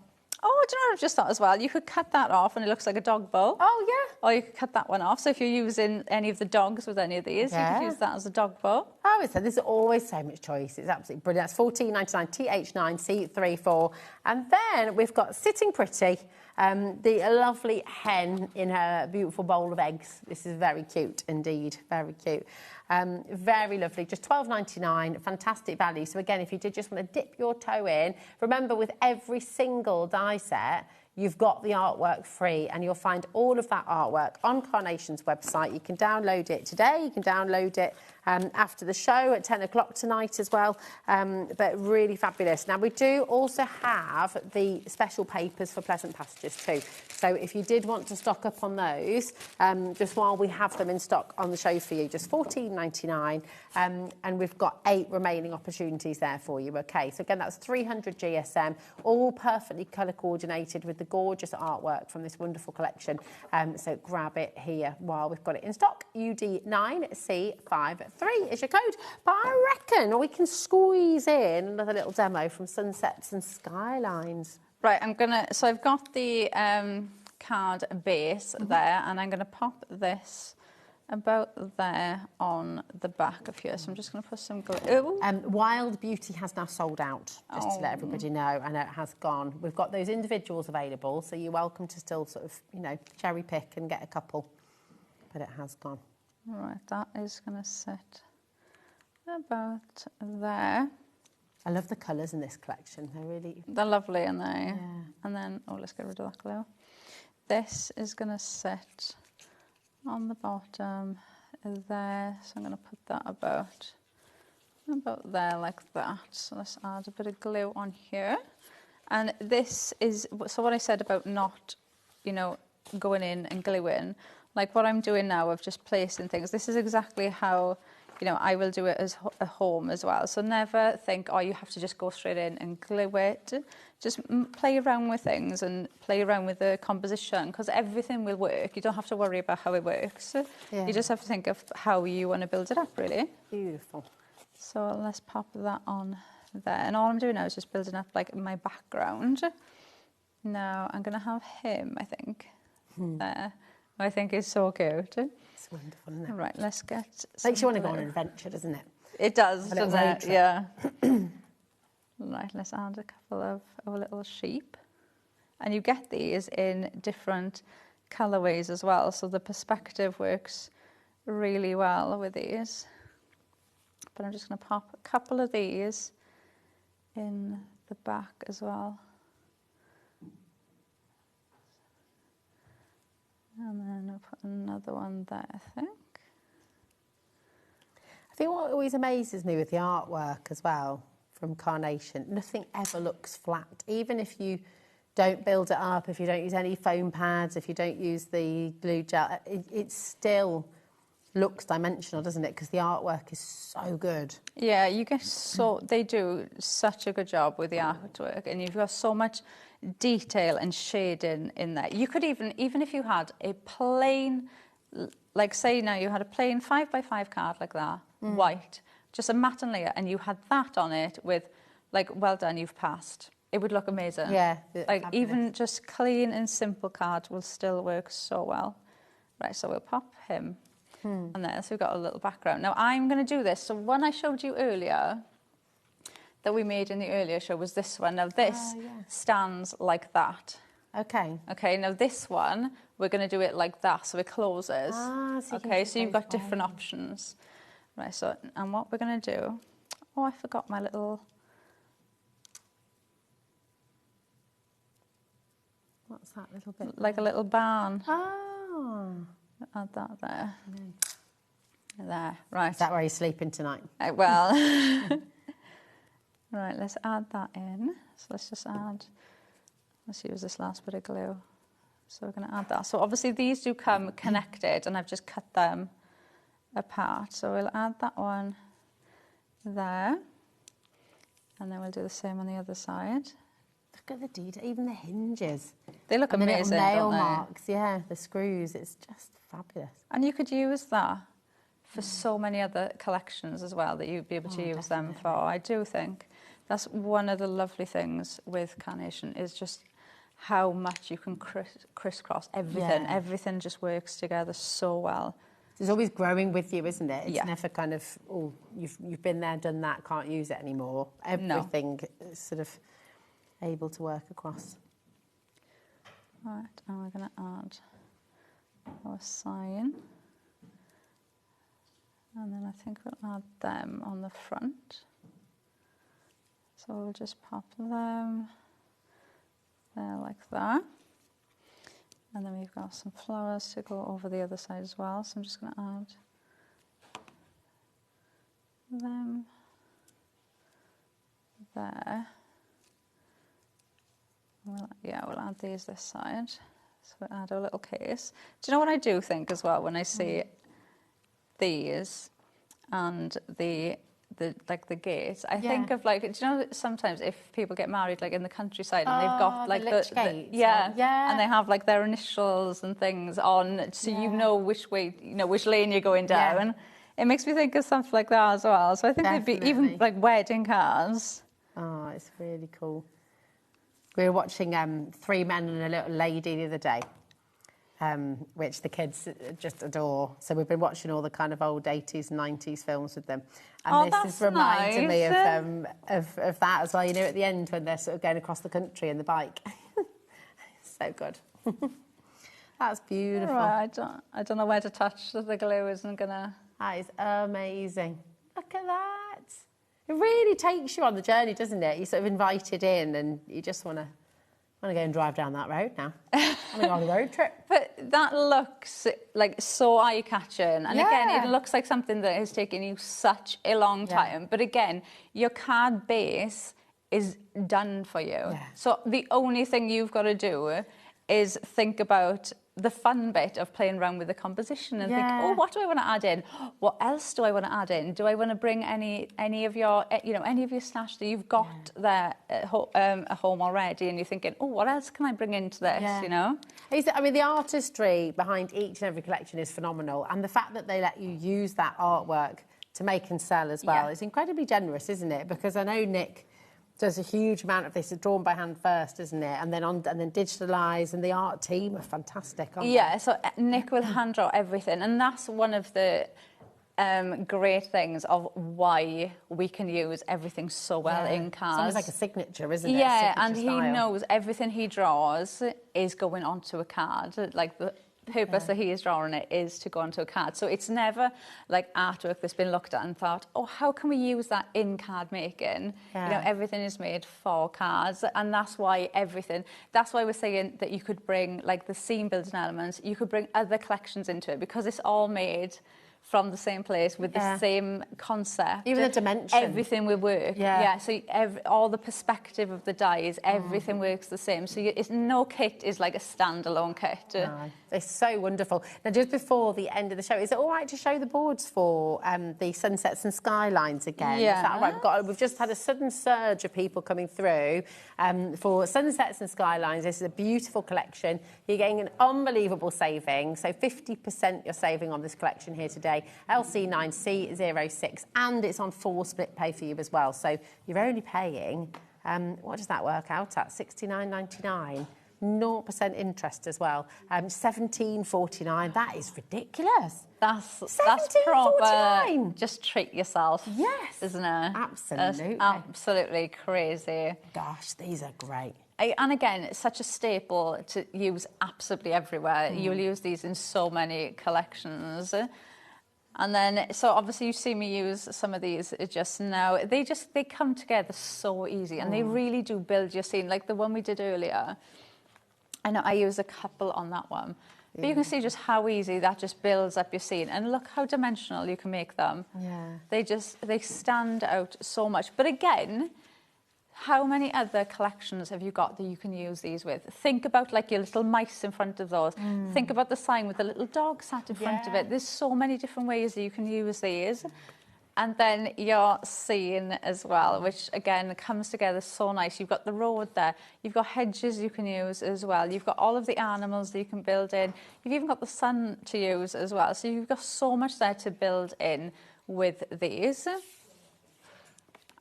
[SPEAKER 14] Oh, do you know what I've just thought as well? You could cut that off and it looks like a dog bowl.
[SPEAKER 16] Oh, yeah.
[SPEAKER 14] Or you could cut that one off. So if you're using any of the dogs with any of these, you could use that as a dog bowl.
[SPEAKER 16] Oh, so there's always so much choice. It's absolutely brilliant. That's $14.99 TH9C34. And then we've got Sitting Pretty, the lovely hen in her beautiful bowl of eggs. This is very cute indeed, very cute. Very lovely, just $12.99, fantastic value. So again, if you did just want to dip your toe in, remember with every single die set, you've got the artwork free, and you'll find all of that artwork on Carnation's website. You can download it today, you can download it after the show at 10 o'clock tonight as well, but really fabulous. Now, we do also have the special papers for Pleasant Pastures too. So if you did want to stock up on those, just while we have them in stock on the show for you, just $14.99, and we've got 8 remaining opportunities there for you, OK? So again, that's 300 GSM, all perfectly colour coordinated with the gorgeous artwork from this wonderful collection. So grab it here while we've got it in stock. UD9C53 is your code. But I reckon we can squeeze in another little demo from Sunsets and Skylines.
[SPEAKER 14] Right, so I've got the card base there, and I'm gonna pop this about there on the back of here. So I'm just going to put some glue.
[SPEAKER 16] Wild Beauty has now sold out, just to let everybody know. I know it has gone. We've got those individuals available, so you're welcome to still sort of, you know, cherry pick and get a couple. But it has gone.
[SPEAKER 14] Right, that is going to sit about there.
[SPEAKER 16] I love the colours in this collection.
[SPEAKER 14] They're lovely, aren't they? Yeah. And then, let's get rid of that glue. This is going to sit on the bottom there. So I'm going to put that about there like that. So let's add a bit of glue on here. And this is, so what I said about not, you know, going in and gluing, like what I'm doing now of just placing things, this is exactly how, you know, I will do it as a home as well. So never think, oh, you have to just go straight in and glue it. Just play around with things and play around with the composition, because everything will work. You don't have to worry about how it works.
[SPEAKER 16] Yeah.
[SPEAKER 14] You just have to think of how you want to build it up, really.
[SPEAKER 16] Beautiful.
[SPEAKER 14] So let's pop that on there. And all I'm doing now is just building up like my background. Now I'm going to have him, I think, there. I think is so cute.
[SPEAKER 16] It's wonderful, isn't it?
[SPEAKER 14] Right, let's get...
[SPEAKER 16] Makes you want to go on an adventure, doesn't it?
[SPEAKER 14] It does,
[SPEAKER 16] A little
[SPEAKER 14] doesn't
[SPEAKER 16] road
[SPEAKER 14] it?
[SPEAKER 16] trip.
[SPEAKER 14] Yeah. Right, let's add a couple of our little sheep. And you get these in different colourways as well, so the perspective works really well with these. But I'm just going to pop a couple of these in the back as well. And then I'll put another one there, I think.
[SPEAKER 16] I think what always amazes me with the artwork as well from Carnation, nothing ever looks flat. Even if you don't build it up, if you don't use any foam pads, if you don't use the glue gel, it still looks dimensional, doesn't it? Because the artwork is so good.
[SPEAKER 14] Yeah, you get they do such a good job with the artwork, and you've got so much detail and shading in there. You could even if you had a plain, like say now you had a plain 5x5 card like that, white, just a matte and layer, and you had that on it with like, well done, you've passed. It would look amazing.
[SPEAKER 16] Yeah.
[SPEAKER 14] Like fabulous. Even just clean and simple card will still work so well. Right, so we'll pop him on there. So we've got a little background. Now I'm going to do this. So one I showed you earlier that we made in the earlier show was this one. Now this stands like that.
[SPEAKER 16] Okay.
[SPEAKER 14] Okay, now this one, we're going to do it like that, so it closes. Okay, so you've got different options. Right, so, and what we're going to do... Oh, I forgot my little...
[SPEAKER 16] What's that little bit?
[SPEAKER 14] Like a little barn.
[SPEAKER 16] Oh.
[SPEAKER 14] Add that there. There, right.
[SPEAKER 16] Is that where you're sleeping tonight?
[SPEAKER 14] Well... Right, let's add that in. So let's just add... Let's use this last bit of glue. So we're going to add that. So obviously these do come connected, and I've just cut them apart. So we'll add that one there. And then we'll do the same on the other side.
[SPEAKER 16] Look at the detail, even the hinges.
[SPEAKER 14] They look amazing,
[SPEAKER 16] the nail
[SPEAKER 14] don't they?
[SPEAKER 16] marks, yeah, the screws. It's just fabulous.
[SPEAKER 14] And you could use that for so many other collections as well that you'd be able to use them for. I do think that's one of the lovely things with Carnation is just how much you can crisscross everything.
[SPEAKER 16] Yeah.
[SPEAKER 14] Everything just works together so well.
[SPEAKER 16] It's always growing with you, isn't it? It's
[SPEAKER 14] Yeah.
[SPEAKER 16] never kind of, oh, you've been there, done that, can't use it anymore. Everything is sort of able to work across.
[SPEAKER 14] Right, and we're going to add our sign. And then I think we'll add them on the front. So we'll just pop them there like that. And then we've got some flowers to go over the other side as well. So I'm just going to add them there. We'll add these this side. So we'll add a little case. Do you know what I do think as well when I see these and the gates? I think of like, do you know sometimes if people get married like in the countryside and they've got like
[SPEAKER 16] the gates,
[SPEAKER 14] and they have like their initials and things on, so you know which way, which lane you're going down. It makes me think of something like that as well. So I think they'd be even like wedding cards.
[SPEAKER 16] Oh, it's really cool. We were watching Three Men and a Little Lady the other day, which the kids just adore. So we've been watching all the kind of old 80s and 90s films with them. And this is reminding me of that as well. You know, at the end when they're sort of going across the country in the bike. So good. That's beautiful.
[SPEAKER 14] Right, I don't know where to touch. The glue isn't going to...
[SPEAKER 16] That is amazing. Look at that. It really takes you on the journey, doesn't it? You're sort of invited in and you just want to I'm going to go and drive down that road now. I'm going to go on a road trip.
[SPEAKER 14] But that looks like so eye-catching. And again, it looks like something that has taken you such a long time. But again, your card base is done for you. So the only thing you've got to do is think about the fun bit of playing around with the composition and think, oh, what do I want to add in? What else do I want to add in? Do I want to bring any of your, any of your stash that you've got there at home already, and you're thinking, oh, what else can I bring into this?
[SPEAKER 16] I mean, the artistry behind each and every collection is phenomenal, and the fact that they let you use that artwork to make and sell as well is incredibly generous, isn't it? Because I know Nick does a huge amount of this, drawn by hand first, isn't it? And then digitalised, and the art team are fantastic, aren't they?
[SPEAKER 14] So Nick will hand draw everything, and that's one of the great things of why we can use everything so well in cards.
[SPEAKER 16] It's almost like a signature, isn't it?
[SPEAKER 14] Yeah, and he knows everything he draws is going onto a card. Like the purpose that he is drawing it is to go onto a card. So it's never like artwork that's been looked at and thought, oh, how can we use that in card making? Everything is made for cards, and that's why we're saying that you could bring like the scene building elements, you could bring other collections into it, because it's all made from the same place with the same concept.
[SPEAKER 16] Even the dimension.
[SPEAKER 14] Everything will work. So all the perspective of the dies, everything works the same. So no kit is like a standalone kit.
[SPEAKER 16] No, it's so wonderful. Now, just before the end of the show, is it all right to show the boards for the sunsets and skylines again?
[SPEAKER 14] Yeah.
[SPEAKER 16] Is that all right? We've just had a sudden surge of people coming through for sunsets and skylines. This is a beautiful collection. You're getting an unbelievable saving. So 50% you're saving on this collection here today. LC9C06, and it's on 4 split pay for you as well. So you're only paying, what does that work out at? $69.99. 0% interest as well. $17.49. That is ridiculous.
[SPEAKER 14] That's proper. Just treat yourself.
[SPEAKER 16] Yes,
[SPEAKER 14] isn't it?
[SPEAKER 16] Absolutely.
[SPEAKER 14] That's absolutely crazy.
[SPEAKER 16] Gosh, these are great.
[SPEAKER 14] And again, it's such a staple to use absolutely everywhere. You'll use these in so many collections. And then, so obviously you see me use some of these just now. They come together so easy, and they really do build your scene. Like the one we did earlier, I know I used a couple on that one. But you can see just how easy that just builds up your scene. And look how dimensional you can make them. They stand out so much. But again, how many other collections have you got that you can use these with? Think about like your little mice in front of those. Think about the sign with the little dog sat in front of it. There's so many different ways that you can use these. And then your scene as well, which again comes together so nice. You've got the road there. You've got hedges you can use as well. You've got all of the animals that you can build in. You've even got the sun to use as well. So you've got so much there to build in with these.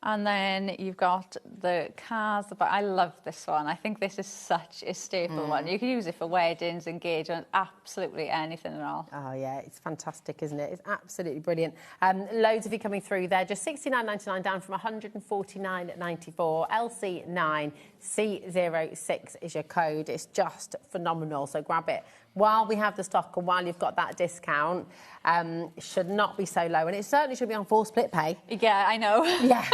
[SPEAKER 14] And then you've got the cars, but I love this one. I think this is such a staple one. You can use it for weddings, engagements, absolutely anything at all.
[SPEAKER 16] Oh, yeah, it's fantastic, isn't it? It's absolutely brilliant. Loads of you coming through there. Just $69.99 down from $149.94. LC9C06 is your code. It's just phenomenal, so grab it while we have the stock and while you've got that discount. It should not be so low, and it certainly should be on 4 split pay.
[SPEAKER 14] Yeah, I know.
[SPEAKER 16] Yeah.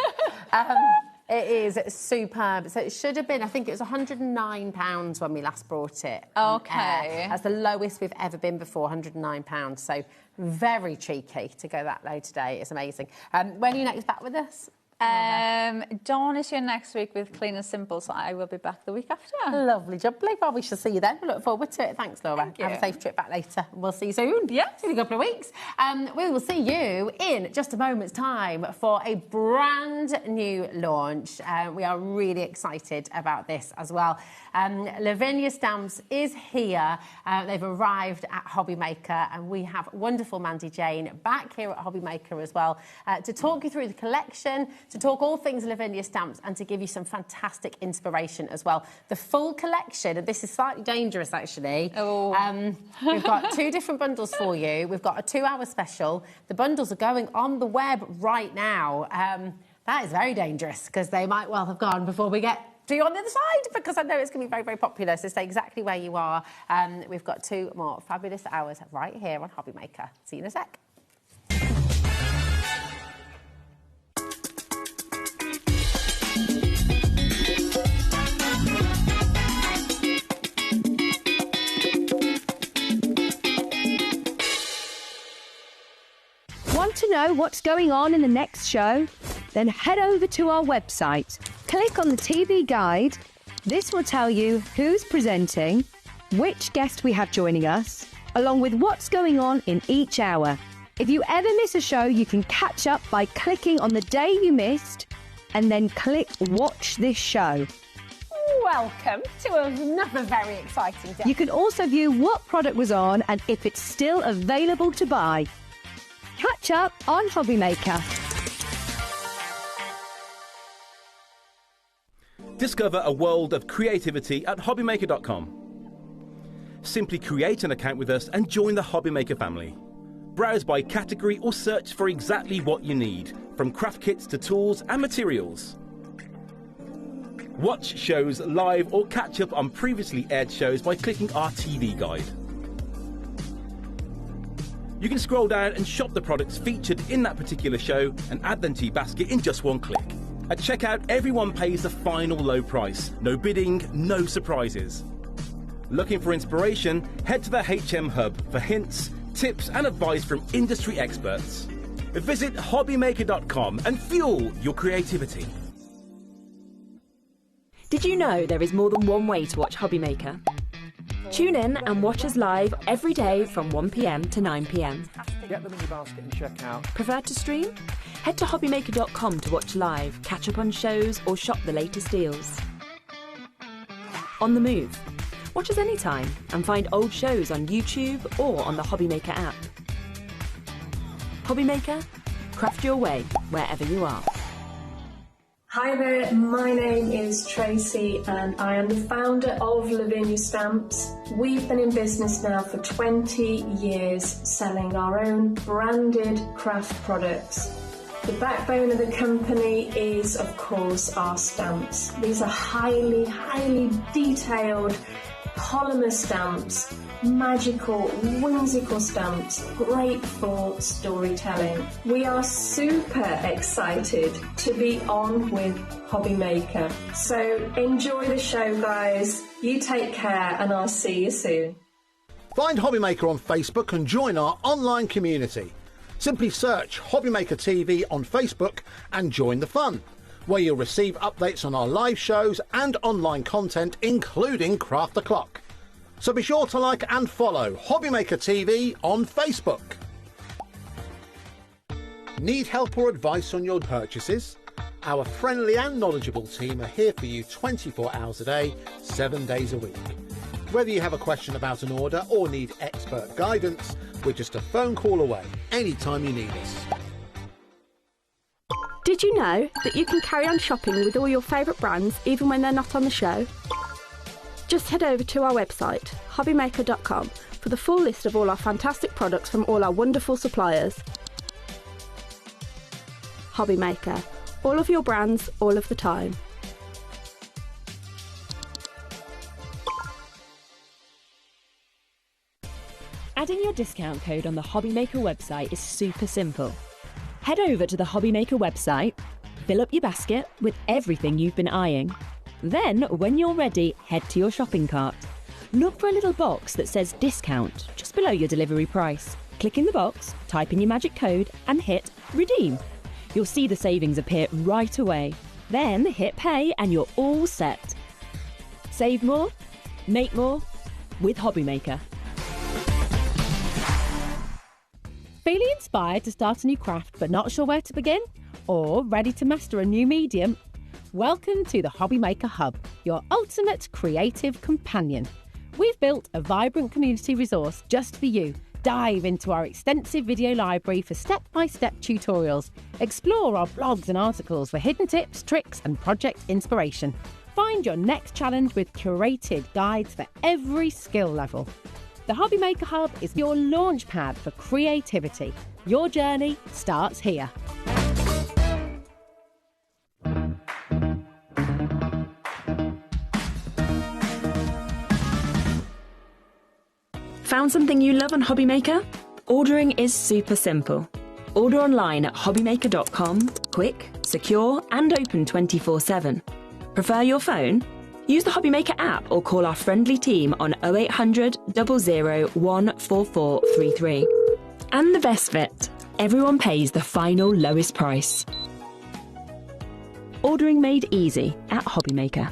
[SPEAKER 16] It is superb. So it should have been, I think it was £109 when we last brought it.
[SPEAKER 14] Okay.
[SPEAKER 16] That's the lowest we've ever been before, £109. So very cheeky to go that low today. It's amazing. When are you next back with us?
[SPEAKER 14] Dawn is here next week with Clean and Simple, so I will be back the week after.
[SPEAKER 16] Lovely job, Blake. Well, we shall see you then. We look forward to it. Thanks, Laura.
[SPEAKER 14] Thank you.
[SPEAKER 16] Have a safe trip back later. We'll see you soon.
[SPEAKER 14] Yeah.
[SPEAKER 16] See you in a couple of weeks. We will see you in just a moment's time for a brand new launch. We are really excited about this as well. Lavinia Stamps is here. They've arrived at HobbyMaker, and we have wonderful Mandy Jane back here at HobbyMaker as well to talk you through the collection, to talk all things Lavinia Stamps, and to give you some fantastic inspiration as well. The full collection, and this is slightly dangerous actually. We've got 2 different bundles for you. We've got a 2-hour special. The bundles are going on the web right now. That is very dangerous, because they might well have gone before we get to you on the other side, because I know it's going to be very, very popular. So stay exactly where you are. We've got 2 more fabulous hours right here on HobbyMaker. See you in a sec.
[SPEAKER 13] know what's going on in the next show? Then head over to our website. Click on the TV guide. This will tell you who's presenting, which guest we have joining us, along with what's going on in each hour. If you ever miss a show, you can catch up by clicking on the day you missed and then click Watch This Show.
[SPEAKER 16] Welcome to another very exciting day.
[SPEAKER 13] You can also view what product was on and if it's still available to buy. Catch up on HobbyMaker.
[SPEAKER 10] Discover a world of creativity at HobbyMaker.com. Simply create an account with us and join the HobbyMaker family. Browse by category or search for exactly what you need, from craft kits to tools and materials. Watch shows live or catch up on previously aired shows by clicking our TV guide. You can scroll down and shop the products featured in that particular show and add them to your basket in just one click. At checkout, everyone pays the final low price. No bidding, no surprises. Looking for inspiration? Head to the HM Hub for hints, tips and advice from industry experts. Visit HobbyMaker.com and fuel your creativity.
[SPEAKER 12] Did you know there is more than one way to watch HobbyMaker? Tune in and watch us live every day from 1 p.m. to 9 p.m.
[SPEAKER 3] Get them in your basket and check out.
[SPEAKER 12] Prefer to stream? Head to HobbyMaker.com to watch live, catch up on shows or shop the latest deals. On the move? Watch us anytime and find old shows on YouTube or on the HobbyMaker app. HobbyMaker, craft your way wherever you are.
[SPEAKER 4] Hi there, my name is Tracy and I am the founder of Lavinia Stamps. We've been in business now for 20 years selling our own branded craft products. The backbone of the company is, of course, our stamps. These are highly, highly detailed polymer stamps, magical, whimsical stamps, great for storytelling. We are super excited to be on with HobbyMaker. So enjoy the show, guys. You take care and I'll see you soon.
[SPEAKER 6] Find HobbyMaker on Facebook and join our online community. Simply search HobbyMaker TV on Facebook and join the fun, where you'll receive updates on our live shows and online content, including Craft the Clock. So be sure to like and follow HobbyMaker TV on Facebook. Need help or advice on your purchases? Our friendly and knowledgeable team are here for you 24 hours a day, 7 days a week. Whether you have a question about an order or need expert guidance, we're just a phone call away anytime you need us.
[SPEAKER 5] Did you know that you can carry on shopping with all your favourite brands even when they're not on the show? Just head over to our website, HobbyMaker.com, for the full list of all our fantastic products from all our wonderful suppliers. HobbyMaker, all of your brands, all of the time.
[SPEAKER 12] Adding your discount code on the HobbyMaker website is super simple. Head over to the HobbyMaker website, fill up your basket with everything you've been eyeing. Then, when you're ready, head to your shopping cart. Look for a little box that says discount just below your delivery price. Click in the box, type in your magic code and hit redeem. You'll see the savings appear right away. Then hit pay and you're all set. Save more, make more with HobbyMaker.
[SPEAKER 19] Feeling inspired to start a new craft but not sure where to begin? Or ready to master a new medium? Welcome to the HobbyMaker Hub, your ultimate creative companion. We've built a vibrant community resource just for you. Dive into our extensive video library for step-by-step tutorials. Explore our blogs and articles for hidden tips, tricks and project inspiration. Find your next challenge with curated guides for every skill level. The HobbyMaker Hub is your launch pad for creativity. Your journey starts here.
[SPEAKER 12] Found something you love on HobbyMaker? Ordering is super simple. Order online at HobbyMaker.com, quick, secure and open 24/7. Prefer your phone? Use the HobbyMaker app or call our friendly team on 0800 001 4433. And the best bit, everyone pays the final lowest price. Ordering made easy at HobbyMaker.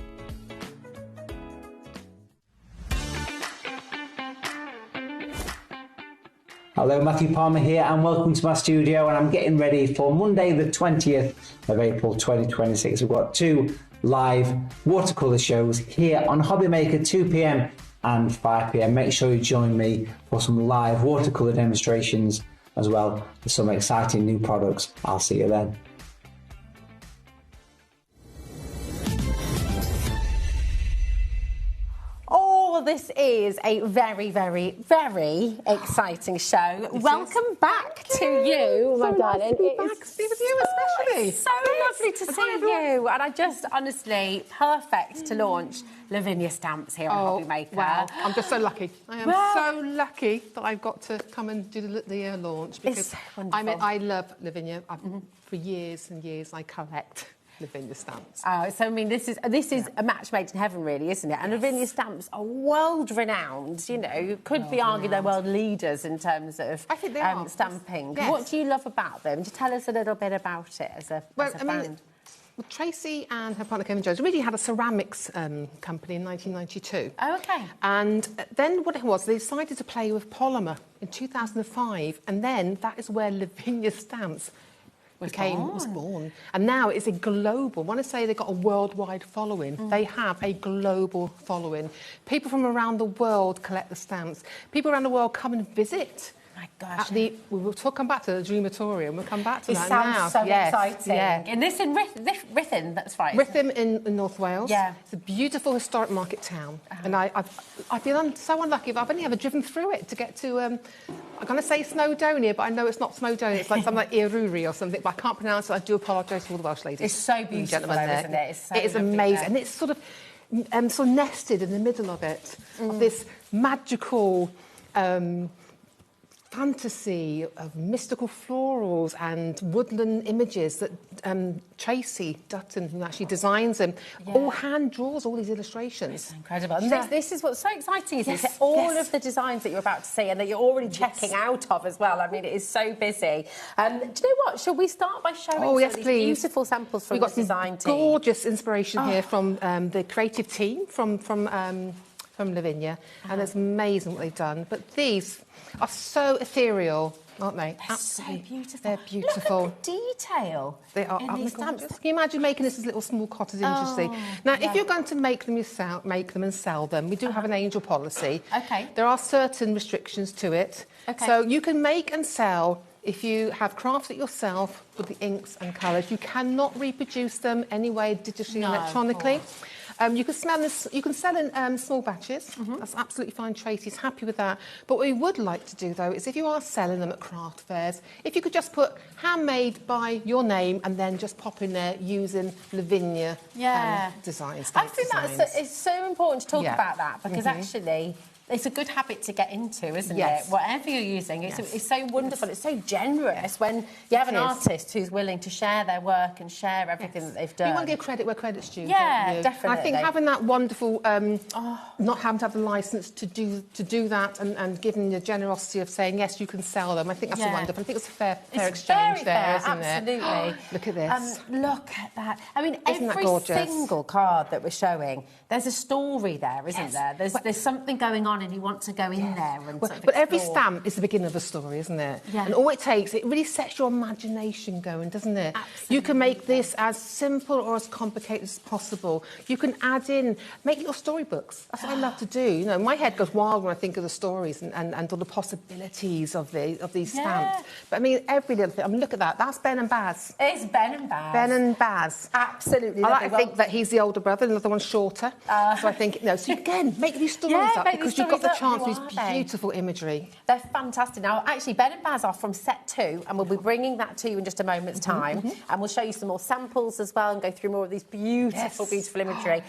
[SPEAKER 8] Hello, Matthew Palmer here and welcome to my studio, and I'm getting ready for Monday the 20th of April 2026. We've got 2 live watercolour shows here on HobbyMaker, 2 p.m. and 5 p.m. Make sure you join me for some live watercolour demonstrations as well as some exciting new products. I'll see you then.
[SPEAKER 16] This is a very, very, very exciting show. Welcome back to you, my darling.
[SPEAKER 20] It's be with you especially.
[SPEAKER 16] So lovely to see you. And I just, honestly, perfect to launch Lavinia stamps here on HobbyMaker.
[SPEAKER 20] Wow, I'm just so lucky. I am so lucky that I've got to come and do the launch because
[SPEAKER 16] it's so wonderful.
[SPEAKER 20] I love Lavinia. For years and years, I collect Lavinia stamps.
[SPEAKER 16] So I mean, this is a match made in heaven, really, isn't it? And Lavinia stamps are world renowned. You know, could be argued they're world leaders in terms of
[SPEAKER 20] I think they are.
[SPEAKER 16] stamping.
[SPEAKER 20] Yes.
[SPEAKER 16] What do you love about them? Just tell us a little bit about it as a brand.
[SPEAKER 20] Well, Tracy and her partner Kevin Jones really had a ceramics company in 1992.
[SPEAKER 16] Oh, okay.
[SPEAKER 20] And then what it was, they decided to play with polymer in 2005, and then that is where Lavinia stamps was born. And now it's a global, when I say they've got a worldwide following, they have a global following. People from around the world collect the stamps. People around the world come and visit.
[SPEAKER 16] My gosh.
[SPEAKER 20] We'll come back to the Dreamatorium. We'll come back to that now.
[SPEAKER 16] It sounds so exciting.
[SPEAKER 20] Yeah.
[SPEAKER 16] And this in Rhythm, that's right.
[SPEAKER 20] Rhythm in North Wales.
[SPEAKER 16] Yeah.
[SPEAKER 20] It's a beautiful historic market town. And I've been so unlucky. I've only ever driven through it to get to, I'm going to say Snowdonia, but I know it's not Snowdonia. It's like something like Iruri or something, but I can't pronounce it. I do apologise to all the Welsh ladies.
[SPEAKER 16] It's so beautiful, though, isn't it?
[SPEAKER 20] It is amazing. And it's sort of nested in the middle of it, of this magical fantasy of mystical florals and woodland images that Tracy Dutton, who actually designs them, all hand draws all these illustrations.
[SPEAKER 16] It's incredible. And this is what's so exciting, isn't it? All of the designs that you're about to see and that you're already checking out of as well. I mean, it is so busy. Do you know what? Shall we start by showing some of these beautiful samples from the design team?
[SPEAKER 20] We've got gorgeous inspiration here from the creative team from Lavinia, and it's amazing what they've done. But these are so ethereal, aren't they?
[SPEAKER 16] They're so beautiful.
[SPEAKER 20] They're beautiful.
[SPEAKER 16] Look at the detail
[SPEAKER 20] they are
[SPEAKER 16] in these stamps.
[SPEAKER 20] Can you imagine making this as little small cottage industry? Now, if you're going to make them and sell them, we do have an angel policy.
[SPEAKER 16] Okay.
[SPEAKER 20] There are certain restrictions to it.
[SPEAKER 16] Okay.
[SPEAKER 20] So you can make and sell if you have crafted it yourself with the inks and colours. You cannot reproduce them anyway, digitally, electronically. You can sell in small batches. That's absolutely fine. Tracy's happy with that. But what we would like to do, though, is if you are selling them at craft fairs, if you could just put handmade by your name and then just pop in there using Lavinia designs.
[SPEAKER 16] I think it's so important to talk about that because actually it's a good habit to get into, isn't it? Whatever you're using, it's so wonderful. It's so generous when you have an artist who's willing to share their work and share everything that they've done.
[SPEAKER 20] You want to give credit where credit's due.
[SPEAKER 16] Yeah, definitely.
[SPEAKER 20] And I think having that wonderful, not having to have the licence to do that and giving the generosity of saying, yes, you can sell them, I think that's wonderful. I think it's a fair exchange there, isn't it?
[SPEAKER 16] Absolutely.
[SPEAKER 20] Look at this.
[SPEAKER 16] Look at that. I mean,
[SPEAKER 20] Isn't
[SPEAKER 16] every single card that we're showing, there's a story there, isn't there? There's something going on and you want to go in there and sort of
[SPEAKER 20] But every stamp is the beginning of a story, isn't it?
[SPEAKER 16] Yeah.
[SPEAKER 20] And all it takes, it really sets your imagination going, doesn't it?
[SPEAKER 16] Absolutely.
[SPEAKER 20] You can make this as simple or as complicated as possible. You can add in, make little storybooks. That's what I love to do. You know, my head goes wild when I think of the stories and all the possibilities of these stamps. But I mean, every little thing. I mean, look at that. That's Ben and Baz.
[SPEAKER 16] It's Ben and Baz.
[SPEAKER 20] Ben and Baz.
[SPEAKER 16] Absolutely.
[SPEAKER 20] I like to think that he's the older brother, and the other one's shorter. So I think, so again, make these stories up because you've got the chance with these beautiful imagery.
[SPEAKER 16] They're fantastic. Now, actually, Ben and Baz are from set 2, and we'll be bringing that to you in just a moment's time. And we'll show you some more samples as well and go through more of these beautiful, beautiful imagery.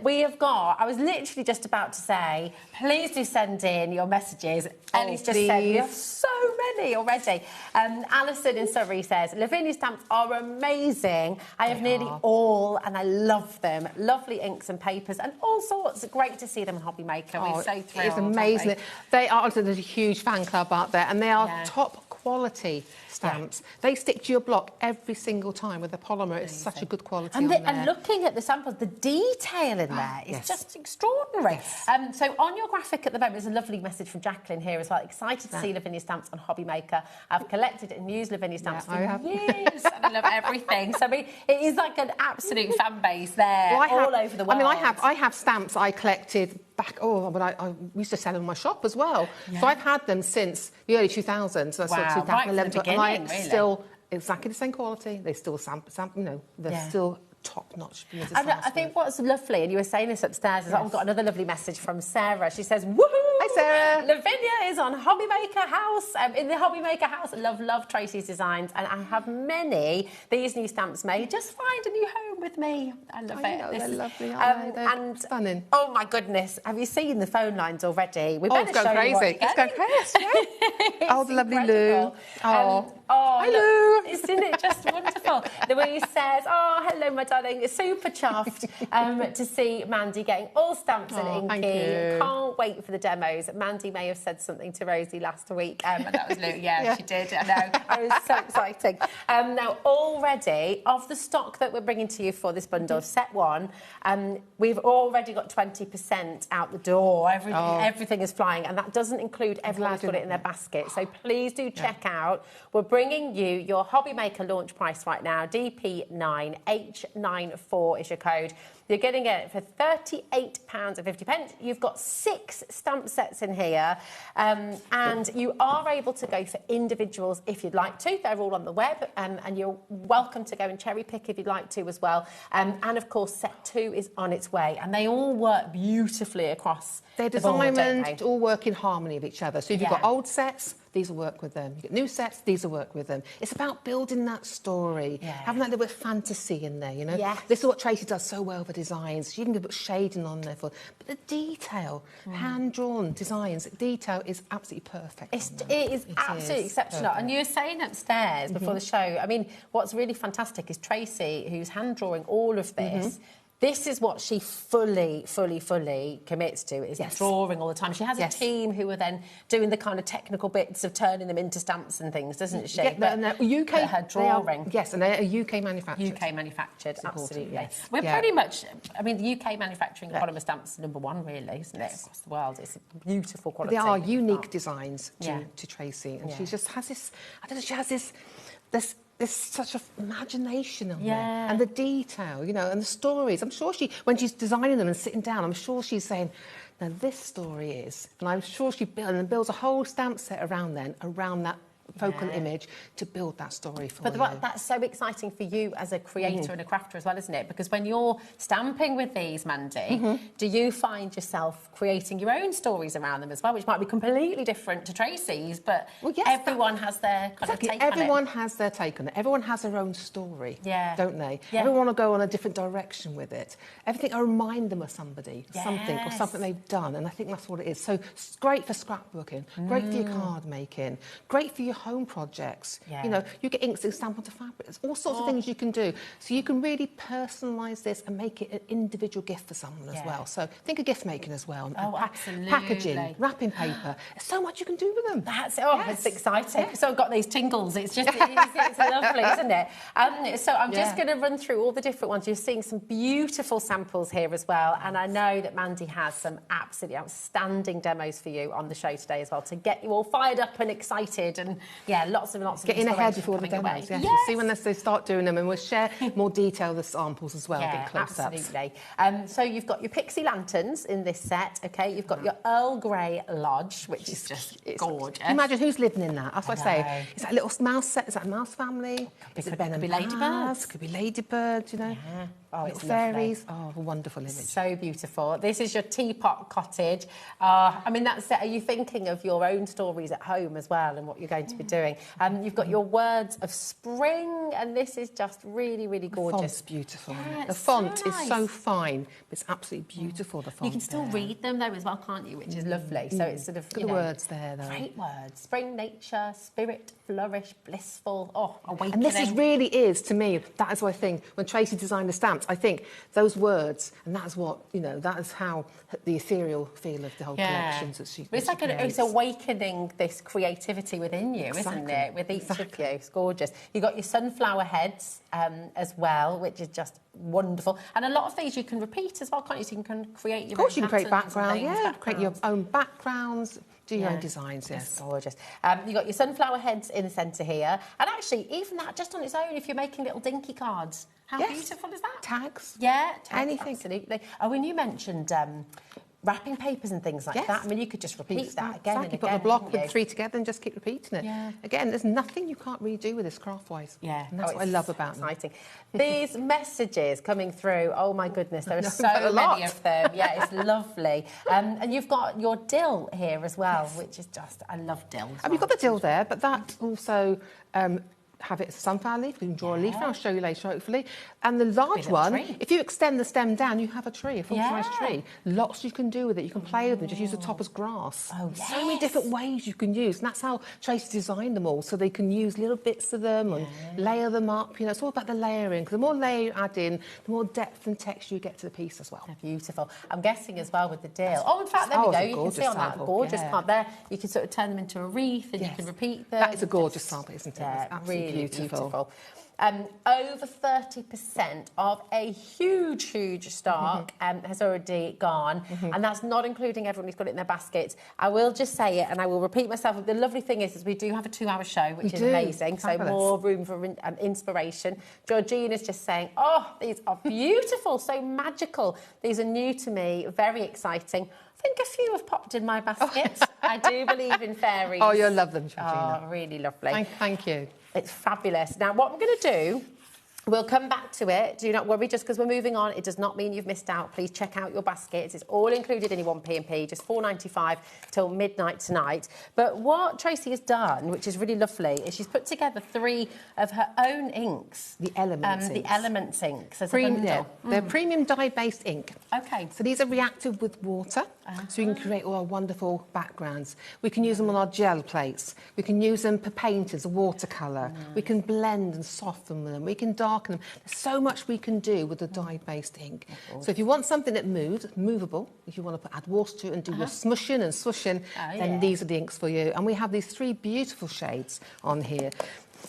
[SPEAKER 16] We have got, I was literally just about to say, please do send in your messages. Ellie's just said we have so many already. Alison in Surrey says, Lavinia stamps are amazing. I have nearly all, and I love them. Lovely inks and papers and all sorts. Great to see them in HobbyMaker. We're so thrilled.
[SPEAKER 20] It's amazing. They are, there's a huge fan club out there, and they are top quality stamps. They stick to your block every single time with the polymer. It's such a good quality
[SPEAKER 16] And,
[SPEAKER 20] on there.
[SPEAKER 16] and looking at the samples, the detail in there is just extraordinary. So on your graphic at the moment, there's a lovely message from Jacqueline here as well. Excited to see Lavinia stamps on HobbyMaker. I've collected and used Lavinia stamps for years. And I love everything. So I mean, it is like an absolute fan base there all over the world.
[SPEAKER 20] I mean, I have stamps I collected back, when I used to sell them in my shop as well. So I've had them since the early 2000s. So
[SPEAKER 16] Wow,
[SPEAKER 20] 2011.
[SPEAKER 16] right from the beginning, really.
[SPEAKER 20] Still exactly the same quality. They still they're still top-notch.
[SPEAKER 16] And I think what's lovely, and you were saying this upstairs, is I've got another lovely message from Sarah. She says, woohoo!
[SPEAKER 20] Hi, Sarah!
[SPEAKER 16] Lavinia is on HobbyMaker House, in the HobbyMaker House. Love Tracy's designs, and I have many these new stamps made. Just find a new home with me. I love it.
[SPEAKER 20] They're lovely, aren't they? They're stunning.
[SPEAKER 16] Oh, my goodness. Have you seen the phone lines already? We better
[SPEAKER 20] it's going
[SPEAKER 16] show
[SPEAKER 20] crazy.
[SPEAKER 16] You what
[SPEAKER 20] It's going crazy. Oh, the lovely Lou.
[SPEAKER 16] Oh,
[SPEAKER 20] hi, Lou.
[SPEAKER 16] Isn't it just wonderful? Louise says, oh, hello, my darling. Super chuffed to see Mandy getting all stamps and inky.
[SPEAKER 20] Thank you.
[SPEAKER 16] Can't wait for the demos. Mandy may have said something to Rosie last week. That was Lou. Yeah, she did. I know. It was so exciting. Now, already, of the stock that we're bringing to you for this bundle of set one, we've already got 20% out the door. Everything is flying, and that doesn't include everyone who's got it in their basket. So please do check out. We're bringing you your HobbyMaker launch price right now, DP9H94 is your code. You're getting it for £38.50. You've got 6 stamp sets in here, and you are able to go for individuals if you'd like to. They're all on the web, and you're welcome to go and cherry pick if you'd like to as well. And of course, set 2 is on its way, and they all work beautifully across
[SPEAKER 20] They're
[SPEAKER 16] the board,
[SPEAKER 20] designed
[SPEAKER 16] don't
[SPEAKER 20] to all work in harmony with each other. So if you've got old sets, these will work with them. You've got new sets, these will work with them. It's about building that story, having that little bit of fantasy in there, you know? This is what Tracy does so well for designs. She can put shading on there, but the detail, hand-drawn designs, detail is absolutely perfect.
[SPEAKER 16] It is absolutely exceptional.
[SPEAKER 20] Perfect.
[SPEAKER 16] And you were saying upstairs before the show, I mean, what's really fantastic is Tracy, who's hand-drawing all of this, this is what she fully commits to, is drawing all the time. She has a team who are then doing the kind of technical bits of turning them into stamps and things, doesn't she?
[SPEAKER 20] UK,
[SPEAKER 16] her drawing.
[SPEAKER 20] And they're UK manufactured.
[SPEAKER 16] UK manufactured, absolutely.
[SPEAKER 20] Yes.
[SPEAKER 16] We're pretty much, I mean, the UK manufacturing polymer stamps are #1, really, isn't it, across the world? It's a beautiful quality.
[SPEAKER 20] They are unique designs to Tracy, and she just has this, I don't know, she has this there's such an imagination on there. And the detail, you know, and the stories. I'm sure when she's designing them and sitting down, I'm sure she's saying, now this story is, and I'm sure she builds a whole stamp set around that focal image to build that story for you.
[SPEAKER 16] But that's so exciting for you as a creator and a crafter as well, isn't it? Because when you're stamping with these, Mandy, do you find yourself creating your own stories around them as well, which might be completely different to Tracy's, but everyone has their kind of take on it.
[SPEAKER 20] Everyone has their take on it. Everyone has their own story, don't they?
[SPEAKER 16] Yeah.
[SPEAKER 20] Everyone will go on a different direction with it. Everything will remind them of somebody, something they've done, and I think that's what it is. So it's great for scrapbooking, great for your card making, great for your home projects. You know, you get inks and stamp onto fabric. There's all sorts of things you can do. So you can really personalise this and make it an individual gift for someone as well. So think of gift making as well.
[SPEAKER 16] Absolutely.
[SPEAKER 20] Packaging, wrapping paper. There's so much you can do with them.
[SPEAKER 16] It's exciting. So I've got these tingles. It's just, it's lovely, isn't it? So I'm just going to run through all the different ones. You're seeing some beautiful samples here as well. And I know that Mandy has some absolutely outstanding demos for you on the show today as well, to get you all fired up and excited, and lots of
[SPEAKER 20] getting ahead before the demos. Yes. You'll see when they start doing them, and we'll share more detail of the samples as well. Get close-ups.
[SPEAKER 16] Absolutely. So you've got your pixie lanterns in this set. Okay, you've got your Earl Grey Lodge, which is just gorgeous.
[SPEAKER 20] Imagine who's living in that. That's what I say. Is that a little mouse set? Is that a mouse family?
[SPEAKER 16] Could be ladybirds.
[SPEAKER 20] Could be ladybirds. You know. Little fairies. Oh, a wonderful image.
[SPEAKER 16] So beautiful. This is your teapot cottage. I mean, are you thinking of your own stories at home as well, and what you're going to be doing? You've got your words of spring, and this is just really, really gorgeous.
[SPEAKER 20] The font's beautiful. The font is so fine, but it's absolutely beautiful, the font.
[SPEAKER 16] You can still read them, though, as well, can't you? Which is lovely. So it's sort of,
[SPEAKER 20] good words there, though.
[SPEAKER 16] Great words. Spring, nature, spirit, flourish, blissful, awakening.
[SPEAKER 20] And this really is, to me, that is what I think, when Tracy designed the stamps, But I think those words, and that's what, you know, that is how the ethereal feel of the whole collections that she
[SPEAKER 16] It's like it's awakening this creativity within you, isn't it? With each of you. It's gorgeous. You've got your sunflower heads as well, which is just wonderful. And a lot of these you can repeat as well, can't you? So you can create your own patterns. Of course, you can create
[SPEAKER 20] backgrounds, create your own backgrounds, do your own designs,
[SPEAKER 16] It's gorgeous. You've got your sunflower heads in the centre here. And actually, even that, just on its own, if you're making little dinky cards, how beautiful is that?
[SPEAKER 20] Tags.
[SPEAKER 16] Yeah, tags,
[SPEAKER 20] anything.
[SPEAKER 16] Absolutely. Oh, and you mentioned wrapping papers and things like that. I mean, you could just repeat that again and again.
[SPEAKER 20] Put the block with 3 together and just keep repeating it.
[SPEAKER 16] Yeah.
[SPEAKER 20] Again, there's nothing you can't redo with this craft-wise.
[SPEAKER 16] Yeah.
[SPEAKER 20] And that's what I love about them.
[SPEAKER 16] Exciting. These messages coming through, oh my goodness, there are so many of them. Yeah, it's lovely. And you've got your dill here as well, which is just, I love dill.
[SPEAKER 20] You've got the dill there, but that also... have it as a sunflower leaf. You can draw a leaf. I'll show you later, hopefully. And the large one, if you extend the stem down, you have a tree, a full-size tree. Lots you can do with it. You can play with them. Just use the top as grass.
[SPEAKER 16] Oh,
[SPEAKER 20] so many different ways you can use. And that's how Tracy designed them all, so they can use little bits of them and layer them up. You know, it's all about the layering. Because the more layer you add in, the more depth and texture you get to the piece as well.
[SPEAKER 16] They're beautiful. I'm guessing as well with the dill. Oh, in fact, there we go. You can see on that gorgeous part there. You can sort of turn them into a wreath and you can repeat them.
[SPEAKER 20] That is a gorgeous sample, isn't it?
[SPEAKER 16] Yeah,
[SPEAKER 20] it's absolutely beautiful.
[SPEAKER 16] Over 30% of a huge stock has already gone, and that's not including everyone who's got it in their baskets. I will just say it, and I will repeat myself. The lovely thing is we do have a 2-hour show, which is amazing, so more room for inspiration. Georgina's just saying, oh, these are beautiful, so magical. These are new to me, very exciting. I think a few have popped in my basket. I do believe in fairies.
[SPEAKER 20] Oh, you'll love them, Georgina.
[SPEAKER 16] Oh, really lovely.
[SPEAKER 20] Thank you.
[SPEAKER 16] It's fabulous. Now, what I'm going to do, we'll come back to it. Do not worry, just because we're moving on, it does not mean you've missed out. Please check out your baskets. It's all included in your 1p&p, just $4.95 till midnight tonight. But what Tracy has done, which is really lovely, is she's put together 3 of her own inks.
[SPEAKER 20] The Elements inks.
[SPEAKER 16] The Elements inks as a bundle.
[SPEAKER 20] They're premium dye-based ink.
[SPEAKER 16] OK.
[SPEAKER 20] So these are reactive with water, so you can create all our wonderful backgrounds. We can use them on our gel plates. We can use them for painters, watercolour. We can blend and soften them. We can darken them. There's so much we can do with the dye-based ink. So if you want something that moves, movable, if you want to add water to it and do your smushing and swooshing, then these are the inks for you. And we have these 3 beautiful shades on here.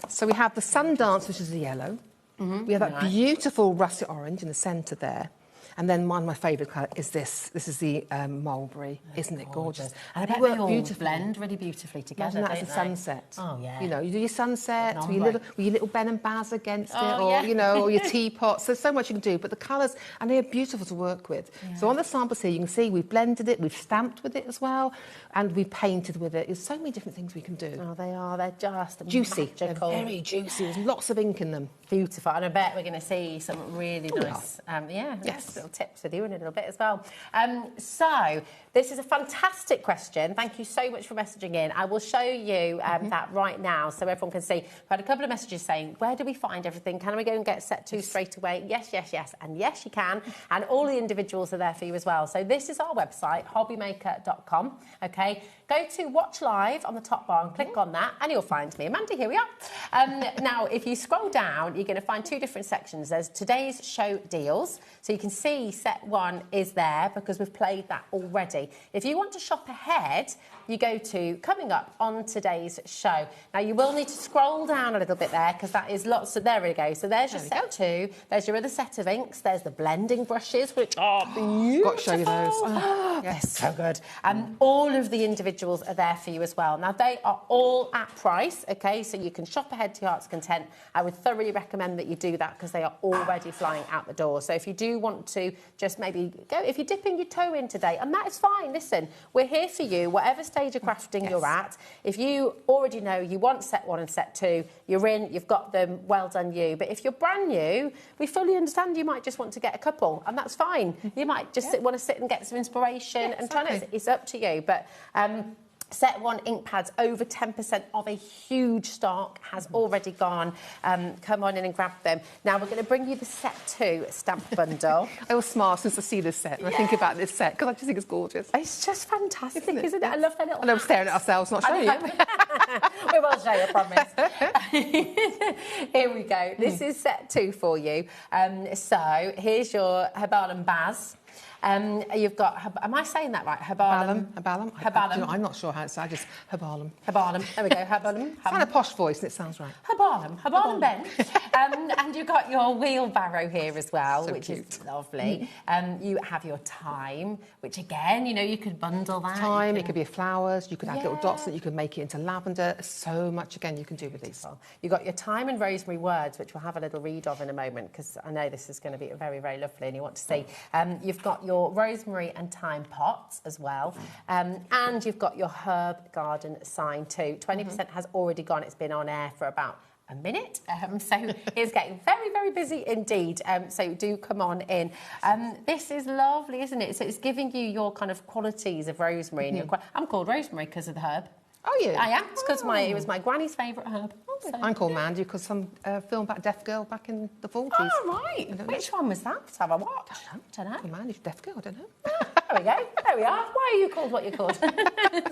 [SPEAKER 20] So we have the Sundance, which is the yellow. We have that beautiful russet orange in the centre there. And then one of my favourite colour is this. This is the mulberry. Isn't it gorgeous?
[SPEAKER 16] And I bet they all blend really beautifully together,
[SPEAKER 20] don't they? That's a sunset.
[SPEAKER 16] Oh, yeah.
[SPEAKER 20] You know, you do your sunset with your little Ben and Baz against it, or, you know, or your teapots. There's so much you can do. But the colours, and they're beautiful to work with. Yeah. So on the samples here, you can see we've blended it, we've stamped with it as well, and we've painted with it. There's so many different things we can do.
[SPEAKER 16] Oh, they are. They're just
[SPEAKER 20] juicy.
[SPEAKER 16] Magical.
[SPEAKER 20] They're very juicy. There's lots of ink in them.
[SPEAKER 16] Beautiful. And I bet we're going to see some really nice little tips with you in a little bit as well. So this is a fantastic question. Thank you so much for messaging in. I will show you that right now so everyone can see. I've had a couple of messages saying, where do we find everything? Can we go and get set 2 straight away? Yes. And yes, you can. And all the individuals are there for you as well. So this is our website, HobbyMaker.com. OK, go to Watch Live on the top bar and click on that and you'll find me. Amanda, here we are. Now, if you scroll down, you're going to find 2 different sections. There's today's show deals. So you can see set 1 is there because we've played that already. If you want to shop ahead, you go to coming up on today's show. Now, you will need to scroll down a little bit there because that is lots of... There we go. So there's your set 2. There's your other set of inks. There's the blending brushes, which are beautiful.
[SPEAKER 20] Got to show you those.
[SPEAKER 16] Oh, yes. They're so good. All of the individuals are there for you as well. Now, they are all at price, OK? So you can shop ahead to your heart's content. I would thoroughly recommend that you do that because they are already flying out the door. So if you do want to just maybe go... If you're dipping your toe in today, and that is fine. Listen, we're here for you, whatever stage of crafting you're at. If you already know you want set 1 and set 2, you're in, you've got them, well done you. But if you're brand new, we fully understand you might just want to get a couple, and that's fine. You might just want to sit and get some inspiration and try it. It's up to you. But Set 1 ink pads, over 10% of a huge stock has already gone. Come on in and grab them. Now we're going to bring you the Set 2 stamp bundle.
[SPEAKER 20] I was smart since I see this set and I think about this set because I just think it's gorgeous.
[SPEAKER 16] It's just fantastic, isn't it? I love that little...
[SPEAKER 20] And I'm staring at ourselves, not showing you.
[SPEAKER 16] We will show you, I promise. Here we go. This is Set 2 for you. So here's your Herbalum Baz. You've got, am I saying that right? Herbalum.
[SPEAKER 20] I'm not sure how it's said, just Herbalum.
[SPEAKER 16] There we go, Herbalum.
[SPEAKER 20] It's kind of posh voice and it sounds right.
[SPEAKER 16] Herbalum Ben. And you've got your wheelbarrow here as well, which is lovely. You have your thyme, which again, you know, you could bundle that.
[SPEAKER 20] Thyme, it could be flowers, you could add little dots that you could make it into lavender. So much, again, you can do with these.
[SPEAKER 16] You've got your thyme and rosemary words, which we'll have a little read of in a moment, because I know this is going to be very, very lovely and you want to see. You've got your rosemary and thyme pots as well. And you've got your herb garden sign too. 20% has already gone. It's been on air for about a minute. So it's getting very, very busy indeed. So do come on in. This is lovely, isn't it? So it's giving you your kind of qualities of rosemary. And I'm called Rosemary because of the herb.
[SPEAKER 20] Oh, yeah?
[SPEAKER 16] I am, because it was my granny's favourite herb. So.
[SPEAKER 20] I'm called Mandy because some film about Deaf Girl back in the 40s.
[SPEAKER 16] Oh, right. Which one was that? Let's have a watch.
[SPEAKER 20] I don't know. Mandy's Deaf Girl, I don't know.
[SPEAKER 16] There we go. There we are. Why are you called what you're called?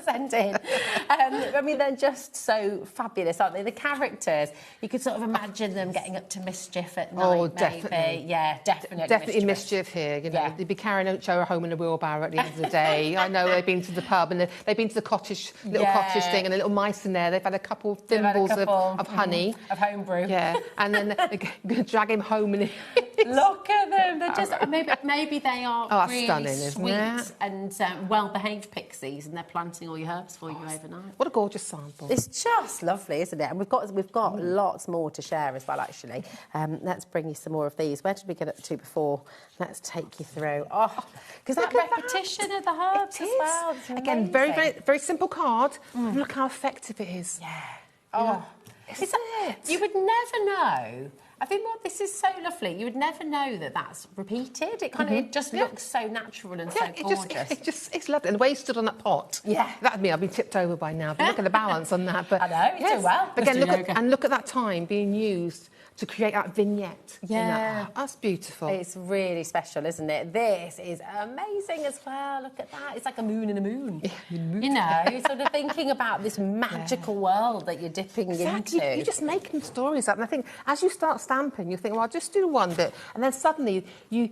[SPEAKER 16] Send in. I mean, they're just so fabulous, aren't they? The characters, you could sort of imagine them getting up to mischief at night,
[SPEAKER 20] oh, definitely.
[SPEAKER 16] Maybe. Yeah, definitely.
[SPEAKER 20] Definitely mischief here, you know. They'd be carrying each other home in a wheelbarrow at the end of the day. I know they've been to the pub and they've been to the cottage, little cottage thing, and the little mice in there. They've had a couple thimbles of honey.
[SPEAKER 16] Of homebrew.
[SPEAKER 20] Yeah, and then they're going to drag him home and...
[SPEAKER 16] Look at them. They're just... Maybe they are really
[SPEAKER 20] stunning,
[SPEAKER 16] sweet and well-behaved pixies, and they're planting all your herbs for you overnight.
[SPEAKER 20] What a gorgeous sample.
[SPEAKER 16] It's just lovely, isn't it? And we've got lots more to share as well, actually. Let's bring you some more of these. Where did we get up to before? Let's take you through. Oh, because that repetition of the herbs as well.
[SPEAKER 20] Again, very, very, very simple card. Look how effective it is.
[SPEAKER 16] Yeah. Oh, isn't it? You would never know. I think this is so lovely. You would never know that that's repeated. It kind of it just looks so natural and so gorgeous.
[SPEAKER 20] It's lovely. And the way you stood on that pot.
[SPEAKER 16] Yeah.
[SPEAKER 20] That'd be, I've been tipped over by now. But look at the balance on that. But
[SPEAKER 16] I know, you do well.
[SPEAKER 20] But again, look at that time being used to create that vignette.
[SPEAKER 16] Yeah.
[SPEAKER 20] That's beautiful.
[SPEAKER 16] It's really special, isn't it? This is amazing as well. Look at that. It's like a moon in a moon. You know, sort of thinking about this magical world that you're dipping into.
[SPEAKER 20] You're just making stories up. And I think as you start stamping, you think, well, I'll just do one bit. And then suddenly you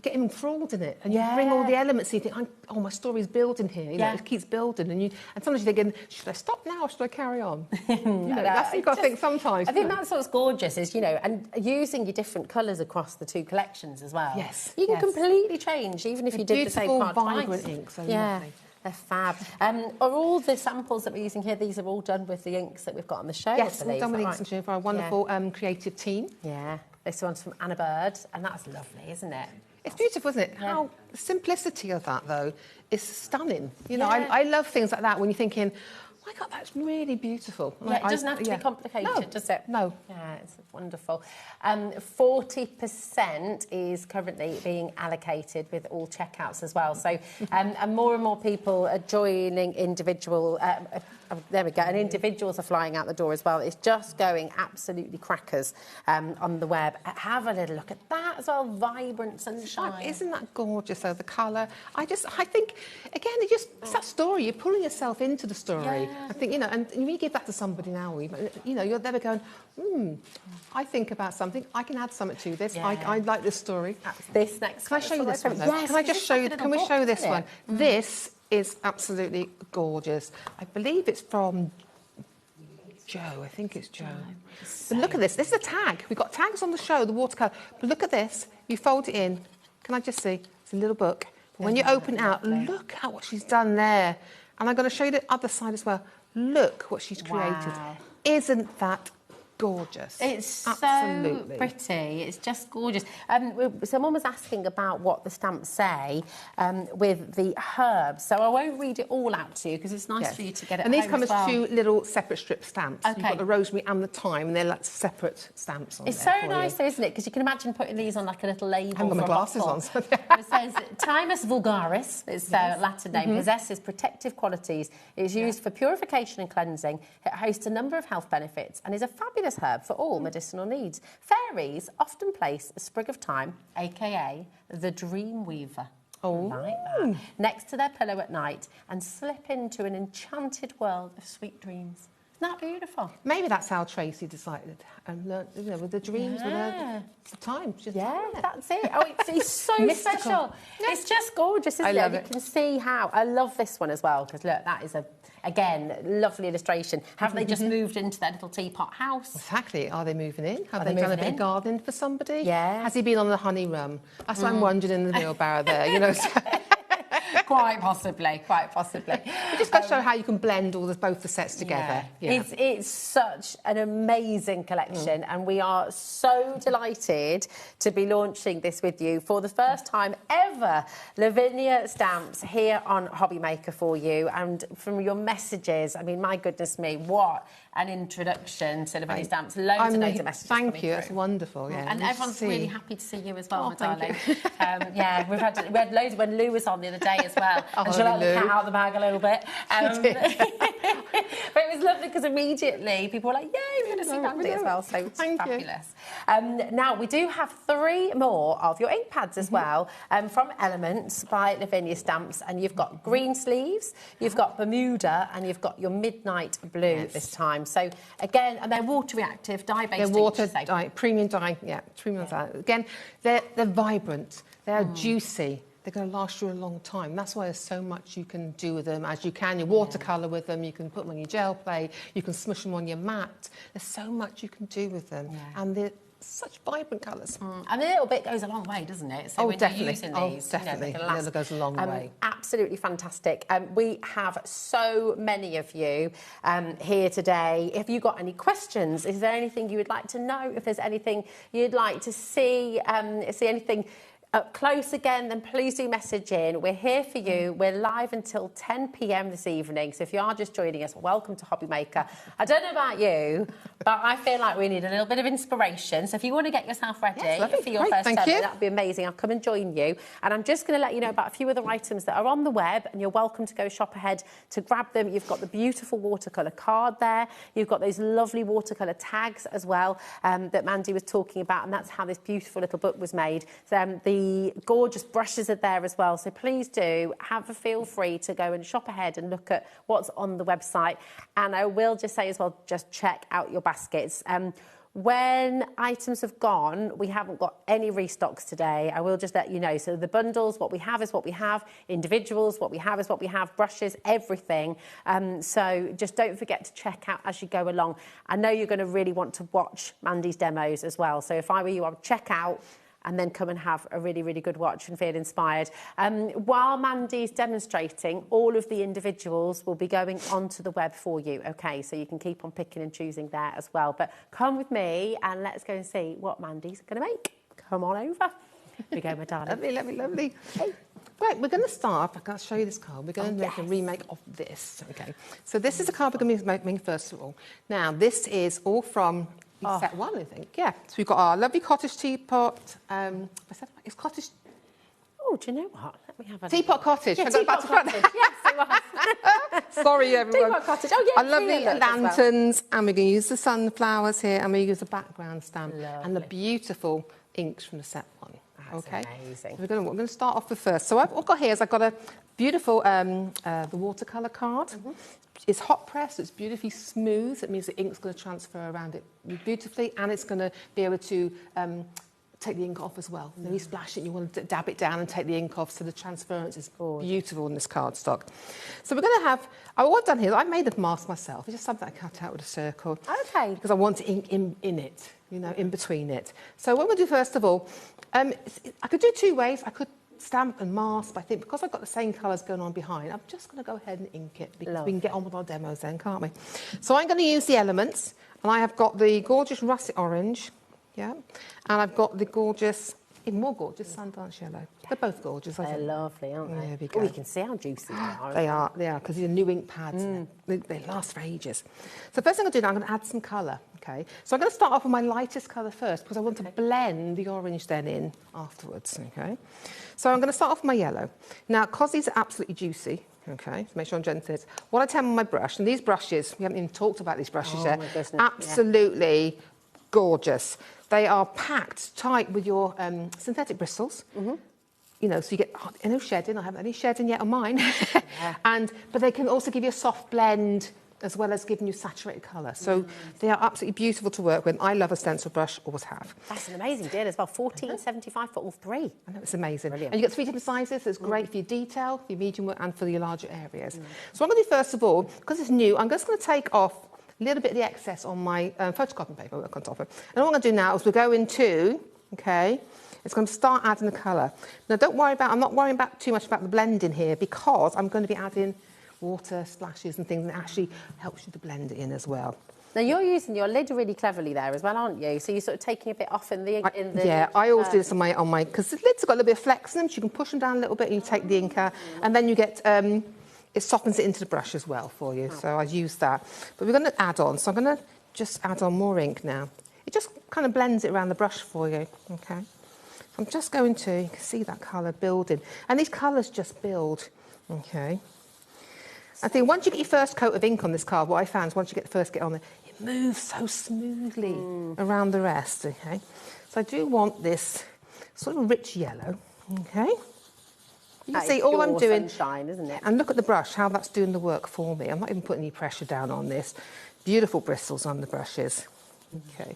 [SPEAKER 20] get enthralled in it, and you bring all the elements. And you think, oh, my story's building here. You know, it keeps building, and sometimes you're thinking, should I stop now or should I carry on? That's what you've got to think sometimes.
[SPEAKER 16] I think that's what's gorgeous is, you know, and using your different colours across the two collections as well.
[SPEAKER 20] Yes,
[SPEAKER 16] you can completely change, even if you did the same card twice.
[SPEAKER 20] Beautiful, vibrant inks.
[SPEAKER 16] They're fab. Are all the samples that we're using here, these are all done with the inks that we've got on the show?
[SPEAKER 20] Yes, all done with inks and show for our wonderful creative team.
[SPEAKER 16] Yeah, this one's from Anna Bird, and that's lovely, isn't it?
[SPEAKER 20] It's beautiful, isn't it? How the simplicity of that, though, is stunning. You know, I love things like that when you're thinking, oh my God, that's really beautiful.
[SPEAKER 16] Yeah, it doesn't have to be complicated, does it?
[SPEAKER 20] No.
[SPEAKER 16] Yeah, it's wonderful. 40% is currently being allocated with all checkouts as well. So, and more people are joining individual... there we go, and individuals are flying out the door as well. It's just going absolutely crackers on the web. Have a little look at that as well, vibrant sunshine.
[SPEAKER 20] Isn't that gorgeous, though, the colour? I think, again, it's that story. You're pulling yourself into the story.
[SPEAKER 16] Yeah.
[SPEAKER 20] I think, you know, and when you give that to somebody now, you know, you're there going, I think about something, I can add something to this.
[SPEAKER 16] Yeah.
[SPEAKER 20] I like this story.
[SPEAKER 16] This next
[SPEAKER 20] Can I show you this one, though?
[SPEAKER 16] Yes,
[SPEAKER 20] can I just show you, can we show this one? This is absolutely gorgeous. I believe it's from Joe. I think it's Joe. But look at this. This is a tag. We've got tags on the show, the watercolour. But look at this. You fold it in. Can I just see? It's a little book. But when you open it out, look at what she's done there. And I'm going to show you the other side as well. Look what she's created. Isn't that gorgeous.
[SPEAKER 16] It's
[SPEAKER 20] absolutely
[SPEAKER 16] so pretty. It's just gorgeous. Someone was asking about what the stamps say with the herbs, so I won't read it all out to you because it's nice for you to get it.
[SPEAKER 20] And these
[SPEAKER 16] home
[SPEAKER 20] come
[SPEAKER 16] as
[SPEAKER 20] as
[SPEAKER 16] well.
[SPEAKER 20] 2 little separate strip stamps.
[SPEAKER 16] Okay.
[SPEAKER 20] You've got the rosemary and the thyme, and they're like separate stamps on
[SPEAKER 16] It's
[SPEAKER 20] there
[SPEAKER 16] so
[SPEAKER 20] for
[SPEAKER 16] nice,
[SPEAKER 20] you.
[SPEAKER 16] though, isn't it? Because you can imagine putting these on like a little label.
[SPEAKER 20] I haven't got my
[SPEAKER 16] for a
[SPEAKER 20] glasses
[SPEAKER 16] bottle.
[SPEAKER 20] on. So
[SPEAKER 16] And it says Thymus vulgaris, its Latin name, possesses protective qualities. It is used for purification and cleansing. It hosts a number of health benefits and is a fabulous herb for all medicinal needs. Fairies often place a sprig of thyme, aka the dream weaver, like that, next to their pillow at night and slip into an enchanted world of sweet dreams. Isn't that beautiful?
[SPEAKER 20] Maybe that's how Tracy decided and learned, you know, with the dreams, with the time. Just
[SPEAKER 16] that's it. Oh, it's so
[SPEAKER 20] Mystical.
[SPEAKER 16] special. It's just gorgeous, isn't
[SPEAKER 20] I love
[SPEAKER 16] it?
[SPEAKER 20] it.
[SPEAKER 16] You can see how. I love this one as well, because look, that is again, lovely illustration. Have they just moved into their little teapot house?
[SPEAKER 20] Exactly. Are they moving in? Have
[SPEAKER 16] Are
[SPEAKER 20] they
[SPEAKER 16] they
[SPEAKER 20] done a
[SPEAKER 16] moving
[SPEAKER 20] bit
[SPEAKER 16] in?
[SPEAKER 20] of gardening for somebody?
[SPEAKER 16] Yeah.
[SPEAKER 20] Has he been on the honey rum? That's what I'm wondering in the wheelbarrow there, you know.
[SPEAKER 16] Quite possibly, quite possibly.
[SPEAKER 20] It just goes to show how you can blend both the sets together. Yeah.
[SPEAKER 16] It's such an amazing collection, and we are so delighted to be launching this with you for the first time ever. Lavinia Stamps here on HobbyMaker for you, and from your messages, I mean, my goodness me, what an introduction to Lavinia Stamps. Loads of messages.
[SPEAKER 20] Thank you, that's wonderful. Yeah.
[SPEAKER 16] And everyone's really happy to see you as well, my
[SPEAKER 20] thank
[SPEAKER 16] darling. Yeah, we had loads when Lou was on the other day as well.
[SPEAKER 20] Oh,
[SPEAKER 16] And she let the
[SPEAKER 20] Lou.
[SPEAKER 16] cat out of the bag a little bit. But it was lovely because immediately people were like, yay, we're going to see Mandy as well. So it's fabulous. Now, we do have 3 more of your ink pads as well from Elements by Lavinia Stamps. And you've got green sleeves, you've got Bermuda, and you've got your Midnight Blue this time. So, again, and they're water reactive, dye-based
[SPEAKER 20] They're
[SPEAKER 16] inks,
[SPEAKER 20] water
[SPEAKER 16] so-
[SPEAKER 20] dye, premium dye, premium dye. Again, they're vibrant, they're juicy. They're going to last you a long time. That's why there's so much you can do with them as you can. You watercolour with them, you can put them on your gel plate, you can smush them on your mat. There's so much you can do with them. And they're such vibrant colours.
[SPEAKER 16] And a little bit goes a long way, doesn't it? So when
[SPEAKER 20] definitely.
[SPEAKER 16] you're using these,
[SPEAKER 20] definitely.
[SPEAKER 16] they can
[SPEAKER 20] A
[SPEAKER 16] last.
[SPEAKER 20] little goes a long way.
[SPEAKER 16] Absolutely fantastic. We have so many of you here today. If you've got any questions, is there anything you would like to know? If there's anything you'd like to see anything up close again, then please do message in. We're here for you. We're live until 10 p.m. this evening. So if you are just joining us, welcome to HobbyMaker. I don't know about you, but I feel like we need a little bit of inspiration. So if you want to get yourself ready for your first
[SPEAKER 20] thank
[SPEAKER 16] demo,
[SPEAKER 20] you.
[SPEAKER 16] that'd be amazing. I'll come and join you. And I'm just going to let you know about a few other items that are on the web, and you're welcome to go shop ahead to grab them. You've got the beautiful watercolour card there. You've got those lovely watercolour tags as well that Mandy was talking about, and that's how this beautiful little book was made. So, the gorgeous brushes are there as well, so please do feel free to go and shop ahead and look at what's on the website. And I will just say as well, just check out your baskets. When items have gone, we haven't got any restocks today. I will just let you know. So the bundles, what we have is what we have. Individuals, what we have is what we have. Brushes, everything. So just don't forget to check out as you go along. I know you're going to really want to watch Mandy's demos as well. So if I were you, I would check out and then come and have a really, really good watch and feel inspired. While Mandy's demonstrating, all of the individuals will be going onto the web for you, okay? So you can keep on picking and choosing there as well. But come with me and let's go and see what Mandy's going to make. Come on over. Here we go, my darling.
[SPEAKER 20] Lovely, lovely, lovely. Hey. Right, we're going to start. I can't show you this card. We're going to make a remake of this, okay? So this is a card we're going to be making first of all. Now, this is all from set 1, I think. Yeah. So we've got our lovely cottage teapot. It's cottage.
[SPEAKER 16] Oh, do you know what? Let me have a
[SPEAKER 20] Teapot cottage.
[SPEAKER 16] Yeah,
[SPEAKER 20] I got
[SPEAKER 16] teapot
[SPEAKER 20] back to front.
[SPEAKER 16] cottage. Yes, it was.
[SPEAKER 20] Sorry, everyone.
[SPEAKER 16] Teapot cottage. Oh, yeah.
[SPEAKER 20] Our lovely lanterns, and we're going to use the sunflowers here, and we're going to use the background stamp and the beautiful inks from the set 1.
[SPEAKER 16] That's amazing.
[SPEAKER 20] So we're going to start off with first. So what I've got here is I've got a beautiful the watercolour card. It's hot pressed, it's beautifully smooth. It means the ink's going to transfer around it beautifully, and it's going to be able to take the ink off as well. When you splash it, you want to dab it down and take the ink off, so the transference is beautiful in this cardstock. So we're going to have, what I've done here, I made a mask myself. It's just something I cut out with a circle.
[SPEAKER 16] Okay.
[SPEAKER 20] Because I want ink in it, you know, in between it. So what we'll do first of all, I could do 2 ways. I could stamp and mask, but I think because I've got the same colours going on behind, I'm just going to go ahead and ink it because we can get on with our demos then, can't we? So I'm going to use the Elements And I have got the gorgeous russet orange, yeah, and I've got the gorgeous, even more gorgeous Sundance yellow. They're both gorgeous, I think.
[SPEAKER 16] They're lovely, aren't they?
[SPEAKER 20] There we go.
[SPEAKER 16] Oh, you can see how juicy they are.
[SPEAKER 20] They are, because they're new ink pads. They last for ages. So first thing I'll do now, I'm going to add some colour, okay? So I'm going to start off with my lightest colour first because I want to blend the orange then in afterwards, okay? So I'm going to start off with my yellow. Now, because these are absolutely juicy, okay, so make sure I'm gentle. What I tend on my brush, and these brushes, we haven't even talked about these brushes yet, absolutely gorgeous. They are packed tight with your synthetic bristles. You know, so you get no shedding. I haven't had any shedding yet on mine. But they can also give you a soft blend as well as giving you saturated colour. So they are absolutely beautiful to work with. I love a stencil brush, always have.
[SPEAKER 16] That's an amazing deal as well. $14.75 for all three.
[SPEAKER 20] I know, it's amazing.
[SPEAKER 16] Brilliant.
[SPEAKER 20] And you get 3 different sizes. So it's great for your detail, for your medium work, and for your larger areas. So what I'm going to do first of all, because it's new, I'm just going to take off a little bit of the excess on my photocopying paper I work on top of. And what I'm going to do now is we'll go into, okay, it's going to start adding the colour. Now, I'm not worrying about too much about the blending here because I'm going to be adding water splashes and things, and it actually helps you to blend it in as well.
[SPEAKER 16] Now, you're using your lid really cleverly there as well, aren't you? So you're sort of taking a bit off in the...
[SPEAKER 20] Yeah, I always do this on my... Because the lids have got a little bit of flex in them, so you can push them down a little bit and you take the ink out, and then you get... it softens it into the brush as well for you, so I use that. But we're going to add on, so I'm going to just add on more ink now. It just kind of blends it around the brush for you, okay? So I'm just going to, you can see that colour building. And these colours just build, okay? I think once you get your first coat of ink on this card, what I found is once you get the first get on there, it moves so smoothly around the rest, okay? So I do want this sort of rich yellow, okay? You can see all I'm doing,
[SPEAKER 16] sunshine, isn't it?
[SPEAKER 20] And look at the brush, how that's doing the work for me. I'm not even putting any pressure down on this. Beautiful bristles on the brushes. Okay.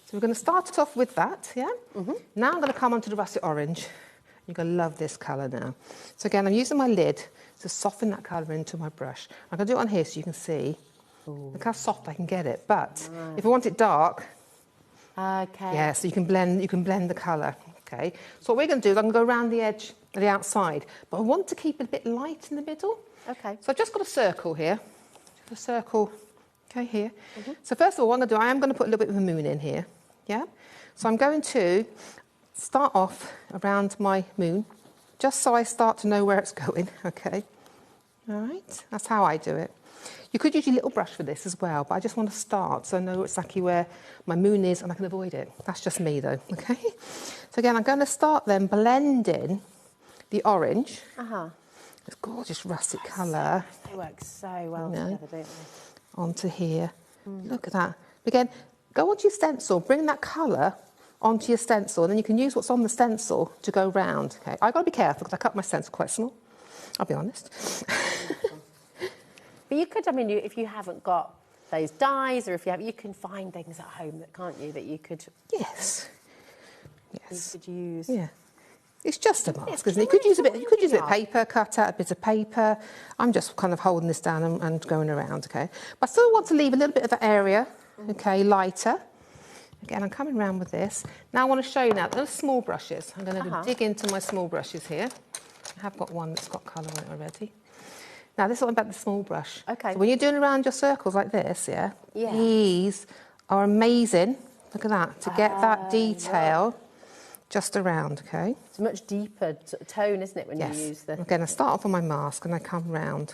[SPEAKER 20] So we're going to start it off with that, yeah? Now I'm going to come onto the russet orange. You're going to love this colour now. So again, I'm using my lid to soften that colour into my brush. I'm going to do it on here so you can see. Look how soft I can get it. But if I want it dark, yeah, so you can blend the colour. Okay. So what we're going to do is I'm going to go around the edge of the outside, but I want to keep it a bit light in the middle.
[SPEAKER 16] Okay.
[SPEAKER 20] So I've just got a circle here. A circle, okay, here. So first of all, what I'm going to do, I am going to put a little bit of a moon in here. Yeah. So I'm going to start off around my moon, just so I start to know where it's going. Okay. All right. That's how I do it. You could use your little brush for this as well, but I just want to start so I know exactly where my moon is and I can avoid it. That's just me though, okay? So again, I'm going to start then blending the orange. This gorgeous russet colour.
[SPEAKER 16] They work so well together, don't they?
[SPEAKER 20] Onto here. Look at that. Again, go onto your stencil, bring that colour onto your stencil, and then you can use what's on the stencil to go round, okay? I've got to be careful because I cut my stencil quite small, I'll be honest.
[SPEAKER 16] But you could, I mean, if you haven't got those dies, or if you have, you can find things at home, can't you, that you could...
[SPEAKER 20] Yes.
[SPEAKER 16] Yes. You could use...
[SPEAKER 20] Yeah. It's just a mask, isn't it? You could use a bit of paper, cut out a bit of paper. I'm just kind of holding this down and going around, okay? But I still want to leave a little bit of that area, okay, lighter. Again, I'm coming around with this. Now I want to show you now, those small brushes. I'm going to dig into my small brushes here. I have got one that's got colour on it already. Now, this is all about the small brush.
[SPEAKER 16] Okay.
[SPEAKER 20] So when you're doing around your circles like this, these are amazing. Look at that, to get that detail just around, okay?
[SPEAKER 16] It's a much deeper sort of tone, isn't it, when you use the...
[SPEAKER 20] Again, I start off on my mask and I come round.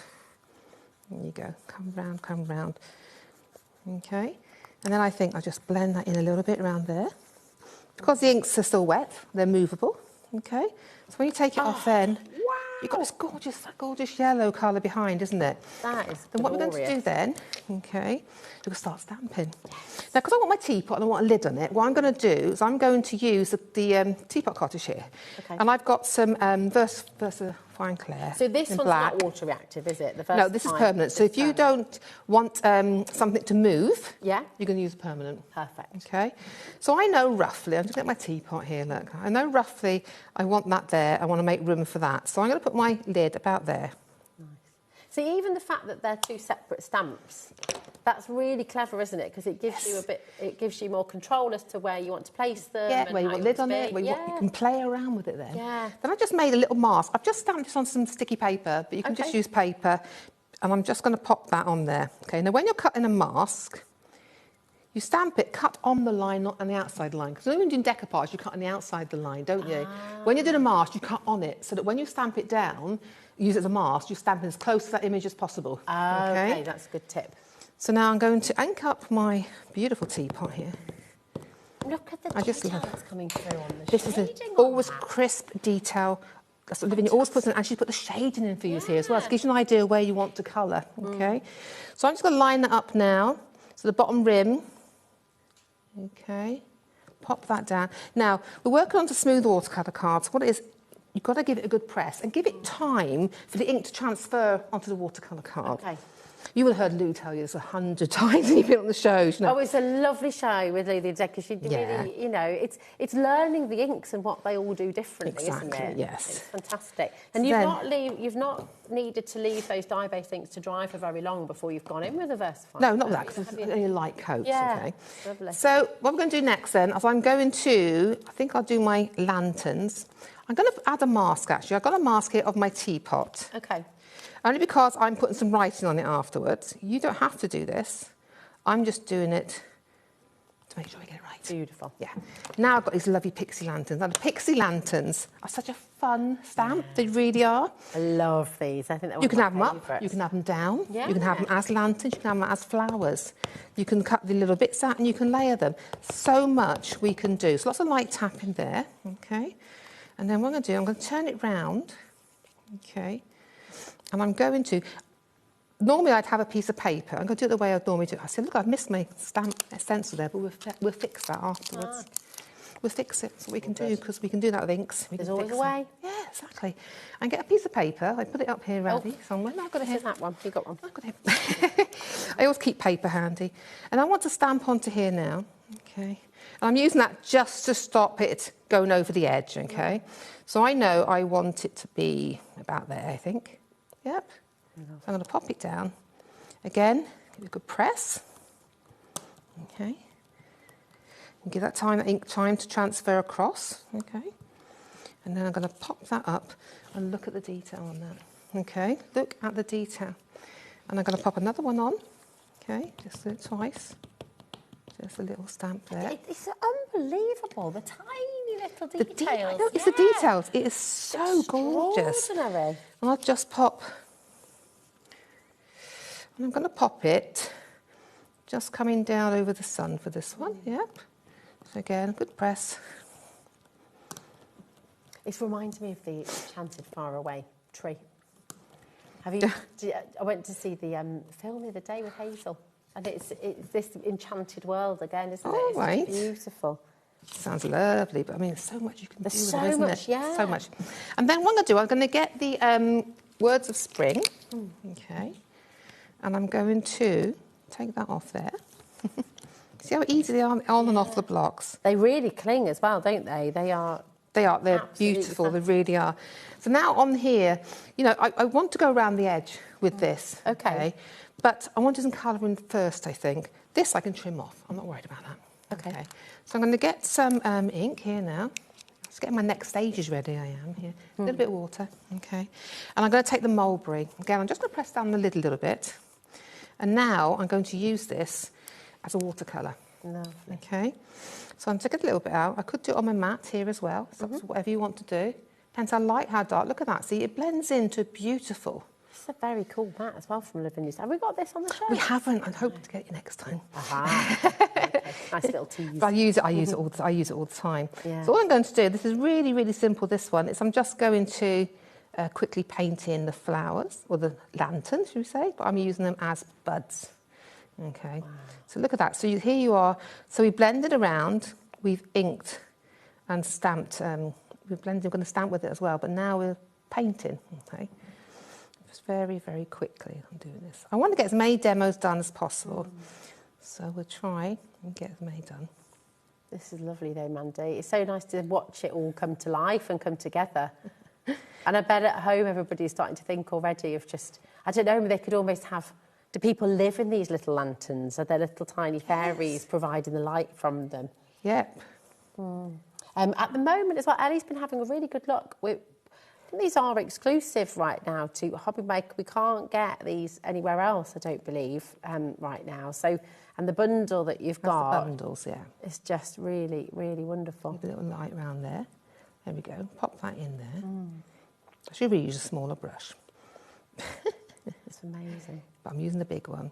[SPEAKER 20] There you go, come round. Okay. And then I think I'll just blend that in a little bit around there. Because the inks are still wet, they're movable, okay? So when you take it off then, you've got this gorgeous yellow colour behind, isn't it?
[SPEAKER 16] That is
[SPEAKER 20] Then what we're going to do then, okay, we're going to start stamping. Now, because I want my teapot and I want a lid on it, what I'm going to do is I'm going to use the teapot cottage here. Okay. And I've got some Versa Fine Clair.
[SPEAKER 16] So this one's
[SPEAKER 20] black.
[SPEAKER 16] not water reactive, is it?
[SPEAKER 20] No, this is permanent. So if you don't want something to move, you're going to use permanent.
[SPEAKER 16] Perfect.
[SPEAKER 20] Okay. So I know roughly, I'm just going to get my teapot here, look. I know roughly I want that there. I want to make room for that. So I'm going to put my lid about there.
[SPEAKER 16] Nice. See, even the fact that they're two separate stamps, that's really clever, isn't it? Because it gives you it gives you more control as to where you want to place them.
[SPEAKER 20] Yeah,
[SPEAKER 16] and
[SPEAKER 20] where you want lid on it, where you can play around with it then. Yeah. Then I just made a little mask. I've just stamped this on some sticky paper, but you can just use paper. And I'm just going to pop that on there. Okay, now when you're cutting a mask, You stamp it, cut on the line, not on the outside line. Because when you're doing decoupage, you cut on the outside the line, don't you? When you're doing a mast, you cut on it, so that when you stamp it down, use it as a mast, you stamp it as close to that image as possible.
[SPEAKER 16] Okay, that's a good tip.
[SPEAKER 20] So now I'm going to ink up my beautiful teapot here.
[SPEAKER 16] Look at the detail that's coming through on the
[SPEAKER 20] This is always crisp detail. That's what Lavinia always puts in, and she's put the shading in for you here as well. So it gives you an idea where you want to colour, okay? So I'm just going to line that up now. So the bottom rim, okay, pop that down. Now, we're working on to smooth watercolour cards. What it is, you've got to give it a good press and give it time for the ink to transfer onto the watercolour card.
[SPEAKER 16] Okay.
[SPEAKER 20] You will have heard Lou tell you this 100 times when you've been on the shows. You know.
[SPEAKER 16] Oh, it's a lovely show with Lou the other day because she really, you know, it's learning the inks and what they all do differently, isn't it?
[SPEAKER 20] Yes.
[SPEAKER 16] It's fantastic. And
[SPEAKER 20] So
[SPEAKER 16] you've not needed to leave those dye-based inks to dry for very long before you've gone in with a Versafine.
[SPEAKER 20] No, not that, because it's only light coats,
[SPEAKER 16] yeah,
[SPEAKER 20] okay?
[SPEAKER 16] Lovely.
[SPEAKER 20] So what we're going to do next then is I'm going to, I think I'll do my lanterns. I'm going to add a mask, actually. I've got a mask here of my teapot.
[SPEAKER 16] Okay.
[SPEAKER 20] Only because I'm putting some writing on it afterwards. You don't have to do this. I'm just doing it to make sure I get it right.
[SPEAKER 16] Beautiful.
[SPEAKER 20] Yeah. Now I've got these lovely pixie lanterns. Now the pixie lanterns are such a fun stamp. They really are.
[SPEAKER 16] I love these. I think they're
[SPEAKER 20] You can have them
[SPEAKER 16] favourites.
[SPEAKER 20] up, you can have them down,
[SPEAKER 16] Yeah.
[SPEAKER 20] you can have them as lanterns, you can have them as flowers. You can cut the little bits out and you can layer them. So much we can do. So lots of light tapping there, okay? And then what I'm going to do, I'm going to turn it round, okay? And I'm going to, normally I'd have a piece of paper. I'm going to do it the way I'd normally do it. I said, look, I've missed my stamp stencil there, but we'll fix that afterwards. We'll fix it. That's what we can do, because we can do that with inks.
[SPEAKER 16] There's always a way.
[SPEAKER 20] Yeah, exactly. And get a piece of paper. I put it up here ready somewhere. No, I've got it here.
[SPEAKER 16] That one. You got one.
[SPEAKER 20] I've got it. I always keep paper handy. And I want to stamp onto here now. Okay. And I'm using that just to stop it going over the edge, okay? So I know I want it to be about there, I think. Yep. So I'm going to pop it down. Again, give it a good press. Okay. And give that ink time to transfer across. Okay. And then I'm going to pop that up and look at the detail on that. Okay. Look at the detail. And I'm going to pop another one on. Okay. Just do it twice. Just a little stamp there.
[SPEAKER 16] It's unbelievable, the tiny little details.
[SPEAKER 20] I know, it's the details. It is so gorgeous.
[SPEAKER 16] Extraordinary.
[SPEAKER 20] And I'll just pop, and I'm going to pop it just coming down over the sun for this one. Yep. So again, good press.
[SPEAKER 16] It reminds me of the Enchanted Far Away tree. Have you? I went to see the film the other day with Hazel. And it's this enchanted world again, isn't it? It's
[SPEAKER 20] right.
[SPEAKER 16] Beautiful.
[SPEAKER 20] Sounds lovely, but I mean, there's so much you can do with
[SPEAKER 16] so
[SPEAKER 20] it, isn't
[SPEAKER 16] much,
[SPEAKER 20] it?
[SPEAKER 16] yeah.
[SPEAKER 20] So much. And then what I'm going to do, I'm going to get the Words of Spring. Okay. And I'm going to take that off there. See how easy they are on and off the blocks?
[SPEAKER 16] They really cling as well, don't they?
[SPEAKER 20] They're beautiful, they really are. So now on here, you know, I want to go around the edge with this. Okay. But I want to do some colouring first, I think. This I can trim off. I'm not worried about that. Okay. So I'm going to get some ink here now. Just getting my next stages ready, I am here. A little bit of water, okay. And I'm going to take the mulberry. Again, I'm just going to press down the lid a little bit. And now I'm going to use this as a watercolour.
[SPEAKER 16] Lovely.
[SPEAKER 20] Okay. So I'm taking a little bit out. I could do it on my mat here as well. So that's whatever you want to do. Depends how light, how dark. Look at that. See, it blends into beautiful.
[SPEAKER 16] It's a very cool mat as well from Living News. Have we got this on the show?
[SPEAKER 20] We haven't. I'm hoping to get you next time.
[SPEAKER 16] Okay. Nice little tease.
[SPEAKER 20] But I use it all the time.
[SPEAKER 16] Yeah.
[SPEAKER 20] So all I'm going to do, this is really, really simple, this one, is I'm just going to quickly paint in the flowers, or the lanterns, should we say, but I'm using them as buds. Okay. Wow. So look at that. So here you are. So we blended around, we've inked and stamped. We've blended, we're going to stamp with it as well, but now we're painting. Okay. Just very, very quickly I'm doing this. I want to get as many demos done as possible. So we'll try and get as many done.
[SPEAKER 16] This is lovely though, Mandy. It's so nice to watch it all come to life and come together. And I bet at home everybody's starting to think already of just, I don't know, they could almost have, do people live in these little lanterns? Are there little tiny fairies providing the light from them?
[SPEAKER 20] Yep.
[SPEAKER 16] At the moment as well, Ellie's been having a really good look. These are exclusive right now to HobbyMaker. We can't get these anywhere else, I don't believe, right now. So And the bundle that you've got...
[SPEAKER 20] That's the bundles, yeah.
[SPEAKER 16] It's just really, really wonderful.
[SPEAKER 20] Leave a little light around there. There we go. Pop that in there. I should really use a smaller brush.
[SPEAKER 16] It's amazing.
[SPEAKER 20] But I'm using the big one.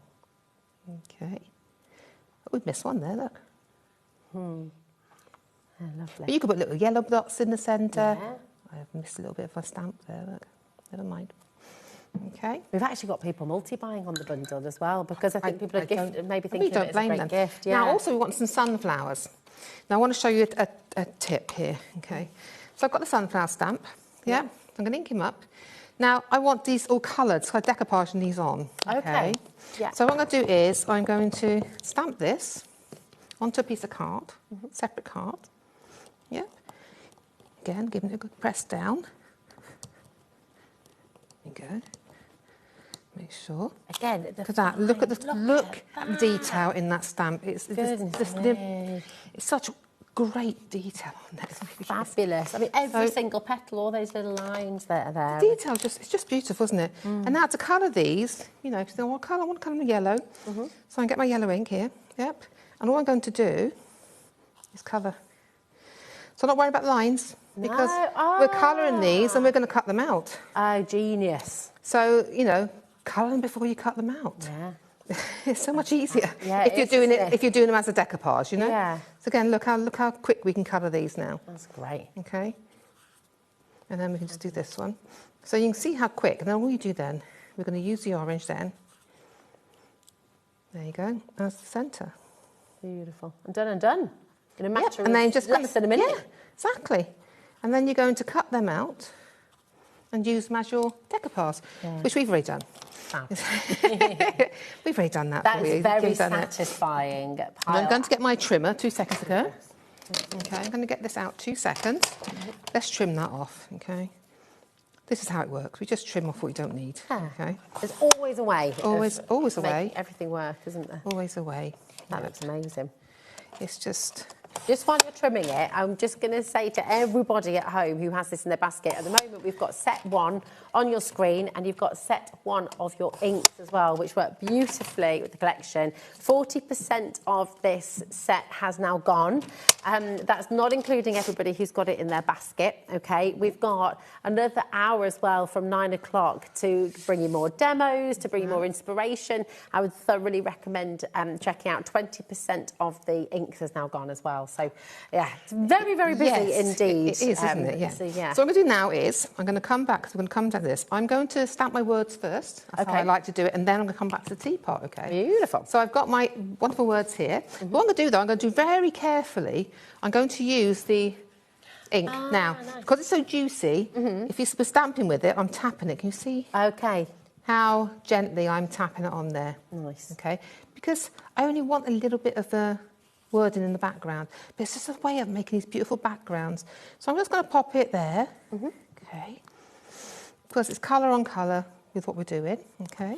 [SPEAKER 20] Okay. Oh, we've missed one there, look.
[SPEAKER 16] Oh, lovely.
[SPEAKER 20] But you could put little yellow dots in the centre.
[SPEAKER 16] Yeah.
[SPEAKER 20] I've missed a little bit of a stamp there, look. Never mind. Okay.
[SPEAKER 16] We've actually got people multi-buying on the bundle as well, because I think people are maybe
[SPEAKER 20] I really
[SPEAKER 16] thinking
[SPEAKER 20] don't
[SPEAKER 16] it's a
[SPEAKER 20] blame
[SPEAKER 16] great
[SPEAKER 20] them.
[SPEAKER 16] gift. Yeah.
[SPEAKER 20] Now, also, we want some sunflowers. Now, I want to show you a tip here, okay? So I've got the sunflower stamp, yeah? I'm going to ink him up. Now, I want these all coloured, so I'm decoupaging these on, okay?
[SPEAKER 16] Yeah.
[SPEAKER 20] So what I'm going to do is I'm going to stamp this onto a piece of card, separate card, yeah? Again, giving it a good press down. There you go. Make sure.
[SPEAKER 16] Again,
[SPEAKER 20] look at that. Look at the detail in that stamp. It's such great detail on there. It's
[SPEAKER 16] fabulous. I mean, every single petal, all those little lines that are there.
[SPEAKER 20] The detail, it's just beautiful, isn't it? And now to colour these, you know, if you want colour, I want to colour them yellow. So I can get my yellow ink here. Yep. And all I'm going to do is colour. So I'm not worried about the lines because we're colouring these and we're going to cut them out.
[SPEAKER 16] Oh, genius.
[SPEAKER 20] So, you know, colour them before you cut them out.
[SPEAKER 16] Yeah.
[SPEAKER 20] It's so much easier
[SPEAKER 16] Yeah,
[SPEAKER 20] if you're doing them as a decoupage, you know.
[SPEAKER 16] Yeah.
[SPEAKER 20] So again, look how quick we can colour these now.
[SPEAKER 16] That's great.
[SPEAKER 20] Okay. And then we can just do this one. So you can see how quick. And then all you do then, we're going to use the orange then. There you go. That's the centre.
[SPEAKER 16] Beautiful. And done and done. In a matter
[SPEAKER 20] and then
[SPEAKER 16] of
[SPEAKER 20] just
[SPEAKER 16] less than a minute.
[SPEAKER 20] Yeah, exactly. And then you're going to cut them out and use them as your decoupage, which we've already done. We've already done that for you.
[SPEAKER 16] That is very satisfying.
[SPEAKER 20] And I'm going to get my trimmer, 2 seconds ago. Okay, I'm going to get this out 2 seconds. Let's trim that off, okay? This is how it works. We just trim off what we don't need, okay?
[SPEAKER 16] There's always a way.
[SPEAKER 20] Always a way.
[SPEAKER 16] Make everything work, isn't there?
[SPEAKER 20] Always a way.
[SPEAKER 16] That looks amazing.
[SPEAKER 20] It's just...
[SPEAKER 16] Just while you're trimming it, I'm just going to say to everybody at home who has this in their basket, at the moment we've got set 1 on your screen and you've got set 1 of your inks as well, which work beautifully with the collection. 40% of this set has now gone. That's not including everybody who's got it in their basket, OK? We've got another hour as well from 9 o'clock to bring you more demos, to bring you more inspiration. I would thoroughly recommend checking out. 20% of the inks has now gone as well. So, yeah, it's very, very busy indeed.
[SPEAKER 20] It is, isn't it? Yeah.
[SPEAKER 16] So what
[SPEAKER 20] I'm going to do now is, I'm going to come back, so I'm going to come down to this. I'm going to stamp my words first. That's how I like to do it, and then I'm going to come back to the teapot, OK?
[SPEAKER 16] Beautiful.
[SPEAKER 20] So I've got my wonderful words here. What I'm going to do, though, I'm going to do very carefully, I'm going to use the ink now. Nice. Because it's so juicy, if you're stamping with it, I'm tapping it. Can you see?
[SPEAKER 16] OK.
[SPEAKER 20] How gently I'm tapping it on there.
[SPEAKER 16] Nice.
[SPEAKER 20] OK? Because I only want a little bit of the wording in the background. But it's just a way of making these beautiful backgrounds. So I'm just going to pop it there. OK. Because it's colour on colour with what we're doing. OK.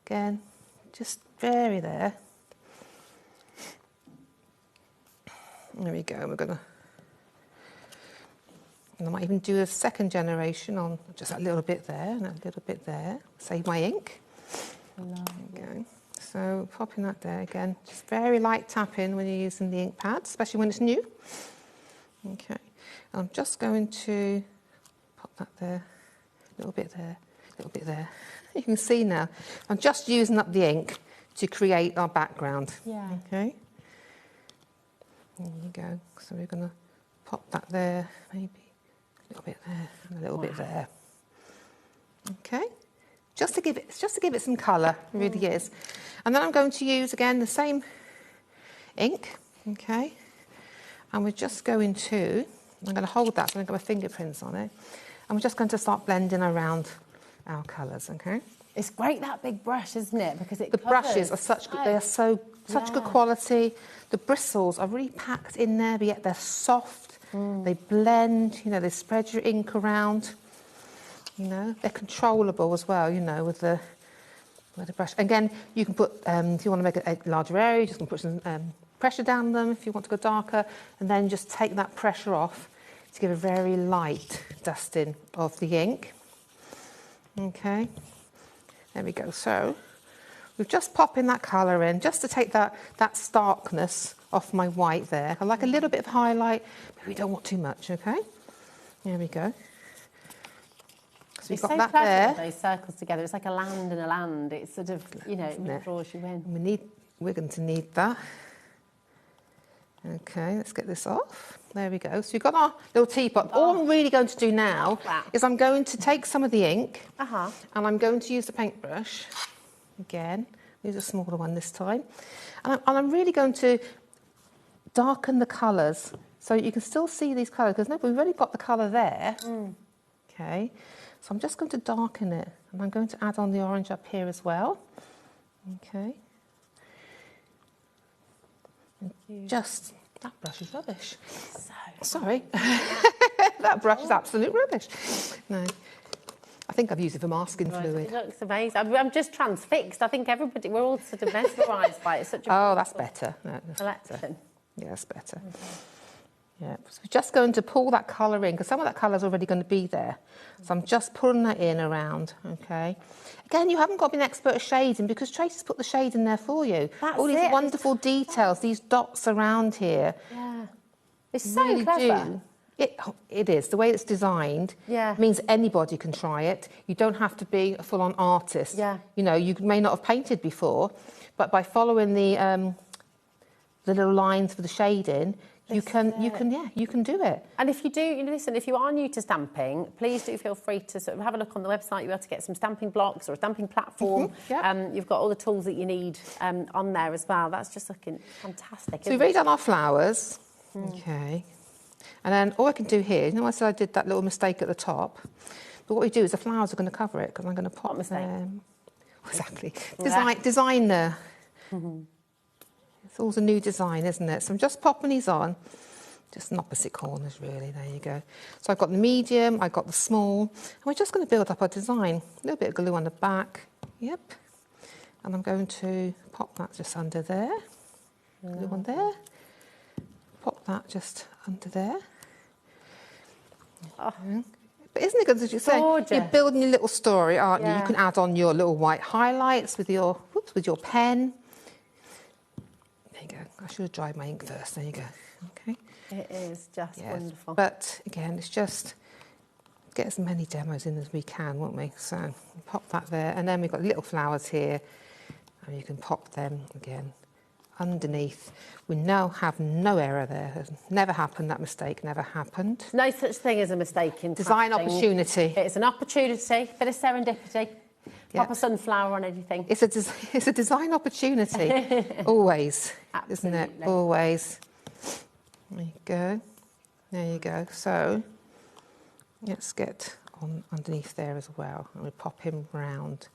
[SPEAKER 20] Again, just very there. There we go. We're going to... And I might even do a second generation on just a little bit there and a little bit there. Save my ink. There we go. So popping that there again. Just very light tapping when you're using the ink pad, especially when it's new. Okay. I'm just going to pop that there. A little bit there. A little bit there. You can see now. I'm just using up the ink to create our background.
[SPEAKER 16] Yeah.
[SPEAKER 20] Okay. There you go. So we're going to pop that there, maybe a little bit there and a little bit there. Okay. Just to give it some colour, it really is. And then I'm going to use again the same ink. Okay. And we're just going to, I'm going to hold that so I've got my fingerprints on it. And we're just going to start blending around our colours. Okay.
[SPEAKER 16] It's great, that big brush, isn't it? Because it
[SPEAKER 20] the brushes are such good, they are such good quality. The bristles are really packed in there, but yet they're soft. They blend, you know, they spread your ink around. You know, they're controllable as well, you know, with the brush. Again, you can put, if you want to make a larger area, you just can put some pressure down them if you want to go darker, and then just take that pressure off to give a very light dusting of the ink. Okay. There we go. So We're just popping that colour in, just to take that starkness off my white there. I like a little bit of highlight, but we don't want too much, okay? There we go. So we've got that there.
[SPEAKER 16] Those circles together. It's like a land and a land. It's sort of, you know, it draws you in.
[SPEAKER 20] We're going to need that. Okay, let's get this off. There we go. So we've got our little teapot. All I'm really going to do now is I'm going to take some of the ink and I'm going to use the paintbrush. Again, use a smaller one this time. And I'm really going to darken the colours so you can still see these colours, because we've already got the colour there. Okay, so I'm just going to darken it, and I'm going to add on the orange up here as well. Okay. Just, that brush is rubbish. Sorry. That brush is absolute rubbish. No. I think I've used it for masking fluid.
[SPEAKER 16] It looks amazing. I'm just transfixed. I think everybody, we're all sort of mesmerised by it. It's such a
[SPEAKER 20] that's better. No,
[SPEAKER 16] collection.
[SPEAKER 20] Yeah, that's better. Yeah, so we're just going to pull that colour in, because some of that colour is already going to be there. So I'm just pulling that in around, okay? Again, you haven't got to be an expert at shading, because Tracy's put the shade in there for you. All these wonderful details, these dots around here.
[SPEAKER 16] Yeah. It's so clever.
[SPEAKER 20] It is. The way it's designed means anybody can try it. You don't have to be a full-on artist.
[SPEAKER 16] Yeah.
[SPEAKER 20] You know, you may not have painted before, but by following the little lines for the shading, you can do it.
[SPEAKER 16] And if you do, you know, listen, if you are new to stamping, please do feel free to sort of have a look on the website. You'll be able to get some stamping blocks or a stamping platform. You've got all the tools that you need on there as well. That's just looking fantastic.
[SPEAKER 20] So we've already done our flowers. Okay. And then all I can do here, you know, I said I did that little mistake at the top. But what we do is the flowers are going to cover it, because I'm going to pop them. Exactly. Design there. It's always a new design, isn't it? So I'm just popping these on, just in opposite corners, really. There you go. So I've got the medium, I've got the small, and we're just going to build up our design. A little bit of glue on the back. Yep. And I'm going to pop that just under there. Glue on there. Pop that just under there. But isn't it good, as you say, you're building your little story, aren't you? You can add on your little white highlights with your pen. There you go. I should have dried my ink first. There you go. Okay.
[SPEAKER 16] It is just wonderful.
[SPEAKER 20] But again, it's just get as many demos in as we can, won't we? So pop that there, and then we've got little flowers here, and you can pop them again underneath. We now have no error there. It's never happened. That mistake never happened.
[SPEAKER 16] No such thing as a mistake in
[SPEAKER 20] design opportunity.
[SPEAKER 16] It's an opportunity, bit of serendipity. Pop a sunflower on anything.
[SPEAKER 20] It's a design opportunity. Always, isn't it? Always. There you go. There you go. So let's get on underneath there as well, and we pop him round.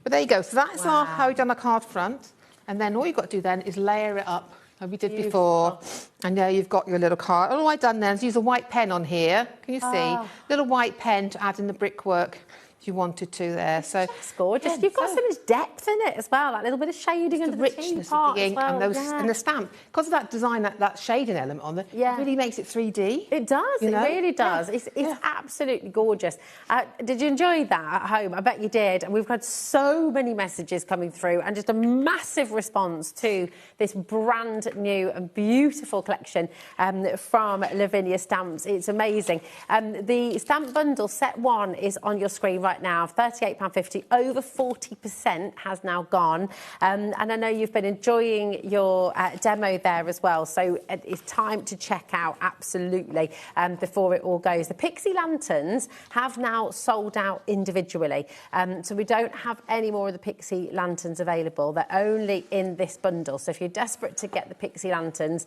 [SPEAKER 20] But there you go. So that's how we've done the card front. And then all you've got to do then is layer it up, like we did before. And there you've got your little card. All I've done then is use a white pen on here. Can you see? Little white pen to add in the brickwork if you wanted to there. So
[SPEAKER 16] it's gorgeous. You've got so much depth in it as well. That little bit of shading under the richness
[SPEAKER 20] of the ink and the stamp. Because of that design, that shading element on it, it really makes it 3D.
[SPEAKER 16] It does. It really does. It's absolutely gorgeous. Did you enjoy that at home? I bet you did. And we've had so many messages coming through, and just a massive response to this brand new and beautiful collection from Lavinia Stamps. It's amazing. The stamp bundle set 1 is on your screen right now, £38.50. Over 40% has now gone. And I know you've been enjoying your demo there as well. So it's time to check out, absolutely, before it all goes. The Pixie Lanterns have now sold out individually. So we don't have any more of the Pixie Lanterns available. They're only in this bundle. So if you're desperate to get the Pixie Lanterns,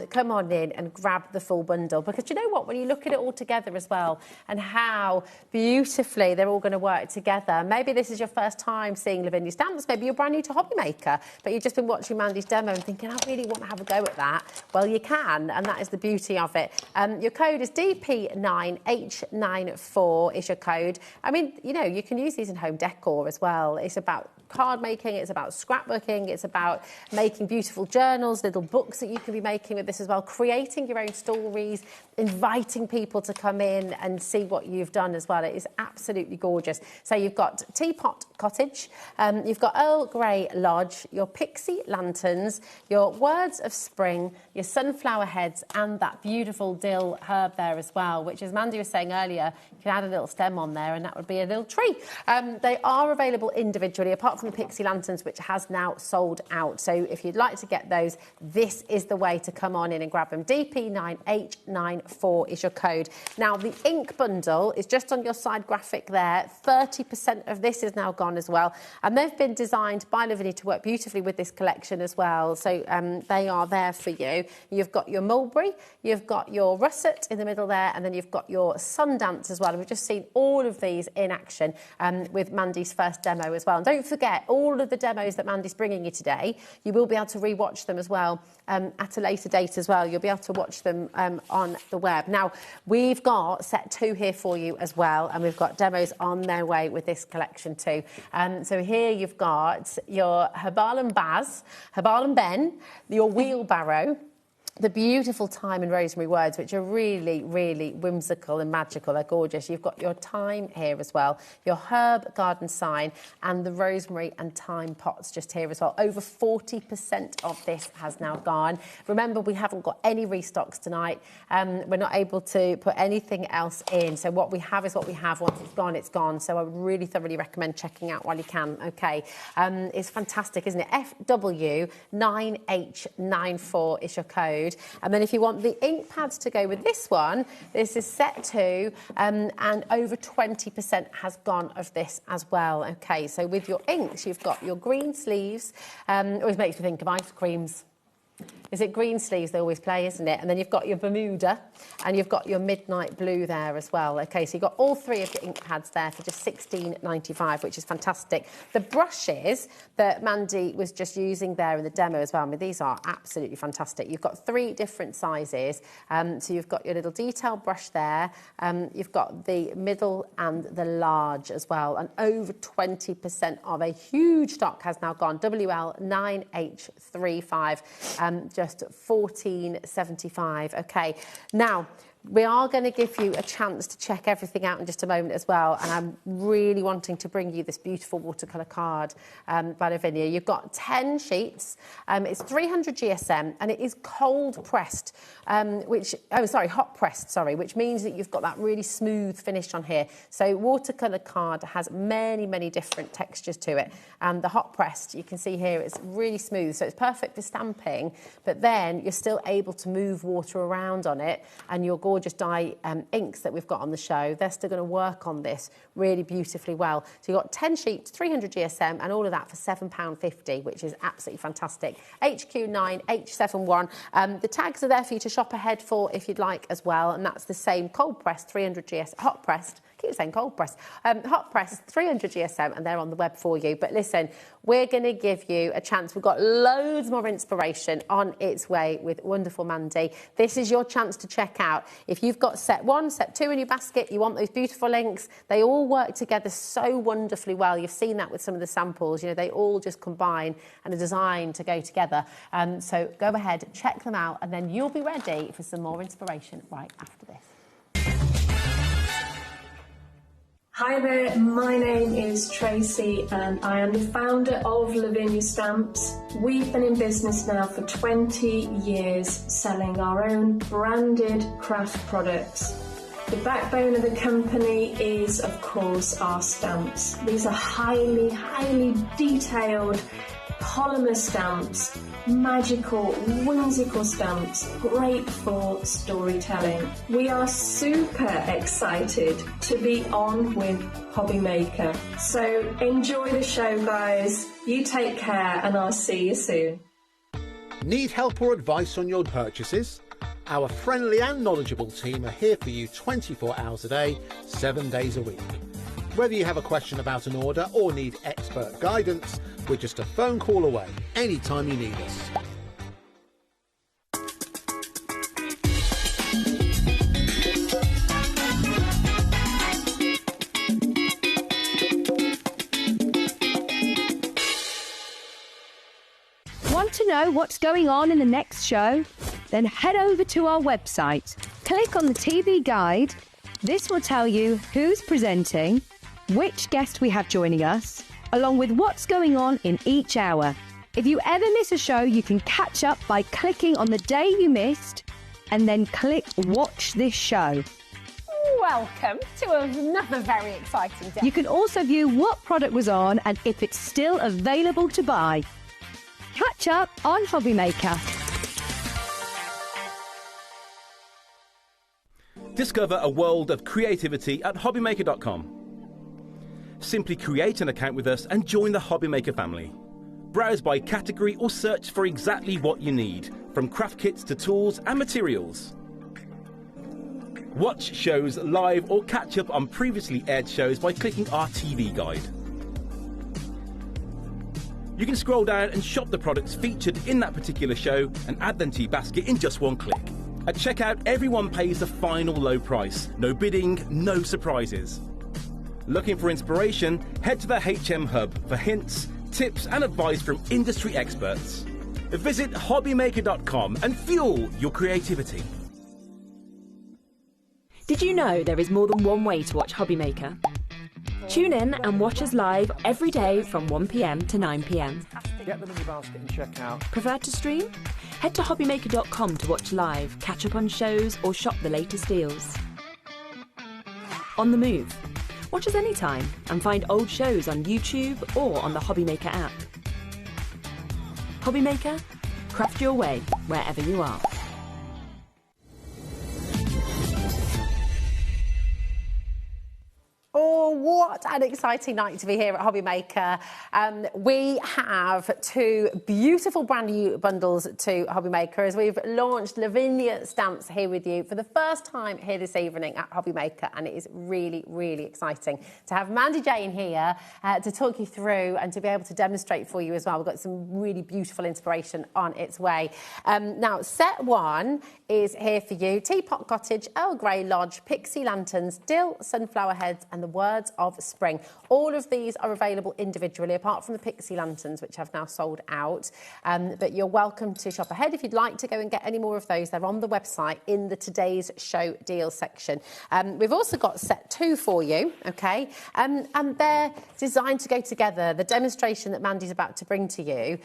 [SPEAKER 16] come on in and grab the full bundle. Because you know what? When you look at it all together as well, and how beautifully they're all going to work together. Maybe this is your first time seeing Lavinia Stamps. Maybe you're brand new to HobbyMaker, but you've just been watching Mandy's demo and thinking, I really want to have a go at that. Well, you can, and that is the beauty of it. Your code is DP9H94 is your code. I mean, you know, you can use these in home decor as well. It's about card making, it's about scrapbooking, it's about making beautiful journals, little books that you can be making with this as well, creating your own stories, inviting people to come in and see what you've done as well. It is absolutely gorgeous. So you've got Teapot Cottage, you've got Earl Grey Lodge, your Pixie Lanterns, your Words of Spring, your Sunflower Heads, and that beautiful dill herb there as well, which, as Mandy was saying earlier, you can add a little stem on there and that would be a little tree. They are available individually, apart from the Pixie Lanterns, which has now sold out. So if you'd like to get those, this is the way to come on in and grab them. DP9H94 is your code. Now, the ink bundle is just on your side graphic there. 30% of this is now gone as well. And they've been designed by Lavinia to work beautifully with this collection as well. So they are there for you. You've got your mulberry, you've got your russet in the middle there, and then you've got your Sundance as well. And we've just seen all of these in action with Mandy's first demo as well. And don't forget, all of the demos that Mandy's bringing you today, you will be able to rewatch them as well at a later date as well. You'll be able to watch them on the web. Now, we've got set 2 here for you as well, and we've got demos on their way with this collection too. So here you've got your Herbal and Ben, your Wheelbarrow, the beautiful thyme and rosemary words, which are really, really whimsical and magical. They're gorgeous. You've got your thyme here as well, your herb garden sign, and the rosemary and thyme pots just here as well. Over 40% of this has now gone. Remember, we haven't got any restocks tonight. We're not able to put anything else in. So what we have is what we have. Once it's gone, it's gone. So I would really thoroughly recommend checking out while you can. Okay. It's fantastic, isn't it? FW9H94 is your code. And then if you want the ink pads to go with this one, this is set 2, and over 20% has gone of this as well. Okay, so with your inks, you've got your green sleeves. Always makes me think of ice creams. Is it green sleeves they always play, isn't it? And then you've got your Bermuda and you've got your Midnight Blue there as well. Okay, so you've got all 3 of your ink pads there for just $16.95, which is fantastic. The brushes that Mandy was just using there in the demo as well, I mean, these are absolutely fantastic. You've got 3 different sizes. So you've got your little detail brush there. You've got the middle and the large as well. And over 20% of a huge stock has now gone. WL9H35. Just $14.75. Okay, now we are going to give you a chance to check everything out in just a moment as well, and I'm really wanting to bring you this beautiful watercolour card by Lavinia. You've got 10 sheets. It's 300 GSM and it is cold pressed, hot pressed, which means that you've got that really smooth finish on here. So watercolour card has many, many different textures to it, and the hot pressed, you can see here, it's really smooth, so it's perfect for stamping, but then you're still able to move water around on it, and your gorgeous dye inks that we've got on the show, they're still going to work on this really beautifully well. So you've got 10 sheets, 300 GSM, and all of that for £7.50, which is absolutely fantastic. HQ9H71. The tags are there for you to shop ahead for if you'd like as well, and that's the same cold pressed 300 GSM, hot pressed. I keep saying cold press. Hot press 300 GSM, and they're on the web for you. But listen, we're going to give you a chance. We've got loads more inspiration on its way with wonderful Mandy. This is your chance to check out. If you've got set 1, set 2 in your basket, you want those beautiful inks, they all work together so wonderfully well. You've seen that with some of the samples. You know, they all just combine and are designed to go together. So go ahead, check them out, and then you'll be ready for some more inspiration right after this.
[SPEAKER 4] Hi there, my name is Tracy and I am the founder of Lavinia Stamps. We've been in business now for 20 years selling our own branded craft products. The backbone of the company is, of course, our stamps. These are highly, highly detailed polymer stamps, magical, whimsical stamps, great for storytelling. We are super excited to be on with HobbyMaker. So enjoy the show, guys. You take care and I'll see you soon.
[SPEAKER 6] Need help or advice on your purchases? Our friendly and knowledgeable team are here for you 24 hours a day, 7 days a week. Whether you have a question about an order or need expert guidance, we're just a phone call away anytime you need us.
[SPEAKER 13] know what's going on in the next show? Then head over to our website. Click on the TV guide. This will tell you who's presenting, which guest we have joining us, along with what's going on in each hour. If you ever miss a show, you can catch up by clicking on the day you missed and then click Watch This Show.
[SPEAKER 16] Welcome to another very exciting day.
[SPEAKER 13] You can also view what product was on and if it's still available to buy. Catch up on HobbyMaker.
[SPEAKER 10] Discover a world of creativity at HobbyMaker.com. Simply create an account with us and join the HobbyMaker family. Browse by category or search for exactly what you need, from craft kits to tools and materials. Watch shows live or catch up on previously aired shows by clicking our TV guide. You can scroll down and shop the products featured in that particular show and add them to your basket in just one click. At checkout, everyone pays the final low price. No bidding, no surprises. Looking for inspiration? Head to the HM Hub for hints, tips and advice from industry experts. Visit HobbyMaker.com and fuel your creativity.
[SPEAKER 12] Did you know there is more than one way to watch HobbyMaker? Tune in and watch us live every day from 1 p.m. to 9 p.m.
[SPEAKER 3] Get them in your basket and check out.
[SPEAKER 12] Prefer to stream? Head to HobbyMaker.com to watch live, catch up on shows or shop the latest deals. On the move? Watch us anytime and find old shows on YouTube or on the HobbyMaker app. HobbyMaker, craft your way wherever you are.
[SPEAKER 16] Oh, what an exciting night to be here at HobbyMaker. We have two beautiful brand new bundles to HobbyMaker as we've launched Lavinia stamps here with you for the first time here this evening at HobbyMaker, and it is really, really exciting to have Mandy Jane here to talk you through and to be able to demonstrate for you as well. We've got some really beautiful inspiration on its way. Now, set one is here for you. Teapot Cottage, Earl Grey Lodge, Pixie Lanterns, Dill, Sunflower Heads and the Words of Spring. All of these are available individually, apart from the Pixie Lanterns, which have now sold out. But you're welcome to shop ahead if you'd like to go and get any more of those. They're on the website in the Today's Show deals section. We've also got set two for you, okay? And they're designed to go together. The demonstration that Mandy's about to bring to you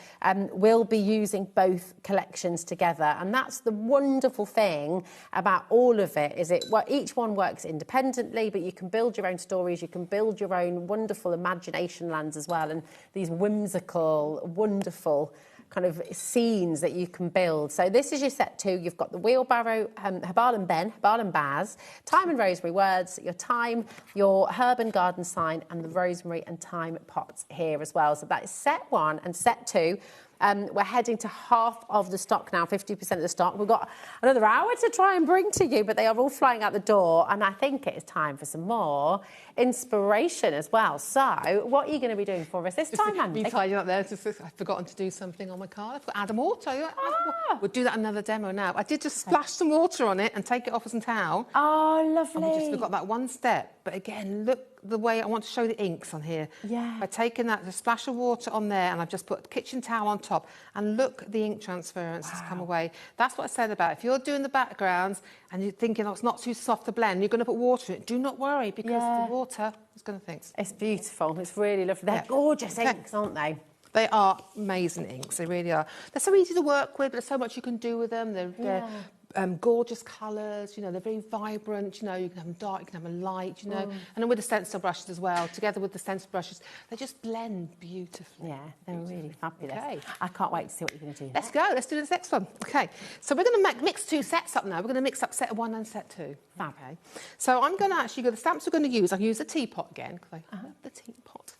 [SPEAKER 16] will be using both collections together. And that's the wonderful thing about all of it, is each one works independently, but you can build your own stories, you can build your own wonderful imagination lands as well, and these whimsical, wonderful kind of scenes that you can build. So this is your set two. You've got the wheelbarrow, Habal and Ben, Habal and Baz, Thyme and Rosemary words, your thyme, your herb and garden sign, and the rosemary and thyme pots here as well. So that is set one and set two. We're heading to half of the stock now, 50% of the stock. We've got another hour to try and bring to you, but they are all flying out the door, and I think it is time for some more inspiration as well. So, what are you going to be doing for us this time, Mandy?
[SPEAKER 20] Me tidying up there. I've forgotten to do something on my card. I've got to add some water. We'll do that another demo now. I did just splash some water on it and take it off with some towel.
[SPEAKER 16] Oh, lovely.
[SPEAKER 20] And we just forgot that one step. But again, look the way I want to show the inks on here.
[SPEAKER 16] Yeah.
[SPEAKER 20] By taking that, the splash of water on there, and I've just put a kitchen towel on top, and look, the ink transference has come away. That's what I said about if you're doing the backgrounds and you're thinking, oh, it's not too soft to blend, you're going to put water in it. Do not worry, because the water is going to fix.
[SPEAKER 16] It's beautiful. It's really lovely. They're gorgeous inks, aren't they?
[SPEAKER 20] They are amazing inks. They really are. They're so easy to work with. There's so much you can do with them. They're gorgeous colours, you know, they're very vibrant, you know, you can have them dark, you can have them light, you know, and then with the stencil brushes as well, together with the stencil brushes, they just blend beautifully.
[SPEAKER 16] Yeah, they're really fabulous.
[SPEAKER 20] Okay.
[SPEAKER 16] I can't wait to see what you're going to do.
[SPEAKER 20] Let's go, let's do this next one. Okay, so we're going to mix two sets up now. We're going to mix up set one and set two.
[SPEAKER 16] Fab.
[SPEAKER 20] Okay, so I'm going to actually go, the stamps we're going to use, I'll use the teapot again, because I love the teapot.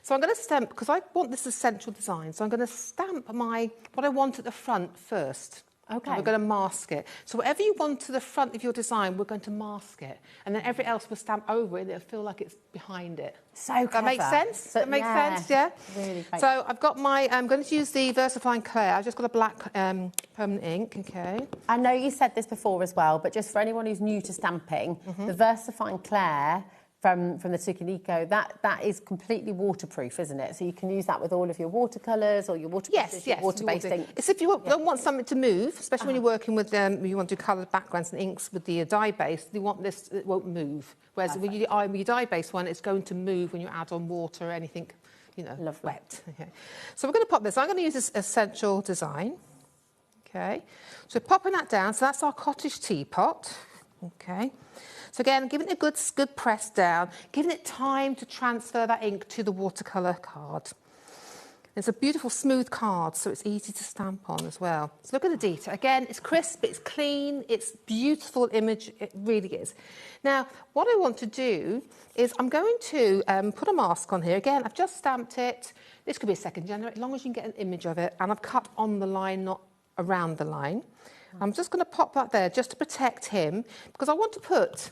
[SPEAKER 20] So I'm going to stamp, because I want this as central design, so I'm going to stamp what I want at the front first.
[SPEAKER 16] Okay.
[SPEAKER 20] And we're going to mask it. So whatever you want to the front of your design, we're going to mask it. And then everything else will stamp over it and it'll feel like it's behind it.
[SPEAKER 16] So clever.
[SPEAKER 20] That makes sense?
[SPEAKER 16] So,
[SPEAKER 20] that makes sense, yeah?
[SPEAKER 16] Really great.
[SPEAKER 20] So I've got I'm going to use the VersaFine Clair. I've just got a black permanent ink, okay?
[SPEAKER 16] I know you said this before as well, but just for anyone who's new to stamping, the VersaFine Clair from the Tukiniko, that is completely waterproof, isn't it? So you can use that with all of your watercolours or your water-based ink.
[SPEAKER 20] It's if you don't want something to move, especially when you're working with you want to do coloured backgrounds and inks with the dye base, you want this, it won't move. Whereas with your dye base one, it's going to move when you add on water or anything, you know, wet. Okay. So we're going to pop this. I'm going to use this Essential Design. Okay. So popping that down. So that's our cottage teapot. Okay. So again, giving it a good press down, giving it time to transfer that ink to the watercolour card. It's a beautiful smooth card, so it's easy to stamp on as well. So look at the detail. Again, it's crisp, it's clean, it's beautiful image, it really is. Now, what I want to do is I'm going to put a mask on here. Again, I've just stamped it. This could be a second generator, as long as you can get an image of it. And I've cut on the line, not around the line. I'm just going to pop that there just to protect him, because I want to put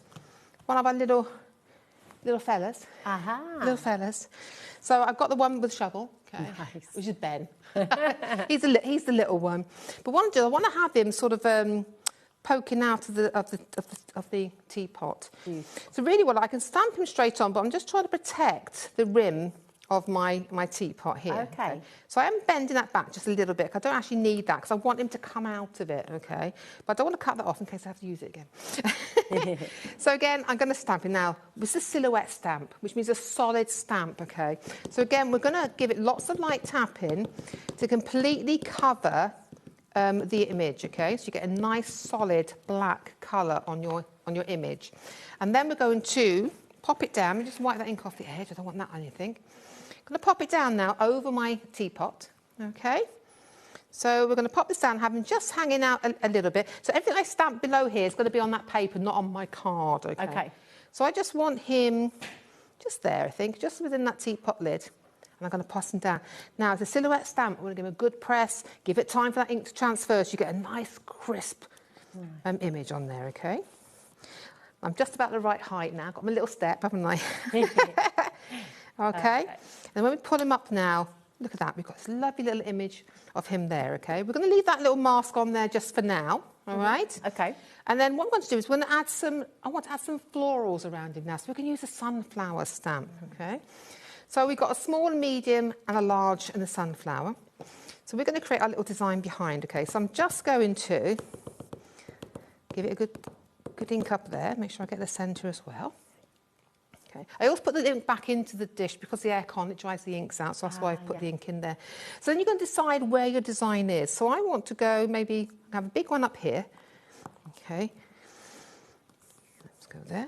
[SPEAKER 20] one of our little fellas. Little fellas. So I've got the one with shovel, which is Ben. he's the little one. But what I want to have him sort of poking out of the teapot. So really, I can stamp him straight on, but I'm just trying to protect the rim of my teapot here. Okay. So I am bending that back just a little bit. I don't actually need that because I want him to come out of it, okay? But I don't want to cut that off in case I have to use it again. So again, I'm going to stamp it now. This is a silhouette stamp, which means a solid stamp, okay? So again, we're going to give it lots of light tapping to completely cover the image, okay? So you get a nice solid black colour on your image. And then we're going to pop it down and just wipe that ink off the edge. I don't want that on anything. I'm going to pop it down now over my teapot, okay? So we're going to pop this down, having just hanging out a little bit. So everything I stamp below here is going to be on that paper, not on my card, okay? So I just want him just there, I think, just within that teapot lid. And I'm going to pass him down. Now, as a silhouette stamp, I'm going to give him a good press, give it time for that ink to transfer so you get a nice, crisp image on there, okay? I'm just about the right height now. Got my little step, haven't I? Okay. And when we pull him up now, look at that. We've got this lovely little image of him there, okay? We're going to leave that little mask on there just for now, all right?
[SPEAKER 16] Okay.
[SPEAKER 20] And then what I'm going to do is we're going to add I want to add some florals around him now. So we can use a sunflower stamp, okay? So we've got a small, medium, and a large, and a sunflower. So we're going to create our little design behind, okay? So I'm just going to give it a good ink up there. Make sure I get the centre as well. Okay. I always put the ink back into the dish because the aircon, it dries the inks out, so that's why I've put the ink in there. So then you're going to decide where your design is. So I want to go, maybe have a big one up here. Okay. Let's go there.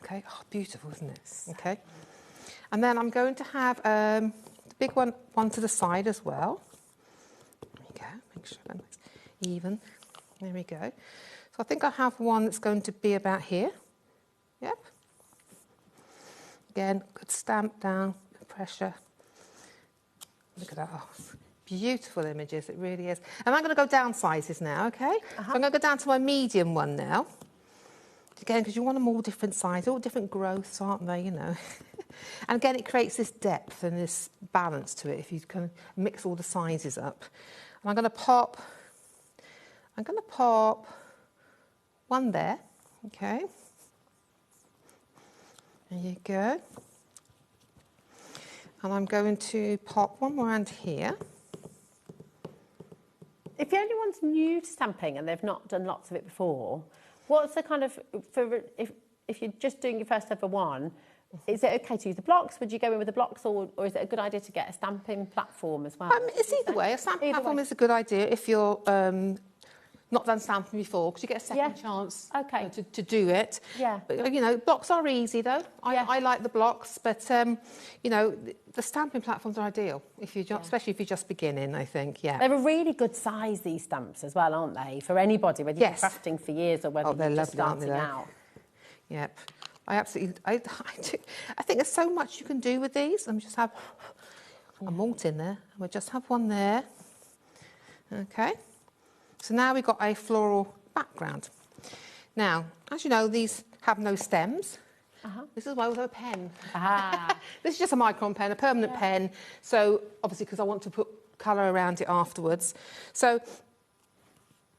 [SPEAKER 20] Okay. Oh, beautiful, isn't it? Okay. And then I'm going to have the big one to the side as well. There we go. Make sure that's even. There we go. So I think I have one that's going to be about here. Yep. Again, good stamp down, good pressure. Look at that. Oh, beautiful images, it really is. And I'm going to go down sizes now, okay? So I'm going to go down to my medium one now. Again, because you want them all different sizes, all different growths, aren't they, you know? And again, it creates this depth and this balance to it if you kind of mix all the sizes up. And I'm going to pop one there, okay? There you go. And I'm going to pop one more around here.
[SPEAKER 16] If anyone's new to stamping and they've not done lots of it before, what's the kind of, if you're just doing your first ever one, is it okay to use the blocks? Would you go in with the blocks, or is it a good idea to get a stamping platform as well?
[SPEAKER 20] It's either way. A stamping platform is a good idea if you're not done stamping before, because you get a second chance to do it. Yeah. But, you know, blocks are easy, though. I like the blocks, but, you know, the stamping platforms are ideal, if you especially if you're just beginning, I think,
[SPEAKER 16] They're a really good size, these stamps, as well, aren't they? For anybody, whether you're crafting for years or whether you're just starting out.
[SPEAKER 20] Yep. I think there's so much you can do with these. Let me just have a malt in there. We'll just have one there. Okay. So now we've got a floral background. Now, as you know, these have no stems. This is why I was a pen. This is just a micron pen, a permanent pen. So obviously, because I want to put colour around it afterwards. So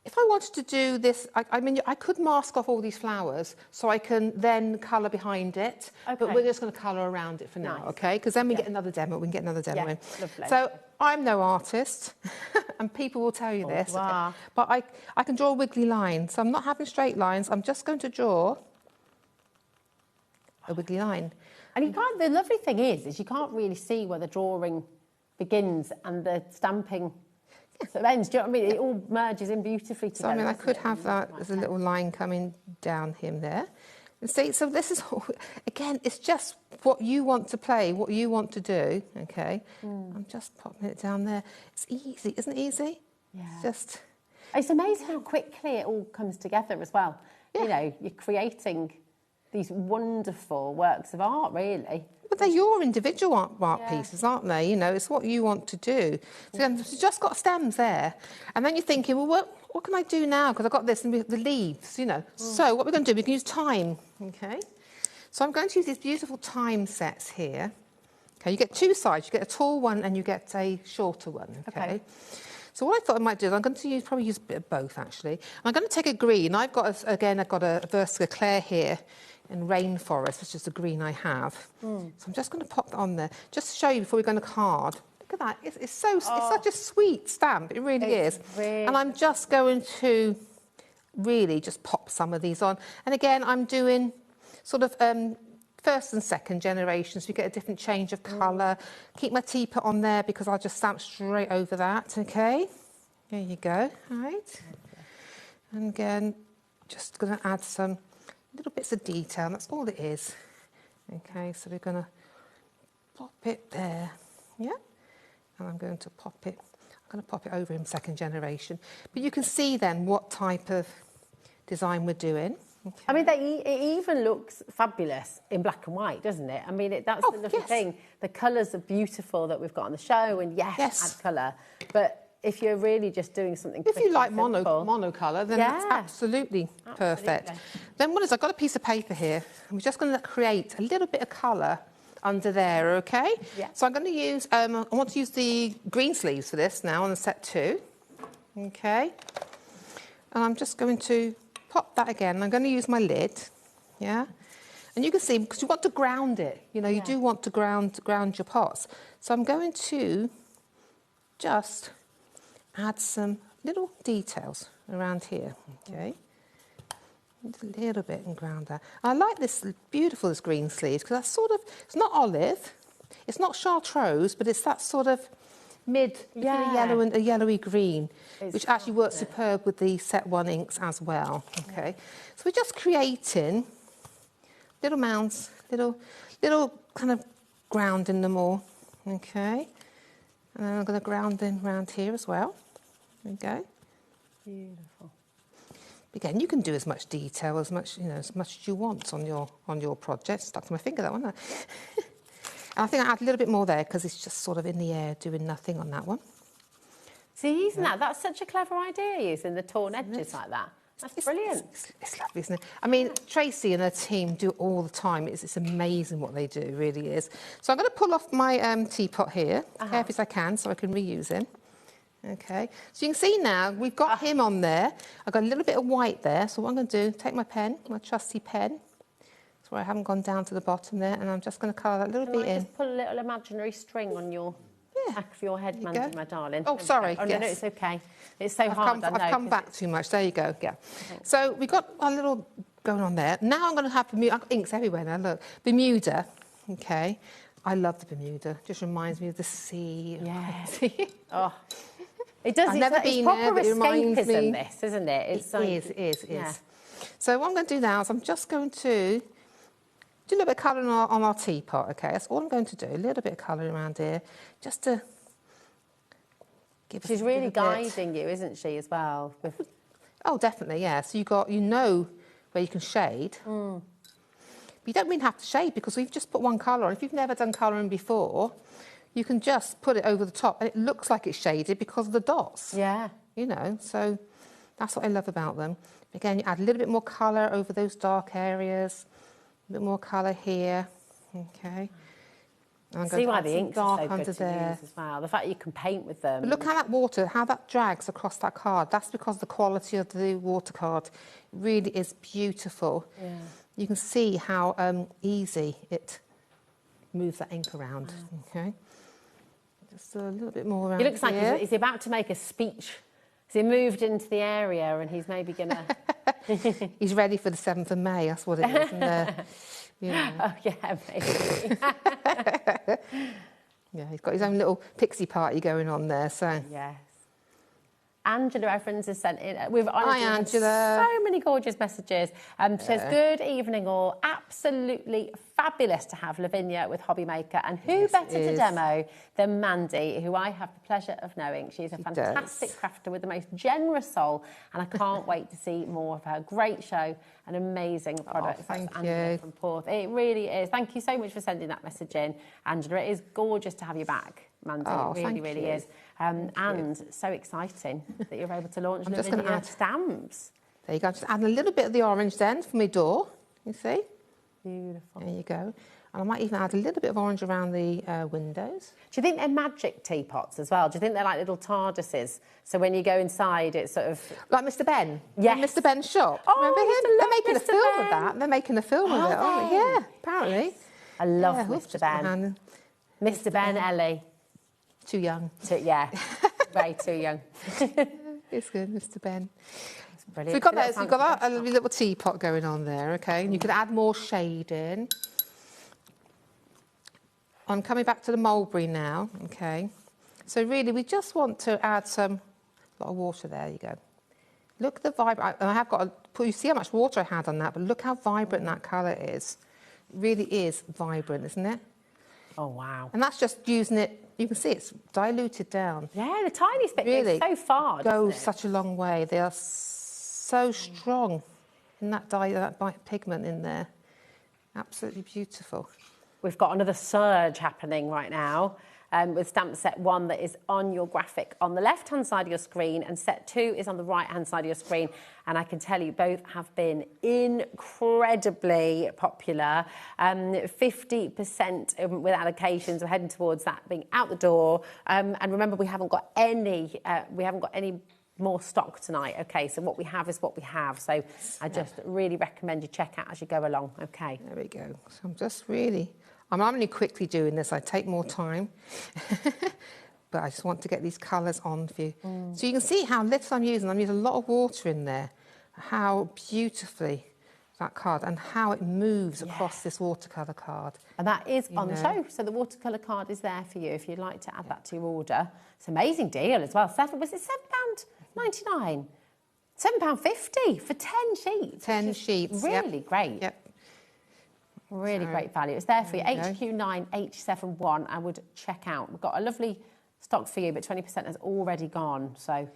[SPEAKER 20] If I wanted to do this, I mean, I could mask off all these flowers so I can then colour behind it, but we're just going to colour around it for now, okay? Because then we get another demo, we can get another demo in.
[SPEAKER 16] Lovely.
[SPEAKER 20] So I'm no artist, and people will tell you this, but I can draw a wiggly line, so I'm not having straight lines, I'm just going to draw a wiggly line.
[SPEAKER 16] And you can't, the lovely thing is you can't really see where the drawing begins and the stamping sort of ends. Do you know what I mean? It all merges in beautifully together.
[SPEAKER 20] So, I mean, I could have that as a little line coming down him there. And see, so this is, again, it's just what you want to play, what you want to do, okay? I'm just popping it down there. It's easy, isn't it easy?
[SPEAKER 16] Yeah.
[SPEAKER 20] It's
[SPEAKER 16] amazing how quickly it all comes together as well. Yeah. You know, you're creating these wonderful works of art, really.
[SPEAKER 20] But they're your individual art pieces, aren't they? You know, it's what you want to do. So you've just got stems there. And then you're thinking, well, what can I do now? Because I've got this and the leaves, you know. So what we're going to do, we can use time, okay? So I'm going to use these beautiful time sets here. Okay, you get two sides. You get a tall one and you get a shorter one, okay? So what I thought I might do is I'm going to probably use a bit of both, actually. I'm going to take a green. I've got a Versica Claire here in Rainforest, which is the green I have. So I'm just going to pop that on there, just to show you before we go on the card. Look at that, it's such a sweet stamp, it really is. And I'm just going to really just pop some of these on. And again, I'm doing sort of first and second generations, we get a different change of colour. Keep my teapot on there because I'll just stamp straight over that, okay? There you go, all right. And again, just going to add some little bits of detail, and that's all it is. Okay, so we're going to pop it there, yeah? And I'm going to pop it over in second generation. But you can see then what type of design we're doing. Okay.
[SPEAKER 16] I mean, it even looks fabulous in black and white, doesn't it? I mean, that's the lovely thing. The colours are beautiful that we've got on the show, and add colour. But if you're really just doing something
[SPEAKER 20] if you like monocolour, then that's absolutely perfect. Then I've got a piece of paper here. And we're just going to create a little bit of colour under there, okay? Yeah. So I'm going to use, I want to use the green sleeves for this now on the set 2. Okay. And I'm just going to pop that again. I'm going to use my lid, yeah? And you can see, because you want to ground it, you know, you do want to ground your pots. So I'm going to just add some little details around here, okay? Just a little bit and ground that. I like this beautiful, this green sleeves, because that's sort of, it's not olive, it's not chartreuse, but it's that sort of yellow and a yellowy green, which actually works superb with the set 1 inks as well, okay? So we're just creating little mounds, little kind of grounding them all, okay? And then I'm going to ground them around here as well. There we go.
[SPEAKER 16] Beautiful.
[SPEAKER 20] Again, you can do as much detail, as much as you want on your project. Stuck to my finger, that one. And I think I add a little bit more there because it's just sort of in the air, doing nothing on that one.
[SPEAKER 16] See, isn't that's such a clever idea, using the torn edges like that. That's brilliant.
[SPEAKER 20] It's lovely, isn't it? I mean, Tracy and her team do it all the time. It's amazing what they do, it really is. So I'm going to pull off my teapot here, as carefully as I can, so I can reuse him. Okay, so you can see now we've got him on there. I've got a little bit of white there, so what I'm going to do, take my pen, my trusty pen. That's where I haven't gone down to the bottom there, and I'm just going to colour that little bit in.
[SPEAKER 16] Just put a little imaginary string on your back of your head, Mandy, my darling.
[SPEAKER 20] Oh, sorry.
[SPEAKER 16] Oh, no, it's okay. It's so hard, I know.
[SPEAKER 20] I've come back too much. There you go, yeah. So we've got a little going on there. Now I'm going to have Bermuda. I've got inks everywhere now, look. Bermuda, okay. I love the Bermuda. Just reminds me of the sea.
[SPEAKER 16] Yeah. Oh. It does.
[SPEAKER 20] I've never been there, but it reminds me.
[SPEAKER 16] This, isn't it?
[SPEAKER 20] It is. So what I'm going to do now is I'm just going to do a little bit of colour on our teapot, okay? That's all I'm going to do, a little bit of colour around here, just to give us
[SPEAKER 16] She's really guiding you, isn't she, as well?
[SPEAKER 20] Oh, definitely, yeah. So you know where you can shade. But you don't really have to shade because we've just put one colour on. If you've never done colouring before, you can just put it over the top and it looks like it's shaded because of the dots.
[SPEAKER 16] Yeah.
[SPEAKER 20] You know, so that's what I love about them. Again, you add a little bit more colour over those dark areas, a bit more colour here, okay.
[SPEAKER 16] I see why the inks are so good to use as well. The fact you can paint with them.
[SPEAKER 20] But look how that water, how that drags across that card. That's because the quality of the water card really is beautiful.
[SPEAKER 16] Yeah.
[SPEAKER 20] You can see how easy it moves that ink around. Okay. Just a little bit more around.
[SPEAKER 16] He looks like
[SPEAKER 20] here.
[SPEAKER 16] he's about to make a speech. So he moved into the area and he's maybe going to...
[SPEAKER 20] He's ready for the 7th of May, that's what it is. And, you know.
[SPEAKER 16] Oh, yeah, maybe.
[SPEAKER 20] Yeah, he's got his own little pixie party going on there, so...
[SPEAKER 16] Yes. Angela Evans has sent in. We've honestly
[SPEAKER 20] Hi,
[SPEAKER 16] had
[SPEAKER 20] Angela.
[SPEAKER 16] so many gorgeous messages. Says, good evening all. Absolutely fabulous to have Lavinia with HobbyMaker. And who better to demo than Mandy, who I have the pleasure of knowing. She's a fantastic crafter with the most generous soul. And I can't wait to see more of her. Great show. An amazing product.
[SPEAKER 20] Thank
[SPEAKER 16] Angela
[SPEAKER 20] you.
[SPEAKER 16] from Porth. It really is. Thank you so much for sending that message in, Angela. It is gorgeous to have you back, Mandy.
[SPEAKER 20] Oh,
[SPEAKER 16] it really, really is. And so exciting that you're able to launch Lavinia stamps.
[SPEAKER 20] There you go. Just add a little bit of the orange then for my door. You see?
[SPEAKER 16] Beautiful.
[SPEAKER 20] There you go. And I might even add a little bit of orange around the windows.
[SPEAKER 16] Do you think they're magic teapots as well? Do you think they're like little TARDISes? So when you go inside, it's sort of...
[SPEAKER 20] Like Mr. Ben?
[SPEAKER 16] Yes.
[SPEAKER 20] In Mr. Ben's shop.
[SPEAKER 16] Oh,
[SPEAKER 20] remember him? They're making a
[SPEAKER 16] Mr.
[SPEAKER 20] film
[SPEAKER 16] Ben.
[SPEAKER 20] of that. They're making a film of it, aren't they? Yeah, apparently.
[SPEAKER 16] I love
[SPEAKER 20] Yeah,
[SPEAKER 16] Mr. Ben. Mr. Ben, Ellie.
[SPEAKER 20] Too young.
[SPEAKER 16] Yeah, way too young.
[SPEAKER 20] It's good, Mr. Ben.
[SPEAKER 16] Brilliant.
[SPEAKER 20] So you've got that, so you've got that little teapot going on there, okay? And you could add more shade in. I'm coming back to the mulberry now, okay? So really, we just want to add a lot of water. There you go. Look at the vibrant. I have got you see how much water I had on that, but look how vibrant that colour is. It really is vibrant, isn't it?
[SPEAKER 16] Oh, wow.
[SPEAKER 20] And that's just using it. You can see it's diluted down.
[SPEAKER 16] Yeah, the tiniest bit
[SPEAKER 20] Really
[SPEAKER 16] goes so far.
[SPEAKER 20] Goes such a long way. They are so strong in that pigment in there. Absolutely beautiful.
[SPEAKER 16] We've got another surge happening right now with stamp set 1 that is on your graphic on the left-hand side of your screen, and set 2 is on the right-hand side of your screen. And I can tell you both have been incredibly popular. 50% with allocations. We're heading towards that being out the door. And remember, we haven't got any more stock tonight. Okay, so what we have is what we have. So I just really recommend you check out as you go along. Okay.
[SPEAKER 20] There we go. So I'm only quickly doing this. I take more time. But I just want to get these colours on for you. So you can see how little I'm using. I'm using a lot of water in there. How beautifully that card and how it moves across this watercolour card.
[SPEAKER 16] And that is on the show. So the watercolour card is there for you if you'd like to add that to your order. It's an amazing deal as well. Was it £7.99? £7.50 for 10 sheets.
[SPEAKER 20] 10 sheets.
[SPEAKER 16] Really great.
[SPEAKER 20] Yep.
[SPEAKER 16] Really great value. It's there for you. HQ9H71 I would check out. We've got a lovely stock for you, but 20% has already gone. So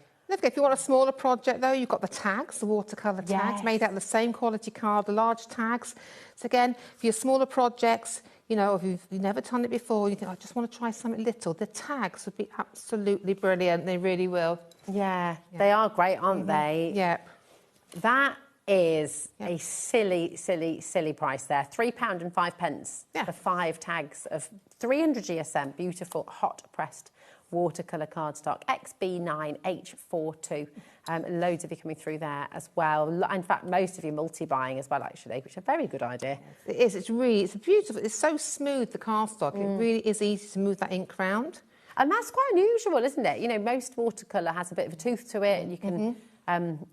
[SPEAKER 20] If you want a smaller project, though, you've got the tags, the watercolour tags, made out of the same quality card, the large tags. So again, for your smaller projects, you know, if you've never done it before, you think, I just want to try something little, the tags would be absolutely brilliant. They really will.
[SPEAKER 16] Yeah, they are great, aren't they?
[SPEAKER 20] Yep.
[SPEAKER 16] That is a silly, silly, silly price there. £3.05 for 5 tags of 300 GSM, beautiful hot pressed watercolour cardstock, XB9H42. Loads of you coming through there as well. In fact, most of you multi-buying as well, actually, which is a very good idea.
[SPEAKER 20] It is. It's beautiful. It's so smooth, the cardstock. It really is easy to move that ink round.
[SPEAKER 16] And that's quite unusual, isn't it? You know, most watercolour has a bit of a tooth to it, and you can,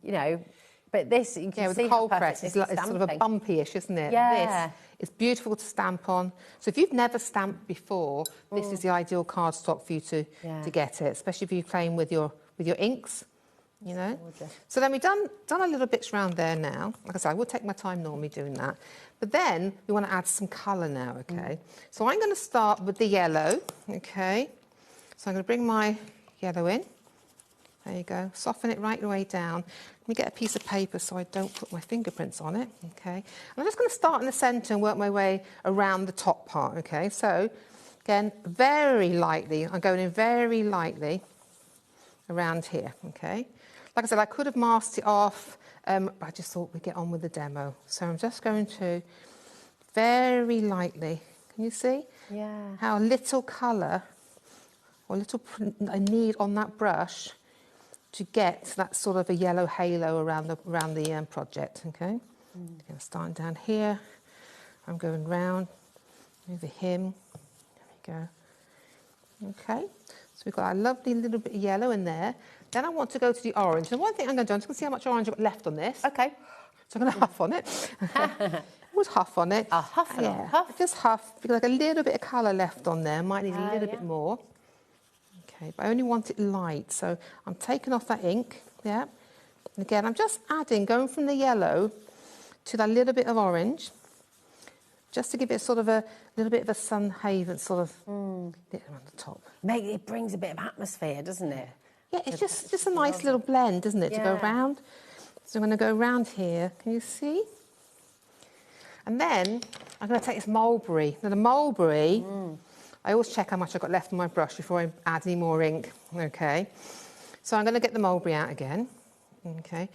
[SPEAKER 16] you know, but this, you can
[SPEAKER 20] with
[SPEAKER 16] see
[SPEAKER 20] the cold press, it's sort of a bumpy-ish, isn't it?
[SPEAKER 16] Yeah.
[SPEAKER 20] This is beautiful to stamp on. So if you've never stamped before, this is the ideal cardstock for you to get it, especially if you're playing with your inks, you know. So then we've done a little bits around there now. Like I said, I will take my time normally doing that. But then we want to add some colour now, okay? So I'm going to start with the yellow, okay? So I'm going to bring my yellow in. There you go. Soften it right the way down. Let me get a piece of paper so I don't put my fingerprints on it, okay? And I'm just going to start in the centre and work my way around the top part, okay? So, again, very lightly. I'm going in very lightly around here, okay? Like I said, I could have masked it off, but I just thought we'd get on with the demo. So I'm just going to very lightly, can you see? how little colour or little I need on that brush to get that sort of a yellow halo around the project. Okay, I'm starting down here. I'm going round over him. There we go. Okay, so we've got a lovely little bit of yellow in there. Then I want to go to the orange. And one thing I'm going to do, I'm just going to see how much orange I've got left on this.
[SPEAKER 16] Okay.
[SPEAKER 20] So I'm going to huff on it. Always huff on it.
[SPEAKER 16] I'll huff and I'll huff.
[SPEAKER 20] Just huff, because like a little bit of colour left on there. Might need a little bit more. Okay, but I only want it light, so I'm taking off that ink, And again, I'm just adding, going from the yellow to that little bit of orange, just to give it sort of a little bit of a sun haven sort of bit around the top.
[SPEAKER 16] It brings a bit of atmosphere, doesn't it?
[SPEAKER 20] Yeah, it's just a nice little blend, isn't it, to go round? So I'm going to go round here, can you see? And then I'm going to take this mulberry. Now the mulberry, I always check how much I've got left on my brush before I add any more ink, okay? So I'm going to get the mulberry out again, okay?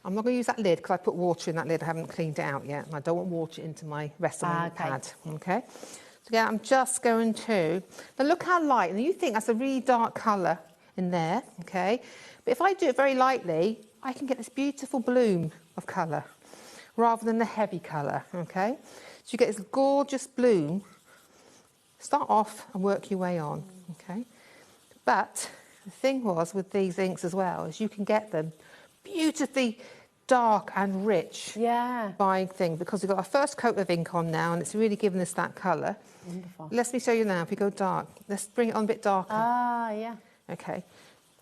[SPEAKER 20] I'm not going to use that lid because I put water in that lid. I haven't cleaned it out yet, and I don't want water into my rest of my pad, okay? So again, I'm just going to... Now look how light, and you think that's a really dark colour in there, okay? But if I do it very lightly, I can get this beautiful bloom of colour rather than the heavy colour, okay? So you get this gorgeous bloom. Start off and work your way on, okay? But the thing was with these inks as well is you can get them beautifully dark and rich by thing, because we've got our first coat of ink on now and it's really giving us that colour.
[SPEAKER 16] Wonderful.
[SPEAKER 20] Let me show you now. If we go dark, let's bring it on a bit darker. Okay.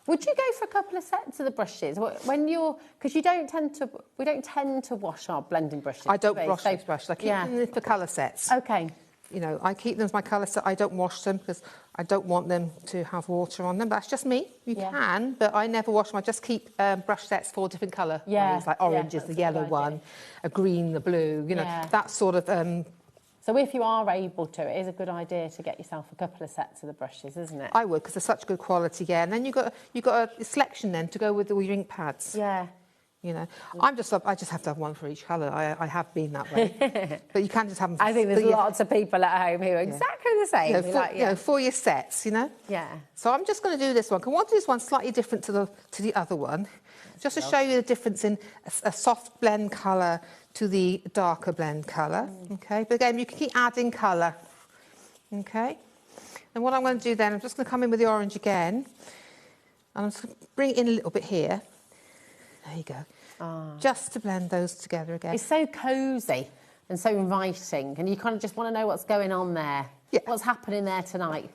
[SPEAKER 16] Would you go for a couple of sets of the brushes when you're, because we don't tend to wash our blending brushes.
[SPEAKER 20] I don't wash those brushes. I keep them for colour sets.
[SPEAKER 16] Okay.
[SPEAKER 20] You know, I keep them as my colour set. I don't wash them because I don't want them to have water on them. That's just me. You can, but I never wash them. I just keep brush sets for different colour. Like orange is the yellow one, a green, the blue. You know, that sort of.
[SPEAKER 16] So if you are able to, it is a good idea to get yourself a couple of sets of the brushes, isn't it?
[SPEAKER 20] I would, because they're such good quality. And then you've got a selection then to go with all your ink pads. You know, I just have to have one for each colour. I have been that way. But you can't just have them.
[SPEAKER 16] I think there's lots of people at home who are exactly the same.
[SPEAKER 20] You know, for your sets, you know. So I'm just going to do this one. I want to do this one slightly different to the other one, just to show you the difference in a soft blend colour to the darker blend colour. Okay, but again, you can keep adding colour. Okay, and what I'm going to do then, I'm just going to come in with the orange again, and I'm just going to bring it in a little bit here. There you go. Just to blend those together again.
[SPEAKER 16] It's so cosy and so inviting, and you kind of just want to know what's going on there. What's happening there tonight?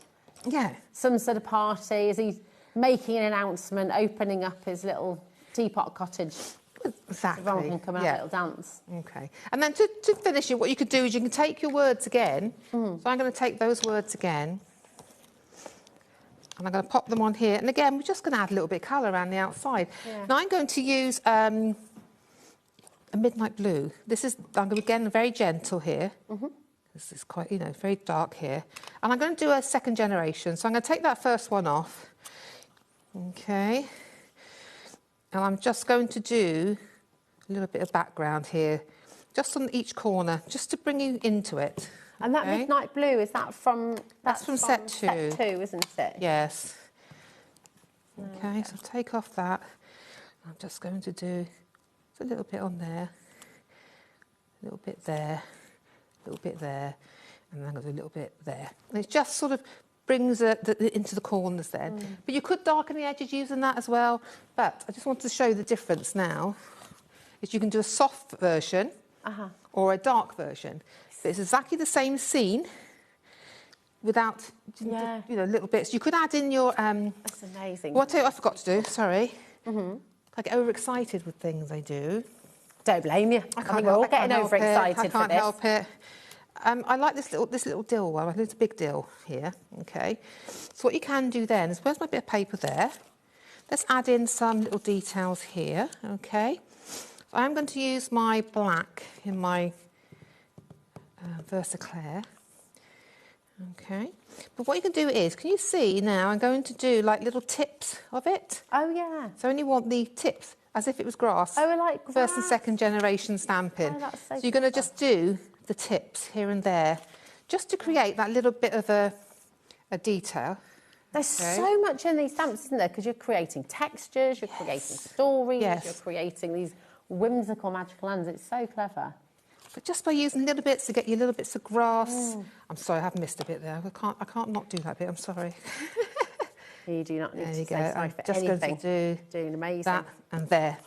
[SPEAKER 16] Some sort of party. Is he making an announcement, opening up his little teapot cottage?
[SPEAKER 20] Exactly.
[SPEAKER 16] Everyone can come and have a little dance.
[SPEAKER 20] Okay. And then to finish it, what you could do is you can take your words again. So I'm going to take those words again. And I'm going to pop them on here. And again, we're just going to add a little bit of colour around the outside. Now I'm going to use a midnight blue. I'm going to, again, very gentle here. This is quite, you know, very dark here. And I'm going to do a second generation. So I'm going to take that first one off. Okay. And I'm just going to do a little bit of background here, just on each corner, just to bring you into it.
[SPEAKER 16] And that midnight blue, is that from...
[SPEAKER 20] That's from set 2.
[SPEAKER 16] Set 2, isn't it?
[SPEAKER 20] Yes. Okay, so take off that. I'm just going to do a little bit on there, a little bit there, a little bit there, and then I'm going to do a little bit there. And it just sort of brings it into the corners then. But you could darken the edges using that as well. But I just wanted to show you the difference now. Is you can do a soft version or a dark version. But it's exactly the same scene without, you know, little bits. You could add in your...
[SPEAKER 16] That's amazing.
[SPEAKER 20] Well, I'll tell you what I forgot to do, sorry. I get overexcited with things I do.
[SPEAKER 16] Don't blame you.
[SPEAKER 20] I can't
[SPEAKER 16] we're all getting overexcited for this.
[SPEAKER 20] I can't help it. I like this little dill one. It's a big dill here, okay? So what you can do then is, where's my bit of paper there? Let's add in some little details here, okay? So I'm going to use my black in my Versaclair, okay? But what you can do is, can you see now, I'm going to do like little tips of it.
[SPEAKER 16] Oh, yeah.
[SPEAKER 20] So I only want the tips, as if it was grass.
[SPEAKER 16] Oh, I like grass.
[SPEAKER 20] First and second generation stamping.
[SPEAKER 16] Oh, that's so
[SPEAKER 20] you're going to just do the tips here and there, just to create that little bit of a detail.
[SPEAKER 16] There's so much in these stamps, isn't there? Because you're creating textures, you're creating stories, you're creating these whimsical, magical lands. It's so clever.
[SPEAKER 20] But just by using little bits to get you little bits of grass. I'm sorry, I have missed a bit there. I can't not do that bit. I'm sorry.
[SPEAKER 16] You do not need
[SPEAKER 20] there
[SPEAKER 16] to
[SPEAKER 20] you
[SPEAKER 16] say
[SPEAKER 20] go.
[SPEAKER 16] sorry
[SPEAKER 20] I'm
[SPEAKER 16] for
[SPEAKER 20] just
[SPEAKER 16] anything.
[SPEAKER 20] going to
[SPEAKER 16] doing amazing.
[SPEAKER 20] that and there.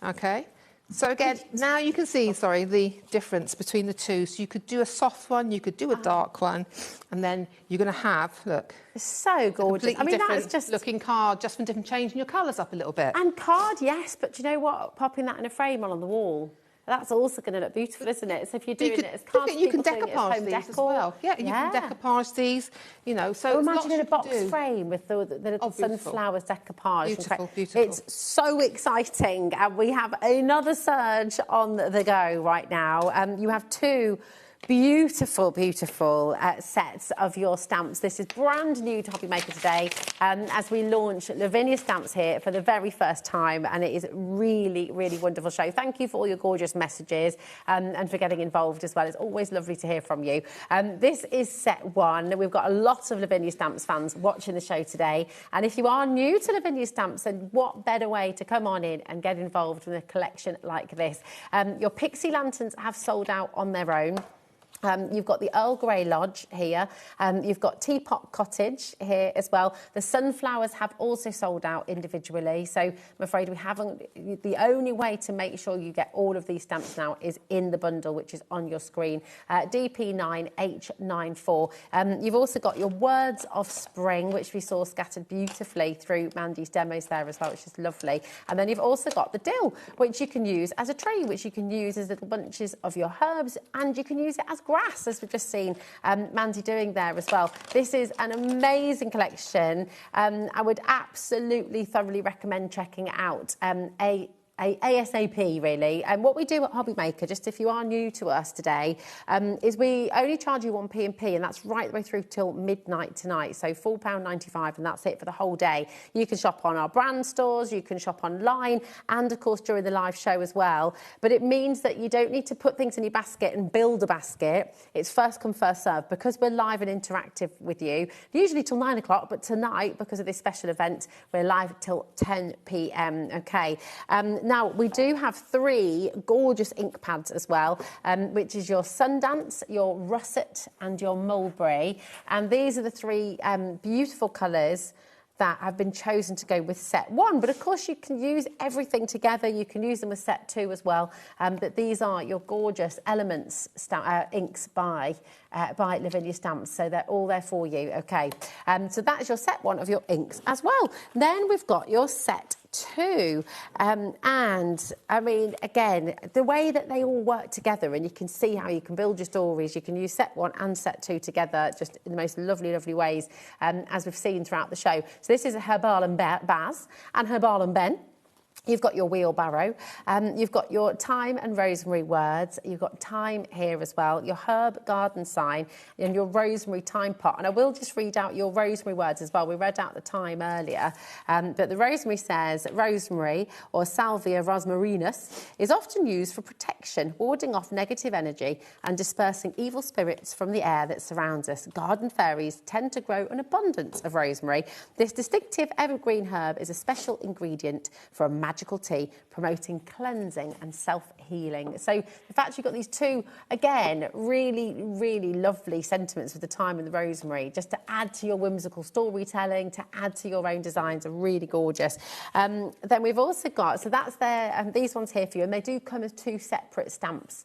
[SPEAKER 20] Okay. So again, now you can see, the difference between the two. So you could do a soft one, you could do a dark one, and then you're going to have, look.
[SPEAKER 16] It's so gorgeous. I mean, that's just
[SPEAKER 20] looking card, just from different changing your colours up a little bit.
[SPEAKER 16] And card, yes, but do you know what? Popping that in a frame on the wall. That's also going to look beautiful, isn't it? So if you're doing it as cards,
[SPEAKER 20] you can decoupage these as well. Yeah, you can decoupage these, So
[SPEAKER 16] imagine in a box frame with the little sunflowers decoupage.
[SPEAKER 20] Beautiful, beautiful.
[SPEAKER 16] It's so exciting, and we have another surge on the go right now. You have two beautiful sets of your stamps. This is brand new to HobbyMaker today, as we launch Lavinia stamps here for the very first time, and it is really, really wonderful show. Thank you for all your gorgeous messages and for getting involved as well. It's always lovely to hear from you. This is set one. We've got a lot of Lavinia stamps fans watching the show today, and if you are new to Lavinia stamps, then what better way to come on in and get involved with a collection like this? Your Pixie Lanterns have sold out on their own. You've got the Earl Grey Lodge here. You've got Teapot Cottage here as well. The sunflowers have also sold out individually. So I'm afraid we haven't. The only way to make sure you get all of these stamps now is in the bundle, which is on your screen. DP9H94. You've also got your Words of Spring, which we saw scattered beautifully through Mandy's demos there as well, which is lovely. And then you've also got the dill, which you can use as a tree, which you can use as little bunches of your herbs, and you can use it as grass, as we've just seen Mandy doing there as well. This is an amazing collection. I would absolutely thoroughly recommend checking it out. ASAP, really. And what we do at HobbyMaker, just if you are new to us today, is we only charge you 1p&p, and that's right the way through till midnight tonight. So £4.95, and that's it for the whole day. You can shop on our brand stores, you can shop online, and of course during the live show as well. But it means that you don't need to put things in your basket and build a basket. It's first come, first serve, because we're live and interactive with you, usually till 9 o'clock, but tonight, because of this special event, we're live till 10 p.m. Okay. Now, we do have 3 gorgeous ink pads as well, which is your Sundance, your Russet and your Mulberry. And these are the 3 beautiful colours that have been chosen to go with set 1. But of course, you can use everything together. You can use them with set 2 as well. But these are your gorgeous Elements inks by Lavinia Stamps. So they're all there for you. Okay. So that is your set 1 of your inks as well. Then we've got your set 2. And I mean, again, the way that they all work together, and you can see how you can build your stories. You can use set 1 and set 2 together just in the most lovely, lovely ways, as we've seen throughout the show. So this is a Herbal and Baz and Herbal and Ben. You've got your wheelbarrow, you've got your thyme and rosemary words, you've got thyme here as well, your herb garden sign, and your rosemary thyme pot. And I will just read out your rosemary words as well. We read out the thyme earlier, but the rosemary says, rosemary, or Salvia rosmarinus, is often used for protection, warding off negative energy and dispersing evil spirits from the air that surrounds us. Garden fairies tend to grow an abundance of rosemary. This distinctive evergreen herb is a special ingredient for a magical tea, promoting cleansing and self-healing. So the fact you've got these 2, again, really, really lovely sentiments with the thyme and the rosemary, just to add to your whimsical storytelling, to add to your own designs, are really gorgeous. Then we've also got, so that's there, these ones here for you, and they do come as 2 separate stamps.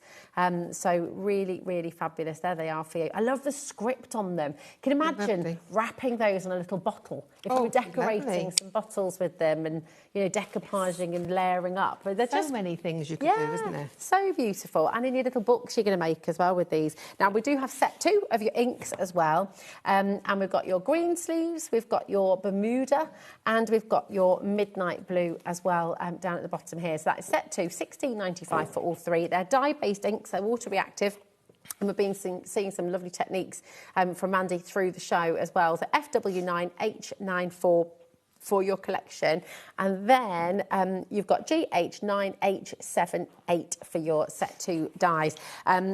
[SPEAKER 16] So really, really fabulous. There they are for you. I love the script on them. You can imagine wrapping those on a little bottle. If you were decorating some bottles with them, and, decoupaging and layering up. They're
[SPEAKER 20] so many things you can do, isn't there?
[SPEAKER 16] So beautiful. And in your little books you're going to make as well with these. Now, we do have set 2 of your inks as well. And we've got your green sleeves, we've got your Bermuda, and we've got your midnight blue as well down at the bottom here. So that is set 2, £16.95 for all 3. They're dye-based inks, they're water reactive. And we've been seeing some lovely techniques from Mandy through the show as well. So FW9H94 for your collection. And then you've got GH9H78 for your set 2 dies.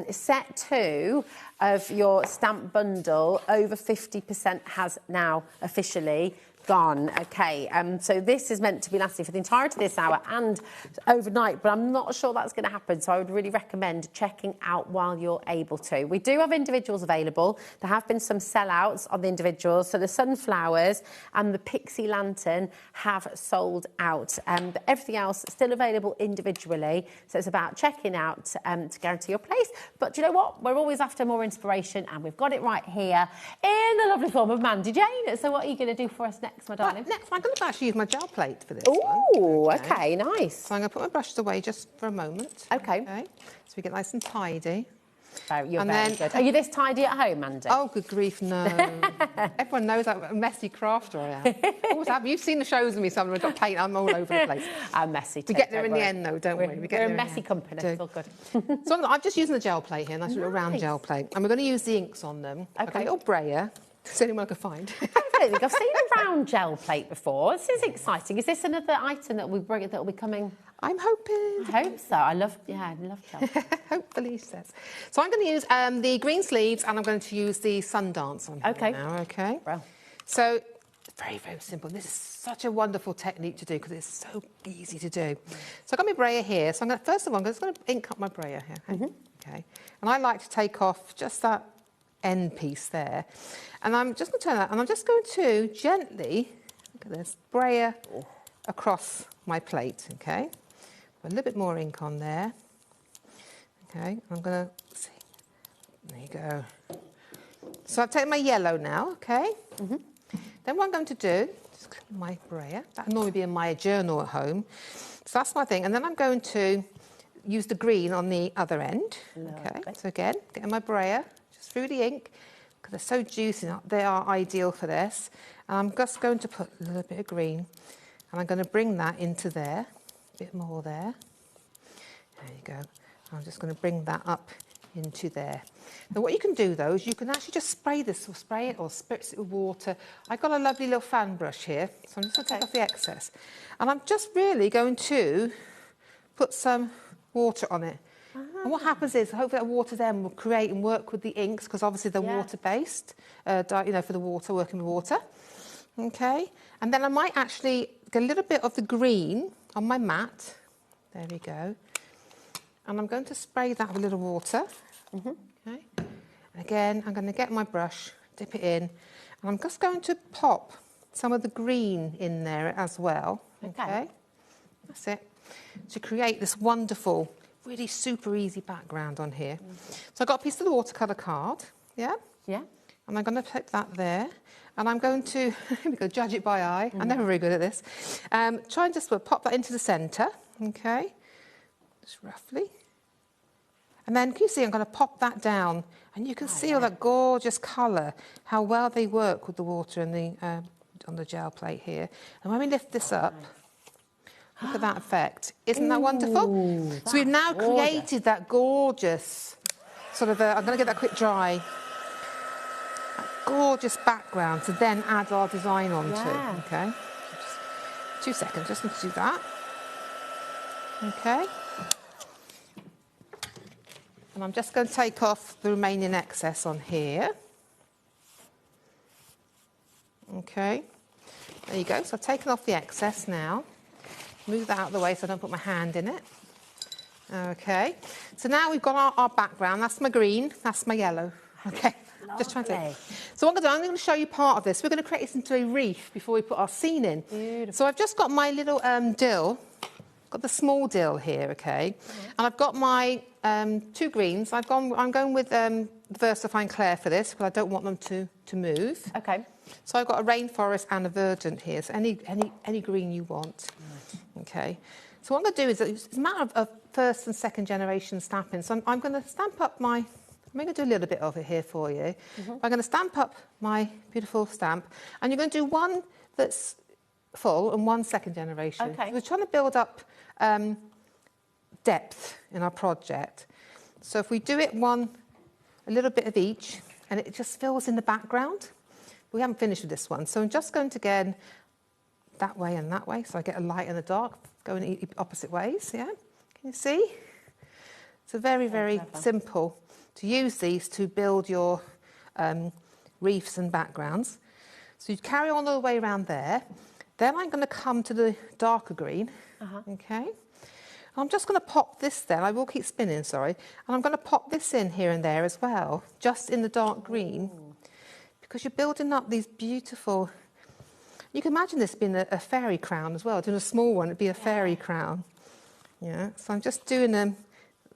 [SPEAKER 16] Set 2 of your stamp bundle, over 50% has now officially gone. Okay, so this is meant to be lasting for the entirety of this hour and overnight, but I'm not sure that's going to happen, so I would really recommend checking out while you're able to. We do have individuals available. There have been some sellouts on the individuals, so the sunflowers and the pixie lantern have sold out, but everything else still available individually, so it's about checking out to guarantee your place. But do you know what? We're always after more inspiration, and we've got it right here in the lovely form of Mandy Jane. So what are you going to do for us next, my darling?
[SPEAKER 20] Next, I'm going to actually use my gel plate for this.
[SPEAKER 16] Ooh, okay, nice.
[SPEAKER 20] So I'm going to put my brushes away just for a moment.
[SPEAKER 16] Okay.
[SPEAKER 20] So we get nice and tidy.
[SPEAKER 16] You're very good. Are you this tidy at home, Mandy?
[SPEAKER 20] Oh, good grief, no. Everyone knows I'm a messy crafter I am. Always have. You've seen the shows with me, so I've got paint, I'm all over the place.
[SPEAKER 16] I'm messy too.
[SPEAKER 20] We get there in the end, though, don't we?
[SPEAKER 16] We're a messy company, it's all good.
[SPEAKER 20] So I'm just using the gel plate here, nice little round gel plate. And we're going to use the inks on them. Okay. I've got a little brayer. It's the only one I could find.
[SPEAKER 16] I don't think I've seen a round gel plate before. This is exciting. Is this another item that we bring that will be coming?
[SPEAKER 20] I'm hoping.
[SPEAKER 16] I hope so. I love gel.
[SPEAKER 20] Hopefully, she says. So I'm going to use the green sleeves, and I'm going to use the Sundance on here now, okay?
[SPEAKER 16] Well.
[SPEAKER 20] So, very, very simple. This is such a wonderful technique to do because it's so easy to do. So I've got my brayer here. So I'm going to, first of all, I'm just going to ink up my brayer here. Okay. And I like to take off just that end piece there. And I'm just going to turn that, and I'm just going to gently, look at this, brayer across my plate, okay? A little bit more ink on there. Okay, I'm going to see. There you go. So I've taken my yellow now, okay? Then what I'm going to do, just clean my brayer. That would normally be in my journal at home. So that's my thing. And then I'm going to use the green on the other end. Okay, so again, getting my brayer just through the ink, because they're so juicy, they are ideal for this. And I'm just going to put a little bit of green, and I'm going to bring that into there, a bit more there. There you go. I'm just going to bring that up into there. Now what you can do though is you can actually just spray this, or spray it, or spritz it with water. I've got a lovely little fan brush here, so I'm just going to take off the excess. And I'm just really going to put some water on it. And what happens is, hopefully that water then will create and work with the inks, because obviously they're water-based, you know, for the water, working with water. Okay, and then I might actually get a little bit of the green on my mat. There we go. And I'm going to spray that with a little water. Okay. And again, I'm going to get my brush, dip it in, and I'm just going to pop some of the green in there as well. Okay. That's it. To create this wonderful, really super easy background on here. So I've got a piece of the watercolour card. Yeah?
[SPEAKER 16] Yeah.
[SPEAKER 20] And I'm going to put that there. And I'm going to, here we go, judge it by eye. I'm never very good at this. Try and just pop that into the centre. Okay. Just roughly. And then, can you see, I'm going to pop that down. And you can see all that gorgeous colour, how well they work with the water and the, on the gel plate here. And when we lift this up, look at that effect. Isn't that wonderful? So we've now created that gorgeous sort of, I'm going to get that quick dry, that gorgeous background to then add our design onto. Okay. Just 2 seconds, just need to do that. Okay. And I'm just going to take off the remaining excess on here. Okay. There you go. So I've taken off the excess now. Move that out of the way so I don't put my hand in it. Okay. So now we've got our background. That's my green. That's my yellow. Okay. Just trying to. So what I'm going to show you part of this. We're going to create this into a wreath before we put our scene in. Beautiful. So I've just got my little dill. Got the small dill here, okay, and I've got my 2 greens. I'm going with Versafine Clair for this, because I don't want them to move.
[SPEAKER 16] Okay.
[SPEAKER 20] So I've got a rainforest and a verdant here. So any green you want. Okay. So what I'm going to do is it's a matter of first and second generation stamping. So I'm going to stamp up my. I'm going to do a little bit of it here for you. I'm going to stamp up my beautiful stamp, and you're going to do one that's full and one second generation. Okay. So we're trying to build up depth in our project. So if we do it a little bit of each, and it just fills in the background. We haven't finished with this one, so I'm just going to again that way and that way, so I get a light and a dark going opposite ways, yeah? Can you see? It's a very, very simple to use these to build your reefs and backgrounds. So you carry on all the way around there. Then I'm going to come to the darker green, okay? I'm just going to pop this then, I will keep spinning, sorry, and I'm going to pop this in here and there as well, just in the dark green, because you're building up these beautiful, you can imagine this being a fairy crown as well, doing a small one, it'd be a fairy crown. Yeah, so I'm just doing them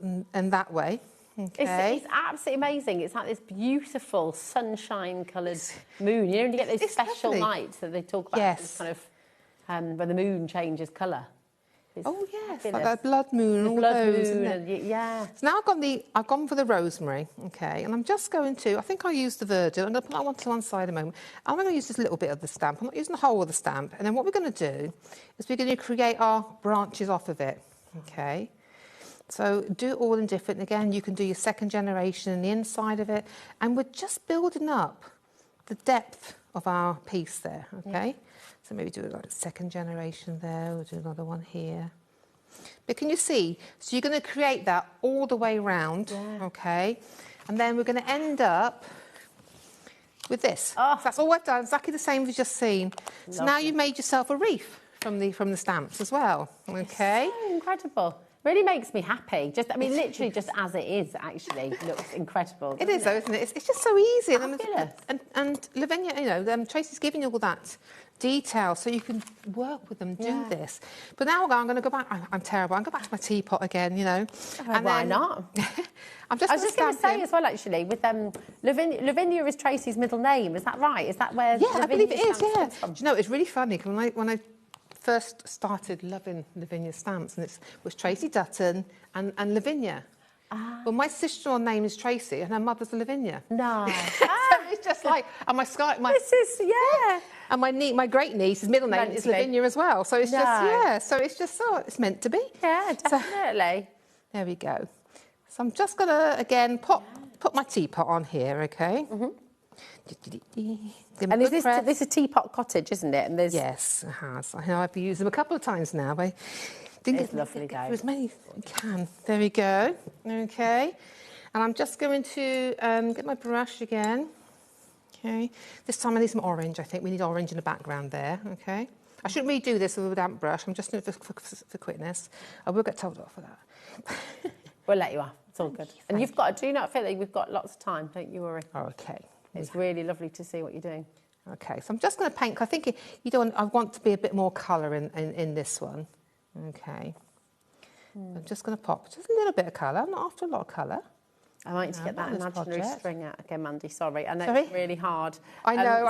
[SPEAKER 20] in that way. Okay.
[SPEAKER 16] It's absolutely amazing. It's like this beautiful sunshine-coloured moon. You know, when you get those special lights that they talk about, yes. Kind of when the moon changes colour.
[SPEAKER 20] Oh yes, like that blood moon, all those.
[SPEAKER 16] Yeah.
[SPEAKER 20] So now I've gone for the rosemary, okay, and I'm just going to. I think I'll use the verdant. I'm going to put that one to one side a moment. I'm going to use this little bit of the stamp. I'm not using the whole of the stamp. And then what we're going to do is we're going to create our branches off of it, okay. So do it all in different. Again, you can do your second generation in the inside of it, and we're just building up the depth of our piece there, okay. Yeah. So maybe do it like second generation there, we'll do another one here. But can you see? So you're going to create that all the way round, okay? And then we're going to end up with this. Oh. So that's all I've done, exactly the same as you've just seen. So lovely. Now you've made yourself a reef from the stamps as well, okay?
[SPEAKER 16] It's so incredible. Really makes me happy. Just, I mean, literally just as it is, actually, looks incredible.
[SPEAKER 20] It is, though, isn't it? It's just so easy. And Lavinia, you know, Tracy's giving you all that detail so you can work with them, do this. But now I'm going to go back. I'm terrible. I'm going to go back to my teapot again, you know.
[SPEAKER 16] And why not? I was just going to say as well, actually, with Lavinia is Tracy's middle name. Is that right? Is that where?
[SPEAKER 20] Yeah, I believe it is. Yeah. Do you know, it's really funny when I first started loving Lavinia stamps, and it was Tracy Dutton and Lavinia. Well, my sister-in-law name is Tracy, and her mother's Lavinia.
[SPEAKER 16] No.
[SPEAKER 20] So it's just like, and
[SPEAKER 16] this is, yeah.
[SPEAKER 20] And my great niece's middle name is Lavinia as well. So it's it's meant to be.
[SPEAKER 16] Yeah, definitely.
[SPEAKER 20] So, there we go. So I'm just gonna again put my teapot on here, okay?
[SPEAKER 16] And is this is Teapot Cottage, isn't it? And there's
[SPEAKER 20] yes, it has. I know I've used them a couple of times now. I think
[SPEAKER 16] it's lovely, though.
[SPEAKER 20] As many as you can. There we go. Okay, and I'm just going to get my brush again. Okay, this time I need some orange. I think we need orange in the background there. Okay, I shouldn't really do this with a damp brush. I'm just doing it for quickness. I will get told off for that.
[SPEAKER 16] We'll let you off. It's all good. And you've got. Do not feel like we've got lots of time. Don't you worry.
[SPEAKER 20] Okay.
[SPEAKER 16] It's really lovely to see what you're doing.
[SPEAKER 20] Okay, so I'm just going to paint. I think I want to be a bit more colour in this one. Okay. I'm just going to pop just a little bit of colour. I'm not after a lot of colour.
[SPEAKER 16] I want you to get that imaginary string out again, Mandy. Sorry, I know
[SPEAKER 20] Sorry?
[SPEAKER 16] it's really hard.
[SPEAKER 20] I know.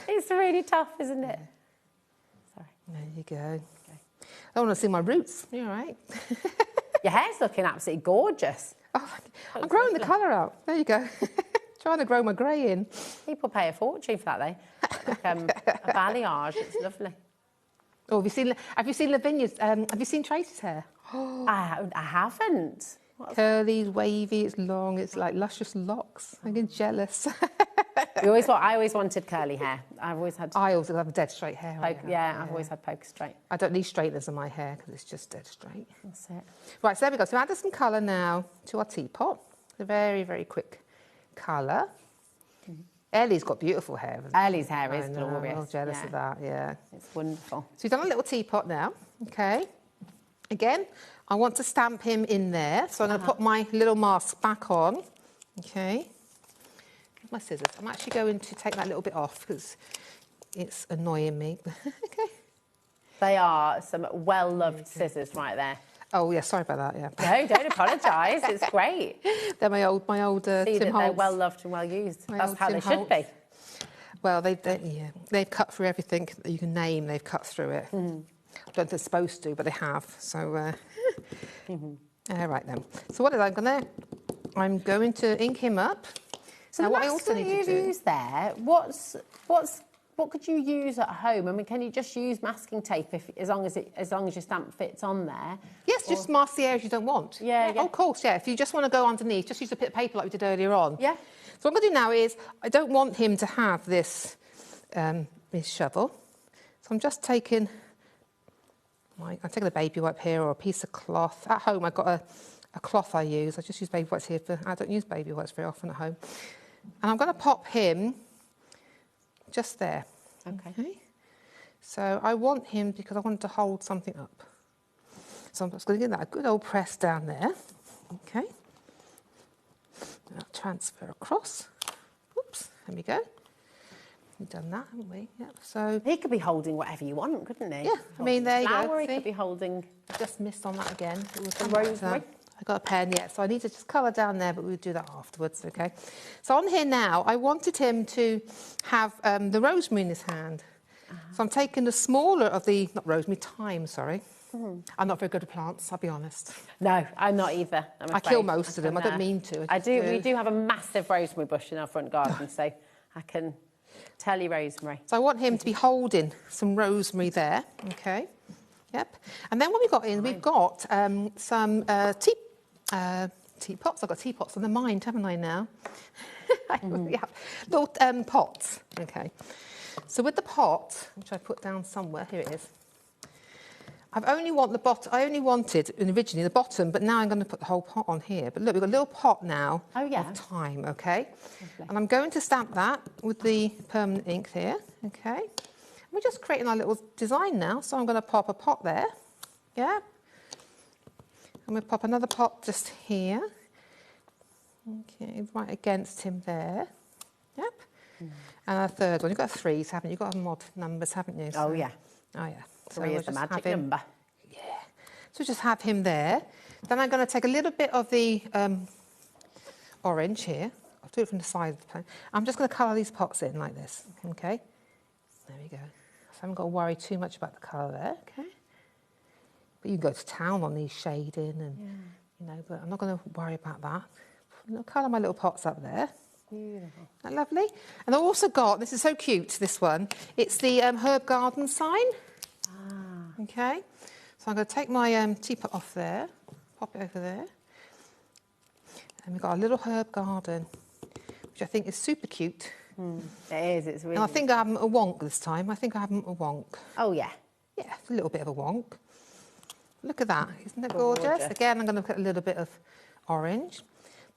[SPEAKER 16] It's really tough, isn't it? Sorry.
[SPEAKER 20] There you go. Okay. I want to see my roots. You all right?
[SPEAKER 16] Your hair's looking absolutely gorgeous.
[SPEAKER 20] Oh, I'm growing the colour out. There you go. Trying to grow my grey in.
[SPEAKER 16] People pay a fortune for that, though. Like a balayage. It's lovely.
[SPEAKER 20] Oh, have you seen Lavinia's? Have you seen Tracy's hair?
[SPEAKER 16] I haven't.
[SPEAKER 20] Curly, wavy. It's long. It's like luscious locks. I get jealous.
[SPEAKER 16] I always wanted curly hair. I've always had.
[SPEAKER 20] I also have dead straight hair.
[SPEAKER 16] I've always had poker straight.
[SPEAKER 20] I don't need straighteners in my hair because it's just dead straight.
[SPEAKER 16] That's it.
[SPEAKER 20] Right, so there we go. So add some colour now to our teapot. A very, very quick colour. Ellie's got beautiful hair.
[SPEAKER 16] Ellie's hair is glorious.
[SPEAKER 20] I'm all jealous of that, yeah.
[SPEAKER 16] It's wonderful.
[SPEAKER 20] So we've done a little teapot now, okay? Again, I want to stamp him in there, so I'm going to put my little mask back on, okay? With my scissors. I'm actually going to take that little bit off because it's annoying me. Okay.
[SPEAKER 16] They are some well-loved scissors right there.
[SPEAKER 20] Oh, yeah, sorry about that, yeah.
[SPEAKER 16] No, don't apologise. It's great.
[SPEAKER 20] They're my old
[SPEAKER 16] See
[SPEAKER 20] Tim Holtz.
[SPEAKER 16] They're well-loved and well-used. That's how they should be.
[SPEAKER 20] Well, they've cut through everything that you can name. They've cut through it. I don't know if they're supposed to, but they have. So, all right then. So what is I'm going to ink him up.
[SPEAKER 16] So now, what I also need to use there, what could you use at home? I mean, can you just use masking tape as long as your stamp fits on there?
[SPEAKER 20] Yes, just mask the areas you don't want.
[SPEAKER 16] Yeah.
[SPEAKER 20] Oh, of course, yeah. If you just want to go underneath, just use a bit of paper like we did earlier on.
[SPEAKER 16] Yeah.
[SPEAKER 20] So what I'm going to do now is, I don't want him to have this shovel. So I'm just taking, I'm taking a baby wipe here or a piece of cloth. At home I've got a cloth I use. I just use baby wipes here, I don't use baby wipes very often at home. And I'm going to pop him just there. Okay. So I want him because I want to hold something up. So I'm just going to give that a good old press down there. Okay. I'll transfer across. Oops, there we go. We've done that, haven't we? Yep. So
[SPEAKER 16] he could be holding whatever you want, couldn't he?
[SPEAKER 20] Yeah, I mean, there you go.
[SPEAKER 16] He could be holding.
[SPEAKER 20] Just missed on that again. It was
[SPEAKER 16] the rosemary.
[SPEAKER 20] I got a pen, yeah. So I need to just colour down there, but we'll do that afterwards, okay? So on here now, I wanted him to have the rosemary in his hand. So I'm taking the smaller of the, not rosemary, thyme, sorry. I'm not very good at plants, I'll be honest.
[SPEAKER 16] No, I'm not either.
[SPEAKER 20] I kill most of them. I don't mean to.
[SPEAKER 16] I do. We do have a massive rosemary bush in our front garden, so I can tell you rosemary.
[SPEAKER 20] So I want him to be holding some rosemary there. Okay. Yep. And then what we've got we've got some teapots. I've got teapots on the mind, haven't I now? Yeah. Little pots. Okay. So with the pot, which I put down somewhere, here it is. I only wanted originally the bottom, but now I'm going to put the whole pot on here. But look, we've got a little pot now of thyme, okay? Lovely. And I'm going to stamp that with the permanent ink here, okay? And we're just creating our little design now, so I'm going to pop a pot there, yeah? I'm going to pop another pot just here, okay, right against him there, yep. And a third one. You've got threes, haven't you? You've got odd numbers, haven't you? So,
[SPEAKER 16] oh, yeah.
[SPEAKER 20] Oh, yeah.
[SPEAKER 16] Three is the magic number.
[SPEAKER 20] Yeah. So just have him there. Then I'm going to take a little bit of the orange here. I'll do it from the side of the pan. I'm just going to colour these pots in like this. Okay. There we go. So I haven't got to worry too much about the colour there. Okay. But you can go to town on these shading and, you know, but I'm not going to worry about that. I'll colour my little pots up there.
[SPEAKER 16] Beautiful.
[SPEAKER 20] Isn't that lovely? And I've also got, this is so cute, this one. It's the herb garden sign. Okay. So I'm going to take my teapot off there, pop it over there. And we've got a little herb garden, which I think is super cute.
[SPEAKER 16] It is, it's really...
[SPEAKER 20] And I think I haven't a wonk this time. I think I haven't a wonk.
[SPEAKER 16] Oh, yeah.
[SPEAKER 20] Yeah, a little bit of a wonk. Look at that. Isn't it gorgeous? Again, I'm going to put a little bit of orange.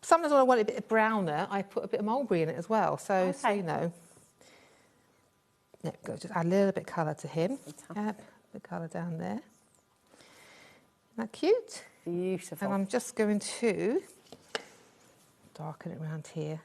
[SPEAKER 20] Sometimes when I want it a bit browner, I put a bit of mulberry in it as well. So, so you know. There we go. Just add a little bit of colour to him. Yep, the colour down there. Isn't that cute?
[SPEAKER 16] Beautiful.
[SPEAKER 20] And I'm just going to darken it around here.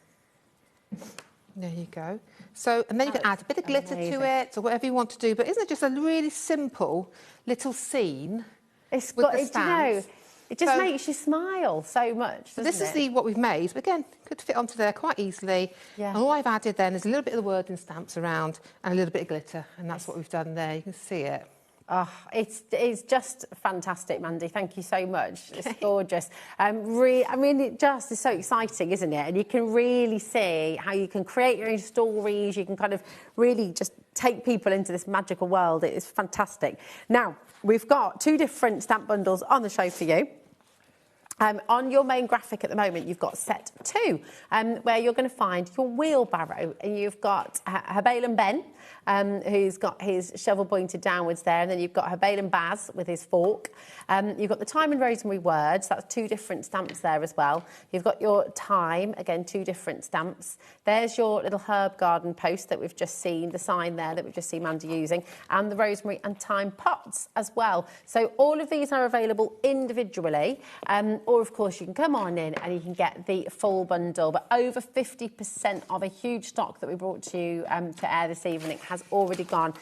[SPEAKER 20] There you go. So, and then you can add a bit of glitter to it, or whatever you want to do. But isn't it just a really simple little scene?
[SPEAKER 16] It's got, you know, it just makes you smile so much, doesn't
[SPEAKER 20] This is what we've made. Again, could fit onto there quite easily. Yeah. And all I've added then is a little bit of the wording stamps around and a little bit of glitter. And that's what we've done there. You can see it.
[SPEAKER 16] Oh, it's just fantastic, Mandy. Thank you so much. It's gorgeous. I mean, it just is so exciting, isn't it? And you can really see how you can create your own stories. You can kind of really just take people into this magical world. It is fantastic. Now, we've got 2 different stamp bundles on the show for you. On your main graphic at the moment, you've got set 2, where you're going to find your wheelbarrow, and you've got Herbalan Ben, who's got his shovel pointed downwards there, and then you've got Herbalan Baz with his fork. You've got the thyme and rosemary words, that's 2 different stamps there as well. You've got your thyme, again, 2 different stamps. There's your little herb garden post that we've just seen, the sign there that we've just seen Mandy using, and the rosemary and thyme pots as well. So all of these are available individually, or of course you can come on in and you can get the full bundle. But over 50% of a huge stock that we brought to you to air this evening has already gone.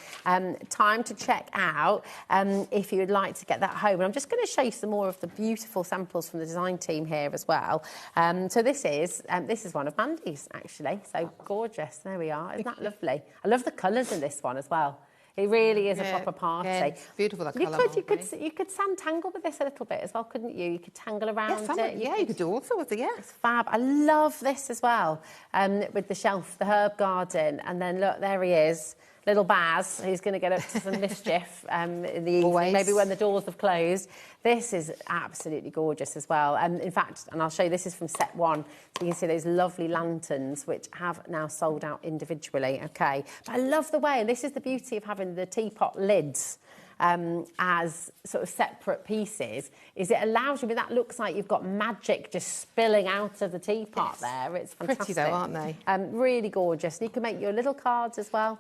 [SPEAKER 16] Time to check out if you would like to get that home. And I'm just going to show you some more of the beautiful samples from the design team here as well. So this is one of Mandy's actually. So gorgeous. There we are. Isn't that lovely? I love the colours in this one as well. It really is a proper party.
[SPEAKER 20] Yeah, it's beautiful, that colour.
[SPEAKER 16] You could sand tangle with this a little bit as well, couldn't you? You could tangle around it.
[SPEAKER 20] You could do all sorts of,
[SPEAKER 16] It's fab. I love this as well, with the shelf, the herb garden, and then look, there he is. little Baz, who's going to get up to some mischief in the evening, maybe when the doors have closed. This is absolutely gorgeous as well. In fact, and I'll show you, this is from set 1. So you can see those lovely lanterns, which have now sold out individually, okay? But I love the way, and this is the beauty of having the teapot lids as sort of separate pieces, is it allows you, but that looks like you've got magic just spilling out of the teapot there. It's fantastic.
[SPEAKER 20] Pretty though, aren't they?
[SPEAKER 16] Really gorgeous. And you can make your little cards as well.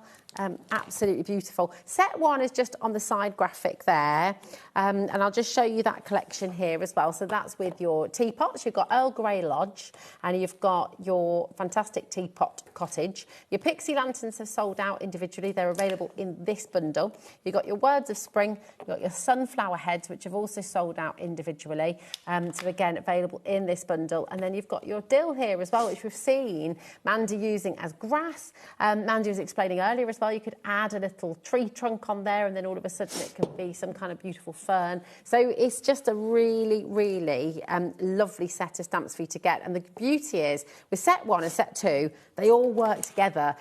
[SPEAKER 16] Absolutely beautiful. Set 1 is just on the side graphic there. And I'll just show you that collection here as well. So that's with your teapots. You've got Earl Grey Lodge and you've got your fantastic teapot cottage. Your pixie lanterns have sold out individually. They're available in this bundle. You've got your Words of Spring. You've got your sunflower heads, which have also sold out individually. So again, available in this bundle. And then you've got your dill here as well, which we've seen Mandy using as grass. Mandy was explaining earlier as well, you could add a little tree trunk on there and then all of a sudden it can be some kind of beautiful fern. So it's just a really, really lovely set of stamps for you to get. And the beauty is, with set 1 and set 2, they all work together.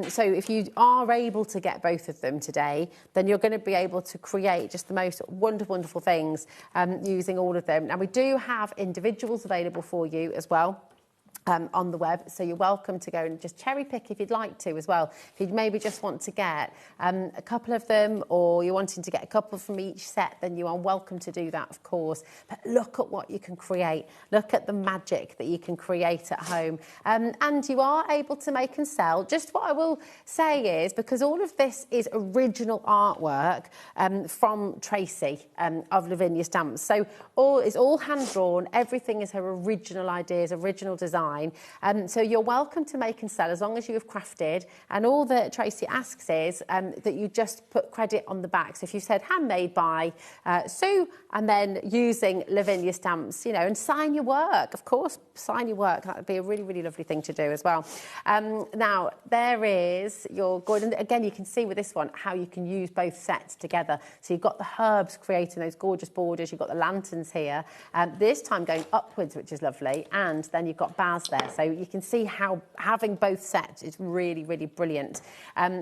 [SPEAKER 16] So if you are able to get both of them today, then you're going to be able to create just the most wonderful, wonderful things using all of them. Now, we do have individuals available for you as well. On the web, so you're welcome to go and just cherry pick if you'd like to as well. If you maybe just want to get a couple of them, or you're wanting to get a couple from each set, then you are welcome to do that, of course. But look at what you can create. Look at the magic that you can create at home. And you are able to make and sell. Just what I will say is, because all of this is original artwork from Tracy of Lavinia Stamps. So it's all hand-drawn. Everything is her original ideas, original design. So you're welcome to make and sell as long as you have crafted, and all that Tracy asks is that you just put credit on the back. So if you said handmade by Sue and then using Lavinia Stamps, you know, and sign your work, of course, sign your work. That would be a really, really lovely thing to do as well. Now, there is your good, and again, you can see with this one how you can use both sets together. So you've got the herbs creating those gorgeous borders, you've got the lanterns here, this time going upwards, which is lovely, and then you've got boughs there. So you can see how having both sets is really, really brilliant.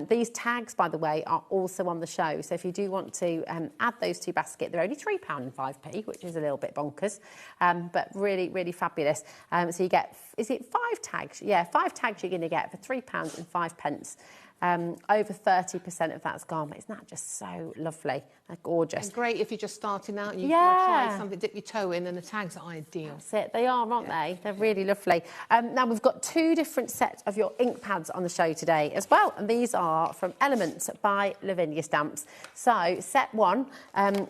[SPEAKER 16] These tags, by the way, are also on the show. So if you do want to add those to your basket, they're only £3.05, which is a little bit bonkers, but really, really fabulous. So you get, is it 5 tags? Yeah, 5 tags you're going to get for £3.05. Over 30% of that's gone. Isn't that just so lovely? They're gorgeous.
[SPEAKER 20] And great if you're just starting out and you want to try something, dip your toe in, and the tags are ideal.
[SPEAKER 16] That's it. They are, aren't they? They're really lovely. Now, we've got 2 different sets of your ink pads on the show today as well, and these are from Elements by Lavinia Stamps. So, set 1,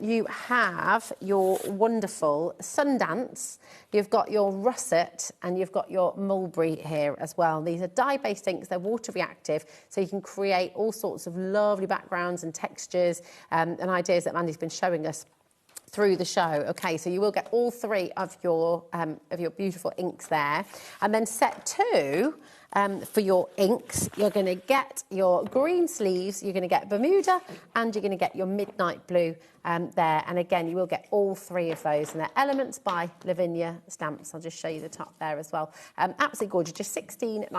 [SPEAKER 16] you have your wonderful Sundance, you've got your Russet, and you've got your Mulberry here as well. These are dye-based inks. They're water reactive, so you can create all sorts of lovely backgrounds and textures and ideas that Mandy's been showing us through the show. Okay, so you will get all 3 of your beautiful inks there. And then set 2, for your inks, you're going to get your green sleeves, you're going to get Bermuda, and you're going to get your Midnight Blue there. And again, you will get all 3 of those. And they're Elements by Lavinia Stamps. I'll just show you the top there as well. Absolutely gorgeous. Just £16.95.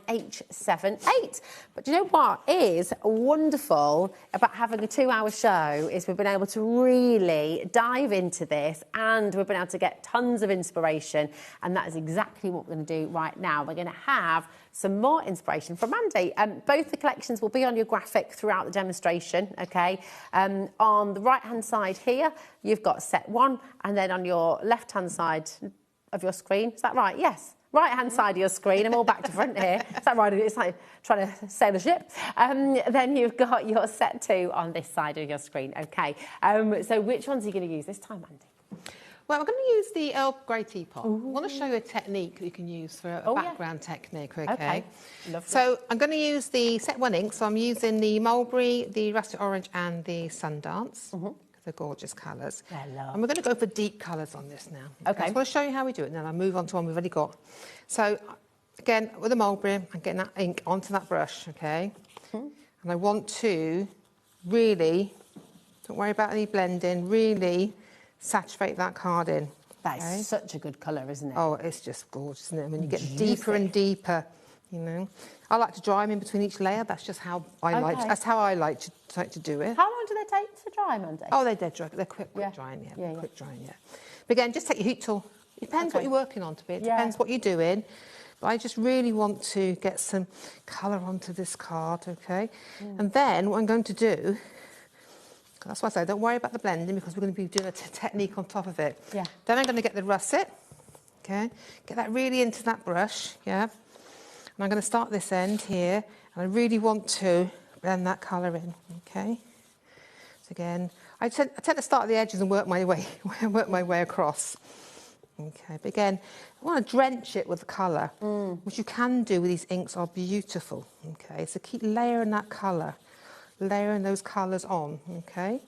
[SPEAKER 16] GH9H78. But you know what is wonderful about having a 2-hour show is we've been able to really dive into this, and we've been able to get tons of inspiration. And that is exactly what we're going to do right now. We're going to have some more inspiration from Mandy. Both the collections will be on your graphic throughout the demonstration, okay? On the right-hand side here, you've got set 1, and then on your left-hand side of your screen, is that right? Yes. Right-hand side of your screen, I'm all back to front here. Is that right? It's like trying to sail a ship. Then you've got your set 2 on this side of your screen, okay? So which ones are you going to use this time, Mandy?
[SPEAKER 20] Well, I'm going to use the Earl Grey teapot. I want to show you a technique that you can use for a background technique, okay?
[SPEAKER 16] Lovely.
[SPEAKER 20] So I'm going to use the set 1 ink. So I'm using the Mulberry, the Russet Orange and the Sundance. They're gorgeous colours. And we're going to go for deep colours on this now. Okay. So I'm going to show you how we do it, and then I'll move on to one we've already got. So, again, with the Mulberry, I'm getting that ink onto that brush, okay? And I want to really, don't worry about any blending, really saturate that card in.
[SPEAKER 16] That is such a good colour, isn't it?
[SPEAKER 20] Oh, it's just gorgeous, isn't it? When you get deeper and deeper you know. I like to dry them in between each layer. That's just how I like. That's how I like to do it.
[SPEAKER 16] How long do they take to dry, Mandy?
[SPEAKER 20] Oh, they're dead dry. They're quick drying. Yeah, quick drying. Yeah. But again, just take your heat tool. It depends what you're working on. It depends what you're doing. But I just really want to get some colour onto this card, okay? And then what I'm going to do, that's why I say don't worry about the blending, because we're going to be doing a technique on top of it.
[SPEAKER 16] Yeah.
[SPEAKER 20] Then I'm going to get the russet, okay? Get that really into that brush, yeah? And I'm going to start this end here, and I really want to blend that colour in, okay? So again, I tend to start at the edges and work my way across. Okay, but again, I want to drench it with the colour, which you can do with these inks, are beautiful. Okay, so keep layering that colour, layering those colours on. Okay,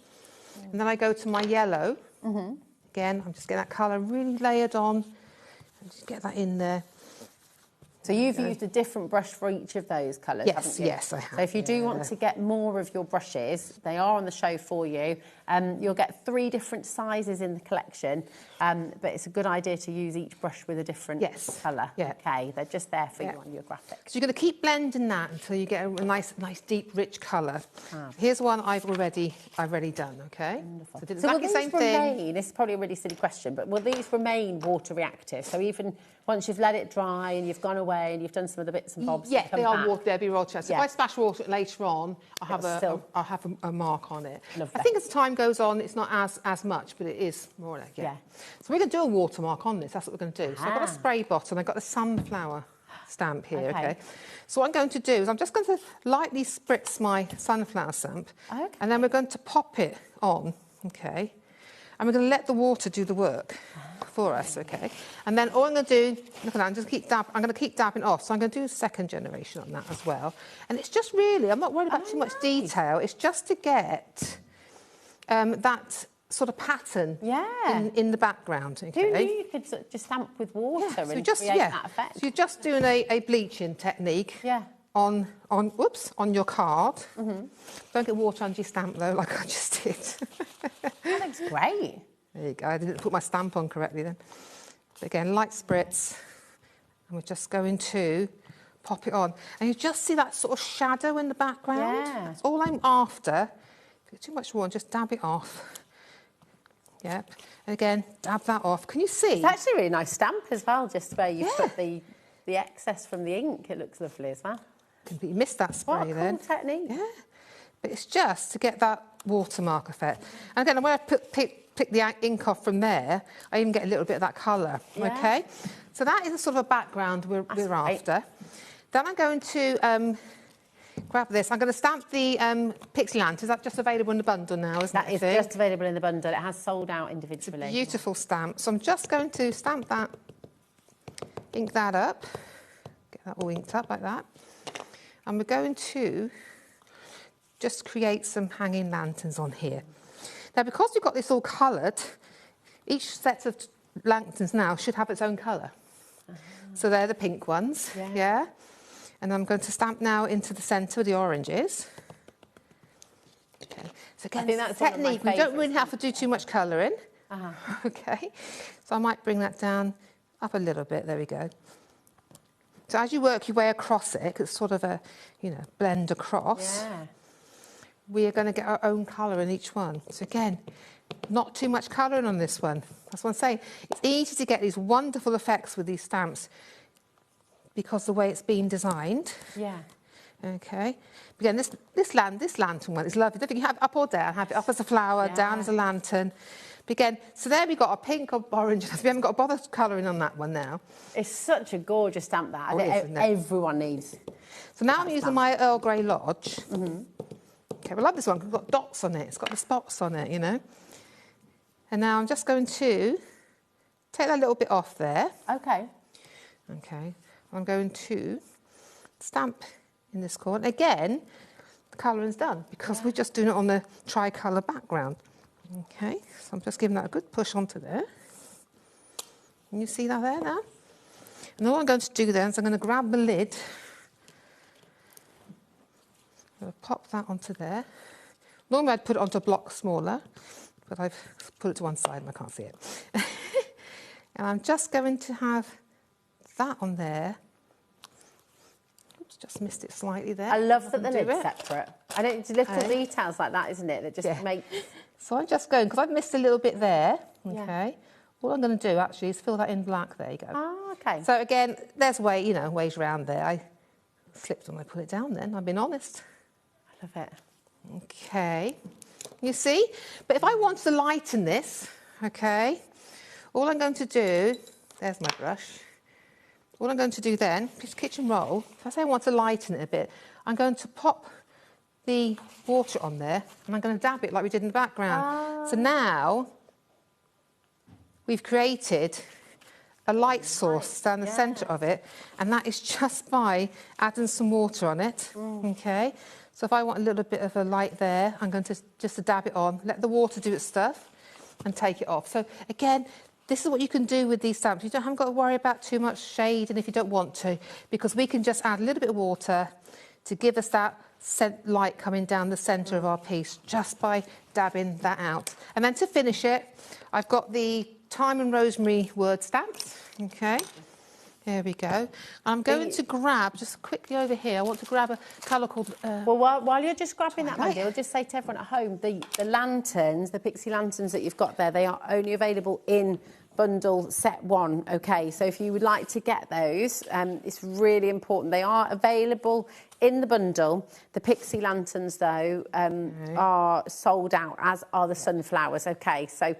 [SPEAKER 20] and then I go to my yellow. Again, I'm just getting that colour really layered on, and just get that in there.
[SPEAKER 16] So you've used a different brush for each of those colours, haven't you?
[SPEAKER 20] Yes, I have.
[SPEAKER 16] So if you do want to get more of your brushes, they are on the show for you. You'll get 3 different sizes in the collection, but it's a good idea to use each brush with a different colour. Yeah. Okay, they're just there for you on your graphic.
[SPEAKER 20] So you're going to keep blending that until you get a nice, deep, rich colour. Here's one I've already done. Okay.
[SPEAKER 16] Wonderful.
[SPEAKER 20] So did
[SPEAKER 16] So will
[SPEAKER 20] exactly the
[SPEAKER 16] these
[SPEAKER 20] same thing.
[SPEAKER 16] remain? This is probably a really silly question, but will these remain water reactive? So even once you've let it dry and you've gone away and you've done some of the bits and bobs,
[SPEAKER 20] Yes, they are water. They'll be water. So if I splash water later on, I'll have a mark on it.
[SPEAKER 16] Lovely.
[SPEAKER 20] I think as time goes on, it's not as much, but it is more or less. Yeah. So we're going to do a watermark on this. That's what we're going to do. So I've got a spray bottle. I've got the sunflower stamp here. Okay. So what I'm going to do is I'm just going to lightly spritz my sunflower stamp, and then we're going to pop it on. Okay. And we're going to let the water do the work for us, okay? And then all I'm going to do, look at that, I'm going to keep dabbing off. So I'm going to do second generation on that as well. And it's just really, I'm not worried about too much detail. It's just to get that sort of pattern in the background. Okay?
[SPEAKER 16] Who knew you could just stamp with water and create that effect?
[SPEAKER 20] So you're just doing a bleaching technique on your card. Don't get water under your stamp though, like I just did.
[SPEAKER 16] That looks great.
[SPEAKER 20] There you go. I didn't put my stamp on correctly then. So again, light spritz, and we're just going to pop it on. And you just see that sort of shadow in the background. That's all I'm after. If you get too much water, just dab it off. Yep. And again, dab that off. Can you see?
[SPEAKER 16] It's actually a really nice stamp as well, just where you put the excess from the ink. It looks lovely as well.
[SPEAKER 20] Completely missed that spray
[SPEAKER 16] what a
[SPEAKER 20] then.
[SPEAKER 16] cool technique.
[SPEAKER 20] Yeah. But it's just to get that watermark effect. And again, when I pick the ink off from there, I even get a little bit of that colour. Okay? So that is a sort of a background we're after. Then I'm going to grab this. I'm going to stamp the Pixie Lantern. Is that just available in the bundle now, isn't it?
[SPEAKER 16] That is just available in the bundle. It has sold out individually.
[SPEAKER 20] It's a beautiful stamp. So I'm just going to stamp that, ink that up. Get that all inked up like that. And we're going to just create some hanging lanterns on here. Now, because we've got this all coloured, each set of lanterns now should have its own colour. So they're the pink ones, And I'm going to stamp now into the centre with the oranges. Okay. So again, that's technique. We don't really have to do too much colouring. Okay. So I might bring that down up a little bit. There we go. So as you work your way across it, it's sort of a, blend across. We are going to get our own colour in each one. So again, not too much colouring on this one. That's what I'm saying. It's easy to get these wonderful effects with these stamps because the way it's been designed. Okay. Again, this lantern one is lovely. Don't think you have it up or down. Have it up as a flower, down as a lantern. But again, so there we've got a pink or orange. We haven't got to bother colouring on that one now.
[SPEAKER 16] It's such a gorgeous stamp, that. I think everyone needs.
[SPEAKER 20] So now I'm using my Earl Grey Lodge. Okay, I love this one because it's got dots on it. It's got the spots on it, And now I'm just going to take that little bit off there.
[SPEAKER 16] Okay.
[SPEAKER 20] I'm going to stamp in this corner. Again, the colouring's done because we're just doing it on the tricolour background. Okay, so I'm just giving that a good push onto there. Can you see that there now? And all I'm going to do then is I'm going to grab the lid. I'm going to pop that onto there. Normally I'd put it onto a block smaller, but I've put it to one side and I can't see it. And I'm just going to have that on there. Just missed it slightly there.
[SPEAKER 16] I love that the lid's separate. I don't little details like that, isn't it? That just make.
[SPEAKER 20] So I'm just going because I've missed a little bit there. Okay. All I'm going to do actually is fill that in black. There you go.
[SPEAKER 16] Oh, okay.
[SPEAKER 20] So again, there's ways around there. I slipped when I put it down. Then I've been honest.
[SPEAKER 16] I love it.
[SPEAKER 20] Okay. You see, but if I want to lighten this, okay, all I'm going to do. There's my brush. All I'm going to do then, this kitchen roll, if I say I want to lighten it a bit, I'm going to pop the water on there and I'm going to dab it like we did in the background. So now we've created a light source down the centre of it, and that is just by adding some water on it, okay? So if I want a little bit of a light there, I'm going to just dab it on, let the water do its stuff and take it off. So again, this is what you can do with these stamps. You haven't got to worry about too much shade, and if you don't want to, because we can just add a little bit of water to give us that light coming down the centre of our piece just by dabbing that out. And then to finish it, I've got the thyme and rosemary word stamps. Okay, there we go. I'm going to grab, just quickly over here, I want to grab a colour called...
[SPEAKER 16] well, while you're just grabbing that, Mandy, I'll just say to everyone at home, the lanterns, the pixie lanterns that you've got there, they are only available in bundle set 1, okay? So if you would like to get those, it's really important. They are available in the bundle. The pixie lanterns, though, are sold out, as are the sunflowers, okay? So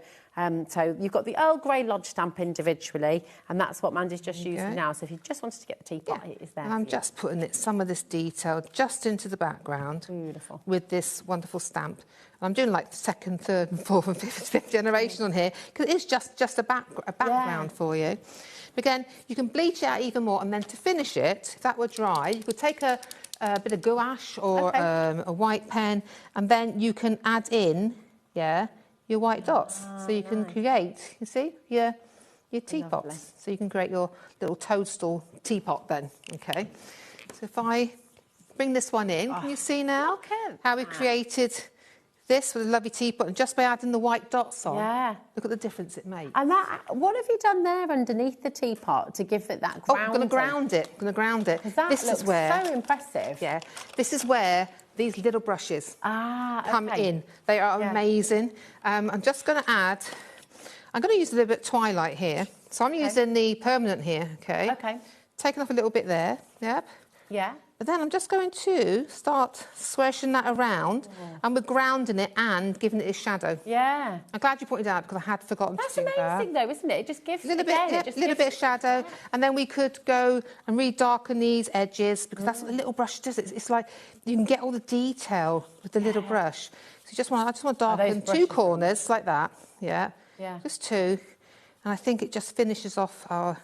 [SPEAKER 16] you've got the Earl Grey Lodge stamp individually, and that's what Mandy's just using now. So if you just wanted to get the teapot, it is there.
[SPEAKER 20] And I'm just putting some of this detail just into the background.
[SPEAKER 16] Beautiful.
[SPEAKER 20] With this wonderful stamp. And I'm doing like the 2nd, 3rd and 4th and 5th generation on here, because it is just a background for you. But again, you can bleach it out even more, and then to finish it, if that were dry, you could take a bit of gouache or a white pen, and then you can add in, your white dots. So you can create, you see, your teapots. Lovely. So you can create your little toadstool teapot then, okay? So if I bring this one in, can you see now how we created this with a lovely teapot, and just by adding the white dots on, look at the difference it made.
[SPEAKER 16] And what have you done there underneath the teapot to give it that grounding?
[SPEAKER 20] Oh, I'm going to ground it. I'm going to ground it.
[SPEAKER 16] That looks so impressive.
[SPEAKER 20] Yeah, this is where these little brushes come in. They are amazing. I'm just going to add... I'm going to use a little bit of twilight here. So I'm using the permanent here, okay?
[SPEAKER 16] Okay.
[SPEAKER 20] Taking off a little bit there,
[SPEAKER 16] Yeah.
[SPEAKER 20] But then I'm just going to start swishing that around, and we're grounding it and giving it a shadow.
[SPEAKER 16] Yeah.
[SPEAKER 20] I'm glad you pointed out, because I had forgotten to do that.
[SPEAKER 16] That's amazing, though, isn't it? It just gives
[SPEAKER 20] a little bit of shadow, and then we could go and re-darken these edges, because that's what the little brush does. It's like you can get all the detail with the little brush. So I just want to darken 2 corners like that. Yeah. Just 2, and I think it just finishes off our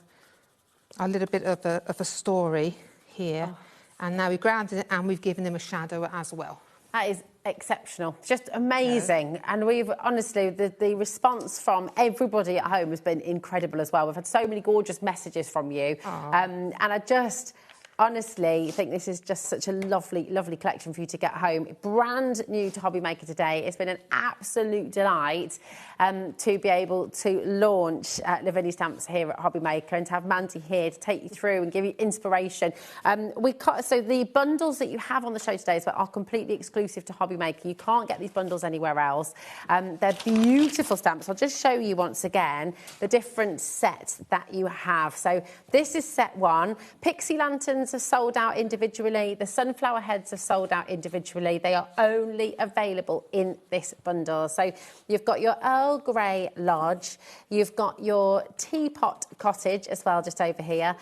[SPEAKER 20] little bit of a story here. And now we've grounded it and we've given him a shadow as well.
[SPEAKER 16] That is exceptional. Just amazing. And we've, honestly, the response from everybody at home has been incredible as well. We've had so many gorgeous messages from you. And I just... honestly, I think this is just such a lovely, lovely collection for you to get home. Brand new to HobbyMaker today. It's been an absolute delight to be able to launch Lavinia Stamps here at HobbyMaker, and to have Mandy here to take you through and give you inspiration. So the bundles that you have on the show today are completely exclusive to HobbyMaker. You can't get these bundles anywhere else. They're beautiful stamps. I'll just show you once again the different sets that you have. So this is set 1. Pixie Lanterns are sold out individually. The sunflower heads are sold out individually. They are only available in this bundle. So you've got your Earl Grey Lodge, you've got your Teapot Cottage as well, just over here,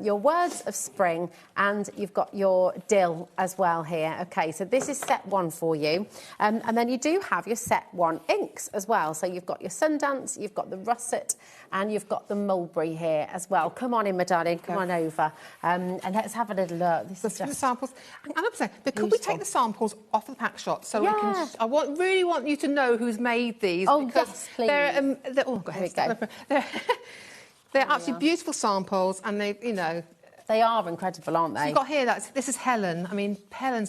[SPEAKER 16] your Words of Spring, and you've got your Dill as well here. Okay, so this is set 1 for you. And then you do have your set 1 inks as well. So you've got your Sundance, you've got the Russet, and you've got the Mulberry here as well. Come on in, my darling, come on over. And let's have a little look. This is just
[SPEAKER 20] the samples. And I'm saying, but could we take the samples off the pack shot so we can? I really want you to know who's made these.
[SPEAKER 16] Oh, yes, please.
[SPEAKER 20] They're go ahead. They're absolutely beautiful samples, and
[SPEAKER 16] they are incredible, aren't they?
[SPEAKER 20] So you've got here this is Helen. I mean, Helen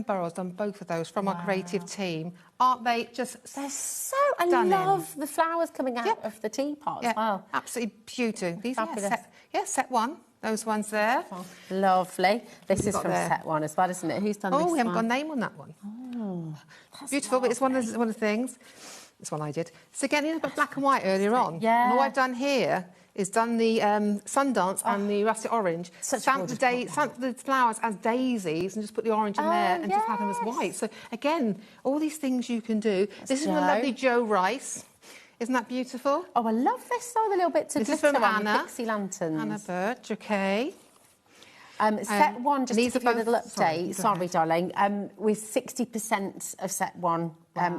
[SPEAKER 20] Burrow's done both of those from our creative team. Aren't they just?
[SPEAKER 16] They're so. I love the flowers coming out of the teapot as well.
[SPEAKER 20] Absolutely beautiful. These
[SPEAKER 16] fabulous.
[SPEAKER 20] Set 1. Those ones there.
[SPEAKER 16] Lovely. This is from
[SPEAKER 20] there?
[SPEAKER 16] set 1 as well, isn't it? Who's done this
[SPEAKER 20] Oh, we haven't got
[SPEAKER 16] one?
[SPEAKER 20] a name on that one.
[SPEAKER 16] Oh,
[SPEAKER 20] beautiful, but it's one of the things. This one I did. So again, you know, but black and white earlier on.
[SPEAKER 16] Yeah.
[SPEAKER 20] And all I've done here is done the Sundance and the russet orange. Stamped the flowers as daisies and just put the orange in there and just have them as white. So again, all these things you can do. This is from a lovely Jo Rice. Isn't that beautiful?
[SPEAKER 16] Oh, I love this. Oh, the little bits of
[SPEAKER 20] this
[SPEAKER 16] glitter
[SPEAKER 20] is from
[SPEAKER 16] on
[SPEAKER 20] Anna.
[SPEAKER 16] Pixie lanterns.
[SPEAKER 20] Anna Birch, okay.
[SPEAKER 16] Set 1, just to give you a little update, sorry darling, with 60% of set 1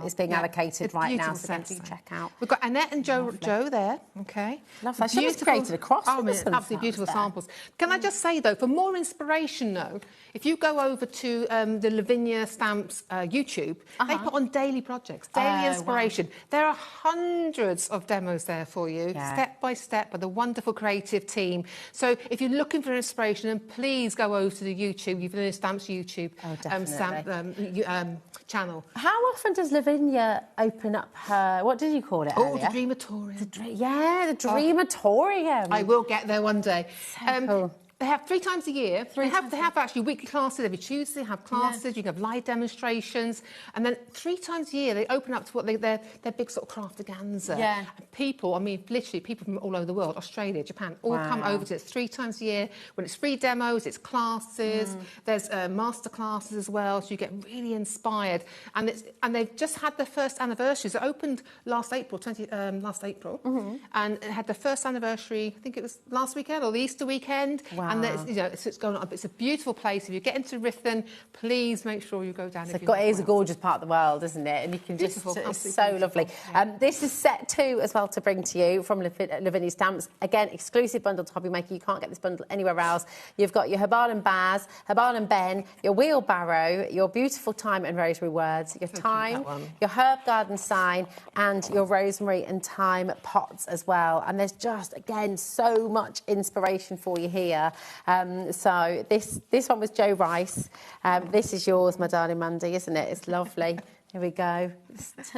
[SPEAKER 16] is being allocated right now, so do check out.
[SPEAKER 20] We've got Annette and Jo there, okay.
[SPEAKER 16] Lovely. She was created across.
[SPEAKER 20] Oh, absolutely beautiful samples. Can I just say, though, for more inspiration, though, if you go over to the Lavinia Stamps YouTube, they put on daily projects, daily inspiration. Wow. There are hundreds of demos there for you, step by step, by the wonderful creative team. So if you're looking for inspiration, then please go over to the YouTube, Lavinia Stamps YouTube channel.
[SPEAKER 16] How often does Lavinia open up her, what did you call it earlier?
[SPEAKER 20] The Dreamatorium.
[SPEAKER 16] The Dreamatorium.
[SPEAKER 20] I will get there one day.
[SPEAKER 16] So cool.
[SPEAKER 20] They have 3 times a year. They have actually weekly classes every Tuesday. They have classes. You can have live demonstrations, and then 3 times a year they open up to what their big sort of craftaganza. Yeah. And people, I mean, literally people from all over the world, Australia, Japan, all come over to it. It's 3 times a year. When it's free demos, it's classes. There's master classes as well, so you get really inspired. And they've just had their first anniversaries. It opened last April, and it had the first anniversary. I think it was last weekend or the Easter weekend.
[SPEAKER 16] Wow.
[SPEAKER 20] And it's going on. It's a beautiful place. If you get into Ruthin, please make sure you go down.
[SPEAKER 16] It is a gorgeous part of the world, isn't it? And you can it's so lovely. Yeah. This is set 2 as well to bring to you from Lavinia Stamps. Again, exclusive bundle to HobbyMaker. You can't get this bundle anywhere else. You've got your Herbal and Baz, Herbal and Ben, your Wheelbarrow, your beautiful Thyme and Rosemary words, your thyme, your herb garden sign, and your rosemary and thyme pots as well. And there's just, again, so much inspiration for you here. So this one was Jo Rice. This is yours, my darling Mandy, isn't it? It's lovely. Here we go. It's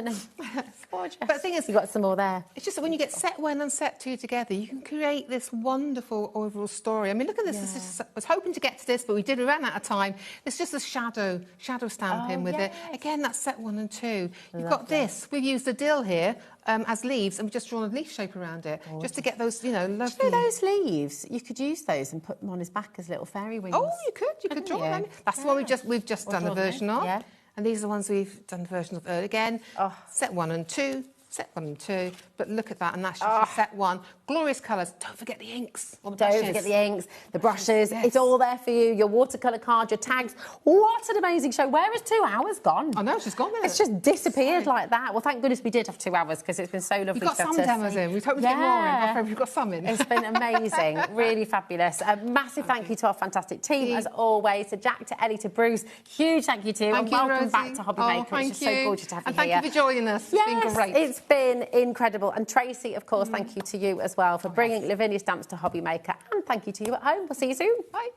[SPEAKER 16] gorgeous. But the thing is, you've got some more there.
[SPEAKER 20] It's just that when you get set 1 and set 2 together, you can create this wonderful overall story. I mean, look at this. This is, I was hoping to get to this, but we ran out of time. It's just a shadow stamping with it. Again, that's set 1 and 2. You've got this. We've used the dill here as leaves, and we've just drawn a leaf shape around it, just to get those, lovely.
[SPEAKER 16] Do you know those leaves? You could use those and put them on his back as little fairy wings.
[SPEAKER 20] Oh, you could. You could draw them. That's the one we've just done the version of. Yeah. And these are the ones we've done the version of again. Set 1 and 2, set 1 and 2. But look at that, and that's just set 1. Glorious colours. Don't forget the inks.
[SPEAKER 16] Don't forget the inks, the brushes. Yes. It's all there for you. Your watercolour card, your tags. What an amazing show. Where has 2 hours gone?
[SPEAKER 20] I know, it's just gone there.
[SPEAKER 16] It's just disappeared like that. Well, thank goodness we did have 2 hours because it's been so lovely.
[SPEAKER 20] We've got some demos in. We've hoped to get more in. We've got some in.
[SPEAKER 16] It's been amazing. Really fabulous. A massive thank you to our fantastic team, as always. To Jack, to Ellie, to Bruce. Huge thank you to you. And welcome back to HobbyMaker. It's just so gorgeous to have you here.
[SPEAKER 20] And thank you for joining us. It's been great.
[SPEAKER 16] It's been incredible. And Tracy, of course, thank you to you as well for bringing Lavinia Stamps to HobbyMaker. And thank you to you at home. We'll see you soon.
[SPEAKER 20] Bye.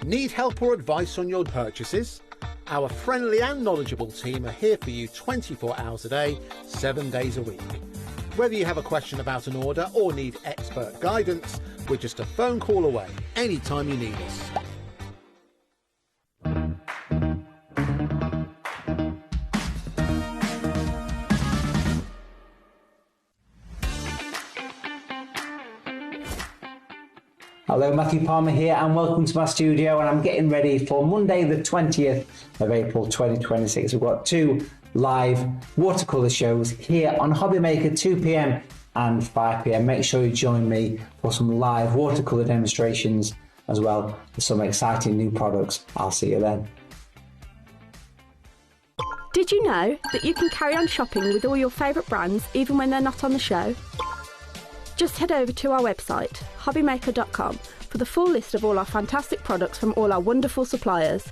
[SPEAKER 6] Need help or advice on your purchases? Our friendly and knowledgeable team are here for you 24 hours a day, 7 days a week. Whether you have a question about an order or need expert guidance, we're just a phone call away anytime you need us.
[SPEAKER 8] Hello, Matthew Palmer here and welcome to my studio, and I'm getting ready for Monday the 20th of April 2026. We've got 2 live watercolour shows here on HobbyMaker, 2 p.m. and 5 p.m. Make sure you join me for some live watercolour demonstrations as well as some exciting new products. I'll see you then.
[SPEAKER 5] Did you know that you can carry on shopping with all your favourite brands even when they're not on the show? Just head over to our website, HobbyMaker.com, for the full list of all our fantastic products from all our wonderful suppliers.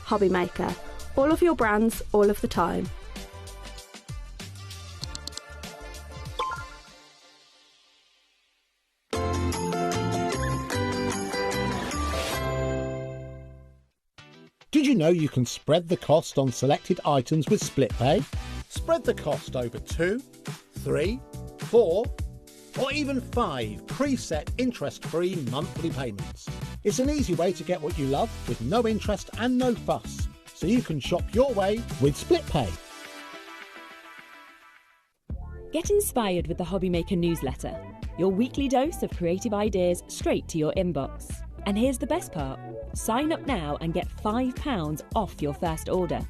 [SPEAKER 5] HobbyMaker. All of your brands, all of the time.
[SPEAKER 6] Did you know you can spread the cost on selected items with split pay? Spread the cost over 2, 3, 4 or even 5 preset interest-free monthly payments. It's an easy way to get what you love with no interest and no fuss, so you can shop your way with Split Pay.
[SPEAKER 12] Get inspired with the HobbyMaker newsletter, your weekly dose of creative ideas straight to your inbox. And here's the best part. Sign up now and get £5 off your first order.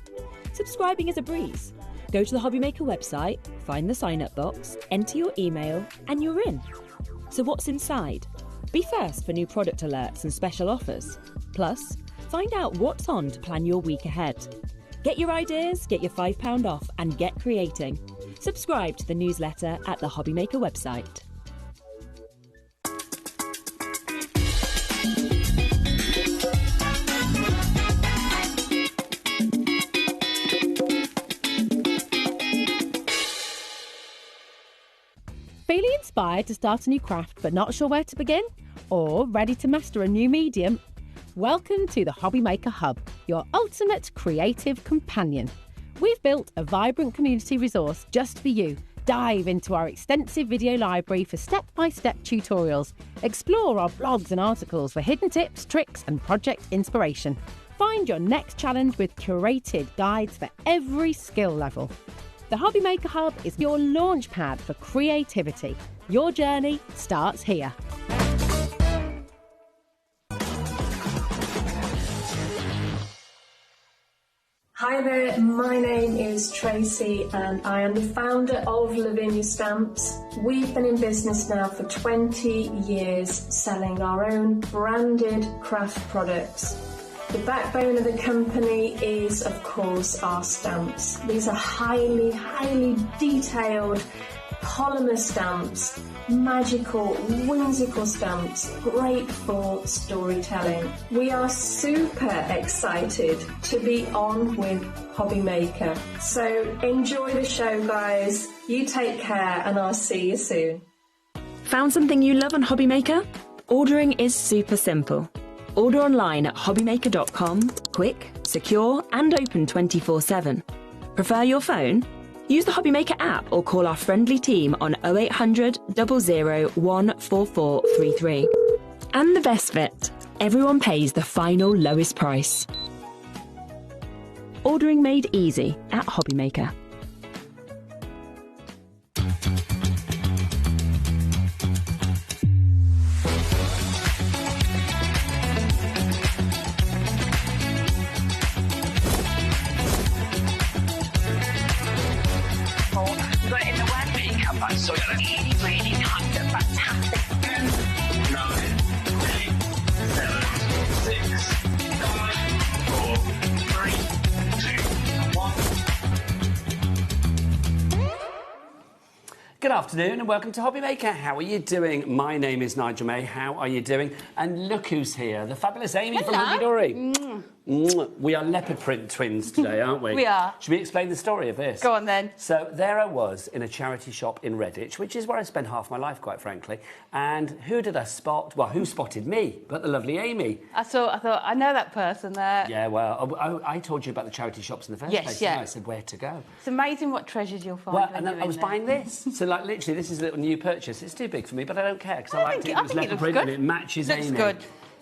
[SPEAKER 12] Subscribing is a breeze. Go to the HobbyMaker website, find the sign-up box, enter your email, and you're in. So what's inside? Be first for new product alerts and special offers. Plus, find out what's on to plan your week ahead. Get your ideas, get your £5 off, and get creating. Subscribe to the newsletter at the HobbyMaker website.
[SPEAKER 19] Feeling inspired to start a new craft but not sure where to begin? Or ready to master a new medium? Welcome to the HobbyMaker Hub, your ultimate creative companion. We've built a vibrant community resource just for you. Dive into our extensive video library for step-by-step tutorials. Explore our blogs and articles for hidden tips, tricks and project inspiration. Find your next challenge with curated guides for every skill level. The HobbyMaker Hub is your launch pad for creativity. Your journey starts here.
[SPEAKER 4] Hi there, my name is Tracy and I am the founder of Lavinia Stamps. We've been in business now for 20 years selling our own branded craft products. The backbone of the company is, of course, our stamps. These are highly detailed polymer stamps, magical, whimsical stamps, great for storytelling. We are super excited to be on with HobbyMaker. So enjoy the show, guys. You take care and I'll see you soon.
[SPEAKER 12] Found something you love on HobbyMaker? Ordering is super simple. Order online at hobbymaker.com, quick, secure and open 24/7. Prefer your phone? Use the HobbyMaker app or call our friendly team on 0800 00 14433. And the best bit, everyone pays the final lowest price. Ordering made easy at HobbyMaker.
[SPEAKER 17] So really kind of fantastic. 9, 8, 7, 6, 5, 4, 3, 2, 1.
[SPEAKER 1] Good afternoon and welcome to HobbyMaker. How are you doing? My name is Nigel May. How are you doing? And look who's here, the fabulous Amy from Hunky Dory. We are leopard print twins today, aren't we?
[SPEAKER 2] We are.
[SPEAKER 1] Should we explain the story of this?
[SPEAKER 2] Go on then.
[SPEAKER 1] So there I was in a charity shop in Redditch, which is where I spend half my life, quite frankly. And who did I spot? Well, who spotted me? But the lovely Amy.
[SPEAKER 2] I thought, I know that person there.
[SPEAKER 1] Yeah, well, I told you about the charity shops in the first place.
[SPEAKER 2] Yeah.
[SPEAKER 1] I said where to go.
[SPEAKER 2] It's amazing what treasures you'll find.
[SPEAKER 1] Well,
[SPEAKER 2] when
[SPEAKER 1] and
[SPEAKER 2] you're
[SPEAKER 1] I was
[SPEAKER 2] in there.
[SPEAKER 1] buying this. So, like, literally, this is a little new purchase. It's too big for me, but I don't care because I liked it. It was leopard print and it matches
[SPEAKER 2] Looks
[SPEAKER 1] Amy.
[SPEAKER 2] good.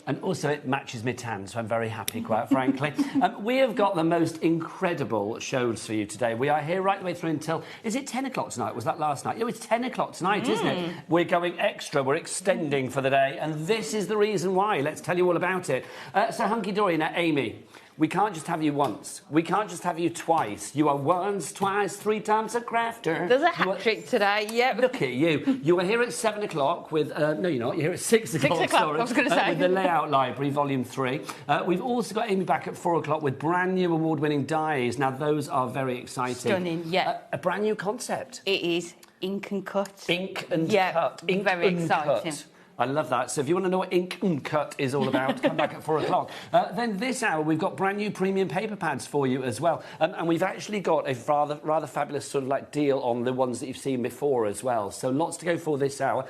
[SPEAKER 1] And also it matches my tan, so I'm very happy, quite frankly. We have got the most incredible shows for you today. We are here right the way through until... Is it 10 o'clock tonight? Was that last night? Oh, it's 10 o'clock tonight, isn't it? We're going extra. We're extending for the day. And this is the reason why. Let's tell you all about it. So, Hunky Dory, now, Amy... We can't just have you once. We can't just have you twice. You are once, twice, 3 times a crafter.
[SPEAKER 2] There's a hat trick today, yep.
[SPEAKER 1] Look at you. You are here at 7 o'clock with... no, you're not. You're here at 6 o'clock.
[SPEAKER 2] 6 o'clock,
[SPEAKER 1] sorry,
[SPEAKER 2] I was going to say.
[SPEAKER 1] with the Layout Library, Volume 3. We've also got Amy back at 4 o'clock with brand new award-winning dies. Now, those are very exciting.
[SPEAKER 2] Stunning, yeah.
[SPEAKER 1] A brand new concept.
[SPEAKER 2] It is ink and cut.
[SPEAKER 1] Ink and
[SPEAKER 2] yeah,
[SPEAKER 1] cut. Ink
[SPEAKER 2] very
[SPEAKER 1] and
[SPEAKER 2] exciting.
[SPEAKER 1] Cut. I love that. So if you want to know what ink cut is all about, come back at 4 o'clock. Then this hour, we've got brand new premium paper pads for you as well. And we've actually got a rather fabulous sort of like deal on the ones that you've seen before as well. So lots to go for this hour.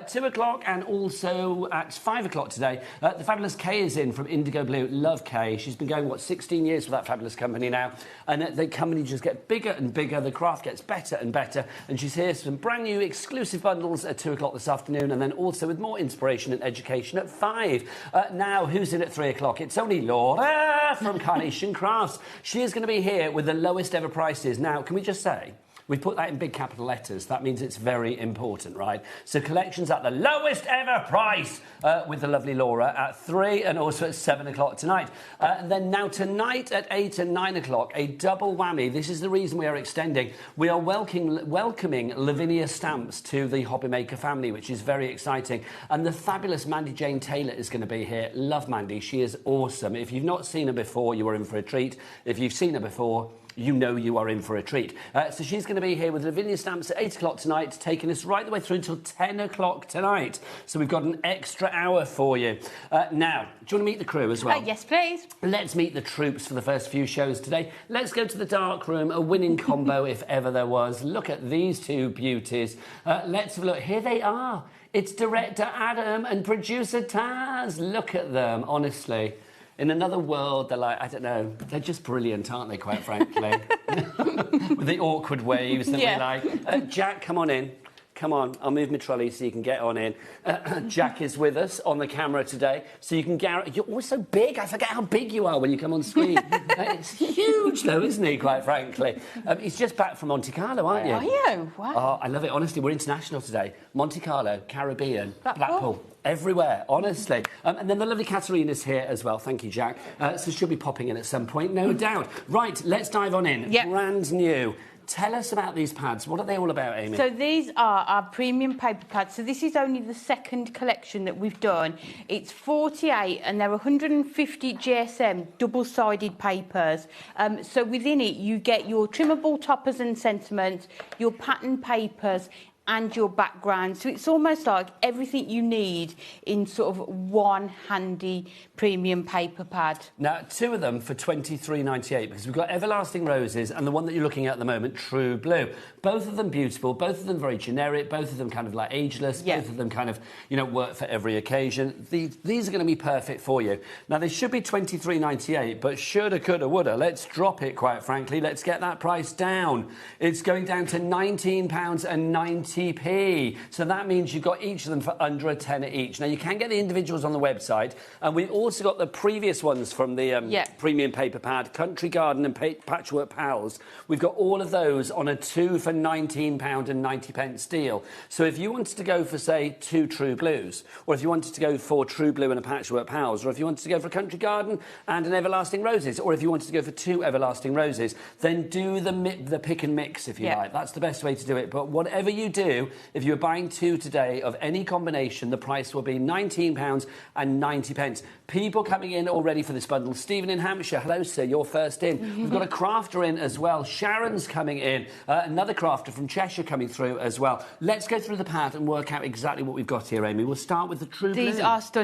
[SPEAKER 1] 2 o'clock and also at 5 o'clock today, the fabulous Kay is in from Indigo Blue. Love Kay. She's been going, 16 years for that fabulous company now. And the company just gets bigger and bigger. The craft gets better and better. And she's here with some brand new exclusive bundles at 2 o'clock this afternoon. And then also with more inspiration and education at 5. Now, who's in at 3 o'clock? It's only Laura from Carnation Crafts. She is going to be here with the lowest ever prices. Now, can we just say, we put that in big capital letters. That means it's very important, right? So collections at the lowest ever price with the lovely Laura at 3 and also at 7 o'clock tonight. And then now tonight at 8 and 9 o'clock, a double whammy. This is the reason we are extending. We are welcoming Lavinia Stamps to the HobbyMaker family, which is very exciting. And the fabulous Mandy Jane Taylor is going to be here. Love Mandy. She is awesome. If you've not seen her before, you are in for a treat. If you've seen her before, you know you are in for a treat. So she's going to be here with Lavinia Stamps at 8 o'clock tonight, taking us right the way through until 10 o'clock tonight. So we've got an extra hour for you. Now, do you want to meet the crew as well?
[SPEAKER 2] Yes, please.
[SPEAKER 1] Let's meet the troops for the first few shows today. Let's go to the dark room, a winning combo if ever there was. Look at these two beauties. Let's have a look. Here they are. It's director Adam and producer Taz. Look at them, honestly. In another world, they're like, I don't know, they're just brilliant, aren't they, quite frankly? With the awkward waves that we like. Jack, come on in. Come on, I'll move my trolley so you can get on in. Jack is with us on the camera today, so you can guarantee... You're always so big, I forget how big you are when you come on screen. It's huge, though, isn't he, quite frankly? He's just back from Monte Carlo, aren't you?
[SPEAKER 2] Are you? Wow.
[SPEAKER 1] Oh, I love it, honestly, we're international today. Monte Carlo, Caribbean, Blackpool. Everywhere, honestly. And then the lovely Katarina's here as well. Thank you, Jack. So she'll be popping in at some point, no doubt. Right, let's dive on in.
[SPEAKER 2] Yep.
[SPEAKER 1] Brand new. Tell us about these pads. What are they all about, Amy?
[SPEAKER 2] So these are our premium paper pads. So this is only the second collection that we've done. It's 48 and they're 150 GSM double-sided papers. So within it, you get your trimmable toppers and sentiments, your pattern papers, and your background. So it's almost like everything you need in sort of one handy premium paper pad.
[SPEAKER 1] Now, 2 of them for $23.98 because we've got Everlasting Roses and the one that you're looking at the moment, True Blue. Both of them beautiful, both of them very generic, both of them kind of like ageless, both of them kind of, you know, work for every occasion. These are going to be perfect for you. Now, they should be $23.98, but shoulda, coulda, woulda. Let's drop it, quite frankly. Let's get that price down. It's going down to £19.90. So that means you've got each of them for under a tenner each. Now, you can get the individuals on the website, and we've also got the previous ones from the premium paper pad, Country Garden and Patchwork Pals. We've got all of those on a 2 for £19.90 deal. So if you wanted to go for, say, 2 True Blues, or if you wanted to go for True Blue and a Patchwork Pals, or if you wanted to go for a Country Garden and an Everlasting Roses, or if you wanted to go for 2 Everlasting Roses, then do the pick and mix, if you like. That's the best way to do it. But whatever you do, if you're buying 2 today of any combination, the price will be £19.90. People coming in already for this bundle. Stephen in Hampshire, hello, sir, you're first in. We've got a crafter in as well. Sharon's coming in. Another crafter from Cheshire coming through as well. Let's go through the pad and work out exactly what we've got here, Amy. We'll start with the True Blue.
[SPEAKER 2] These are stunning.